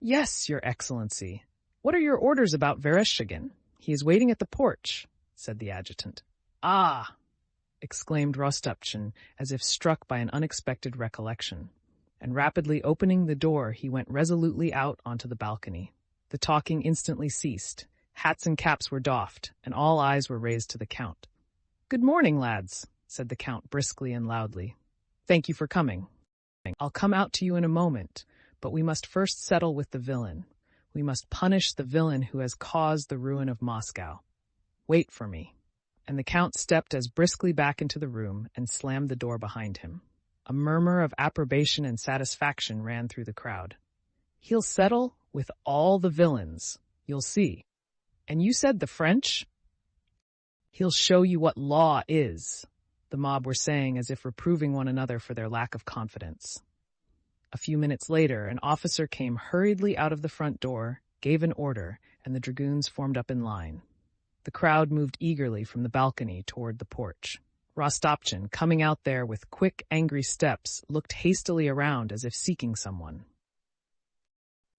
"Yes, Your Excellency. What are your orders about Vereshchagin? He is waiting at the porch," said the adjutant. "Ah!" exclaimed Rostopchin, as if struck by an unexpected recollection. And rapidly opening the door, he went resolutely out onto the balcony. The talking instantly ceased. Hats and caps were doffed, and all eyes were raised to the Count. "Good morning, lads," said the Count briskly and loudly. "Thank you for coming. I'll come out to you in a moment, but we must first settle with the villain. We must punish the villain who has caused the ruin of Moscow. Wait for me." And the Count stepped as briskly back into the room and slammed the door behind him. A murmur of approbation and satisfaction ran through the crowd. "He'll settle with all the villains. You'll see. And you said the French? He'll show you what law is," the mob were saying as if reproving one another for their lack of confidence. A few minutes later, an officer came hurriedly out of the front door, gave an order, and the dragoons formed up in line. The crowd moved eagerly from the balcony toward the porch. Rostopchin, coming out there with quick, angry steps, looked hastily around as if seeking someone.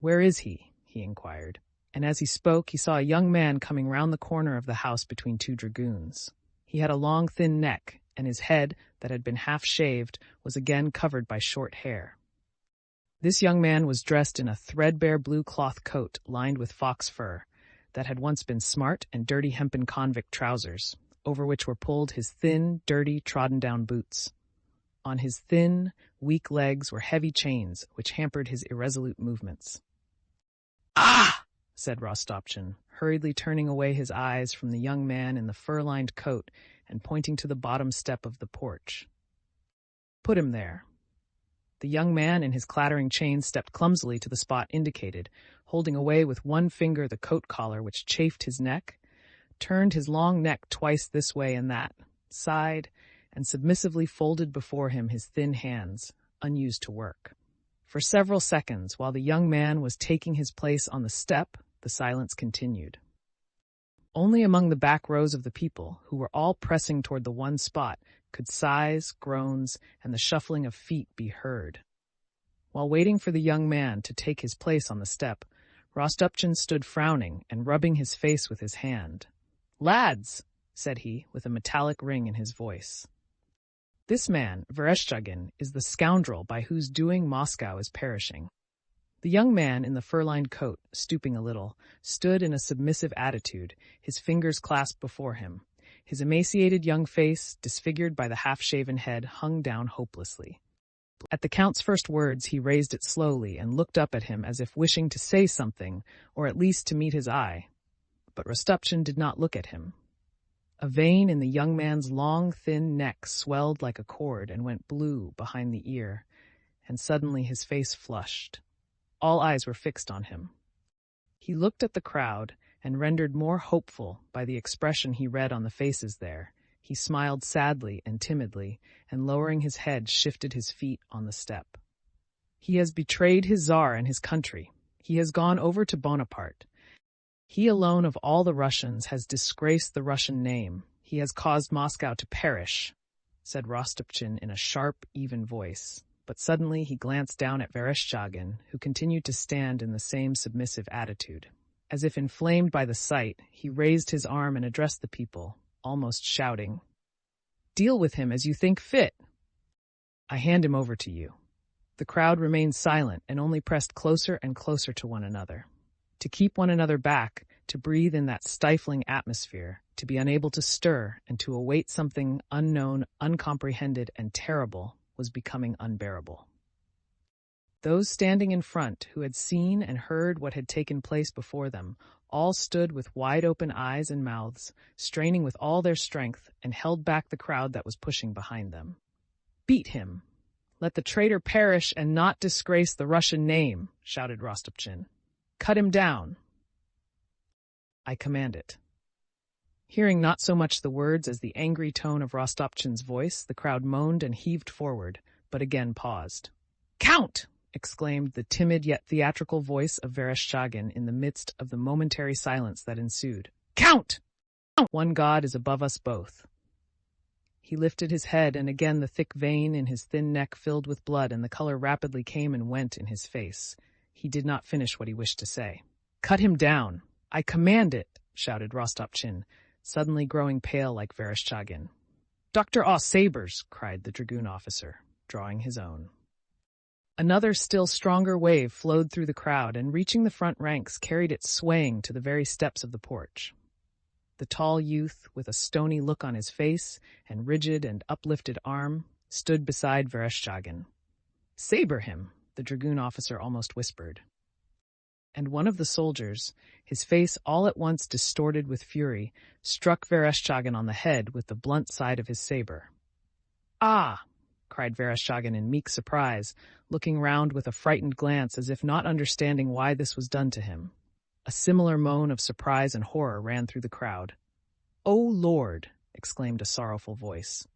"Where is he?" he inquired. And as he spoke, he saw a young man coming round the corner of the house between two dragoons. He had a long, thin neck, and his head, that had been half-shaved, was again covered by short hair. This young man was dressed in a threadbare blue cloth coat lined with fox fur, that had once been smart and dirty hempen convict trousers, over which were pulled his thin, dirty, trodden-down boots. On his thin, weak legs were heavy chains, which hampered his irresolute movements. "Ah!" said Rostopchin, hurriedly turning away his eyes from the young man in the fur-lined coat and pointing to the bottom step of the porch. "Put him there." The young man in his clattering chains stepped clumsily to the spot indicated, holding away with one finger the coat collar which chafed his neck, turned his long neck twice this way and that, sighed, and submissively folded before him his thin hands, unused to work. For several seconds, while the young man was taking his place on the step, the silence continued. Only among the back rows of the people, who were all pressing toward the one spot, could sighs, groans, and the shuffling of feet be heard. While waiting for the young man to take his place on the step, Rostopchin stood frowning and rubbing his face with his hand. "Lads," said he, with a metallic ring in his voice. "This man, Vereshchagin, is the scoundrel by whose doing Moscow is perishing." The young man in the fur-lined coat, stooping a little, stood in a submissive attitude, his fingers clasped before him. His emaciated young face, disfigured by the half-shaven head, hung down hopelessly. At the Count's first words, he raised it slowly and looked up at him as if wishing to say something, or at least to meet his eye. But Rostopchin did not look at him. A vein in the young man's long, thin neck swelled like a cord and went blue behind the ear, and suddenly his face flushed. All eyes were fixed on him. He looked at the crowd, and rendered more hopeful by the expression he read on the faces there, he smiled sadly and timidly, and lowering his head, shifted his feet on the step. "He has betrayed his Tsar and his country. He has gone over to Bonaparte. He alone of all the Russians has disgraced the Russian name. He has caused Moscow to perish," said Rostopchin in a sharp, even voice. But suddenly he glanced down at Vereshchagin, who continued to stand in the same submissive attitude. As if inflamed by the sight, he raised his arm and addressed the people, almost shouting, "Deal with him as you think fit. I hand him over to you." The crowd remained silent and only pressed closer and closer to one another. To keep one another back, to breathe in that stifling atmosphere, to be unable to stir, and to await something unknown, uncomprehended, and terrible, was becoming unbearable. Those standing in front, who had seen and heard what had taken place before them, all stood with wide-open eyes and mouths, straining with all their strength, and held back the crowd that was pushing behind them. "Beat him! Let the traitor perish and not disgrace the Russian name," shouted Rostopchin. "Cut him down. I command it." Hearing not so much the words as the angry tone of Rostopchin's voice, the crowd moaned and heaved forward, but again paused. "Count!" exclaimed the timid yet theatrical voice of Vereshchagin in the midst of the momentary silence that ensued. "Count! One God is above us both." He lifted his head, and again the thick vein in his thin neck filled with blood, and the color rapidly came and went in his face. He did not finish what he wished to say. "Cut him down! I command it!" shouted Rostopchin, suddenly growing pale like Vereshchagin. "Dr. Sabers!" cried the dragoon officer, drawing his own. Another still stronger wave flowed through the crowd, and reaching the front ranks carried it swaying to the very steps of the porch. The tall youth, with a stony look on his face and rigid and uplifted arm, stood beside Vereshchagin. "Saber him," the dragoon officer almost whispered. And one of the soldiers, his face all at once distorted with fury, struck Vereshchagin on the head with the blunt side of his saber. "Ah!" cried Vereshchagin in meek surprise, looking round with a frightened glance as if not understanding why this was done to him. A similar moan of surprise and horror ran through the crowd. "O Lord!" exclaimed a sorrowful voice.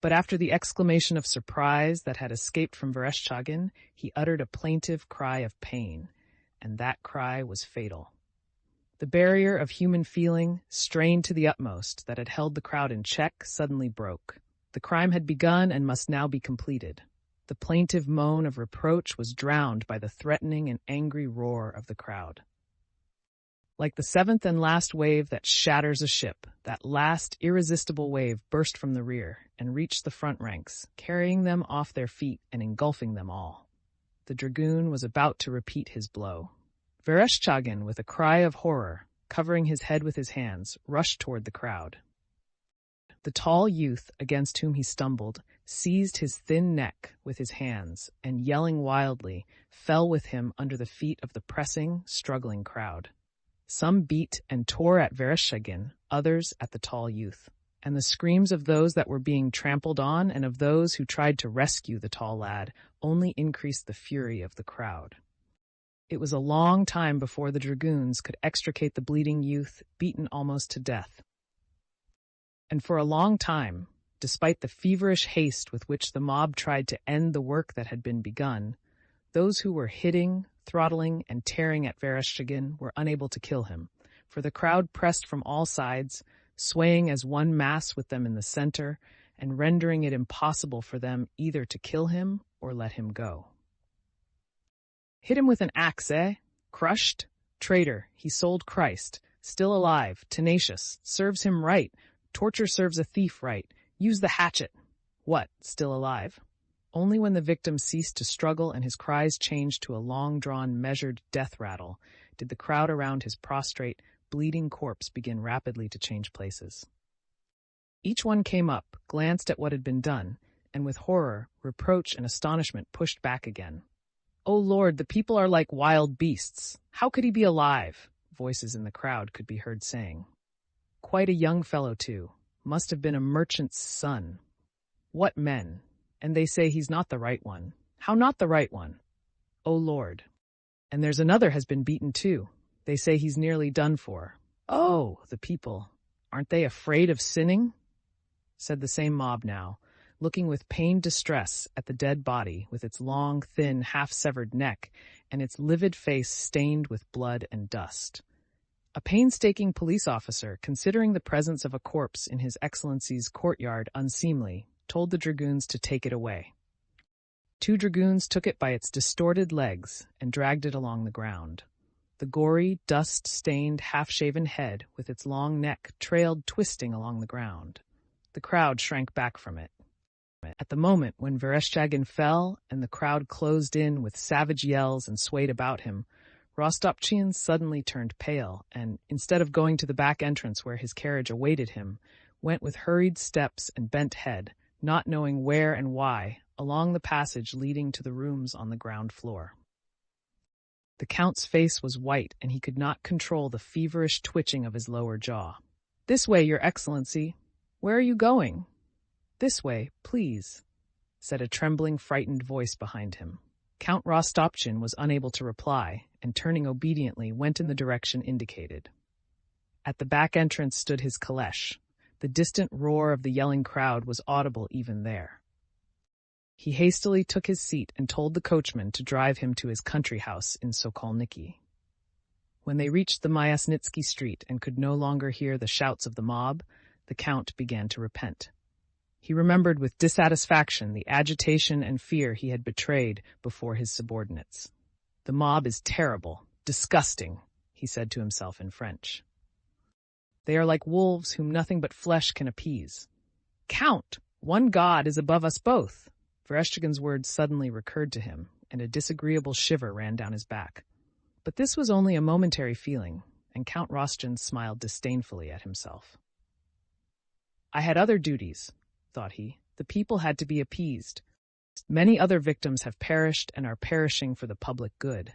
But after the exclamation of surprise that had escaped from Vereshchagin, he uttered a plaintive cry of pain, and that cry was fatal. The barrier of human feeling, strained to the utmost, that had held the crowd in check, suddenly broke. The crime had begun and must now be completed. The plaintive moan of reproach was drowned by the threatening and angry roar of the crowd. Like the seventh and last wave that shatters a ship, that last irresistible wave burst from the rear and reached the front ranks, carrying them off their feet and engulfing them all. The dragoon was about to repeat his blow. Vereshchagin, with a cry of horror, covering his head with his hands, rushed toward the crowd. The tall youth against whom he stumbled seized his thin neck with his hands and, yelling wildly, fell with him under the feet of the pressing, struggling crowd. Some beat and tore at Vereshchagin, others at the tall youth, and the screams of those that were being trampled on and of those who tried to rescue the tall lad only increased the fury of the crowd. It was a long time before the dragoons could extricate the bleeding youth, beaten almost to death. And for a long time, despite the feverish haste with which the mob tried to end the work that had been begun, those who were hitting, throttling, and tearing at Vereshchagin were unable to kill him, for the crowd pressed from all sides, swaying as one mass with them in the center, and rendering it impossible for them either to kill him or let him go. "Hit him with an axe, eh? Crushed? Traitor, he sold Christ. Still alive, tenacious, serves him right. Torture serves a thief right. Use the hatchet." What, still alive? Only when the victim ceased to struggle and his cries changed to a long-drawn, measured death rattle did the crowd around his prostrate, bleeding corpse begin rapidly to change places. Each one came up, glanced at what had been done, and with horror, reproach, and astonishment pushed back again. "O Lord, the people are like wild beasts. How could he be alive?" voices in the crowd could be heard saying. "Quite a young fellow, too. Must have been a merchant's son. What men! And they say he's not the right one. How not the right one? O Lord. And there's another has been beaten, too. They say he's nearly done for. Oh, the people. Aren't they afraid of sinning?" said the same mob now, looking with pained distress at the dead body with its long, thin, half-severed neck and its livid face stained with blood and dust. A painstaking police officer, considering the presence of a corpse in His Excellency's courtyard unseemly, told the dragoons to take it away. 2 dragoons took it by its distorted legs and dragged it along the ground. The gory, dust-stained, half-shaven head with its long neck trailed twisting along the ground. The crowd shrank back from it. At the moment when Vereshchagin fell and the crowd closed in with savage yells and swayed about him, Rostopchin suddenly turned pale and, instead of going to the back entrance where his carriage awaited him, went with hurried steps and bent head, not knowing where and why, along the passage leading to the rooms on the ground floor. The Count's face was white, and he could not control the feverish twitching of his lower jaw. "This way, Your Excellency. Where are you going?" "This way, please," said a trembling, frightened voice behind him. Count Rostopchin was unable to reply, and turning obediently, went in the direction indicated. At the back entrance stood his caleche. The distant roar of the yelling crowd was audible even there. He hastily took his seat and told the coachman to drive him to his country house in Sokolniki. When they reached the Myasnitsky street and could no longer hear the shouts of the mob, the Count began to repent. He remembered with dissatisfaction the agitation and fear he had betrayed before his subordinates. "The mob is terrible, disgusting," he said to himself in French. "They are like wolves whom nothing but flesh can appease." "Count, one God is above us both." Vereshchagin's words suddenly recurred to him, and a disagreeable shiver ran down his back. But this was only a momentary feeling, and Count Rostopchin smiled disdainfully at himself. "I had other duties," thought he. "The people had to be appeased. Many other victims have perished and are perishing for the public good."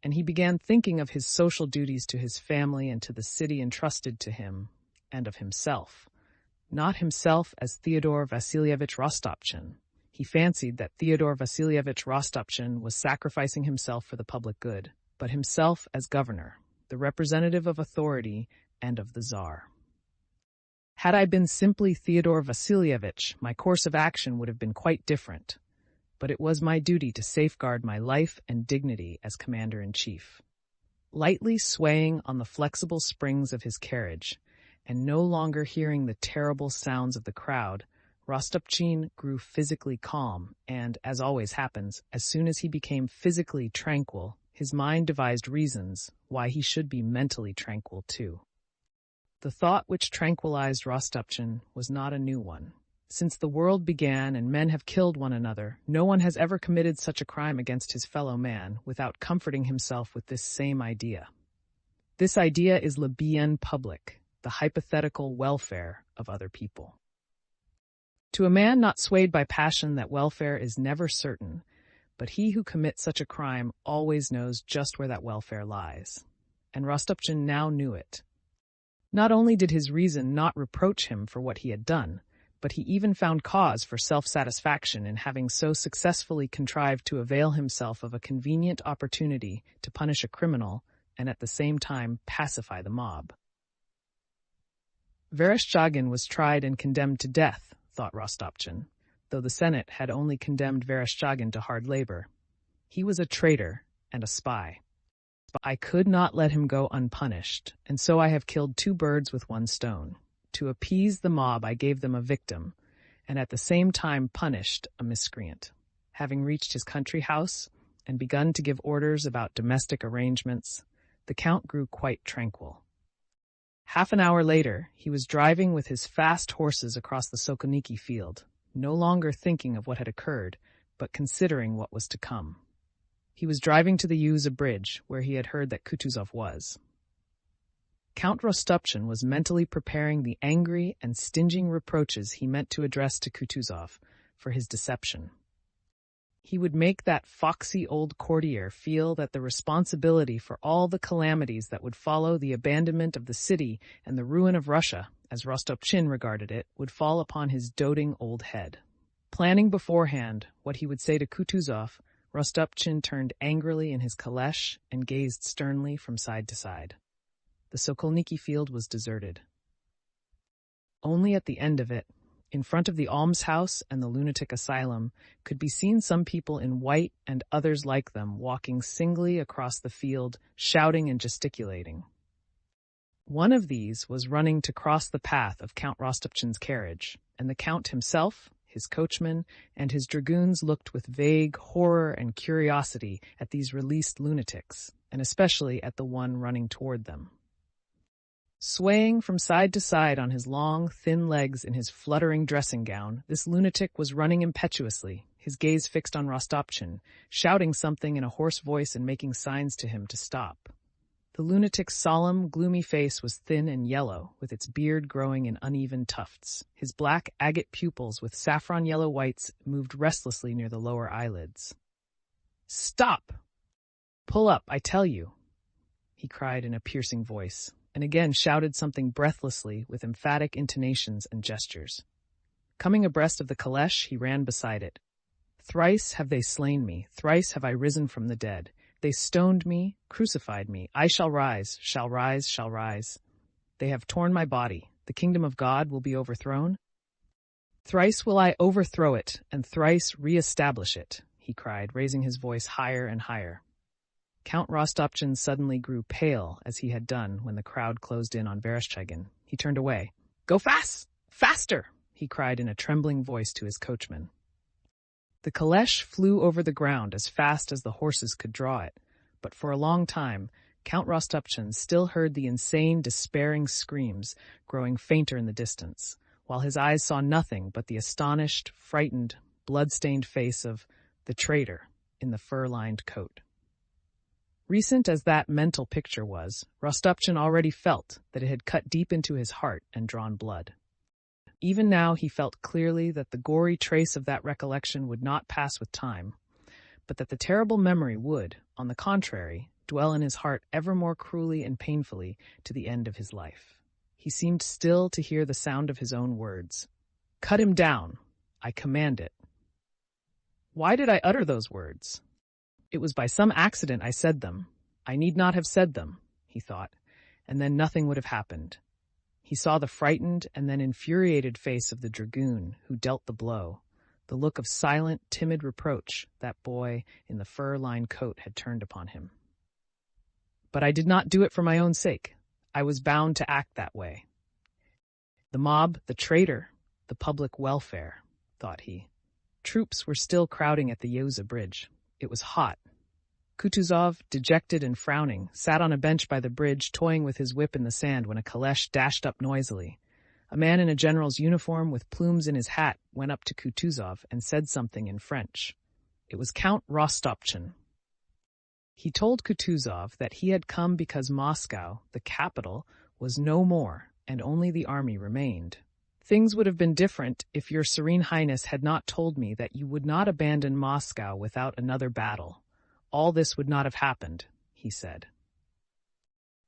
And he began thinking of his social duties to his family and to the city entrusted to him, and of himself. Not himself as Theodore Vasilievich Rostopchin. He fancied that Theodore Vasilievich Rostopchin was sacrificing himself for the public good, but himself as governor, the representative of authority and of the Tsar. "Had I been simply Theodore Vasilievich, my course of action would have been quite different. But it was my duty to safeguard my life and dignity as commander-in-chief." Lightly swaying on the flexible springs of his carriage, and no longer hearing the terrible sounds of the crowd, Rostopchin grew physically calm, and, as always happens, as soon as he became physically tranquil, his mind devised reasons why he should be mentally tranquil too. The thought which tranquilized Rostopchin was not a new one. Since the world began and men have killed one another, no one has ever committed such a crime against his fellow man without comforting himself with this same idea. This idea is le bien public, the hypothetical welfare of other people. To a man not swayed by passion, that welfare is never certain, but he who commits such a crime always knows just where that welfare lies. And Rostopchin now knew it. Not only did his reason not reproach him for what he had done, but he even found cause for self-satisfaction in having so successfully contrived to avail himself of a convenient opportunity to punish a criminal and at the same time pacify the mob. Vereshchagin was tried and condemned to death, thought Rostopchin, though the Senate had only condemned Vereshchagin to hard labor. He was a traitor and a spy. I could not let him go unpunished, and so I have killed two birds with one stone. To appease the mob, I gave them a victim, and at the same time punished a miscreant. Having reached his country house and begun to give orders about domestic arrangements, the Count grew quite tranquil. Half an hour later, he was driving with his fast horses across the Sokolniki field, no longer thinking of what had occurred, but considering what was to come. He was driving to the Yuza bridge, where he had heard that Kutuzov was. Count Rostopchin was mentally preparing the angry and stinging reproaches he meant to address to Kutuzov for his deception. He would make that foxy old courtier feel that the responsibility for all the calamities that would follow the abandonment of the city and the ruin of Russia, as Rostopchin regarded it, would fall upon his doting old head. Planning beforehand what he would say to Kutuzov, Rostopchin turned angrily in his caleche and gazed sternly from side to side. The Sokolniki field was deserted. Only at the end of it, in front of the almshouse and the lunatic asylum, could be seen some people in white and others like them walking singly across the field, shouting and gesticulating. One of these was running to cross the path of Count Rostopchin's carriage, and the Count himself, his coachman, and his dragoons looked with vague horror and curiosity at these released lunatics, and especially at the one running toward them. Swaying from side to side on his long, thin legs in his fluttering dressing gown, this lunatic was running impetuously, his gaze fixed on Rostopchin, shouting something in a hoarse voice and making signs to him to stop. The lunatic's solemn, gloomy face was thin and yellow, with its beard growing in uneven tufts. His black agate pupils with saffron-yellow whites moved restlessly near the lower eyelids. "Stop! Pull up, I tell you!" he cried in a piercing voice, and again shouted something breathlessly with emphatic intonations and gestures. Coming abreast of the caleche, he ran beside it. "Thrice have they slain me, thrice have I risen from the dead. They stoned me, crucified me. I shall rise, shall rise, shall rise. They have torn my body. The kingdom of God will be overthrown. Thrice will I overthrow it, and thrice re-establish it," he cried, raising his voice higher and higher. Count Rostopchin suddenly grew pale, as he had done when the crowd closed in on Vereshchagin. He turned away. "Go fast! Faster!" he cried in a trembling voice to his coachman. The caleche flew over the ground as fast as the horses could draw it, but for a long time Count Rostopchin still heard the insane, despairing screams growing fainter in the distance, while his eyes saw nothing but the astonished, frightened, blood-stained face of the traitor in the fur-lined coat. Recent as that mental picture was, Rostopchin already felt that it had cut deep into his heart and drawn blood. Even now he felt clearly that the gory trace of that recollection would not pass with time, but that the terrible memory would, on the contrary, dwell in his heart ever more cruelly and painfully to the end of his life. He seemed still to hear the sound of his own words. "Cut him down! I command it." Why did I utter those words? It was by some accident I said them. I need not have said them, he thought, and then nothing would have happened. He saw the frightened and then infuriated face of the dragoon who dealt the blow, the look of silent, timid reproach that boy in the fur-lined coat had turned upon him. But I did not do it for my own sake. I was bound to act that way. The mob, the traitor, the public welfare, thought he. Troops were still crowding at the Yoza bridge. It was hot. Kutuzov, dejected and frowning, sat on a bench by the bridge, toying with his whip in the sand when a caleche dashed up noisily. A man in a general's uniform with plumes in his hat went up to Kutuzov and said something in French. It was Count Rostopchin. He told Kutuzov that he had come because Moscow, the capital, was no more, and only the army remained. "Things would have been different if your Serene Highness had not told me that you would not abandon Moscow without another battle. All this would not have happened," he said.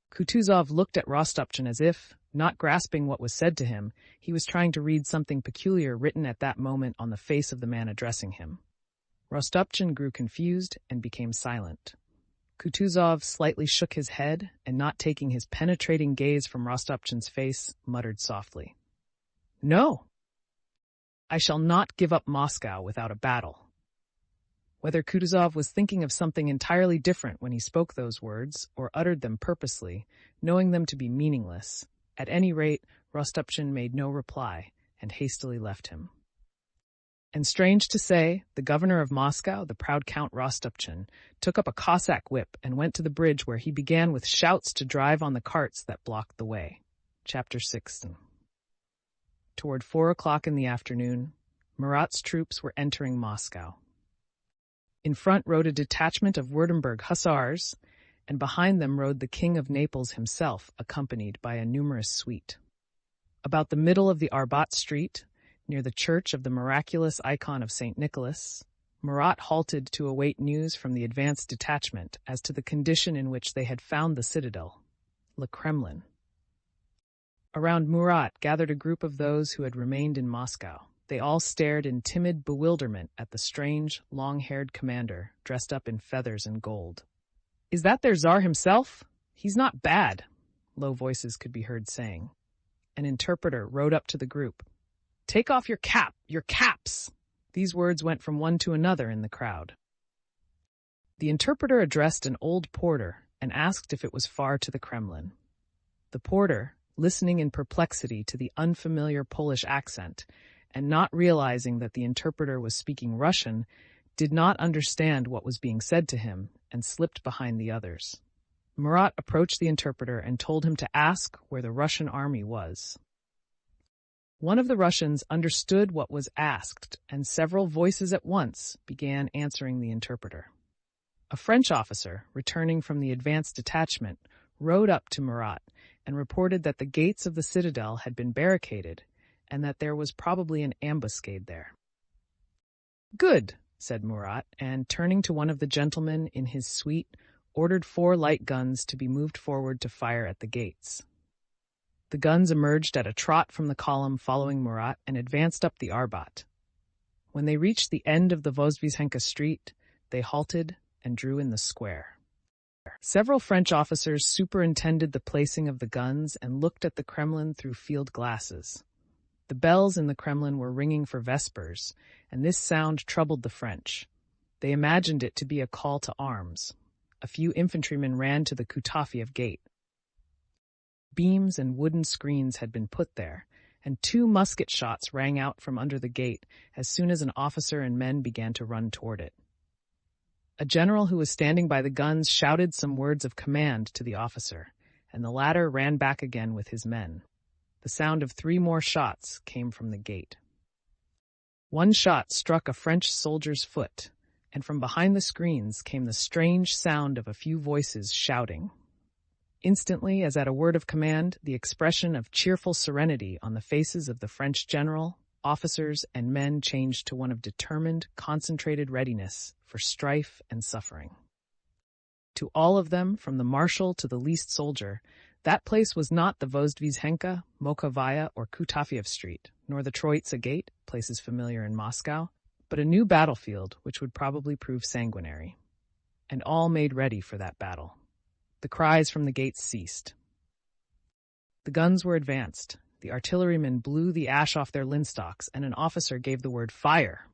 Kutuzov looked at Rostopchin as if, not grasping what was said to him, he was trying to read something peculiar written at that moment on the face of the man addressing him. Rostopchin grew confused and became silent. Kutuzov slightly shook his head and, not taking his penetrating gaze from Rostopchin's face, muttered softly, "No! I shall not give up Moscow without a battle." Whether Kutuzov was thinking of something entirely different when he spoke those words, or uttered them purposely, knowing them to be meaningless, at any rate, Rostopchin made no reply and hastily left him. And strange to say, the governor of Moscow, the proud Count Rostopchin, took up a Cossack whip and went to the bridge, where he began with shouts to drive on the carts that blocked the way. Chapter 6. Toward 4 o'clock in the afternoon, Murat's troops were entering Moscow. In front rode a detachment of Württemberg hussars, and behind them rode the King of Naples himself, accompanied by a numerous suite. About the middle of the Arbat Street, near the church of the miraculous icon of St. Nicholas, Murat halted to await news from the advanced detachment as to the condition in which they had found the citadel, Le Kremlin. Around Murat gathered a group of those who had remained in Moscow. They all stared in timid bewilderment at the strange, long-haired commander, dressed up in feathers and gold. "Is that their Tsar himself? He's not bad," low voices could be heard saying. An interpreter rode up to the group. "Take off your caps!" These words went from one to another in the crowd. The interpreter addressed an old porter and asked if it was far to the Kremlin. The porter, listening in perplexity to the unfamiliar Polish accent, and not realizing that the interpreter was speaking Russian, did not understand what was being said to him and slipped behind the others. Murat approached the interpreter and told him to ask where the Russian army was. One of the Russians understood what was asked, and several voices at once began answering the interpreter. A French officer, returning from the advanced detachment, rode up to Murat and reported that the gates of the citadel had been barricaded and that there was probably an ambuscade there. "Good," said Murat, and turning to one of the gentlemen in his suite, ordered 4 light guns to be moved forward to fire at the gates. The guns emerged at a trot from the column following Murat and advanced up the Arbat. When they reached the end of the Vozdvizhenka street, they halted and drew in the square. Several French officers superintended the placing of the guns and looked at the Kremlin through field glasses. The bells in the Kremlin were ringing for vespers, and this sound troubled the French. They imagined it to be a call to arms. A few infantrymen ran to the Kutafiev gate. Beams and wooden screens had been put there, and 2 musket shots rang out from under the gate as soon as an officer and men began to run toward it. A general who was standing by the guns shouted some words of command to the officer, and the latter ran back again with his men. The sound of 3 more shots came from the gate. One shot struck a French soldier's foot, and from behind the screens came the strange sound of a few voices shouting. Instantly, as at a word of command, the expression of cheerful serenity on the faces of the French general, officers, and men changed to one of determined, concentrated readiness for strife and suffering. To all of them, from the marshal to the least soldier, that place was not the Vozdvizhenka, Mokovaya, or Kutafiev Street, nor the Troitsa Gate, places familiar in Moscow, but a new battlefield which would probably prove sanguinary. And all made ready for that battle. The cries from the gates ceased. The guns were advanced. The artillerymen blew the ash off their linstocks, and an officer gave the word "Fire!"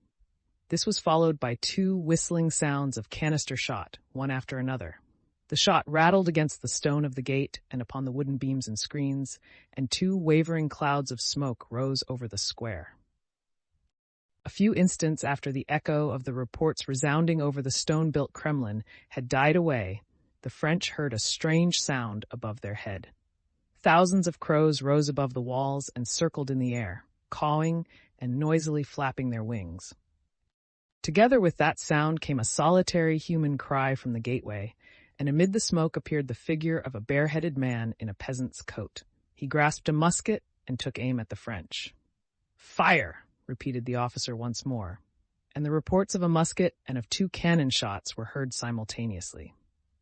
This was followed by 2 whistling sounds of canister shot, one after another. The shot rattled against the stone of the gate and upon the wooden beams and screens, and 2 wavering clouds of smoke rose over the square. A few instants after the echo of the reports resounding over the stone-built Kremlin had died away, the French heard a strange sound above their head. Thousands of crows rose above the walls and circled in the air, cawing and noisily flapping their wings. Together with that sound came a solitary human cry from the gateway, and amid the smoke appeared the figure of a bare-headed man in a peasant's coat. He grasped a musket and took aim at the French. "Fire!" repeated the officer once more, and the reports of a musket and of 2 cannon shots were heard simultaneously.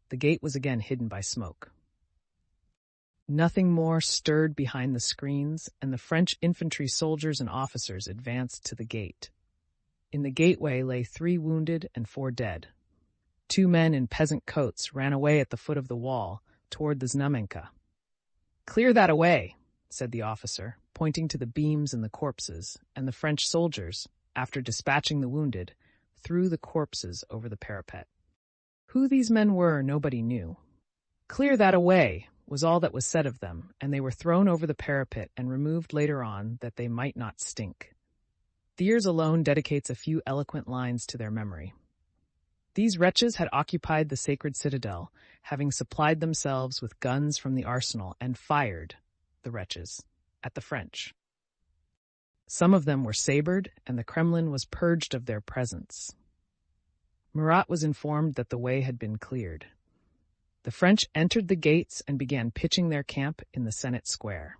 The gate was again hidden by smoke. Nothing more stirred behind the screens, and the French infantry soldiers and officers advanced to the gate. In the gateway lay 3 wounded and 4 dead. 2 men in peasant coats ran away at the foot of the wall, toward the Znamenka. "Clear that away," said the officer, pointing to the beams and the corpses, and the French soldiers, after dispatching the wounded, threw the corpses over the parapet. Who these men were, nobody knew. "Clear that away," was all that was said of them, and they were thrown over the parapet and removed later on that they might not stink. Thiers alone dedicates a few eloquent lines to their memory. These wretches had occupied the sacred citadel, having supplied themselves with guns from the arsenal, and fired, the wretches, at the French. Some of them were sabred, and the Kremlin was purged of their presence. Murat was informed that the way had been cleared. The French entered the gates and began pitching their camp in the Senate Square.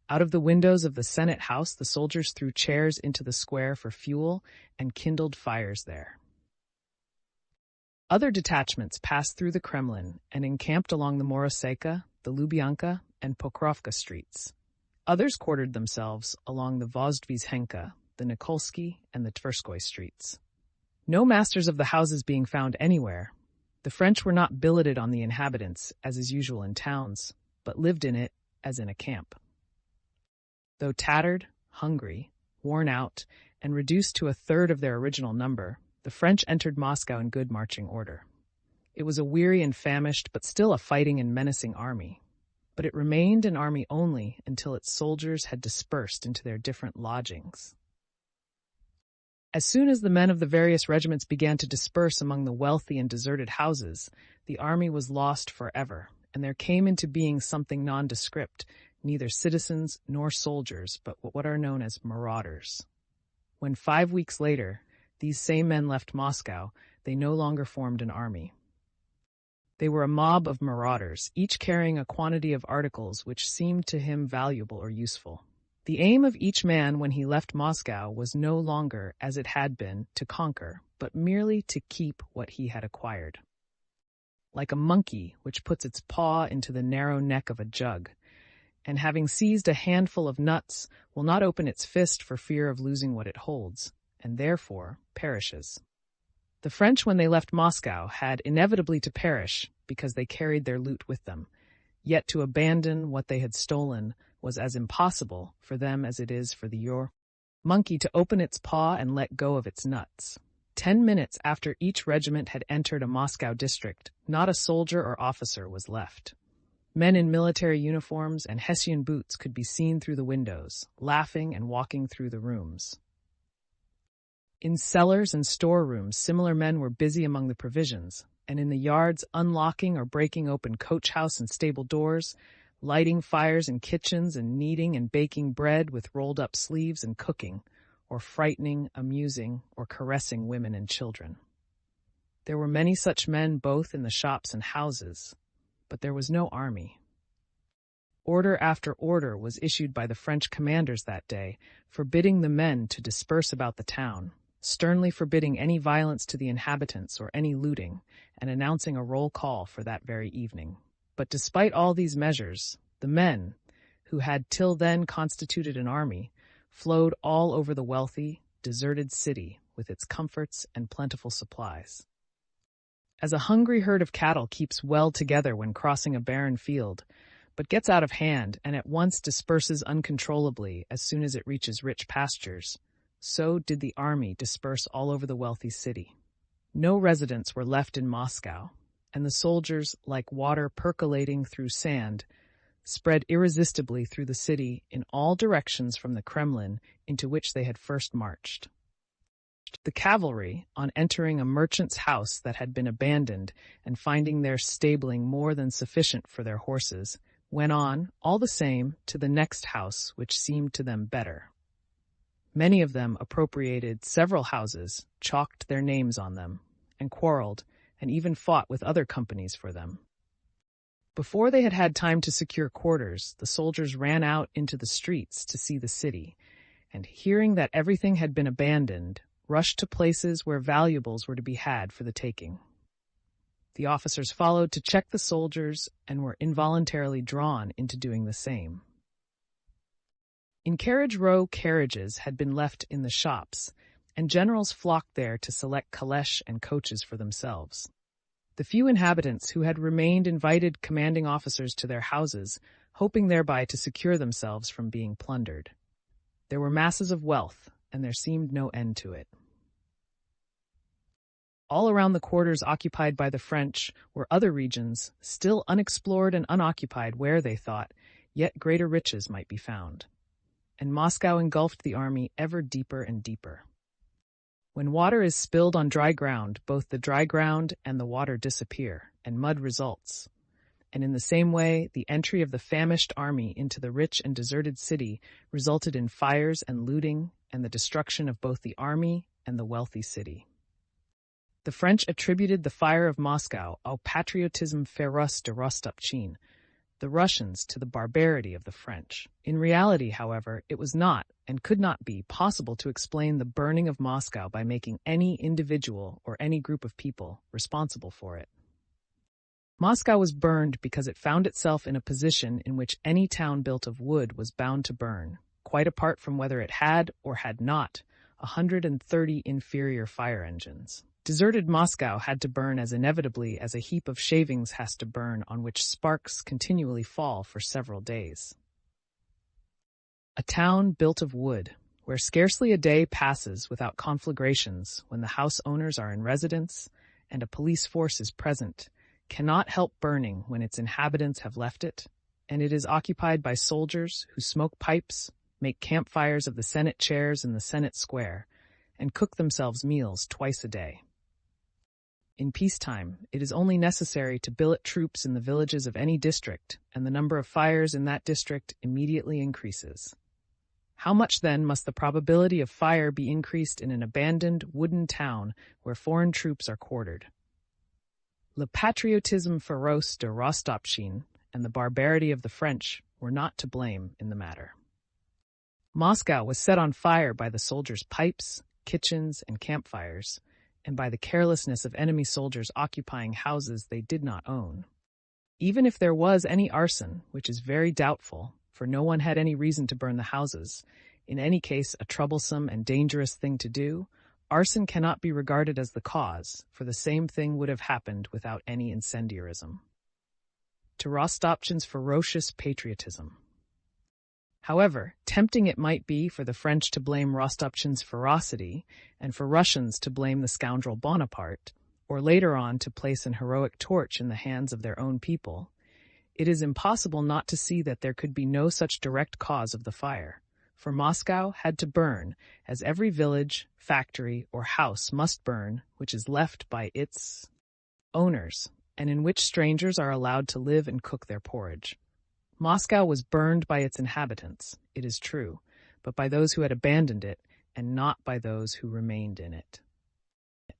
Out of the windows of the Senate House, the soldiers threw chairs into the square for fuel and kindled fires there. Other detachments passed through the Kremlin and encamped along the Moroseka, the Lubyanka, and Pokrovka streets. Others quartered themselves along the Vozdvizhenka, the Nikolsky, and the Tverskoy streets. No masters of the houses being found anywhere, the French were not billeted on the inhabitants, as is usual in towns, but lived in it as in a camp. Though tattered, hungry, worn out, and reduced to 1/3 of their original number, the French entered Moscow in good marching order. It was a weary and famished, but still a fighting and menacing army. But it remained an army only until its soldiers had dispersed into their different lodgings. As soon as the men of the various regiments began to disperse among the wealthy and deserted houses, the army was lost forever, and there came into being something nondescript, neither citizens nor soldiers, but what are known as marauders. When 5 weeks later, these same men left Moscow, they no longer formed an army. They were a mob of marauders, each carrying a quantity of articles which seemed to him valuable or useful. The aim of each man when he left Moscow was no longer, as it had been, to conquer, but merely to keep what he had acquired. Like a monkey which puts its paw into the narrow neck of a jug, and having seized a handful of nuts, will not open its fist for fear of losing what it holds, and therefore perishes. The French, when they left Moscow, had inevitably to perish because they carried their loot with them, yet to abandon what they had stolen was as impossible for them as it is for the monkey to open its paw and let go of its nuts. 10 minutes after each regiment had entered a Moscow district, not a soldier or officer was left. Men in military uniforms and Hessian boots could be seen through the windows, laughing and walking through the rooms. In cellars and storerooms, similar men were busy among the provisions, and in the yards unlocking or breaking open coach house and stable doors, lighting fires in kitchens and kneading and baking bread with rolled-up sleeves and cooking, or frightening, amusing, or caressing women and children. There were many such men both in the shops and houses, but there was no army. Order after order was issued by the French commanders that day, forbidding the men to disperse about the town, sternly forbidding any violence to the inhabitants or any looting, and announcing a roll call for that very evening. But despite all these measures, the men, who had till then constituted an army, flowed all over the wealthy, deserted city with its comforts and plentiful supplies. As a hungry herd of cattle keeps well together when crossing a barren field, but gets out of hand and at once disperses uncontrollably as soon as it reaches rich pastures, so did the army disperse all over the wealthy city. No residents were left in Moscow, and the soldiers, like water percolating through sand, spread irresistibly through the city in all directions from the Kremlin into which they had first marched. The cavalry, on entering a merchant's house that had been abandoned and finding their stabling more than sufficient for their horses, went on, all the same, to the next house which seemed to them better. Many of them appropriated several houses, chalked their names on them, and quarreled, and even fought with other companies for them. Before they had had time to secure quarters, the soldiers ran out into the streets to see the city, and hearing that everything had been abandoned, rushed to places where valuables were to be had for the taking. The officers followed to check the soldiers and were involuntarily drawn into doing the same. In Carriage Row, carriages had been left in the shops, and generals flocked there to select calèches and coaches for themselves. The few inhabitants who had remained invited commanding officers to their houses, hoping thereby to secure themselves from being plundered. There were masses of wealth, and there seemed no end to it. All around the quarters occupied by the French were other regions, still unexplored and unoccupied, where, they thought, yet greater riches might be found. And Moscow engulfed the army ever deeper and deeper. When water is spilled on dry ground, both the dry ground and the water disappear, and mud results. And in the same way, the entry of the famished army into the rich and deserted city resulted in fires and looting and the destruction of both the army and the wealthy city. The French attributed the fire of Moscow au patriotisme féroce de Rostopchine, the Russians to the barbarity of the French. In reality, however, it was not, and could not be, possible to explain the burning of Moscow by making any individual or any group of people responsible for it. Moscow was burned because it found itself in a position in which any town built of wood was bound to burn, quite apart from whether it had or had not 130 inferior fire engines. Deserted Moscow had to burn as inevitably as a heap of shavings has to burn on which sparks continually fall for several days. A town built of wood, where scarcely a day passes without conflagrations when the house owners are in residence and a police force is present, cannot help burning when its inhabitants have left it, and it is occupied by soldiers who smoke pipes, make campfires of the Senate chairs in the Senate Square, and cook themselves meals twice a day. In peacetime, it is only necessary to billet troops in the villages of any district, and the number of fires in that district immediately increases. How much, then, must the probability of fire be increased in an abandoned wooden town where foreign troops are quartered? Le patriotisme féroce de Rostopchine and the barbarity of the French were not to blame in the matter. Moscow was set on fire by the soldiers' pipes, kitchens, and campfires, and by the carelessness of enemy soldiers occupying houses they did not own. Even if there was any arson, which is very doubtful, for no one had any reason to burn the houses, in any case a troublesome and dangerous thing to do, arson cannot be regarded as the cause, for the same thing would have happened without any incendiarism. To Rostopchin's ferocious patriotism. However, tempting it might be for the French to blame Rostopchin's ferocity, and for Russians to blame the scoundrel Bonaparte, or later on to place an heroic torch in the hands of their own people, it is impossible not to see that there could be no such direct cause of the fire. For Moscow had to burn, as every village, factory, or house must burn, which is left by its owners, and in which strangers are allowed to live and cook their porridge. Moscow was burned by its inhabitants, it is true, but by those who had abandoned it, and not by those who remained in it.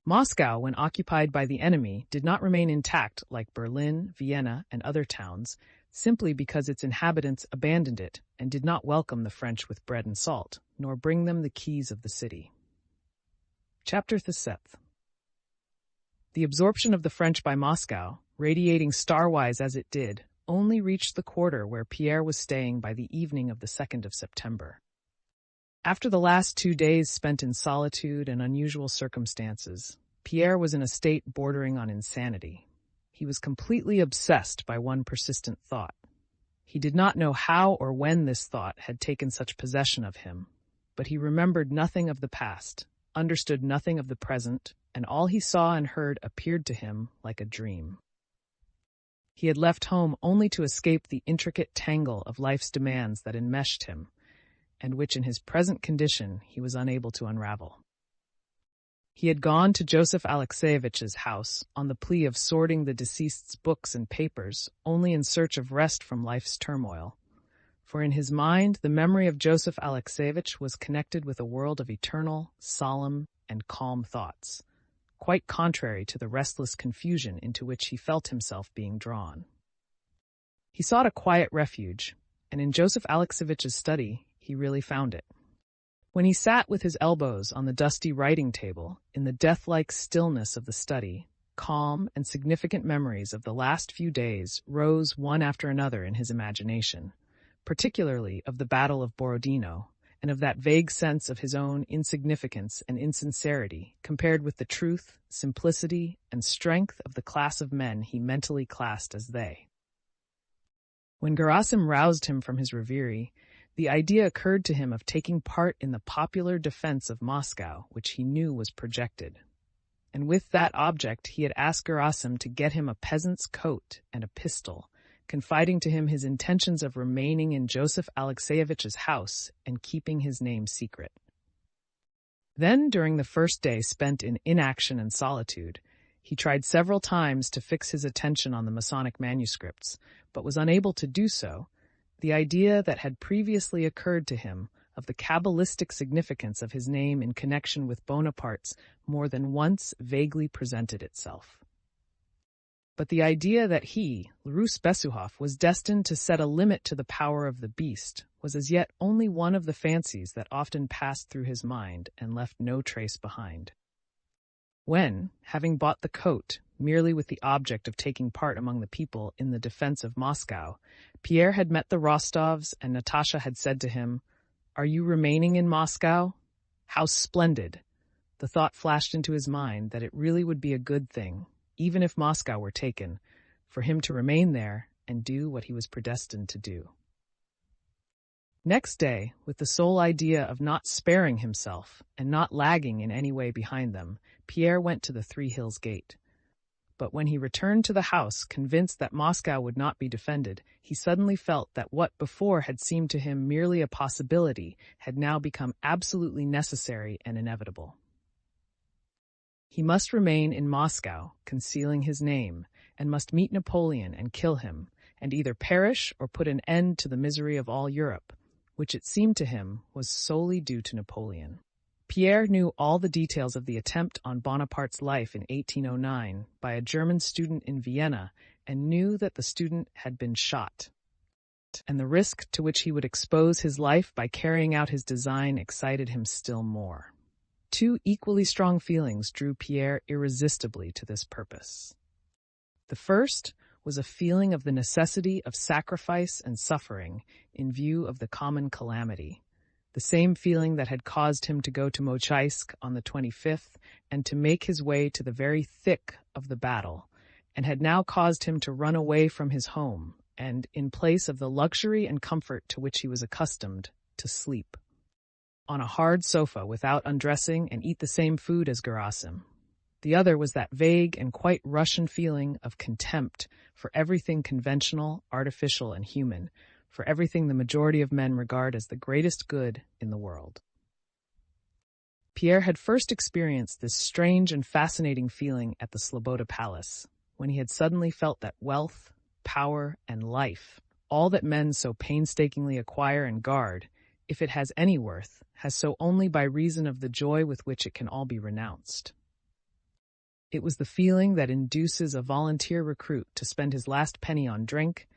Moscow, when occupied by the enemy, did not remain intact like Berlin, Vienna, and other towns, simply because its inhabitants abandoned it and did not welcome the French with bread and salt, nor bring them the keys of the city. Chapter 7. The absorption of the French by Moscow, radiating star-wise as it did, only reached the quarter where Pierre was staying by the evening of the 2nd of September. After the last 2 days spent in solitude and unusual circumstances, Pierre was in a state bordering on insanity. He was completely obsessed by one persistent thought. He did not know how or when this thought had taken such possession of him, but he remembered nothing of the past, understood nothing of the present, and all he saw and heard appeared to him like a dream. He had left home only to escape the intricate tangle of life's demands that enmeshed him, and which in his present condition he was unable to unravel. He had gone to Joseph Alexeyevich's house on the plea of sorting the deceased's books and papers, only in search of rest from life's turmoil. For in his mind the memory of Joseph Alexeyevich was connected with a world of eternal, solemn, and calm thoughts, quite contrary to the restless confusion into which he felt himself being drawn. He sought a quiet refuge, and in Joseph Alexeyevich's study he really found it. When he sat with his elbows on the dusty writing table, in the death-like stillness of the study, calm and significant memories of the last few days rose one after another in his imagination, particularly of the Battle of Borodino, and of that vague sense of his own insignificance and insincerity compared with the truth, simplicity, and strength of the class of men he mentally classed as they. When Gerasim roused him from his reverie, the idea occurred to him of taking part in the popular defense of Moscow, which he knew was projected. And with that object he had asked Gerasim to get him a peasant's coat and a pistol, confiding to him his intentions of remaining in Joseph Alexeyevich's house and keeping his name secret. Then, during the first day spent in inaction and solitude, he tried several times to fix his attention on the Masonic manuscripts, but was unable to do so. The idea that had previously occurred to him of the Kabbalistic significance of his name in connection with Bonaparte's more than once vaguely presented itself. But the idea that he, Rus Besuhoff, was destined to set a limit to the power of the beast was as yet only one of the fancies that often passed through his mind and left no trace behind. When, having bought the coat, merely with the object of taking part among the people in the defense of Moscow, Pierre had met the Rostovs and Natasha had said to him, "Are you remaining in Moscow? How splendid!" The thought flashed into his mind that it really would be a good thing, even if Moscow were taken, for him to remain there and do what he was predestined to do. Next day, with the sole idea of not sparing himself and not lagging in any way behind them, Pierre went to the Three Hills Gate. But when he returned to the house, convinced that Moscow would not be defended, he suddenly felt that what before had seemed to him merely a possibility had now become absolutely necessary and inevitable. He must remain in Moscow, concealing his name, and must meet Napoleon and kill him, and either perish or put an end to the misery of all Europe, which it seemed to him was solely due to Napoleon. Pierre knew all the details of the attempt on Bonaparte's life in 1809 by a German student in Vienna and knew that the student had been shot. And the risk to which he would expose his life by carrying out his design excited him still more. Two equally strong feelings drew Pierre irresistibly to this purpose. The first was a feeling of the necessity of sacrifice and suffering in view of the common calamity, the same feeling that had caused him to go to Mocháysk on the 25th and to make his way to the very thick of the battle, and had now caused him to run away from his home and, in place of the luxury and comfort to which he was accustomed, to sleep on a hard sofa without undressing and eat the same food as Gerasim. The other was that vague and quite Russian feeling of contempt for everything conventional, artificial, and human, for everything the majority of men regard as the greatest good in the world. Pierre had first experienced this strange and fascinating feeling at the Sloboda Palace, when he had suddenly felt that wealth, power, and life, all that men so painstakingly acquire and guard, if it has any worth, has so only by reason of the joy with which it can all be renounced. It was the feeling that induces a volunteer recruit to spend his last penny on drink,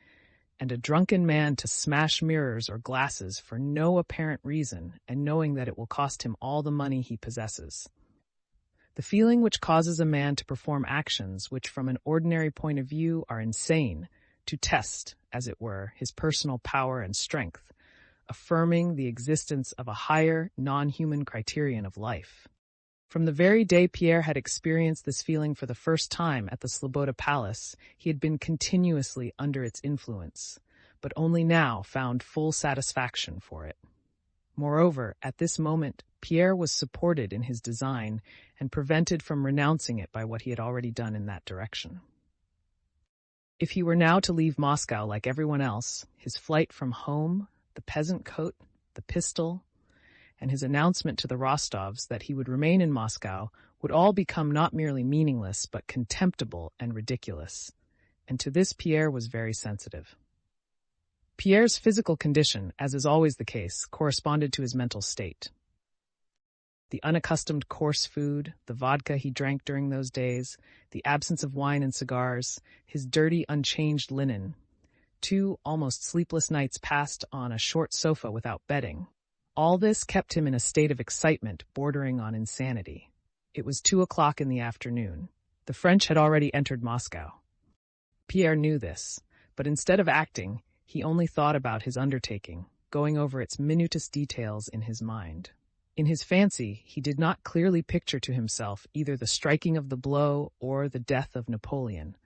and a drunken man to smash mirrors or glasses for no apparent reason, and knowing that it will cost him all the money he possesses. The feeling which causes a man to perform actions which from an ordinary point of view are insane, to test, as it were, his personal power and strength, affirming the existence of a higher, non-human criterion of life. From the very day Pierre had experienced this feeling for the first time at the Sloboda Palace, he had been continuously under its influence, but only now found full satisfaction for it. Moreover, at this moment, Pierre was supported in his design and prevented from renouncing it by what he had already done in that direction. If he were now to leave Moscow like everyone else, his flight from home, the peasant coat, the pistol, and his announcement to the Rostovs that he would remain in Moscow would all become not merely meaningless but contemptible and ridiculous, and to this Pierre was very sensitive. Pierre's physical condition, as is always the case, corresponded to his mental state. The unaccustomed coarse food, the vodka he drank during those days, the absence of wine and cigars, his dirty, unchanged linen, 2 almost sleepless nights passed on a short sofa without bedding. All this kept him in a state of excitement bordering on insanity. It was 2 o'clock in the afternoon. The French had already entered Moscow. Pierre knew this, but instead of acting, he only thought about his undertaking, going over its minutest details in his mind. In his fancy, he did not clearly picture to himself either the striking of the blow or the death of Napoleon,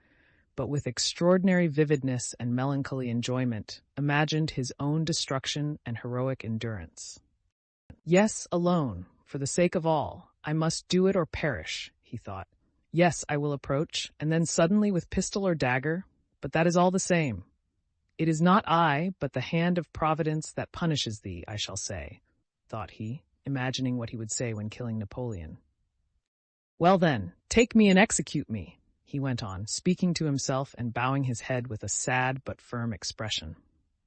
but with extraordinary vividness and melancholy enjoyment, imagined his own destruction and heroic endurance. Yes, alone, for the sake of all, I must do it or perish, he thought. Yes, I will approach, and then suddenly with pistol or dagger, but that is all the same. It is not I, but the hand of Providence that punishes thee, I shall say, thought he, imagining what he would say when killing Napoleon. Well then, take me and execute me, he went on, speaking to himself and bowing his head with a sad but firm expression.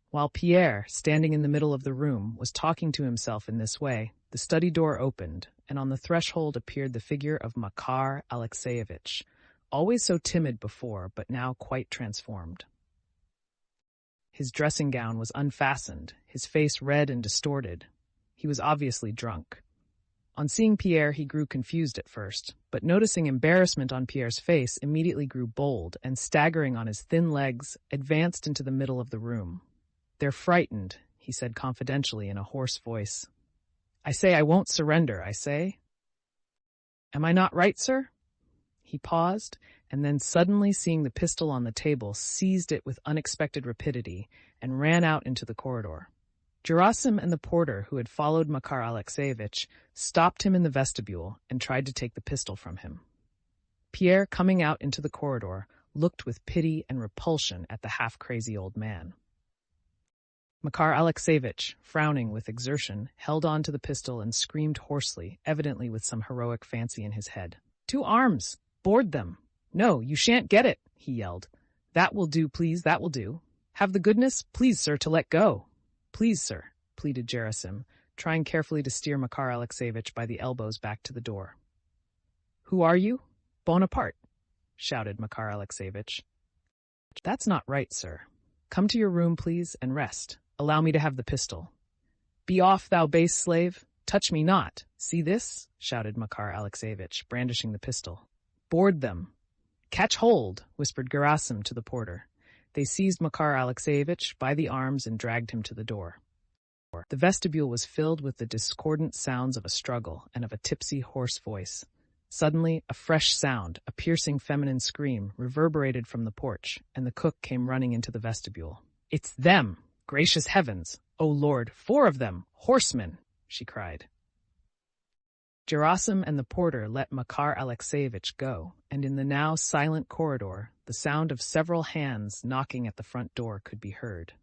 While Pierre, standing in the middle of the room, was talking to himself in this way, the study door opened, and on the threshold appeared the figure of Makar Alexeyevich, always so timid before, but now quite transformed. His dressing gown was unfastened, his face red and distorted. He was obviously drunk. On seeing Pierre, he grew confused at first, but noticing embarrassment on Pierre's face, immediately grew bold, and staggering on his thin legs, advanced into the middle of the room. "They're frightened," he said confidentially in a hoarse voice. "I say I won't surrender, I say. Am I not right, sir?" He paused, and then suddenly seeing the pistol on the table, seized it with unexpected rapidity, and ran out into the corridor. Gerasim and the porter, who had followed Makar Alexeyevich, stopped him in the vestibule and tried to take the pistol from him. Pierre, coming out into the corridor, looked with pity and repulsion at the half-crazy old man. Makar Alexeyevich, frowning with exertion, held on to the pistol and screamed hoarsely, evidently with some heroic fancy in his head. "To arms! Board them! No, you shan't get it!" he yelled. "That will do, please, that will do. Have the goodness, please, sir, to let go." "Please, sir," pleaded Gerasim, trying carefully to steer Makar Alexeyevich by the elbows back to the door. "Who are you?" "Bonaparte," shouted Makar Alexeyevich. "That's not right, sir. Come to your room, please, and rest. Allow me to have the pistol." "Be off, thou base slave! Touch me not! See this?" shouted Makar Alexeyevich, brandishing the pistol. "Board them!" "Catch hold!" whispered Gerasim to the porter. They seized Makar Alexeyevich by the arms and dragged him to the door. The vestibule was filled with the discordant sounds of a struggle and of a tipsy, hoarse voice. Suddenly, a fresh sound, a piercing feminine scream, reverberated from the porch, and the cook came running into the vestibule. "It's them! Gracious heavens! O Lord, 4 of them! Horsemen!" she cried. Gerasim and the porter let Makar Alexeyevich go, and in the now silent corridor, the sound of several hands knocking at the front door could be heard.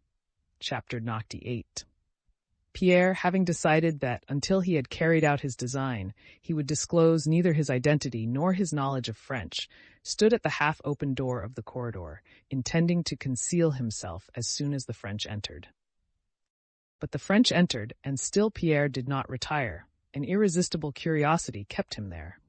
Chapter 98. Pierre, having decided that until he had carried out his design, he would disclose neither his identity nor his knowledge of French, stood at the half-open door of the corridor, intending to conceal himself as soon as the French entered. But the French entered, and still Pierre did not retire. An irresistible curiosity kept him there.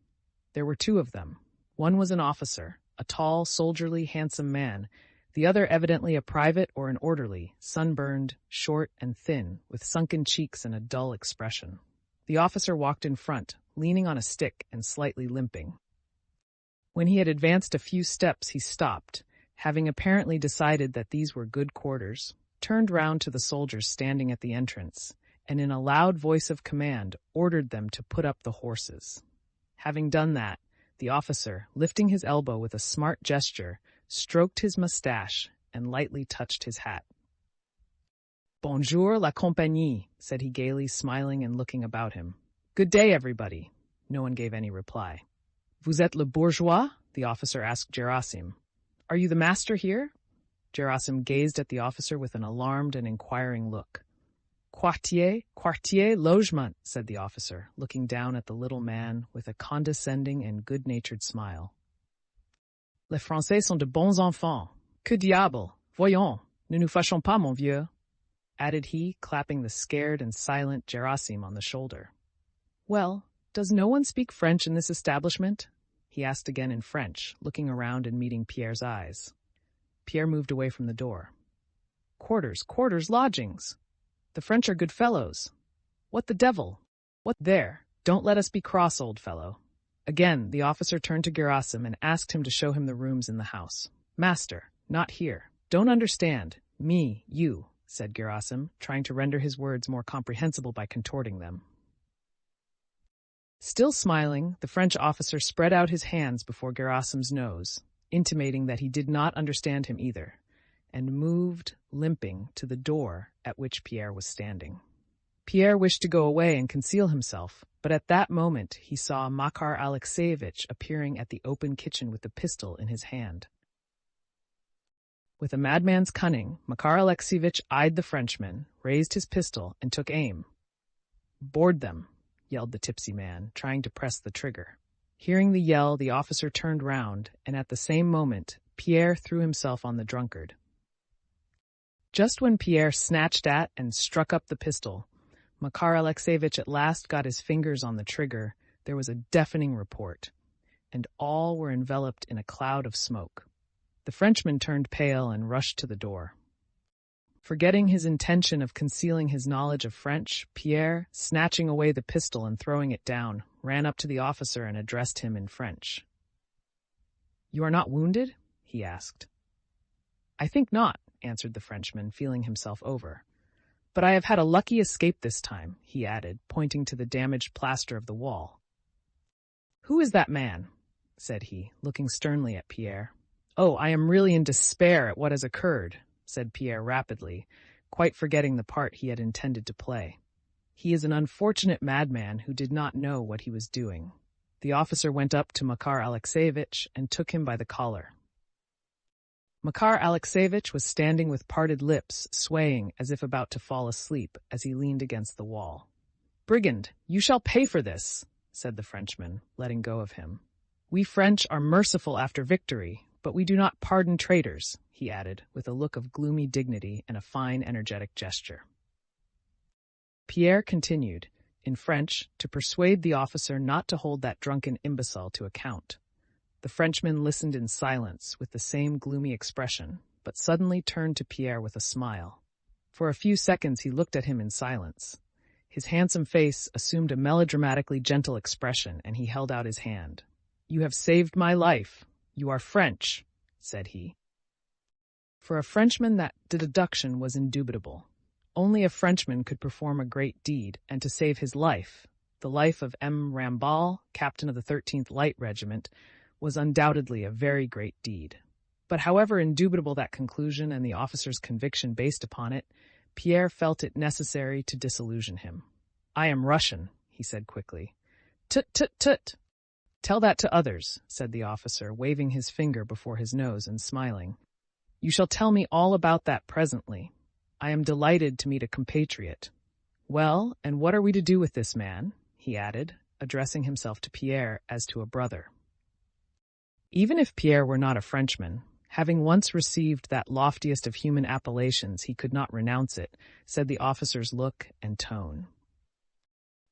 There were 2 of them. One was an officer, a tall, soldierly, handsome man, the other evidently a private or an orderly, sunburned, short and thin, with sunken cheeks and a dull expression. The officer walked in front, leaning on a stick and slightly limping. When he had advanced a few steps, he stopped, having apparently decided that these were good quarters, turned round to the soldiers standing at the entrance, and in a loud voice of command ordered them to put up the horses. Having done that, the officer, lifting his elbow with a smart gesture, stroked his mustache and lightly touched his hat. "Bonjour, la compagnie," said he gaily, smiling and looking about him. "Good day, everybody." No one gave any reply. "Vous êtes le bourgeois?" the officer asked Gerasim. "Are you the master here?" Gerasim gazed at the officer with an alarmed and inquiring look. Quartier, logement," said the officer, looking down at the little man with a condescending and good-natured smile. "Les Français sont de bons enfants. Que diable! Voyons, ne nous fâchons pas, mon vieux," added he, clapping the scared and silent Gerasim on the shoulder. "Well, does no one speak French in this establishment?" he asked again in French, looking around and meeting Pierre's eyes. Pierre moved away from the door. Quarters, lodgings. The French are good fellows. What the devil? What there? Don't let us be cross, old fellow." Again, the officer turned to Gerasim and asked him to show him the rooms in the house. "Master, not here. Don't understand. Me, you," said Gerasim, trying to render his words more comprehensible by contorting them. Still smiling, the French officer spread out his hands before Gerasim's nose, intimating that he did not understand him either, and moved, limping, to the door at which Pierre was standing. Pierre wished to go away and conceal himself, but at that moment he saw Makar Alexeyevich appearing at the open kitchen with the pistol in his hand. With a madman's cunning, Makar Alexeyevich eyed the Frenchman, raised his pistol, and took aim. "Board them," yelled the tipsy man, trying to press the trigger. Hearing the yell, the officer turned round, and at the same moment, Pierre threw himself on the drunkard. Just when Pierre snatched at and struck up the pistol, Makar Alexeyevich at last got his fingers on the trigger, there was a deafening report, and all were enveloped in a cloud of smoke. The Frenchman turned pale and rushed to the door. Forgetting his intention of concealing his knowledge of French, Pierre, snatching away the pistol and throwing it down, ran up to the officer and addressed him in French. "You are not wounded?" he asked. "I think not," answered the Frenchman, feeling himself over. "But I have had a lucky escape this time," he added, pointing to the damaged plaster of the wall. "Who is that man?" said he, looking sternly at Pierre. "Oh, I am really in despair at what has occurred," said Pierre rapidly, quite forgetting the part he had intended to play. "He is an unfortunate madman who did not know what he was doing." The officer went up to Makar Alexeyevich and took him by the collar. Makar Alexeyevich was standing with parted lips, swaying as if about to fall asleep as he leaned against the wall. "Brigand, you shall pay for this," said the Frenchman, letting go of him. "We French are merciful after victory, but we do not pardon traitors," he added, with a look of gloomy dignity and a fine, energetic gesture. Pierre continued, in French, to persuade the officer not to hold that drunken imbecile to account. The Frenchman listened in silence with the same gloomy expression, but suddenly turned to Pierre with a smile. For a few seconds he looked at him in silence. His handsome face assumed a melodramatically gentle expression, and he held out his hand. "You have saved my life. You are French," said he. For a Frenchman that deduction was indubitable. Only a Frenchman could perform a great deed, and to save his life, the life of M. Rambal, captain of the 13th Light Regiment, was undoubtedly a very great deed. But however indubitable that conclusion and the officer's conviction based upon it, Pierre felt it necessary to disillusion him. "I am Russian," he said quickly. "Tut, tut, tut! Tell that to others," said the officer, waving his finger before his nose and smiling. "You shall tell me all about that presently. I am delighted to meet a compatriot. Well, and what are we to do with this man?" he added, addressing himself to Pierre as to a brother. Even if Pierre were not a Frenchman, having once received that loftiest of human appellations, he could not renounce it, said the officer's look and tone.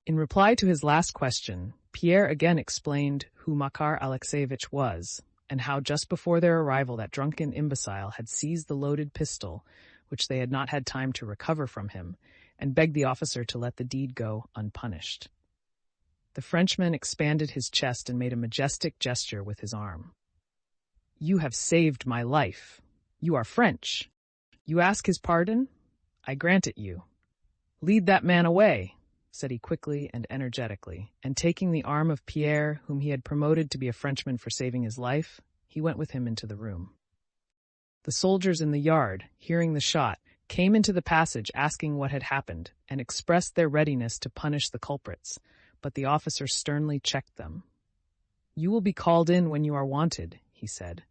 In reply to his last question, Pierre again explained who Makar Alexeyevich was, and how just before their arrival that drunken imbecile had seized the loaded pistol, which they had not had time to recover from him, and begged the officer to let the deed go unpunished. The Frenchman expanded his chest and made a majestic gesture with his arm. "You have saved my life. You are French. You ask his pardon? I grant it you. Lead that man away," said he quickly and energetically, and taking the arm of Pierre, whom he had promoted to be a Frenchman for saving his life, he went with him into the room. The soldiers in the yard, hearing the shot, came into the passage asking what had happened, and expressed their readiness to punish the culprits, but the officer sternly checked them. "You will be called in when you are wanted," he said.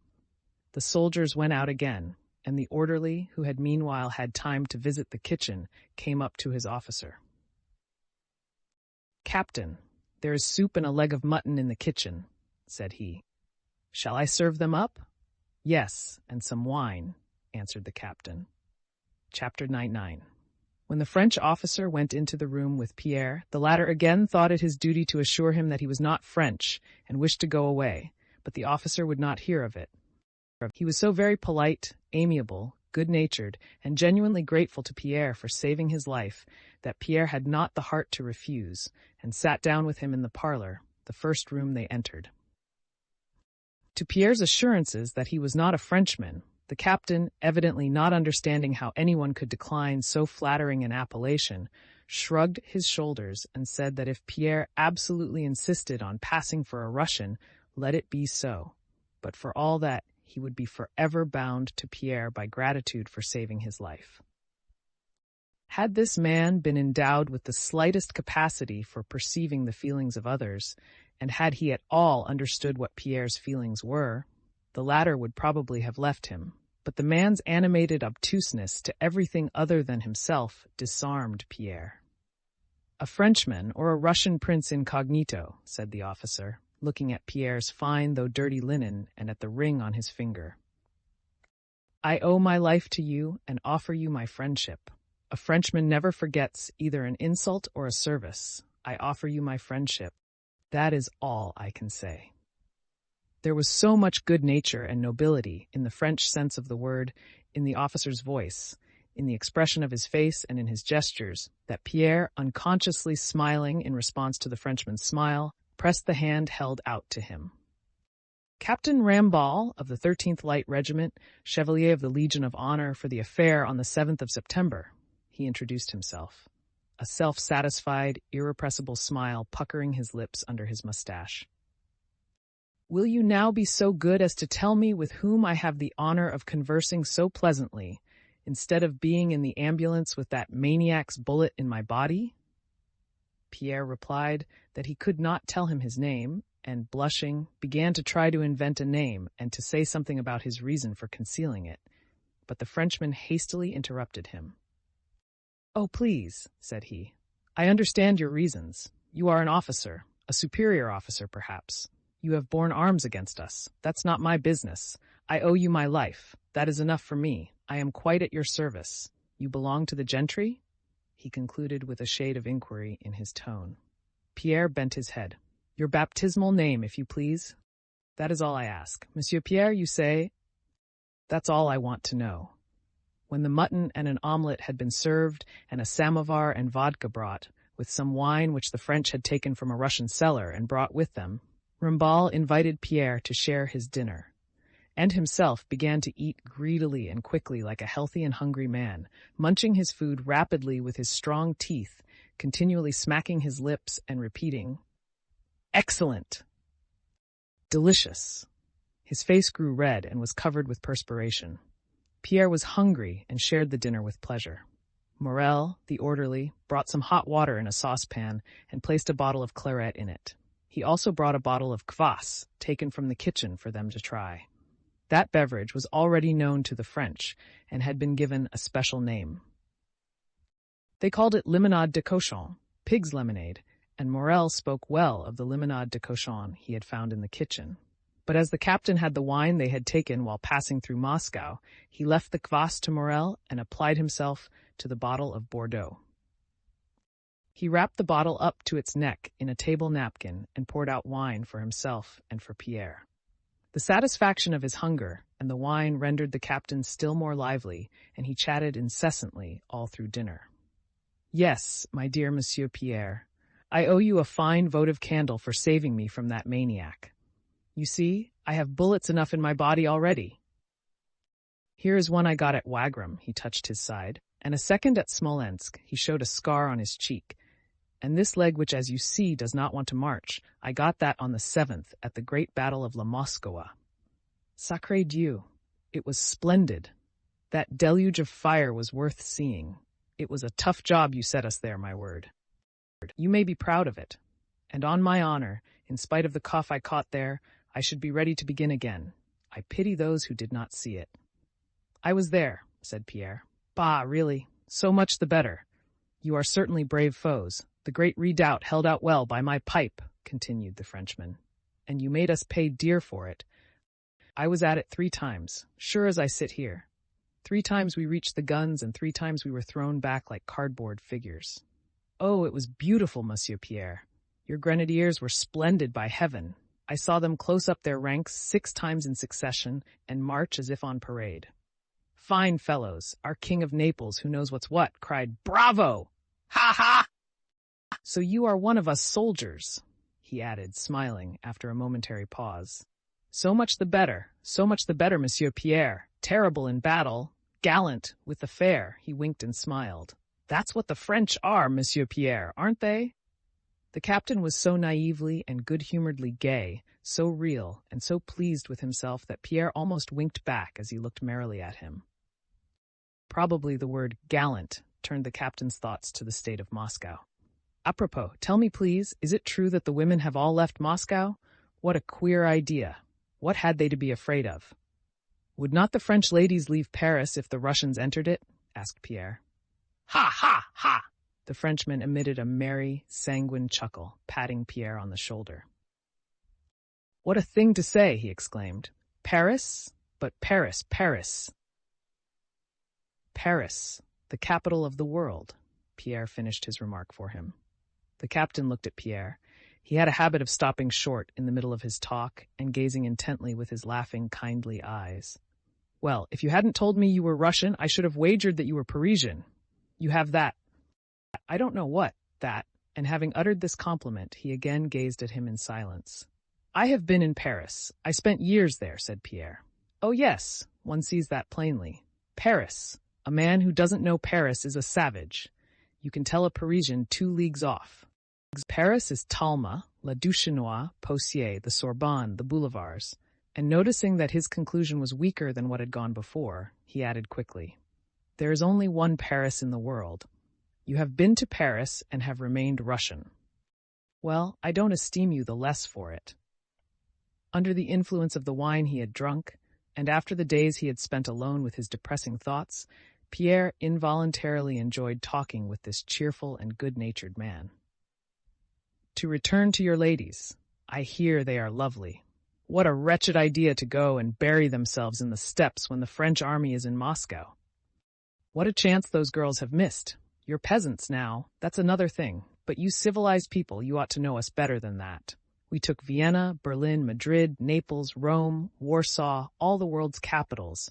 The soldiers went out again, and the orderly, who had meanwhile had time to visit the kitchen, came up to his officer. "Captain, there is soup and a leg of mutton in the kitchen," said he. "Shall I serve them up?" "Yes, and some wine," answered the captain. Chapter 99. When the French officer went into the room with Pierre, the latter again thought it his duty to assure him that he was not French and wished to go away, but the officer would not hear of it. He was so very polite, amiable, good-natured, and genuinely grateful to Pierre for saving his life that Pierre had not the heart to refuse, and sat down with him in the parlor, the first room they entered. To Pierre's assurances that he was not a Frenchman, the captain, evidently not understanding how anyone could decline so flattering an appellation, shrugged his shoulders and said that if Pierre absolutely insisted on passing for a Russian, let it be so, but for all that, he would be forever bound to Pierre by gratitude for saving his life. Had this man been endowed with the slightest capacity for perceiving the feelings of others, and had he at all understood what Pierre's feelings were, the latter would probably have left him, but the man's animated obtuseness to everything other than himself disarmed Pierre. "A Frenchman or a Russian prince incognito," said the officer, looking at Pierre's fine though dirty linen and at the ring on his finger. "I owe my life to you and offer you my friendship. A Frenchman never forgets either an insult or a service. I offer you my friendship. That is all I can say." There was so much good nature and nobility, in the French sense of the word, in the officer's voice, in the expression of his face and in his gestures, that Pierre, unconsciously smiling in response to the Frenchman's smile, pressed the hand held out to him. "Captain Rambal of the 13th Light Regiment, Chevalier of the Legion of Honor for the affair on the 7th of September, he introduced himself, a self-satisfied, irrepressible smile puckering his lips under his mustache. "Will you now be so good as to tell me with whom I have the honor of conversing so pleasantly, instead of being in the ambulance with that maniac's bullet in my body?" Pierre replied that he could not tell him his name, and, blushing, began to try to invent a name and to say something about his reason for concealing it. But the Frenchman hastily interrupted him. "Oh, please," said he, "I understand your reasons. You are an officer, a superior officer, perhaps. You have borne arms against us. That's not my business. I owe you my life. That is enough for me. I am quite at your service. You belong to the gentry?" he concluded with a shade of inquiry in his tone. Pierre bent his head. Your baptismal name, if you please? That is all I ask. Monsieur Pierre, you say? That's all I want to know. When the mutton and an omelette had been served, and a samovar and vodka brought, with some wine which the French had taken from a Russian cellar and brought with them, Rimbaud invited Pierre to share his dinner, and himself began to eat greedily and quickly like a healthy and hungry man, munching his food rapidly with his strong teeth, continually smacking his lips and repeating, "Excellent! Delicious!" His face grew red and was covered with perspiration. Pierre was hungry and shared the dinner with pleasure. Morel, the orderly, brought some hot water in a saucepan and placed a bottle of claret in it. He also brought a bottle of kvass, taken from the kitchen for them to try. That beverage was already known to the French and had been given a special name. They called it limonade de cochon, pig's lemonade, and Morel spoke well of the limonade de cochon he had found in the kitchen. But as the captain had the wine they had taken while passing through Moscow, he left the kvass to Morel and applied himself to the bottle of Bordeaux. He wrapped the bottle up to its neck in a table napkin and poured out wine for himself and for Pierre. The satisfaction of his hunger and the wine rendered the captain still more lively, and he chatted incessantly all through dinner. Yes, my dear Monsieur Pierre, I owe you a fine votive candle for saving me from that maniac. You see, I have bullets enough in my body already. Here is one I got at Wagram, he touched his side, and a second at Smolensk, he showed a scar on his cheek. And this leg, which as you see does not want to march, I got that on the 7th at the great battle of La Moskowa. Sacré Dieu, it was splendid. That deluge of fire was worth seeing. It was a tough job you set us there, my word. You may be proud of it. And on my honor, in spite of the cough I caught there, I should be ready to begin again. I pity those who did not see it. I was there, said Pierre. Bah, really, so much the better. You are certainly brave foes. The great redoubt held out well by my pipe, continued the Frenchman. And you made us pay dear for it. I was at it 3 times, sure as I sit here. 3 times we reached the guns, and 3 times we were thrown back like cardboard figures. Oh, it was beautiful, Monsieur Pierre. Your grenadiers were splendid, by heaven. I saw them close up their ranks 6 times in succession and march as if on parade. Fine fellows, our King of Naples, who knows what's what, cried, "Bravo! Ha ha!" So you are one of us soldiers, he added, smiling after a momentary pause. So much the better, Monsieur Pierre. Terrible in battle, gallant with the fair, he winked and smiled. That's what the French are, Monsieur Pierre, aren't they? The captain was so naively and good-humoredly gay, so real, and so pleased with himself that Pierre almost winked back as he looked merrily at him. Probably the word gallant turned the captain's thoughts to the state of Moscow. Apropos, tell me please, is it true that the women have all left Moscow? What a queer idea. What had they to be afraid of? Would not the French ladies leave Paris if the Russians entered it? Asked Pierre. Ha, ha, ha! The Frenchman emitted a merry, sanguine chuckle, patting Pierre on the shoulder. What a thing to say, he exclaimed. Paris? But Paris, Paris. Paris, the capital of the world, Pierre finished his remark for him. The captain looked at Pierre. He had a habit of stopping short in the middle of his talk and gazing intently with his laughing, kindly eyes. Well, if you hadn't told me you were Russian, I should have wagered that you were Parisian. You have that. I don't know what, that, and having uttered this compliment, he again gazed at him in silence. I have been in Paris. I spent years there, said Pierre. Oh yes, one sees that plainly. Paris. A man who doesn't know Paris is a savage. You can tell a Parisian 2 leagues off. Paris is Talma, La Duchesnois, Poitiers, the Sorbonne, the boulevards. And noticing that his conclusion was weaker than what had gone before, he added quickly, there is only one Paris in the world. You have been to Paris and have remained Russian. Well, I don't esteem you the less for it. Under the influence of the wine he had drunk, and after the days he had spent alone with his depressing thoughts, Pierre involuntarily enjoyed talking with this cheerful and good-natured man. To return to your ladies, I hear they are lovely. What a wretched idea to go and bury themselves in the steppes when the French army is in Moscow. What a chance those girls have missed. You're peasants now, that's another thing, but you civilized people, you ought to know us better than that. We took Vienna, Berlin, Madrid, Naples, Rome, Warsaw, all the world's capitals.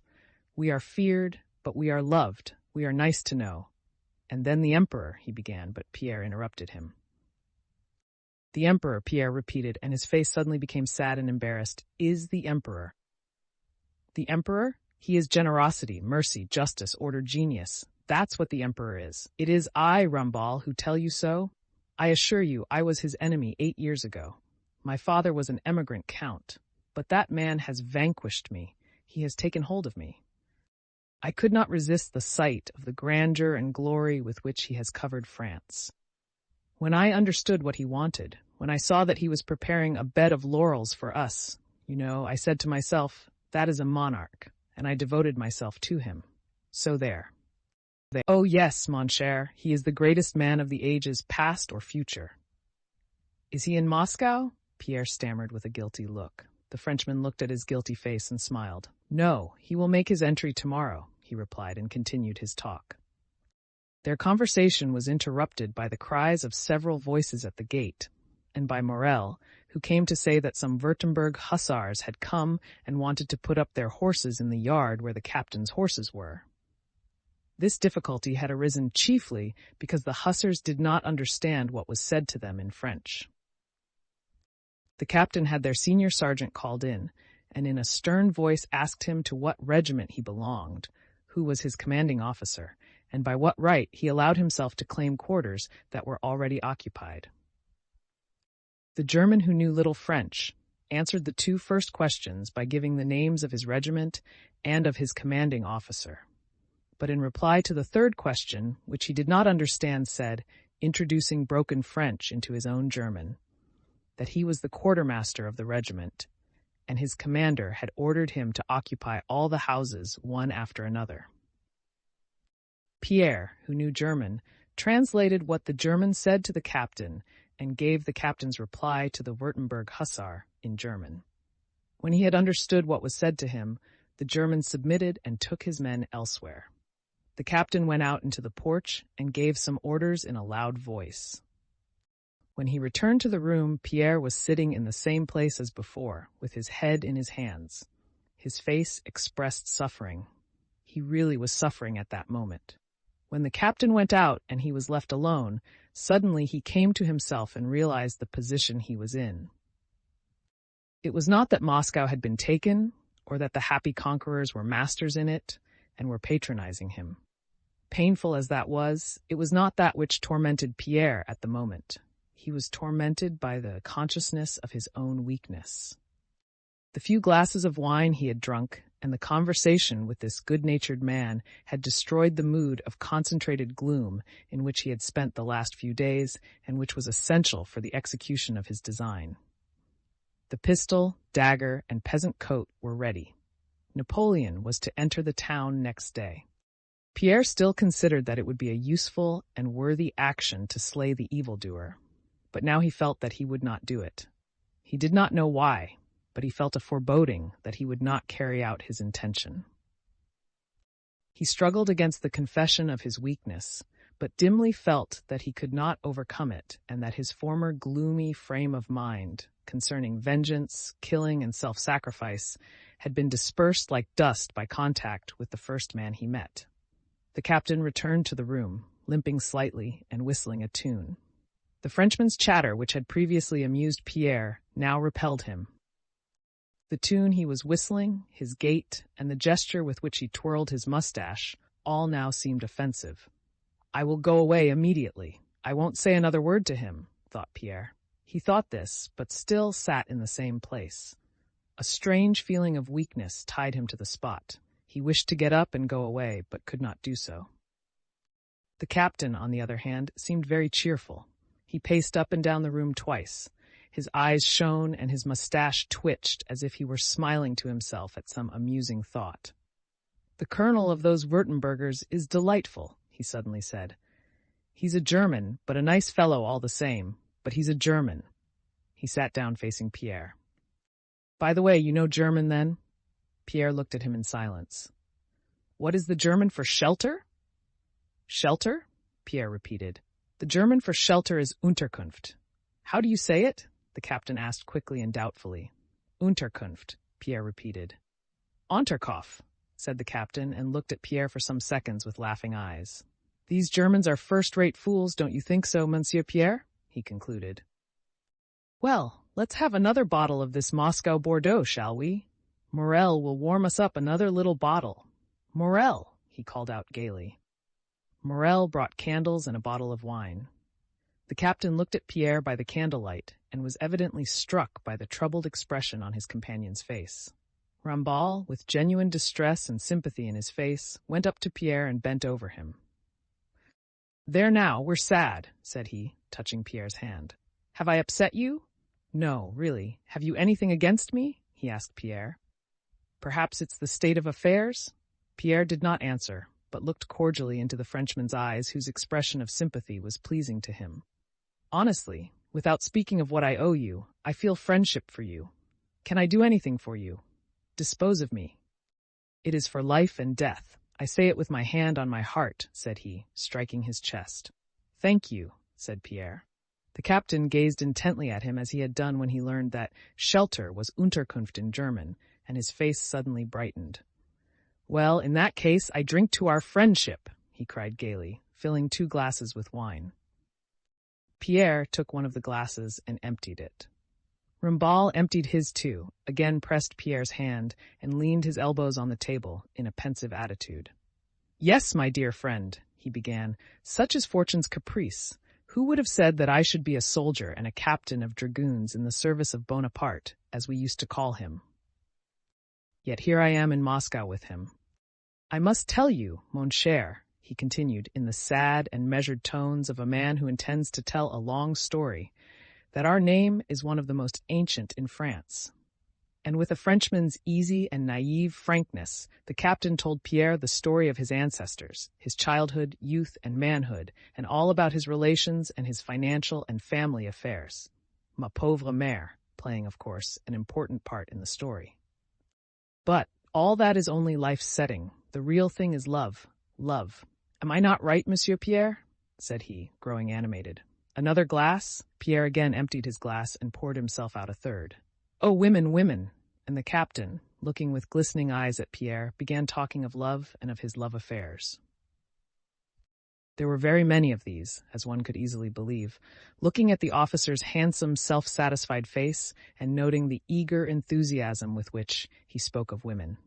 We are feared, but we are loved. We are nice to know. And then the emperor, he began, but Pierre interrupted him. The emperor, Pierre repeated, and his face suddenly became sad and embarrassed, is the emperor. The emperor? He is generosity, mercy, justice, order, genius. That's what the emperor is. It is I, Rumball, who tell you so. I assure you, I was his enemy 8 years ago. My father was an emigrant count, but that man has vanquished me. He has taken hold of me. I could not resist the sight of the grandeur and glory with which he has covered France. When I understood what he wanted, when I saw that he was preparing a bed of laurels for us, I said to myself, that is a monarch, and I devoted myself to him. So there. Oh yes, mon cher, he is the greatest man of the ages past or future. Is he in Moscow? Pierre stammered with a guilty look. The Frenchman looked at his guilty face and smiled. No, he will make his entry tomorrow, he replied, and continued his talk. Their conversation was interrupted by the cries of several voices at the gate, and by Morel, who came to say that some Württemberg hussars had come and wanted to put up their horses in the yard where the captain's horses were. This difficulty had arisen chiefly because the hussars did not understand what was said to them in French. The captain had their senior sergeant called in, and in a stern voice asked him to what regiment he belonged, who was his commanding officer, and by what right he allowed himself to claim quarters that were already occupied. The German, who knew little French, answered the two first questions by giving the names of his regiment and of his commanding officer. But in reply to the third question, which he did not understand, said, introducing broken French into his own German, that he was the quartermaster of the regiment, and his commander had ordered him to occupy all the houses one after another. Pierre, who knew German, translated what the German said to the captain and gave the captain's reply to the Württemberg hussar in German. When he had understood what was said to him, the German submitted and took his men elsewhere. The captain went out into the porch and gave some orders in a loud voice. When he returned to the room, Pierre was sitting in the same place as before, with his head in his hands. His face expressed suffering. He really was suffering at that moment. When the captain went out and he was left alone, suddenly he came to himself and realized the position he was in. It was not that Moscow had been taken, or that the happy conquerors were masters in it and were patronizing him. Painful as that was, it was not that which tormented Pierre at the moment. He was tormented by the consciousness of his own weakness. The few glasses of wine he had drunk and the conversation with this good-natured man had destroyed the mood of concentrated gloom in which he had spent the last few days and which was essential for the execution of his design. The pistol, dagger, and peasant coat were ready. Napoleon was to enter the town next day. Pierre still considered that it would be a useful and worthy action to slay the evildoer, but now he felt that he would not do it. He did not know why, but he felt a foreboding that he would not carry out his intention. He struggled against the confession of his weakness, but dimly felt that he could not overcome it, and that his former gloomy frame of mind concerning vengeance, killing, and self-sacrifice had been dispersed like dust by contact with the first man he met. The captain returned to the room, limping slightly and whistling a tune. The Frenchman's chatter, which had previously amused Pierre, now repelled him. The tune he was whistling, his gait, and the gesture with which he twirled his mustache, all now seemed offensive. I will go away immediately. I won't say another word to him, thought Pierre. He thought this, but still sat in the same place. A strange feeling of weakness tied him to the spot. He wished to get up and go away, but could not do so. The captain, on the other hand, seemed very cheerful. He paced up and down the room twice. His eyes shone and his mustache twitched as if he were smiling to himself at some amusing thought. The colonel of those Württembergers is delightful, he suddenly said. He's a German, but a nice fellow all the same. But he's a German. He sat down facing Pierre. By the way, you know German then? Pierre looked at him in silence. What is the German for shelter? Shelter? Pierre repeated. The German for shelter is Unterkunft. How do you say it? The captain asked quickly and doubtfully. Unterkunft, Pierre repeated. Unterkopf, said the captain, and looked at Pierre for some seconds with laughing eyes. These Germans are first-rate fools, don't you think so, Monsieur Pierre? He concluded. Well, let's have another bottle of this Moscow Bordeaux, shall we? Morel will warm us up another little bottle. Morel, he called out gaily. Morel brought candles and a bottle of wine. The captain looked at Pierre by the candlelight and was evidently struck by the troubled expression on his companion's face. Rambal, with genuine distress and sympathy in his face, went up to Pierre and bent over him. There now, we're sad, said he, touching Pierre's hand. Have I upset you? No, really. Have you anything against me? He asked Pierre. Perhaps it's the state of affairs? Pierre did not answer, but looked cordially into the Frenchman's eyes, whose expression of sympathy was pleasing to him. Honestly, without speaking of what I owe you, I feel friendship for you. Can I do anything for you? Dispose of me. It is for life and death. I say it with my hand on my heart, said he, striking his chest. Thank you, said Pierre. The captain gazed intently at him as he had done when he learned that shelter was Unterkunft in German, and his face suddenly brightened. Well, in that case, I drink to our friendship, he cried gaily, filling 2 glasses with wine. Pierre took one of the glasses and emptied it. Rambal emptied his too, again pressed Pierre's hand, and leaned his elbows on the table in a pensive attitude. Yes, my dear friend, he began, such is fortune's caprice. Who would have said that I should be a soldier and a captain of dragoons in the service of Bonaparte, as we used to call him? Yet here I am in Moscow with him. I must tell you, mon cher, he continued in the sad and measured tones of a man who intends to tell a long story, that our name is one of the most ancient in France. And with a Frenchman's easy and naive frankness, the captain told Pierre the story of his ancestors, his childhood, youth, and manhood, and all about his relations and his financial and family affairs. Ma pauvre mère, playing, of course, an important part in the story. But all that is only life's setting. The real thing is love. Love. Am I not right, Monsieur Pierre? Said he, growing animated. Another glass? Pierre again emptied his glass and poured himself out a third. Oh, women, women! And the captain, looking with glistening eyes at Pierre, began talking of love and of his love affairs. There were very many of these, as one could easily believe, looking at the officer's handsome, self-satisfied face and noting the eager enthusiasm with which he spoke of women.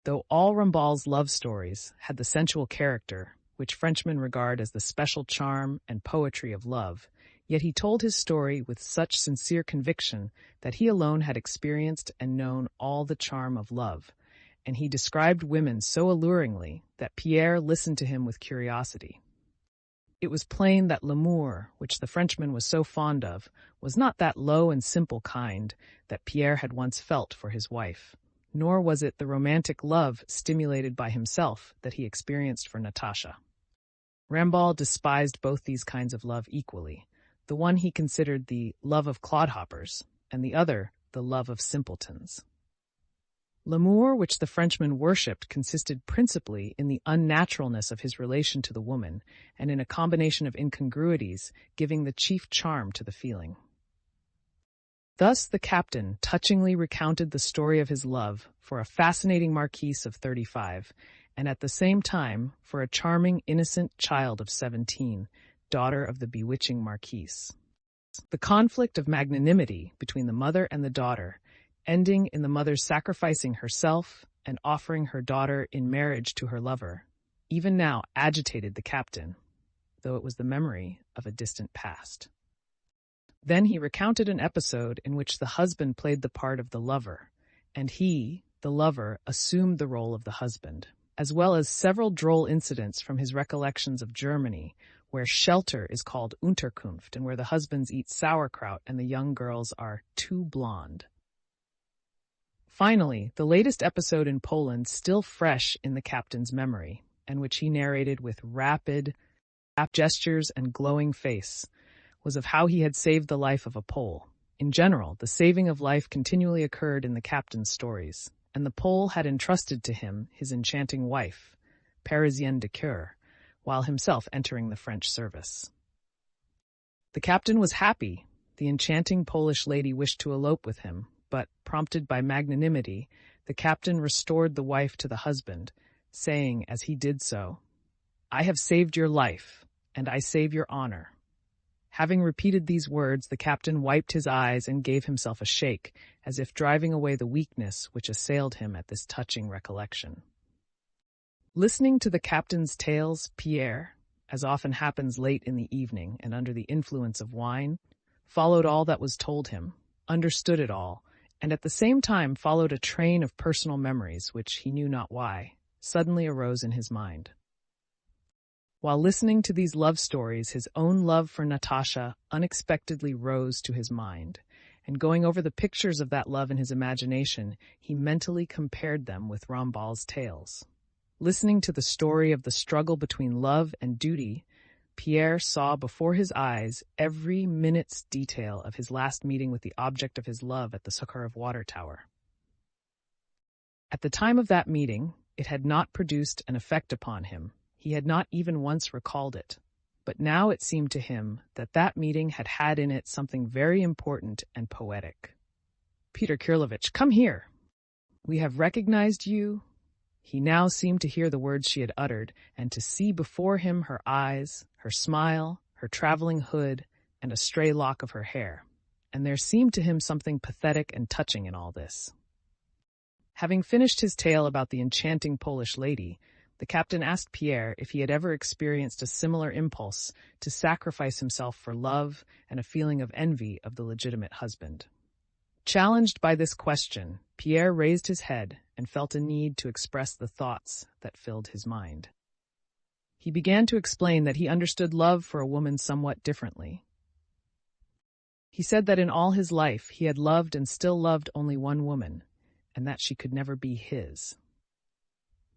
Though all Rambal's love stories had the sensual character, which Frenchmen regard as the special charm and poetry of love, yet he told his story with such sincere conviction that he alone had experienced and known all the charm of love, and he described women so alluringly that Pierre listened to him with curiosity. It was plain that l'amour, which the Frenchman was so fond of, was not that low and simple kind that Pierre had once felt for his wife, nor was it the romantic love stimulated by himself that he experienced for Natasha. Rambal despised both these kinds of love equally. The one he considered the love of clodhoppers, and the other the love of simpletons. L'amour which the Frenchman worshipped consisted principally in the unnaturalness of his relation to the woman, and in a combination of incongruities giving the chief charm to the feeling. Thus the captain touchingly recounted the story of his love for a fascinating marquise of 35, and at the same time for a charming, innocent child of 17, daughter of the bewitching marquise. The conflict of magnanimity between the mother and the daughter, ending in the mother's sacrificing herself and offering her daughter in marriage to her lover, even now agitated the captain, though it was the memory of a distant past. Then he recounted an episode in which the husband played the part of the lover, and he, the lover, assumed the role of the husband, as well as several droll incidents from his recollections of Germany, where shelter is called Unterkunft and where the husbands eat sauerkraut and the young girls are too blonde. Finally, the latest episode in Poland, still fresh in the captain's memory, and which he narrated with rapid gestures and glowing face, was of how he had saved the life of a Pole. In general, the saving of life continually occurred in the captain's stories, and the Pole had entrusted to him his enchanting wife, Parisienne de Coeur, while himself entering the French service. The captain was happy. The enchanting Polish lady wished to elope with him, but, prompted by magnanimity, the captain restored the wife to the husband, saying as he did so, "I have saved your life, and I save your honor." Having repeated these words, the captain wiped his eyes and gave himself a shake, as if driving away the weakness which assailed him at this touching recollection. Listening to the captain's tales, Pierre, as often happens late in the evening and under the influence of wine, followed all that was told him, understood it all, and at the same time followed a train of personal memories which, he knew not why, suddenly arose in his mind. While listening to these love stories, his own love for Natasha unexpectedly rose to his mind, and going over the pictures of that love in his imagination, he mentally compared them with Rambal's tales. Listening to the story of the struggle between love and duty, Pierre saw before his eyes every minute's detail of his last meeting with the object of his love at the Sakharov water tower. At the time of that meeting, it had not produced an effect upon him. He had not even once recalled it. But now it seemed to him that that meeting had had in it something very important and poetic. "Peter Kirillovich, come here. We have recognized you." He now seemed to hear the words she had uttered, and to see before him her eyes, her smile, her traveling hood, and a stray lock of her hair. And there seemed to him something pathetic and touching in all this. Having finished his tale about the enchanting Polish lady, the captain asked Pierre if he had ever experienced a similar impulse to sacrifice himself for love and a feeling of envy of the legitimate husband. Challenged by this question, Pierre raised his head and felt a need to express the thoughts that filled his mind. He began to explain that he understood love for a woman somewhat differently. He said that in all his life he had loved and still loved only one woman, and that she could never be his.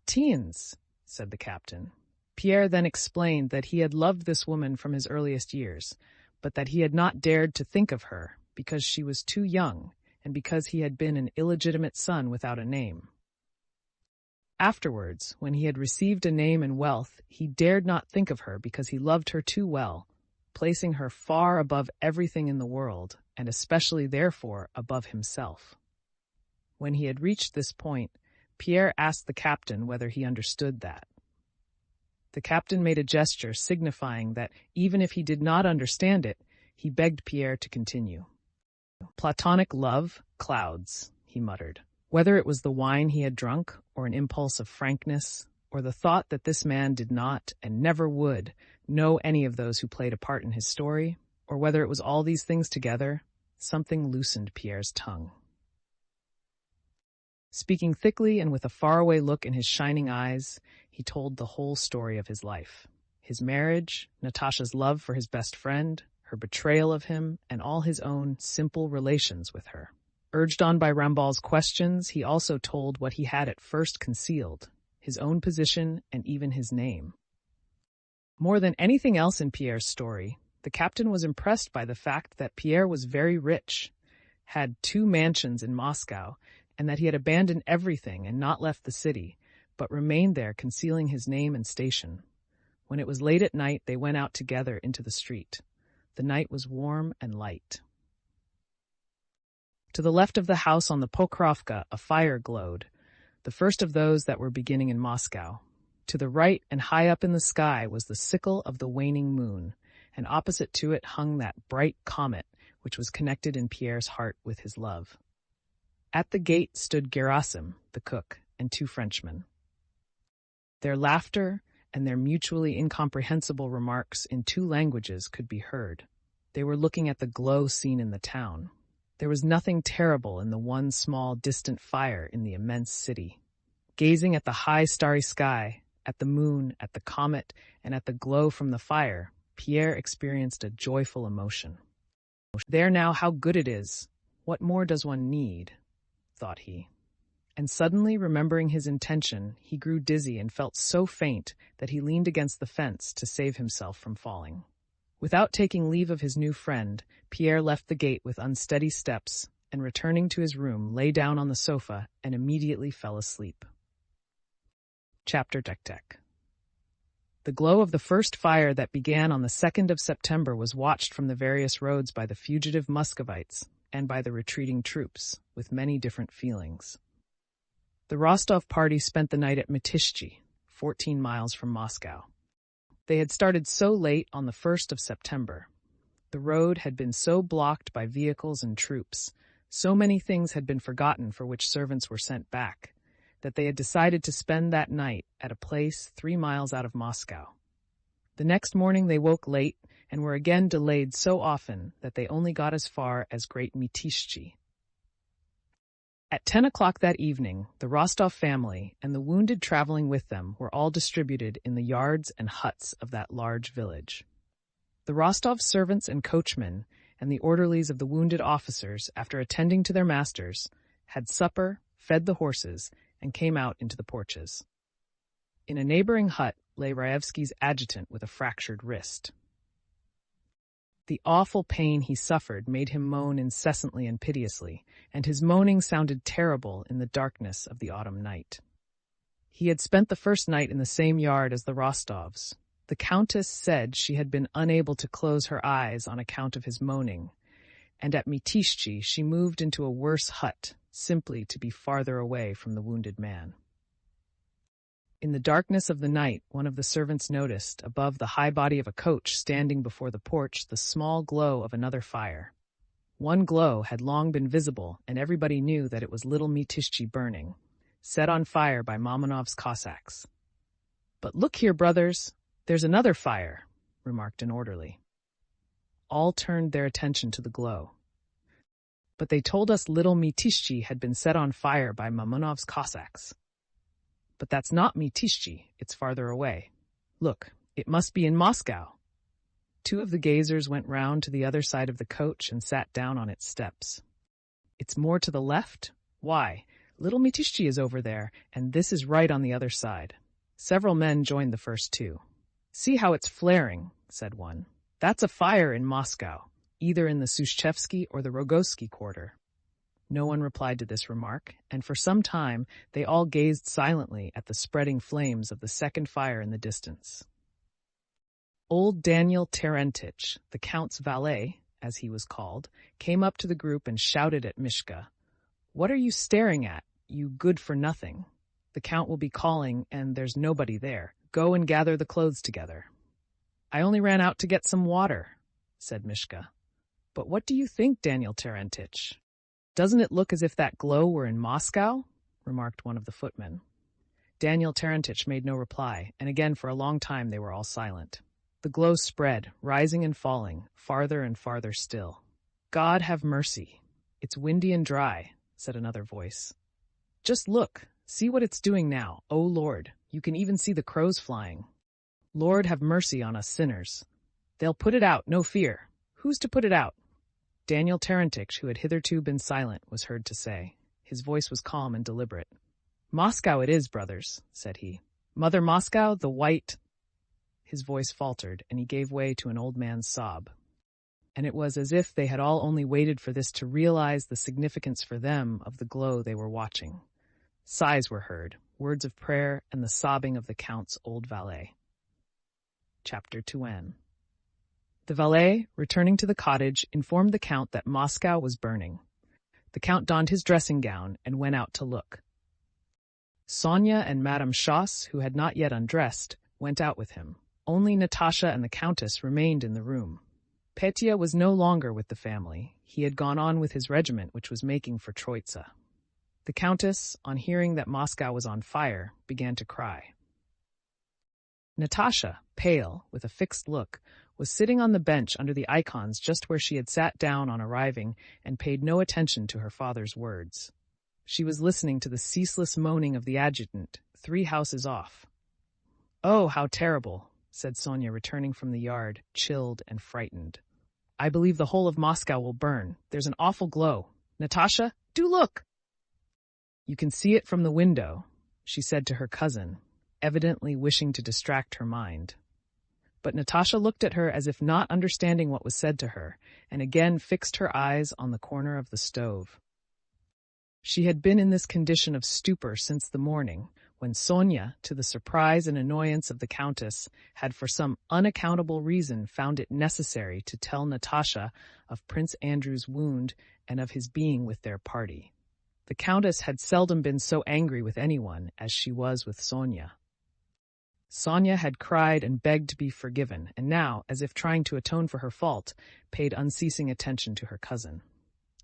"Teens," said the captain. Pierre then explained that he had loved this woman from his earliest years, but that he had not dared to think of her because she was too young and because he had been an illegitimate son without a name. Afterwards, when he had received a name and wealth, he dared not think of her because he loved her too well, placing her far above everything in the world, and especially therefore above himself. When he had reached this point, Pierre asked the captain whether he understood that. The captain made a gesture signifying that even if he did not understand it, he begged Pierre to continue. "Platonic love, clouds," he muttered. Whether it was the wine he had drunk, or an impulse of frankness, or the thought that this man did not, and never would, know any of those who played a part in his story, or whether it was all these things together, something loosened Pierre's tongue. Speaking thickly and with a faraway look in his shining eyes, he told the whole story of his life. His marriage, Natasha's love for his best friend, her betrayal of him, and all his own simple relations with her. Urged on by Rambal's questions, he also told what he had at first concealed, his own position and even his name. More than anything else in Pierre's story, the captain was impressed by the fact that Pierre was very rich, had 2 mansions in Moscow, and that he had abandoned everything and not left the city, but remained there concealing his name and station. When it was late at night, they went out together into the street. The night was warm and light. To the left of the house on the Pokrovka, a fire glowed, the first of those that were beginning in Moscow. To the right and high up in the sky was the sickle of the waning moon, and opposite to it hung that bright comet which was connected in Pierre's heart with his love. At the gate stood Gerasim, the cook, and 2 Frenchmen. Their laughter and their mutually incomprehensible remarks in 2 languages could be heard. They were looking at the glow seen in the town. There was nothing terrible in the one small distant fire in the immense city. Gazing at the high starry sky, at the moon, at the comet, and at the glow from the fire, Pierre experienced a joyful emotion. "There now, how good it is! What more does one need?" thought he. And suddenly, remembering his intention, he grew dizzy and felt so faint that he leaned against the fence to save himself from falling. Without taking leave of his new friend, Pierre left the gate with unsteady steps, and returning to his room, lay down on the sofa and immediately fell asleep. Chapter Tek. The glow of the first fire that began on the 2nd of September was watched from the various roads by the fugitive Muscovites and by the retreating troops, with many different feelings. The Rostov party spent the night at Mytishchi, 14 miles from Moscow. They had started so late on the 1st of September. The road had been so blocked by vehicles and troops, so many things had been forgotten for which servants were sent back, that they had decided to spend that night at a place 3 miles out of Moscow. The next morning they woke late and were again delayed so often that they only got as far as Great Mytishchi. At 10 o'clock that evening, the Rostov family and the wounded traveling with them were all distributed in the yards and huts of that large village. The Rostov servants and coachmen and the orderlies of the wounded officers, after attending to their masters, had supper, fed the horses, and came out into the porches. In a neighboring hut lay Raevski's adjutant with a fractured wrist. The awful pain he suffered made him moan incessantly and piteously, and his moaning sounded terrible in the darkness of the autumn night. He had spent the first night in the same yard as the Rostovs. The countess said she had been unable to close her eyes on account of his moaning, and at Mytishchi she moved into a worse hut, simply to be farther away from the wounded man. In the darkness of the night, one of the servants noticed, above the high body of a coach standing before the porch, the small glow of another fire. One glow had long been visible, and everybody knew that it was little Mytishchi burning, set on fire by Mamonov's Cossacks. "But look here, brothers, there's another fire," remarked an orderly. All turned their attention to the glow. "But they told us little Mytishchi had been set on fire by Mamonov's Cossacks." "But that's not Mytishchi, it's farther away. Look, it must be in Moscow." Two of the gazers went round to the other side of the coach and sat down on its steps. "It's more to the left? Why, little Mytishchi is over there, and this is right on the other side." Several men joined the first two. "See how it's flaring," said one. "That's a fire in Moscow, either in the Sushchevsky or the Rogozsky quarter." No one replied to this remark, and for some time they all gazed silently at the spreading flames of the second fire in the distance. Old Daniel Terentich, the Count's valet, as he was called, came up to the group and shouted at Mishka, "What are you staring at, you good-for-nothing? The Count will be calling, and there's nobody there. Go and gather the clothes together." "I only ran out to get some water," said Mishka. "But what do you think, Daniel Terentich? Doesn't it look as if that glow were in Moscow?" remarked one of the footmen. Daniel Terentich made no reply, and again for a long time they were all silent. The glow spread, rising and falling, farther and farther still. "God have mercy. It's windy and dry," said another voice. "Just look, see what it's doing now. Oh, Lord, you can even see the crows flying. Lord have mercy on us sinners. They'll put it out, no fear. Who's to put it out?" Daniel Terentich, who had hitherto been silent, was heard to say. His voice was calm and deliberate. "Moscow it is, brothers," said he. "Mother Moscow, the white—" His voice faltered, and he gave way to an old man's sob. And it was as if they had all only waited for this to realize the significance for them of the glow they were watching. Sighs were heard, words of prayer, and the sobbing of the Count's old valet. Chapter 2. The valet, returning to the cottage, informed the Count that Moscow was burning. The Count donned his dressing gown and went out to look. Sonia and Madame Schoss, who had not yet undressed, went out with him. Only Natasha and the Countess remained in the room. Petya was no longer with the family. He had gone on with his regiment, which was making for Troitsa. The Countess, on hearing that Moscow was on fire, began to cry. Natasha, pale, with a fixed look, was sitting on the bench under the icons just where she had sat down on arriving and paid no attention to her father's words. She was listening to the ceaseless moaning of the adjutant, 3 houses off. "Oh, how terrible," said Sonia, returning from the yard, chilled and frightened. "I believe the whole of Moscow will burn. There's an awful glow. Natasha, do look!" "You can see it from the window," she said to her cousin, evidently wishing to distract her mind. But Natasha looked at her as if not understanding what was said to her, and again fixed her eyes on the corner of the stove. She had been in this condition of stupor since the morning, when Sonia, to the surprise and annoyance of the Countess, had for some unaccountable reason found it necessary to tell Natasha of Prince Andrew's wound and of his being with their party. The Countess had seldom been so angry with anyone as she was with Sonia. Sonia had cried and begged to be forgiven, and now, as if trying to atone for her fault, paid unceasing attention to her cousin.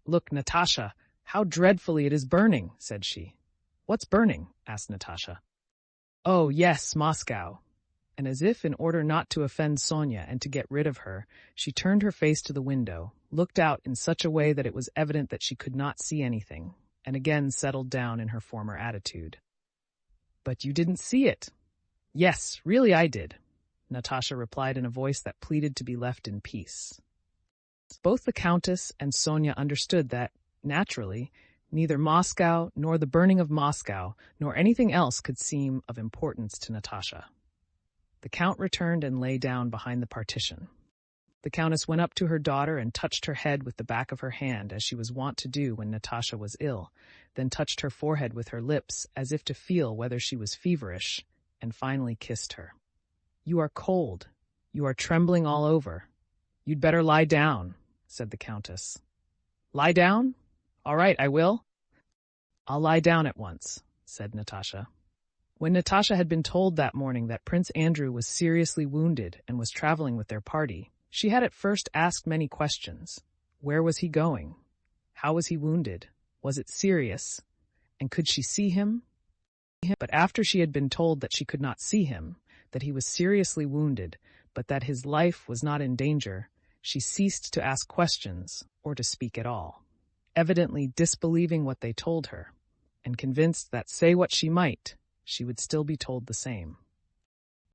"Look, Natasha, how dreadfully it is burning," said she. "What's burning?" asked Natasha. "Oh, yes, Moscow." And as if in order not to offend Sonia and to get rid of her, she turned her face to the window, looked out in such a way that it was evident that she could not see anything, and again settled down in her former attitude. "But you didn't see it." "Yes, really I did," Natasha replied in a voice that pleaded to be left in peace. Both the Countess and Sonia understood that, naturally, neither Moscow nor the burning of Moscow nor anything else could seem of importance to Natasha. The Count returned and lay down behind the partition. The Countess went up to her daughter and touched her head with the back of her hand, as she was wont to do when Natasha was ill, then touched her forehead with her lips as if to feel whether she was feverish, and finally kissed her. "You are cold. You are trembling all over. You'd better lie down," said the Countess. "Lie down? All right, I will." "I'll lie down at once," said Natasha. When Natasha had been told that morning that Prince Andrew was seriously wounded and was traveling with their party, she had at first asked many questions. Where was he going? How was he wounded? Was it serious? And could she see him? But after she had been told that she could not see him, that he was seriously wounded, but that his life was not in danger, she ceased to ask questions or to speak at all, evidently disbelieving what they told her, and convinced that, say what she might, she would still be told the same.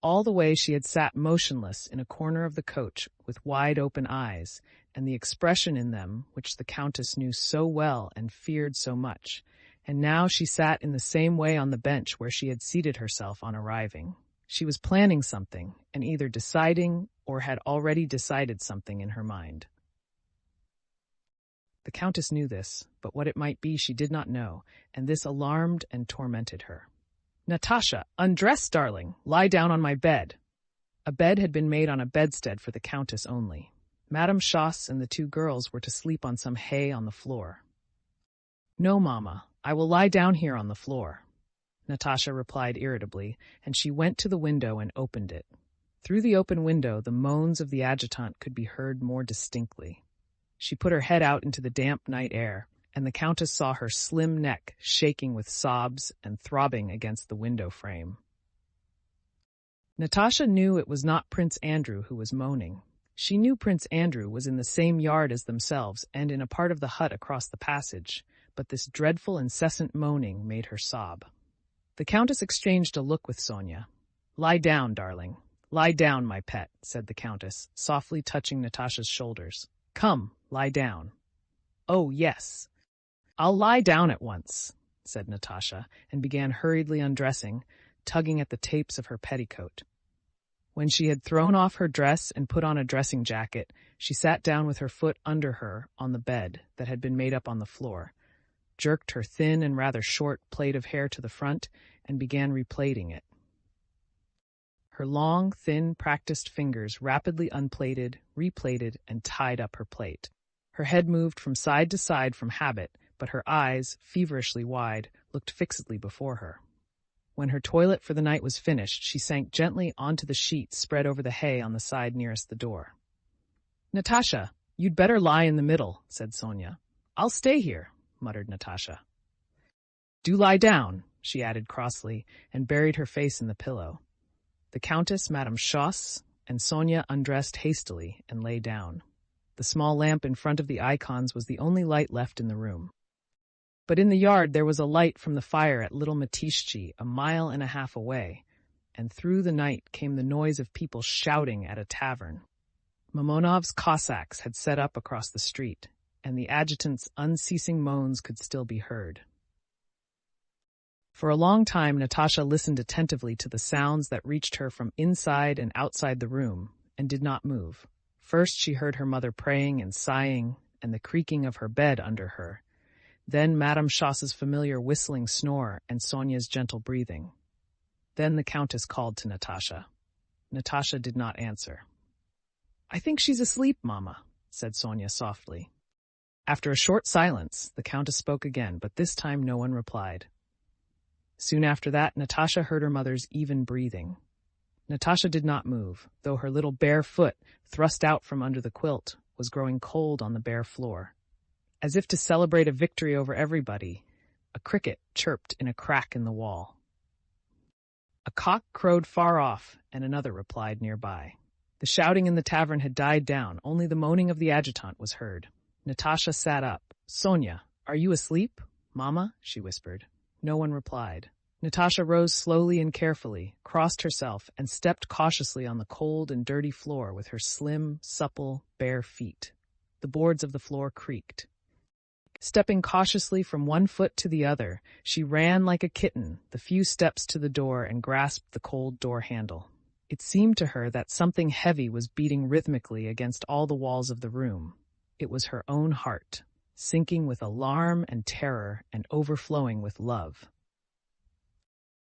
All the way she had sat motionless in a corner of the coach with wide-open eyes, and the expression in them which the Countess knew so well and feared so much, and now she sat in the same way on the bench where she had seated herself on arriving. She was planning something, and either deciding or had already decided something in her mind. The Countess knew this, but what it might be she did not know, and this alarmed and tormented her. "Natasha, undress, darling! Lie down on my bed." A bed had been made on a bedstead for the Countess only. Madame Schoss and the two girls were to sleep on some hay on the floor. "No, Mamma, I will lie down here on the floor," Natasha replied irritably, and she went to the window and opened it. Through the open window the moans of the adjutant could be heard more distinctly. She put her head out into the damp night air, and the Countess saw her slim neck shaking with sobs and throbbing against the window frame. Natasha knew it was not Prince Andrew who was moaning. She knew Prince Andrew was in the same yard as themselves and in a part of the hut across the passage, but this dreadful incessant moaning made her sob. The Countess exchanged a look with Sonia. "Lie down, darling. Lie down, my pet," said the Countess, softly touching Natasha's shoulders. "Come, lie down." "Oh, yes. I'll lie down at once," said Natasha, and began hurriedly undressing, tugging at the tapes of her petticoat. When she had thrown off her dress and put on a dressing jacket, she sat down with her foot under her on the bed that had been made up on the floor, jerked her thin and rather short plait of hair to the front, and began replaiting it. Her long, thin, practiced fingers rapidly unplaited, replaited, and tied up her plait. Her head moved from side to side from habit, but her eyes, feverishly wide, looked fixedly before her. When her toilet for the night was finished, she sank gently onto the sheet spread over the hay on the side nearest the door. "Natasha, you'd better lie in the middle," said Sonia. "I'll stay here," muttered Natasha. "Do lie down," she added crossly, and buried her face in the pillow. The Countess, Madame Schoss, and Sonia undressed hastily and lay down. The small lamp in front of the icons was the only light left in the room. But in the yard there was a light from the fire at Little Matishchi, a mile and a half away, and through the night came the noise of people shouting at a tavern. Mamonov's Cossacks had set up across the street, and the adjutant's unceasing moans could still be heard. For a long time Natasha listened attentively to the sounds that reached her from inside and outside the room, and did not move. First she heard her mother praying and sighing, and the creaking of her bed under her. Then Madame Schoss's familiar whistling snore and Sonia's gentle breathing. Then the Countess called to Natasha. Natasha did not answer. "I think she's asleep, Mama," said Sonia softly. After a short silence, the Countess spoke again, but this time no one replied. Soon after that, Natasha heard her mother's even breathing. Natasha did not move, though her little bare foot, thrust out from under the quilt, was growing cold on the bare floor. As if to celebrate a victory over everybody, a cricket chirped in a crack in the wall. A cock crowed far off, and another replied nearby. The shouting in the tavern had died down, only the moaning of the adjutant was heard. Natasha sat up. "Sonia, are you asleep? Mama?" she whispered. No one replied. Natasha rose slowly and carefully, crossed herself, and stepped cautiously on the cold and dirty floor with her slim, supple, bare feet. The boards of the floor creaked. Stepping cautiously from one foot to the other, she ran like a kitten the few steps to the door and grasped the cold door handle. It seemed to her that something heavy was beating rhythmically against all the walls of the room. It was her own heart, sinking with alarm and terror and overflowing with love.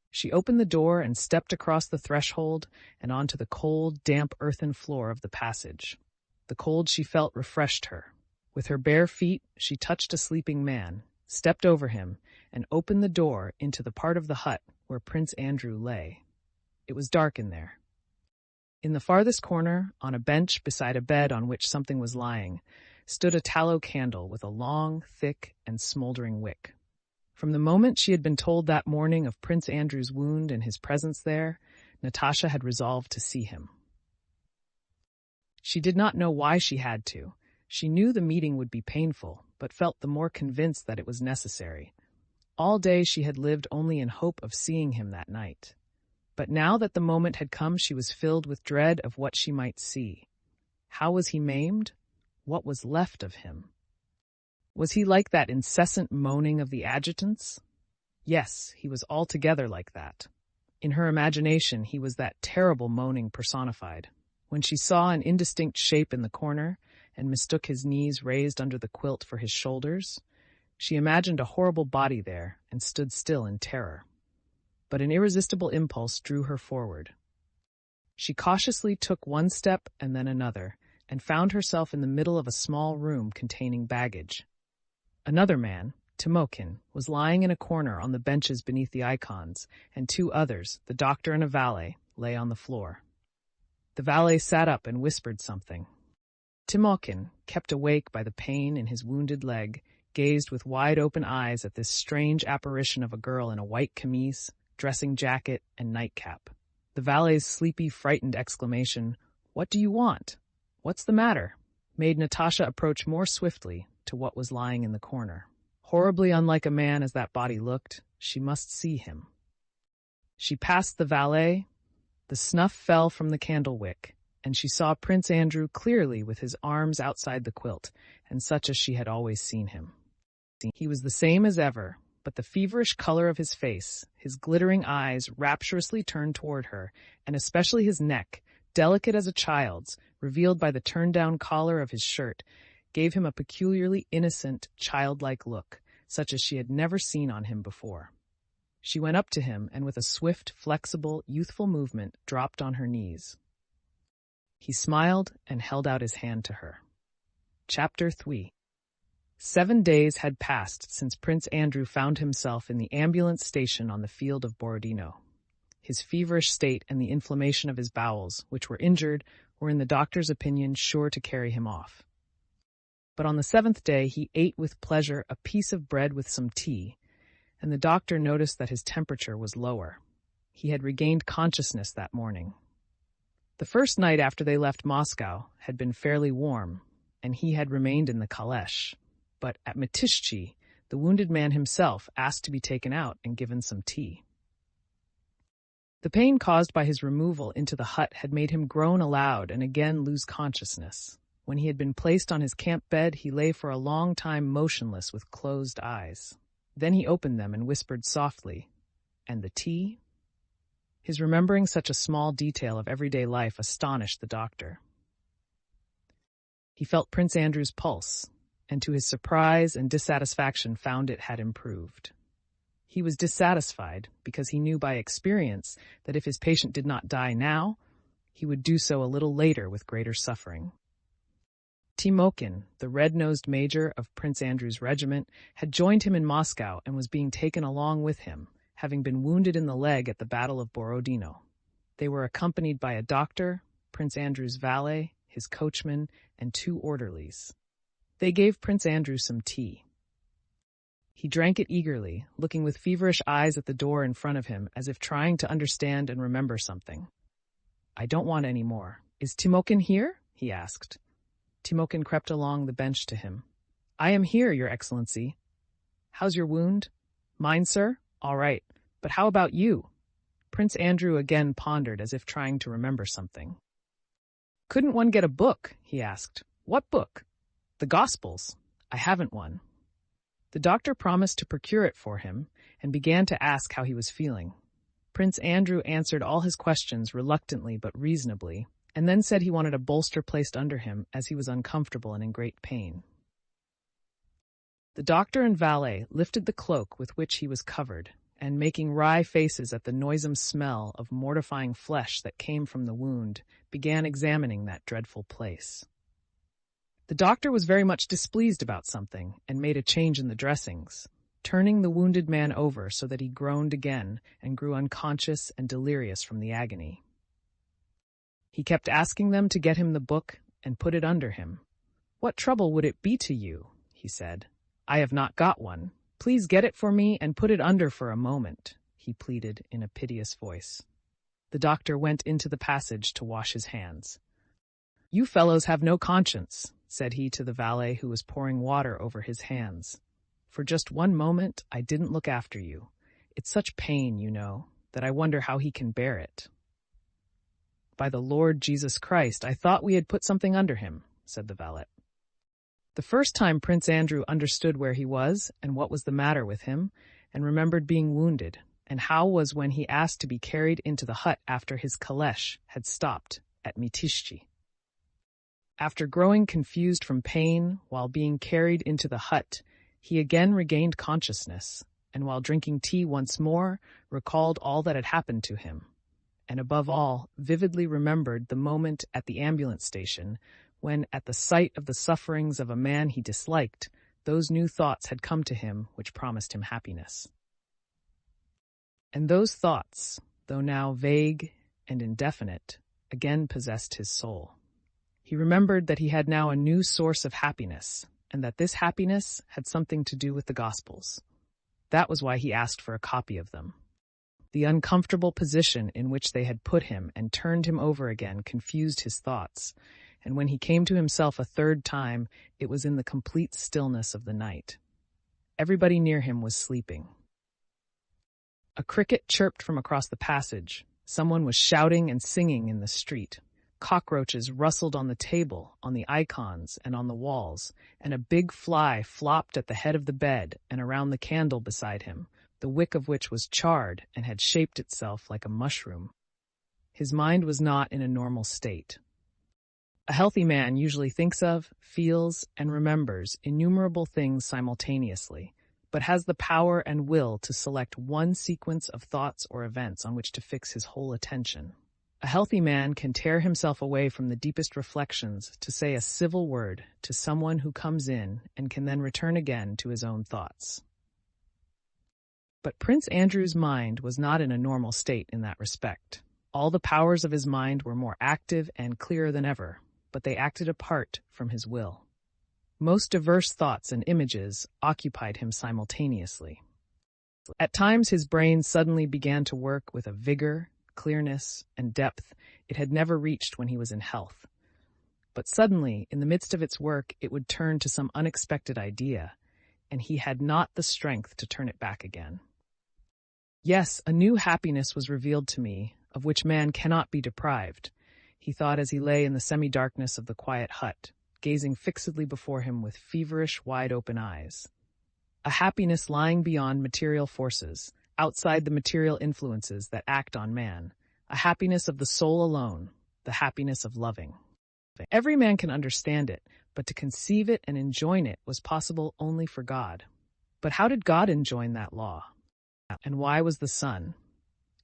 She opened the door and stepped across the threshold and onto the cold, damp earthen floor of the passage. The cold she felt refreshed her. With her bare feet, she touched a sleeping man, stepped over him, and opened the door into the part of the hut where Prince Andrew lay. It was dark in there. In the farthest corner, on a bench beside a bed on which something was lying, stood a tallow candle with a long, thick, and smoldering wick. From the moment she had been told that morning of Prince Andrew's wound and his presence there, Natasha had resolved to see him. She did not know why she had to. She knew the meeting would be painful, but felt the more convinced that it was necessary. All day she had lived only in hope of seeing him that night. But now that the moment had come, she was filled with dread of what she might see. How was he maimed? What was left of him? Was he like that incessant moaning of the adjutants? Yes, he was altogether like that. In her imagination, he was that terrible moaning personified. When she saw an indistinct shape in the corner, and mistook his knees raised under the quilt for his shoulders, she imagined a horrible body there and stood still in terror. But an irresistible impulse drew her forward. She cautiously took one step and then another, and found herself in the middle of a small room containing baggage. Another man, Timokin, was lying in a corner on the benches beneath the icons, and two others, the doctor and a valet, lay on the floor. The valet sat up and whispered something. Timokin, kept awake by the pain in his wounded leg, gazed with wide-open eyes at this strange apparition of a girl in a white camise, dressing jacket, and nightcap. The valet's sleepy, frightened exclamation, "What do you want? What's the matter?" made Natasha approach more swiftly to what was lying in the corner. Horribly unlike a man as that body looked, she must see him. She passed the valet. The snuff fell from the candle wick, and she saw Prince Andrew clearly with his arms outside the quilt, and such as she had always seen him. He was the same as ever, but the feverish color of his face, his glittering eyes rapturously turned toward her, and especially his neck, delicate as a child's, revealed by the turned-down collar of his shirt, gave him a peculiarly innocent, childlike look, such as she had never seen on him before. She went up to him and with a swift, flexible, youthful movement dropped on her knees. He smiled and held out his hand to her. Chapter 3. 7 days had passed since Prince Andrew found himself in the ambulance station on the field of Borodino. His feverish state and the inflammation of his bowels, which were injured, were in the doctor's opinion sure to carry him off. But on the 7th day he ate with pleasure a piece of bread with some tea, and the doctor noticed that his temperature was lower. He had regained consciousness that morning. The first night after they left Moscow had been fairly warm, and he had remained in the caleche. But at Matishchi, the wounded man himself asked to be taken out and given some tea. The pain caused by his removal into the hut had made him groan aloud and again lose consciousness. When he had been placed on his camp bed, he lay for a long time motionless with closed eyes. Then he opened them and whispered softly, "And the tea?" His remembering such a small detail of everyday life astonished the doctor. He felt Prince Andrew's pulse, and to his surprise and dissatisfaction found it had improved. He was dissatisfied because he knew by experience that if his patient did not die now, he would do so a little later with greater suffering. Timokhin, the red-nosed major of Prince Andrew's regiment, had joined him in Moscow and was being taken along with him, having been wounded in the leg at the Battle of Borodino. They were accompanied by a doctor, Prince Andrew's valet, his coachman, and 2 orderlies. They gave Prince Andrew some tea. He drank it eagerly, looking with feverish eyes at the door in front of him as if trying to understand and remember something. "I don't want any more. Is Timokhin here?" he asked. Timokhin crept along the bench to him. "I am here, Your Excellency." "How's your wound?" "Mine, sir? All right. But how about you?" Prince Andrew again pondered as if trying to remember something. "Couldn't one get a book?" he asked. "What book?" "The Gospels. I haven't one." The doctor promised to procure it for him and began to ask how he was feeling. Prince Andrew answered all his questions reluctantly but reasonably, and then said he wanted a bolster placed under him as he was uncomfortable and in great pain. The doctor and valet lifted the cloak with which he was covered, and making wry faces at the noisome smell of mortifying flesh that came from the wound, began examining that dreadful place. The doctor was very much displeased about something and made a change in the dressings, turning the wounded man over so that he groaned again and grew unconscious and delirious from the agony. He kept asking them to get him the book and put it under him. "What trouble would it be to you?" he said. "I have not got one. Please get it for me and put it under for a moment," he pleaded in a piteous voice. The doctor went into the passage to wash his hands. "You fellows have no conscience," said he to the valet who was pouring water over his hands. "For just one moment I didn't look after you. It's such pain, you know, that I wonder how he can bear it." "By the Lord Jesus Christ, I thought we had put something under him," said the valet. The first time Prince Andrew understood where he was and what was the matter with him, and remembered being wounded, and how was when he asked to be carried into the hut after his caleche had stopped at Mitishchi. After growing confused from pain while being carried into the hut, he again regained consciousness, and while drinking tea once more, recalled all that had happened to him, and above all, vividly remembered the moment at the ambulance station when, at the sight of the sufferings of a man he disliked, those new thoughts had come to him which promised him happiness. And those thoughts, though now vague and indefinite, again possessed his soul. He remembered that he had now a new source of happiness, and that this happiness had something to do with the Gospels. That was why he asked for a copy of them. The uncomfortable position in which they had put him and turned him over again confused his thoughts, and when he came to himself a third time, it was in the complete stillness of the night. Everybody near him was sleeping. A cricket chirped from across the passage. Someone was shouting and singing in the street. Cockroaches rustled on the table, on the icons, and on the walls, and a big fly flopped at the head of the bed and around the candle beside him, the wick of which was charred and had shaped itself like a mushroom. His mind was not in a normal state. A healthy man usually thinks of, feels, and remembers innumerable things simultaneously, but has the power and will to select one sequence of thoughts or events on which to fix his whole attention. A healthy man can tear himself away from the deepest reflections to say a civil word to someone who comes in and can then return again to his own thoughts. But Prince Andrew's mind was not in a normal state in that respect. All the powers of his mind were more active and clearer than ever, but they acted apart from his will. Most diverse thoughts and images occupied him simultaneously. At times his brain suddenly began to work with a vigor, clearness, and depth it had never reached when he was in health. But suddenly, in the midst of its work, it would turn to some unexpected idea, and he had not the strength to turn it back again. Yes, a new happiness was revealed to me, of which man cannot be deprived, he thought as he lay in the semi-darkness of the quiet hut, gazing fixedly before him with feverish, wide-open eyes. A happiness lying beyond material forces, outside the material influences that act on man, a happiness of the soul alone, the happiness of loving. Every man can understand it, but to conceive it and enjoin it was possible only for God. But how did God enjoin that law? And why was the sun?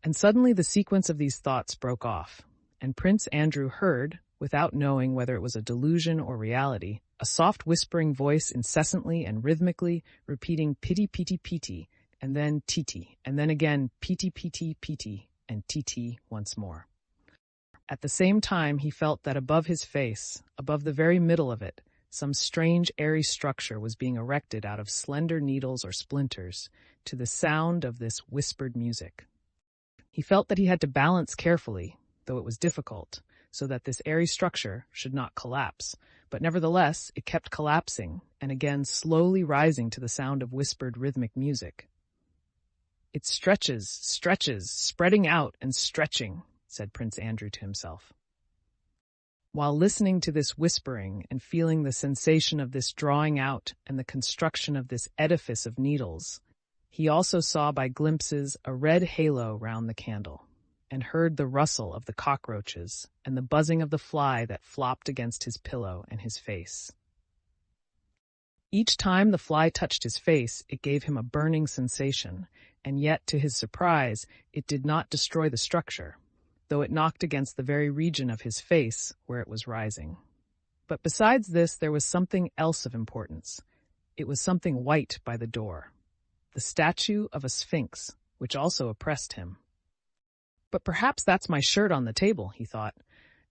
And suddenly the sequence of these thoughts broke off, and Prince Andrew heard, without knowing whether it was a delusion or reality, a soft whispering voice incessantly and rhythmically repeating piti piti piti, and then titi, and then again piti piti piti, and titi once more. At the same time he felt that above his face, above the very middle of it, some strange airy structure was being erected out of slender needles or splinters, to the sound of this whispered music. He felt that he had to balance carefully, though it was difficult, so that this airy structure should not collapse, but nevertheless it kept collapsing, and again slowly rising to the sound of whispered rhythmic music. "It stretches, stretches, spreading out and stretching," said Prince Andrew to himself. While listening to this whispering and feeling the sensation of this drawing out and the construction of this edifice of needles, he also saw by glimpses a red halo round the candle, and heard the rustle of the cockroaches and the buzzing of the fly that flopped against his pillow and his face. Each time the fly touched his face, it gave him a burning sensation, and yet, to his surprise, it did not destroy the structure, though it knocked against the very region of his face where it was rising. But besides this, there was something else of importance. It was something white by the door, the statue of a sphinx, which also oppressed him. "But perhaps that's my shirt on the table," he thought,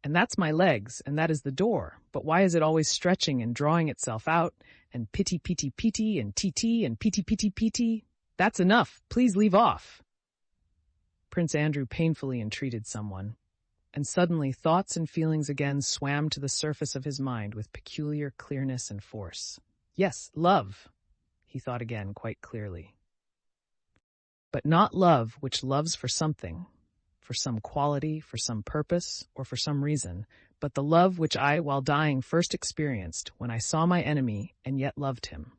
"and that's my legs, and that is the door. But why is it always stretching and drawing itself out, and piti piti piti, and titi, and piti piti piti? That's enough, please leave off." Prince Andrew painfully entreated someone, and suddenly thoughts and feelings again swam to the surface of his mind with peculiar clearness and force. Yes, love, he thought again quite clearly. But not love which loves for something, for some quality, for some purpose, or for some reason, but the love which I, while dying, first experienced when I saw my enemy and yet loved him.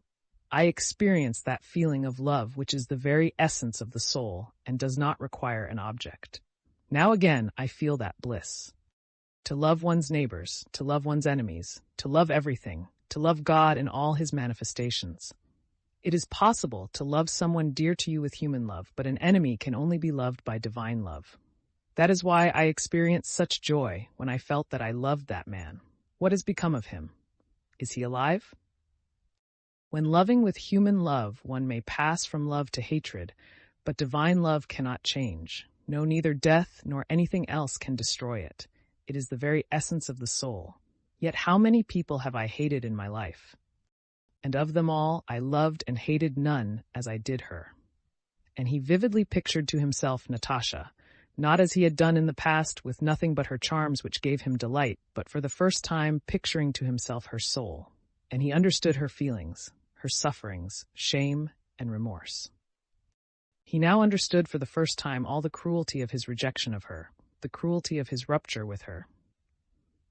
I experienced that feeling of love which is the very essence of the soul and does not require an object. Now again I feel that bliss. To love one's neighbors, to love one's enemies, to love everything, to love God in all his manifestations. It is possible to love someone dear to you with human love, but an enemy can only be loved by divine love. That is why I experienced such joy when I felt that I loved that man. What has become of him? Is he alive? When loving with human love, one may pass from love to hatred, but divine love cannot change. No, neither death nor anything else can destroy it. It is the very essence of the soul. Yet how many people have I hated in my life? And of them all, I loved and hated none as I did her. And he vividly pictured to himself Natasha, not as he had done in the past with nothing but her charms which gave him delight, but for the first time picturing to himself her soul. And he understood her feelings, her sufferings, shame, and remorse. He now understood for the first time all the cruelty of his rejection of her, the cruelty of his rupture with her.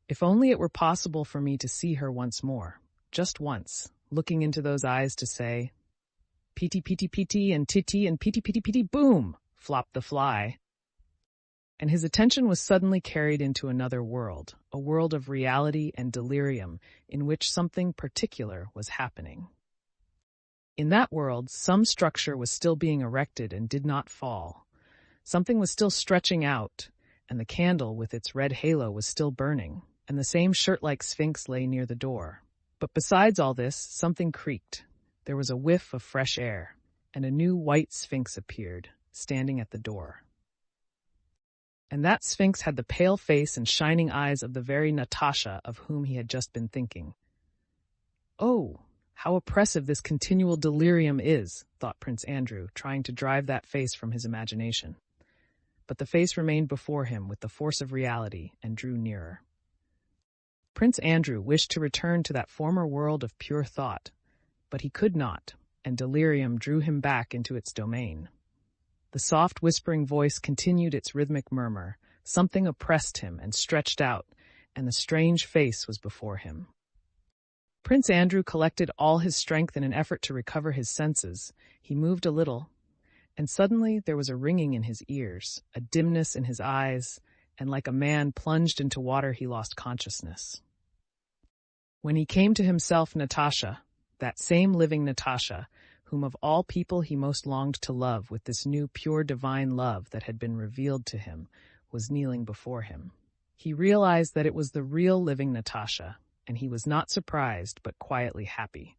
If only it were possible for me to see her once more, just once, looking into those eyes to say, "Piti piti piti and titi and piti piti piti boom," flopped the fly. And his attention was suddenly carried into another world, a world of reality and delirium in which something particular was happening. In that world, some structure was still being erected and did not fall. Something was still stretching out, and the candle with its red halo was still burning, and the same shirt-like sphinx lay near the door. But besides all this, something creaked. There was a whiff of fresh air, and a new white sphinx appeared, standing at the door. And that sphinx had the pale face and shining eyes of the very Natasha of whom he had just been thinking. "Oh, how oppressive this continual delirium is," thought Prince Andrew, trying to drive that face from his imagination. But the face remained before him with the force of reality and drew nearer. Prince Andrew wished to return to that former world of pure thought, but he could not, and delirium drew him back into its domain. The soft whispering voice continued its rhythmic murmur, something oppressed him and stretched out, and the strange face was before him. Prince Andrew collected all his strength in an effort to recover his senses. He moved a little, and suddenly there was a ringing in his ears, a dimness in his eyes, and like a man plunged into water he lost consciousness. When he came to himself, Natasha, that same living Natasha, whom of all people he most longed to love with this new pure divine love that had been revealed to him, was kneeling before him. He realized that it was the real living Natasha, and he was not surprised but quietly happy.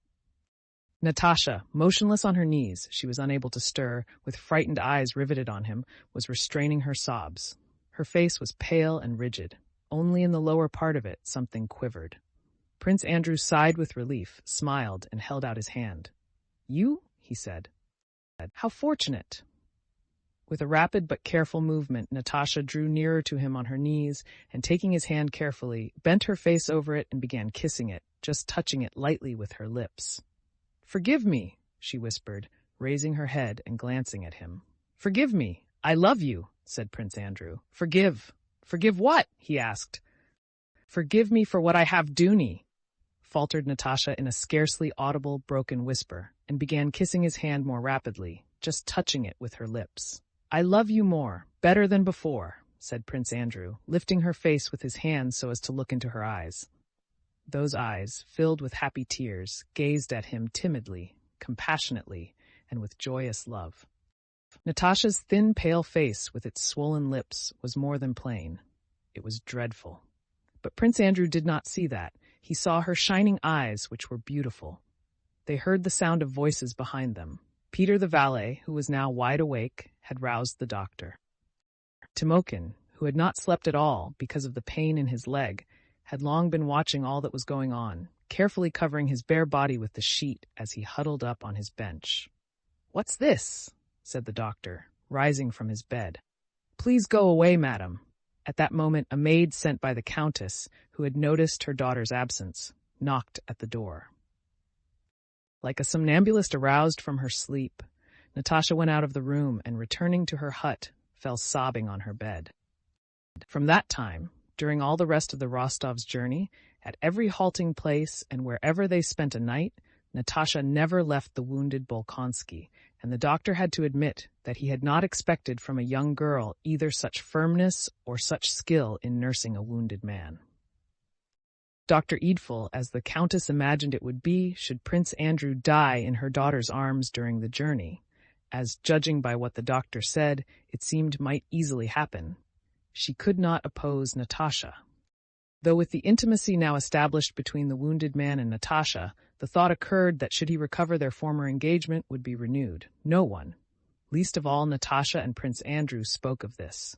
Natasha, motionless on her knees, she was unable to stir, with frightened eyes riveted on him, was restraining her sobs. Her face was pale and rigid. Only in the lower part of it something quivered. Prince Andrew sighed with relief, smiled, and held out his hand. "You?" he said. "How fortunate!" With a rapid but careful movement, Natasha drew nearer to him on her knees, and taking his hand carefully, bent her face over it and began kissing it, just touching it lightly with her lips. "Forgive me," she whispered, raising her head and glancing at him. "Forgive me. I love you," said Prince Andrew. "Forgive. Forgive what?" he asked. "Forgive me for what I have done," faltered Natasha in a scarcely audible, broken whisper, and began kissing his hand more rapidly, just touching it with her lips. "I love you more, better than before," said Prince Andrew, lifting her face with his hand so as to look into her eyes. Those eyes, filled with happy tears, gazed at him timidly, compassionately, and with joyous love. Natasha's thin, pale face with its swollen lips was more than plain. It was dreadful. But Prince Andrew did not see that. He saw her shining eyes, which were beautiful. They heard the sound of voices behind them. Peter the valet, who was now wide awake, had roused the doctor. Timokin, who had not slept at all because of the pain in his leg, had long been watching all that was going on, carefully covering his bare body with the sheet as he huddled up on his bench. "What's this?" said the doctor, rising from his bed. "Please go away, madam." At that moment, a maid sent by the countess, who had noticed her daughter's absence, knocked at the door. Like a somnambulist aroused from her sleep, Natasha went out of the room and, returning to her hut, fell sobbing on her bed. From that time, during all the rest of the Rostovs' journey, at every halting place and wherever they spent a night, Natasha never left the wounded Bolkonsky, and the doctor had to admit that he had not expected from a young girl either such firmness or such skill in nursing a wounded man. Dr. Eadful, as the Countess imagined it would be, should Prince Andrew die in her daughter's arms during the journey, as, judging by what the doctor said, it seemed might easily happen. She could not oppose Natasha. Though with the intimacy now established between the wounded man and Natasha, the thought occurred that should he recover their former engagement would be renewed. No one, least of all Natasha and Prince Andrew, spoke of this.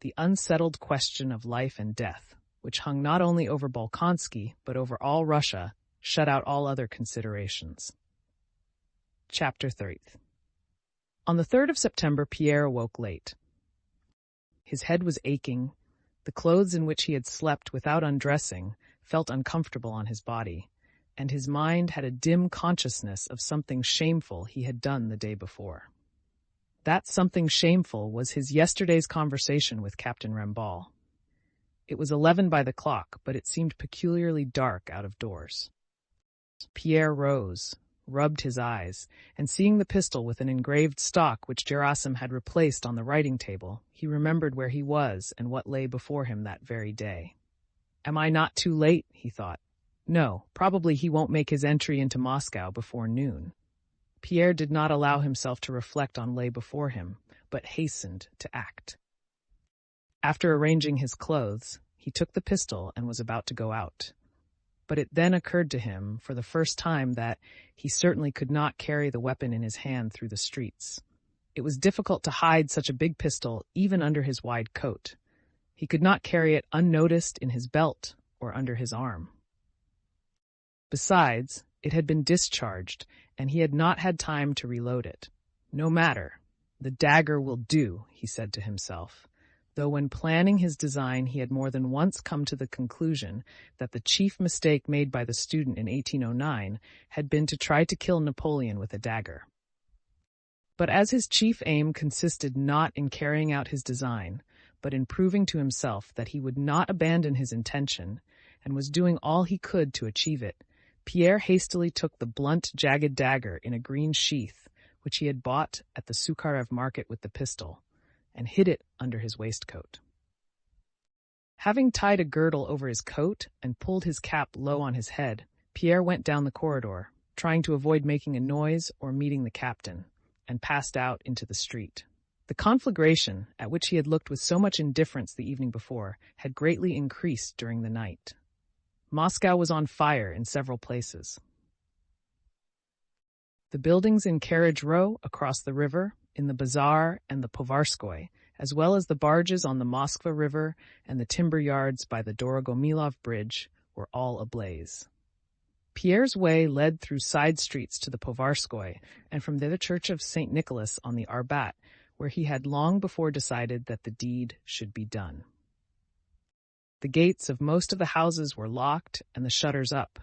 The unsettled question of life and death, which hung not only over Bolkonsky, but over all Russia, shut out all other considerations. Chapter 3. On the 3rd of September, Pierre awoke late. His head was aching. The clothes in which he had slept without undressing felt uncomfortable on his body, and his mind had a dim consciousness of something shameful he had done the day before. That something shameful was his yesterday's conversation with Captain Remball. It was 11 by the clock, but it seemed peculiarly dark out of doors. Pierre rose, rubbed his eyes, and seeing the pistol with an engraved stock which Gerasim had replaced on the writing table, he remembered where he was and what lay before him that very day. "Am I not too late?" he thought. "No, probably he won't make his entry into Moscow before noon." Pierre did not allow himself to reflect on lay before him, but hastened to act. After arranging his clothes, he took the pistol and was about to go out. But it then occurred to him, for the first time, that he certainly could not carry the weapon in his hand through the streets. It was difficult to hide such a big pistol even under his wide coat. He could not carry it unnoticed in his belt or under his arm. Besides, it had been discharged, and he had not had time to reload it. No matter, the dagger will do, he said to himself, though when planning his design he had more than once come to the conclusion that the chief mistake made by the student in 1809 had been to try to kill Napoleon with a dagger. But as his chief aim consisted not in carrying out his design, but in proving to himself that he would not abandon his intention, and was doing all he could to achieve it, Pierre hastily took the blunt, jagged dagger in a green sheath, which he had bought at the Sukharev market with the pistol, and hid it under his waistcoat. Having tied a girdle over his coat and pulled his cap low on his head, Pierre went down the corridor, trying to avoid making a noise or meeting the captain, and passed out into the street. The conflagration, at which he had looked with so much indifference the evening before, had greatly increased during the night. Moscow was on fire in several places. The buildings in Carriage Row across the river, in the Bazaar and the Povarskoy, as well as the barges on the Moskva River and the timber yards by the Dorogomilov Bridge, were all ablaze. Pierre's way led through side streets to the Povarskoy, and from there the church of St. Nicholas on the Arbat, where he had long before decided that the deed should be done. The gates of most of the houses were locked and the shutters up.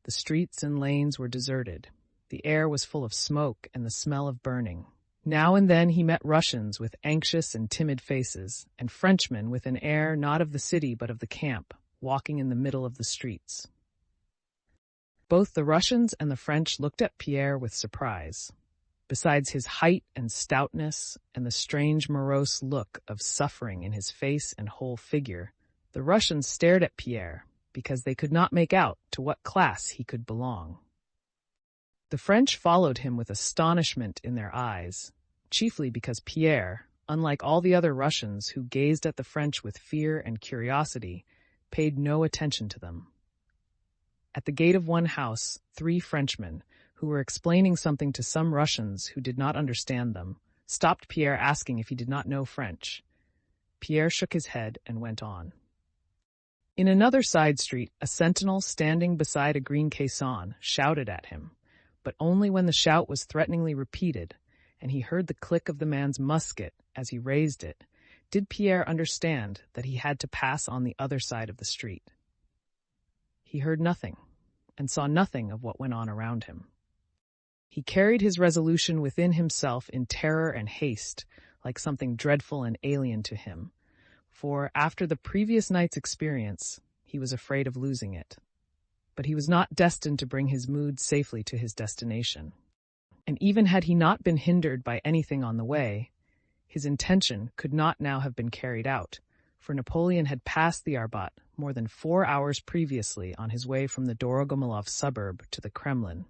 The streets and lanes were deserted. The air was full of smoke and the smell of burning. Now and then he met Russians with anxious and timid faces, and Frenchmen with an air not of the city but of the camp, walking in the middle of the streets. Both the Russians and the French looked at Pierre with surprise. Besides his height and stoutness and the strange morose look of suffering in his face and whole figure, the Russians stared at Pierre because they could not make out to what class he could belong. The French followed him with astonishment in their eyes, chiefly because Pierre, unlike all the other Russians who gazed at the French with fear and curiosity, paid no attention to them. At the gate of one house, 3 Frenchmen, who were explaining something to some Russians who did not understand them, stopped Pierre asking if he did not know French. Pierre shook his head and went on. In another side street, a sentinel standing beside a green caisson shouted at him, but only when the shout was threateningly repeated, and he heard the click of the man's musket as he raised it, did Pierre understand that he had to pass on the other side of the street. He heard nothing, and saw nothing of what went on around him. He carried his resolution within himself in terror and haste, like something dreadful and alien to him, for after the previous night's experience, he was afraid of losing it. But he was not destined to bring his mood safely to his destination. And even had he not been hindered by anything on the way, his intention could not now have been carried out, for Napoleon had passed the Arbat more than 4 hours previously on his way from the Dorogomilov suburb to the Kremlin,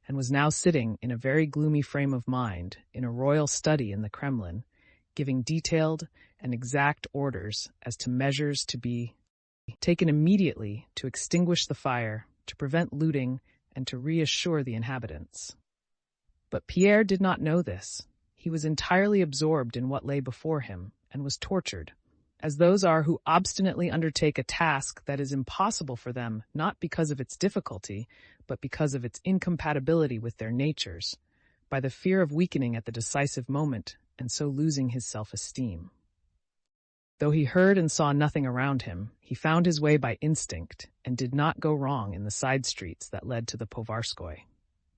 and was now sitting in a very gloomy frame of mind in a royal study in the Kremlin, giving detailed and exact orders as to measures to be taken immediately to extinguish the fire, to prevent looting, and to reassure the inhabitants. But Pierre did not know this. He was entirely absorbed in what lay before him, and was tortured, as those are who obstinately undertake a task that is impossible for them, not because of its difficulty, but because of its incompatibility with their natures, by the fear of weakening at the decisive moment, and so losing his self-esteem. Though he heard and saw nothing around him, he found his way by instinct, and did not go wrong in the side streets that led to the Povarskoy.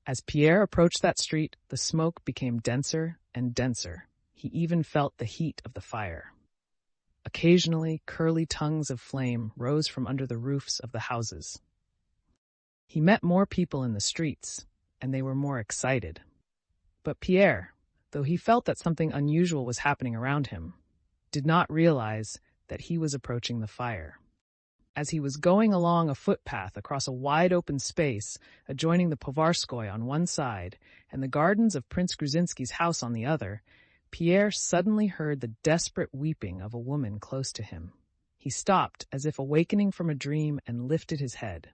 As Pierre approached that street, the smoke became denser and denser. He even felt the heat of the fire. Occasionally, curly tongues of flame rose from under the roofs of the houses. He met more people in the streets, and they were more excited. But Pierre, though he felt that something unusual was happening around him, did not realize that he was approaching the fire. As he was going along a footpath across a wide open space adjoining the Povarskoy on one side and the gardens of Prince Gruzinski's house on the other, Pierre suddenly heard the desperate weeping of a woman close to him. He stopped as if awakening from a dream and lifted his head.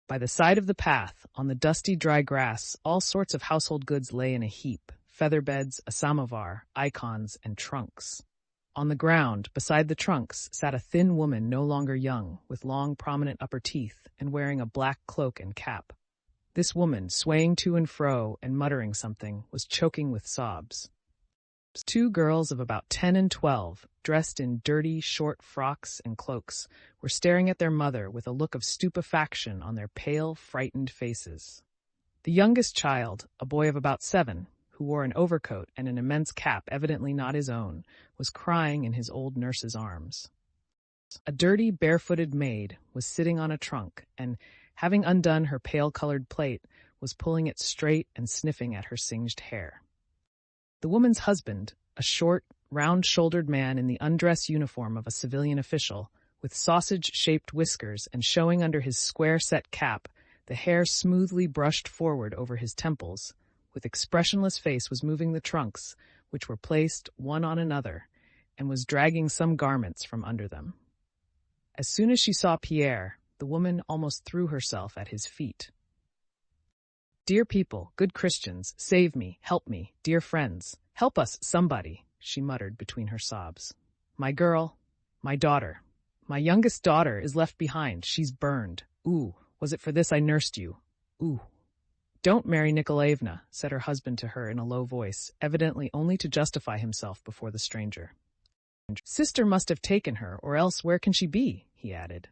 By the side of the path, on the dusty dry grass, all sorts of household goods lay in a heap: feather beds, a samovar, icons, and trunks. On the ground, beside the trunks, sat a thin woman no longer young, with long prominent upper teeth, and wearing a black cloak and cap. This woman, swaying to and fro and muttering something, was choking with sobs. 2 girls of about 10 and 12, dressed in dirty, short frocks and cloaks, were staring at their mother with a look of stupefaction on their pale, frightened faces. The youngest child, a boy of about 7, who wore an overcoat and an immense cap evidently not his own, was crying in his old nurse's arms. A dirty, barefooted maid was sitting on a trunk and, having undone her pale-colored plait, was pulling it straight and sniffing at her singed hair. The woman's husband, a short, round-shouldered man in the undress uniform of a civilian official, with sausage-shaped whiskers and showing under his square-set cap The hair smoothly brushed forward over his temples. With expressionless face was moving the trunks, which were placed one on another, and was dragging some garments from under them. As soon as she saw Pierre, the woman almost threw herself at his feet. "Dear people, good Christians, save me, help me, dear friends, help us, somebody," she muttered between her sobs. "My girl, my daughter, my youngest daughter is left behind, she's burned. Ooh, was it for this I nursed you? Ooh." "Don't marry Nikolaevna," said her husband to her in a low voice, evidently only to justify himself before the stranger. "Sister must have taken her, or else where can she be?" he added.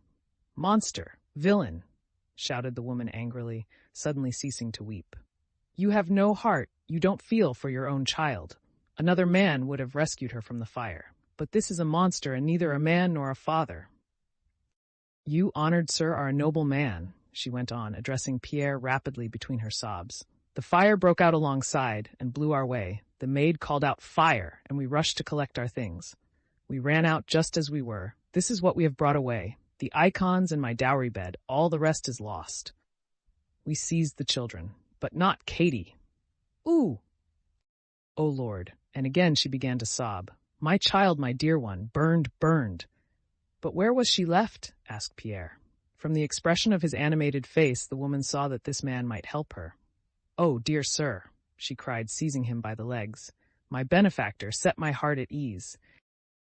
"Monster, villain," shouted the woman angrily, suddenly ceasing to weep. "You have no heart, you don't feel for your own child. Another man would have rescued her from the fire, but this is a monster and neither a man nor a father." "You, honored sir, are a noble man," she went on, addressing Pierre rapidly between her sobs. "The fire broke out alongside and blew our way. The maid called out 'Fire!' and we rushed to collect our things. We ran out just as we were. This is what we have brought away. The icons and my dowry bed, all the rest is lost. We seized the children, but not Katie. Ooh! Oh, Lord." And again she began to sob. "My child, my dear one, burned, burned." "But where was she left?" asked Pierre. From the expression of his animated face, the woman saw that this man might help her. "Oh, dear sir," she cried, seizing him by the legs. "My benefactor, set my heart at ease.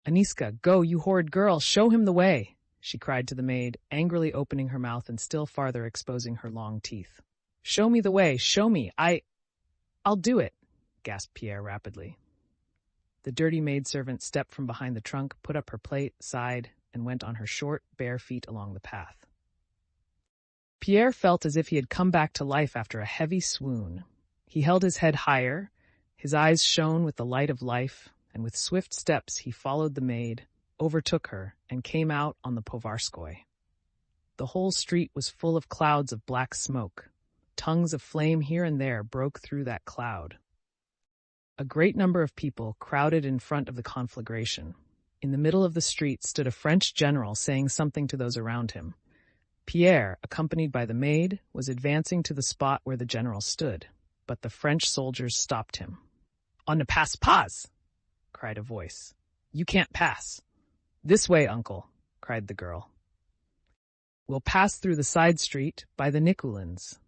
Aniska, go, you horrid girl, show him the way," she cried to the maid, angrily opening her mouth and still farther exposing her long teeth. "Show me the way, show me, I'll do it," gasped Pierre rapidly. The dirty maidservant stepped from behind the trunk, put up her plate, sighed, and went on her short, bare feet along the path. Pierre felt as if he had come back to life after a heavy swoon. He held his head higher, his eyes shone with the light of life, and with swift steps he followed the maid, overtook her, and came out on the Povarskoy. The whole street was full of clouds of black smoke. Tongues of flame here and there broke through that cloud. A great number of people crowded in front of the conflagration. In the middle of the street stood a French general saying something to those around him. Pierre, accompanied by the maid, was advancing to the spot where the general stood, but the French soldiers stopped him. "On ne passe pas!" cried a voice. "You can't pass." "This way, uncle," cried the girl. "We'll pass through the side street, by the Nikulins."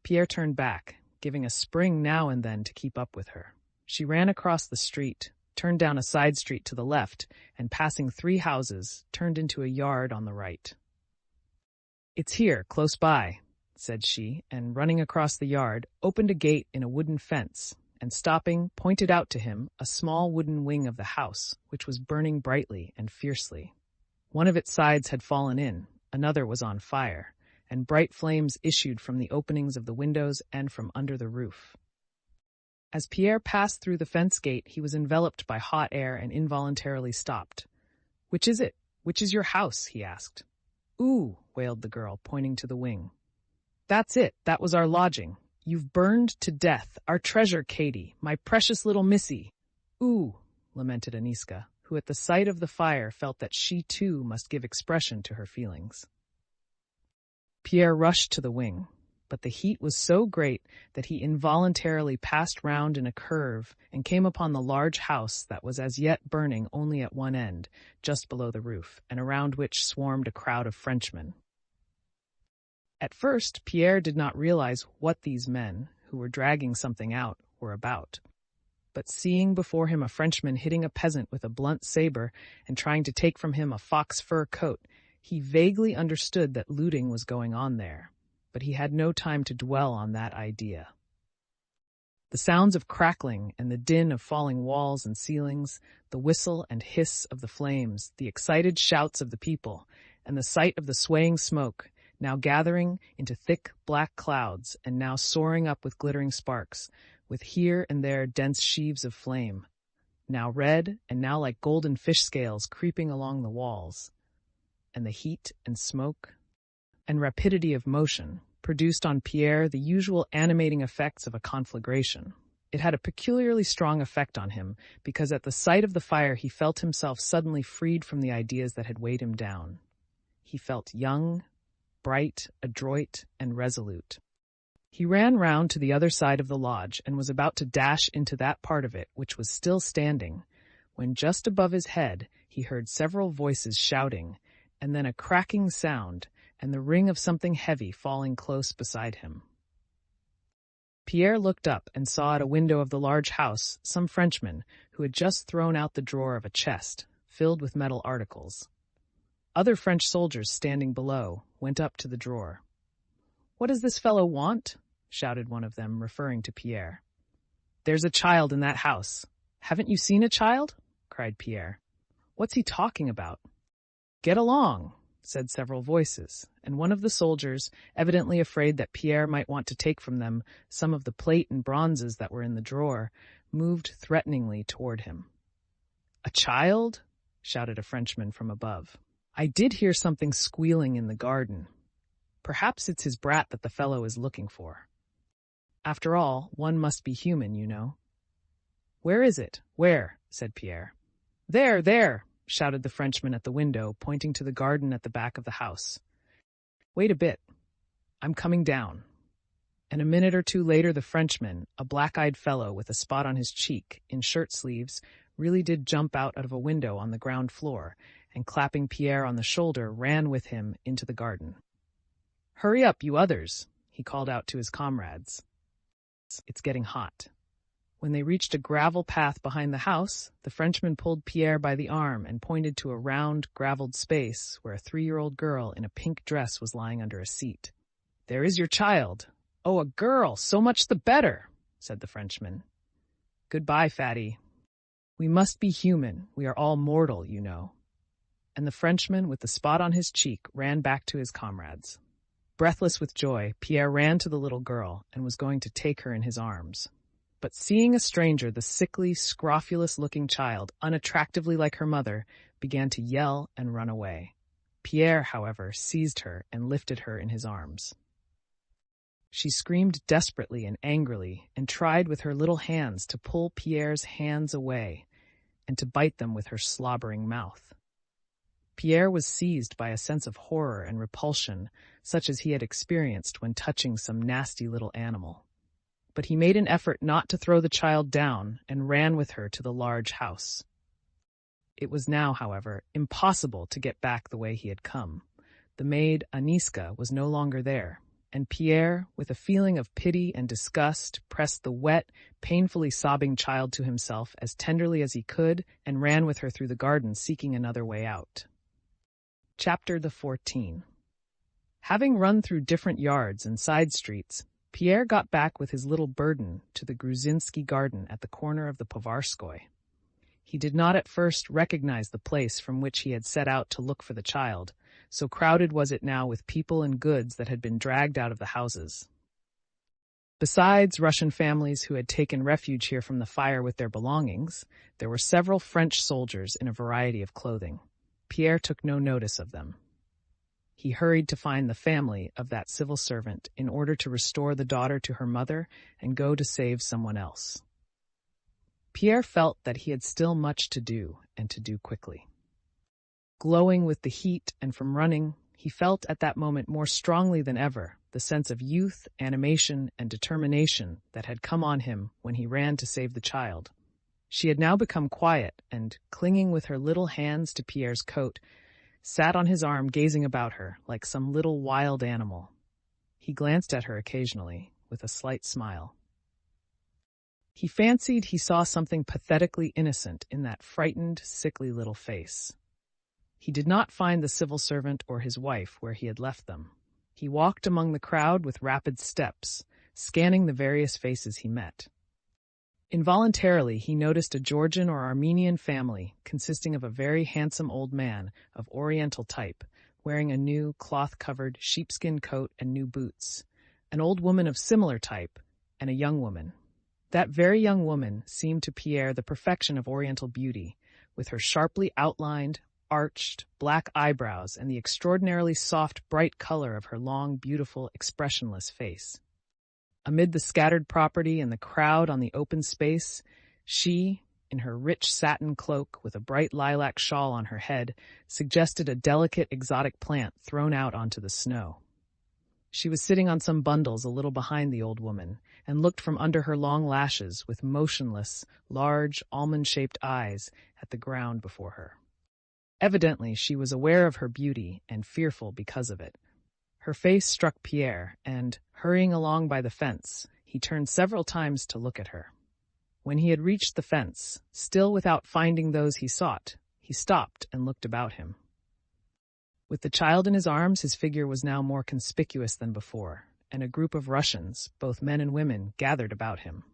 Pierre turned back, giving a spring now and then to keep up with her. She ran across the street, turned down a side street to the left, and passing 3 houses, turned into a yard on the right. "It's here, close by," said she, and running across the yard, opened a gate in a wooden fence, and stopping, pointed out to him a small wooden wing of the house, which was burning brightly and fiercely. One of its sides had fallen in, another was on fire, and bright flames issued from the openings of the windows and from under the roof. As Pierre passed through the fence gate, he was enveloped by hot air and involuntarily stopped. "Which is it? Which is your house?" he asked. "Ooh," wailed the girl, pointing to the wing. "That's it, that was our lodging. You've burned to death, our treasure, Katie, my precious little missy." "Ooh," lamented Aniska, who at the sight of the fire felt that she too must give expression to her feelings. Pierre rushed to the wing, but the heat was so great that he involuntarily passed round in a curve and came upon the large house that was as yet burning only at one end, just below the roof, and around which swarmed a crowd of Frenchmen. At first, Pierre did not realize what these men, who were dragging something out, were about. But seeing before him a Frenchman hitting a peasant with a blunt saber and trying to take from him a fox fur coat, he vaguely understood that looting was going on there, but he had no time to dwell on that idea. The sounds of crackling and the din of falling walls and ceilings, the whistle and hiss of the flames, the excited shouts of the people, and the sight of the swaying smoke, now gathering into thick black clouds and now soaring up with glittering sparks, with here and there dense sheaves of flame, now red and now like golden fish scales creeping along the walls, and the heat and smoke and rapidity of motion produced on Pierre the usual animating effects of a conflagration. It had a peculiarly strong effect on him, because at the sight of the fire he felt himself suddenly freed from the ideas that had weighed him down. He felt young, bright, adroit, and resolute. He ran round to the other side of the lodge and was about to dash into that part of it which was still standing, when just above his head he heard several voices shouting, and then a cracking sound, and the ring of something heavy falling close beside him. Pierre looked up and saw at a window of the large house some Frenchman who had just thrown out the drawer of a chest filled with metal articles. Other French soldiers standing below went up to the drawer. "What does this fellow want?" shouted one of them, referring to Pierre. "There's a child in that house. Haven't you seen a child?" cried Pierre. "What's he talking about?" "Get along," said several voices, and one of the soldiers, evidently afraid that Pierre might want to take from them some of the plate and bronzes that were in the drawer, moved threateningly toward him. "A child?" shouted a Frenchman from above. "I did hear something squealing in the garden. Perhaps it's his brat that the fellow is looking for. After all, one must be human, you know." "Where is it? Where?" said Pierre. "There, there!" shouted the Frenchman at the window, pointing to the garden at the back of the house. "Wait a bit. I'm coming down." And a minute or two later the Frenchman, a black-eyed fellow with a spot on his cheek, in shirt-sleeves, really did jump out of a window on the ground floor, and clapping Pierre on the shoulder, ran with him into the garden. "Hurry up, you others," he called out to his comrades. "It's getting hot." When they reached a gravel path behind the house, the Frenchman pulled Pierre by the arm and pointed to a round, graveled space where a 3-year-old girl in a pink dress was lying under a seat. "There is your child." "Oh, a girl, so much the better," said the Frenchman. "Goodbye, Fatty. We must be human. We are all mortal, you know." And the Frenchman with the spot on his cheek ran back to his comrades. Breathless with joy, Pierre ran to the little girl and was going to take her in his arms. But seeing a stranger, the sickly, scrofulous-looking child, unattractively like her mother, began to yell and run away. Pierre, however, seized her and lifted her in his arms. She screamed desperately and angrily and tried with her little hands to pull Pierre's hands away and to bite them with her slobbering mouth. Pierre was seized by a sense of horror and repulsion, such as he had experienced when touching some nasty little animal. But he made an effort not to throw the child down and ran with her to the large house. It was now, however, impossible to get back the way he had come. The maid, Aniska, was no longer there, and Pierre, with a feeling of pity and disgust, pressed the wet, painfully sobbing child to himself as tenderly as he could and ran with her through the garden, seeking another way out. Chapter the 14. Having run through different yards and side streets, Pierre got back with his little burden to the Gruzinski garden at the corner of the Povarskoy. He did not at first recognize the place from which he had set out to look for the child, so crowded was it now with people and goods that had been dragged out of the houses. Besides Russian families who had taken refuge here from the fire with their belongings, there were several French soldiers in a variety of clothing. Pierre took no notice of them. He hurried to find the family of that civil servant in order to restore the daughter to her mother and go to save someone else. Pierre felt that he had still much to do, and to do quickly. Glowing with the heat and from running, he felt at that moment more strongly than ever the sense of youth, animation, and determination that had come on him when he ran to save the child. She had now become quiet and, clinging with her little hands to Pierre's coat, sat on his arm gazing about her like some little wild animal. He glanced at her occasionally, with a slight smile. He fancied he saw something pathetically innocent in that frightened, sickly little face. He did not find the civil servant or his wife where he had left them. He walked among the crowd with rapid steps, scanning the various faces he met. Involuntarily, he noticed a Georgian or Armenian family consisting of a very handsome old man of Oriental type, wearing a new cloth-covered sheepskin coat and new boots, an old woman of similar type, and a young woman. That very young woman seemed to Pierre the perfection of Oriental beauty, with her sharply outlined, arched, black eyebrows and the extraordinarily soft, bright color of her long, beautiful, expressionless face. Amid the scattered property and the crowd on the open space, she, in her rich satin cloak with a bright lilac shawl on her head, suggested a delicate exotic plant thrown out onto the snow. She was sitting on some bundles a little behind the old woman, and looked from under her long lashes with motionless, large, almond-shaped eyes at the ground before her. Evidently, she was aware of her beauty and fearful because of it. Her face struck Pierre, and, hurrying along by the fence, he turned several times to look at her. When he had reached the fence, still without finding those he sought, he stopped and looked about him. With the child in his arms, his figure was now more conspicuous than before, and a group of Russians, both men and women, gathered about him.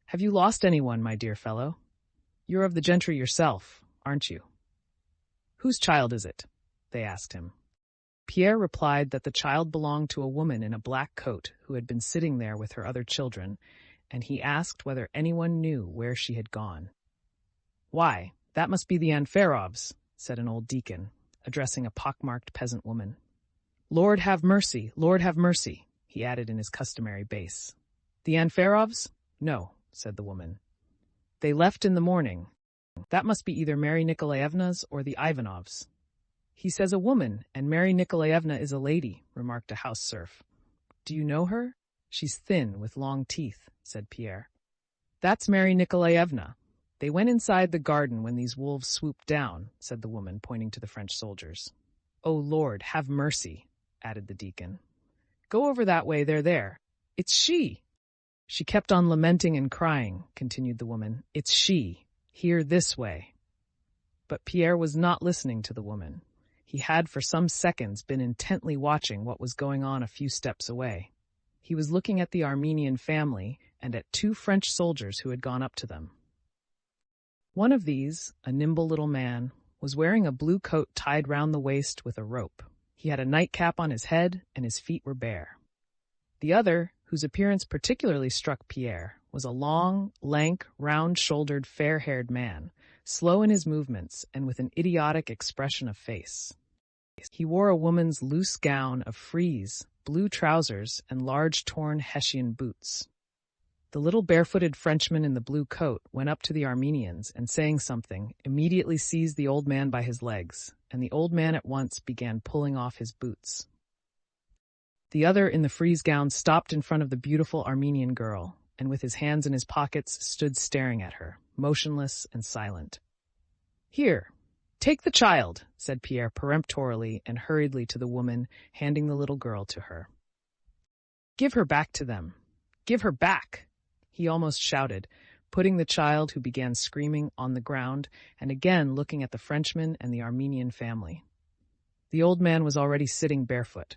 "Have you lost anyone, my dear fellow? You're of the gentry yourself, aren't you?" "Whose child is it?" they asked him. Pierre replied that the child belonged to a woman in a black coat who had been sitting there with her other children, and he asked whether anyone knew where she had gone. "Why, that must be the Anferovs," said an old deacon, addressing a pockmarked peasant woman. "Lord have mercy, Lord have mercy," he added in his customary bass. "The Anferovs? No," said the woman. "They left in the morning. That must be either Mary Nikolaevna's or the Ivanovs." "He says a woman, and Mary Nikolaevna is a lady," remarked a house serf. "Do you know her? She's thin, with long teeth," said Pierre. "That's Mary Nikolaevna. They went inside the garden when these wolves swooped down," said the woman, pointing to the French soldiers. "Oh, Lord, have mercy," added the deacon. "Go over that way, they're there. It's she!" "She kept on lamenting and crying," continued the woman. "It's she. Here, this way." But Pierre was not listening to the woman. He had for some seconds been intently watching what was going on a few steps away. He was looking at the Armenian family and at two French soldiers who had gone up to them. One of these, a nimble little man, was wearing a blue coat tied round the waist with a rope. He had a nightcap on his head, and his feet were bare. The other, whose appearance particularly struck Pierre, was a long, lank, round-shouldered, fair-haired man, slow in his movements and with an idiotic expression of face. He wore a woman's loose gown of frieze, blue trousers, and large torn Hessian boots. The little barefooted Frenchman in the blue coat went up to the Armenians and, saying something, immediately seized the old man by his legs, and the old man at once began pulling off his boots. The other in the frieze gown stopped in front of the beautiful Armenian girl, and with his hands in his pockets stood staring at her, motionless and silent. "Here, take the child," said Pierre peremptorily and hurriedly to the woman, handing the little girl to her. "Give her back to them. Give her back," he almost shouted, putting the child, who began screaming, on the ground, and again looking at the Frenchman and the Armenian family. The old man was already sitting barefoot.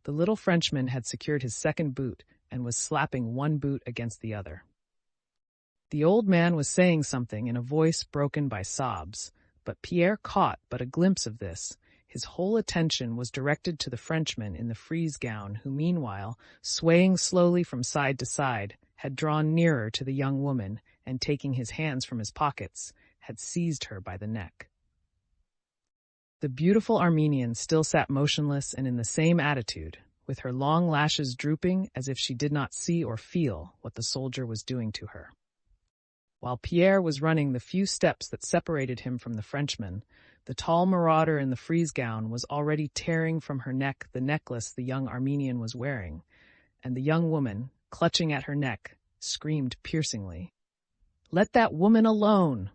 The little Frenchman had secured his second boot and was slapping one boot against the other. The old man was saying something in a voice broken by sobs, but Pierre caught but a glimpse of this. His whole attention was directed to the Frenchman in the frieze gown, who meanwhile, swaying slowly from side to side, had drawn nearer to the young woman, and taking his hands from his pockets, had seized her by the neck. The beautiful Armenian still sat motionless and in the same attitude, with her long lashes drooping as if she did not see or feel what the soldier was doing to her. While Pierre was running the few steps that separated him from the Frenchman, the tall marauder in the frieze gown was already tearing from her neck the necklace the young Armenian was wearing, and the young woman, clutching at her neck, screamed piercingly. "Let that woman alone!"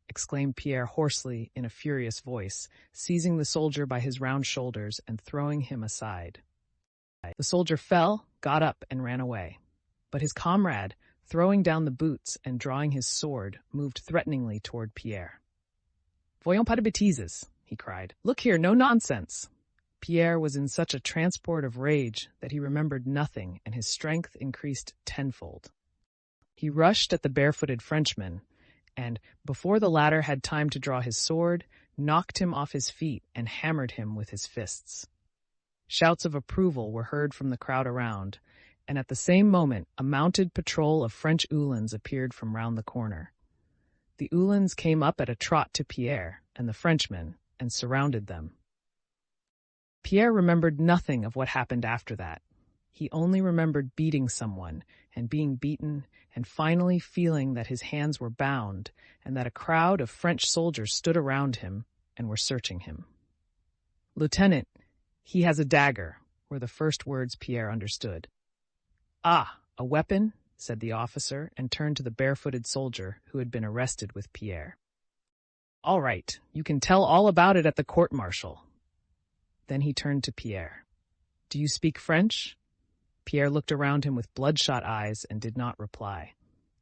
exclaimed Pierre hoarsely in a furious voice, seizing the soldier by his round shoulders and throwing him aside. The soldier fell, got up, and ran away. But his comrade, throwing down the boots and drawing his sword, moved threateningly toward Pierre. "Voyons pas de bêtises," he cried. "Look here, no nonsense." Pierre was in such a transport of rage that he remembered nothing, and his strength increased tenfold. He rushed at the barefooted Frenchman, and, before the latter had time to draw his sword, knocked him off his feet and hammered him with his fists. Shouts of approval were heard from the crowd around, and at the same moment a mounted patrol of French Uhlans appeared from round the corner. The Uhlans came up at a trot to Pierre and the Frenchman and surrounded them. Pierre remembered nothing of what happened after that. He only remembered beating someone and being beaten, and finally feeling that his hands were bound and that a crowd of French soldiers stood around him and were searching him. "Lieutenant, he has a dagger," were the first words Pierre understood. "Ah, a weapon?" said the officer, and turned to the barefooted soldier who had been arrested with Pierre. "All right, you can tell all about it at the court-martial." Then he turned to Pierre. "Do you speak French?" Pierre looked around him with bloodshot eyes and did not reply.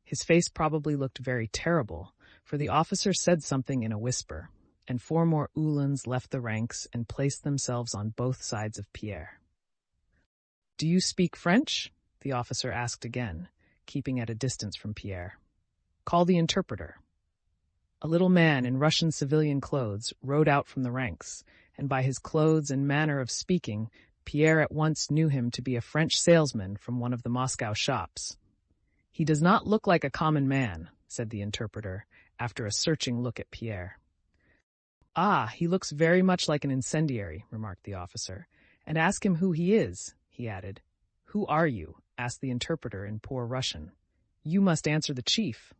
His face probably looked very terrible, for the officer said something in a whisper, and 4 more Uhlans left the ranks and placed themselves on both sides of Pierre. "Do you speak French?" the officer asked again, keeping at a distance from Pierre. "Call the interpreter." A little man in Russian civilian clothes rode out from the ranks, and by his clothes and manner of speaking, Pierre at once knew him to be a French salesman from one of the Moscow shops. "He does not look like a common man," said the interpreter, after a searching look at Pierre. "Ah, he looks very much like an incendiary," remarked the officer. "And ask him who he is," he added. "Who are you?" asked the interpreter in poor Russian. "You must answer the chief."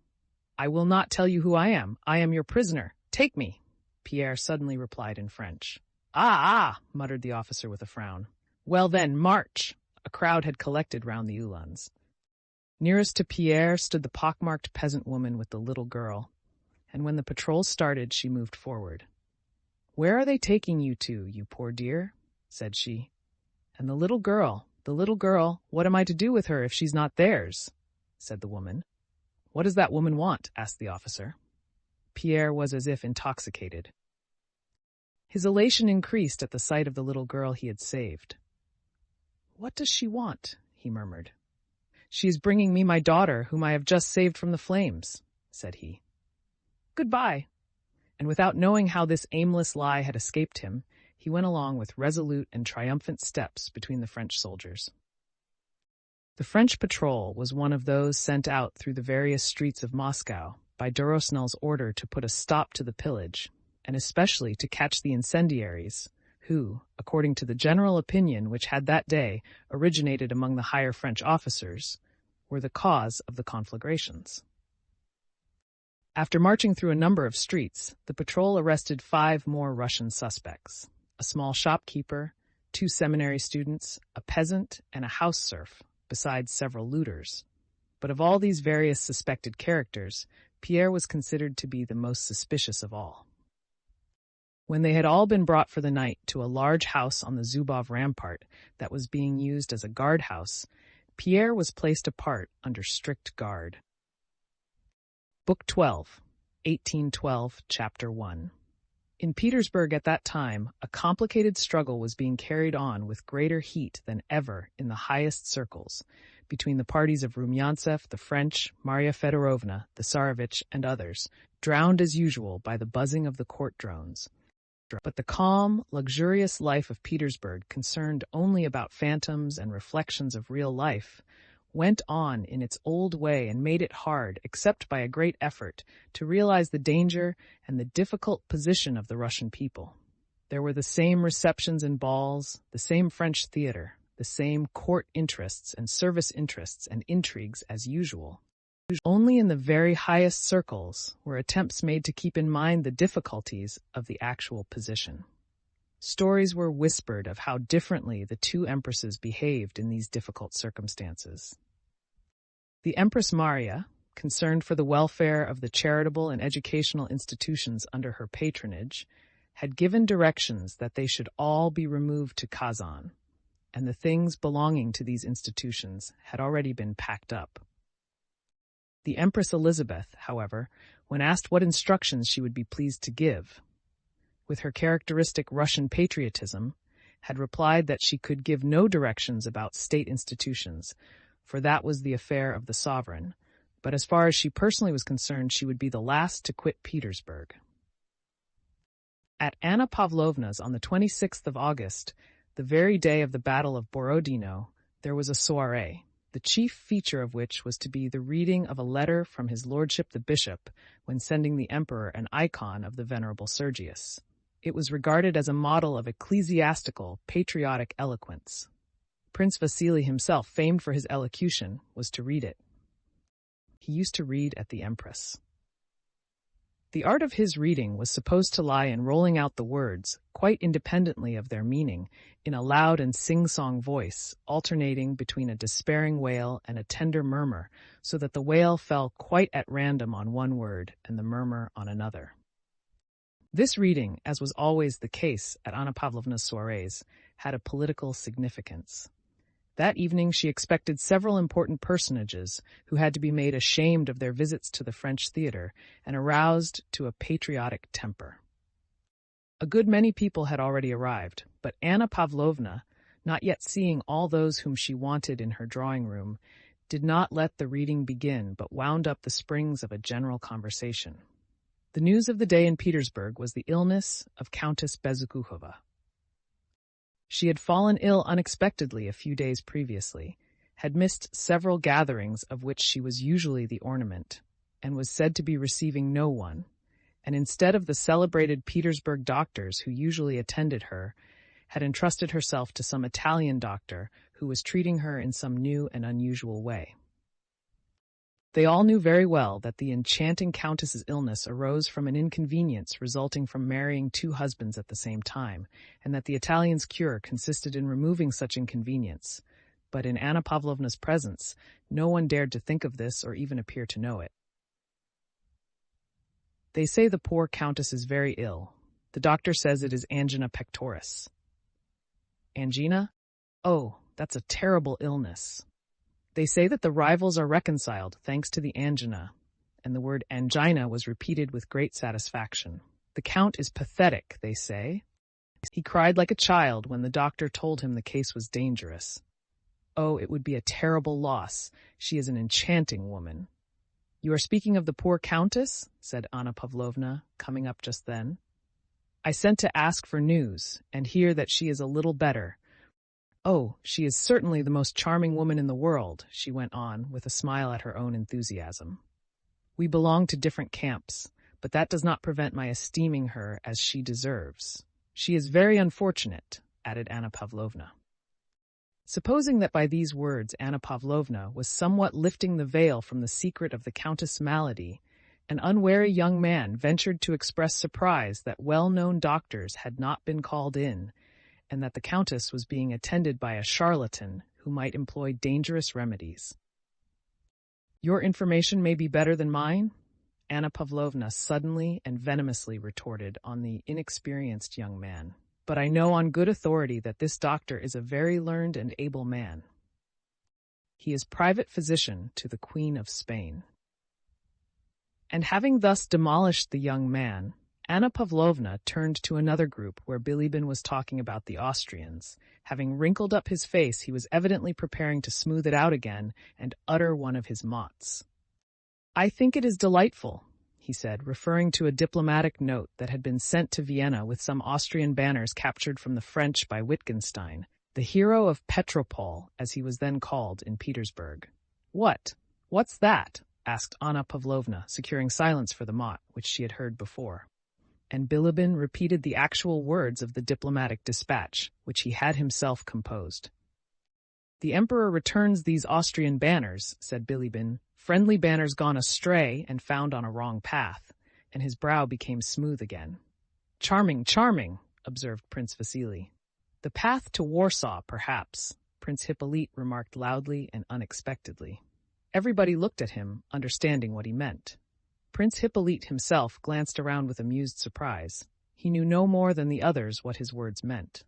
"I will not tell you who I am. I am your prisoner. Take me," Pierre suddenly replied in French. "Ah, ah," muttered the officer with a frown. "Well then, march!" A crowd had collected round the Uhlans. Nearest to Pierre stood the pockmarked peasant woman with the little girl, and when the patrol started, she moved forward. "Where are they taking you to, you poor dear?" said she. "And the little girl, what am I to do with her if she's not theirs?" said the woman. "What does that woman want?" asked the officer. Pierre was as if intoxicated. His elation increased at the sight of the little girl he had saved. "What does she want?" he murmured. "She is bringing me my daughter, whom I have just saved from the flames," said he. "Goodbye." And without knowing how this aimless lie had escaped him, he went along with resolute and triumphant steps between the French soldiers. The French patrol was one of those sent out through the various streets of Moscow by Durosnel's order to put a stop to the pillage, and especially to catch the incendiaries, who, according to the general opinion which had that day originated among the higher French officers, were the cause of the conflagrations. After marching through a number of streets, the patrol arrested 5 more Russian suspects: a small shopkeeper, 2 seminary students, a peasant, and a house serf, besides several looters. But of all these various suspected characters, Pierre was considered to be the most suspicious of all. When they had all been brought for the night to a large house on the Zubov rampart that was being used as a guardhouse, Pierre was placed apart under strict guard. Book 12, 1812, Chapter 1. In Petersburg at that time, a complicated struggle was being carried on with greater heat than ever in the highest circles, between the parties of Rumyantsev, the French, Marya Fedorovna, the Tsarevich, and others, drowned as usual by the buzzing of the court drones. But the calm, luxurious life of Petersburg, concerned only about phantoms and reflections of real life, went on in its old way and made it hard, except by a great effort, to realize the danger and the difficult position of the Russian people. There were the same receptions and balls, the same French theater, the same court interests and service interests and intrigues as usual. Only in the very highest circles were attempts made to keep in mind the difficulties of the actual position. Stories were whispered of how differently the 2 empresses behaved in these difficult circumstances. The Empress Maria, concerned for the welfare of the charitable and educational institutions under her patronage, had given directions that they should all be removed to Kazan, and the things belonging to these institutions had already been packed up. The Empress Elizabeth, however, when asked what instructions she would be pleased to give, with her characteristic Russian patriotism, had replied that she could give no directions about state institutions, for that was the affair of the sovereign, but as far as she personally was concerned, she would be the last to quit Petersburg. At Anna Pavlovna's on the 26th of August, the very day of the Battle of Borodino, there was a soiree, the chief feature of which was to be the reading of a letter from his lordship the bishop when sending the emperor an icon of the venerable Sergius. It was regarded as a model of ecclesiastical, patriotic eloquence. Prince Vasily himself, famed for his elocution, was to read it. He used to read at the Empress. The art of his reading was supposed to lie in rolling out the words, quite independently of their meaning, in a loud and sing-song voice, alternating between a despairing wail and a tender murmur, so that the wail fell quite at random on one word and the murmur on another. This reading, as was always the case at Anna Pavlovna's soirees, had a political significance. That evening she expected several important personages who had to be made ashamed of their visits to the French theater and aroused to a patriotic temper. A good many people had already arrived, but Anna Pavlovna, not yet seeing all those whom she wanted in her drawing-room, did not let the reading begin but wound up the springs of a general conversation. The news of the day in Petersburg was the illness of Countess Bezukhoova. She had fallen ill unexpectedly a few days previously, had missed several gatherings of which she was usually the ornament, and was said to be receiving no one, and instead of the celebrated Petersburg doctors who usually attended her, had entrusted herself to some Italian doctor who was treating her in some new and unusual way. They all knew very well that the enchanting countess's illness arose from an inconvenience resulting from marrying two husbands at the same time, and that the Italian's cure consisted in removing such inconvenience. But in Anna Pavlovna's presence, no one dared to think of this or even appear to know it. They say the poor countess is very ill. The doctor says it is angina pectoris. Angina? Oh, that's a terrible illness. They say that the rivals are reconciled thanks to the angina, and the word angina was repeated with great satisfaction. The count is pathetic, they say. He cried like a child when the doctor told him the case was dangerous. Oh, it would be a terrible loss. She is an enchanting woman. You are speaking of the poor countess? Said Anna Pavlovna, coming up just then. I sent to ask for news, and hear that she is a little better. Oh, she is certainly the most charming woman in the world, she went on, with a smile at her own enthusiasm. We belong to different camps, but that does not prevent my esteeming her as she deserves. She is very unfortunate, added Anna Pavlovna. Supposing that by these words Anna Pavlovna was somewhat lifting the veil from the secret of the countess' malady, an unwary young man ventured to express surprise that well-known doctors had not been called in, and that the countess was being attended by a charlatan who might employ dangerous remedies. Your information may be better than mine, Anna Pavlovna suddenly and venomously retorted on the inexperienced young man. But I know on good authority that this doctor is a very learned and able man. He is private physician to the Queen of Spain. And having thus demolished the young man, Anna Pavlovna turned to another group where Bilibin was talking about the Austrians. Having wrinkled up his face, he was evidently preparing to smooth it out again and utter one of his mots. I think it is delightful, he said, referring to a diplomatic note that had been sent to Vienna with some Austrian banners captured from the French by Wittgenstein, the hero of Petropol, as he was then called in Petersburg. What's that? Asked Anna Pavlovna, securing silence for the mot, which she had heard before. And Bilibin repeated the actual words of the diplomatic dispatch, which he had himself composed. The Emperor returns these Austrian banners, said Bilibin, friendly banners gone astray and found on a wrong path, and his brow became smooth again. Charming, charming, observed Prince Vasily. The path to Warsaw, perhaps, Prince Hippolyte remarked loudly and unexpectedly. Everybody looked at him, understanding what he meant. Prince Hippolyte himself glanced around with amused surprise. He knew no more than the others what his words meant.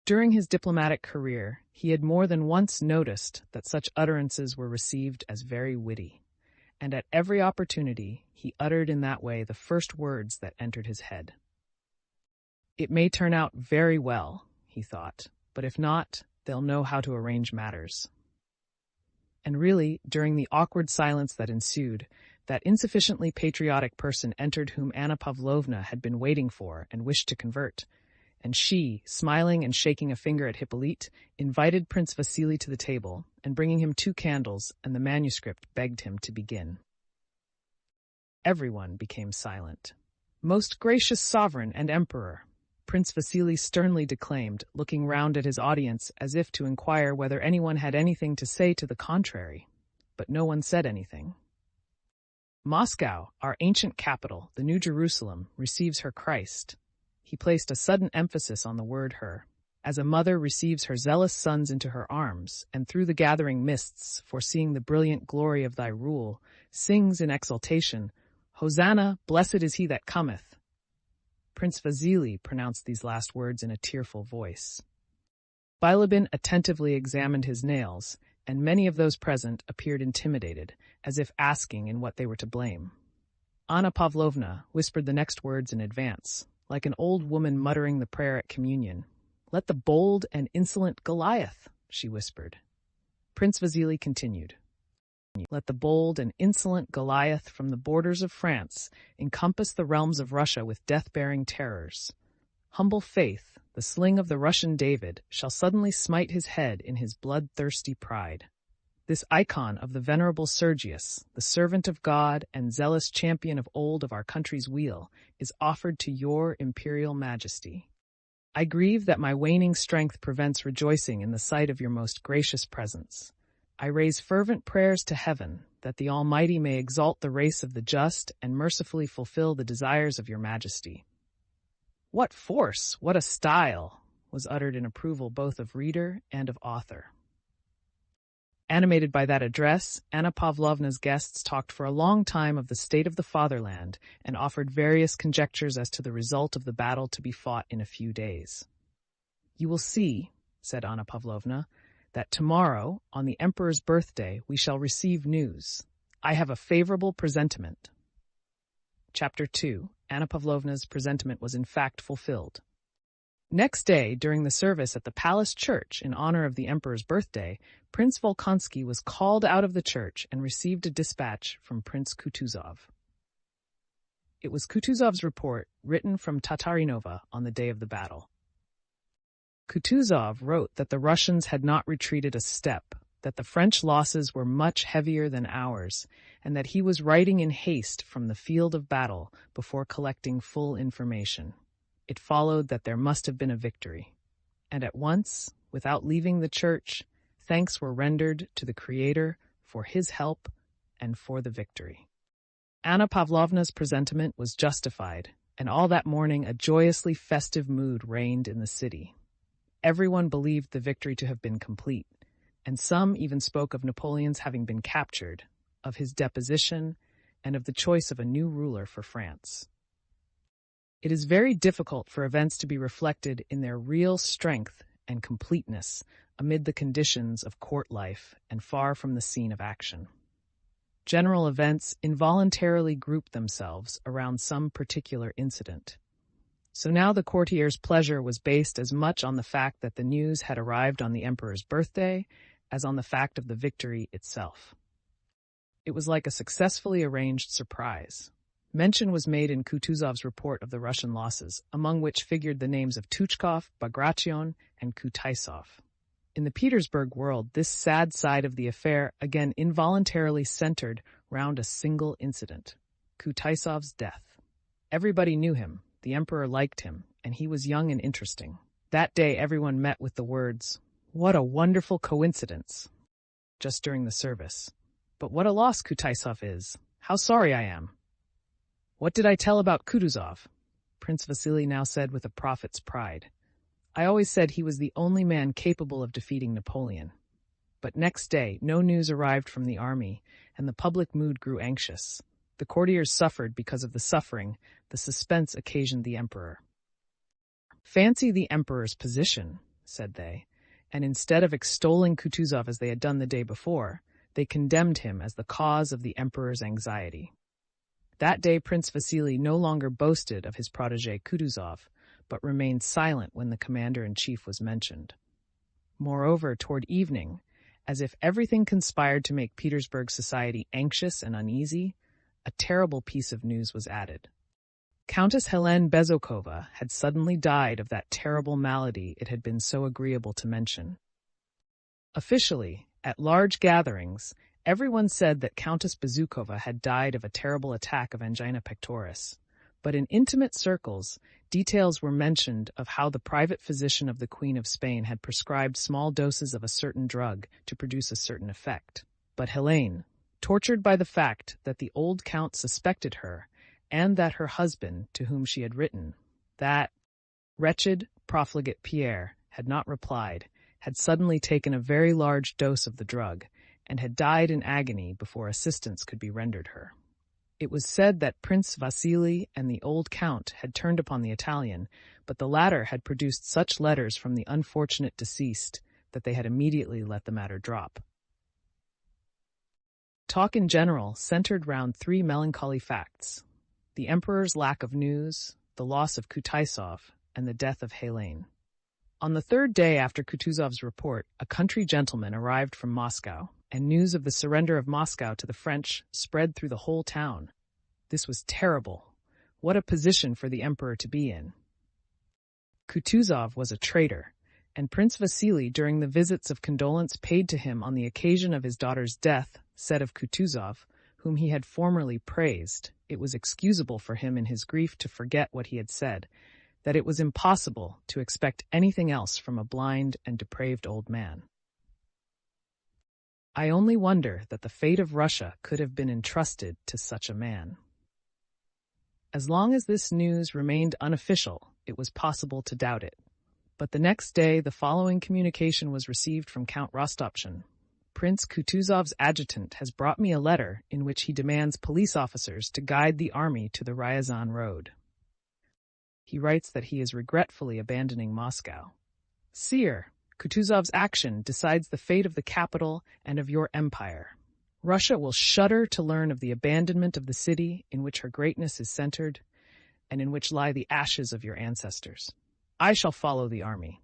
During his diplomatic career, he had more than once noticed that such utterances were received as very witty, and at every opportunity he uttered in that way the first words that entered his head. It may turn out very well, he thought, but if not, they'll know how to arrange matters. And really, during the awkward silence that ensued, that insufficiently patriotic person entered whom Anna Pavlovna had been waiting for and wished to convert, and she, smiling and shaking a finger at Hippolyte, invited Prince Vasily to the table, and bringing him 2 candles and the manuscript, begged him to begin. Everyone became silent. Most gracious sovereign and emperor, Prince Vasily sternly declaimed, looking round at his audience as if to inquire whether anyone had anything to say to the contrary. But no one said anything. Moscow, our ancient capital, the New Jerusalem, receives her Christ. He placed a sudden emphasis on the word her. As a mother receives her zealous sons into her arms, and through the gathering mists, foreseeing the brilliant glory of thy rule, sings in exultation, Hosanna, blessed is he that cometh. Prince Vasily pronounced these last words in a tearful voice. Bilibin attentively examined his nails, and many of those present appeared intimidated, as if asking in what they were to blame. Anna Pavlovna whispered the next words in advance, like an old woman muttering the prayer at communion. Let the bold and insolent Goliath, she whispered. Prince Vasily continued. Let the bold and insolent Goliath from the borders of France encompass the realms of Russia with death-bearing terrors. Humble faith, the sling of the Russian David, shall suddenly smite his head in his bloodthirsty pride. This icon of the venerable Sergius, the servant of God and zealous champion of old of our country's weal, is offered to your imperial majesty. I grieve that my waning strength prevents rejoicing in the sight of your most gracious presence. I raise fervent prayers to heaven, that the Almighty may exalt the race of the just and mercifully fulfill the desires of your majesty. What force, what a style, was uttered in approval both of reader and of author. Animated by that address, Anna Pavlovna's guests talked for a long time of the state of the fatherland and offered various conjectures as to the result of the battle to be fought in a few days. You will see, said Anna Pavlovna, that tomorrow, on the Emperor's birthday, we shall receive news. I have a favorable presentiment. Chapter 2. Anna Pavlovna's presentiment was in fact fulfilled. Next day, during the service at the palace church in honor of the Emperor's birthday, Prince Volkonsky was called out of the church and received a dispatch from Prince Kutuzov. It was Kutuzov's report, written from Tatarinova on the day of the battle. Kutuzov wrote that the Russians had not retreated a step, that the French losses were much heavier than ours, and that he was writing in haste from the field of battle before collecting full information. It followed that there must have been a victory. And at once, without leaving the church, thanks were rendered to the Creator for his help and for the victory. Anna Pavlovna's presentiment was justified, and all that morning a joyously festive mood reigned in the city. Everyone believed the victory to have been complete, and some even spoke of Napoleon's having been captured, of his deposition, and of the choice of a new ruler for France. It is very difficult for events to be reflected in their real strength and completeness amid the conditions of court life and far from the scene of action. General events involuntarily group themselves around some particular incident. So now the courtiers' pleasure was based as much on the fact that the news had arrived on the Emperor's birthday as on the fact of the victory itself. It was like a successfully arranged surprise. Mention was made in Kutuzov's report of the Russian losses, among which figured the names of Tuchkov, Bagration, and Kutaisov. In the Petersburg world, this sad side of the affair again involuntarily centered round a single incident, Kutaisov's death. Everybody knew him, the emperor liked him, and he was young and interesting. That day everyone met with the words, "What a wonderful coincidence," just during the service. But what a loss Kutaisov is. How sorry I am. What did I tell about Kutuzov? Prince Vasily now said with a prophet's pride. I always said he was the only man capable of defeating Napoleon. But next day, no news arrived from the army, and the public mood grew anxious. The courtiers suffered because of the suffering, the suspense occasioned the emperor. Fancy the emperor's position, said they, and instead of extolling Kutuzov as they had done the day before, they condemned him as the cause of the emperor's anxiety. That day Prince Vasily no longer boasted of his protégé Kutuzov, but remained silent when the commander-in-chief was mentioned. Moreover, toward evening, as if everything conspired to make Petersburg society anxious and uneasy, a terrible piece of news was added. Countess Helene Bezokova had suddenly died of that terrible malady it had been so agreeable to mention. Officially, at large gatherings, everyone said that Countess Bezukova had died of a terrible attack of angina pectoris, but in intimate circles, details were mentioned of how the private physician of the Queen of Spain had prescribed small doses of a certain drug to produce a certain effect. But Helene, tortured by the fact that the old count suspected her, and that her husband, to whom she had written, that wretched, profligate Pierre, had not replied, had suddenly taken a very large dose of the drug, and had died in agony before assistance could be rendered her. It was said that Prince Vasily and the old count had turned upon the Italian, but the latter had produced such letters from the unfortunate deceased that they had immediately let the matter drop. Talk in general centered round three melancholy facts: the emperor's lack of news, the loss of Kutaisov, and the death of Helene. On the third day after Kutuzov's report, a country gentleman arrived from Moscow, and news of the surrender of Moscow to the French spread through the whole town. This was terrible. What a position for the emperor to be in. Kutuzov was a traitor, and Prince Vasily, during the visits of condolence paid to him on the occasion of his daughter's death, said of Kutuzov, whom he had formerly praised, it was excusable for him in his grief to forget what he had said, that it was impossible to expect anything else from a blind and depraved old man. I only wonder that the fate of Russia could have been entrusted to such a man. As long as this news remained unofficial, it was possible to doubt it. But the next day the following communication was received from Count Rostopchin. Prince Kutuzov's adjutant has brought me a letter in which he demands police officers to guide the army to the Ryazan road. He writes that he is regretfully abandoning Moscow. Sire, Kutuzov's action decides the fate of the capital and of your empire. Russia will shudder to learn of the abandonment of the city in which her greatness is centered, and in which lie the ashes of your ancestors. I shall follow the army.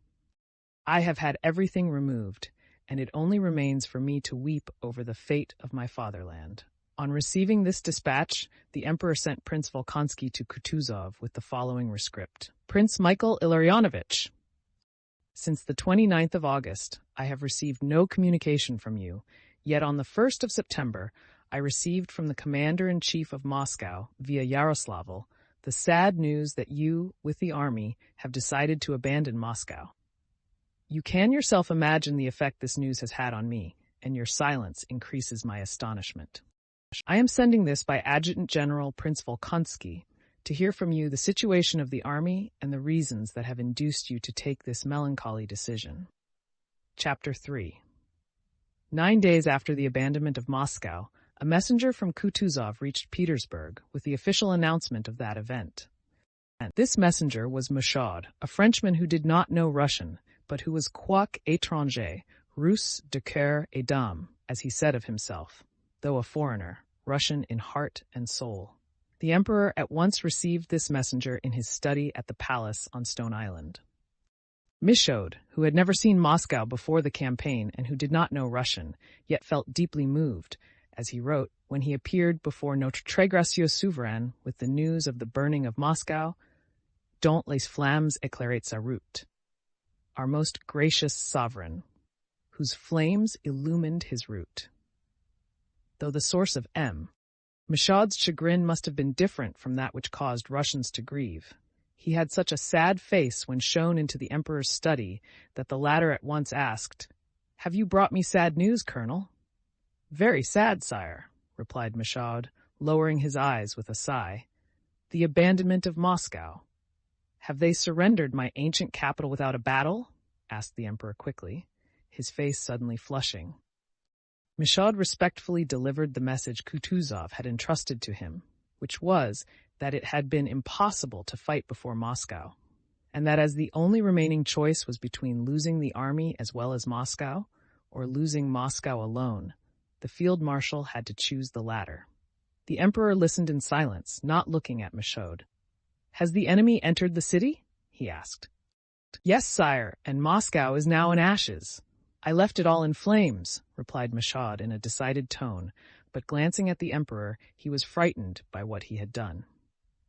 I have had everything removed, and it only remains for me to weep over the fate of my fatherland. On receiving this dispatch, the emperor sent Prince Volkonsky to Kutuzov with the following rescript. Prince Michael Illarionovich, since the 29th of August, I have received no communication from you, yet on the 1st of September, I received from the commander-in-chief of Moscow, via Yaroslavl, the sad news that you, with the army, have decided to abandon Moscow. You can yourself imagine the effect this news has had on me, and your silence increases my astonishment. I am sending this by Adjutant General Prince Volkonsky to hear from you the situation of the army and the reasons that have induced you to take this melancholy decision. Chapter 3. 9 days after the abandonment of Moscow, a messenger from Kutuzov reached Petersburg with the official announcement of that event. This messenger was Michaud, a Frenchman who did not know Russian, but who was quoique étranger, russe de cœur et d'âme, as he said of himself, though a foreigner, Russian in heart and soul. The emperor at once received this messenger in his study at the palace on Stone Island. Michaud, who had never seen Moscow before the campaign and who did not know Russian, yet felt deeply moved, as he wrote, when he appeared before Notre Très Gracieux Souverain with the news of the burning of Moscow, dont les flammes éclairaient sa route, our most gracious sovereign, whose flames illumined his route. Though the source of M. Michaud's chagrin must have been different from that which caused Russians to grieve. He had such a sad face when shown into the emperor's study that the latter at once asked, "Have you brought me sad news, Colonel?" "Very sad, sire," replied Michaud, lowering his eyes with a sigh. "The abandonment of Moscow." "Have they surrendered my ancient capital without a battle?" asked the emperor quickly, his face suddenly flushing. Michaud respectfully delivered the message Kutuzov had entrusted to him, which was that it had been impossible to fight before Moscow, and that as the only remaining choice was between losing the army as well as Moscow, or losing Moscow alone, the field marshal had to choose the latter. The emperor listened in silence, not looking at Michaud. "Has the enemy entered the city?" he asked. "Yes, sire, and Moscow is now in ashes." "I left it all in flames," replied Michaud in a decided tone, but glancing at the emperor, he was frightened by what he had done.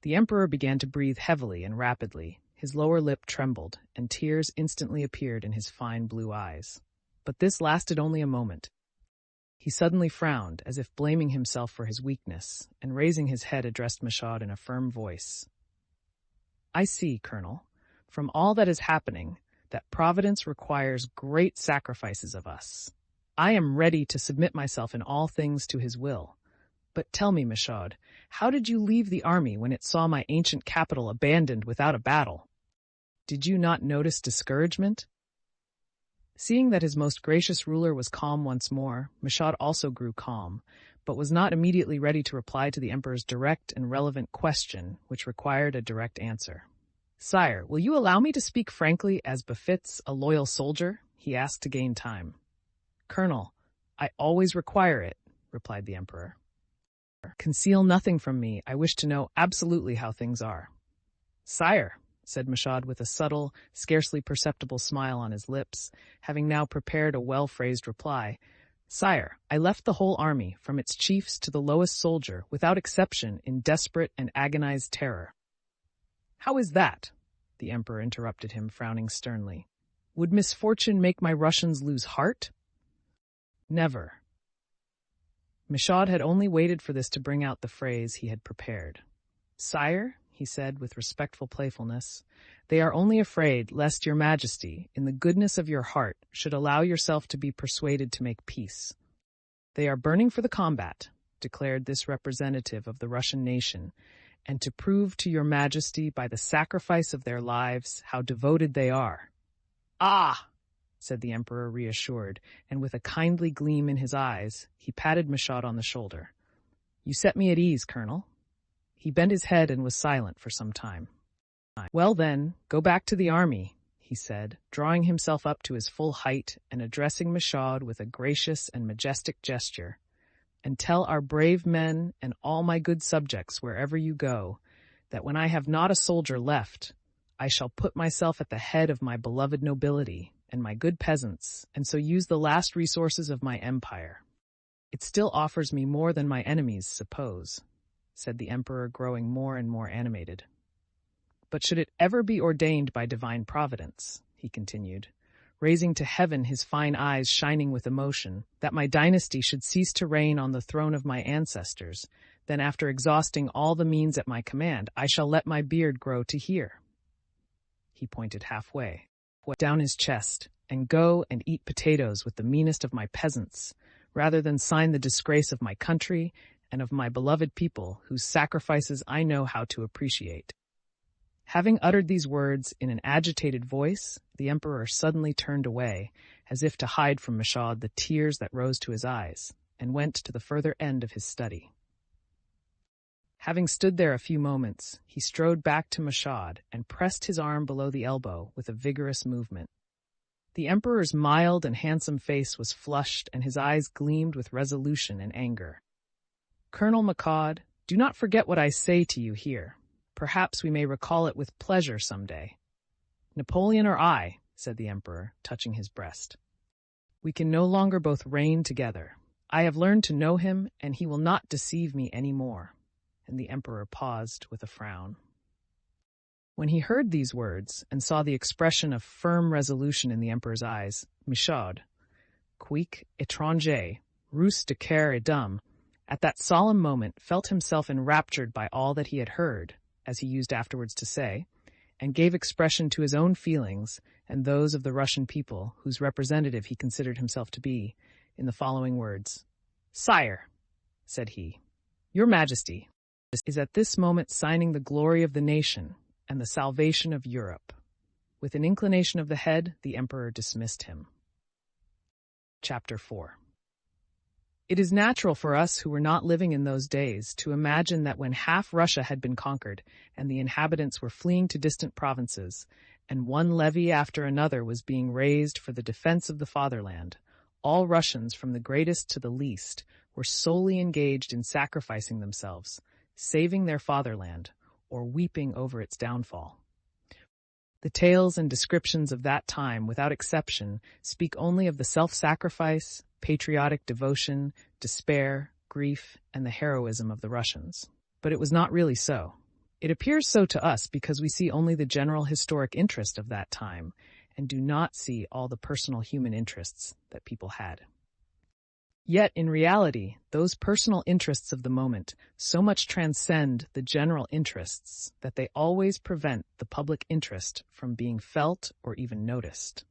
The emperor began to breathe heavily and rapidly. His lower lip trembled, and tears instantly appeared in his fine blue eyes. But this lasted only a moment. He suddenly frowned, as if blaming himself for his weakness, and raising his head addressed Michaud in a firm voice. "I see, Colonel, from all that is happening, that Providence requires great sacrifices of us. I am ready to submit myself in all things to his will. But tell me, Michaud, how did you leave the army when it saw my ancient capital abandoned without a battle? Did you not notice discouragement? Seeing that his most gracious ruler was calm once more, Michaud also grew calm, but was not immediately ready to reply to the emperor's direct and relevant question, which required a direct answer. "Sire, will you allow me to speak frankly as befits a loyal soldier?" he asked to gain time. "Colonel, I always require it," replied the emperor. "Conceal nothing from me. I wish to know absolutely how things are." "Sire," said Michaud with a subtle, scarcely perceptible smile on his lips, having now prepared a well-phrased reply, "Sire, I left the whole army, from its chiefs to the lowest soldier, without exception, in desperate and agonized terror." "How is that?" the emperor interrupted him, frowning sternly. "Would misfortune make my Russians lose heart?" "Never." Michaud had only waited for this to bring out the phrase he had prepared. "Sire," he said with respectful playfulness, "they are only afraid lest your majesty, in the goodness of your heart, should allow yourself to be persuaded to make peace. They are burning for the combat," declared this representative of the Russian nation, "and to prove to your majesty by the sacrifice of their lives how devoted they are." "Ah!" said the emperor, reassured, and with a kindly gleam in his eyes, he patted Michaud on the shoulder. "You set me at ease, Colonel." He bent his head and was silent for some time. "Well then, go back to the army," he said, drawing himself up to his full height and addressing Michaud with a gracious and majestic gesture, "and tell our brave men and all my good subjects wherever you go, that when I have not a soldier left, I shall put myself at the head of my beloved nobility and my good peasants, and so use the last resources of my empire. It still offers me more than my enemies suppose," said the emperor, growing more and more animated. "But should it ever be ordained by divine providence," he continued, raising to heaven his fine eyes shining with emotion, "that my dynasty should cease to reign on the throne of my ancestors, then after exhausting all the means at my command, I shall let my beard grow to here." He pointed halfway down his chest, "and go and eat potatoes with the meanest of my peasants, rather than sign the disgrace of my country and of my beloved people, whose sacrifices I know how to appreciate." Having uttered these words in an agitated voice, the emperor suddenly turned away, as if to hide from Michaud the tears that rose to his eyes, and went to the further end of his study. Having stood there a few moments, he strode back to Michaud and pressed his arm below the elbow with a vigorous movement. The emperor's mild and handsome face was flushed, and his eyes gleamed with resolution and anger. "Colonel Michaud, do not forget what I say to you here. Perhaps we may recall it with pleasure some day." "Napoleon or I," said the emperor, touching his breast. "We can no longer both reign together. I have learned to know him, and he will not deceive me any more." And the emperor paused with a frown. When he heard these words, and saw the expression of firm resolution in the emperor's eyes, Michaud, quic étranger, rus de cœur et d'âme, at that solemn moment felt himself enraptured by all that he had heard, as he used afterwards to say, and gave expression to his own feelings and those of the Russian people, whose representative he considered himself to be, in the following words. "Sire," said he, "your Majesty is at this moment signing the glory of the nation and the salvation of Europe." With an inclination of the head, the emperor dismissed him. Chapter 4. It is natural for us who were not living in those days to imagine that when half Russia had been conquered and the inhabitants were fleeing to distant provinces, and one levy after another was being raised for the defense of the fatherland, all Russians, from the greatest to the least, were solely engaged in sacrificing themselves, saving their fatherland, or weeping over its downfall. The tales and descriptions of that time, without exception, speak only of the self-sacrifice, patriotic devotion, despair, grief, and the heroism of the Russians. But it was not really so. It appears so to us because we see only the general historic interest of that time and do not see all the personal human interests that people had. Yet, in reality, those personal interests of the moment so much transcend the general interests that they always prevent the public interest from being felt or even noticed.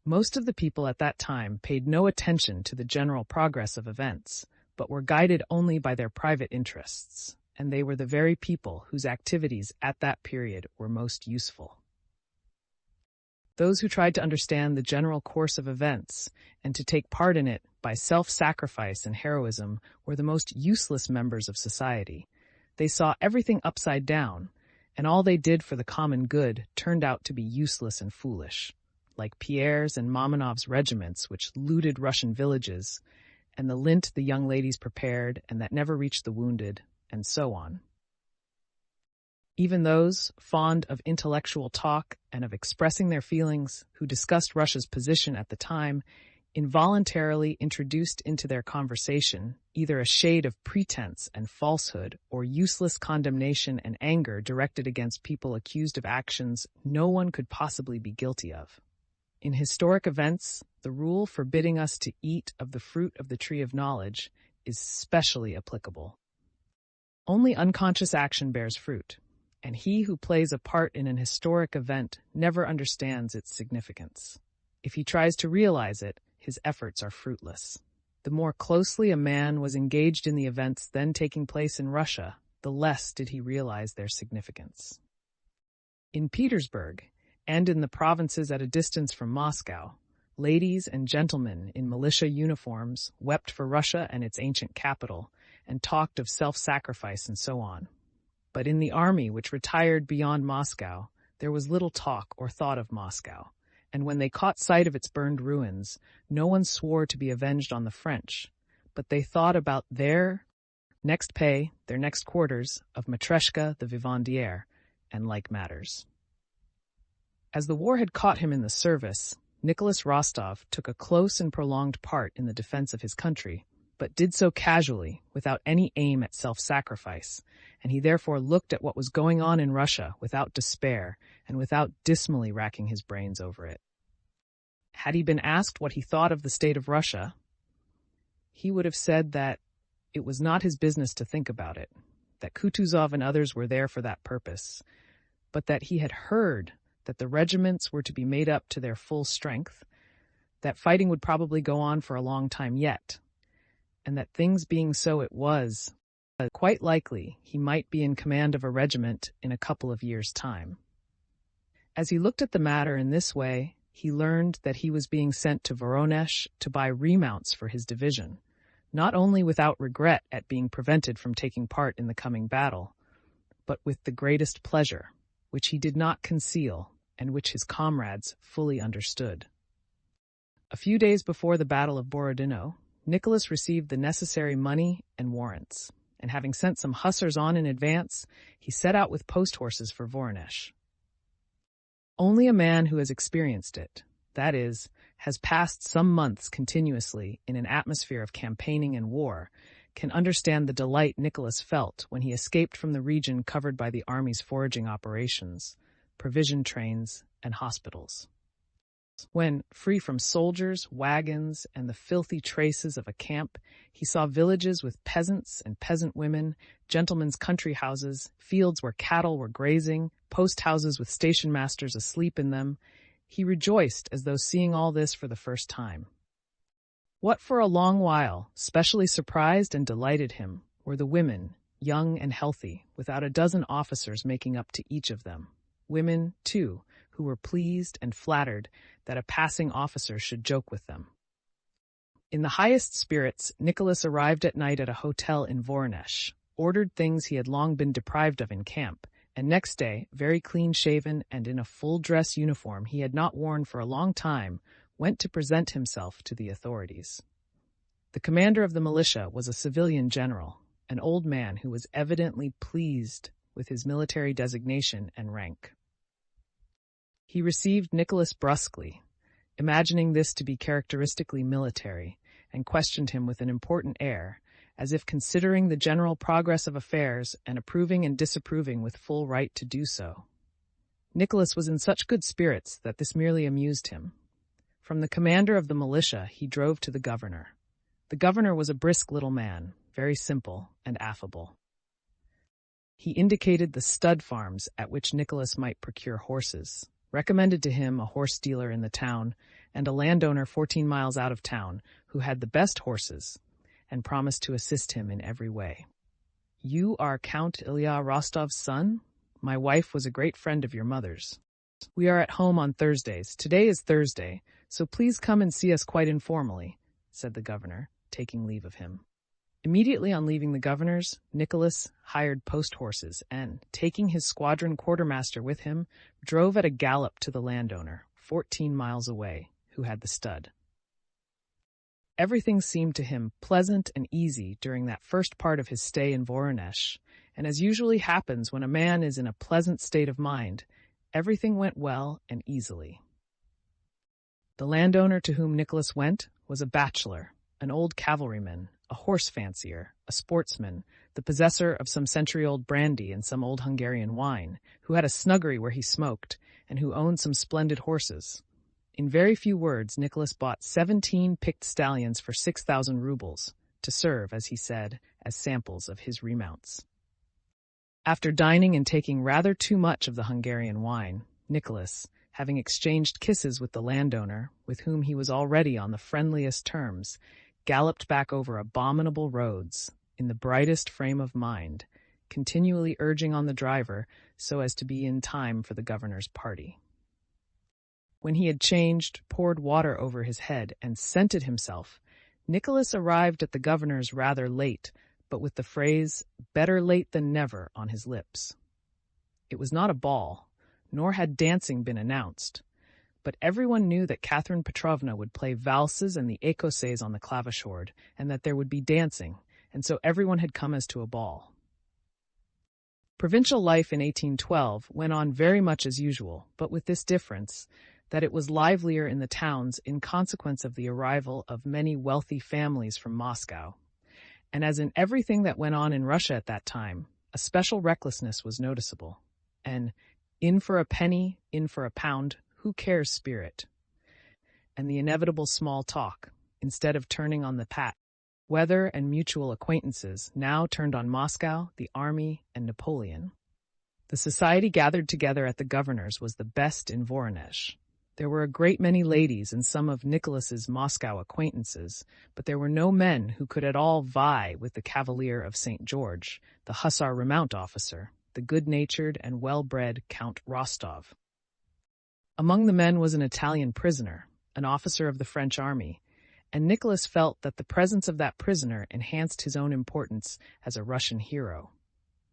Most of the people at that time paid no attention to the general progress of events, but were guided only by their private interests, and they were the very people whose activities at that period were most useful. Those who tried to understand the general course of events and to take part in it by self-sacrifice and heroism were the most useless members of society. They saw everything upside down, and all they did for the common good turned out to be useless and foolish, like Pierre's and Mamonov's regiments which looted Russian villages, and the lint the young ladies prepared and that never reached the wounded, and so on. Even those, fond of intellectual talk and of expressing their feelings, who discussed Russia's position at the time, involuntarily introduced into their conversation either a shade of pretense and falsehood or useless condemnation and anger directed against people accused of actions no one could possibly be guilty of. In historic events, the rule forbidding us to eat of the fruit of the tree of knowledge is specially applicable. Only unconscious action bears fruit, and he who plays a part in an historic event never understands its significance. If he tries to realize it, his efforts are fruitless. The more closely a man was engaged in the events then taking place in Russia, the less did he realize their significance. In Petersburg, and in the provinces at a distance from Moscow, ladies and gentlemen in militia uniforms wept for Russia and its ancient capital, and talked of self-sacrifice and so on. But in the army which retired beyond Moscow, there was little talk or thought of Moscow, and when they caught sight of its burned ruins, no one swore to be avenged on the French, but they thought about their next pay, their next quarters, of Matreshka the vivandière, and like matters. As the war had caught him in the service, Nicholas Rostov took a close and prolonged part in the defense of his country, but did so casually, without any aim at self-sacrifice, and he therefore looked at what was going on in Russia without despair and without dismally racking his brains over it. Had he been asked what he thought of the state of Russia, he would have said that it was not his business to think about it, that Kutuzov and others were there for that purpose, but that he had heard that the regiments were to be made up to their full strength, that fighting would probably go on for a long time yet, and that things being so it was quite likely he might be in command of a regiment in a couple of years' time. As he looked at the matter in this way, he learned that he was being sent to Voronezh to buy remounts for his division, not only without regret at being prevented from taking part in the coming battle, but with the greatest pleasure, which he did not conceal and which his comrades fully understood. A few days before the Battle of Borodino, Nicholas received the necessary money and warrants, and having sent some hussars on in advance, he set out with post horses for Voronezh. Only a man who has experienced it, that is, has passed some months continuously in an atmosphere of campaigning and war, can understand the delight Nicholas felt when he escaped from the region covered by the army's foraging operations, provision trains, and hospitals. When, free from soldiers, wagons, and the filthy traces of a camp, he saw villages with peasants and peasant women, gentlemen's country houses, fields where cattle were grazing, post houses with station masters asleep in them, he rejoiced as though seeing all this for the first time. What for a long while specially surprised and delighted him were the women, young and healthy, without a dozen officers making up to each of them. Women, too, who were pleased and flattered that a passing officer should joke with them. In the highest spirits, Nicholas arrived at night at a hotel in Voronezh, ordered things he had long been deprived of in camp, and next day, very clean-shaven and in a full-dress uniform he had not worn for a long time, went to present himself to the authorities. The commander of the militia was a civilian general, an old man who was evidently pleased with his military designation and rank. He received Nicholas brusquely, imagining this to be characteristically military, and questioned him with an important air, as if considering the general progress of affairs and approving and disapproving with full right to do so. Nicholas was in such good spirits that this merely amused him. From the commander of the militia he drove to the governor. The governor was a brisk little man, very simple and affable. He indicated the stud farms at which Nicholas might procure horses, recommended to him a horse dealer in the town, and a landowner 14 miles out of town who had the best horses and promised to assist him in every way. "You are Count Ilya Rostov's son? My wife was a great friend of your mother's. We are at home on Thursdays. Today is Thursday, so please come and see us quite informally," said the governor, taking leave of him. Immediately on leaving the governor's, Nicholas hired post horses and, taking his squadron quartermaster with him, drove at a gallop to the landowner, 14 miles away, who had the stud. Everything seemed to him pleasant and easy during that first part of his stay in Voronezh, and as usually happens when a man is in a pleasant state of mind, everything went well and easily. The landowner to whom Nicholas went was a bachelor, an old cavalryman, a horse fancier, a sportsman, the possessor of some century-old brandy and some old Hungarian wine, who had a snuggery where he smoked, and who owned some splendid horses. In very few words, Nicholas bought 17 picked stallions for 6,000 rubles, to serve, as he said, as samples of his remounts. After dining and taking rather too much of the Hungarian wine, Nicholas, having exchanged kisses with the landowner, with whom he was already on the friendliest terms, galloped back over abominable roads, in the brightest frame of mind, continually urging on the driver so as to be in time for the governor's party. When he had changed, poured water over his head, and scented himself, Nicholas arrived at the governor's rather late, but with the phrase, "better late than never," on his lips. It was not a ball, nor had dancing been announced, but everyone knew that Catherine Petrovna would play valses and the écossaise on the clavichord, and that there would be dancing, and so everyone had come as to a ball. Provincial life in 1812 went on very much as usual, but with this difference, that it was livelier in the towns in consequence of the arrival of many wealthy families from Moscow. And as in everything that went on in Russia at that time, a special recklessness was noticeable, and in for a penny, in for a pound, who cares spirit, and the inevitable small talk, instead of turning on the pat, weather and mutual acquaintances, now turned on Moscow, the army, and Napoleon. The society gathered together at the governor's was the best in Voronezh. There were a great many ladies and some of Nicholas's Moscow acquaintances, but there were no men who could at all vie with the Cavalier of St. George, the hussar remount officer, the good-natured and well-bred Count Rostov. Among the men was an Italian prisoner, an officer of the French army, and Nicholas felt that the presence of that prisoner enhanced his own importance as a Russian hero.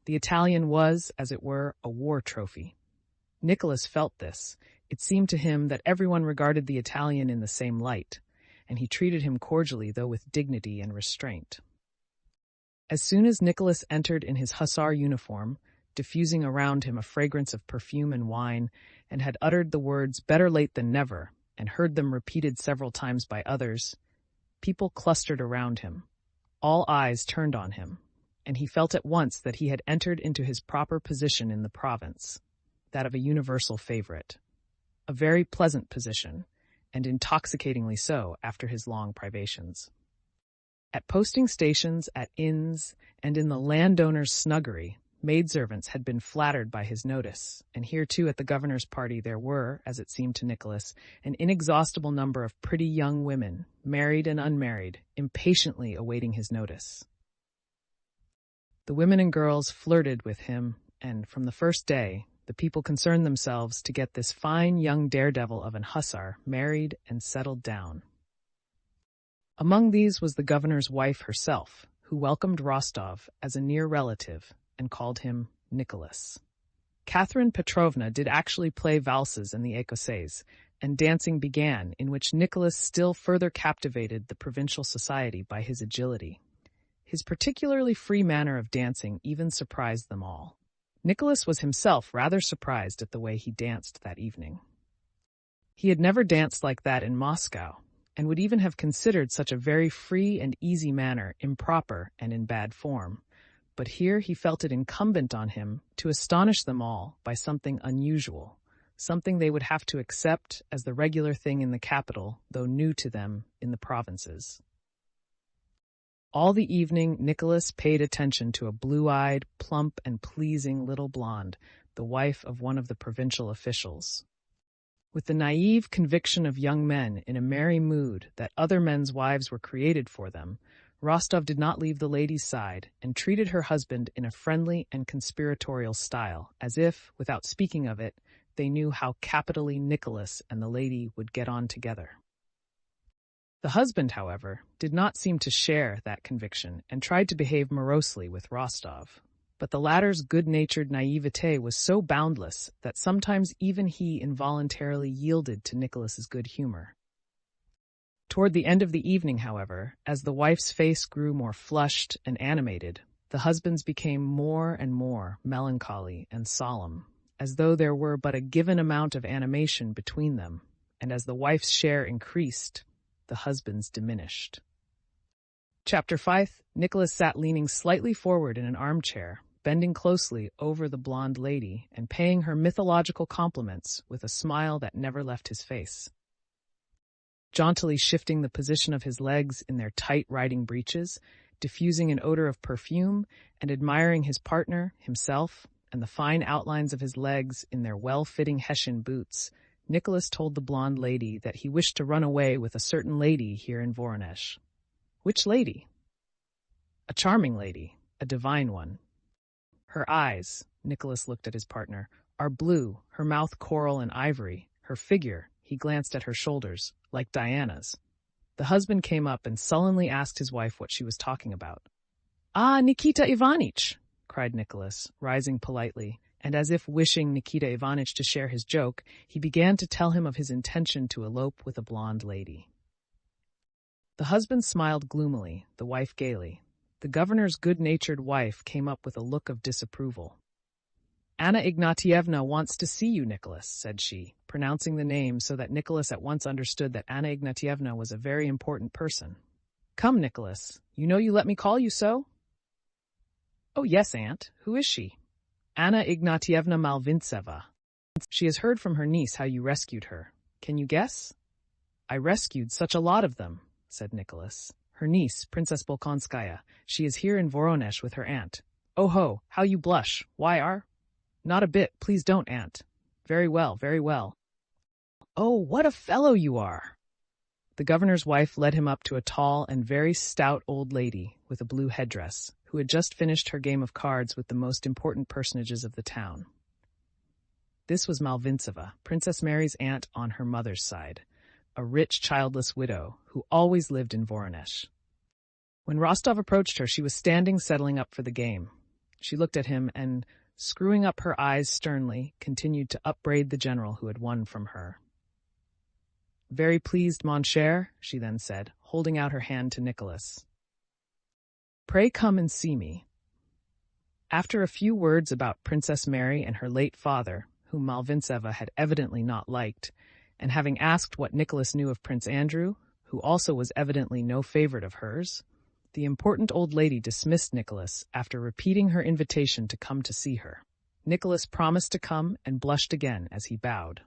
The Italian was, as it were, a war trophy. Nicholas felt this. It seemed to him that everyone regarded the Italian in the same light, and he treated him cordially, though with dignity and restraint. As soon as Nicholas entered in his hussar uniform, diffusing around him a fragrance of perfume and wine, and had uttered the words "better late than never," and heard them repeated several times by others, people clustered around him. All eyes turned on him, and he felt at once that he had entered into his proper position in the province, that of a universal favorite. A very pleasant position, and intoxicatingly so after his long privations. At posting stations, at inns, and in the landowner's snuggery, maidservants had been flattered by his notice, and here too at the governor's party there were, as it seemed to Nicholas, an inexhaustible number of pretty young women, married and unmarried, impatiently awaiting his notice. The women and girls flirted with him, and from the first day, the people concerned themselves to get this fine young daredevil of an hussar married and settled down. Among these was the governor's wife herself, who welcomed Rostov as a near relative and called him Nicholas. Catherine Petrovna did actually play valses in the écossaise, and dancing began, in which Nicholas still further captivated the provincial society by his agility. His particularly free manner of dancing even surprised them all. Nicholas was himself rather surprised at the way he danced that evening. He had never danced like that in Moscow, and would even have considered such a very free and easy manner improper and in bad form. But here he felt it incumbent on him to astonish them all by something unusual, something they would have to accept as the regular thing in the capital, though new to them in the provinces. All the evening, Nicholas paid attention to a blue-eyed, plump, and pleasing little blonde, the wife of one of the provincial officials. With the naive conviction of young men in a merry mood that other men's wives were created for them, Rostov did not leave the lady's side and treated her husband in a friendly and conspiratorial style, as if, without speaking of it, they knew how capitally Nicholas and the lady would get on together. The husband, however, did not seem to share that conviction and tried to behave morosely with Rostov. But the latter's good-natured naivete was so boundless that sometimes even he involuntarily yielded to Nicholas's good humor. Toward the end of the evening, however, as the wife's face grew more flushed and animated, the husband's became more and more melancholy and solemn, as though there were but a given amount of animation between them, and as the wife's share increased, the husband's diminished. Chapter 5. Nicholas sat leaning slightly forward in an armchair, bending closely over the blonde lady and paying her mythological compliments with a smile that never left his face. Jauntily shifting the position of his legs in their tight riding breeches, diffusing an odor of perfume, and admiring his partner, himself, and the fine outlines of his legs in their well-fitting Hessian boots, Nicholas told the blonde lady that he wished to run away with a certain lady here in Voronezh. Which lady? A charming lady, a divine one. Her eyes, Nicholas looked at his partner, are blue, her mouth coral and ivory, her figure, he glanced at her shoulders, like Diana's. The husband came up and sullenly asked his wife what she was talking about. "Ah, Nikita Ivanitch!" cried Nicholas, rising politely, and as if wishing Nikita Ivanitch to share his joke, he began to tell him of his intention to elope with a blonde lady. The husband smiled gloomily, the wife gaily. The governor's good-natured wife came up with a look of disapproval. "Anna Ignatievna wants to see you, Nicholas," said she, pronouncing the name so that Nicholas at once understood that Anna Ignatievna was a very important person. "Come, Nicholas, you know you let me call you so?" "Oh, yes, aunt. Who is she?" "Anna Ignatievna Malvintseva. She has heard from her niece how you rescued her. Can you guess?" "I rescued such a lot of them," said Nicholas. "Her niece, Princess Bolkonskaya. She is here in Voronezh with her aunt." "Oh ho, how you blush. Why are—" "Not a bit, please don't, aunt." "Very well, very well." "Oh, what a fellow you are!" The governor's wife led him up to a tall and very stout old lady with a blue headdress, who had just finished her game of cards with the most important personages of the town. This was Malvintseva, Princess Mary's aunt on her mother's side, a rich childless widow who always lived in Voronezh. When Rostov approached her, she was standing settling up for the game. She looked at him and, screwing up her eyes sternly, continued to upbraid the general who had won from her. "Very pleased, mon cher," she then said, holding out her hand to Nicholas. "Pray come and see me." After a few words about Princess Mary and her late father, whom Malvintseva had evidently not liked, and having asked what Nicholas knew of Prince Andrew, who also was evidently no favorite of hers, the important old lady dismissed Nicholas after repeating her invitation to come to see her. Nicholas promised to come and blushed again as he bowed.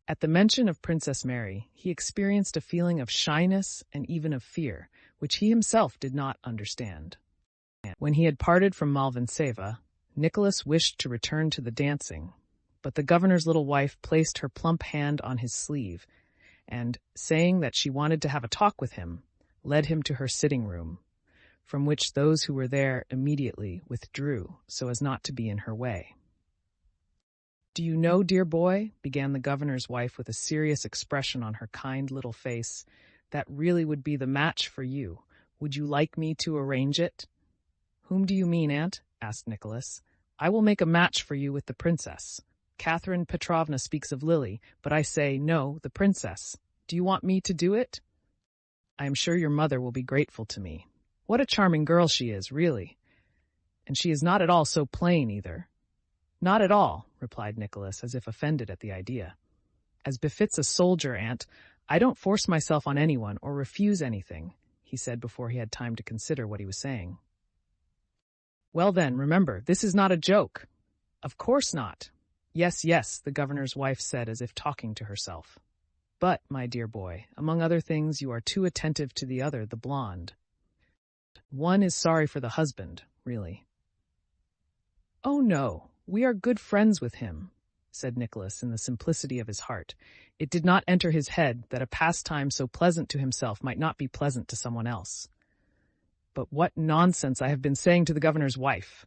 At the mention of Princess Mary, he experienced a feeling of shyness and even of fear, which he himself did not understand. When he had parted from Malvintseva, Nicholas wished to return to the dancing, but the governor's little wife placed her plump hand on his sleeve, and, saying that she wanted to have a talk with him, led him to her sitting room, from which those who were there immediately withdrew so as not to be in her way. "Do you know, dear boy," began the governor's wife with a serious expression on her kind little face, "that really would be the match for you. Would you like me to arrange it?" "Whom do you mean, aunt?" asked Nicholas. "I will make a match for you with the princess. Catherine Petrovna speaks of Lily, but I say, no, the princess. Do you want me to do it? I am sure your mother will be grateful to me. What a charming girl she is, really. And she is not at all so plain, either." "Not at all," replied Nicholas, as if offended at the idea. "As befits a soldier, aunt, I don't force myself on anyone or refuse anything," he said before he had time to consider what he was saying. "Well then, remember, this is not a joke." "Of course not." "Yes, yes," the governor's wife said as if talking to herself. "But, my dear boy, among other things, you are too attentive to the other, the blonde. One is sorry for the husband, really." "Oh no, we are good friends with him. said Nicholas in the simplicity of his heart. It did not enter his head that a pastime so pleasant to himself might not be pleasant to someone else. But what nonsense I have been saying to the governor's wife,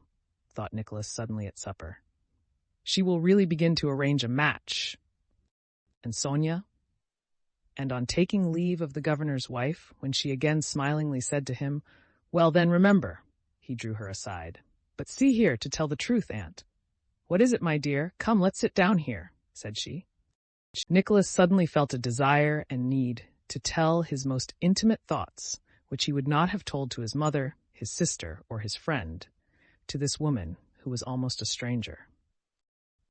thought Nicholas suddenly at supper. She will really begin to arrange a match. And Sonia? And on taking leave of the governor's wife, when she again smilingly said to him, "Well, then, remember," he drew her aside. "But see here, to tell the truth, aunt." "What is it, my dear? Come, let's sit down here," said she. Nicholas suddenly felt a desire and need to tell his most intimate thoughts, which he would not have told to his mother, his sister, or his friend, to this woman who was almost a stranger.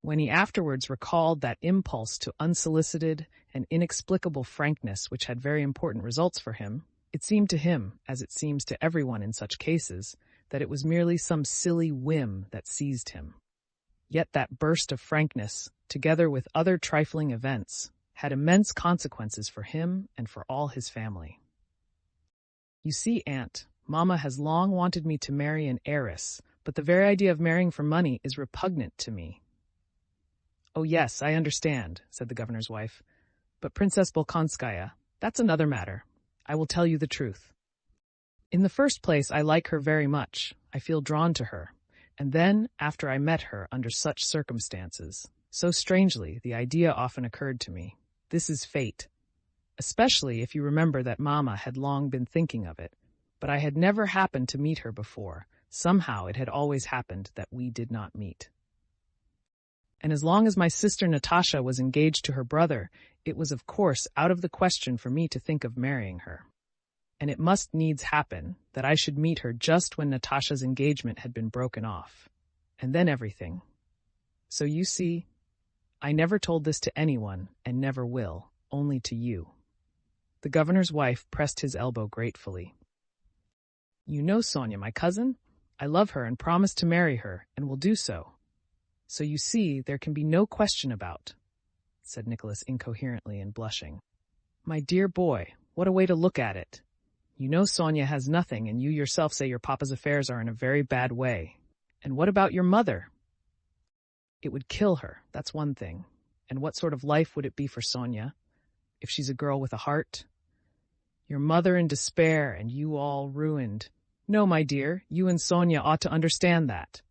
When he afterwards recalled that impulse to unsolicited and inexplicable frankness which had very important results for him, it seemed to him, as it seems to everyone in such cases, that it was merely some silly whim that seized him. Yet that burst of frankness, together with other trifling events, had immense consequences for him and for all his family. "You see, aunt, Mamma has long wanted me to marry an heiress, but the very idea of marrying for money is repugnant to me." "Oh yes, I understand," said the governor's wife. "But Princess Bolkonskaya, that's another matter. I will tell you the truth. In the first place, I like her very much. I feel drawn to her. And then, after I met her under such circumstances, so strangely, the idea often occurred to me, this is fate. Especially if you remember that Mamma had long been thinking of it. But I had never happened to meet her before. Somehow it had always happened that we did not meet. And as long as my sister Natasha was engaged to her brother, it was of course out of the question for me to think of marrying her. And it must needs happen that I should meet her just when Natasha's engagement had been broken off. And then everything. So you see, I never told this to anyone, and never will, only to you." The governor's wife pressed his elbow gratefully. "You know Sonia, my cousin? I love her and promised to marry her, and will do so. So you see, there can be no question about," said Nicholas incoherently and blushing. "My dear boy, what a way to look at it. You know Sonia has nothing, and you yourself say your papa's affairs are in a very bad way. And what about your mother? It would kill her, that's one thing. And what sort of life would it be for Sonia, if she's a girl with a heart? Your mother in despair, and you all ruined. No, my dear, you and Sonia ought to understand that."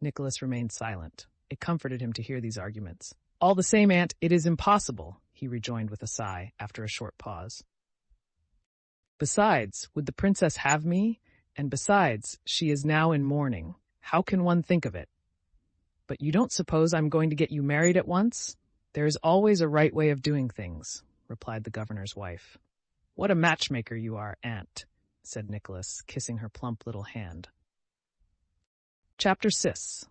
Nicholas remained silent. It comforted him to hear these arguments. "All the same, aunt, it is impossible," he rejoined with a sigh, after a short pause. "Besides, would the princess have me? And besides, she is now in mourning. How can one think of it? But you don't suppose I'm going to get you married at once? There is always a right way of doing things," replied the governor's wife. "What a matchmaker you are, aunt," said Nicholas, kissing her plump little hand. Chapter 6.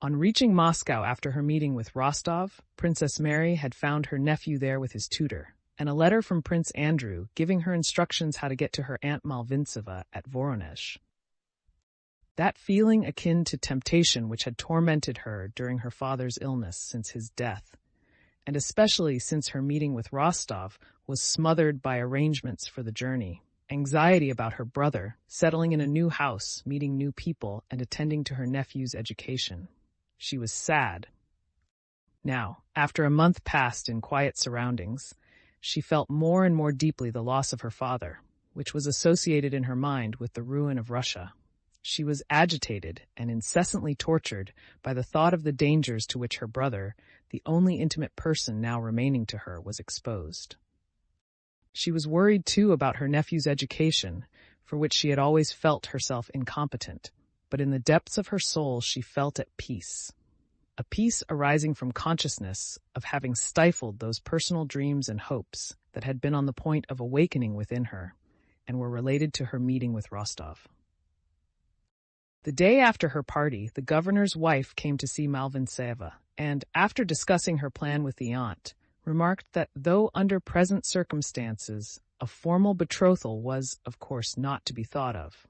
On reaching Moscow after her meeting with Rostov, Princess Mary had found her nephew there with his tutor, and a letter from Prince Andrew giving her instructions how to get to her Aunt Malvintseva at Voronezh. That feeling akin to temptation which had tormented her during her father's illness since his death, and especially since her meeting with Rostov, was smothered by arrangements for the journey. Anxiety about her brother, settling in a new house, meeting new people, and attending to her nephew's education. She was sad. Now, after a month passed in quiet surroundings, she felt more and more deeply the loss of her father, which was associated in her mind with the ruin of Russia. She was agitated and incessantly tortured by the thought of the dangers to which her brother, the only intimate person now remaining to her, was exposed. She was worried, too, about her nephew's education, for which she had always felt herself incompetent, but in the depths of her soul she felt at peace. A peace arising from consciousness of having stifled those personal dreams and hopes that had been on the point of awakening within her, and were related to her meeting with Rostov. The day after her party, the governor's wife came to see Malvintseva, and, after discussing her plan with the aunt, remarked that though under present circumstances a formal betrothal was, of course, not to be thought of,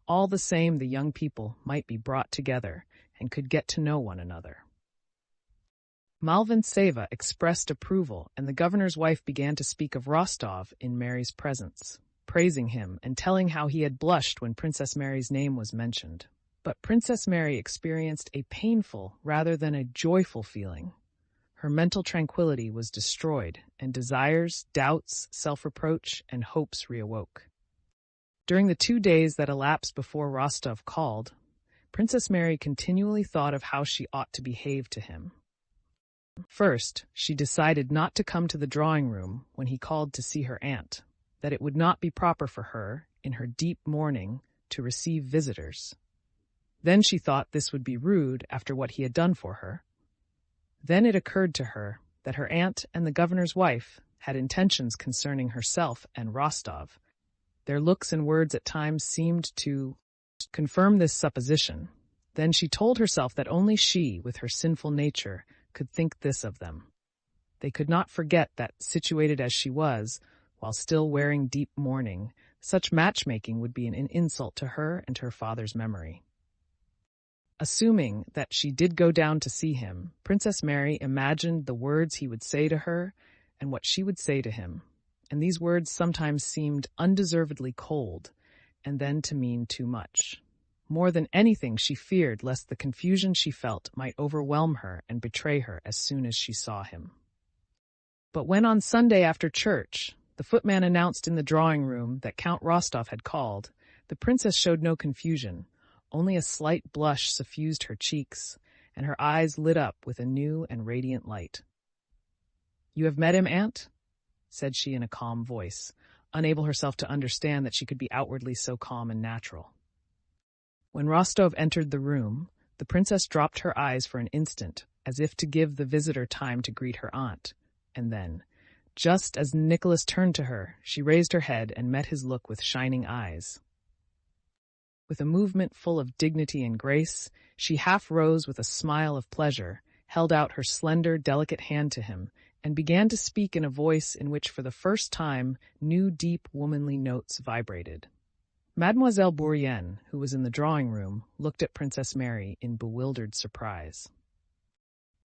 all the same the young people might be brought together and could get to know one another. Malvintseva expressed approval, and the governor's wife began to speak of Rostov in Mary's presence, praising him and telling how he had blushed when Princess Mary's name was mentioned. But Princess Mary experienced a painful rather than a joyful feeling. Her mental tranquility was destroyed, and desires, doubts, self-reproach, and hopes reawoke. During the 2 days that elapsed before Rostov called, Princess Mary continually thought of how she ought to behave to him. First, she decided not to come to the drawing room when he called to see her aunt, that it would not be proper for her, in her deep mourning, to receive visitors. Then she thought this would be rude after what he had done for her. Then it occurred to her that her aunt and the governor's wife had intentions concerning herself and Rostov. Their looks and words at times seemed to confirm this supposition. Then she told herself that only she, with her sinful nature, could think this of them. They could not forget that, situated as she was, while still wearing deep mourning, such matchmaking would be an insult to her and to her father's memory. Assuming that she did go down to see him, Princess Mary imagined the words he would say to her and what she would say to him, and these words sometimes seemed undeservedly cold, and then to mean too much. More than anything, she feared lest the confusion she felt might overwhelm her and betray her as soon as she saw him. But when on Sunday after church, the footman announced in the drawing room that Count Rostov had called, the princess showed no confusion. Only a slight blush suffused her cheeks, and her eyes lit up with a new and radiant light. "You have met him, Aunt?" said she in a calm voice, unable herself to understand that she could be outwardly so calm and natural. When Rostov entered the room, the princess dropped her eyes for an instant, as if to give the visitor time to greet her aunt, and then, just as Nicholas turned to her, she raised her head and met his look with shining eyes. With a movement full of dignity and grace, she half rose with a smile of pleasure, held out her slender, delicate hand to him, and began to speak in a voice in which for the first time new deep womanly notes vibrated. Mademoiselle Bourienne, who was in the drawing-room, looked at Princess Mary in bewildered surprise.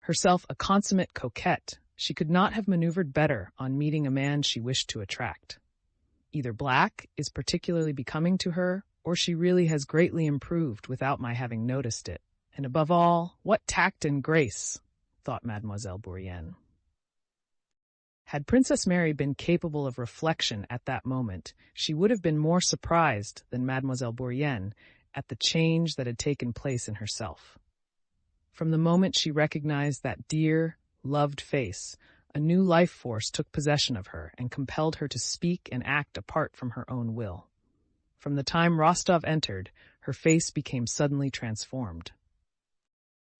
Herself a consummate coquette, she could not have maneuvered better on meeting a man she wished to attract. Either black is particularly becoming to her, or she really has greatly improved without my having noticed it. And above all, what tact and grace, thought Mademoiselle Bourienne. Had Princess Mary been capable of reflection at that moment, she would have been more surprised than Mademoiselle Bourienne at the change that had taken place in herself. From the moment she recognized that dear, loved face, a new life force took possession of her and compelled her to speak and act apart from her own will. From the time Rostov entered, her face became suddenly transformed.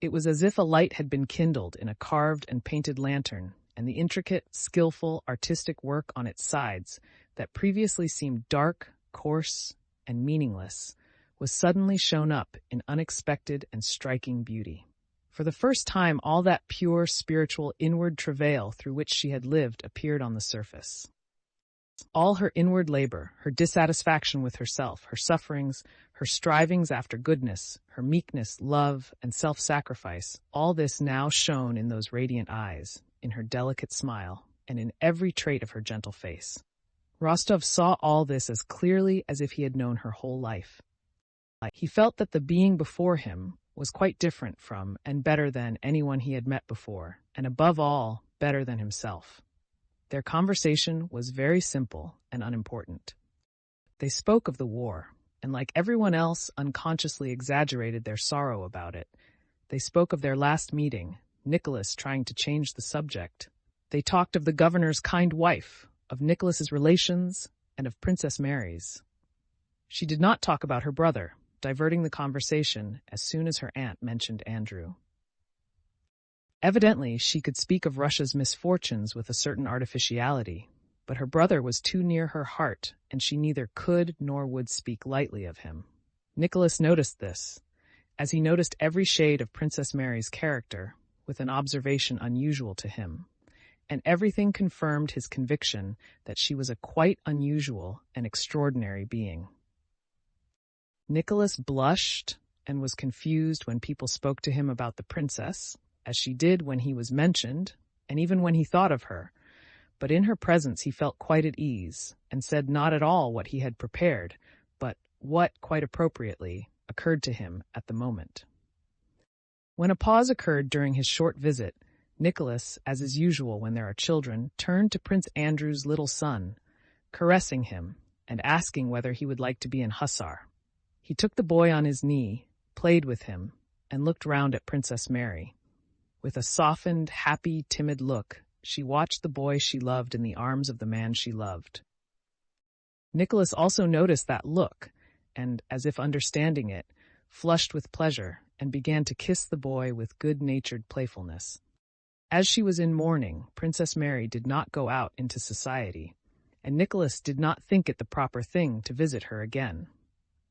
It was as if a light had been kindled in a carved and painted lantern, and the intricate, skillful, artistic work on its sides, that previously seemed dark, coarse, and meaningless, was suddenly shown up in unexpected and striking beauty. For the first time, all that pure, spiritual, inward travail through which she had lived appeared on the surface. All her inward labor, her dissatisfaction with herself, her sufferings, her strivings after goodness, her meekness, love, and self-sacrifice, all this now shone in those radiant eyes, in her delicate smile, and in every trait of her gentle face. Rostov saw all this as clearly as if he had known her whole life. He felt that the being before him was quite different from and better than anyone he had met before, and above all, better than himself. Their conversation was very simple and unimportant. They spoke of the war, and like everyone else, unconsciously exaggerated their sorrow about it. They spoke of their last meeting, Nicholas trying to change the subject. They talked of the governor's kind wife, of Nicholas's relations, and of Princess Mary's. She did not talk about her brother, diverting the conversation as soon as her aunt mentioned Andrew. Evidently, she could speak of Russia's misfortunes with a certain artificiality, but her brother was too near her heart, and she neither could nor would speak lightly of him. Nicholas noticed this, as he noticed every shade of Princess Mary's character, with an observation unusual to him, and everything confirmed his conviction that she was a quite unusual and extraordinary being. Nicholas blushed and was confused when people spoke to him about the princess, as she did when he was mentioned, and even when he thought of her, but in her presence he felt quite at ease, and said not at all what he had prepared, but what, quite appropriately, occurred to him at the moment. When a pause occurred during his short visit, Nicholas, as is usual when there are children, turned to Prince Andrew's little son, caressing him and asking whether he would like to be an hussar. He took the boy on his knee, played with him, and looked round at Princess Mary. With a softened, happy, timid look, she watched the boy she loved in the arms of the man she loved. Nicholas also noticed that look, and, as if understanding it, flushed with pleasure and began to kiss the boy with good-natured playfulness. As she was in mourning, Princess Mary did not go out into society, and Nicholas did not think it the proper thing to visit her again.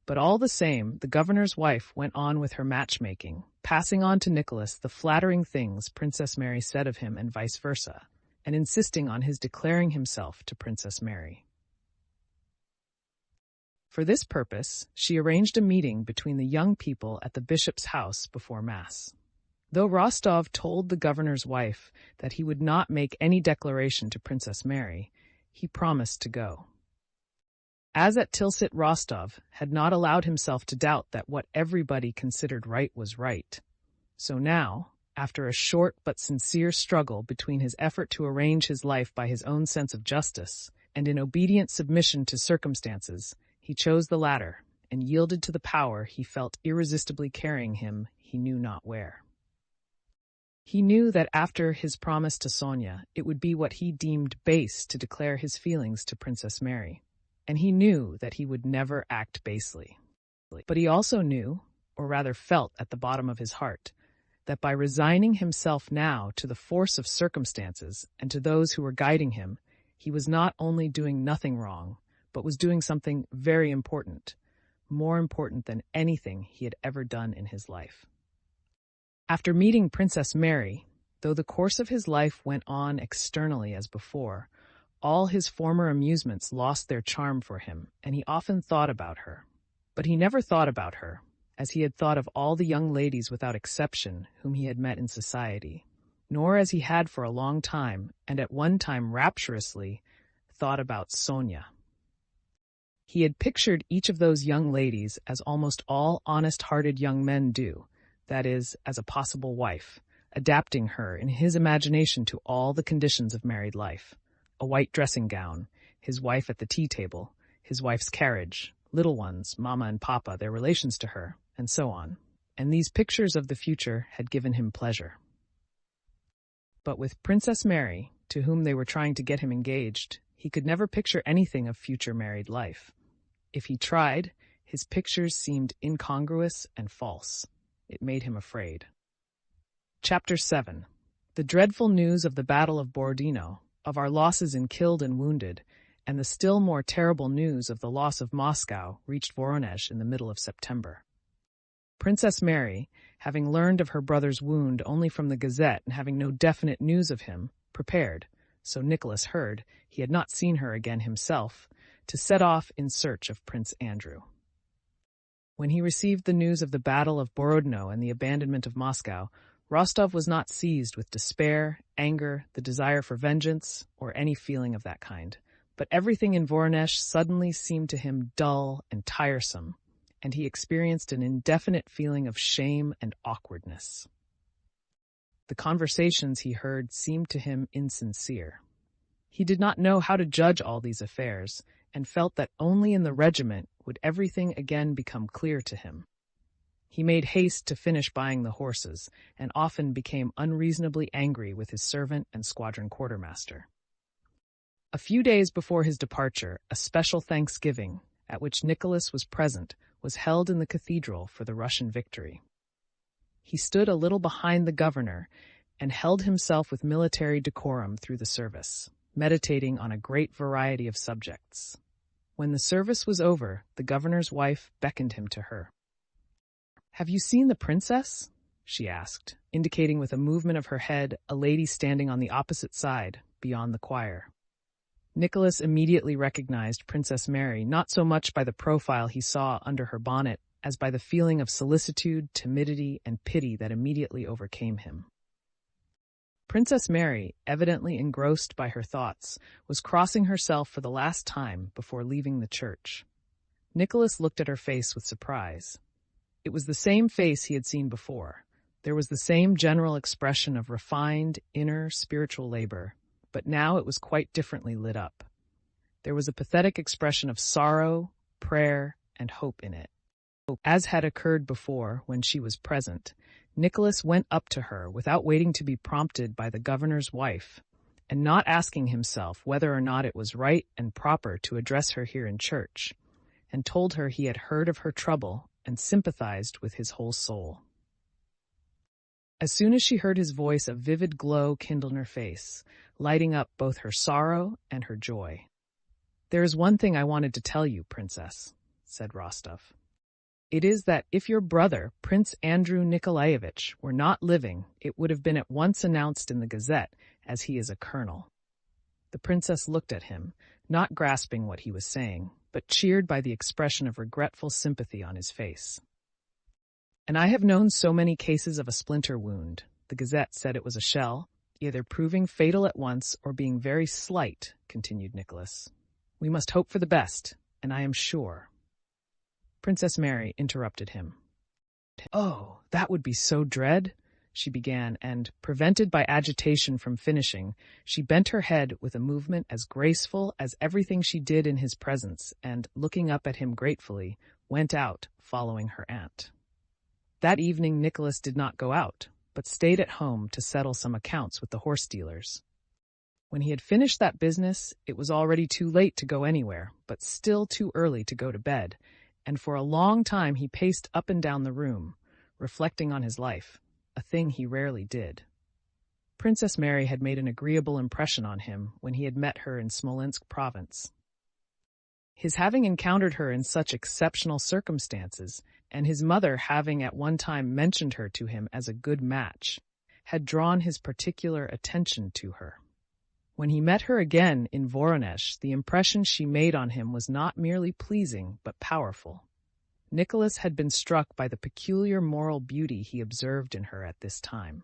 But all the same, the governor's wife went on with her matchmaking, passing on to Nicholas the flattering things Princess Mary said of him and vice versa, and insisting on his declaring himself to Princess Mary. For this purpose, she arranged a meeting between the young people at the bishop's house before Mass. Though Rostov told the governor's wife that he would not make any declaration to Princess Mary, he promised to go. As at Tilsit, Rostov had not allowed himself to doubt that what everybody considered right was right. So now, after a short but sincere struggle between his effort to arrange his life by his own sense of justice and in obedient submission to circumstances, he chose the latter and yielded to the power he felt irresistibly carrying him he knew not where. He knew that after his promise to Sonia, it would be what he deemed base to declare his feelings to Princess Mary, and he knew that he would never act basely. But he also knew, or rather felt at the bottom of his heart, that by resigning himself now to the force of circumstances and to those who were guiding him, he was not only doing nothing wrong, but was doing something very important, more important than anything he had ever done in his life. After meeting Princess Mary, though the course of his life went on externally as before, all his former amusements lost their charm for him, and he often thought about her. But he never thought about her, as he had thought of all the young ladies without exception whom he had met in society, nor as he had for a long time, and at one time rapturously, thought about Sonia. He had pictured each of those young ladies as almost all honest-hearted young men do, that is, as a possible wife, adapting her in his imagination to all the conditions of married life. A white dressing gown, his wife at the tea table, his wife's carriage, little ones, Mama and Papa, their relations to her, and so on. And these pictures of the future had given him pleasure. But with Princess Mary, to whom they were trying to get him engaged, he could never picture anything of future married life. If he tried, his pictures seemed incongruous and false. It made him afraid. Chapter 7. The dreadful news of the Battle of Borodino, of our losses in killed and wounded, and the still more terrible news of the loss of Moscow reached Voronezh in the middle of September. Princess Mary, having learned of her brother's wound only from the Gazette and having no definite news of him, prepared, so Nicholas heard, he had not seen her again himself, to set off in search of Prince Andrew. When he received the news of the Battle of Borodino and the abandonment of Moscow, Rostov was not seized with despair, anger, the desire for vengeance, or any feeling of that kind, but everything in Voronezh suddenly seemed to him dull and tiresome, and he experienced an indefinite feeling of shame and awkwardness. The conversations he heard seemed to him insincere. He did not know how to judge all these affairs, and felt that only in the regiment would everything again become clear to him. He made haste to finish buying the horses, and often became unreasonably angry with his servant and squadron quartermaster. A few days before his departure, a special thanksgiving, at which Nicholas was present, was held in the cathedral for the Russian victory. He stood a little behind the governor and held himself with military decorum through the service, meditating on a great variety of subjects. When the service was over, the governor's wife beckoned him to her. "Have you seen the princess?" she asked, indicating with a movement of her head a lady standing on the opposite side, beyond the choir. Nicholas immediately recognized Princess Mary, not so much by the profile he saw under her bonnet, as by the feeling of solicitude, timidity, and pity that immediately overcame him. Princess Mary, evidently engrossed by her thoughts, was crossing herself for the last time before leaving the church. Nicholas looked at her face with surprise. It was the same face he had seen before. There was the same general expression of refined, inner, spiritual labor, but now it was quite differently lit up. There was a pathetic expression of sorrow, prayer, and hope in it. As had occurred before when she was present, Nicholas went up to her without waiting to be prompted by the governor's wife, and not asking himself whether or not it was right and proper to address her here in church, and told her he had heard of her trouble and sympathized with his whole soul. As soon as she heard his voice, a vivid glow kindled in her face, lighting up both her sorrow and her joy. "There is one thing I wanted to tell you, Princess," said Rostov. "It is that if your brother, Prince Andrew Nikolaevich, were not living, it would have been at once announced in the Gazette, as he is a colonel." The princess looked at him, not grasping what he was saying, but cheered by the expression of regretful sympathy on his face. "And I have known so many cases of a splinter wound. The Gazette said it was a shell, either proving fatal at once or being very slight," continued Nicholas. "We must hope for the best, and I am sure—" Princess Mary interrupted him. "Oh, that would be so dread," she began, and, prevented by agitation from finishing, she bent her head with a movement as graceful as everything she did in his presence, and, looking up at him gratefully, went out, following her aunt. That evening Nicholas did not go out, but stayed at home to settle some accounts with the horse dealers. When he had finished that business, it was already too late to go anywhere, but still too early to go to bed, and for a long time he paced up and down the room, reflecting on his life, a thing he rarely did. Princess Mary had made an agreeable impression on him when he had met her in Smolensk province. His having encountered her in such exceptional circumstances, and his mother having at one time mentioned her to him as a good match, had drawn his particular attention to her. When he met her again in Voronezh, the impression she made on him was not merely pleasing, but powerful. Nicholas had been struck by the peculiar moral beauty he observed in her at this time.